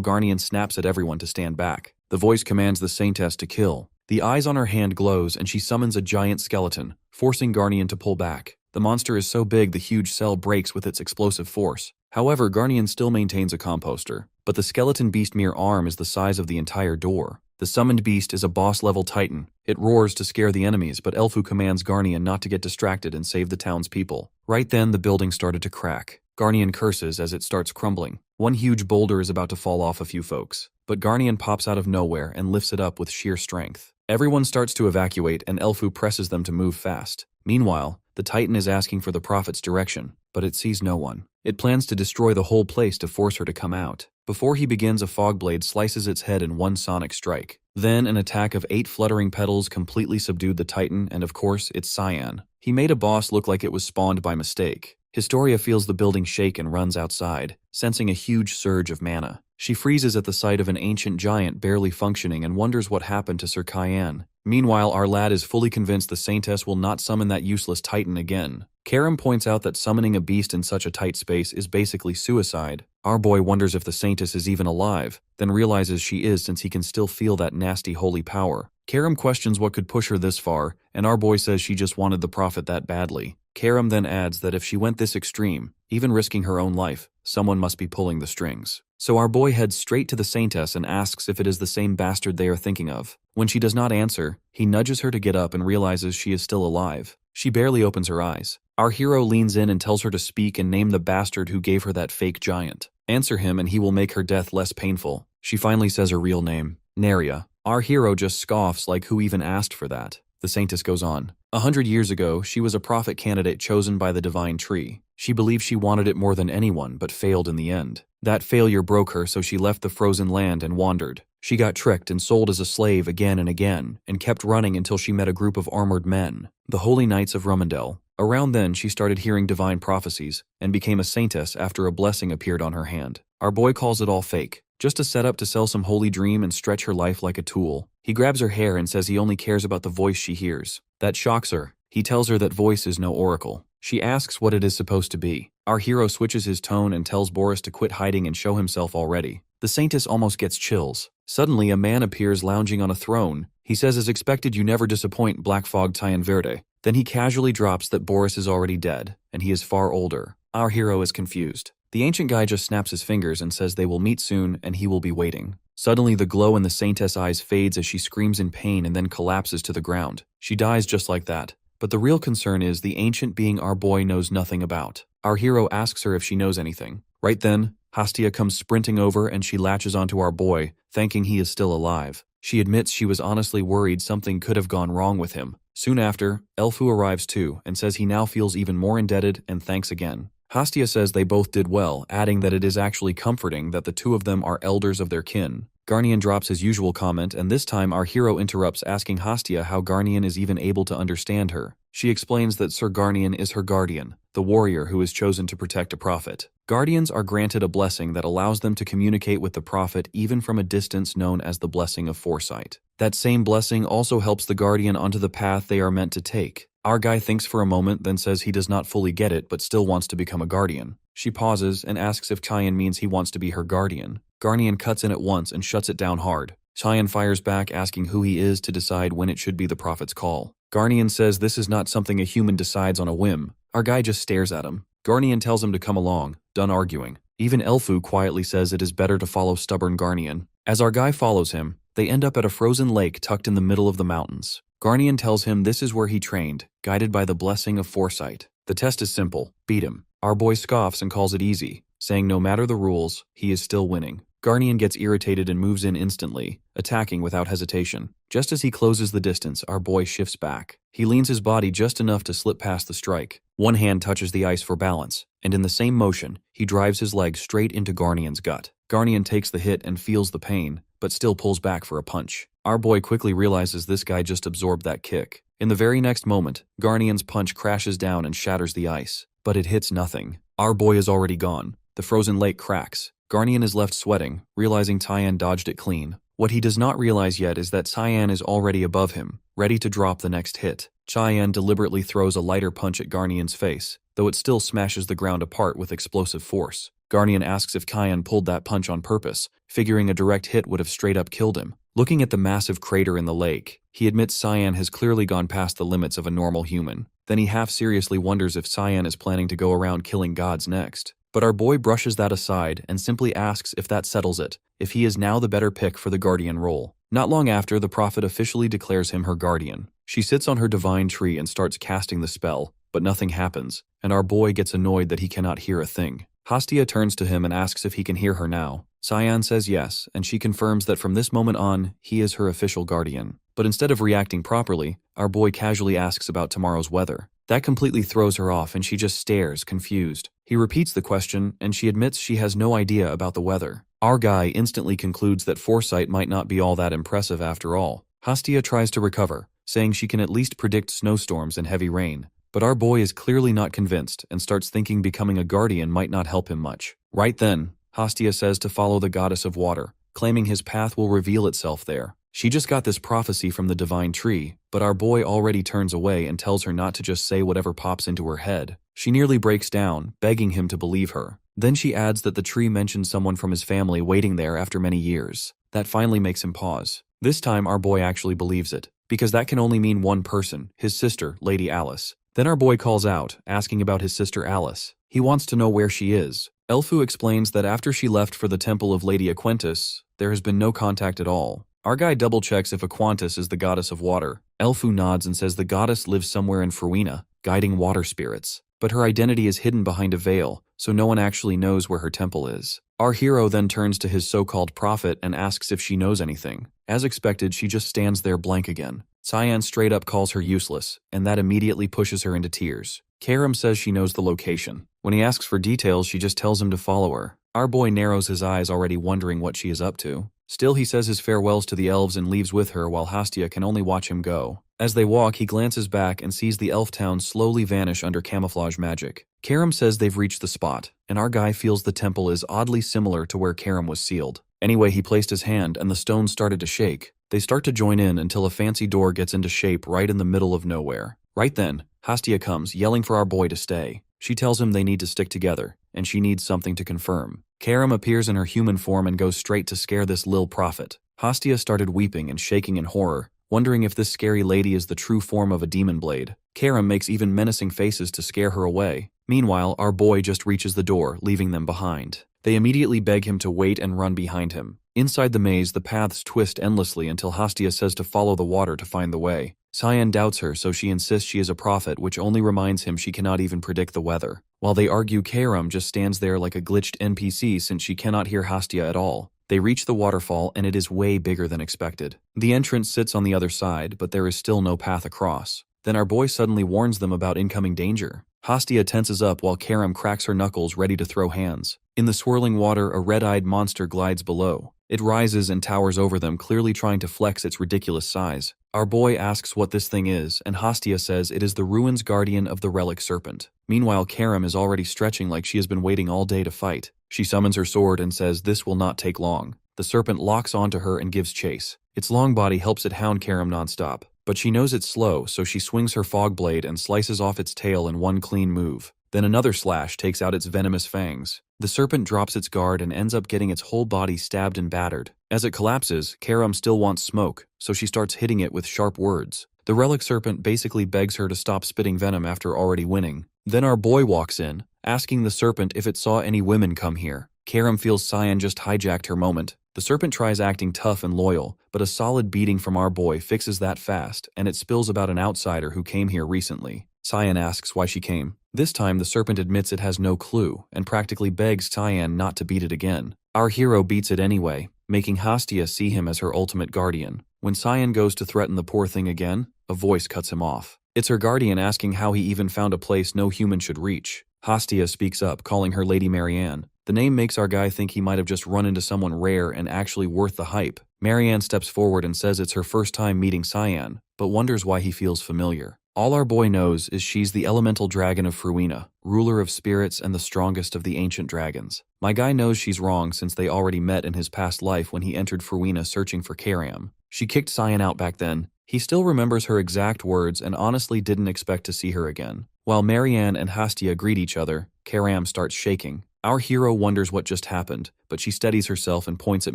Garnian snaps at everyone to stand back. The voice commands the Saintess to kill. The eyes on her hand glows and she summons a giant skeleton, forcing Garnian to pull back. The monster is so big the huge cell breaks with its explosive force. However, Garnian still maintains a composter, but the skeleton beast mere arm is the size of the entire door. The summoned beast is a boss-level titan. It roars to scare the enemies, but Elfu commands Garnian not to get distracted and save the townspeople. Right then, the building started to crack. Garnian curses as it starts crumbling. One huge boulder is about to fall off a few folks, but Garnian pops out of nowhere and lifts it up with sheer strength. Everyone starts to evacuate and Elfu presses them to move fast. Meanwhile, the Titan is asking for the Prophet's direction, but it sees no one. It plans to destroy the whole place to force her to come out. Before he begins, a fog blade slices its head in one sonic strike. Then an attack of 8 fluttering petals completely subdued the Titan, and of course, it's Cyan. He made a boss look like it was spawned by mistake. Historia feels the building shake and runs outside, sensing a huge surge of mana. She freezes at the sight of an ancient giant barely functioning and wonders what happened to Sir Cayenne. Meanwhile, our lad is fully convinced the Saintess will not summon that useless Titan again. Karam points out that summoning a beast in such a tight space is basically suicide. Our boy wonders if the Saintess is even alive, then realizes she is since he can still feel that nasty holy power. Karam questions what could push her this far, and our boy says she just wanted the Prophet that badly. Karam then adds that if she went this extreme, even risking her own life, someone must be pulling the strings. So our boy heads straight to the Saintess and asks if it is the same bastard they are thinking of. When she does not answer, he nudges her to get up and realizes she is still alive. She barely opens her eyes. Our hero leans in and tells her to speak and name the bastard who gave her that fake giant. Answer him and he will make her death less painful. She finally says her real name, Neria. Our hero just scoffs like who even asked for that. The Saintess goes on. 100 years ago, she was a prophet candidate chosen by the divine tree. She believed she wanted it more than anyone, but failed in the end. That failure broke her, so she left the frozen land and wandered. She got tricked and sold as a slave again and again, and kept running until she met a group of armored men, the Holy Knights of Rummendell. Around then, she started hearing divine prophecies, and became a saintess after a blessing appeared on her hand. Our boy calls it all fake, just a setup to sell some holy dream and stretch her life like a tool. He grabs her hair and says he only cares about the voice she hears. That shocks her. He tells her that voice is no oracle. She asks what it is supposed to be. Our hero switches his tone and tells Boris to quit hiding and show himself already. The Saintess almost gets chills. Suddenly, a man appears lounging on a throne. He says as expected, you never disappoint, Black Fog Tyan Verde. Then he casually drops that Boris is already dead, and he is far older. Our hero is confused. The ancient guy just snaps his fingers and says they will meet soon and he will be waiting. Suddenly, the glow in the Saintess' eyes fades as she screams in pain and then collapses to the ground. She dies just like that. But the real concern is the ancient being our boy knows nothing about. Our hero asks her if she knows anything. Right then, Hastia comes sprinting over and she latches onto our boy, thanking he is still alive. She admits she was honestly worried something could have gone wrong with him. Soon after, Elfu arrives too and says he now feels even more indebted and thanks again. Hastia says they both did well, adding that it is actually comforting that the two of them are elders of their kin. Garnian drops his usual comment, and this time our hero interrupts, asking Hastia how Garnian is even able to understand her. She explains that Sir Garnian is her guardian, the warrior who is chosen to protect a prophet. Guardians are granted a blessing that allows them to communicate with the prophet even from a distance, known as the blessing of foresight. That same blessing also helps the guardian onto the path they are meant to take. Our guy thinks for a moment, then says he does not fully get it but still wants to become a guardian. She pauses and asks if Cheyenne means he wants to be her guardian. Garnian cuts in at once and shuts it down hard. Cheyenne fires back asking who he is to decide when it should be the prophet's call. Garnian says this is not something a human decides on a whim. Our guy just stares at him. Garnian tells him to come along, done arguing. Even Elfu quietly says it is better to follow stubborn Garnian. As our guy follows him, they end up at a frozen lake tucked in the middle of the mountains. Garnian tells him this is where he trained, guided by the blessing of foresight. The test is simple, beat him. Our boy scoffs and calls it easy, saying no matter the rules, he is still winning. Garnian gets irritated and moves in instantly, attacking without hesitation. Just as he closes the distance, our boy shifts back. He leans his body just enough to slip past the strike. One hand touches the ice for balance, and in the same motion, he drives his leg straight into Garnian's gut. Garnian takes the hit and feels the pain, but still pulls back for a punch. Our boy quickly realizes this guy just absorbed that kick. In the very next moment, Garnian's punch crashes down and shatters the ice. But it hits nothing. Our boy is already gone. The frozen lake cracks. Garnian is left sweating, realizing Cheyenne dodged it clean. What he does not realize yet is that Cheyenne is already above him, ready to drop the next hit. Cheyenne deliberately throws a lighter punch at Garnian's face, though it still smashes the ground apart with explosive force. Garnian asks if Cheyenne pulled that punch on purpose, figuring a direct hit would have straight up killed him. Looking at the massive crater in the lake, he admits Cheyenne has clearly gone past the limits of a normal human. Then he half-seriously wonders if Cheyenne is planning to go around killing gods next. But our boy brushes that aside and simply asks if that settles it, if he is now the better pick for the guardian role. Not long after, the prophet officially declares him her guardian. She sits on her divine tree and starts casting the spell, but nothing happens, and our boy gets annoyed that he cannot hear a thing. Hastia turns to him and asks if he can hear her now. Cheyenne says yes, and she confirms that from this moment on, he is her official guardian. But instead of reacting properly, our boy casually asks about tomorrow's weather. That completely throws her off and she just stares, confused. He repeats the question and she admits she has no idea about the weather. Our guy instantly concludes that foresight might not be all that impressive after all. Hastia tries to recover, saying she can at least predict snowstorms and heavy rain. But our boy is clearly not convinced and starts thinking becoming a guardian might not help him much. Right then, Hastia says to follow the goddess of water, claiming his path will reveal itself there. She just got this prophecy from the divine tree, but our boy already turns away and tells her not to just say whatever pops into her head. She nearly breaks down, begging him to believe her. Then she adds that the tree mentioned someone from his family waiting there after many years. That finally makes him pause. This time our boy actually believes it, because that can only mean one person, his sister, Lady Alice. Then our boy calls out, asking about his sister Alice. He wants to know where she is. Elfu explains that after she left for the temple of Lady Aquentis, there has been no contact at all. Our guy double-checks if Aquantis is the goddess of water. Elfu nods and says the goddess lives somewhere in Fruina, guiding water spirits. But her identity is hidden behind a veil, so no one actually knows where her temple is. Our hero then turns to his so-called prophet and asks if she knows anything. As expected, she just stands there blank again. Cheyenne straight up calls her useless, and that immediately pushes her into tears. Karam says she knows the location. When he asks for details, she just tells him to follow her. Our boy narrows his eyes, already wondering what she is up to. Still, he says his farewells to the elves and leaves with her while Hastia can only watch him go. As they walk, he glances back and sees the elf town slowly vanish under camouflage magic. Karam says they've reached the spot, and our guy feels the temple is oddly similar to where Karam was sealed. Anyway, he placed his hand and the stones started to shake. They start to join in until a fancy door gets into shape right in the middle of nowhere. Right then, Hastia comes, yelling for our boy to stay. She tells him they need to stick together, and she needs something to confirm. Karam appears in her human form and goes straight to scare this lil prophet. Hastia started weeping and shaking in horror, wondering if this scary lady is the true form of a demon blade. Karam makes even menacing faces to scare her away. Meanwhile, our boy just reaches the door, leaving them behind. They immediately beg him to wait and run behind him. Inside the maze, the paths twist endlessly until Hastia says to follow the water to find the way. Cheyenne doubts her, so she insists she is a prophet, which only reminds him she cannot even predict the weather. While they argue, Karam just stands there like a glitched NPC since she cannot hear Hastia at all. They reach the waterfall and it is way bigger than expected. The entrance sits on the other side, but there is still no path across. Then our boy suddenly warns them about incoming danger. Hastia tenses up while Karam cracks her knuckles ready to throw hands. In the swirling water, a red-eyed monster glides below. It rises and towers over them, clearly trying to flex its ridiculous size. Our boy asks what this thing is, and Hastia says it is the ruins guardian of the relic serpent. Meanwhile, Karam is already stretching like she has been waiting all day to fight. She summons her sword and says this will not take long. The serpent locks onto her and gives chase. Its long body helps it hound Karam nonstop, but she knows it's slow, so she swings her fog blade and slices off its tail in one clean move. Then another slash takes out its venomous fangs. The serpent drops its guard and ends up getting its whole body stabbed and battered. As it collapses, Karam still wants smoke, so she starts hitting it with sharp words. The relic serpent basically begs her to stop spitting venom after already winning. Then our boy walks in, asking the serpent if it saw any women come here. Karam feels Cyan just hijacked her moment. The serpent tries acting tough and loyal, but a solid beating from our boy fixes that fast, and it spills about an outsider who came here recently. Cyan asks why she came. This time the serpent admits it has no clue, and practically begs Cyan not to beat it again. Our hero beats it anyway, making Hastia see him as her ultimate guardian. When Cyan goes to threaten the poor thing again, a voice cuts him off. It's her guardian asking how he even found a place no human should reach. Hastia speaks up, calling her Lady Marianne. The name makes our guy think he might have just run into someone rare and actually worth the hype. Marianne steps forward and says it's her first time meeting Cyan, but wonders why he feels familiar. All our boy knows is she's the elemental dragon of Fruina, ruler of spirits and the strongest of the ancient dragons. My guy knows she's wrong since they already met in his past life when he entered Fruina searching for Karam. She kicked Cyan out back then. He still remembers her exact words and honestly didn't expect to see her again. While Marianne and Hastia greet each other, Karam starts shaking. Our hero wonders what just happened, but she steadies herself and points at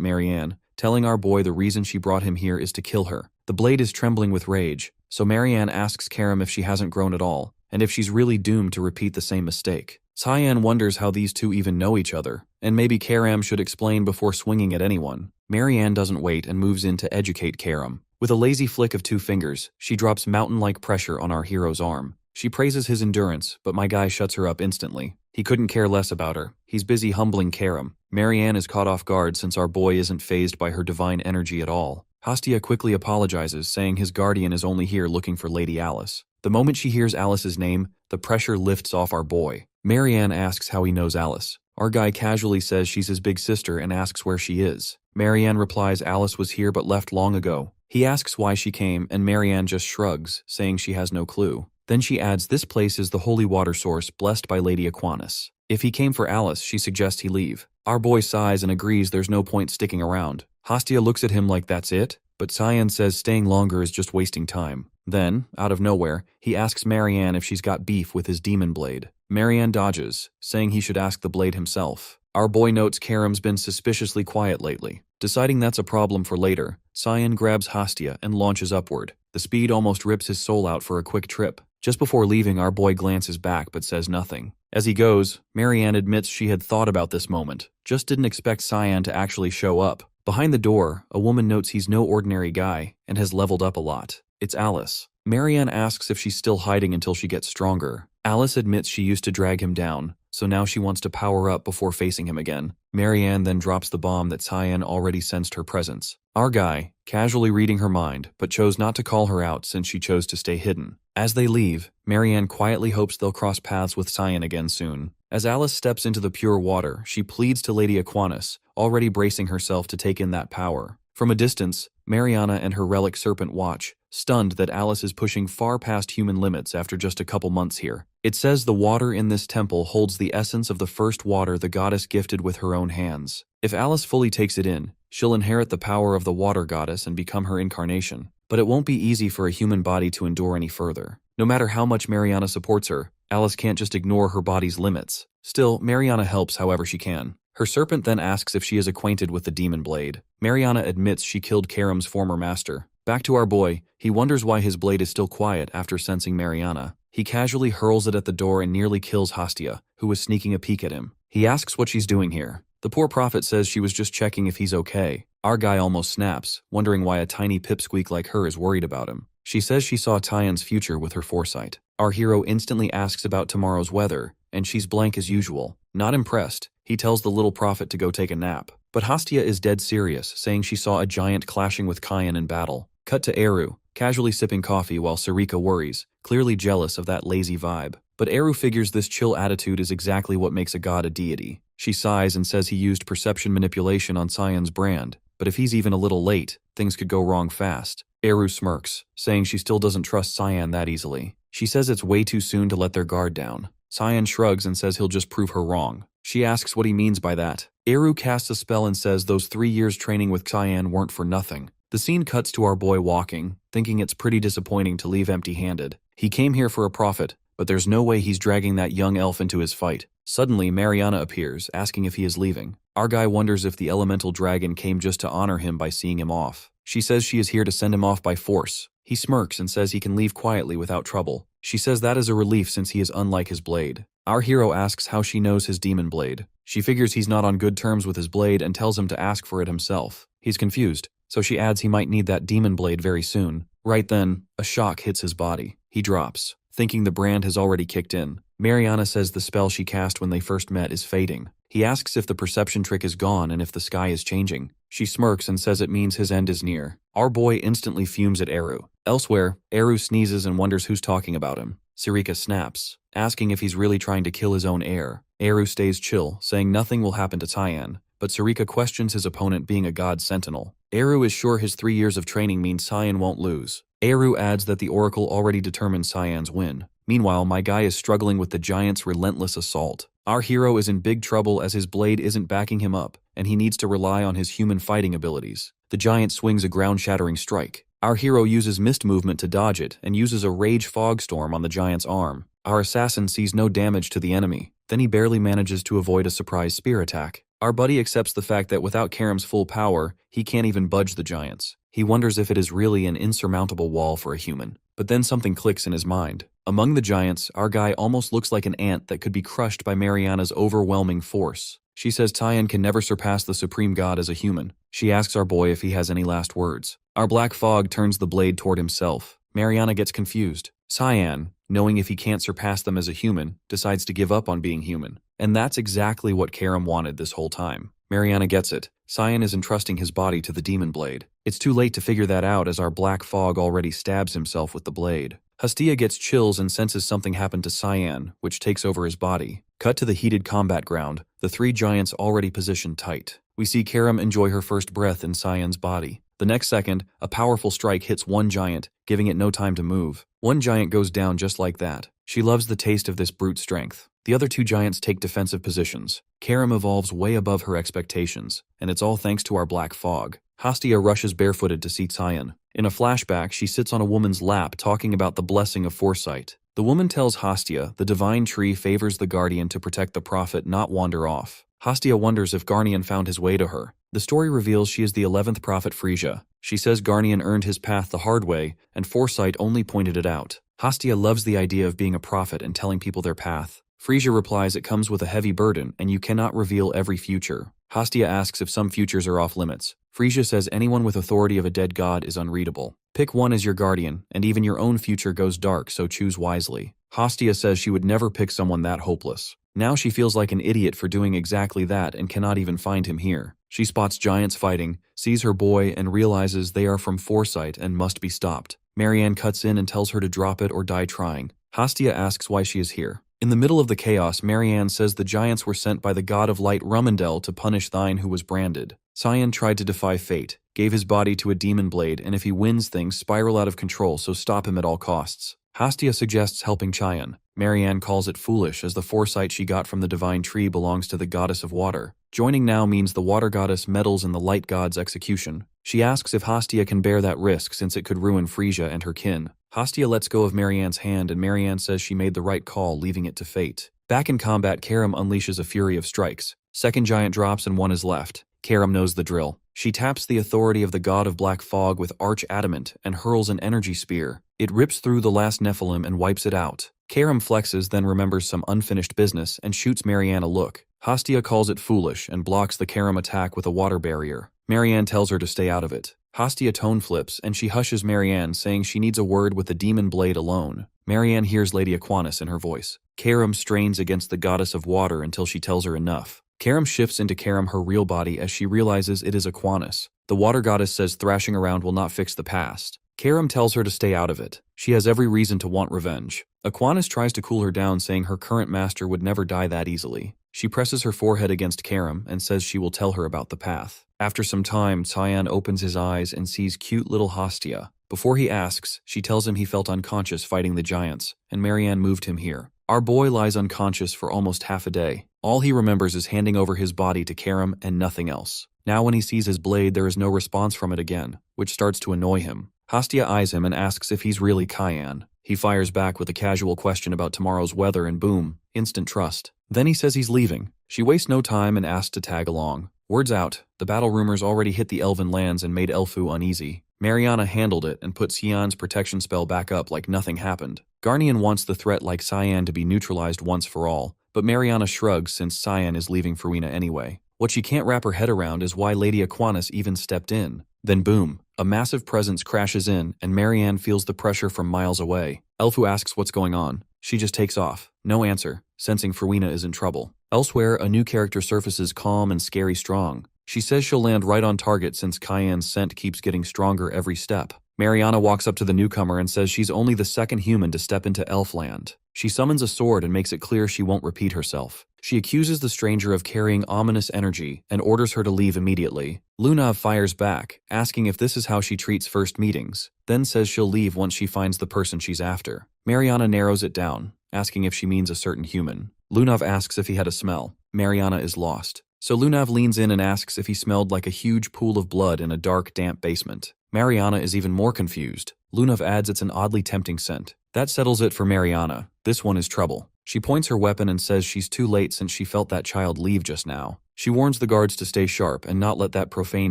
Marianne, telling our boy the reason she brought him here is to kill her. The blade is trembling with rage, so Marianne asks Karam if she hasn't grown at all, and if she's really doomed to repeat the same mistake. Cyan wonders how these two even know each other, and maybe Karam should explain before swinging at anyone. Marianne doesn't wait and moves in to educate Karam. With a lazy flick of 2 fingers, she drops mountain-like pressure on our hero's arm. She praises his endurance, but my guy shuts her up instantly. He couldn't care less about her. He's busy humbling Karam. Marianne is caught off guard since our boy isn't fazed by her divine energy at all. Hastia quickly apologizes, saying his guardian is only here looking for Lady Alice. The moment she hears Alice's name, the pressure lifts off our boy. Marianne asks how he knows Alice. Our guy casually says she's his big sister and asks where she is. Marianne replies Alice was here but left long ago. He asks why she came, and Marianne just shrugs, saying she has no clue. Then she adds this place is the holy water source blessed by Lady Aquinas. If he came for Alice, she suggests he leave. Our boy sighs and agrees there's no point sticking around. Hastia looks at him like that's it, but Cyan says staying longer is just wasting time. Then, out of nowhere, he asks Marianne if she's got beef with his demon blade. Marianne dodges, saying he should ask the blade himself. Our boy notes Karam's been suspiciously quiet lately. Deciding that's a problem for later, Cyan grabs Hastia and launches upward. The speed almost rips his soul out for a quick trip. Just before leaving, our boy glances back but says nothing. As he goes, Marianne admits she had thought about this moment, just didn't expect Cyan to actually show up. Behind the door, a woman notes he's no ordinary guy and has leveled up a lot. It's Alice. Marianne asks if she's still hiding until she gets stronger. Alice admits she used to drag him down, so now she wants to power up before facing him again. Marianne then drops the bomb that Cyan already sensed her presence. Our guy, casually reading her mind, but chose not to call her out since she chose to stay hidden. As they leave, Marianne quietly hopes they'll cross paths with Cyan again soon. As Alice steps into the pure water, she pleads to Lady Aquinas, already bracing herself to take in that power. From a distance, Mariana and her relic serpent watch, stunned that Alice is pushing far past human limits after just a couple months here. It says the water in this temple holds the essence of the first water the goddess gifted with her own hands. If Alice fully takes it in, she'll inherit the power of the water goddess and become her incarnation. But it won't be easy for a human body to endure any further. No matter how much Mariana supports her, Alice can't just ignore her body's limits. Still, Mariana helps however she can. Her serpent then asks if she is acquainted with the demon blade. Mariana admits she killed Karam's former master. Back to our boy, he wonders why his blade is still quiet after sensing Mariana. He casually hurls it at the door and nearly kills Hastia, who was sneaking a peek at him. He asks what she's doing here. The poor prophet says she was just checking if he's okay. Our guy almost snaps, wondering why a tiny pipsqueak like her is worried about him. She says she saw Tyan's future with her foresight. Our hero instantly asks about tomorrow's weather, and she's blank as usual. Not impressed, he tells the little prophet to go take a nap. But Hastia is dead serious, saying she saw a giant clashing with Cyan in battle. Cut to Eru, casually sipping coffee while Sarika worries, clearly jealous of that lazy vibe. But Eru figures this chill attitude is exactly what makes a god a deity. She sighs and says he used perception manipulation on Cyan's brand, but if he's even a little late, things could go wrong fast. Eru smirks, saying she still doesn't trust Cyan that easily. She says it's way too soon to let their guard down. Cyan shrugs and says he'll just prove her wrong. She asks what he means by that. Eru casts a spell and says those 3 years training with Cyan weren't for nothing. The scene cuts to our boy walking, thinking it's pretty disappointing to leave empty-handed. He came here for a prophet, but there's no way he's dragging that young elf into his fight. Suddenly, Mariana appears, asking if he is leaving. Our guy wonders if the elemental dragon came just to honor him by seeing him off. She says she is here to send him off by force. He smirks and says he can leave quietly without trouble. She says that is a relief since he is unlike his blade. Our hero asks how she knows his demon blade. She figures he's not on good terms with his blade and tells him to ask for it himself. He's confused, so she adds he might need that demon blade very soon. Right then, a shock hits his body. He drops, thinking the brand has already kicked in. Mariana says the spell she cast when they first met is fading. He asks if the perception trick is gone and if the sky is changing. She smirks and says it means his end is near. Our boy instantly fumes at Eru. Elsewhere, Eru sneezes and wonders who's talking about him. Sarika snaps, asking if he's really trying to kill his own heir. Eru stays chill, saying nothing will happen to Tyann, but Sarika questions his opponent being a god sentinel. Eru is sure his 3 years of training means Cyan won't lose. Eru adds that the oracle already determined Cyan's win. Meanwhile, my guy is struggling with the giant's relentless assault. Our hero is in big trouble as his blade isn't backing him up, and he needs to rely on his human fighting abilities. The giant swings a ground-shattering strike. Our hero uses mist movement to dodge it and uses a rage fog storm on the giant's arm. Our assassin sees no damage to the enemy. Then he barely manages to avoid a surprise spear attack. Our buddy accepts the fact that without Karam's full power, he can't even budge the giants. He wonders if it is really an insurmountable wall for a human. But then something clicks in his mind. Among the giants, our guy almost looks like an ant that could be crushed by Mariana's overwhelming force. She says Tyann can never surpass the supreme god as a human. She asks our boy if he has any last words. Our black fog turns the blade toward himself. Mariana gets confused. Cyan, knowing if he can't surpass them as a human, decides to give up on being human. And that's exactly what Karam wanted this whole time. Mariana gets it. Cyan is entrusting his body to the demon blade. It's too late to figure that out as our black fog already stabs himself with the blade. Hastia gets chills and senses something happened to Cyan, which takes over his body. Cut to the heated combat ground, the 3 giants already positioned tight. We see Karam enjoy her first breath in Cyan's body. The next second, a powerful strike hits one giant, giving it no time to move. One giant goes down just like that. She loves the taste of this brute strength. The other 2 giants take defensive positions. Karam evolves way above her expectations, and it's all thanks to our black fog. Hastia rushes barefooted to see Cyan. In a flashback, she sits on a woman's lap talking about the blessing of foresight. The woman tells Hastia the divine tree favors the guardian to protect the prophet, not wander off. Hastia wonders if Garnian found his way to her. The story reveals she is the 11th prophet Frisia. She says Garnian earned his path the hard way, and foresight only pointed it out. Hastia loves the idea of being a prophet and telling people their path. Frisia replies it comes with a heavy burden, and you cannot reveal every future. Hastia asks if some futures are off limits. Frisia says anyone with authority of a dead god is unreadable. Pick one as your guardian, and even your own future goes dark, so choose wisely. Hastia says she would never pick someone that hopeless. Now she feels like an idiot for doing exactly that and cannot even find him here. She spots giants fighting, sees her boy, and realizes they are from foresight and must be stopped. Marianne cuts in and tells her to drop it or die trying. Hastia asks why she is here. In the middle of the chaos, Marianne says the giants were sent by the god of light Rumendel to punish thine who was branded. Cyan tried to defy fate, gave his body to a demon blade, and if he wins things spiral out of control, so stop him at all costs. Hastia suggests helping Cyan. Marianne calls it foolish as the foresight she got from the divine tree belongs to the goddess of water. Joining now means the water goddess meddles in the light god's execution. She asks if Hastia can bear that risk since it could ruin Frisia and her kin. Hastia lets go of Marianne's hand and Marianne says she made the right call, leaving it to fate. Back in combat, Karam unleashes a fury of strikes. Second giant drops and one is left. Karam knows the drill. She taps the authority of the god of black fog with arch adamant and hurls an energy spear. It rips through the last Nephilim and wipes it out. Karam flexes, then remembers some unfinished business and shoots Marianne a look. Hastia calls it foolish and blocks the Karam attack with a water barrier. Marianne tells her to stay out of it. Hastia tone flips and she hushes Marianne, saying she needs a word with the demon blade alone. Marianne hears Lady Aquinas in her voice. Karam strains against the goddess of water until she tells her enough. Karam shifts into Karam her real body as she realizes it is Aquinas. The water goddess says thrashing around will not fix the past. Karam tells her to stay out of it. She has every reason to want revenge. Aquinas tries to cool her down, saying her current master would never die that easily. She presses her forehead against Karam and says she will tell her about the path. After some time, Cyan opens his eyes and sees cute little Hastia. Before he asks, she tells him he felt unconscious fighting the giants, and Marianne moved him here. Our boy lies unconscious for almost half a day. All he remembers is handing over his body to Karam and nothing else. Now when he sees his blade, there is no response from it again, which starts to annoy him. Hastia eyes him and asks if he's really Cyan. He fires back with a casual question about tomorrow's weather and boom, instant trust. Then he says he's leaving. She wastes no time and asks to tag along. Words out, the battle rumors already hit the elven lands and made Elfu uneasy. Mariana handled it and put Xian's protection spell back up like nothing happened. Garnian wants the threat like Cyan to be neutralized once for all, but Mariana shrugs since Cyan is leaving Farina anyway. What she can't wrap her head around is why Lady Aquinas even stepped in. Then boom, a massive presence crashes in and Marianne feels the pressure from miles away. Elfu asks what's going on. She just takes off. No answer, sensing Farina is in trouble. Elsewhere, a new character surfaces calm and scary strong. She says she'll land right on target since Cayenne's scent keeps getting stronger every step. Mariana walks up to the newcomer and says she's only the second human to step into Elfland. She summons a sword and makes it clear she won't repeat herself. She accuses the stranger of carrying ominous energy and orders her to leave immediately. Lunav fires back, asking if this is how she treats first meetings, then says she'll leave once she finds the person she's after. Mariana narrows it down, asking if she means a certain human. Lunav asks if he had a smell. Mariana is lost. So Lunav leans in and asks if he smelled like a huge pool of blood in a dark, damp basement. Mariana is even more confused. Lunav adds it's an oddly tempting scent. That settles it for Mariana. This one is trouble. She points her weapon and says she's too late since she felt that child leave just now. She warns the guards to stay sharp and not let that profane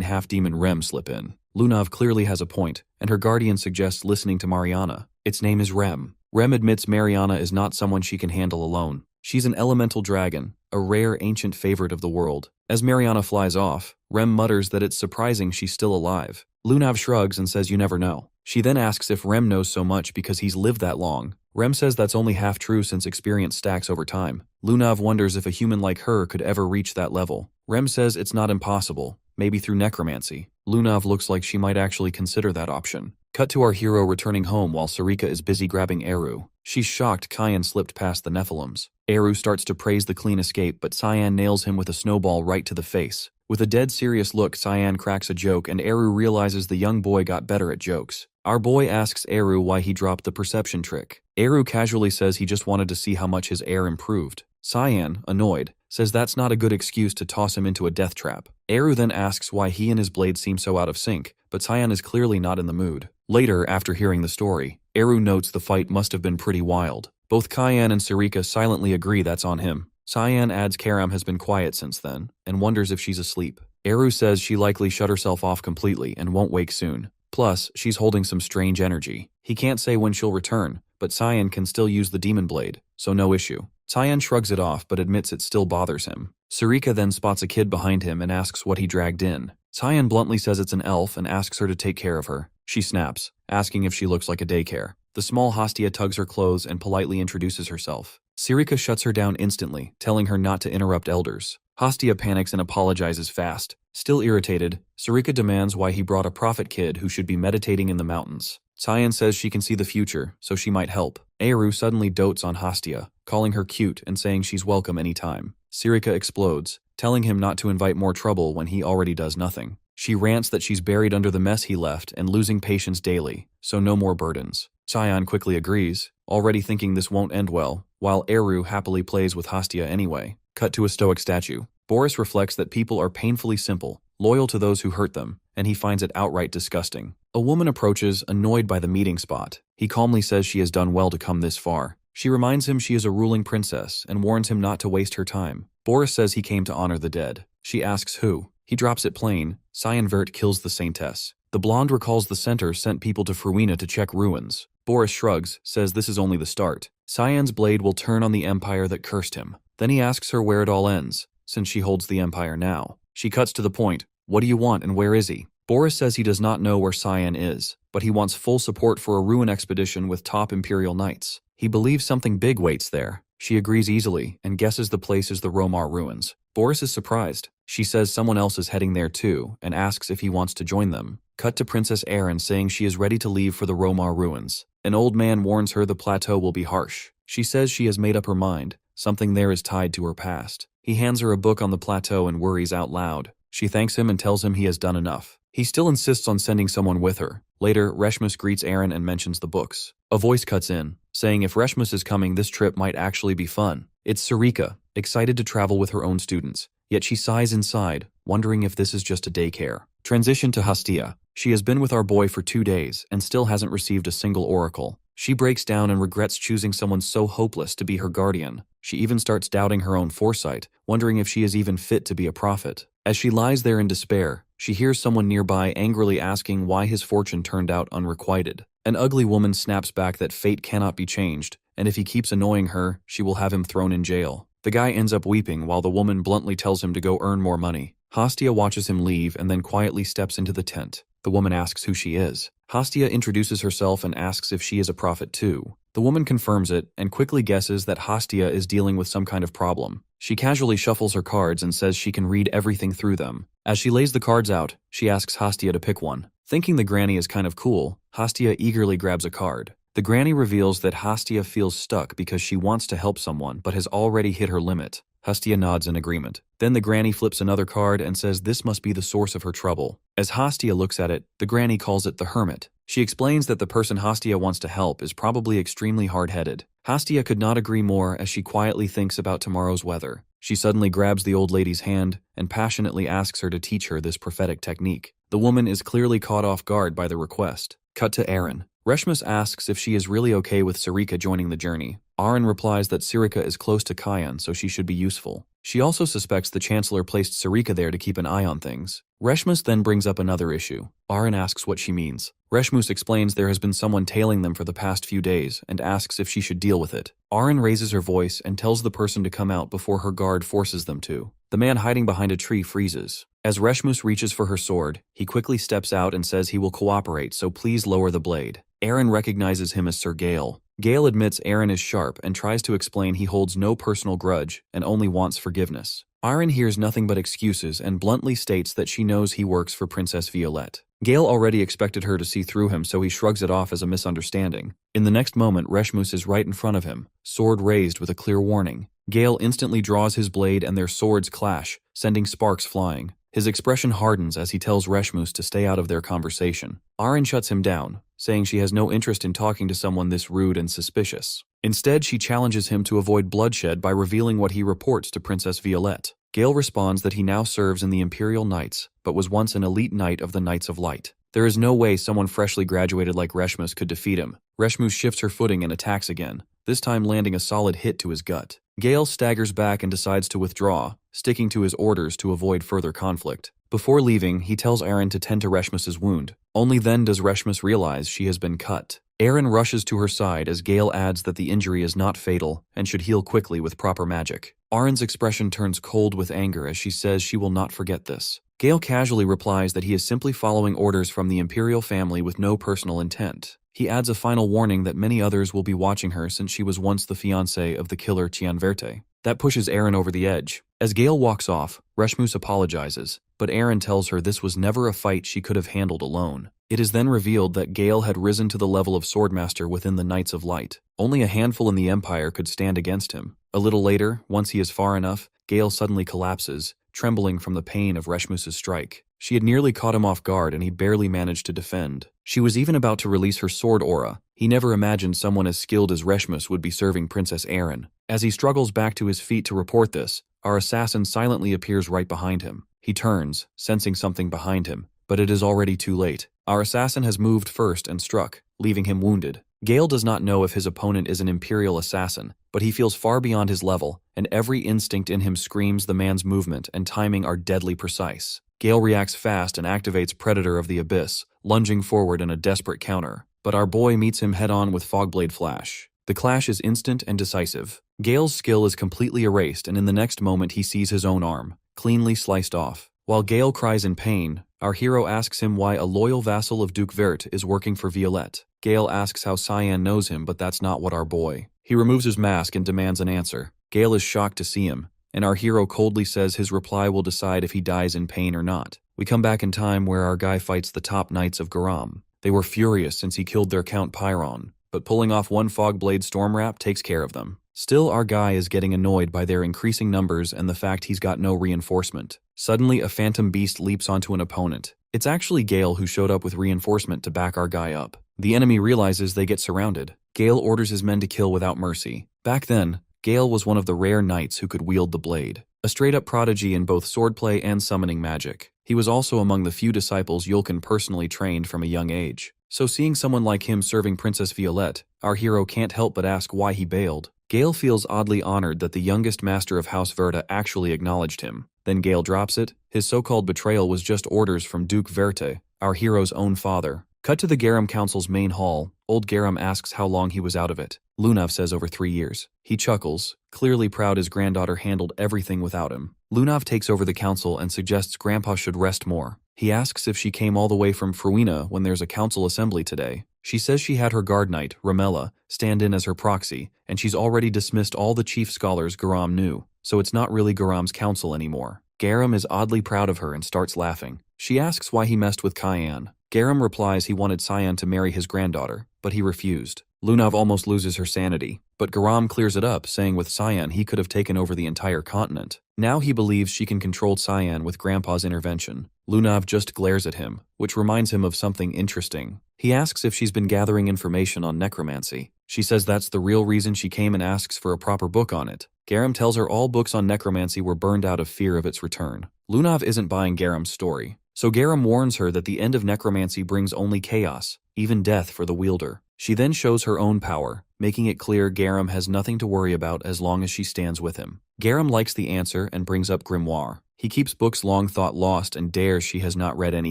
half-demon Rem slip in. Lunav clearly has a point, and her guardian suggests listening to Mariana. Its name is Rem. Rem admits Mariana is not someone she can handle alone. She's an elemental dragon, a rare ancient favorite of the world. As Mariana flies off, Rem mutters that it's surprising she's still alive. Lunav shrugs and says you never know. She then asks if Rem knows so much because he's lived that long. Rem says that's only half true since experience stacks over time. Lunav wonders if a human like her could ever reach that level. Rem says it's not impossible, maybe through necromancy. Lunav looks like she might actually consider that option. Cut to our hero returning home while Sarika is busy grabbing Eru. She's shocked Cyan slipped past the Nephilims. Eru starts to praise the clean escape, but Cyan nails him with a snowball right to the face. With a dead serious look, Cyan cracks a joke and Eru realizes the young boy got better at jokes. Our boy asks Eru why he dropped the perception trick. Eru casually says he just wanted to see how much his air improved. Cyan, annoyed, says that's not a good excuse to toss him into a death trap. Eru then asks why he and his blade seem so out of sync, but Cyan is clearly not in the mood. Later, after hearing the story, Eru notes the fight must have been pretty wild. Both Cyan and Sarika silently agree that's on him. Cyan adds Karam has been quiet since then, and wonders if she's asleep. Eru says she likely shut herself off completely and won't wake soon. Plus, she's holding some strange energy. He can't say when she'll return, but Cyan can still use the demon blade, so no issue. Cyan shrugs it off but admits it still bothers him. Sarika then spots a kid behind him and asks what he dragged in. Cyan bluntly says it's an elf and asks her to take care of her. She snaps, asking if she looks like a daycare. The small Hastia tugs her clothes and politely introduces herself. Sarika shuts her down instantly, telling her not to interrupt elders. Hastia panics and apologizes fast. Still irritated, Sarika demands why he brought a prophet kid who should be meditating in the mountains. Cyan says she can see the future, so she might help. Eru suddenly dotes on Hastia, calling her cute and saying she's welcome anytime. Sarika explodes, telling him not to invite more trouble when he already does nothing. She rants that she's buried under the mess he left and losing patience daily, so no more burdens. Cyan quickly agrees, already thinking this won't end well, while Eru happily plays with Hastia anyway. Cut to a stoic statue. Boris reflects that people are painfully simple, loyal to those who hurt them, and he finds it outright disgusting. A woman approaches, annoyed by the meeting spot. He calmly says she has done well to come this far. She reminds him she is a ruling princess and warns him not to waste her time. Boris says he came to honor the dead. She asks who. He drops it plain. Cyan Vert kills the saintess. The blonde recalls the center sent people to Fruina to check ruins. Boris shrugs, says this is only the start. Cyan's blade will turn on the empire that cursed him. Then he asks her where it all ends, since she holds the empire now. She cuts to the point. What do you want and where is he? Boris says he does not know where Cyan is, but he wants full support for a ruin expedition with top Imperial Knights. He believes something big waits there. She agrees easily and guesses the place is the Romar ruins. Boris is surprised. She says someone else is heading there too and asks if he wants to join them. Cut to Princess Erin saying she is ready to leave for the Romar ruins. An old man warns her the plateau will be harsh. She says she has made up her mind. Something there is tied to her past. He hands her a book on the plateau and worries out loud. She thanks him and tells him he has done enough. He still insists on sending someone with her. Later, Reshmus greets Erin and mentions the books. A voice cuts in, saying if Reshmus is coming, this trip might actually be fun. It's Sarika, excited to travel with her own students. Yet she sighs inside, wondering if this is just a daycare. Transition to Hastia. She has been with our boy for 2 days and still hasn't received a single oracle. She breaks down and regrets choosing someone so hopeless to be her guardian. She even starts doubting her own foresight, wondering if she is even fit to be a prophet. As she lies there in despair, she hears someone nearby angrily asking why his fortune turned out unrequited. An ugly woman snaps back that fate cannot be changed, and if he keeps annoying her, she will have him thrown in jail. The guy ends up weeping while the woman bluntly tells him to go earn more money. Hastia watches him leave and then quietly steps into the tent. The woman asks who she is. Hastia introduces herself and asks if she is a prophet too. The woman confirms it and quickly guesses that Hastia is dealing with some kind of problem. She casually shuffles her cards and says she can read everything through them. As she lays the cards out, she asks Hastia to pick one. Thinking the granny is kind of cool, Hastia eagerly grabs a card. The granny reveals that Hastia feels stuck because she wants to help someone but has already hit her limit. Hastia nods in agreement. Then the granny flips another card and says this must be the source of her trouble. As Hastia looks at it, the granny calls it the hermit. She explains that the person Hastia wants to help is probably extremely hard-headed. Hastia could not agree more as she quietly thinks about tomorrow's weather. She suddenly grabs the old lady's hand and passionately asks her to teach her this prophetic technique. The woman is clearly caught off guard by the request. Cut to Aaron. Reshmus asks if she is really okay with Sarika joining the journey. Aaron replies that Sarika is close to Kayan, so she should be useful. She also suspects the Chancellor placed Sarika there to keep an eye on things. Reshmus then brings up another issue. Aaron asks what she means. Reshmus explains there has been someone tailing them for the past few days and asks if she should deal with it. Aaron raises her voice and tells the person to come out before her guard forces them to. The man hiding behind a tree freezes. As Reshmus reaches for her sword, he quickly steps out and says he will cooperate, so please lower the blade. Aaron recognizes him as Sir Gale. Gale admits Aaron is sharp and tries to explain he holds no personal grudge and only wants forgiveness. Aaron hears nothing but excuses and bluntly states that she knows he works for Princess Violette. Gale already expected her to see through him, so he shrugs it off as a misunderstanding. In the next moment, Reshmus is right in front of him, sword raised with a clear warning. Gale instantly draws his blade and their swords clash, sending sparks flying. His expression hardens as he tells Reshmus to stay out of their conversation. Aaron shuts him down, saying she has no interest in talking to someone this rude and suspicious. Instead, she challenges him to avoid bloodshed by revealing what he reports to Princess Violette. Gale responds that he now serves in the Imperial Knights, but was once an elite knight of the Knights of Light. There is no way someone freshly graduated like Reshmus could defeat him. Reshmus shifts her footing and attacks again, this time landing a solid hit to his gut. Gale staggers back and decides to withdraw, sticking to his orders to avoid further conflict. Before leaving, he tells Aaron to tend to Reshmus's wound. Only then does Reshmus realize she has been cut. Aaron rushes to her side as Gale adds that the injury is not fatal and should heal quickly with proper magic. Aaron's expression turns cold with anger as she says she will not forget this. Gale casually replies that he is simply following orders from the Imperial family with no personal intent. He adds a final warning that many others will be watching her since she was once the fiancée of the killer Cianverte. That pushes Aaron over the edge. As Gale walks off, Reshmus apologizes, but Aaron tells her this was never a fight she could have handled alone. It is then revealed that Gale had risen to the level of swordmaster within the Knights of Light. Only a handful in the Empire could stand against him. A little later, once he is far enough, Gale suddenly collapses, trembling from the pain of Reshmus's strike. She had nearly caught him off guard and he barely managed to defend. She was even about to release her sword aura. He never imagined someone as skilled as Reshmus would be serving Princess Aaron. As he struggles back to his feet to report this, our assassin silently appears right behind him. He turns, sensing something behind him, but it is already too late. Our assassin has moved first and struck, leaving him wounded. Gale does not know if his opponent is an Imperial assassin, but he feels far beyond his level, and every instinct in him screams the man's movement and timing are deadly precise. Gale reacts fast and activates Predator of the Abyss, lunging forward in a desperate counter. But our boy meets him head-on with Fogblade Flash. The clash is instant and decisive. Gale's skill is completely erased, and in the next moment he sees his own arm, cleanly sliced off. While Gale cries in pain, our hero asks him why a loyal vassal of Duke Vert is working for Violette. Gale asks how Cyan knows him, but that's not what our boy. He removes his mask and demands an answer. Gale is shocked to see him, and our hero coldly says his reply will decide if he dies in pain or not. We come back in time where our guy fights the top knights of Garam. They were furious since he killed their Count Pyron, but pulling off one Fogblade Stormwrap takes care of them. Still, our guy is getting annoyed by their increasing numbers and the fact he's got no reinforcement. Suddenly, a phantom beast leaps onto an opponent. It's actually Gale who showed up with reinforcement to back our guy up. The enemy realizes they get surrounded. Gale orders his men to kill without mercy. Back then, Gale was one of the rare knights who could wield the blade, a straight-up prodigy in both swordplay and summoning magic. He was also among the few disciples Yulkin personally trained from a young age. So seeing someone like him serving Princess Violette, Our hero can't help but ask why he bailed. Gale feels oddly honored that the youngest master of House Verta actually acknowledged him. Then Gale drops it. His so-called betrayal was just orders from Duke Verte, our hero's own father. Cut to the Garum Council's main hall. Old Garum asks how long he was out of it. Lunav says over 3 years. He chuckles, clearly proud his granddaughter handled everything without him. Lunav takes over the council and suggests Grandpa should rest more. He asks if she came all the way from Fruina when there's a council assembly today. She says she had her guard knight, Ramella, stand in as her proxy, and she's already dismissed all the chief scholars Garam knew, so it's not really Garam's council anymore. Garum is oddly proud of her and starts laughing. She asks why he messed with Cyan. Garum replies he wanted Cyan to marry his granddaughter, but he refused. Lunav almost loses her sanity, but Garam clears it up, saying with Cyan he could have taken over the entire continent. Now he believes she can control Cyan with Grandpa's intervention. Lunav just glares at him, which reminds him of something interesting. He asks if she's been gathering information on necromancy. She says that's the real reason she came and asks for a proper book on it. Garum tells her all books on necromancy were burned out of fear of its return. Lunav isn't buying Garum's story, so Garum warns her that the end of necromancy brings only chaos, even death for the wielder. She then shows her own power, making it clear Garum has nothing to worry about as long as she stands with him. Garum likes the answer and brings up Grimoire. He keeps books long thought lost and dares she has not read any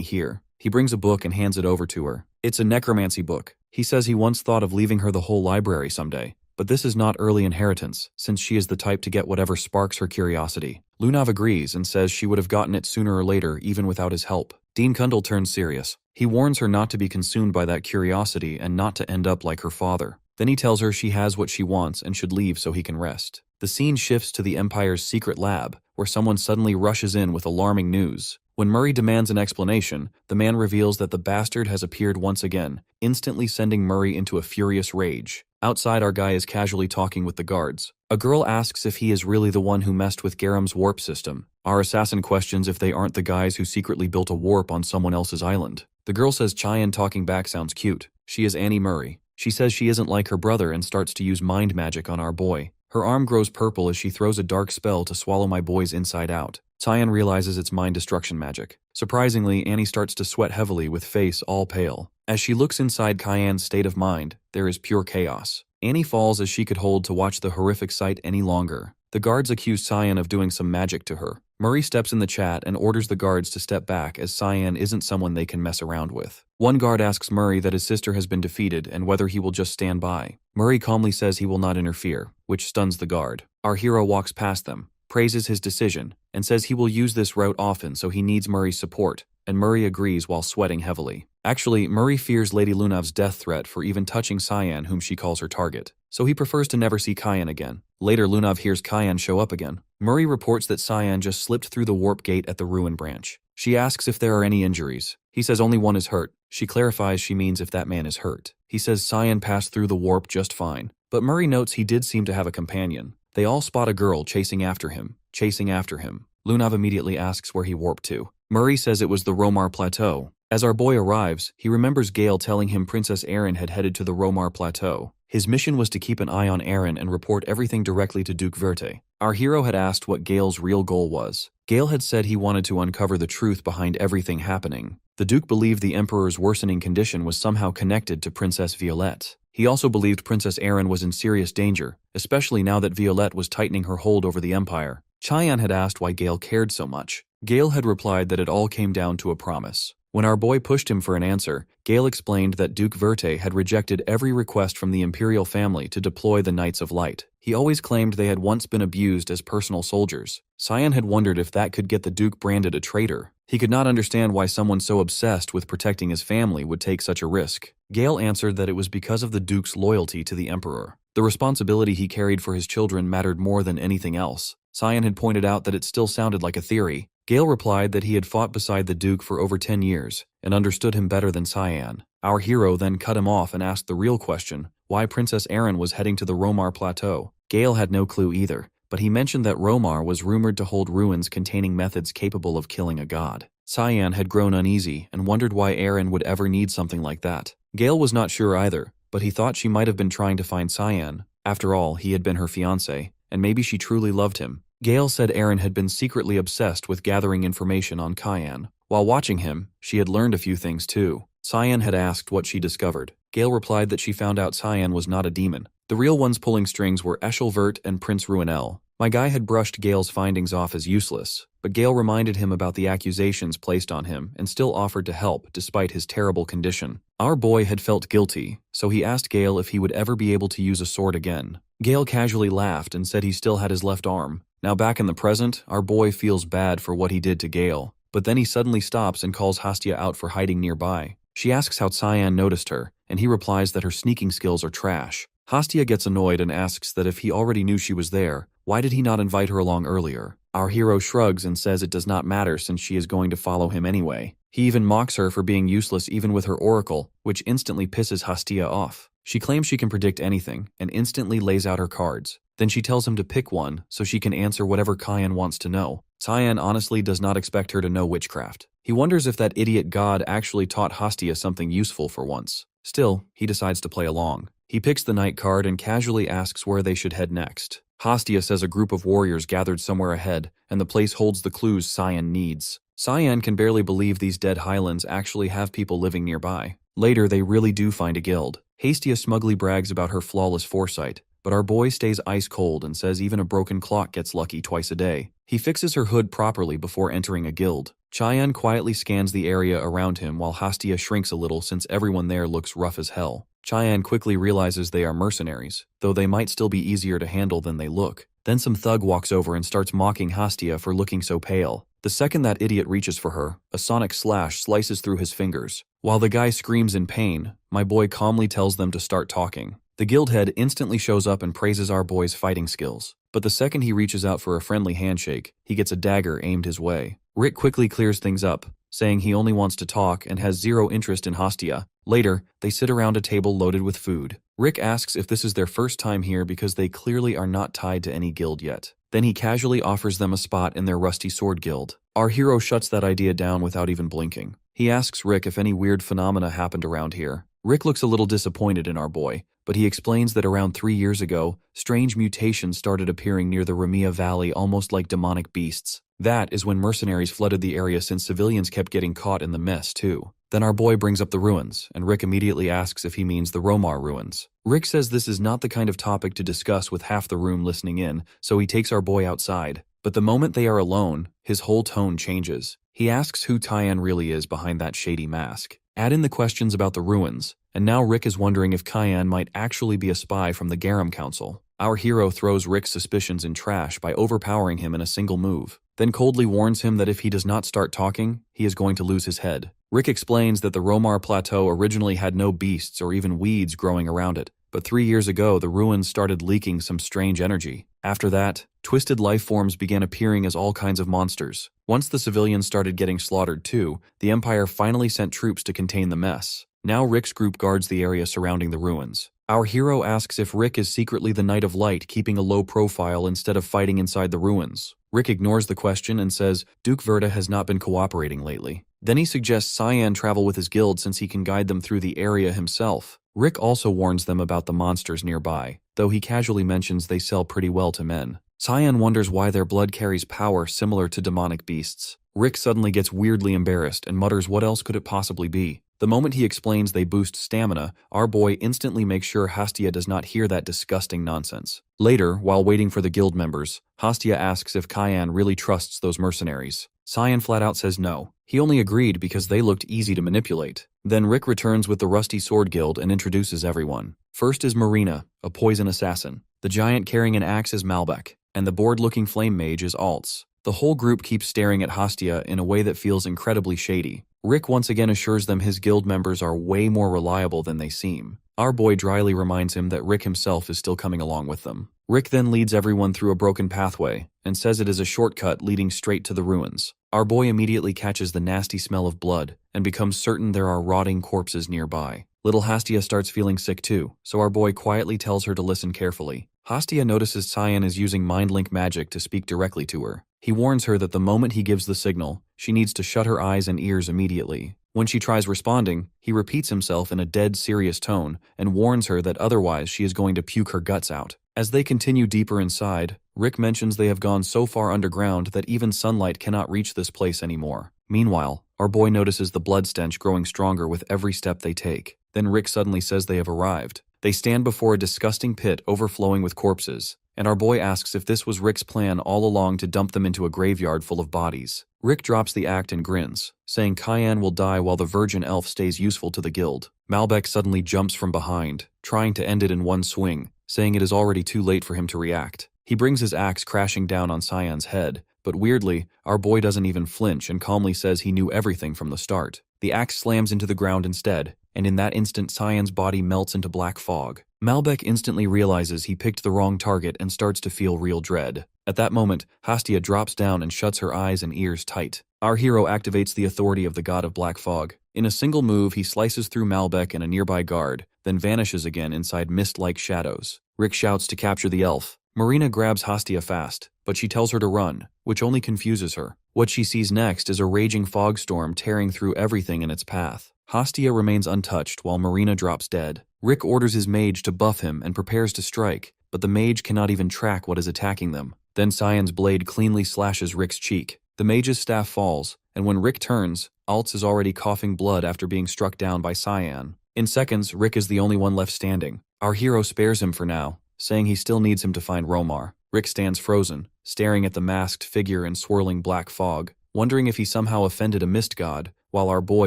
here. He brings a book and hands it over to her. It's a necromancy book. He says he once thought of leaving her the whole library someday, but this is not early inheritance, since she is the type to get whatever sparks her curiosity. Lunav agrees and says she would have gotten it sooner or later even without his help. Dean Kundal turns serious. He warns her not to be consumed by that curiosity and not to end up like her father. Then he tells her she has what she wants and should leave so he can rest. The scene shifts to the Empire's secret lab, where someone suddenly rushes in with alarming news. When Murray demands an explanation, the man reveals that the bastard has appeared once again, instantly sending Murray into a furious rage. Outside, our guy is casually talking with the guards. A girl asks if he is really the one who messed with Garum's warp system. Our assassin questions if they aren't the guys who secretly built a warp on someone else's island. The girl says Cheyenne talking back sounds cute. She is Annie Murray. She says she isn't like her brother and starts to use mind magic on our boy. Her arm grows purple as she throws a dark spell to swallow my boy's inside out. Cyan realizes it's mind destruction magic. Surprisingly, Annie starts to sweat heavily with face all pale. As she looks inside Cyan's state of mind, there is pure chaos. Annie falls as she could hold to watch the horrific sight any longer. The guards accuse Cyan of doing some magic to her. Murray steps in the chat and orders the guards to step back as Cyan isn't someone they can mess around with. One guard asks Murray that his sister has been defeated and whether he will just stand by. Murray calmly says he will not interfere, which stuns the guard. Our hero walks past them, praises his decision, and says he will use this route often so he needs Murray's support, and Murray agrees while sweating heavily. Actually, Murray fears Lady Lunav's death threat for even touching Cyan, whom she calls her target, so he prefers to never see Cyan again. Later, Lunav hears Cyan show up again. Murray reports that Cyan just slipped through the warp gate at the ruin branch. She asks if there are any injuries. He says only one is hurt. She clarifies she means if that man is hurt. He says Cyan passed through the warp just fine, but Murray notes he did seem to have a companion. They all spot a girl chasing after him. Lunav immediately asks where he warped to. Murray says it was the Romar Plateau. As our boy arrives, he remembers Gale telling him Princess Erin had headed to the Romar Plateau. His mission was to keep an eye on Erin and report everything directly to Duke Verte. Our hero had asked what Gale's real goal was. Gale had said he wanted to uncover the truth behind everything happening. The Duke believed the Emperor's worsening condition was somehow connected to Princess Violette. He also believed Princess Erin was in serious danger, especially now that Violette was tightening her hold over the Empire. Cheyenne had asked why Gale cared so much. Gale had replied that it all came down to a promise. When our boy pushed him for an answer, Gale explained that Duke Verte had rejected every request from the imperial family to deploy the Knights of Light. He always claimed they had once been abused as personal soldiers. Cyan had wondered if that could get the Duke branded a traitor. He could not understand why someone so obsessed with protecting his family would take such a risk. Gale answered that it was because of the Duke's loyalty to the Emperor. The responsibility he carried for his children mattered more than anything else. Cyan had pointed out that it still sounded like a theory. Gale replied that he had fought beside the Duke for over 10 years and understood him better than Cyan. Our hero then cut him off and asked the real question, why Princess Erin was heading to the Romar Plateau. Gale had no clue either, but he mentioned that Romar was rumored to hold ruins containing methods capable of killing a god. Cyan had grown uneasy and wondered why Erin would ever need something like that. Gale was not sure either, but he thought she might have been trying to find Cyan. After all, he had been her fiancé, and maybe she truly loved him. Gale said Erin had been secretly obsessed with gathering information on Cyan. While watching him, she had learned a few things too. Cyan had asked what she discovered. Gale replied that she found out Cyan was not a demon. The real ones pulling strings were Eshelvert and Prince Ruinel. My guy had brushed Gale's findings off as useless, but Gale reminded him about the accusations placed on him and still offered to help despite his terrible condition. Our boy had felt guilty, so he asked Gale if he would ever be able to use a sword again. Gale casually laughed and said he still had his left arm. Now back in the present, our boy feels bad for what he did to Gale, but then he suddenly stops and calls Hastia out for hiding nearby. She asks how Cyan noticed her, and he replies that her sneaking skills are trash. Hastia gets annoyed and asks that if he already knew she was there, why did he not invite her along earlier? Our hero shrugs and says it does not matter since she is going to follow him anyway. He even mocks her for being useless even with her oracle, which instantly pisses Hastia off. She claims she can predict anything, and instantly lays out her cards. Then she tells him to pick one so she can answer whatever Cyan wants to know. Cyan honestly does not expect her to know witchcraft. He wonders if that idiot god actually taught Hastia something useful for once. Still, he decides to play along. He picks the knight card and casually asks where they should head next. Hastia says a group of warriors gathered somewhere ahead, and the place holds the clues Cyan needs. Cyan can barely believe these dead highlands actually have people living nearby. Later, they really do find a guild. Hastia smugly brags about her flawless foresight, but our boy stays ice cold and says even a broken clock gets lucky twice a day. He fixes her hood properly before entering a guild. Cyan quietly scans the area around him while Hastia shrinks a little since everyone there looks rough as hell. Cyan quickly realizes they are mercenaries, though they might still be easier to handle than they look. Then some thug walks over and starts mocking Hastia for looking so pale. The second that idiot reaches for her, a sonic slash slices through his fingers. While the guy screams in pain, my boy calmly tells them to start talking. The guild head instantly shows up and praises our boy's fighting skills. But the second he reaches out for a friendly handshake, he gets a dagger aimed his way. Rick quickly clears things up, saying he only wants to talk and has zero interest in Hastia. Later, they sit around a table loaded with food. Rick asks if this is their first time here because they clearly are not tied to any guild yet. Then he casually offers them a spot in their rusty sword guild. Our hero shuts that idea down without even blinking. He asks Rick if any weird phenomena happened around here. Rick looks a little disappointed in our boy, but he explains that around 3 years ago, strange mutations started appearing near the Ramia Valley almost like demonic beasts. That is when mercenaries flooded the area since civilians kept getting caught in the mess too. Then our boy brings up the ruins, and Rick immediately asks if he means the Romar ruins. Rick says this is not the kind of topic to discuss with half the room listening in, so he takes our boy outside. But the moment they are alone, his whole tone changes. He asks who Cyan really is behind that shady mask. Add in the questions about the ruins, and now Rick is wondering if Cyan might actually be a spy from the Garum Council. Our hero throws Rick's suspicions in trash by overpowering him in a single move, then coldly warns him that if he does not start talking, he is going to lose his head. Rick explains that the Romar Plateau originally had no beasts or even weeds growing around it, but 3 years ago the ruins started leaking some strange energy. After that, twisted life forms began appearing as all kinds of monsters. Once the civilians started getting slaughtered too, the Empire finally sent troops to contain the mess. Now Rick's group guards the area surrounding the ruins. Our hero asks if Rick is secretly the Knight of Light keeping a low profile instead of fighting inside the ruins. Rick ignores the question and says Duke Verta has not been cooperating lately. Then he suggests Cyan travel with his guild since he can guide them through the area himself. Rick also warns them about the monsters nearby, though he casually mentions they sell pretty well to men. Cyan wonders why their blood carries power similar to demonic beasts. Rick suddenly gets weirdly embarrassed and mutters what else could it possibly be. The moment he explains they boost stamina, our boy instantly makes sure Hastia does not hear that disgusting nonsense. Later, while waiting for the guild members, Hastia asks if Cyan really trusts those mercenaries. Cyan flat out says no. He only agreed because they looked easy to manipulate. Then Rick returns with the Rusty Sword Guild and introduces everyone. First is Marina, a poison assassin. The giant carrying an axe is Malbec, and the bored-looking flame mage is Altz. The whole group keeps staring at Hastia in a way that feels incredibly shady. Rick once again assures them his guild members are way more reliable than they seem. Our boy dryly reminds him that Rick himself is still coming along with them. Rick then leads everyone through a broken pathway and says it is a shortcut leading straight to the ruins. Our boy immediately catches the nasty smell of blood and becomes certain there are rotting corpses nearby. Little Hastia starts feeling sick too, so our boy quietly tells her to listen carefully. Hastia notices Cyan is using mind-link magic to speak directly to her. He warns her that the moment he gives the signal, she needs to shut her eyes and ears immediately. When she tries responding, he repeats himself in a dead serious tone and warns her that otherwise she is going to puke her guts out. As they continue deeper inside, Rick mentions they have gone so far underground that even sunlight cannot reach this place anymore. Meanwhile, Our boy notices the blood stench growing stronger with every step they take. Then Rick suddenly says they have arrived. They stand before a disgusting pit overflowing with corpses, and our boy asks if this was Rick's plan all along to dump them into a graveyard full of bodies. Rick drops the act and grins, saying Cayenne will die while the virgin elf stays useful to the guild. Malbec suddenly jumps from behind, trying to end it in one swing, saying it is already too late for him to react. He brings his axe crashing down on Cyan's head, but weirdly, our boy doesn't even flinch and calmly says he knew everything from the start. The axe slams into the ground instead, and in that instant Cyan's body melts into black fog. Malbec instantly realizes he picked the wrong target and starts to feel real dread. At that moment, Hastia drops down and shuts her eyes and ears tight. Our hero activates the authority of the god of black fog. In a single move, he slices through Malbec and a nearby guard, then vanishes again inside mist-like shadows. Rick shouts to capture the elf. Marina grabs Hastia fast, but she tells her to run, which only confuses her. What she sees next is a raging fog storm tearing through everything in its path. Hastia remains untouched while Marina drops dead. Rick orders his mage to buff him and prepares to strike, but the mage cannot even track what is attacking them. Then Cyan's blade cleanly slashes Rick's cheek. The mage's staff falls, and when Rick turns, Altz is already coughing blood after being struck down by Cyan. In seconds, Rick is the only one left standing. Our hero spares him for now, saying he still needs him to find Romar. Rick stands frozen, staring at the masked figure in swirling black fog, wondering if he somehow offended a mist god, while our boy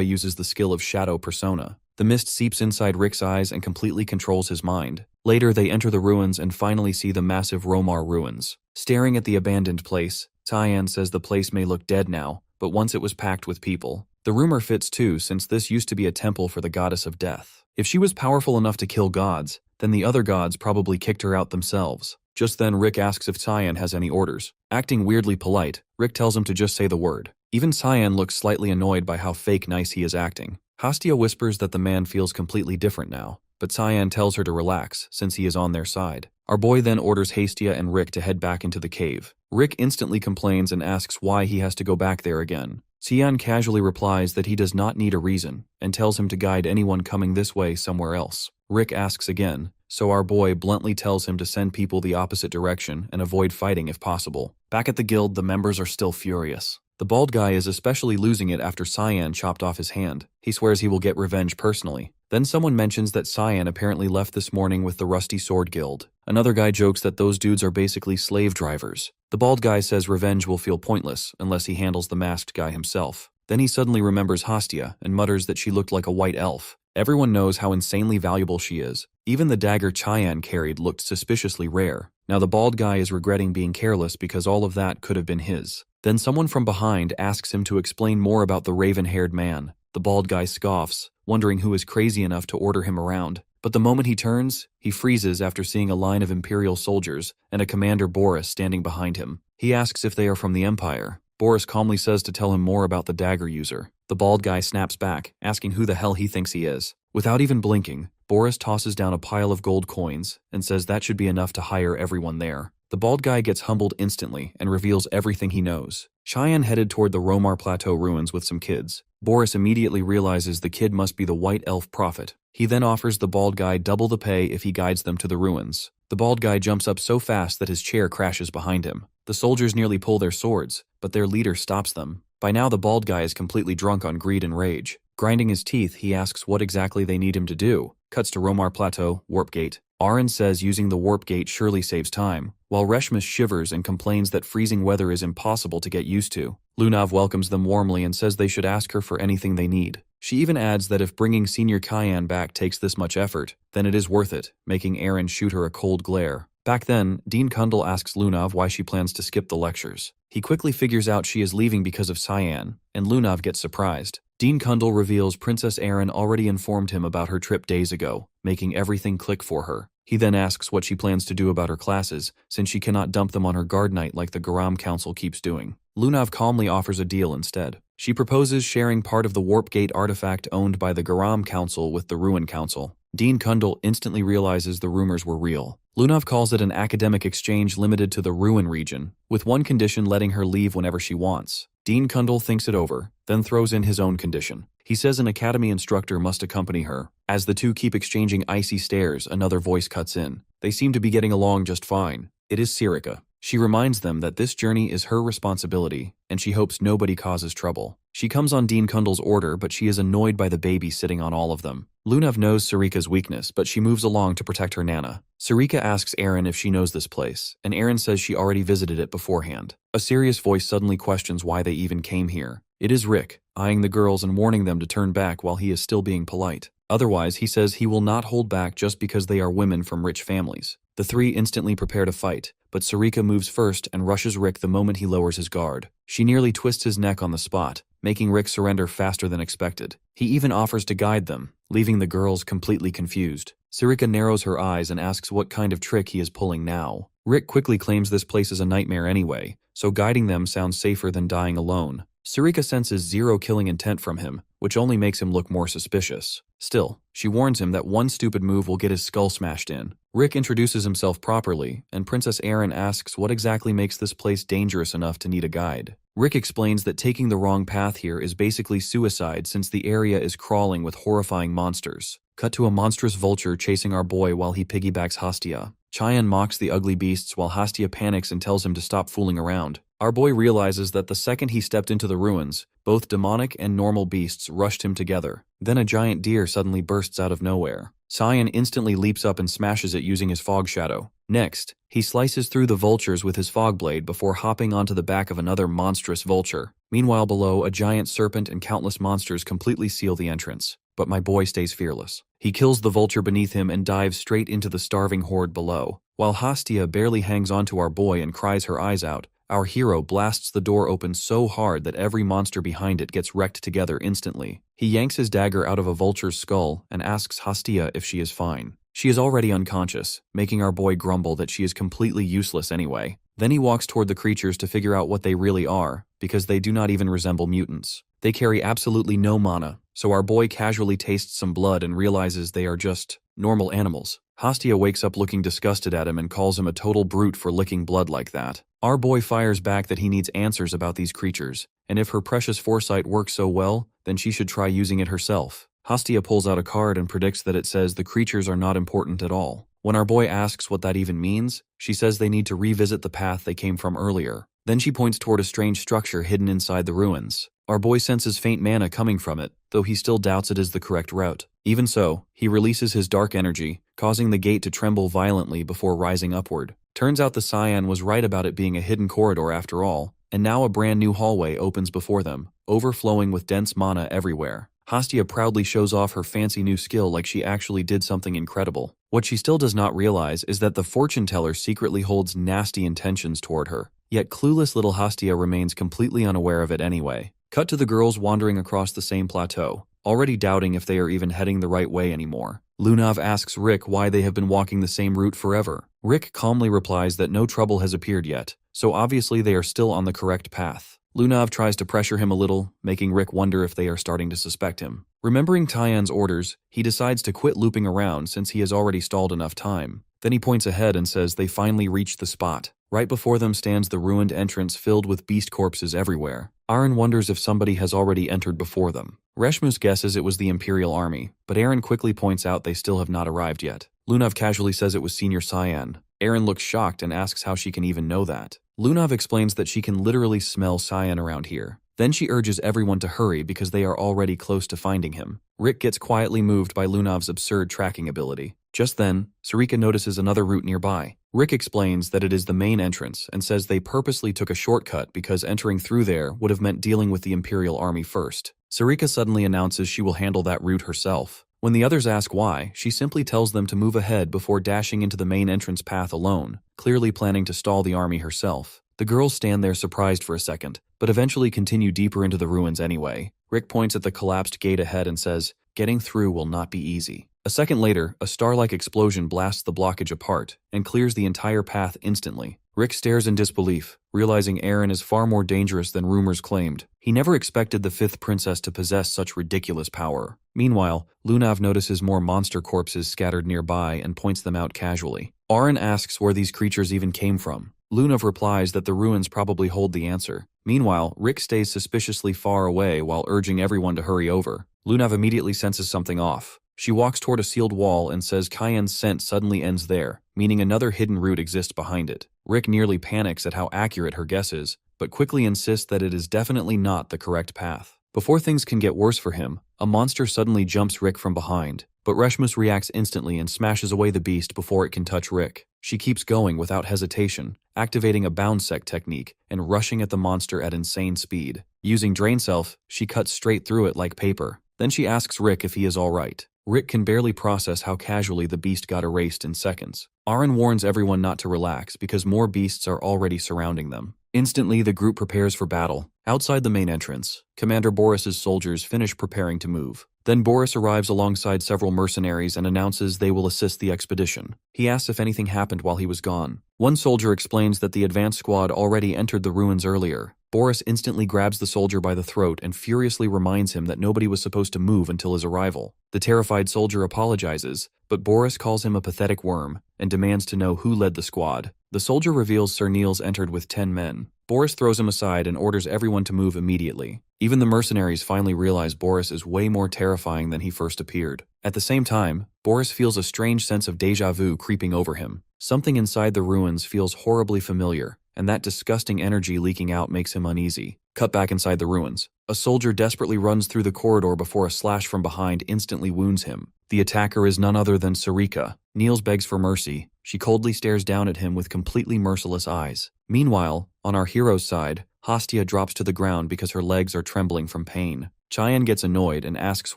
uses the skill of shadow persona. The mist seeps inside Rick's eyes and completely controls his mind. Later, they enter the ruins and finally see the massive Romar ruins. Staring at the abandoned place, Cyan says the place may look dead now, but once it was packed with people. The rumor fits too, since this used to be a temple for the goddess of death. If she was powerful enough to kill gods, then the other gods probably kicked her out themselves. Just then, Rick asks if Cyan has any orders. Acting weirdly polite, Rick tells him to just say the word. Even Cyan looks slightly annoyed by how fake nice he is acting. Hastia whispers that the man feels completely different now, but Cyan tells her to relax, since he is on their side. Our boy then orders Hastia and Rick to head back into the cave. Rick instantly complains and asks why he has to go back there again. Cyan casually replies that he does not need a reason, and tells him to guide anyone coming this way somewhere else. Rick asks again, so our boy bluntly tells him to send people the opposite direction and avoid fighting if possible. Back at the guild, the members are still furious. The bald guy is especially losing it after Cyan chopped off his hand. He swears he will get revenge personally. Then someone mentions that Cyan apparently left this morning with the Rusty Sword Guild. Another guy jokes that those dudes are basically slave drivers. The bald guy says revenge will feel pointless unless he handles the masked guy himself. Then he suddenly remembers Hastia and mutters that she looked like a white elf. Everyone knows how insanely valuable she is. Even the dagger Cyan carried looked suspiciously rare. Now the bald guy is regretting being careless because all of that could have been his. Then someone from behind asks him to explain more about the raven-haired man. The bald guy scoffs, wondering who is crazy enough to order him around. But the moment he turns, he freezes after seeing a line of Imperial soldiers and a Commander Boris standing behind him. He asks if they are from the Empire. Boris calmly says to tell him more about the dagger user. The bald guy snaps back, asking who the hell he thinks he is. Without even blinking, Boris tosses down a pile of gold coins and says that should be enough to hire everyone there. The bald guy gets humbled instantly and reveals everything he knows. Cheyenne headed toward the Romar Plateau ruins with some kids. Boris immediately realizes the kid must be the white elf prophet. He then offers the bald guy double the pay if he guides them to the ruins. The bald guy jumps up so fast that his chair crashes behind him. The soldiers nearly pull their swords, but their leader stops them. By now the bald guy is completely drunk on greed and rage. Grinding his teeth, he asks what exactly they need him to do. Cuts to Romar Plateau, Warp Gate. Aaron says using the warp gate surely saves time, while Reshmus shivers and complains that freezing weather is impossible to get used to. Lunav welcomes them warmly and says they should ask her for anything they need. She even adds that if bringing Senior Cayenne back takes this much effort, then it is worth it, making Aaron shoot her a cold glare. Back then, Dean Kundal asks Lunav why she plans to skip the lectures. He quickly figures out she is leaving because of Cyan, and Lunav gets surprised. Dean Kundal reveals Princess Aaron already informed him about her trip days ago, making everything click for her. He then asks what she plans to do about her classes, since she cannot dump them on her guard knight like the Garam Council keeps doing. Lunav calmly offers a deal instead. She proposes sharing part of the Warp Gate artifact owned by the Garam Council with the Ruin Council. Dean Kundal instantly realizes the rumors were real. Lunav calls it an academic exchange limited to the Ruin region, with one condition letting her leave whenever she wants. Dean Kundal thinks it over, then throws in his own condition. He says an academy instructor must accompany her. As the two keep exchanging icy stares, another voice cuts in. They seem to be getting along just fine. It is Sirica. She reminds them that this journey is her responsibility, and she hopes nobody causes trouble. She comes on Dean Kundal's order, but she is annoyed by the baby sitting on all of them. Lunav knows Sarika's weakness, but she moves along to protect her Nana. Sarika asks Aaron if she knows this place, and Aaron says she already visited it beforehand. A serious voice suddenly questions why they even came here. It is Rick, eyeing the girls and warning them to turn back while he is still being polite. Otherwise, he says he will not hold back just because they are women from rich families. The three instantly prepare to fight, but Sarika moves first and rushes Rick the moment he lowers his guard. She nearly twists his neck on the spot, making Rick surrender faster than expected. He even offers to guide them, leaving the girls completely confused. Sarika narrows her eyes and asks what kind of trick he is pulling now. Rick quickly claims this place is a nightmare anyway, so guiding them sounds safer than dying alone. Sarika senses zero killing intent from him, which only makes him look more suspicious. Still, she warns him that one stupid move will get his skull smashed in. Rick introduces himself properly, and Princess Erin asks what exactly makes this place dangerous enough to need a guide. Rick explains that taking the wrong path here is basically suicide since the area is crawling with horrifying monsters. Cut to a monstrous vulture chasing our boy while he piggybacks Hastia. Chayan mocks the ugly beasts while Hastia panics and tells him to stop fooling around. Our boy realizes that the second he stepped into the ruins, both demonic and normal beasts rushed him together. Then a giant deer suddenly bursts out of nowhere. Cyan instantly leaps up and smashes it using his fog shadow. Next, he slices through the vultures with his fog blade before hopping onto the back of another monstrous vulture. Meanwhile below, a giant serpent and countless monsters completely seal the entrance. But my boy stays fearless. He kills the vulture beneath him and dives straight into the starving horde below. While Hastia barely hangs onto our boy and cries her eyes out, our hero blasts the door open so hard that every monster behind it gets wrecked together instantly. He yanks his dagger out of a vulture's skull and asks Hastia if she is fine. She is already unconscious, making our boy grumble that she is completely useless anyway. Then he walks toward the creatures to figure out what they really are, because they do not even resemble mutants. They carry absolutely no mana, so our boy casually tastes some blood and realizes they are just normal animals. Hastia wakes up looking disgusted at him and calls him a total brute for licking blood like that. Our boy fires back that he needs answers about these creatures, and if her precious foresight works so well, then she should try using it herself. Hastia pulls out a card and predicts that it says the creatures are not important at all. When our boy asks what that even means, she says they need to revisit the path they came from earlier. Then she points toward a strange structure hidden inside the ruins. Our boy senses faint mana coming from it, though he still doubts it is the correct route. Even so, he releases his dark energy, causing the gate to tremble violently before rising upward. Turns out the Cyan was right about it being a hidden corridor after all, and now a brand new hallway opens before them, overflowing with dense mana everywhere. Hastia proudly shows off her fancy new skill like she actually did something incredible. What she still does not realize is that the fortune teller secretly holds nasty intentions toward her. Yet clueless little Hastia remains completely unaware of it anyway. Cut to the girls wandering across the same plateau, already doubting if they are even heading the right way anymore. Lunav asks Rick why they have been walking the same route forever. Rick calmly replies that no trouble has appeared yet, so obviously they are still on the correct path. Lunav tries to pressure him a little, making Rick wonder if they are starting to suspect him. Remembering Tyan's orders, he decides to quit looping around since he has already stalled enough time. Then he points ahead and says they finally reached the spot. Right before them stands the ruined entrance filled with beast corpses everywhere. Aaron wonders if somebody has already entered before them. Reshmus guesses it was the Imperial Army, but Aaron quickly points out they still have not arrived yet. Lunav casually says it was Senior Cyan. Aaron looks shocked and asks how she can even know that. Lunav explains that she can literally smell Cyan around here. Then she urges everyone to hurry because they are already close to finding him. Rick gets quietly moved by Lunav's absurd tracking ability. Just then, Sarika notices another route nearby. Rick explains that it is the main entrance and says they purposely took a shortcut because entering through there would have meant dealing with the Imperial Army first. Sarika suddenly announces she will handle that route herself. When the others ask why, she simply tells them to move ahead before dashing into the main entrance path alone, clearly planning to stall the army herself. The girls stand there surprised for a second, but eventually continue deeper into the ruins anyway. Rick points at the collapsed gate ahead and says, "Getting through will not be easy." A second later, a star-like explosion blasts the blockage apart and clears the entire path instantly. Rick stares in disbelief, realizing Aaron is far more dangerous than rumors claimed. He never expected the fifth princess to possess such ridiculous power. Meanwhile, Lunav notices more monster corpses scattered nearby and points them out casually. Aaron asks where these creatures even came from. Lunav replies that the ruins probably hold the answer. Meanwhile, Rick stays suspiciously far away while urging everyone to hurry over. Lunav immediately senses something off. She walks toward a sealed wall and says Cyan's scent suddenly ends there, meaning another hidden route exists behind it. Rick nearly panics at how accurate her guess is, but quickly insists that it is definitely not the correct path. Before things can get worse for him, a monster suddenly jumps Rick from behind, but Reshmus reacts instantly and smashes away the beast before it can touch Rick. She keeps going without hesitation, activating a bound sect technique and rushing at the monster at insane speed. Using Drain Self, she cuts straight through it like paper. Then she asks Rick if he is alright. Rick can barely process how casually the beast got erased in seconds. Aaron warns everyone not to relax because more beasts are already surrounding them. Instantly, the group prepares for battle. Outside the main entrance, Commander Boris's soldiers finish preparing to move. Then Boris arrives alongside several mercenaries and announces they will assist the expedition. He asks if anything happened while he was gone. One soldier explains that the advance squad already entered the ruins earlier. Boris instantly grabs the soldier by the throat and furiously reminds him that nobody was supposed to move until his arrival. The terrified soldier apologizes, but Boris calls him a pathetic worm and demands to know who led the squad. The soldier reveals Sir Niels entered with 10 men. Boris throws him aside and orders everyone to move immediately. Even the mercenaries finally realize Boris is way more terrifying than he first appeared. At the same time, Boris feels a strange sense of déjà vu creeping over him. Something inside the ruins feels horribly familiar, and that disgusting energy leaking out makes him uneasy. Cut back inside the ruins. A soldier desperately runs through the corridor before a slash from behind instantly wounds him. The attacker is none other than Sarika. Niels begs for mercy. She coldly stares down at him with completely merciless eyes. Meanwhile, on our hero's side, Hastia drops to the ground because her legs are trembling from pain. Cheyenne gets annoyed and asks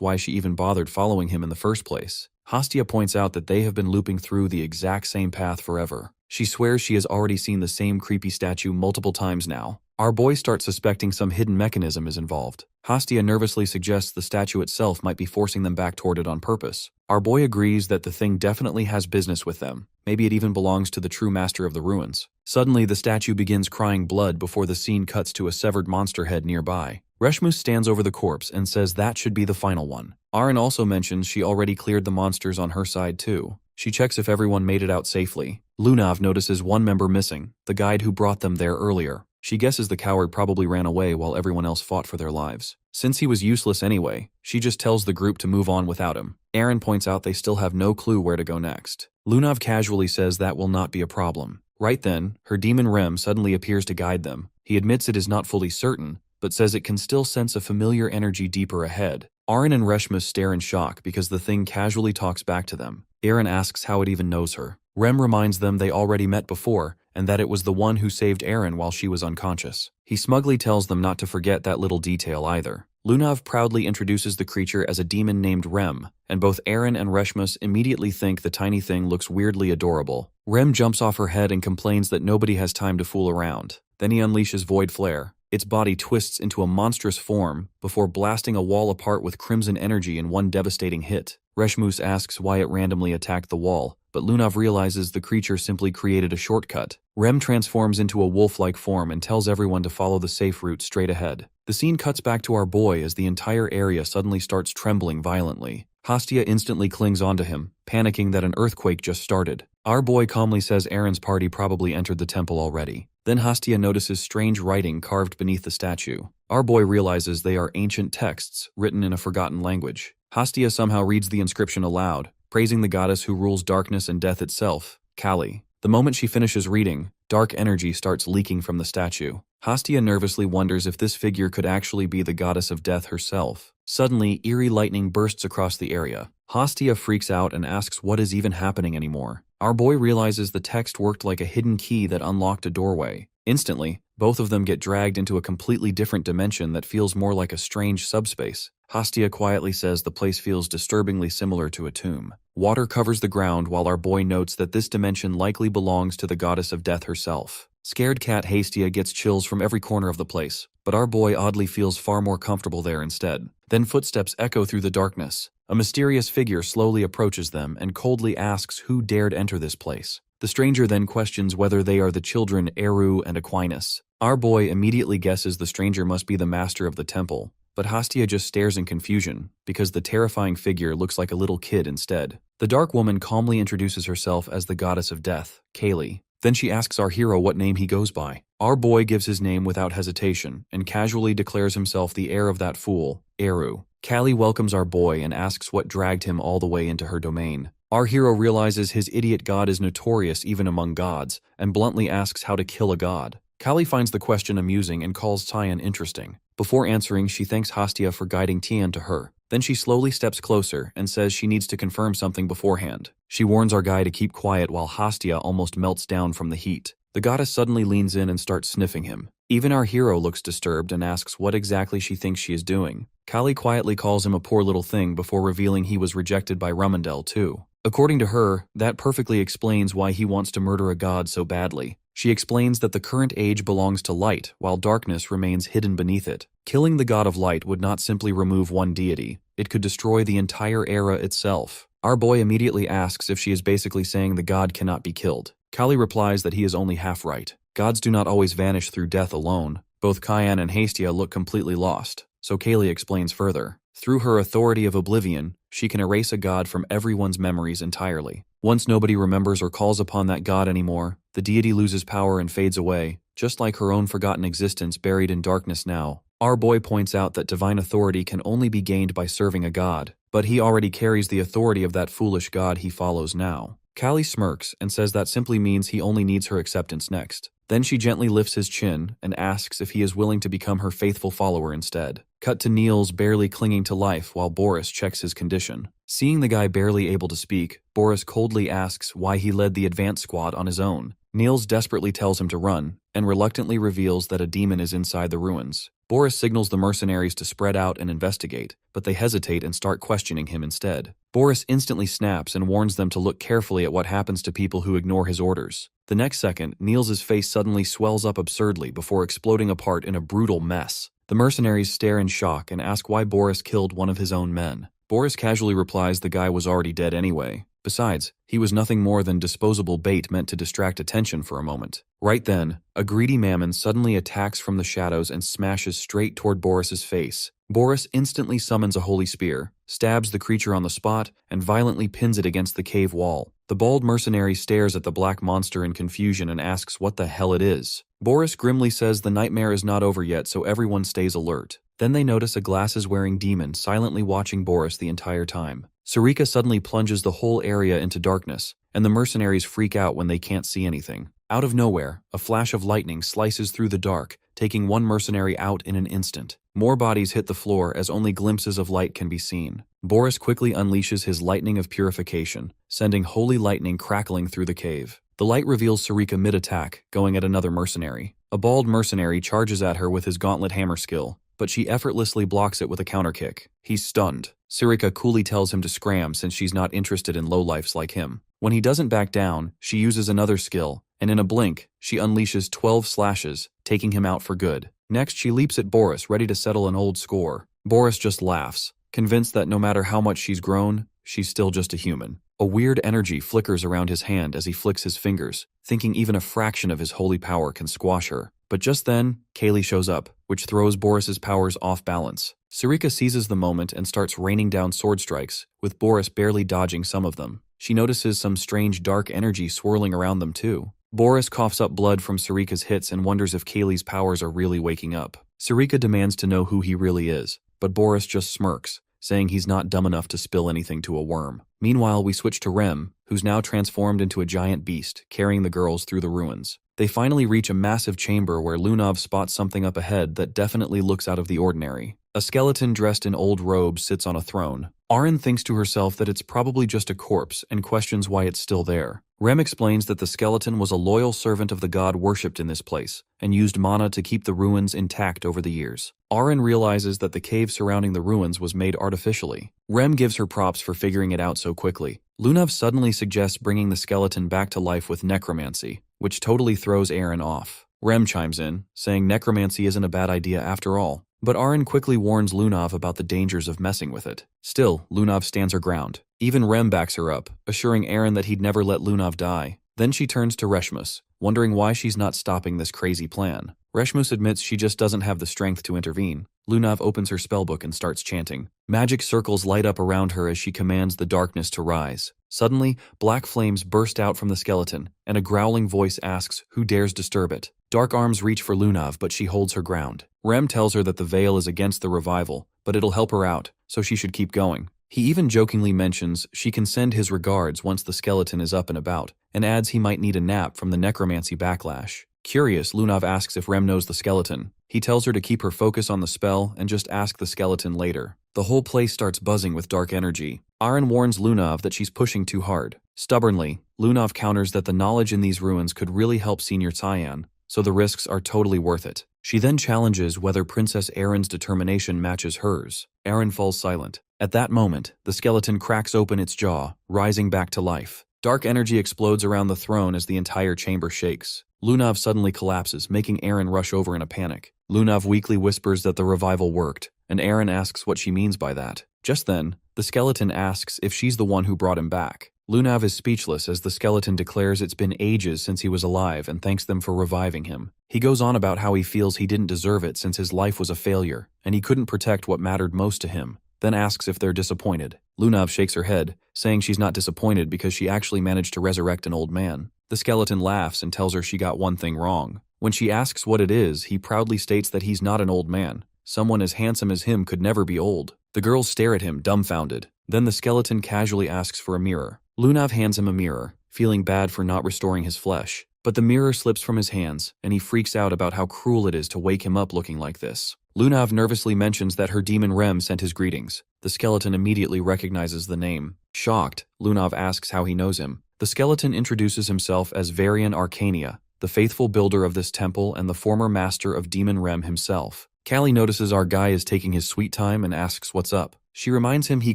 why she even bothered following him in the first place. Hastia points out that they have been looping through the exact same path forever. She swears she has already seen the same creepy statue multiple times now. Our boy starts suspecting some hidden mechanism is involved. Hastia nervously suggests the statue itself might be forcing them back toward it on purpose. Our boy agrees that the thing definitely has business with them. Maybe it even belongs to the true master of the ruins. Suddenly, the statue begins crying blood before the scene cuts to a severed monster head nearby. Reshmus stands over the corpse and says that should be the final one. Aaron also mentions she already cleared the monsters on her side too. She checks if everyone made it out safely. Lunav notices one member missing, the guide who brought them there earlier. She guesses the coward probably ran away while everyone else fought for their lives. Since he was useless anyway, she just tells the group to move on without him. Aaron points out they still have no clue where to go next. Lunav casually says that will not be a problem. Right then, her demon Rem suddenly appears to guide them. He admits it is not fully certain, but says it can still sense a familiar energy deeper ahead. Aaron and Reshmus stare in shock because the thing casually talks back to them. Aaron asks how it even knows her. Rem reminds them they already met before, and that it was the one who saved Aaron while she was unconscious. He smugly tells them not to forget that little detail either. Lunav proudly introduces the creature as a demon named Rem, and both Aaron and Reshmus immediately think the tiny thing looks weirdly adorable. Rem jumps off her head and complains that nobody has time to fool around. Then he unleashes Void Flare. Its body twists into a monstrous form before blasting a wall apart with crimson energy in one devastating hit. Reshmus asks why it randomly attacked the wall, but Lunav realizes the creature simply created a shortcut. Rem transforms into a wolf-like form and tells everyone to follow the safe route straight ahead. The scene cuts back to our boy as the entire area suddenly starts trembling violently. Hastia instantly clings onto him, panicking that an earthquake just started. Our boy calmly says Aaron's party probably entered the temple already. Then Hastia notices strange writing carved beneath the statue. Our boy realizes they are ancient texts written in a forgotten language. Hastia somehow reads the inscription aloud, praising the goddess who rules darkness and death itself, Kali. The moment she finishes reading, dark energy starts leaking from the statue. Hastia nervously wonders if this figure could actually be the goddess of death herself. Suddenly, eerie lightning bursts across the area. Hastia freaks out and asks what is even happening anymore. Our boy realizes the text worked like a hidden key that unlocked a doorway. Instantly, both of them get dragged into a completely different dimension that feels more like a strange subspace. Hastia quietly says the place feels disturbingly similar to a tomb. Water covers the ground while our boy notes that this dimension likely belongs to the goddess of death herself. Scared cat Hastia gets chills from every corner of the place, but our boy oddly feels far more comfortable there instead. Then footsteps echo through the darkness. A mysterious figure slowly approaches them and coldly asks who dared enter this place. The stranger then questions whether they are the children Eru and Aquinas. Our boy immediately guesses the stranger must be the master of the temple, but Hastia just stares in confusion because the terrifying figure looks like a little kid instead. The dark woman calmly introduces herself as the goddess of death, Kali. Then she asks our hero what name he goes by. Our boy gives his name without hesitation and casually declares himself the heir of that fool, Eru. Kali welcomes our boy and asks what dragged him all the way into her domain. Our hero realizes his idiot god is notorious even among gods, and bluntly asks how to kill a god. Kali finds the question amusing and calls Tian interesting. Before answering, she thanks Hastia for guiding Tian to her. Then she slowly steps closer and says she needs to confirm something beforehand. She warns our guy to keep quiet while Hastia almost melts down from the heat. The goddess suddenly leans in and starts sniffing him. Even our hero looks disturbed and asks what exactly she thinks she is doing. Kali quietly calls him a poor little thing before revealing he was rejected by Rumendel too. According to her, that perfectly explains why he wants to murder a god so badly. She explains that the current age belongs to light, while darkness remains hidden beneath it. Killing the god of light would not simply remove one deity, it could destroy the entire era itself. Our boy immediately asks if she is basically saying the god cannot be killed. Kali replies that he is only half right. Gods do not always vanish through death alone. Both Kyan and Hastia look completely lost, so Kali explains further. Through her authority of oblivion, she can erase a god from everyone's memories entirely. Once nobody remembers or calls upon that god anymore, the deity loses power and fades away, just like her own forgotten existence buried in darkness now. Our boy points out that divine authority can only be gained by serving a god, but he already carries the authority of that foolish god he follows now. Kali smirks and says that simply means he only needs her acceptance next. Then she gently lifts his chin and asks if he is willing to become her faithful follower instead. Cut to Niels barely clinging to life while Boris checks his condition. Seeing the guy barely able to speak, Boris coldly asks why he led the advance squad on his own. Niels desperately tells him to run, and reluctantly reveals that a demon is inside the ruins. Boris signals the mercenaries to spread out and investigate, but they hesitate and start questioning him instead. Boris instantly snaps and warns them to look carefully at what happens to people who ignore his orders. The next second, Niels' face suddenly swells up absurdly before exploding apart in a brutal mess. The mercenaries stare in shock and ask why Boris killed one of his own men. Boris casually replies the guy was already dead anyway. Besides, he was nothing more than disposable bait meant to distract attention for a moment. Right then, a greedy mammon suddenly attacks from the shadows and smashes straight toward Boris's face. Boris instantly summons a holy spear, stabs the creature on the spot, and violently pins it against the cave wall. The bald mercenary stares at the black monster in confusion and asks what the hell it is. Boris grimly says the nightmare is not over yet, so everyone stays alert. Then they notice a glasses-wearing demon silently watching Boris the entire time. Sarika suddenly plunges the whole area into darkness, and the mercenaries freak out when they can't see anything. Out of nowhere, a flash of lightning slices through the dark, taking one mercenary out in an instant. More bodies hit the floor as only glimpses of light can be seen. Boris quickly unleashes his lightning of purification, sending holy lightning crackling through the cave. The light reveals Sarika mid-attack, going at another mercenary. A bald mercenary charges at her with his gauntlet hammer skill, but she effortlessly blocks it with a counterkick. He's stunned. Sarika coolly tells him to scram since she's not interested in lowlifes like him. When he doesn't back down, she uses another skill, and in a blink, she unleashes 12 slashes, taking him out for good. Next, she leaps at Boris, ready to settle an old score. Boris just laughs, convinced that no matter how much she's grown, she's still just a human. A weird energy flickers around his hand as he flicks his fingers, thinking even a fraction of his holy power can squash her. But just then, Kaylee shows up, which throws Boris's powers off balance. Sarika seizes the moment and starts raining down sword strikes, with Boris barely dodging some of them. She notices some strange dark energy swirling around them too. Boris coughs up blood from Sarika's hits and wonders if Kaylee's powers are really waking up. Sarika demands to know who he really is, but Boris just smirks, saying he's not dumb enough to spill anything to a worm. Meanwhile, we switch to Rem, who's now transformed into a giant beast, carrying the girls through the ruins. They finally reach a massive chamber where Lunov spots something up ahead that definitely looks out of the ordinary. A skeleton dressed in old robes sits on a throne. Arin thinks to herself that it's probably just a corpse and questions why it's still there. Rem explains that the skeleton was a loyal servant of the god worshipped in this place and used mana to keep the ruins intact over the years. Arin realizes that the cave surrounding the ruins was made artificially. Rem gives her props for figuring it out so quickly. Lunov suddenly suggests bringing the skeleton back to life with necromancy, which totally throws Arin off. Rem chimes in, saying necromancy isn't a bad idea after all. But Arin quickly warns Lunov about the dangers of messing with it. Still, Lunov stands her ground. Even Rem backs her up, assuring Arin that he'd never let Lunov die. Then she turns to Reshmus, wondering why she's not stopping this crazy plan. Reshmus admits she just doesn't have the strength to intervene. Lunov opens her spellbook and starts chanting. Magic circles light up around her as she commands the darkness to rise. Suddenly, black flames burst out from the skeleton, and a growling voice asks who dares disturb it. Dark arms reach for Lunov, but she holds her ground. Rem tells her that the veil is against the revival, but it'll help her out, so she should keep going. He even jokingly mentions she can send his regards once the skeleton is up and about, and adds he might need a nap from the necromancy backlash. Curious, Lunav asks if Rem knows the skeleton. He tells her to keep her focus on the spell and just ask the skeleton later. The whole place starts buzzing with dark energy. Aaron warns Lunav that she's pushing too hard. Stubbornly, Lunav counters that the knowledge in these ruins could really help Senior Cyan, so the risks are totally worth it. She then challenges whether Princess Erin's determination matches hers. Aaron falls silent. At that moment, the skeleton cracks open its jaw, rising back to life. Dark energy explodes around the throne as the entire chamber shakes. Lunav suddenly collapses, making Aaron rush over in a panic. Lunav weakly whispers that the revival worked, and Aaron asks what she means by that. Just then, the skeleton asks if she's the one who brought him back. Lunav is speechless as the skeleton declares it's been ages since he was alive and thanks them for reviving him. He goes on about how he feels he didn't deserve it since his life was a failure, and he couldn't protect what mattered most to him, then asks if they're disappointed. Lunav shakes her head, saying she's not disappointed because she actually managed to resurrect an old man. The skeleton laughs and tells her she got one thing wrong. When she asks what it is, he proudly states that he's not an old man. Someone as handsome as him could never be old. The girls stare at him, dumbfounded. Then the skeleton casually asks for a mirror. Lunav hands him a mirror, feeling bad for not restoring his flesh. But the mirror slips from his hands, and he freaks out about how cruel it is to wake him up looking like this. Lunav nervously mentions that her demon Rem sent his greetings. The skeleton immediately recognizes the name. Shocked, Lunav asks how he knows him. The skeleton introduces himself as Varian Arcania, the faithful builder of this temple and the former master of Demon Rem himself. Callie notices our guy is taking his sweet time and asks what's up. She reminds him he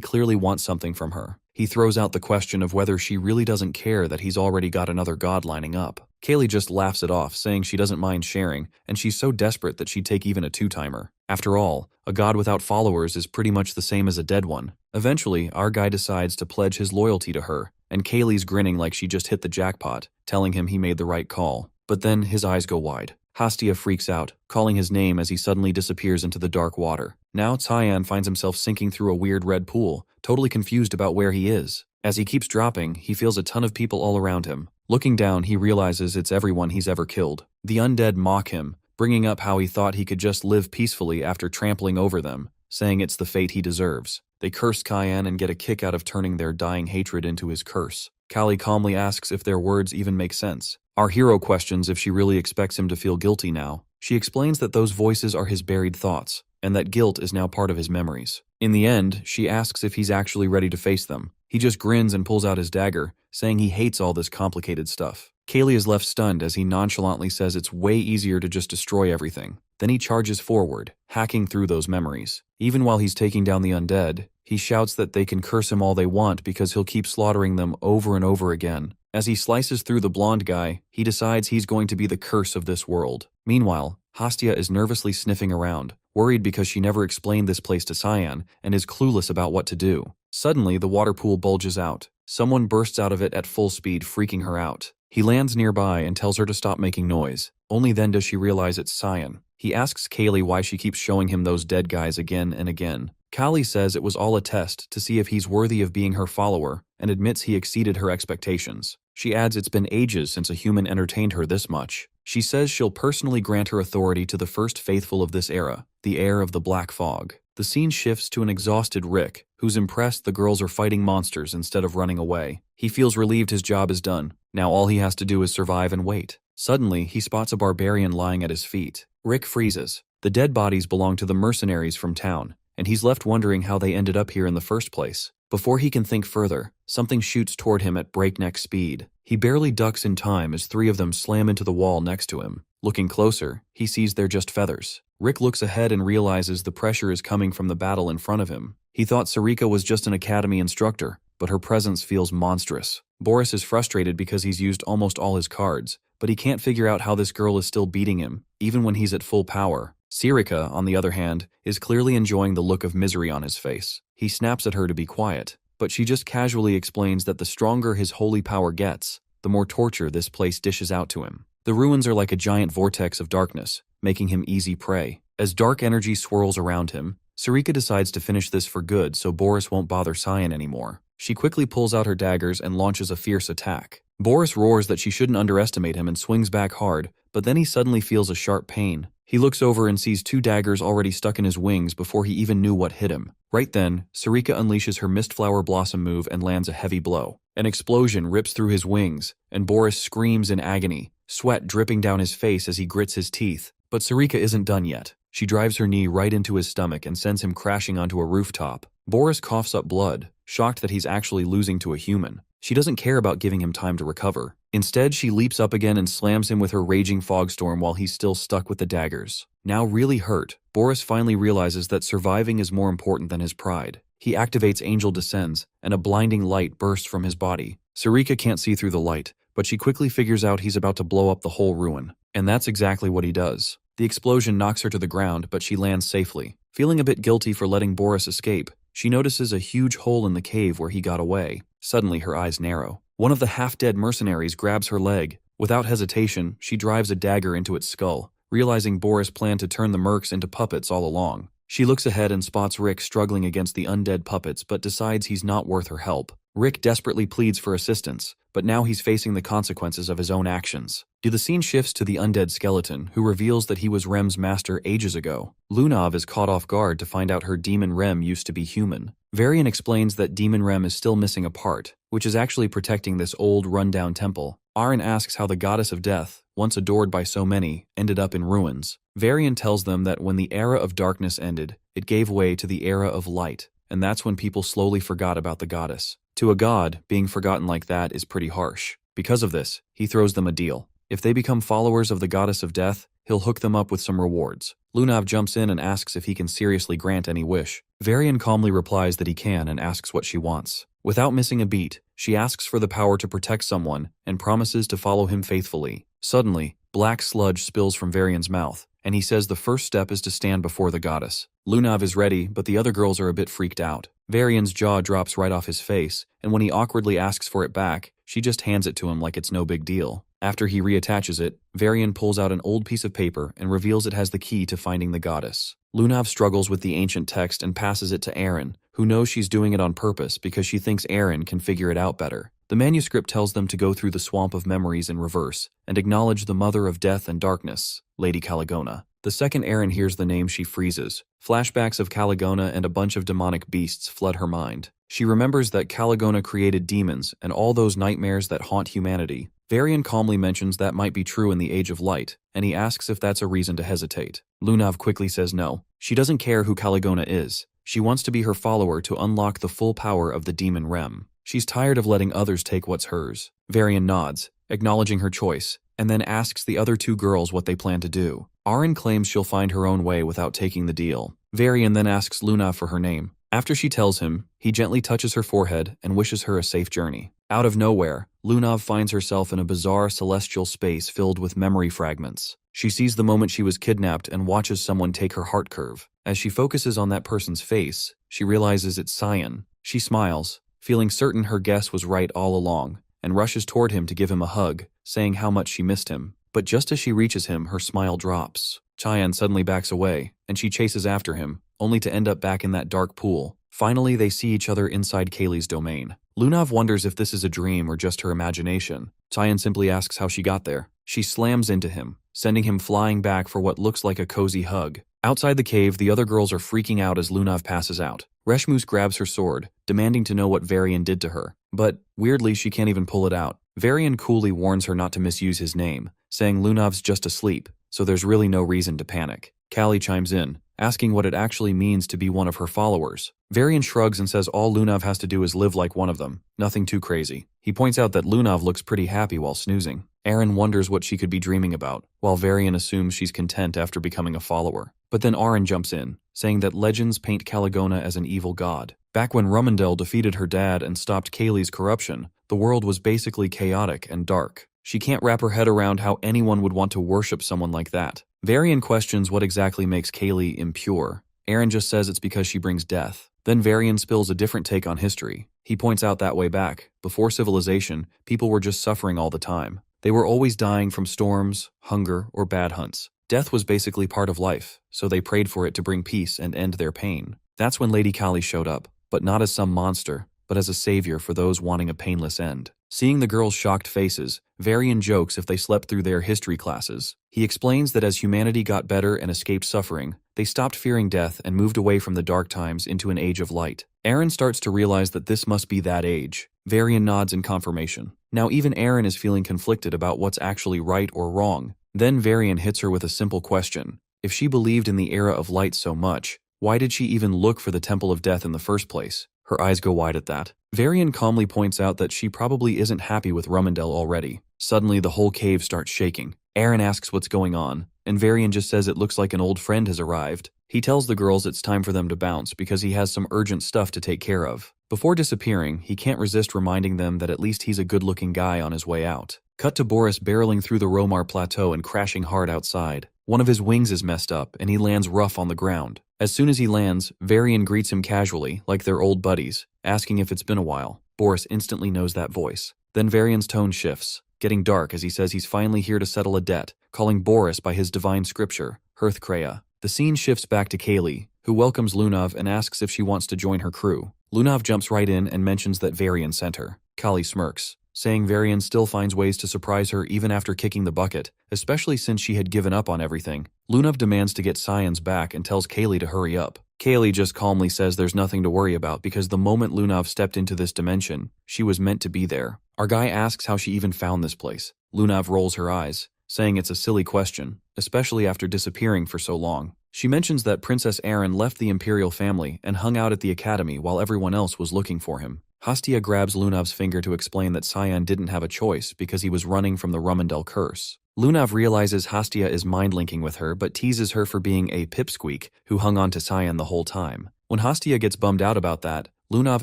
clearly wants something from her. He throws out the question of whether she really doesn't care that he's already got another god lining up. Kaylee just laughs it off, saying she doesn't mind sharing, and she's so desperate that she'd take even a two-timer. After all, a god without followers is pretty much the same as a dead one. Eventually, our guy decides to pledge his loyalty to her, and Kaylee's grinning like she just hit the jackpot, telling him he made the right call. But then his eyes go wide. Hastia freaks out, calling his name as he suddenly disappears into the dark water. Now Cyan finds himself sinking through a weird red pool, totally confused about where he is. As he keeps dropping, he feels a ton of people all around him. Looking down, he realizes it's everyone he's ever killed. The undead mock him, bringing up how he thought he could just live peacefully after trampling over them, saying it's the fate he deserves. They curse Cyan and get a kick out of turning their dying hatred into his curse. Callie calmly asks if their words even make sense. Our hero questions if she really expects him to feel guilty now. She explains that those voices are his buried thoughts, and that guilt is now part of his memories. In the end, she asks if he's actually ready to face them. He just grins and pulls out his dagger, saying he hates all this complicated stuff. Kaylee is left stunned as he nonchalantly says it's way easier to just destroy everything. Then he charges forward, hacking through those memories. Even while he's taking down the undead, he shouts that they can curse him all they want because he'll keep slaughtering them over and over again. As he slices through the blonde guy, he decides he's going to be the curse of this world. Meanwhile, Hastia is nervously sniffing around, worried because she never explained this place to Cyan and is clueless about what to do. Suddenly, the water pool bulges out. Someone bursts out of it at full speed, freaking her out. He lands nearby and tells her to stop making noise. Only then does she realize it's Cyan. He asks Kaylee why she keeps showing him those dead guys again and again. Callie says it was all a test to see if he's worthy of being her follower and admits he exceeded her expectations. She adds it's been ages since a human entertained her this much. She says she'll personally grant her authority to the first faithful of this era, the heir of the Black Fog. The scene shifts to an exhausted Rick, who's impressed the girls are fighting monsters instead of running away. He feels relieved his job is done. Now all he has to do is survive and wait. Suddenly, he spots a barbarian lying at his feet. Rick freezes. The dead bodies belong to the mercenaries from town, and he's left wondering how they ended up here in the first place. Before he can think further, something shoots toward him at breakneck speed. He barely ducks in time as three of them slam into the wall next to him. Looking closer, he sees they're just feathers. Rick looks ahead and realizes the pressure is coming from the battle in front of him. He thought Sarika was just an academy instructor, but her presence feels monstrous. Boris is frustrated because he's used almost all his cards, but he can't figure out how this girl is still beating him, even when he's at full power. Sarika, on the other hand, is clearly enjoying the look of misery on his face. He snaps at her to be quiet, but she just casually explains that the stronger his holy power gets, the more torture this place dishes out to him. The ruins are like a giant vortex of darkness, making him easy prey. As dark energy swirls around him, Sarika decides to finish this for good so Boris won't bother Cyan anymore. She quickly pulls out her daggers and launches a fierce attack. Boris roars that she shouldn't underestimate him and swings back hard, but then he suddenly feels a sharp pain. He looks over and sees 2 daggers already stuck in his wings before he even knew what hit him. Right then, Sarika unleashes her Mistflower Blossom move and lands a heavy blow. An explosion rips through his wings, and Boris screams in agony, sweat dripping down his face as he grits his teeth. But Sarika isn't done yet. She drives her knee right into his stomach and sends him crashing onto a rooftop. Boris coughs up blood, shocked that he's actually losing to a human. She doesn't care about giving him time to recover. Instead, she leaps up again and slams him with her raging fogstorm while he's still stuck with the daggers. Now really hurt, Boris finally realizes that surviving is more important than his pride. He activates Angel Descends, and a blinding light bursts from his body. Sarika can't see through the light, but she quickly figures out he's about to blow up the whole ruin. And that's exactly what he does. The explosion knocks her to the ground, but she lands safely. Feeling a bit guilty for letting Boris escape, she notices a huge hole in the cave where he got away. Suddenly, her eyes narrow. One of the half-dead mercenaries grabs her leg. Without hesitation, she drives a dagger into its skull, realizing Boris planned to turn the mercs into puppets all along. She looks ahead and spots Rick struggling against the undead puppets but decides he's not worth her help. Rick desperately pleads for assistance, but now he's facing the consequences of his own actions. The scene shifts to the undead skeleton, who reveals that he was Rem's master ages ago. Lunav is caught off guard to find out her demon Rem used to be human. Varian explains that demon Rem is still missing a part, which is actually protecting this old, run-down temple. Aaron asks how the goddess of death, once adored by so many, ended up in ruins. Varian tells them that when the era of darkness ended, it gave way to the era of light, and that's when people slowly forgot about the goddess. To a god, being forgotten like that is pretty harsh. Because of this, he throws them a deal. If they become followers of the goddess of death, he'll hook them up with some rewards. Lunav jumps in and asks if he can seriously grant any wish. Varian calmly replies that he can and asks what she wants. Without missing a beat, she asks for the power to protect someone and promises to follow him faithfully. Suddenly, black sludge spills from Varian's mouth, and he says the first step is to stand before the goddess. Lunav is ready, but the other girls are a bit freaked out. Varian's jaw drops right off his face, and when he awkwardly asks for it back, she just hands it to him like it's no big deal. After he reattaches it, Varian pulls out an old piece of paper and reveals it has the key to finding the goddess. Lunav struggles with the ancient text and passes it to Aaron, who knows she's doing it on purpose because she thinks Aaron can figure it out better. The manuscript tells them to go through the swamp of memories in reverse and acknowledge the mother of death and darkness, Lady Caligona. The second Aaron hears the name, she freezes. Flashbacks of Caligona and a bunch of demonic beasts flood her mind. She remembers that Caligona created demons and all those nightmares that haunt humanity. Varian calmly mentions that might be true in the Age of Light, and he asks if that's a reason to hesitate. Lunav quickly says no. She doesn't care who Caligona is. She wants to be her follower to unlock the full power of the demon Rem. She's tired of letting others take what's hers. Varian nods, acknowledging her choice, and then asks the other 2 girls what they plan to do. Aaron claims she'll find her own way without taking the deal. Varian then asks Lunav for her name. After she tells him, he gently touches her forehead and wishes her a safe journey. Out of nowhere, Lunav finds herself in a bizarre celestial space filled with memory fragments. She sees the moment she was kidnapped and watches someone take her heart curve. As she focuses on that person's face, she realizes it's Cyan. She smiles, feeling certain her guess was right all along, and rushes toward him to give him a hug, saying how much she missed him. But just as she reaches him, her smile drops. Cyan suddenly backs away, and she chases after him, only to end up back in that dark pool. Finally, they see each other inside Kaylee's domain. Lunav wonders if this is a dream or just her imagination. Cyan simply asks how she got there. She slams into him, sending him flying back for what looks like a cozy hug. Outside the cave, the other girls are freaking out as Lunav passes out. Reshmus grabs her sword, demanding to know what Varian did to her. But, weirdly, she can't even pull it out. Varian coolly warns her not to misuse his name, saying Lunav's just asleep, so there's really no reason to panic. Callie chimes in, asking what it actually means to be one of her followers. Varian shrugs and says all Lunav has to do is live like one of them. Nothing too crazy. He points out that Lunav looks pretty happy while snoozing. Aaron wonders what she could be dreaming about, while Varian assumes she's content after becoming a follower. But then Aaron jumps in, saying that legends paint Caligona as an evil god. Back when Rumendel defeated her dad and stopped Kaylee's corruption, the world was basically chaotic and dark. She can't wrap her head around how anyone would want to worship someone like that. Varian questions what exactly makes Kaylee impure. Aaron just says it's because she brings death. Then Varian spills a different take on history. He points out that way back, before civilization, people were just suffering all the time. They were always dying from storms, hunger, or bad hunts. Death was basically part of life, so they prayed for it to bring peace and end their pain. That's when Lady Kali showed up, but not as some monster, but as a savior for those wanting a painless end. Seeing the girls' shocked faces, Varian jokes if they slept through their history classes. He explains that as humanity got better and escaped suffering, they stopped fearing death and moved away from the dark times into an age of light. Aaron starts to realize that this must be that age. Varian nods in confirmation. Now even Aaron is feeling conflicted about what's actually right or wrong. Then Varian hits her with a simple question. If she believed in the era of light so much, why did she even look for the Temple of Death in the first place? Her eyes go wide at that. Varian calmly points out that she probably isn't happy with Rummendell already. Suddenly the whole cave starts shaking. Aaron asks what's going on, and Varian just says it looks like an old friend has arrived. He tells the girls it's time for them to bounce because he has some urgent stuff to take care of. Before disappearing, he can't resist reminding them that at least he's a good-looking guy on his way out. Cut to Boris barreling through the Romar Plateau and crashing hard outside. One of his wings is messed up, and he lands rough on the ground. As soon as he lands, Varian greets him casually, like they're old buddies, asking if it's been a while. Boris instantly knows that voice. Then Varian's tone shifts, getting dark as he says he's finally here to settle a debt, calling Boris by his divine scripture, Hearth-Kreia. The scene shifts back to Kaylee, who welcomes Lunav and asks if she wants to join her crew. Lunav jumps right in and mentions that Varian sent her. Kali smirks, saying Varian still finds ways to surprise her even after kicking the bucket, especially since she had given up on everything. Lunav demands to get Cyan's back and tells Kaylee to hurry up. Kaylee just calmly says there's nothing to worry about because the moment Lunav stepped into this dimension, she was meant to be there. Our guy asks how she even found this place. Lunav rolls her eyes, saying it's a silly question, especially after disappearing for so long. She mentions that Princess Erin left the Imperial family and hung out at the academy while everyone else was looking for him. Hastia grabs Lunav's finger to explain that Cyan didn't have a choice because he was running from the Rummendell curse. Lunav realizes Hastia is mind-linking with her but teases her for being a pipsqueak who hung on to Cyan the whole time. When Hastia gets bummed out about that, Lunav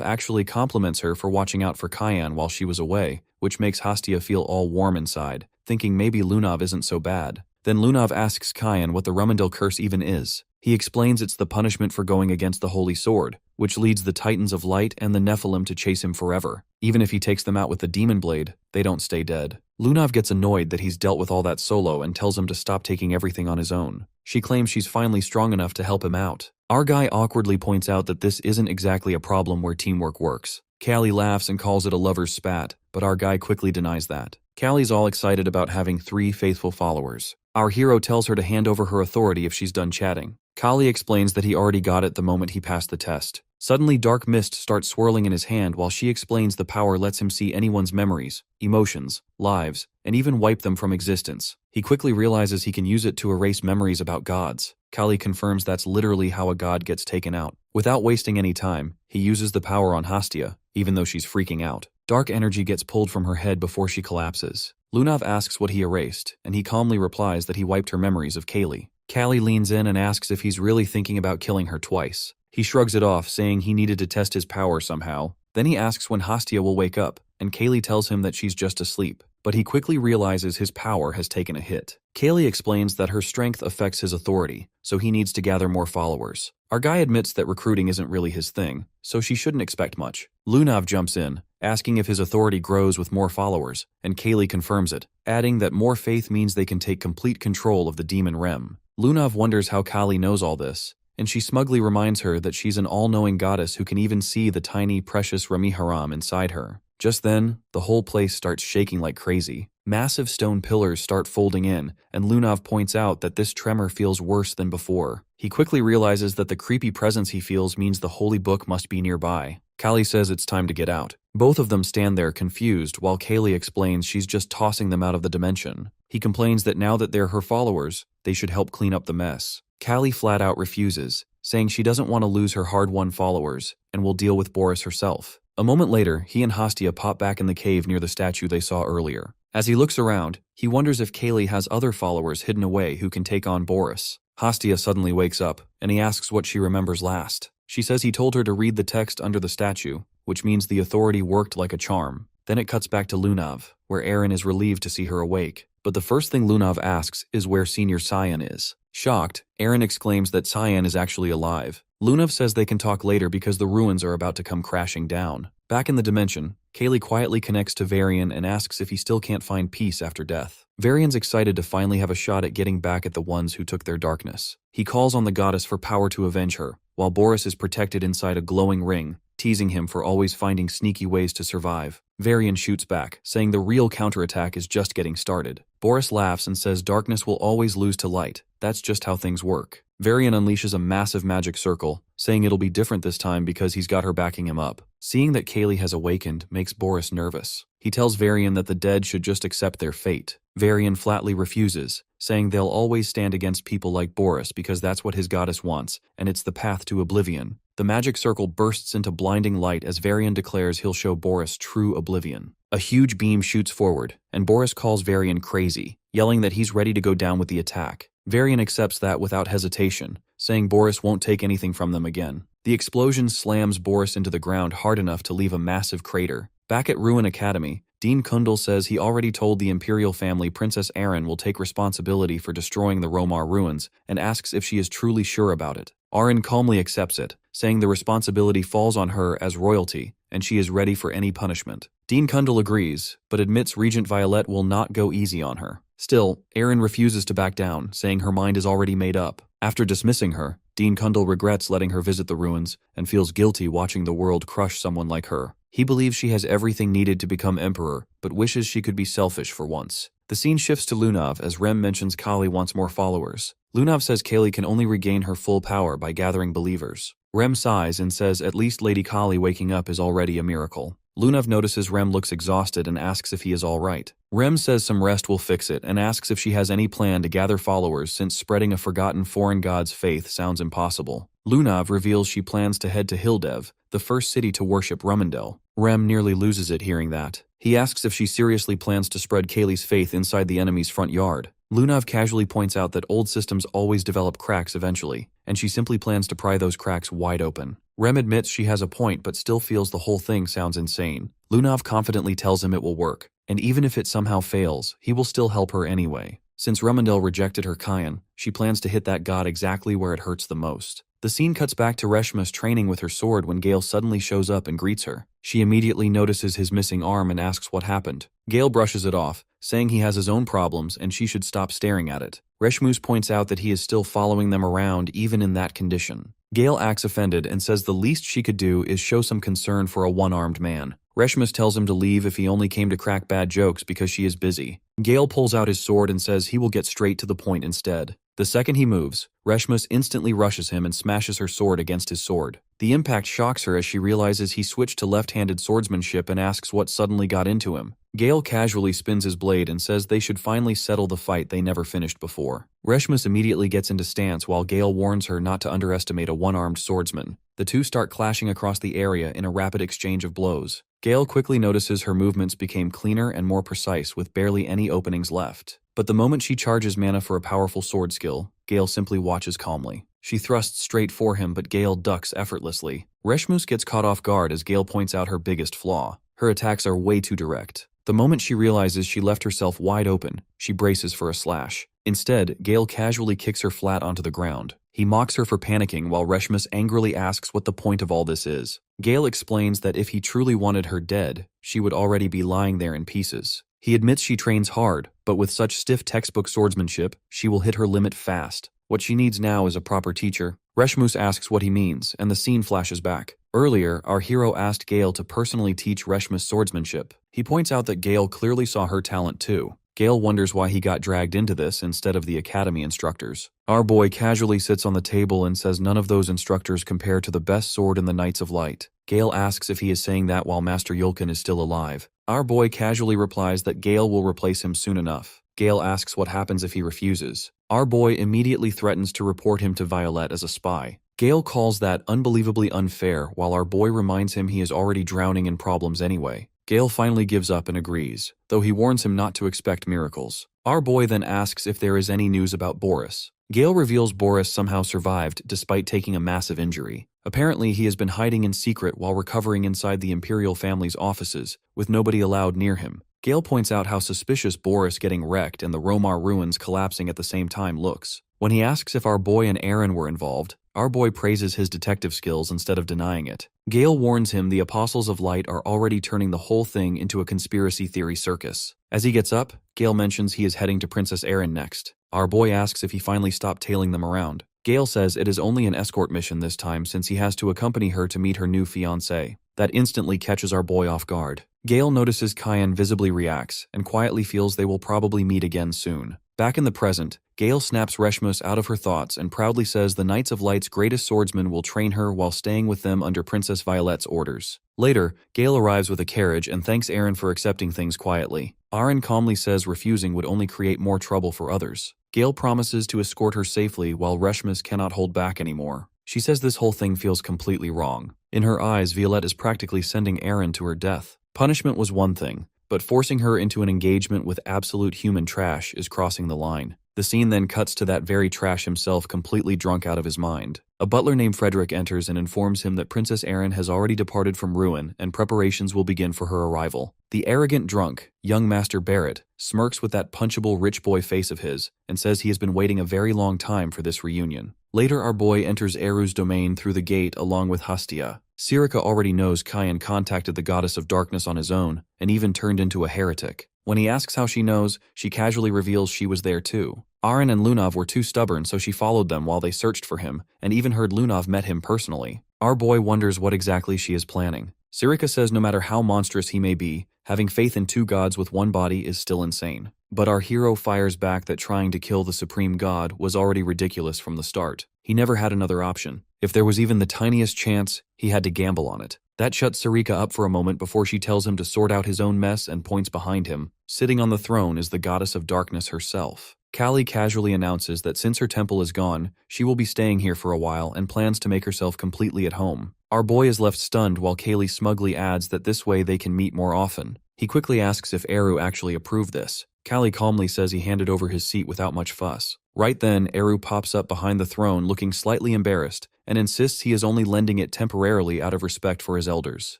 actually compliments her for watching out for Cyan while she was away, which makes Hastia feel all warm inside, thinking maybe Lunav isn't so bad. Then Lunav asks Cyan what the Rummendell curse even is. He explains it's the punishment for going against the Holy Sword, which leads the Titans of Light and the Nephilim to chase him forever. Even if he takes them out with the Demon Blade, they don't stay dead. Lunav gets annoyed that he's dealt with all that solo and tells him to stop taking everything on his own. She claims she's finally strong enough to help him out. Our guy awkwardly points out that this isn't exactly a problem where teamwork works. Callie laughs and calls it a lover's spat, but our guy quickly denies that. Callie's all excited about having 3 faithful followers. Our hero tells her to hand over her authority if she's done chatting. Callie explains that he already got it the moment he passed the test. Suddenly dark mist starts swirling in his hand while she explains the power lets him see anyone's memories, emotions, lives, and even wipe them from existence. He quickly realizes he can use it to erase memories about gods. Callie confirms that's literally how a god gets taken out. Without wasting any time, he uses the power on Hastia, even though she's freaking out. Dark energy gets pulled from her head before she collapses. Lunav asks what he erased, and he calmly replies that he wiped her memories of Kaylee. Callie leans in and asks if he's really thinking about killing her twice. He shrugs it off, saying he needed to test his power somehow. Then he asks when Hastia will wake up, and Kaylee tells him that she's just asleep. But he quickly realizes his power has taken a hit. Kaylee explains that her strength affects his authority, so he needs to gather more followers. Our guy admits that recruiting isn't really his thing, so she shouldn't expect much. Lunav jumps in, asking if his authority grows with more followers, and Kaylee confirms it, adding that more faith means they can take complete control of the demon realm. Lunav wonders how Kali knows all this, and she smugly reminds her that she's an all-knowing goddess who can even see the tiny, precious Rami-Haram inside her. Just then, the whole place starts shaking like crazy. Massive stone pillars start folding in, and Lunav points out that this tremor feels worse than before. He quickly realizes that the creepy presence he feels means the holy book must be nearby. Kali says it's time to get out. Both of them stand there confused while Kaylee explains she's just tossing them out of the dimension. He complains that now that they're her followers, they should help clean up the mess. Kali flat out refuses, saying she doesn't want to lose her hard-won followers and will deal with Boris herself. A moment later, he and Hastia pop back in the cave near the statue they saw earlier. As he looks around, he wonders if Kaylee has other followers hidden away who can take on Boris. Hastia suddenly wakes up, and he asks what she remembers last. She says he told her to read the text under the statue, which means the authority worked like a charm. Then it cuts back to Lunav, where Aaron is relieved to see her awake. But the first thing Lunav asks is where Senior Cyan is. Shocked, Aaron exclaims that Cyan is actually alive. Lunav says they can talk later because the ruins are about to come crashing down. Back in the dimension, Kaylee quietly connects to Varian and asks if he still can't find peace after death. Varian's excited to finally have a shot at getting back at the ones who took their darkness. He calls on the goddess for power to avenge her, while Boris is protected inside a glowing ring, teasing him for always finding sneaky ways to survive. Varian shoots back, saying the real counterattack is just getting started. Boris laughs and says darkness will always lose to light. That's just how things work. Varian unleashes a massive magic circle, saying it'll be different this time because he's got her backing him up. Seeing that Kaylee has awakened makes Boris nervous. He tells Varian that the dead should just accept their fate. Varian flatly refuses, saying they'll always stand against people like Boris because that's what his goddess wants, and it's the path to oblivion. The magic circle bursts into blinding light as Varian declares he'll show Boris true oblivion. A huge beam shoots forward, and Boris calls Varian crazy, yelling that he's ready to go down with the attack. Varian accepts that without hesitation, saying Boris won't take anything from them again. The explosion slams Boris into the ground hard enough to leave a massive crater. Back at Ruin Academy, Dean Kundal says he already told the Imperial family Princess Erin will take responsibility for destroying the Romar ruins and asks if she is truly sure about it. Erin calmly accepts it, saying the responsibility falls on her as royalty and she is ready for any punishment. Dean Kundal agrees, but admits Regent Violet will not go easy on her. Still, Erin refuses to back down, saying her mind is already made up. After dismissing her, Dean Kundal regrets letting her visit the ruins and feels guilty watching the world crush someone like her. He believes she has everything needed to become emperor, but wishes she could be selfish for once. The scene shifts to Lunav as Rem mentions Kali wants more followers. Lunav says Kaylee can only regain her full power by gathering believers. Rem sighs and says at least Lady Kali waking up is already a miracle. Lunav notices Rem looks exhausted and asks if he is alright. Rem says some rest will fix it and asks if she has any plan to gather followers since spreading a forgotten foreign god's faith sounds impossible. Lunav reveals she plans to head to Hildev, the first city to worship Rumendel. Rem nearly loses it hearing that. He asks if she seriously plans to spread Kaylee's faith inside the enemy's front yard. Lunav casually points out that old systems always develop cracks eventually, and she simply plans to pry those cracks wide open. Rem admits she has a point but still feels the whole thing sounds insane. Lunav confidently tells him it will work, and even if it somehow fails, he will still help her anyway. Since Rumendel rejected her Kayan, she plans to hit that god exactly where it hurts the most. The scene cuts back to Reshma's training with her sword when Gale suddenly shows up and greets her. She immediately notices his missing arm and asks what happened. Gale brushes it off, saying he has his own problems and she should stop staring at it. Reshmus points out that he is still following them around even in that condition. Gale acts offended and says the least she could do is show some concern for a one-armed man. Reshmus tells him to leave if he only came to crack bad jokes because she is busy. Gale pulls out his sword and says he will get straight to the point instead. The second he moves, Reshmus instantly rushes him and smashes her sword against his sword. The impact shocks her as she realizes he switched to left-handed swordsmanship and asks what suddenly got into him. Gale casually spins his blade and says they should finally settle the fight they never finished before. Reshmus immediately gets into stance while Gale warns her not to underestimate a one-armed swordsman. The two start clashing across the area in a rapid exchange of blows. Gale quickly notices her movements became cleaner and more precise with barely any openings left. But the moment she charges mana for a powerful sword skill, Gale simply watches calmly. She thrusts straight for him but Gale ducks effortlessly. Reshmus gets caught off guard as Gale points out her biggest flaw. Her attacks are way too direct. The moment she realizes she left herself wide open, she braces for a slash. Instead, Gale casually kicks her flat onto the ground. He mocks her for panicking while Reshmus angrily asks what the point of all this is. Gale explains that if he truly wanted her dead, she would already be lying there in pieces. He admits she trains hard, but with such stiff textbook swordsmanship, she will hit her limit fast. What she needs now is a proper teacher. Reshmus asks what he means, and the scene flashes back. Earlier, our hero asked Gale to personally teach Reshmus swordsmanship. He points out that Gale clearly saw her talent too. Gale wonders why he got dragged into this instead of the academy instructors. Our boy casually sits on the table and says none of those instructors compare to the best sword in the Knights of Light. Gale asks if he is saying that while Master Yulkin is still alive. Our boy casually replies that Gale will replace him soon enough. Gale asks what happens if he refuses. Our boy immediately threatens to report him to Violet as a spy. Gale calls that unbelievably unfair while our boy reminds him he is already drowning in problems anyway. Gale finally gives up and agrees, though he warns him not to expect miracles. Our boy then asks if there is any news about Boris. Gale reveals Boris somehow survived despite taking a massive injury. Apparently, he has been hiding in secret while recovering inside the Imperial family's offices, with nobody allowed near him. Gale points out how suspicious Boris getting wrecked and the Romar ruins collapsing at the same time looks. When he asks if our boy and Erin were involved, our boy praises his detective skills instead of denying it. Gale warns him the Apostles of Light are already turning the whole thing into a conspiracy theory circus. As he gets up, Gale mentions he is heading to Princess Erin next. Our boy asks if he finally stopped tailing them around. Gale says it is only an escort mission this time since he has to accompany her to meet her new fiancé. That instantly catches our boy off guard. Gale notices Kyan visibly reacts and quietly feels they will probably meet again soon. Back in the present, Gale snaps Reshmus out of her thoughts and proudly says the Knights of Light's greatest swordsman will train her while staying with them under Princess Violette's orders. Later, Gale arrives with a carriage and thanks Aaron for accepting things quietly. Aaron calmly says refusing would only create more trouble for others. Gale promises to escort her safely while Reshmus cannot hold back anymore. She says this whole thing feels completely wrong. In her eyes, Violette is practically sending Aaron to her death. Punishment was one thing, but forcing her into an engagement with absolute human trash is crossing the line. The scene then cuts to that very trash himself completely drunk out of his mind. A butler named Frederick enters and informs him that Princess Erin has already departed from Ruin and preparations will begin for her arrival. The arrogant drunk, young Master Barrett, smirks with that punchable rich boy face of his and says he has been waiting a very long time for this reunion. Later our boy enters Eru's domain through the gate along with Hastia. Sirika already knows Kyan contacted the Goddess of Darkness on his own and even turned into a heretic. When he asks how she knows, she casually reveals she was there too. Aaron and Lunav were too stubborn, so she followed them while they searched for him, and even heard Lunav met him personally. Our boy wonders what exactly she is planning. Sirika says no matter how monstrous he may be, having faith in two gods with one body is still insane. But our hero fires back that trying to kill the supreme god was already ridiculous from the start. He never had another option. If there was even the tiniest chance, he had to gamble on it. That shuts Sirika up for a moment before she tells him to sort out his own mess and points behind him. Sitting on the throne is the Goddess of Darkness herself. Kali casually announces that since her temple is gone, she will be staying here for a while and plans to make herself completely at home. Our boy is left stunned while Kali smugly adds that this way they can meet more often. He quickly asks if Eru actually approved this. Kali calmly says he handed over his seat without much fuss. Right then, Eru pops up behind the throne looking slightly embarrassed and insists he is only lending it temporarily out of respect for his elders.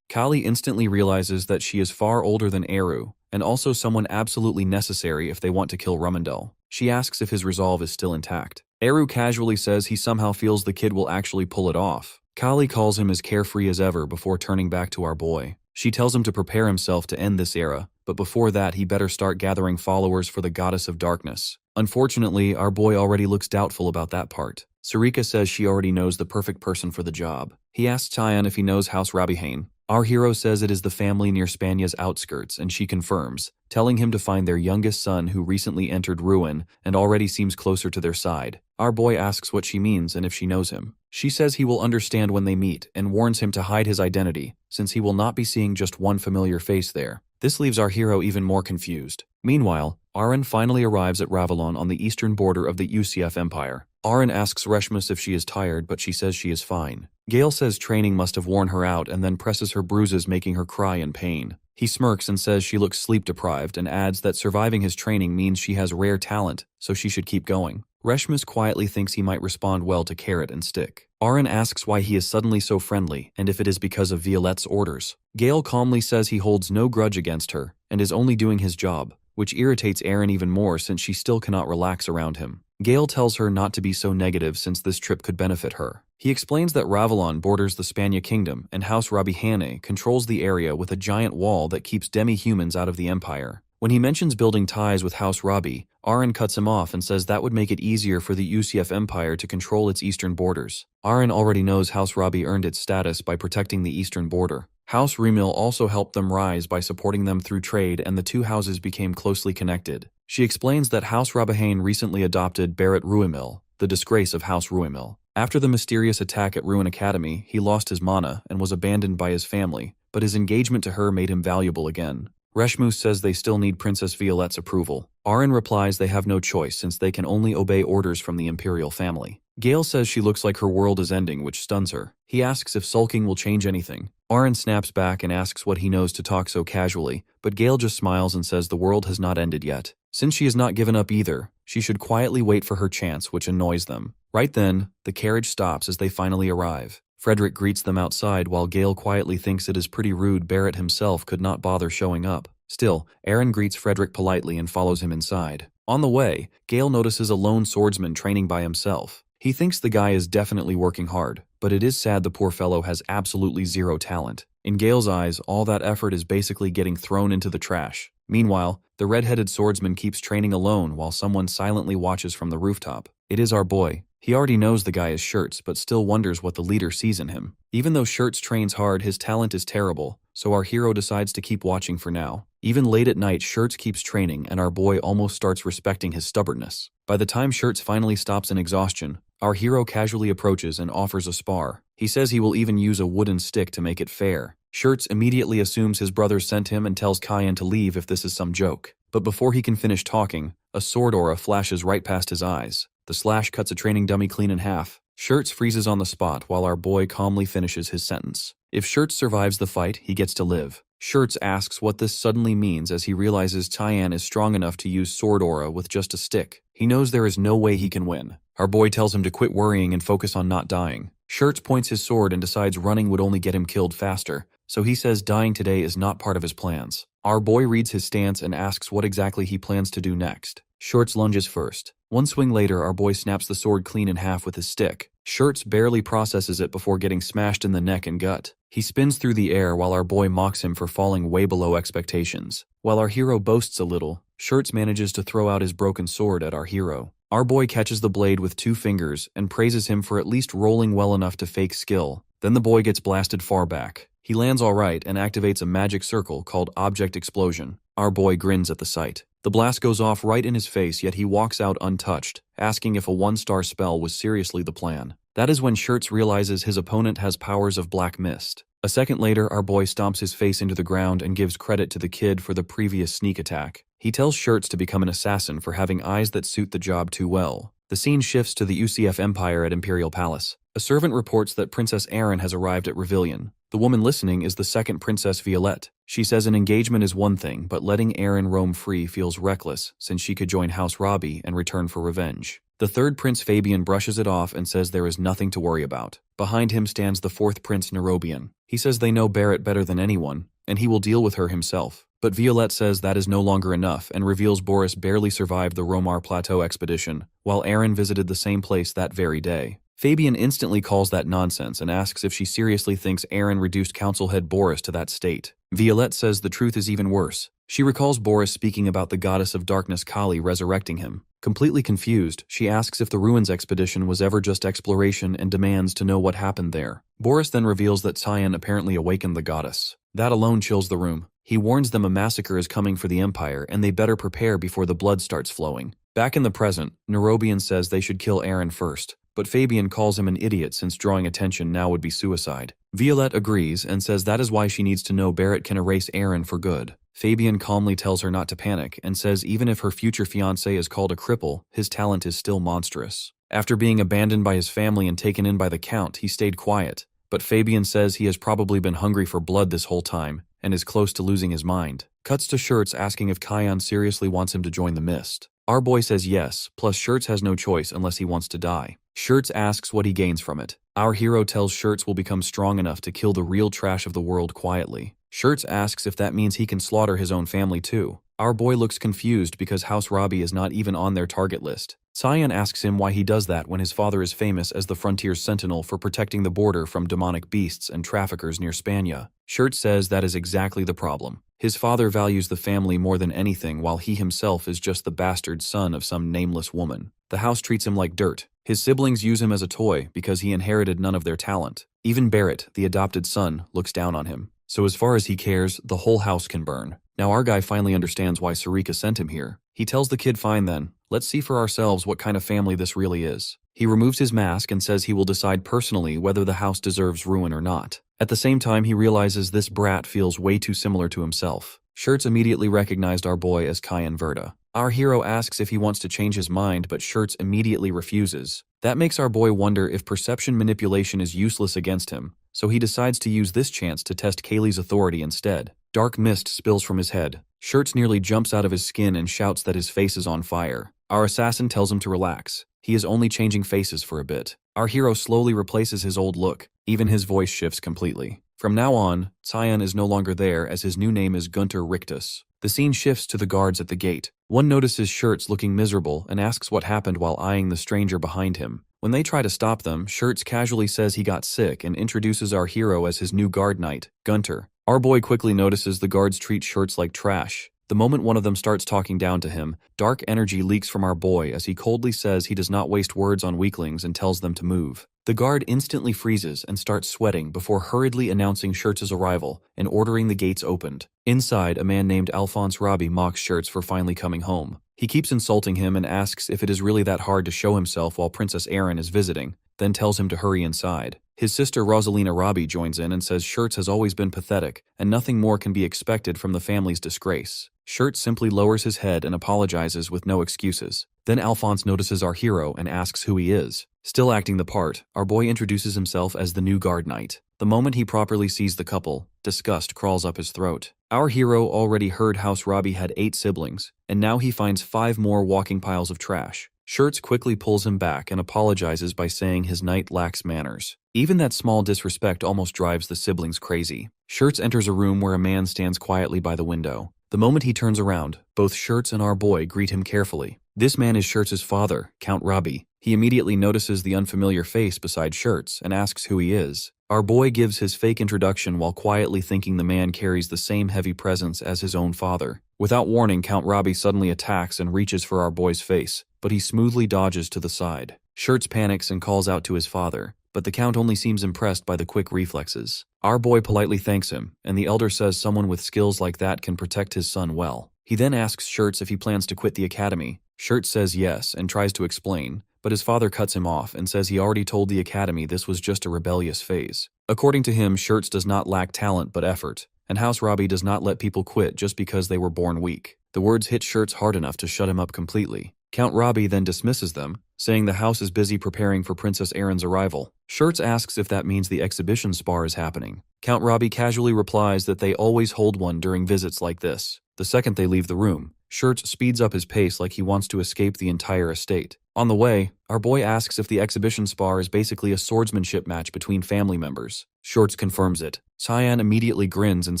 Kali instantly realizes that she is far older than Eru, and also someone absolutely necessary if they want to kill Rumendel. She asks if his resolve is still intact. Eru casually says he somehow feels the kid will actually pull it off. Kali calls him as carefree as ever before turning back to our boy. She tells him to prepare himself to end this era, but before that he better start gathering followers for the Goddess of Darkness. Unfortunately, our boy already looks doubtful about that part. Sarika says she already knows the perfect person for the job. He asks Tyan if he knows House Rabihane. Our hero says it is the family near Spanya's outskirts, and she confirms, telling him to find their youngest son who recently entered Ruin and already seems closer to their side. Our boy asks what she means and if she knows him. She says he will understand when they meet and warns him to hide his identity, since he will not be seeing just one familiar face there. This leaves our hero even more confused. Meanwhile, Aaron finally arrives at Ravelon on the eastern border of the UCF Empire. Aaron asks Reshmus if she is tired, but she says she is fine. Gale says training must have worn her out and then presses her bruises, making her cry in pain. He smirks and says she looks sleep-deprived and adds that surviving his training means she has rare talent, so she should keep going. Reshmus quietly thinks he might respond well to Carrot and Stick. Aaron asks why he is suddenly so friendly and if it is because of Violette's orders. Gale calmly says he holds no grudge against her and is only doing his job, which irritates Aaron even more since she still cannot relax around him. Gale tells her not to be so negative since this trip could benefit her. He explains that Ravelon borders the Spania Kingdom and House Rabihane controls the area with a giant wall that keeps demi-humans out of the Empire. When he mentions building ties with House Rabi, Aaron cuts him off and says that would make it easier for the UCF Empire to control its eastern borders. Aaron already knows House Rabi earned its status by protecting the eastern border. House Remil also helped them rise by supporting them through trade, and the two houses became closely connected. She explains that House Rabihane recently adopted Barrett Ruimil, the disgrace of House Ruimil. After the mysterious attack at Ruin Academy, he lost his mana and was abandoned by his family, but his engagement to her made him valuable again. Reshmus says they still need Princess Violette's approval. Aaron replies they have no choice since they can only obey orders from the imperial family. Gale says she looks like her world is ending, which stuns her. He asks if sulking will change anything. Aaron snaps back and asks what he knows to talk so casually, but Gale just smiles and says the world has not ended yet. Since she has not given up either, she should quietly wait for her chance, which annoys them. Right then, the carriage stops as they finally arrive. Frederick greets them outside while Gale quietly thinks it is pretty rude Barrett himself could not bother showing up. Still, Aaron greets Frederick politely and follows him inside. On the way, Gale notices a lone swordsman training by himself. He thinks the guy is definitely working hard, but it is sad the poor fellow has absolutely zero talent. In Gale's eyes, all that effort is basically getting thrown into the trash. Meanwhile, the red-headed swordsman keeps training alone while someone silently watches from the rooftop. It is our boy. He already knows the guy is Shirts, but still wonders what the leader sees in him. Even though Shirts trains hard, his talent is terrible, so our hero decides to keep watching for now. Even late at night, Shirts keeps training, and our boy almost starts respecting his stubbornness. By the time Shirts finally stops in exhaustion, our hero casually approaches and offers a spar. He says he will even use a wooden stick to make it fair. Shirts immediately assumes his brother sent him and tells Cayenne to leave if this is some joke. But before he can finish talking, a sword aura flashes right past his eyes. The slash cuts a training dummy clean in half. Shirts freezes on the spot while our boy calmly finishes his sentence. If Shirts survives the fight, he gets to live. Shirts asks what this suddenly means as he realizes Cayenne is strong enough to use sword aura with just a stick. He knows there is no way he can win. Our boy tells him to quit worrying and focus on not dying. Shirts points his sword and decides running would only get him killed faster, so he says dying today is not part of his plans. Our boy reads his stance and asks what exactly he plans to do next. Shirts lunges first. One swing later, our boy snaps the sword clean in half with his stick. Shirts barely processes it before getting smashed in the neck and gut. He spins through the air while our boy mocks him for falling way below expectations. While our hero boasts a little, Shirts manages to throw out his broken sword at our hero. Our boy catches the blade with 2 fingers and praises him for at least rolling well enough to fake skill. Then the boy gets blasted far back. He lands alright and activates a magic circle called Object Explosion. Our boy grins at the sight. The blast goes off right in his face, yet he walks out untouched, asking if a 1-star spell was seriously the plan. That is when Shirts realizes his opponent has powers of black mist. A second later, our boy stomps his face into the ground and gives credit to the kid for the previous sneak attack. He tells Shirts to become an assassin for having eyes that suit the job too well. The scene shifts to the UCF Empire at Imperial Palace. A servant reports that Princess Erin has arrived at Revillion. The woman listening is the second Princess Violette. She says an engagement is one thing, but letting Erin roam free feels reckless since she could join House Robbie and return for revenge. The third Prince Fabian brushes it off and says there is nothing to worry about. Behind him stands the fourth Prince Nerobian. He says they know Barrett better than anyone, and he will deal with her himself. But Violette says that is no longer enough and reveals Boris barely survived the Romar Plateau expedition, while Erin visited the same place that very day. Fabian instantly calls that nonsense and asks if she seriously thinks Erin reduced council head Boris to that state. Violette says the truth is even worse. She recalls Boris speaking about the goddess of darkness Kali resurrecting him. Completely confused, she asks if the Ruins expedition was ever just exploration and demands to know what happened there. Boris then reveals that Cyan apparently awakened the goddess. That alone chills the room. He warns them a massacre is coming for the Empire and they better prepare before the blood starts flowing. Back in the present, Nerobian says they should kill Erin first, but Fabian calls him an idiot since drawing attention now would be suicide. Violette agrees and says that is why she needs to know Barrett can erase Erin for good. Fabian calmly tells her not to panic and says even if her future fiancé is called a cripple, his talent is still monstrous. After being abandoned by his family and taken in by the Count, he stayed quiet, but Fabian says he has probably been hungry for blood this whole time and is close to losing his mind. Cuts to Shirts asking if Kion seriously wants him to join the Mist. Our boy says yes, plus Shirts has no choice unless he wants to die. Shirts asks what he gains from it. Our hero tells Shirts will become strong enough to kill the real trash of the world quietly. Shirts asks if that means he can slaughter his own family too. Our boy looks confused because House Robbie is not even on their target list. Cyan asks him why he does that when his father is famous as the frontier's sentinel for protecting the border from demonic beasts and traffickers near Spania. Shirts says that is exactly the problem. His father values the family more than anything while he himself is just the bastard son of some nameless woman. The house treats him like dirt. His siblings use him as a toy because he inherited none of their talent. Even Barrett, the adopted son, looks down on him. So as far as he cares, the whole house can burn. Now our guy finally understands why Sarika sent him here. He tells the kid fine then, let's see for ourselves what kind of family this really is. He removes his mask and says he will decide personally whether the house deserves ruin or not. At the same time he realizes this brat feels way too similar to himself. Shirts immediately recognized our boy as Cyan Verda. Our hero asks if he wants to change his mind, but Shirts immediately refuses. That makes our boy wonder if perception manipulation is useless against him, so he decides to use this chance to test Kaylee's authority instead. Dark mist spills from his head. Shirts nearly jumps out of his skin and shouts that his face is on fire. Our assassin tells him to relax. He is only changing faces for a bit. Our hero slowly replaces his old look. Even his voice shifts completely. From now on, Cyan is no longer there as his new name is Gunter Rictus. The scene shifts to the guards at the gate. One notices Shirts looking miserable and asks what happened while eyeing the stranger behind him. When they try to stop them, Shirts casually says he got sick and introduces our hero as his new guard knight, Gunter. Our boy quickly notices the guards treat Shirts like trash. The moment one of them starts talking down to him, dark energy leaks from our boy as he coldly says he does not waste words on weaklings and tells them to move. The guard instantly freezes and starts sweating before hurriedly announcing Schertz's arrival and ordering the gates opened. Inside, a man named Alphonse Robbie mocks Schertz for finally coming home. He keeps insulting him and asks if it is really that hard to show himself while Princess Erin is visiting, then tells him to hurry inside. His sister Rosalina Robbie joins in and says Schertz has always been pathetic and nothing more can be expected from the family's disgrace. Schertz simply lowers his head and apologizes with no excuses. Then Alphonse notices our hero and asks who he is. Still acting the part, our boy introduces himself as the new guard knight. The moment he properly sees the couple, disgust crawls up his throat. Our hero already heard House Robbie had 8 siblings, and now he finds 5 more walking piles of trash. Schertz quickly pulls him back and apologizes by saying his knight lacks manners. Even that small disrespect almost drives the siblings crazy. Schertz enters a room where a man stands quietly by the window. The moment he turns around, both Schertz and our boy greet him carefully. This man is Schertz's father, Count Robbie. He immediately notices the unfamiliar face beside Schertz and asks who he is. Our boy gives his fake introduction while quietly thinking the man carries the same heavy presence as his own father. Without warning, Count Robbie suddenly attacks and reaches for our boy's face, but he smoothly dodges to the side. Schertz panics and calls out to his father, but the Count only seems impressed by the quick reflexes. Our boy politely thanks him, and the elder says someone with skills like that can protect his son well. He then asks Schertz if he plans to quit the academy. Schertz says yes and tries to explain, but his father cuts him off and says he already told the academy this was just a rebellious phase. According to him, Schertz does not lack talent but effort, and House Robbie does not let people quit just because they were born weak. The words hit Schertz hard enough to shut him up completely. Count Robbie then dismisses them, saying the house is busy preparing for Princess Erin's arrival. Schertz asks if that means the exhibition spar is happening. Count Robbie casually replies that they always hold one during visits like this. The second they leave the room, Schertz speeds up his pace like he wants to escape the entire estate. On the way, our boy asks if the exhibition spar is basically a swordsmanship match between family members. Schertz confirms it. Cyan immediately grins and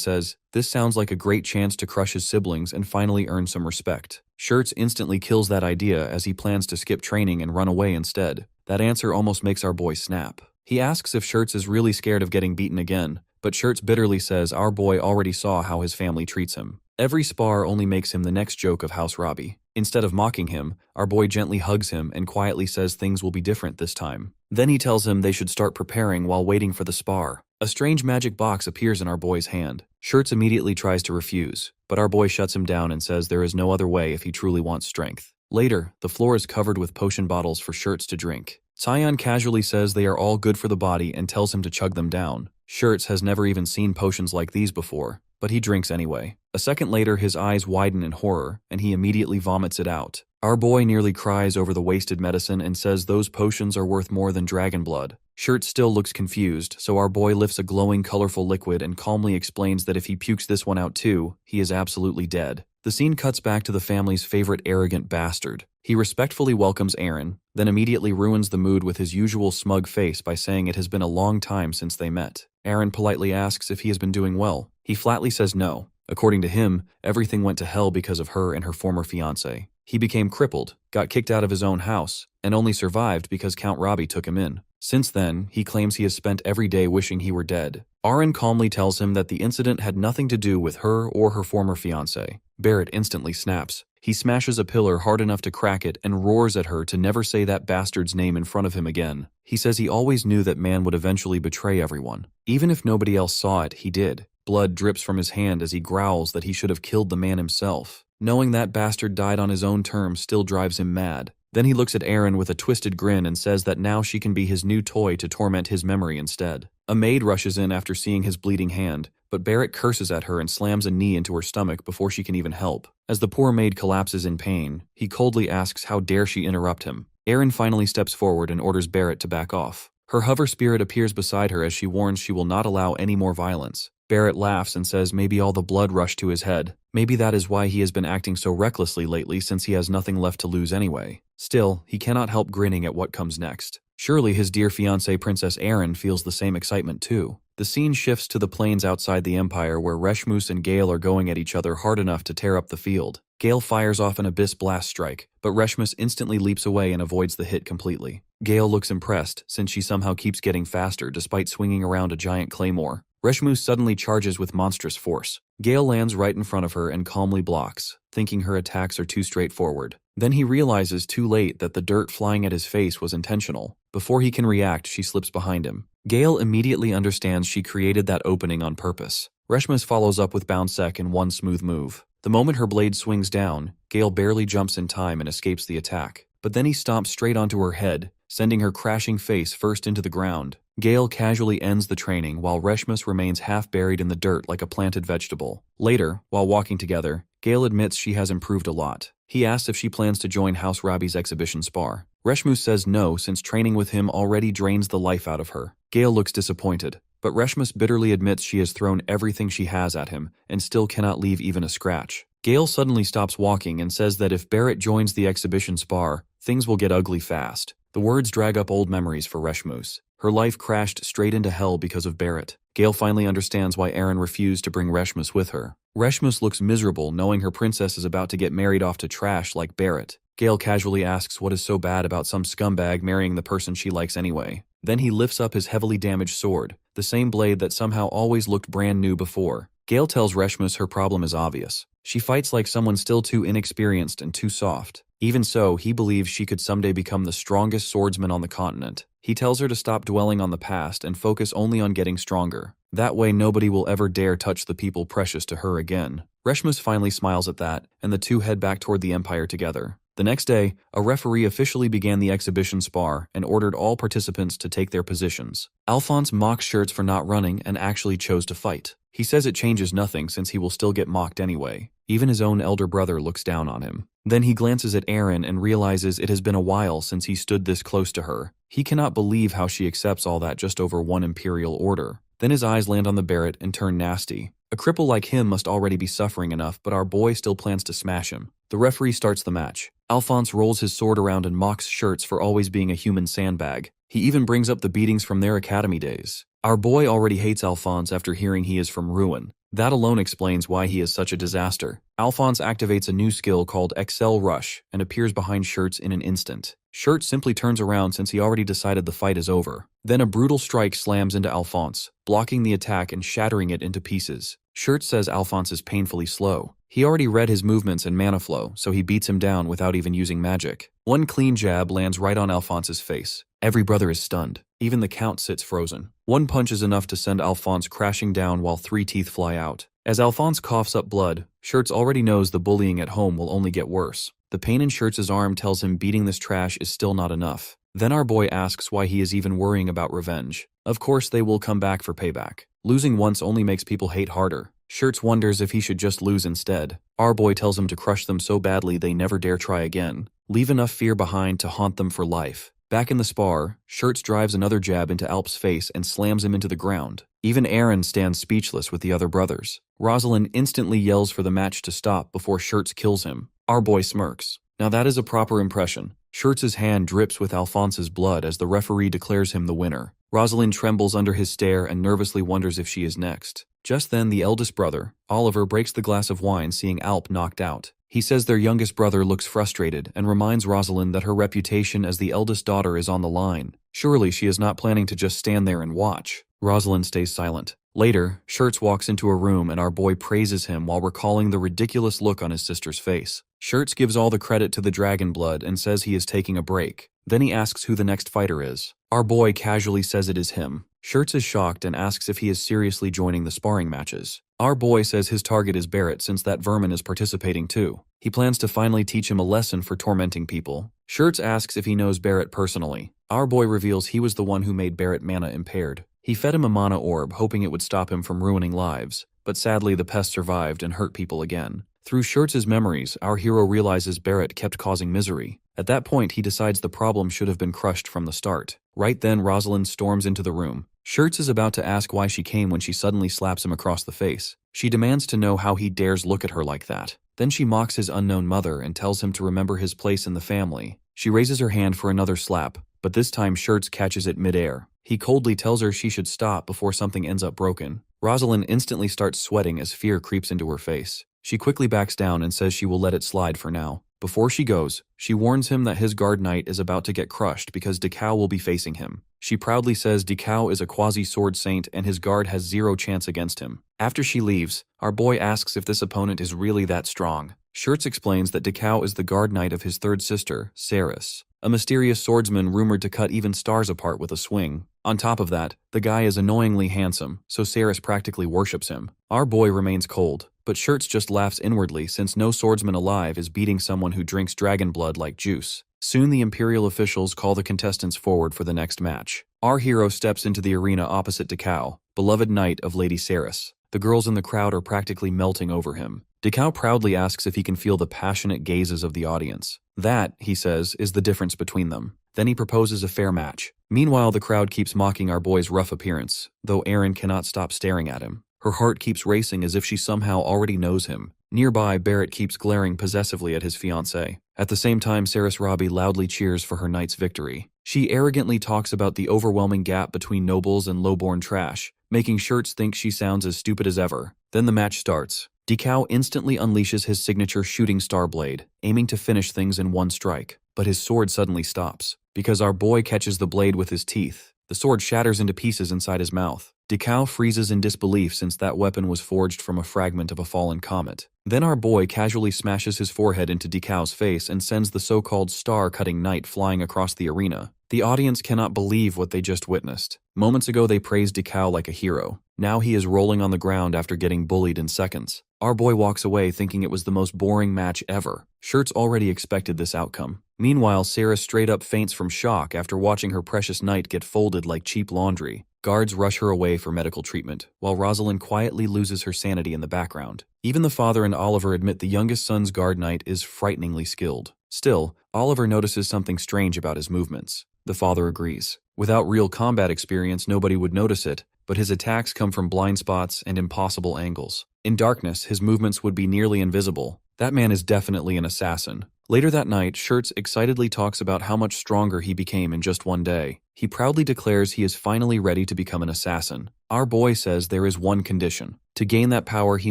says, this sounds like a great chance to crush his siblings and finally earn some respect. Schertz instantly kills that idea as he plans to skip training and run away instead. That answer almost makes our boy snap. He asks if Schertz is really scared of getting beaten again, but Schertz bitterly says our boy already saw how his family treats him. Every spar only makes him the next joke of House Robbie. Instead of mocking him, our boy gently hugs him and quietly says things will be different this time. Then he tells him they should start preparing while waiting for the spar. A strange magic box appears in our boy's hand. Schertz immediately tries to refuse, but our boy shuts him down and says there is no other way if he truly wants strength. Later, the floor is covered with potion bottles for Schertz to drink. Cyan casually says they are all good for the body and tells him to chug them down. Schertz has never even seen potions like these before, but he drinks anyway. A second later, his eyes widen in horror, and he immediately vomits it out. Our boy nearly cries over the wasted medicine and says those potions are worth more than dragon blood. Schertz still looks confused, so our boy lifts a glowing, colorful liquid and calmly explains that if he pukes this one out too, he is absolutely dead. The scene cuts back to the family's favorite arrogant bastard. He respectfully welcomes Erin, then immediately ruins the mood with his usual smug face by saying it has been a long time since they met. Erin politely asks if he has been doing well. He flatly says no. According to him, everything went to hell because of her and her former fiancé. He became crippled, got kicked out of his own house, and only survived because Count Robbie took him in. Since then, he claims he has spent every day wishing he were dead. Erin calmly tells him that the incident had nothing to do with her or her former fiancé. Barrett instantly snaps. He smashes a pillar hard enough to crack it and roars at her to never say that bastard's name in front of him again. He says he always knew that man would eventually betray everyone. Even if nobody else saw it, he did. Blood drips from his hand as he growls that he should have killed the man himself. Knowing that bastard died on his own terms still drives him mad. Then he looks at Erin with a twisted grin and says that now she can be his new toy to torment his memory instead. A maid rushes in after seeing his bleeding hand, but Barrett curses at her and slams a knee into her stomach before she can even help. As the poor maid collapses in pain, he coldly asks how dare she interrupt him. Erin finally steps forward and orders Barrett to back off. Her hover spirit appears beside her as she warns she will not allow any more violence. Barrett laughs and says maybe all the blood rushed to his head. Maybe that is why he has been acting so recklessly lately since he has nothing left to lose anyway. Still, he cannot help grinning at what comes next. Surely his dear fiancée Princess Erin feels the same excitement too. The scene shifts to the plains outside the Empire where Reshmus and Gale are going at each other hard enough to tear up the field. Gale fires off an abyss blast strike, but Reshmus instantly leaps away and avoids the hit completely. Gale looks impressed since she somehow keeps getting faster despite swinging around a giant claymore. Reshmus suddenly charges with monstrous force. Gale lands right in front of her and calmly blocks, thinking her attacks are too straightforward. Then he realizes too late that the dirt flying at his face was intentional. Before he can react, she slips behind him. Gale immediately understands she created that opening on purpose. Reshmus follows up with Bound Sec in one smooth move. The moment her blade swings down, Gale barely jumps in time and escapes the attack. But then he stomps straight onto her head, sending her crashing face first into the ground. Gale casually ends the training while Reshmus remains half buried in the dirt like a planted vegetable. Later, while walking together, Gale admits she has improved a lot. He asks if she plans to join House Rabi's exhibition spar. Reshmus says no, since training with him already drains the life out of her. Gale looks disappointed, but Reshmus bitterly admits she has thrown everything she has at him and still cannot leave even a scratch. Gale suddenly stops walking and says that if Barrett joins the exhibition spar, things will get ugly fast. The words drag up old memories for Reshmus. Her life crashed straight into hell because of Barrett. Gale finally understands why Aaron refused to bring Reshmus with her. Reshmus looks miserable knowing her princess is about to get married off to trash like Barrett. Gale casually asks what is so bad about some scumbag marrying the person she likes anyway. Then he lifts up his heavily damaged sword, the same blade that somehow always looked brand new before. Gale tells Reshmus her problem is obvious. She fights like someone still too inexperienced and too soft. Even so, he believes she could someday become the strongest swordsman on the continent. He tells her to stop dwelling on the past and focus only on getting stronger. That way nobody will ever dare touch the people precious to her again. Reshmus finally smiles at that, and the two head back toward the Empire together. The next day, a referee officially began the exhibition spar and ordered all participants to take their positions. Alphonse mocks Shirts for not running and actually chose to fight. He says it changes nothing since he will still get mocked anyway. Even his own elder brother looks down on him. Then he glances at Aaron and realizes it has been a while since he stood this close to her. He cannot believe how she accepts all that just over one imperial order. Then his eyes land on the Barrett and turn nasty. A cripple like him must already be suffering enough, but our boy still plans to smash him. The referee starts the match. Alphonse rolls his sword around and mocks Shirts for always being a human sandbag. He even brings up the beatings from their academy days. Our boy already hates Alphonse after hearing he is from Ruin. That alone explains why he is such a disaster. Alphonse activates a new skill called Excel Rush and appears behind Shirts in an instant. Shirts simply turns around since he already decided the fight is over. Then a brutal strike slams into Alphonse, blocking the attack and shattering it into pieces. Shirts says Alphonse is painfully slow. He already read his movements and mana flow, so he beats him down without even using magic. One clean jab lands right on Alphonse's face. Every brother is stunned. Even the Count sits frozen. One punch is enough to send Alphonse crashing down while 3 teeth fly out. As Alphonse coughs up blood, Shirts already knows the bullying at home will only get worse. The pain in Shirts' arm tells him beating this trash is still not enough. Then our boy asks why he is even worrying about revenge. Of course they will come back for payback. Losing once only makes people hate harder. Shirts wonders if he should just lose instead. Our boy tells him to crush them so badly they never dare try again. Leave enough fear behind to haunt them for life. Back in the spar, Shirts drives another jab into Alp's face and slams him into the ground. Even Aaron stands speechless with the other brothers. Rosalind instantly yells for the match to stop before Shirts kills him. Our boy smirks. Now that is a proper impression. Shirts' hand drips with Alphonse's blood as the referee declares him the winner. Rosalind trembles under his stare and nervously wonders if she is next. Just then, the eldest brother, Oliver, breaks the glass of wine seeing Alp knocked out. He says their youngest brother looks frustrated and reminds Rosalind that her reputation as the eldest daughter is on the line. Surely she is not planning to just stand there and watch. Rosalind stays silent. Later, Shirts walks into a room and our boy praises him while recalling the ridiculous look on his sister's face. Shirts gives all the credit to the dragon blood and says he is taking a break. Then he asks who the next fighter is. Our boy casually says it is him. Shirts is shocked and asks if he is seriously joining the sparring matches. Our boy says his target is Barrett since that vermin is participating too. He plans to finally teach him a lesson for tormenting people. Shirts asks if he knows Barrett personally. Our boy reveals he was the one who made Barrett mana impaired. He fed him a mana orb, hoping it would stop him from ruining lives. But sadly, the pest survived and hurt people again. Through Shirts' memories, our hero realizes Barrett kept causing misery. At that point, he decides the problem should have been crushed from the start. Right then, Rosalind storms into the room. Shirts is about to ask why she came when she suddenly slaps him across the face. She demands to know how he dares look at her like that. Then she mocks his unknown mother and tells him to remember his place in the family. She raises her hand for another slap, but this time Shirts catches it midair. He coldly tells her she should stop before something ends up broken. Rosalind instantly starts sweating as fear creeps into her face. She quickly backs down and says she will let it slide for now. Before she goes, she warns him that his guard knight is about to get crushed because Dekao will be facing him. She proudly says Dekao is a quasi-sword saint and his guard has zero chance against him. After she leaves, our boy asks if this opponent is really that strong. Shirts explains that Dekao is the guard knight of his third sister, Saris, a mysterious swordsman rumored to cut even stars apart with a swing. On top of that, the guy is annoyingly handsome, so Saris practically worships him. Our boy remains cold, but Shirts just laughs inwardly since no swordsman alive is beating someone who drinks dragon blood like juice. Soon the Imperial officials call the contestants forward for the next match. Our hero steps into the arena opposite Dekao, beloved knight of Lady Saris. The girls in the crowd are practically melting over him. Dekao proudly asks if he can feel the passionate gazes of the audience. That, he says, is the difference between them. Then he proposes a fair match. Meanwhile, the crowd keeps mocking our boy's rough appearance, though Erin cannot stop staring at him. Her heart keeps racing as if she somehow already knows him. Nearby, Barrett keeps glaring possessively at his fiancée. At the same time, Saris Robbie loudly cheers for her knight's victory. She arrogantly talks about the overwhelming gap between nobles and lowborn trash, making Shirts think she sounds as stupid as ever. Then the match starts. Dekao instantly unleashes his signature shooting star blade, aiming to finish things in one strike. But his sword suddenly stops, because our boy catches the blade with his teeth. The sword shatters into pieces inside his mouth. Dekao freezes in disbelief since that weapon was forged from a fragment of a fallen comet. Then our boy casually smashes his forehead into Dekao's face and sends the so-called star-cutting knight flying across the arena. The audience cannot believe what they just witnessed. Moments ago they praised Dekao like a hero. Now he is rolling on the ground after getting bullied in seconds. Our boy walks away thinking it was the most boring match ever. Shirts already expected this outcome. Meanwhile, Sarah straight up faints from shock after watching her precious knight get folded like cheap laundry. Guards rush her away for medical treatment, while Rosalind quietly loses her sanity in the background. Even the father and Oliver admit the youngest son's guard knight is frighteningly skilled. Still, Oliver notices something strange about his movements. The father agrees. Without real combat experience, nobody would notice it, but his attacks come from blind spots and impossible angles. In darkness, his movements would be nearly invisible. That man is definitely an assassin. Later that night, Shirts excitedly talks about how much stronger he became in just one day. He proudly declares he is finally ready to become an assassin. Our boy says there is one condition. To gain that power, he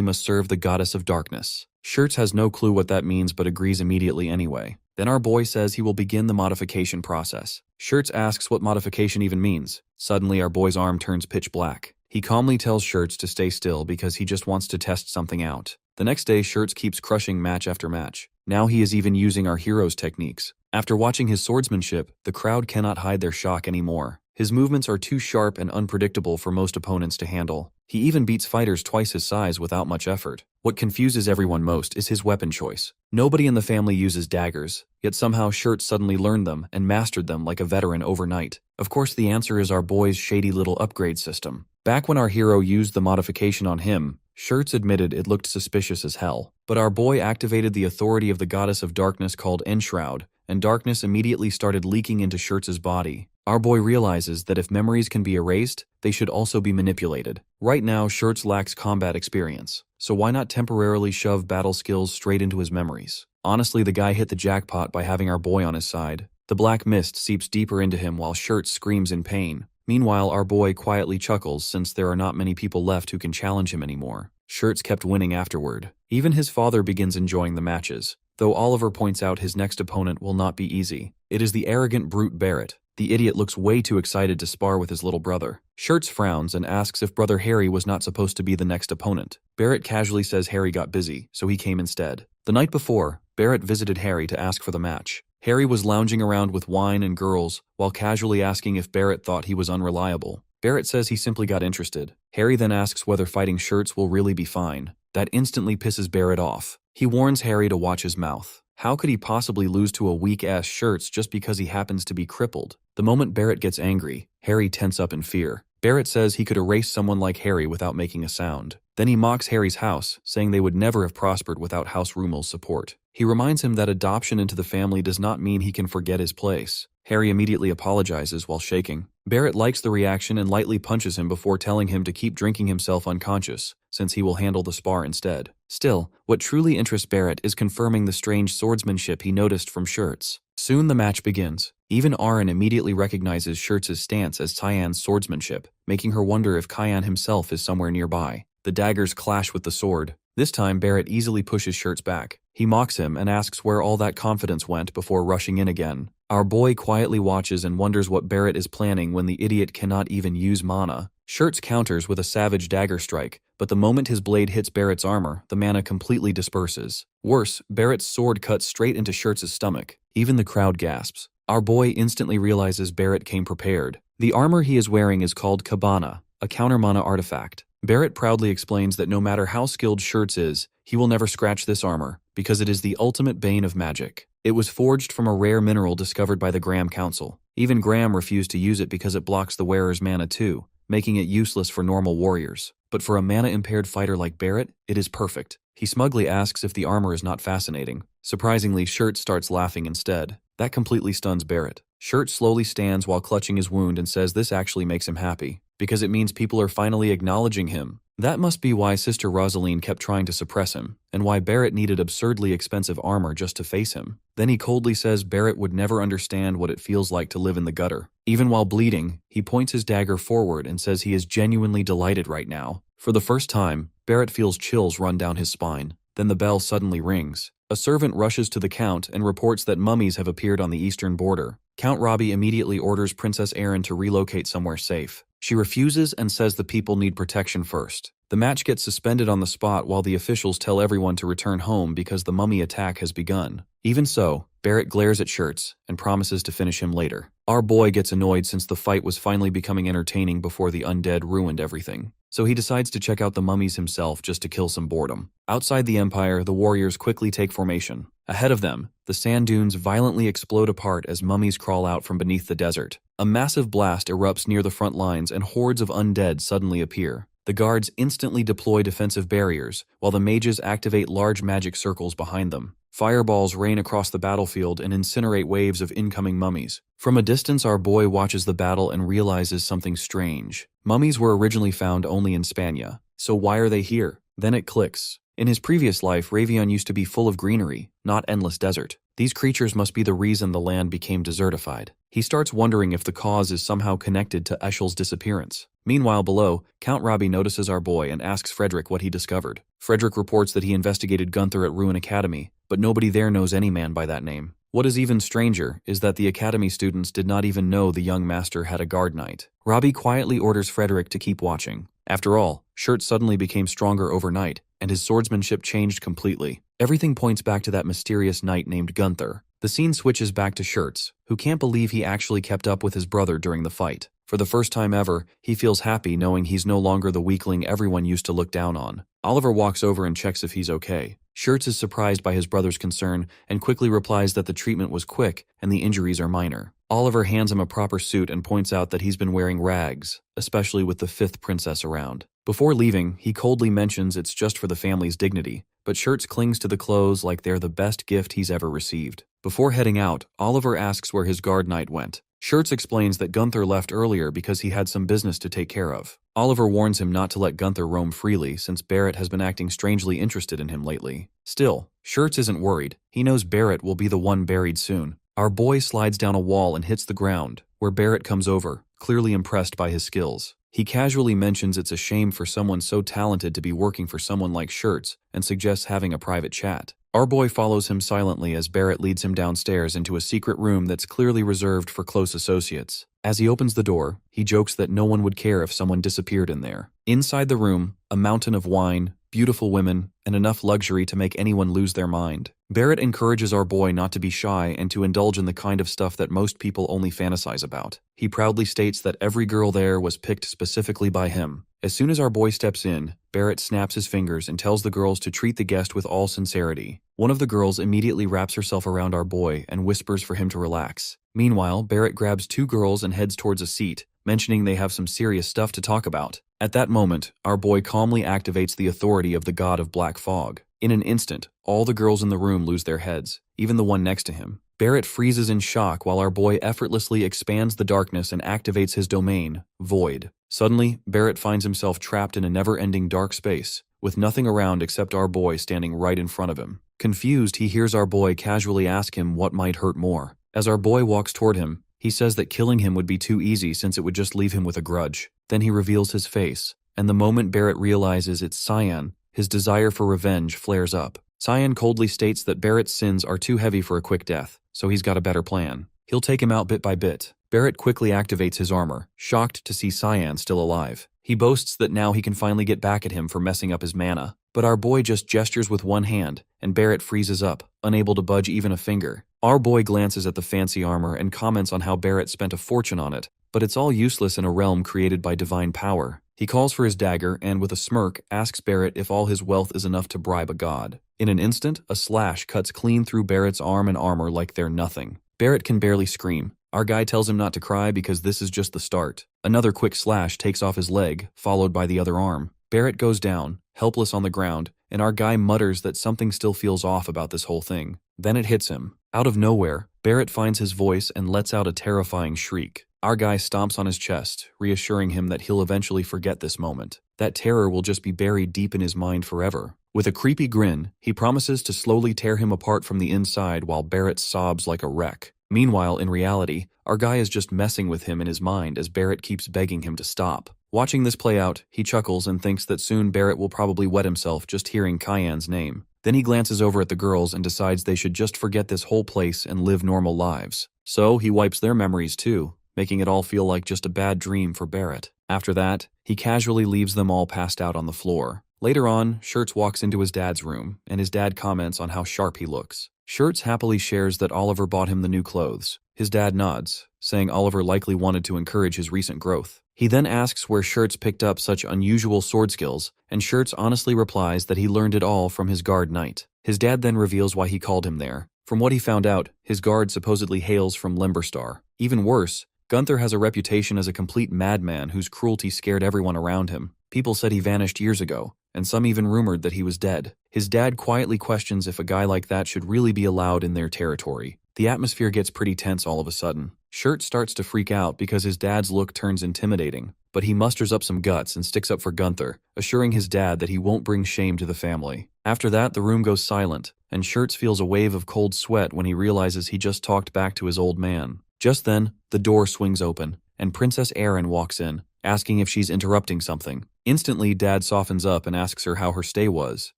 must serve the goddess of darkness. Shirts has no clue what that means but agrees immediately anyway. Then our boy says he will begin the modification process. Shirts asks what modification even means. Suddenly our boy's arm turns pitch black. He calmly tells Shirts to stay still because he just wants to test something out. The next day, Shirts keeps crushing match after match. Now he is even using our hero's techniques. After watching his swordsmanship, the crowd cannot hide their shock anymore. His movements are too sharp and unpredictable for most opponents to handle. He even beats fighters twice his size without much effort. What confuses everyone most is his weapon choice. Nobody in the family uses daggers, yet somehow Shirts suddenly learned them and mastered them like a veteran overnight. Of course, the answer is our boy's shady little upgrade system. Back when our hero used the modification on him, Shirts admitted it looked suspicious as hell. But our boy activated the authority of the goddess of darkness called Enshroud, and darkness immediately started leaking into Shirts' body. Our boy realizes that if memories can be erased, they should also be manipulated. Right now, Shirts lacks combat experience, so why not temporarily shove battle skills straight into his memories? Honestly, the guy hit the jackpot by having our boy on his side. The black mist seeps deeper into him while Shirts screams in pain. Meanwhile, our boy quietly chuckles since there are not many people left who can challenge him anymore. Shirts kept winning afterward. Even his father begins enjoying the matches, though Oliver points out his next opponent will not be easy. It is the arrogant brute Barrett. The idiot looks way too excited to spar with his little brother. Shirts frowns and asks if brother Harry was not supposed to be the next opponent. Barrett casually says Harry got busy, so he came instead. The night before, Barrett visited Harry to ask for the match. Harry was lounging around with wine and girls, while casually asking if Barrett thought he was unreliable. Barrett says he simply got interested. Harry then asks whether fighting Shirts will really be fine. That instantly pisses Barrett off. He warns Harry to watch his mouth. How could he possibly lose to a weak-ass Shirts just because he happens to be crippled? The moment Barrett gets angry, Harry tense up in fear. Barrett says he could erase someone like Harry without making a sound. Then he mocks Harry's house, saying they would never have prospered without House Rumel's support. He reminds him that adoption into the family does not mean he can forget his place. Harry immediately apologizes while shaking. Barrett likes the reaction and lightly punches him before telling him to keep drinking himself unconscious, since he will handle the spar instead. Still, what truly interests Barrett is confirming the strange swordsmanship he noticed from Shirts. Soon the match begins. Even Aaron immediately recognizes Shirts' stance as Tyan's swordsmanship, making her wonder if Kyan himself is somewhere nearby. The daggers clash with the sword. This time, Barrett easily pushes Shirts back. He mocks him and asks where all that confidence went before rushing in again. Our boy quietly watches and wonders what Barrett is planning when the idiot cannot even use mana. Shirts counters with a savage dagger strike, but the moment his blade hits Barrett's armor, the mana completely disperses. Worse, Barrett's sword cuts straight into Shirts' stomach. Even the crowd gasps. Our boy instantly realizes Barrett came prepared. The armor he is wearing is called Cabana, a counter mana artifact. Barrett proudly explains that no matter how skilled Shirts is, he will never scratch this armor, because it is the ultimate bane of magic. It was forged from a rare mineral discovered by the Graham Council. Even Graham refused to use it because it blocks the wearer's mana too, making it useless for normal warriors. But for a mana-impaired fighter like Barrett, it is perfect. He smugly asks if the armor is not fascinating. Surprisingly, Shirt starts laughing instead. That completely stuns Barrett. Shirt slowly stands while clutching his wound and says this actually makes him happy, because it means people are finally acknowledging him. That must be why Sister Rosaline kept trying to suppress him, and why Barrett needed absurdly expensive armor just to face him. Then he coldly says Barrett would never understand what it feels like to live in the gutter. Even while bleeding, he points his dagger forward and says he is genuinely delighted right now. For the first time, Barrett feels chills run down his spine. Then the bell suddenly rings. A servant rushes to the Count and reports that mummies have appeared on the eastern border. Count Robbie immediately orders Princess Erin to relocate somewhere safe. She refuses and says the people need protection first. The match gets suspended on the spot while the officials tell everyone to return home because the mummy attack has begun. Even so, Barrett glares at Shirts and promises to finish him later. Our boy gets annoyed since the fight was finally becoming entertaining before the undead ruined everything. So he decides to check out the mummies himself just to kill some boredom. Outside the Empire, the warriors quickly take formation. Ahead of them, the sand dunes violently explode apart as mummies crawl out from beneath the desert. A massive blast erupts near the front lines and hordes of undead suddenly appear. The guards instantly deploy defensive barriers, while the mages activate large magic circles behind them. Fireballs rain across the battlefield and incinerate waves of incoming mummies. From a distance, our boy watches the battle and realizes something strange. Mummies were originally found only in Spania, so why are they here? Then it clicks. In his previous life, Ravion used to be full of greenery, not endless desert. These creatures must be the reason the land became desertified. He starts wondering if the cause is somehow connected to Eshel's disappearance. Meanwhile, below, Count Robbie notices our boy and asks Frederick what he discovered. Frederick reports that he investigated Gunther at Ruin Academy, but nobody there knows any man by that name. What is even stranger is that the academy students did not even know the young master had a guard knight. Robbie quietly orders Frederick to keep watching. After all, Shirt suddenly became stronger overnight, and his swordsmanship changed completely. Everything points back to that mysterious knight named Gunther. The scene switches back to Shirts, who can't believe he actually kept up with his brother during the fight. For the first time ever, he feels happy knowing he's no longer the weakling everyone used to look down on. Oliver walks over and checks if he's okay. Shirts is surprised by his brother's concern and quickly replies that the treatment was quick and the injuries are minor. Oliver hands him a proper suit and points out that he's been wearing rags, especially with the fifth princess around. Before leaving, he coldly mentions it's just for the family's dignity, but Shirts clings to the clothes like they're the best gift he's ever received. Before heading out, Oliver asks where his guard knight went. Shirts explains that Gunther left earlier because he had some business to take care of. Oliver warns him not to let Gunther roam freely since Barrett has been acting strangely interested in him lately. Still, Shirts isn't worried. He knows Barrett will be the one buried soon. Our boy slides down a wall and hits the ground, where Barrett comes over, clearly impressed by his skills. He casually mentions it's a shame for someone so talented to be working for someone like Shirts and suggests having a private chat. Our boy follows him silently as Barrett leads him downstairs into a secret room that's clearly reserved for close associates. As he opens the door, he jokes that no one would care if someone disappeared in there. Inside the room, a mountain of wine, beautiful women, and enough luxury to make anyone lose their mind. Barrett encourages our boy not to be shy and to indulge in the kind of stuff that most people only fantasize about. He proudly states that every girl there was picked specifically by him. As soon as our boy steps in, Barrett snaps his fingers and tells the girls to treat the guest with all sincerity. One of the girls immediately wraps herself around our boy and whispers for him to relax. Meanwhile, Barrett grabs two girls and heads towards a seat, mentioning they have some serious stuff to talk about. At that moment, our boy calmly activates the authority of the god of black fog. In an instant, all the girls in the room lose their heads, even the one next to him. Barrett freezes in shock while our boy effortlessly expands the darkness and activates his domain, Void. Suddenly, Barrett finds himself trapped in a never-ending dark space, with nothing around except our boy standing right in front of him. Confused, he hears our boy casually ask him what might hurt more. As our boy walks toward him, he says that killing him would be too easy since it would just leave him with a grudge. Then he reveals his face, and the moment Barrett realizes it's Cyan, his desire for revenge flares up. Cyan coldly states that Barrett's sins are too heavy for a quick death, so he's got a better plan. He'll take him out bit by bit. Barrett quickly activates his armor, shocked to see Cyan still alive. He boasts that now he can finally get back at him for messing up his mana. But our boy just gestures with one hand, and Barrett freezes up, unable to budge even a finger. Our boy glances at the fancy armor and comments on how Barrett spent a fortune on it, but it's all useless in a realm created by divine power. He calls for his dagger and, with a smirk, asks Barrett if all his wealth is enough to bribe a god. In an instant, a slash cuts clean through Barrett's arm and armor like they're nothing. Barrett can barely scream. Our guy tells him not to cry because this is just the start. Another quick slash takes off his leg, followed by the other arm. Barrett goes down, helpless on the ground, and our guy mutters that something still feels off about this whole thing. Then it hits him. Out of nowhere, Barrett finds his voice and lets out a terrifying shriek. Our guy stomps on his chest, reassuring him that he'll eventually forget this moment. That terror will just be buried deep in his mind forever. With a creepy grin, he promises to slowly tear him apart from the inside while Barrett sobs like a wreck. Meanwhile, in reality, our guy is just messing with him in his mind as Barrett keeps begging him to stop. Watching this play out, he chuckles and thinks that soon Barrett will probably wet himself just hearing Cyan's name. Then he glances over at the girls and decides they should just forget this whole place and live normal lives. So he wipes their memories too, making it all feel like just a bad dream for Barrett. After that, he casually leaves them all passed out on the floor. Later on, Shirts walks into his dad's room, and his dad comments on how sharp he looks. Shirts happily shares that Oliver bought him the new clothes. His dad nods, saying Oliver likely wanted to encourage his recent growth. He then asks where Shirts picked up such unusual sword skills, and Shirts honestly replies that he learned it all from his guard knight. His dad then reveals why he called him there. From what he found out, his guard supposedly hails from Limberstar. Even worse, Gunther has a reputation as a complete madman whose cruelty scared everyone around him. People said he vanished years ago, and some even rumored that he was dead. His dad quietly questions if a guy like that should really be allowed in their territory. The atmosphere gets pretty tense all of a sudden. Shirt starts to freak out because his dad's look turns intimidating, but he musters up some guts and sticks up for Gunther, assuring his dad that he won't bring shame to the family. After that, the room goes silent, and Shirts feels a wave of cold sweat when he realizes he just talked back to his old man. Just then, the door swings open, and Princess Erin walks in, asking if she's interrupting something. Instantly, Dad softens up and asks her how her stay was.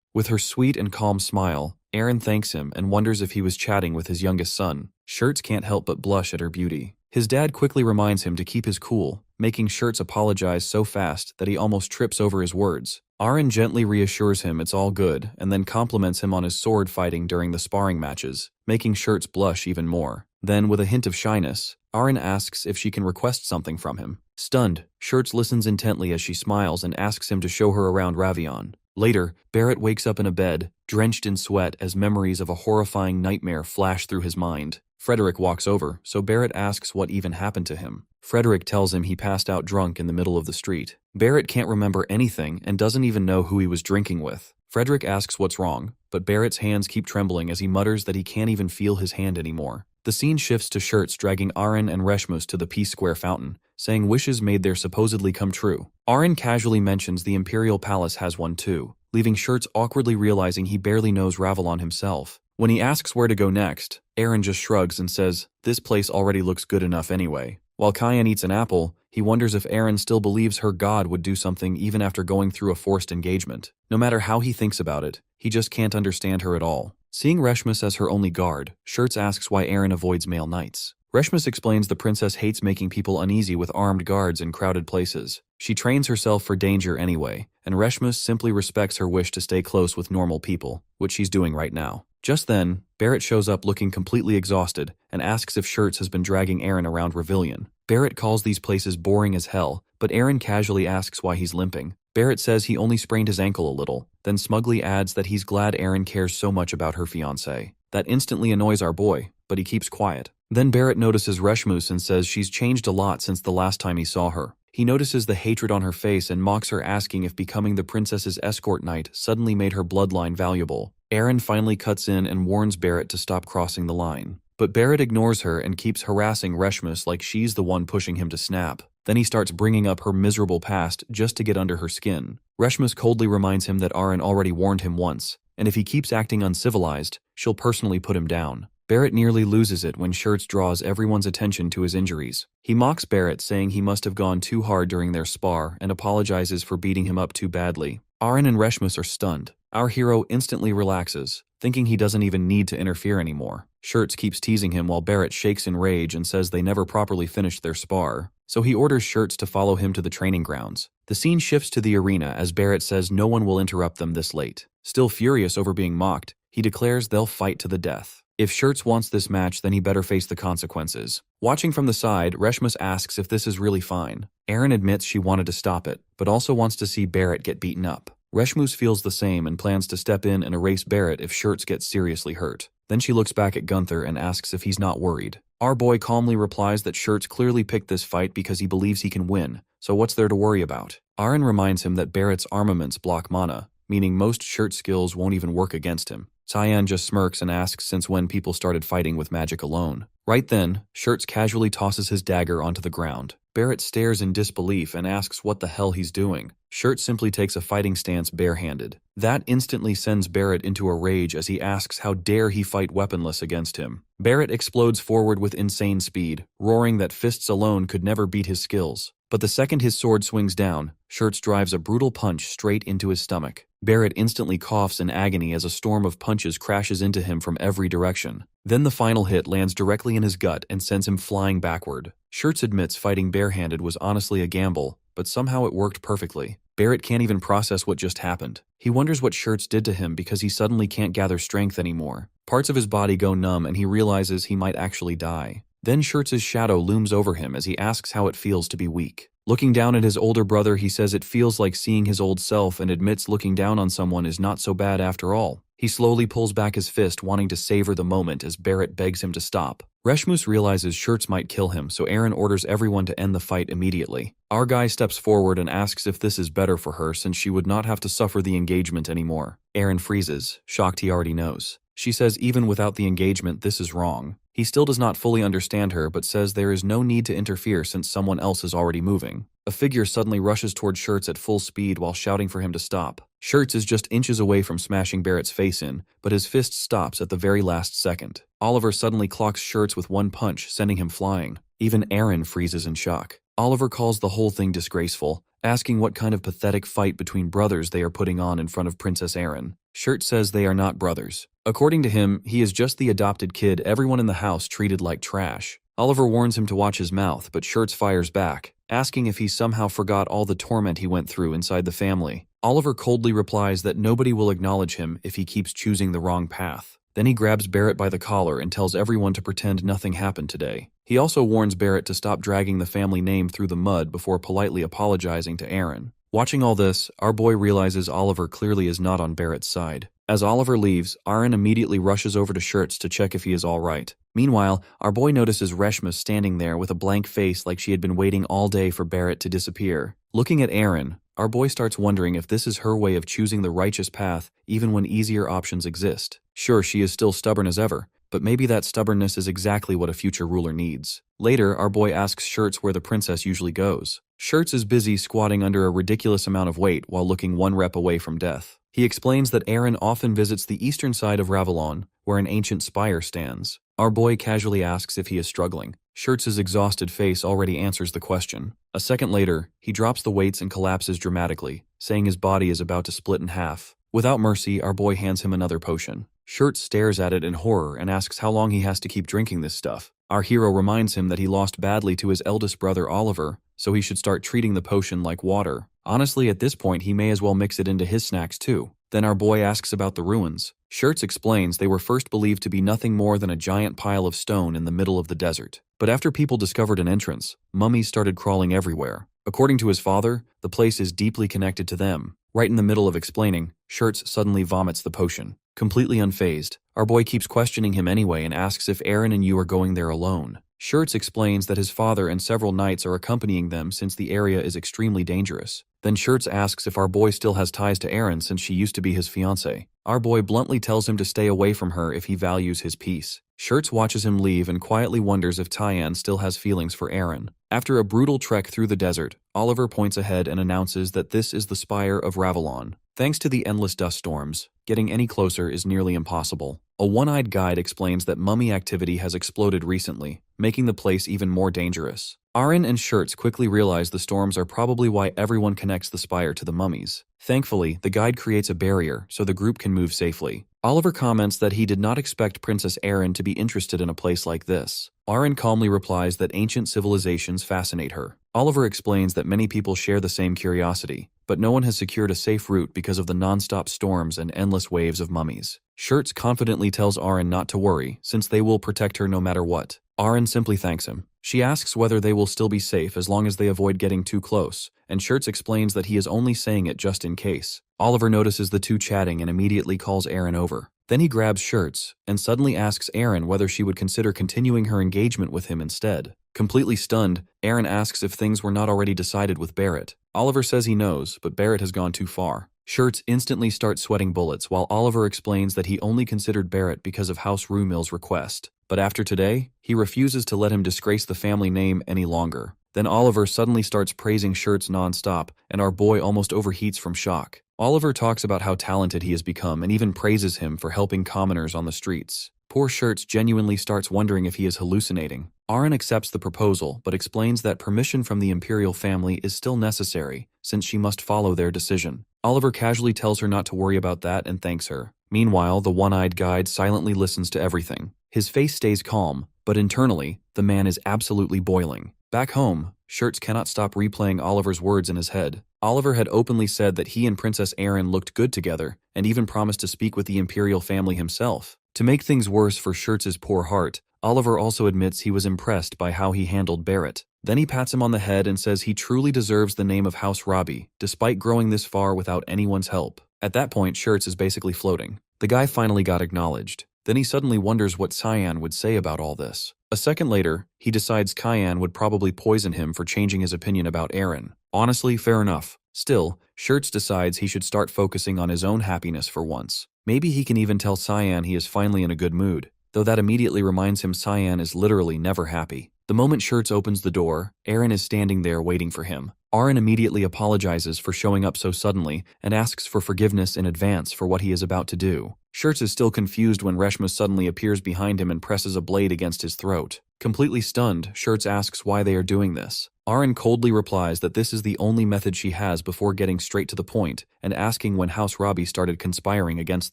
With her sweet and calm smile, Erin thanks him and wonders if he was chatting with his youngest son. Shirts can't help but blush at her beauty. His dad quickly reminds him to keep his cool, making Shirts apologize so fast that he almost trips over his words. Erin gently reassures him it's all good and then compliments him on his sword fighting during the sparring matches, making Shirts blush even more. Then, with a hint of shyness, Erin asks if she can request something from him. Stunned, Shirts listens intently as she smiles and asks him to show her around Ravion. Later, Barrett wakes up in a bed, drenched in sweat as memories of a horrifying nightmare flash through his mind. Frederick walks over, so Barrett asks what even happened to him. Frederick tells him he passed out drunk in the middle of the street. Barrett can't remember anything and doesn't even know who he was drinking with. Frederick asks what's wrong, but Barrett's hands keep trembling as he mutters that he can't even feel his hand anymore. The scene shifts to Shirts dragging Arin and Reshmus to the Peace Square fountain, saying wishes made there supposedly come true. Arin casually mentions the Imperial Palace has one too, leaving Shirts awkwardly realizing he barely knows Ravelon himself. When he asks where to go next, Arin just shrugs and says, this place already looks good enough anyway. While Cyan eats an apple, he wonders if Arin still believes her god would do something even after going through a forced engagement. No matter how he thinks about it, he just can't understand her at all. Seeing Reshmus as her only guard, Shirts asks why Arin avoids male knights. Reshmus explains the princess hates making people uneasy with armed guards in crowded places. She trains herself for danger anyway, and Reshmus simply respects her wish to stay close with normal people, which she's doing right now. Just then, Barrett shows up looking completely exhausted and asks if Shirts has been dragging Arin around Ravillion. Barrett calls these places boring as hell, but Arin casually asks why he's limping. Barrett says he only sprained his ankle a little, then smugly adds that he's glad Arin cares so much about her fiancé. That instantly annoys our boy, but he keeps quiet. Then Barrett notices Reshmus and says she's changed a lot since the last time he saw her. He notices the hatred on her face and mocks her, asking if becoming the princess's escort knight suddenly made her bloodline valuable. Arin finally cuts in and warns Barrett to stop crossing the line. But Barrett ignores her and keeps harassing Reshmus like she's the one pushing him to snap. Then he starts bringing up her miserable past just to get under her skin. Reshmus coldly reminds him that Arin already warned him once, and if he keeps acting uncivilized, she'll personally put him down. Barrett nearly loses it when Shirts draws everyone's attention to his injuries. He mocks Barrett, saying he must have gone too hard during their spar and apologizes for beating him up too badly. Aaron and Reshmus are stunned. Our hero instantly relaxes, thinking he doesn't even need to interfere anymore. Shirts keeps teasing him while Barrett shakes in rage and says they never properly finished their spar, so he orders Shirts to follow him to the training grounds. The scene shifts to the arena as Barrett says no one will interrupt them this late. Still furious over being mocked, he declares they'll fight to the death. If Shirts wants this match, then he better face the consequences. Watching from the side, Reshmus asks if this is really fine. Aaron admits she wanted to stop it, but also wants to see Barrett get beaten up. Reshmus feels the same and plans to step in and erase Barrett if Shirts gets seriously hurt. Then she looks back at Gunther and asks if he's not worried. Our boy calmly replies that Shirts clearly picked this fight because he believes he can win, so what's there to worry about? Aaron reminds him that Barrett's armaments block mana, meaning most Shirts skills won't even work against him. Tyann just smirks and asks since when people started fighting with magic alone. Right then, Shirts casually tosses his dagger onto the ground. Barrett stares in disbelief and asks what the hell he's doing. Shirts simply takes a fighting stance barehanded. That instantly sends Barrett into a rage as he asks how dare he fight weaponless against him. Barrett explodes forward with insane speed, roaring that fists alone could never beat his skills. But the second his sword swings down, Shirts drives a brutal punch straight into his stomach. Barrett instantly coughs in agony as a storm of punches crashes into him from every direction. Then the final hit lands directly in his gut and sends him flying backward. Shirts admits fighting barehanded was honestly a gamble, but somehow it worked perfectly. Barrett can't even process what just happened. He wonders what Shirts did to him because he suddenly can't gather strength anymore. Parts of his body go numb and he realizes he might actually die. Then Shirts' shadow looms over him as he asks how it feels to be weak. Looking down at his older brother, he says it feels like seeing his old self and admits looking down on someone is not so bad after all. He slowly pulls back his fist, wanting to savor the moment as Barrett begs him to stop. Reshmus realizes Shirts might kill him, so Aaron orders everyone to end the fight immediately. Our guy steps forward and asks if this is better for her since she would not have to suffer the engagement anymore. Aaron freezes, shocked he already knows. She says even without the engagement this is wrong. He still does not fully understand her but says there is no need to interfere since someone else is already moving. A figure suddenly rushes toward Shirts at full speed while shouting for him to stop. Shirts is just inches away from smashing Barrett's face in, but his fist stops at the very last second. Oliver suddenly clocks Shirts with one punch, sending him flying. Even Aaron freezes in shock. Oliver calls the whole thing disgraceful, asking what kind of pathetic fight between brothers they are putting on in front of Princess Aaron. Shirts says they are not brothers. According to him, he is just the adopted kid everyone in the house treated like trash. Oliver warns him to watch his mouth, but Shirts fires back, asking if he somehow forgot all the torment he went through inside the family. Oliver coldly replies that nobody will acknowledge him if he keeps choosing the wrong path. Then he grabs Barrett by the collar and tells everyone to pretend nothing happened today. He also warns Barrett to stop dragging the family name through the mud before politely apologizing to Aaron. Watching all this, our boy realizes Oliver clearly is not on Barrett's side. As Oliver leaves, Aaron immediately rushes over to Shirts to check if he is all right. Meanwhile, our boy notices Reshmus standing there with a blank face like she had been waiting all day for Barrett to disappear. Looking at Aaron, our boy starts wondering if this is her way of choosing the righteous path even when easier options exist. Sure, she is still stubborn as ever, but maybe that stubbornness is exactly what a future ruler needs. Later, our boy asks Shirts where the princess usually goes. Shirts is busy squatting under a ridiculous amount of weight while looking one rep away from death. He explains that Aaron often visits the eastern side of Ravalon, where an ancient spire stands. Our boy casually asks if he is struggling. Shirts' exhausted face already answers the question. A second later, he drops the weights and collapses dramatically, saying his body is about to split in half. Without mercy, our boy hands him another potion. Shirts stares at it in horror and asks how long he has to keep drinking this stuff. Our hero reminds him that he lost badly to his eldest brother Oliver, so he should start treating the potion like water. Honestly, at this point, he may as well mix it into his snacks too. Then our boy asks about the ruins. Shirts explains they were first believed to be nothing more than a giant pile of stone in the middle of the desert. But after people discovered an entrance, mummies started crawling everywhere. According to his father, the place is deeply connected to them. Right in the middle of explaining, Shirts suddenly vomits the potion. Completely unfazed, our boy keeps questioning him anyway and asks if Aaron and you are going there alone. Shirts explains that his father and several knights are accompanying them since the area is extremely dangerous. Then Shirts asks if our boy still has ties to Aaron since she used to be his fiancée. Our boy bluntly tells him to stay away from her if he values his peace. Shirts watches him leave and quietly wonders if Tyann still has feelings for Aaron. After a brutal trek through the desert, Oliver points ahead and announces that this is the spire of Ravalon. Thanks to the endless dust storms, getting any closer is nearly impossible. A one-eyed guide explains that mummy activity has exploded recently, making the place even more dangerous. Aaron and Schurz quickly realize the storms are probably why everyone connects the spire to the mummies. Thankfully, the guide creates a barrier so the group can move safely. Oliver comments that he did not expect Princess Erin to be interested in a place like this. Aaron calmly replies that ancient civilizations fascinate her. Oliver explains that many people share the same curiosity, but no one has secured a safe route because of the non-stop storms and endless waves of mummies. Schurz confidently tells Aaron not to worry, since they will protect her no matter what. Aaron simply thanks him. She asks whether they will still be safe as long as they avoid getting too close, and Schurz explains that he is only saying it just in case. Oliver notices the two chatting and immediately calls Aaron over. Then he grabs Schurz and suddenly asks Aaron whether she would consider continuing her engagement with him instead. Completely stunned, Aaron asks if things were not already decided with Barrett. Oliver says he knows, but Barrett has gone too far. Schurz instantly starts sweating bullets while Oliver explains that he only considered Barrett because of House Rumill's request. But after today, he refuses to let him disgrace the family name any longer. Then Oliver suddenly starts praising Schurz non-stop, and our boy almost overheats from shock. Oliver talks about how talented he has become and even praises him for helping commoners on the streets. Poor Schurz genuinely starts wondering if he is hallucinating. Aaron accepts the proposal, but explains that permission from the imperial family is still necessary, since she must follow their decision. Oliver casually tells her not to worry about that and thanks her. Meanwhile, the one-eyed guide silently listens to everything. His face stays calm, but internally, the man is absolutely boiling. Back home, Schurz cannot stop replaying Oliver's words in his head. Oliver had openly said that he and Princess Erin looked good together, and even promised to speak with the imperial family himself. To make things worse for Schurz's poor heart, Oliver also admits he was impressed by how he handled Barrett. Then he pats him on the head and says he truly deserves the name of House Robbie, despite growing this far without anyone's help. At that point, Schurz is basically floating. The guy finally got acknowledged. Then he suddenly wonders what Cyan would say about all this. A second later, he decides Cyan would probably poison him for changing his opinion about Aaron. Honestly, fair enough. Still, Schurz decides he should start focusing on his own happiness for once. Maybe he can even tell Cyan he is finally in a good mood, though that immediately reminds him Cyan is literally never happy. The moment Schurz opens the door, Aaron is standing there waiting for him. Aaron immediately apologizes for showing up so suddenly and asks for forgiveness in advance for what he is about to do. Schurz is still confused when Reshma suddenly appears behind him and presses a blade against his throat. Completely stunned, Schurz asks why they are doing this. Aaron coldly replies that this is the only method she has before getting straight to the point and asking when House Robbie started conspiring against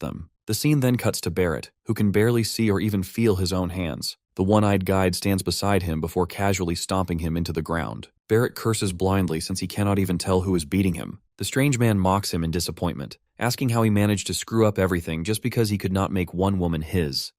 them. The scene then cuts to Barrett, who can barely see or even feel his own hands. The one-eyed guide stands beside him before casually stomping him into the ground. Barrett curses blindly since he cannot even tell who is beating him. The strange man mocks him in disappointment, asking how he managed to screw up everything just because he could not make one woman his.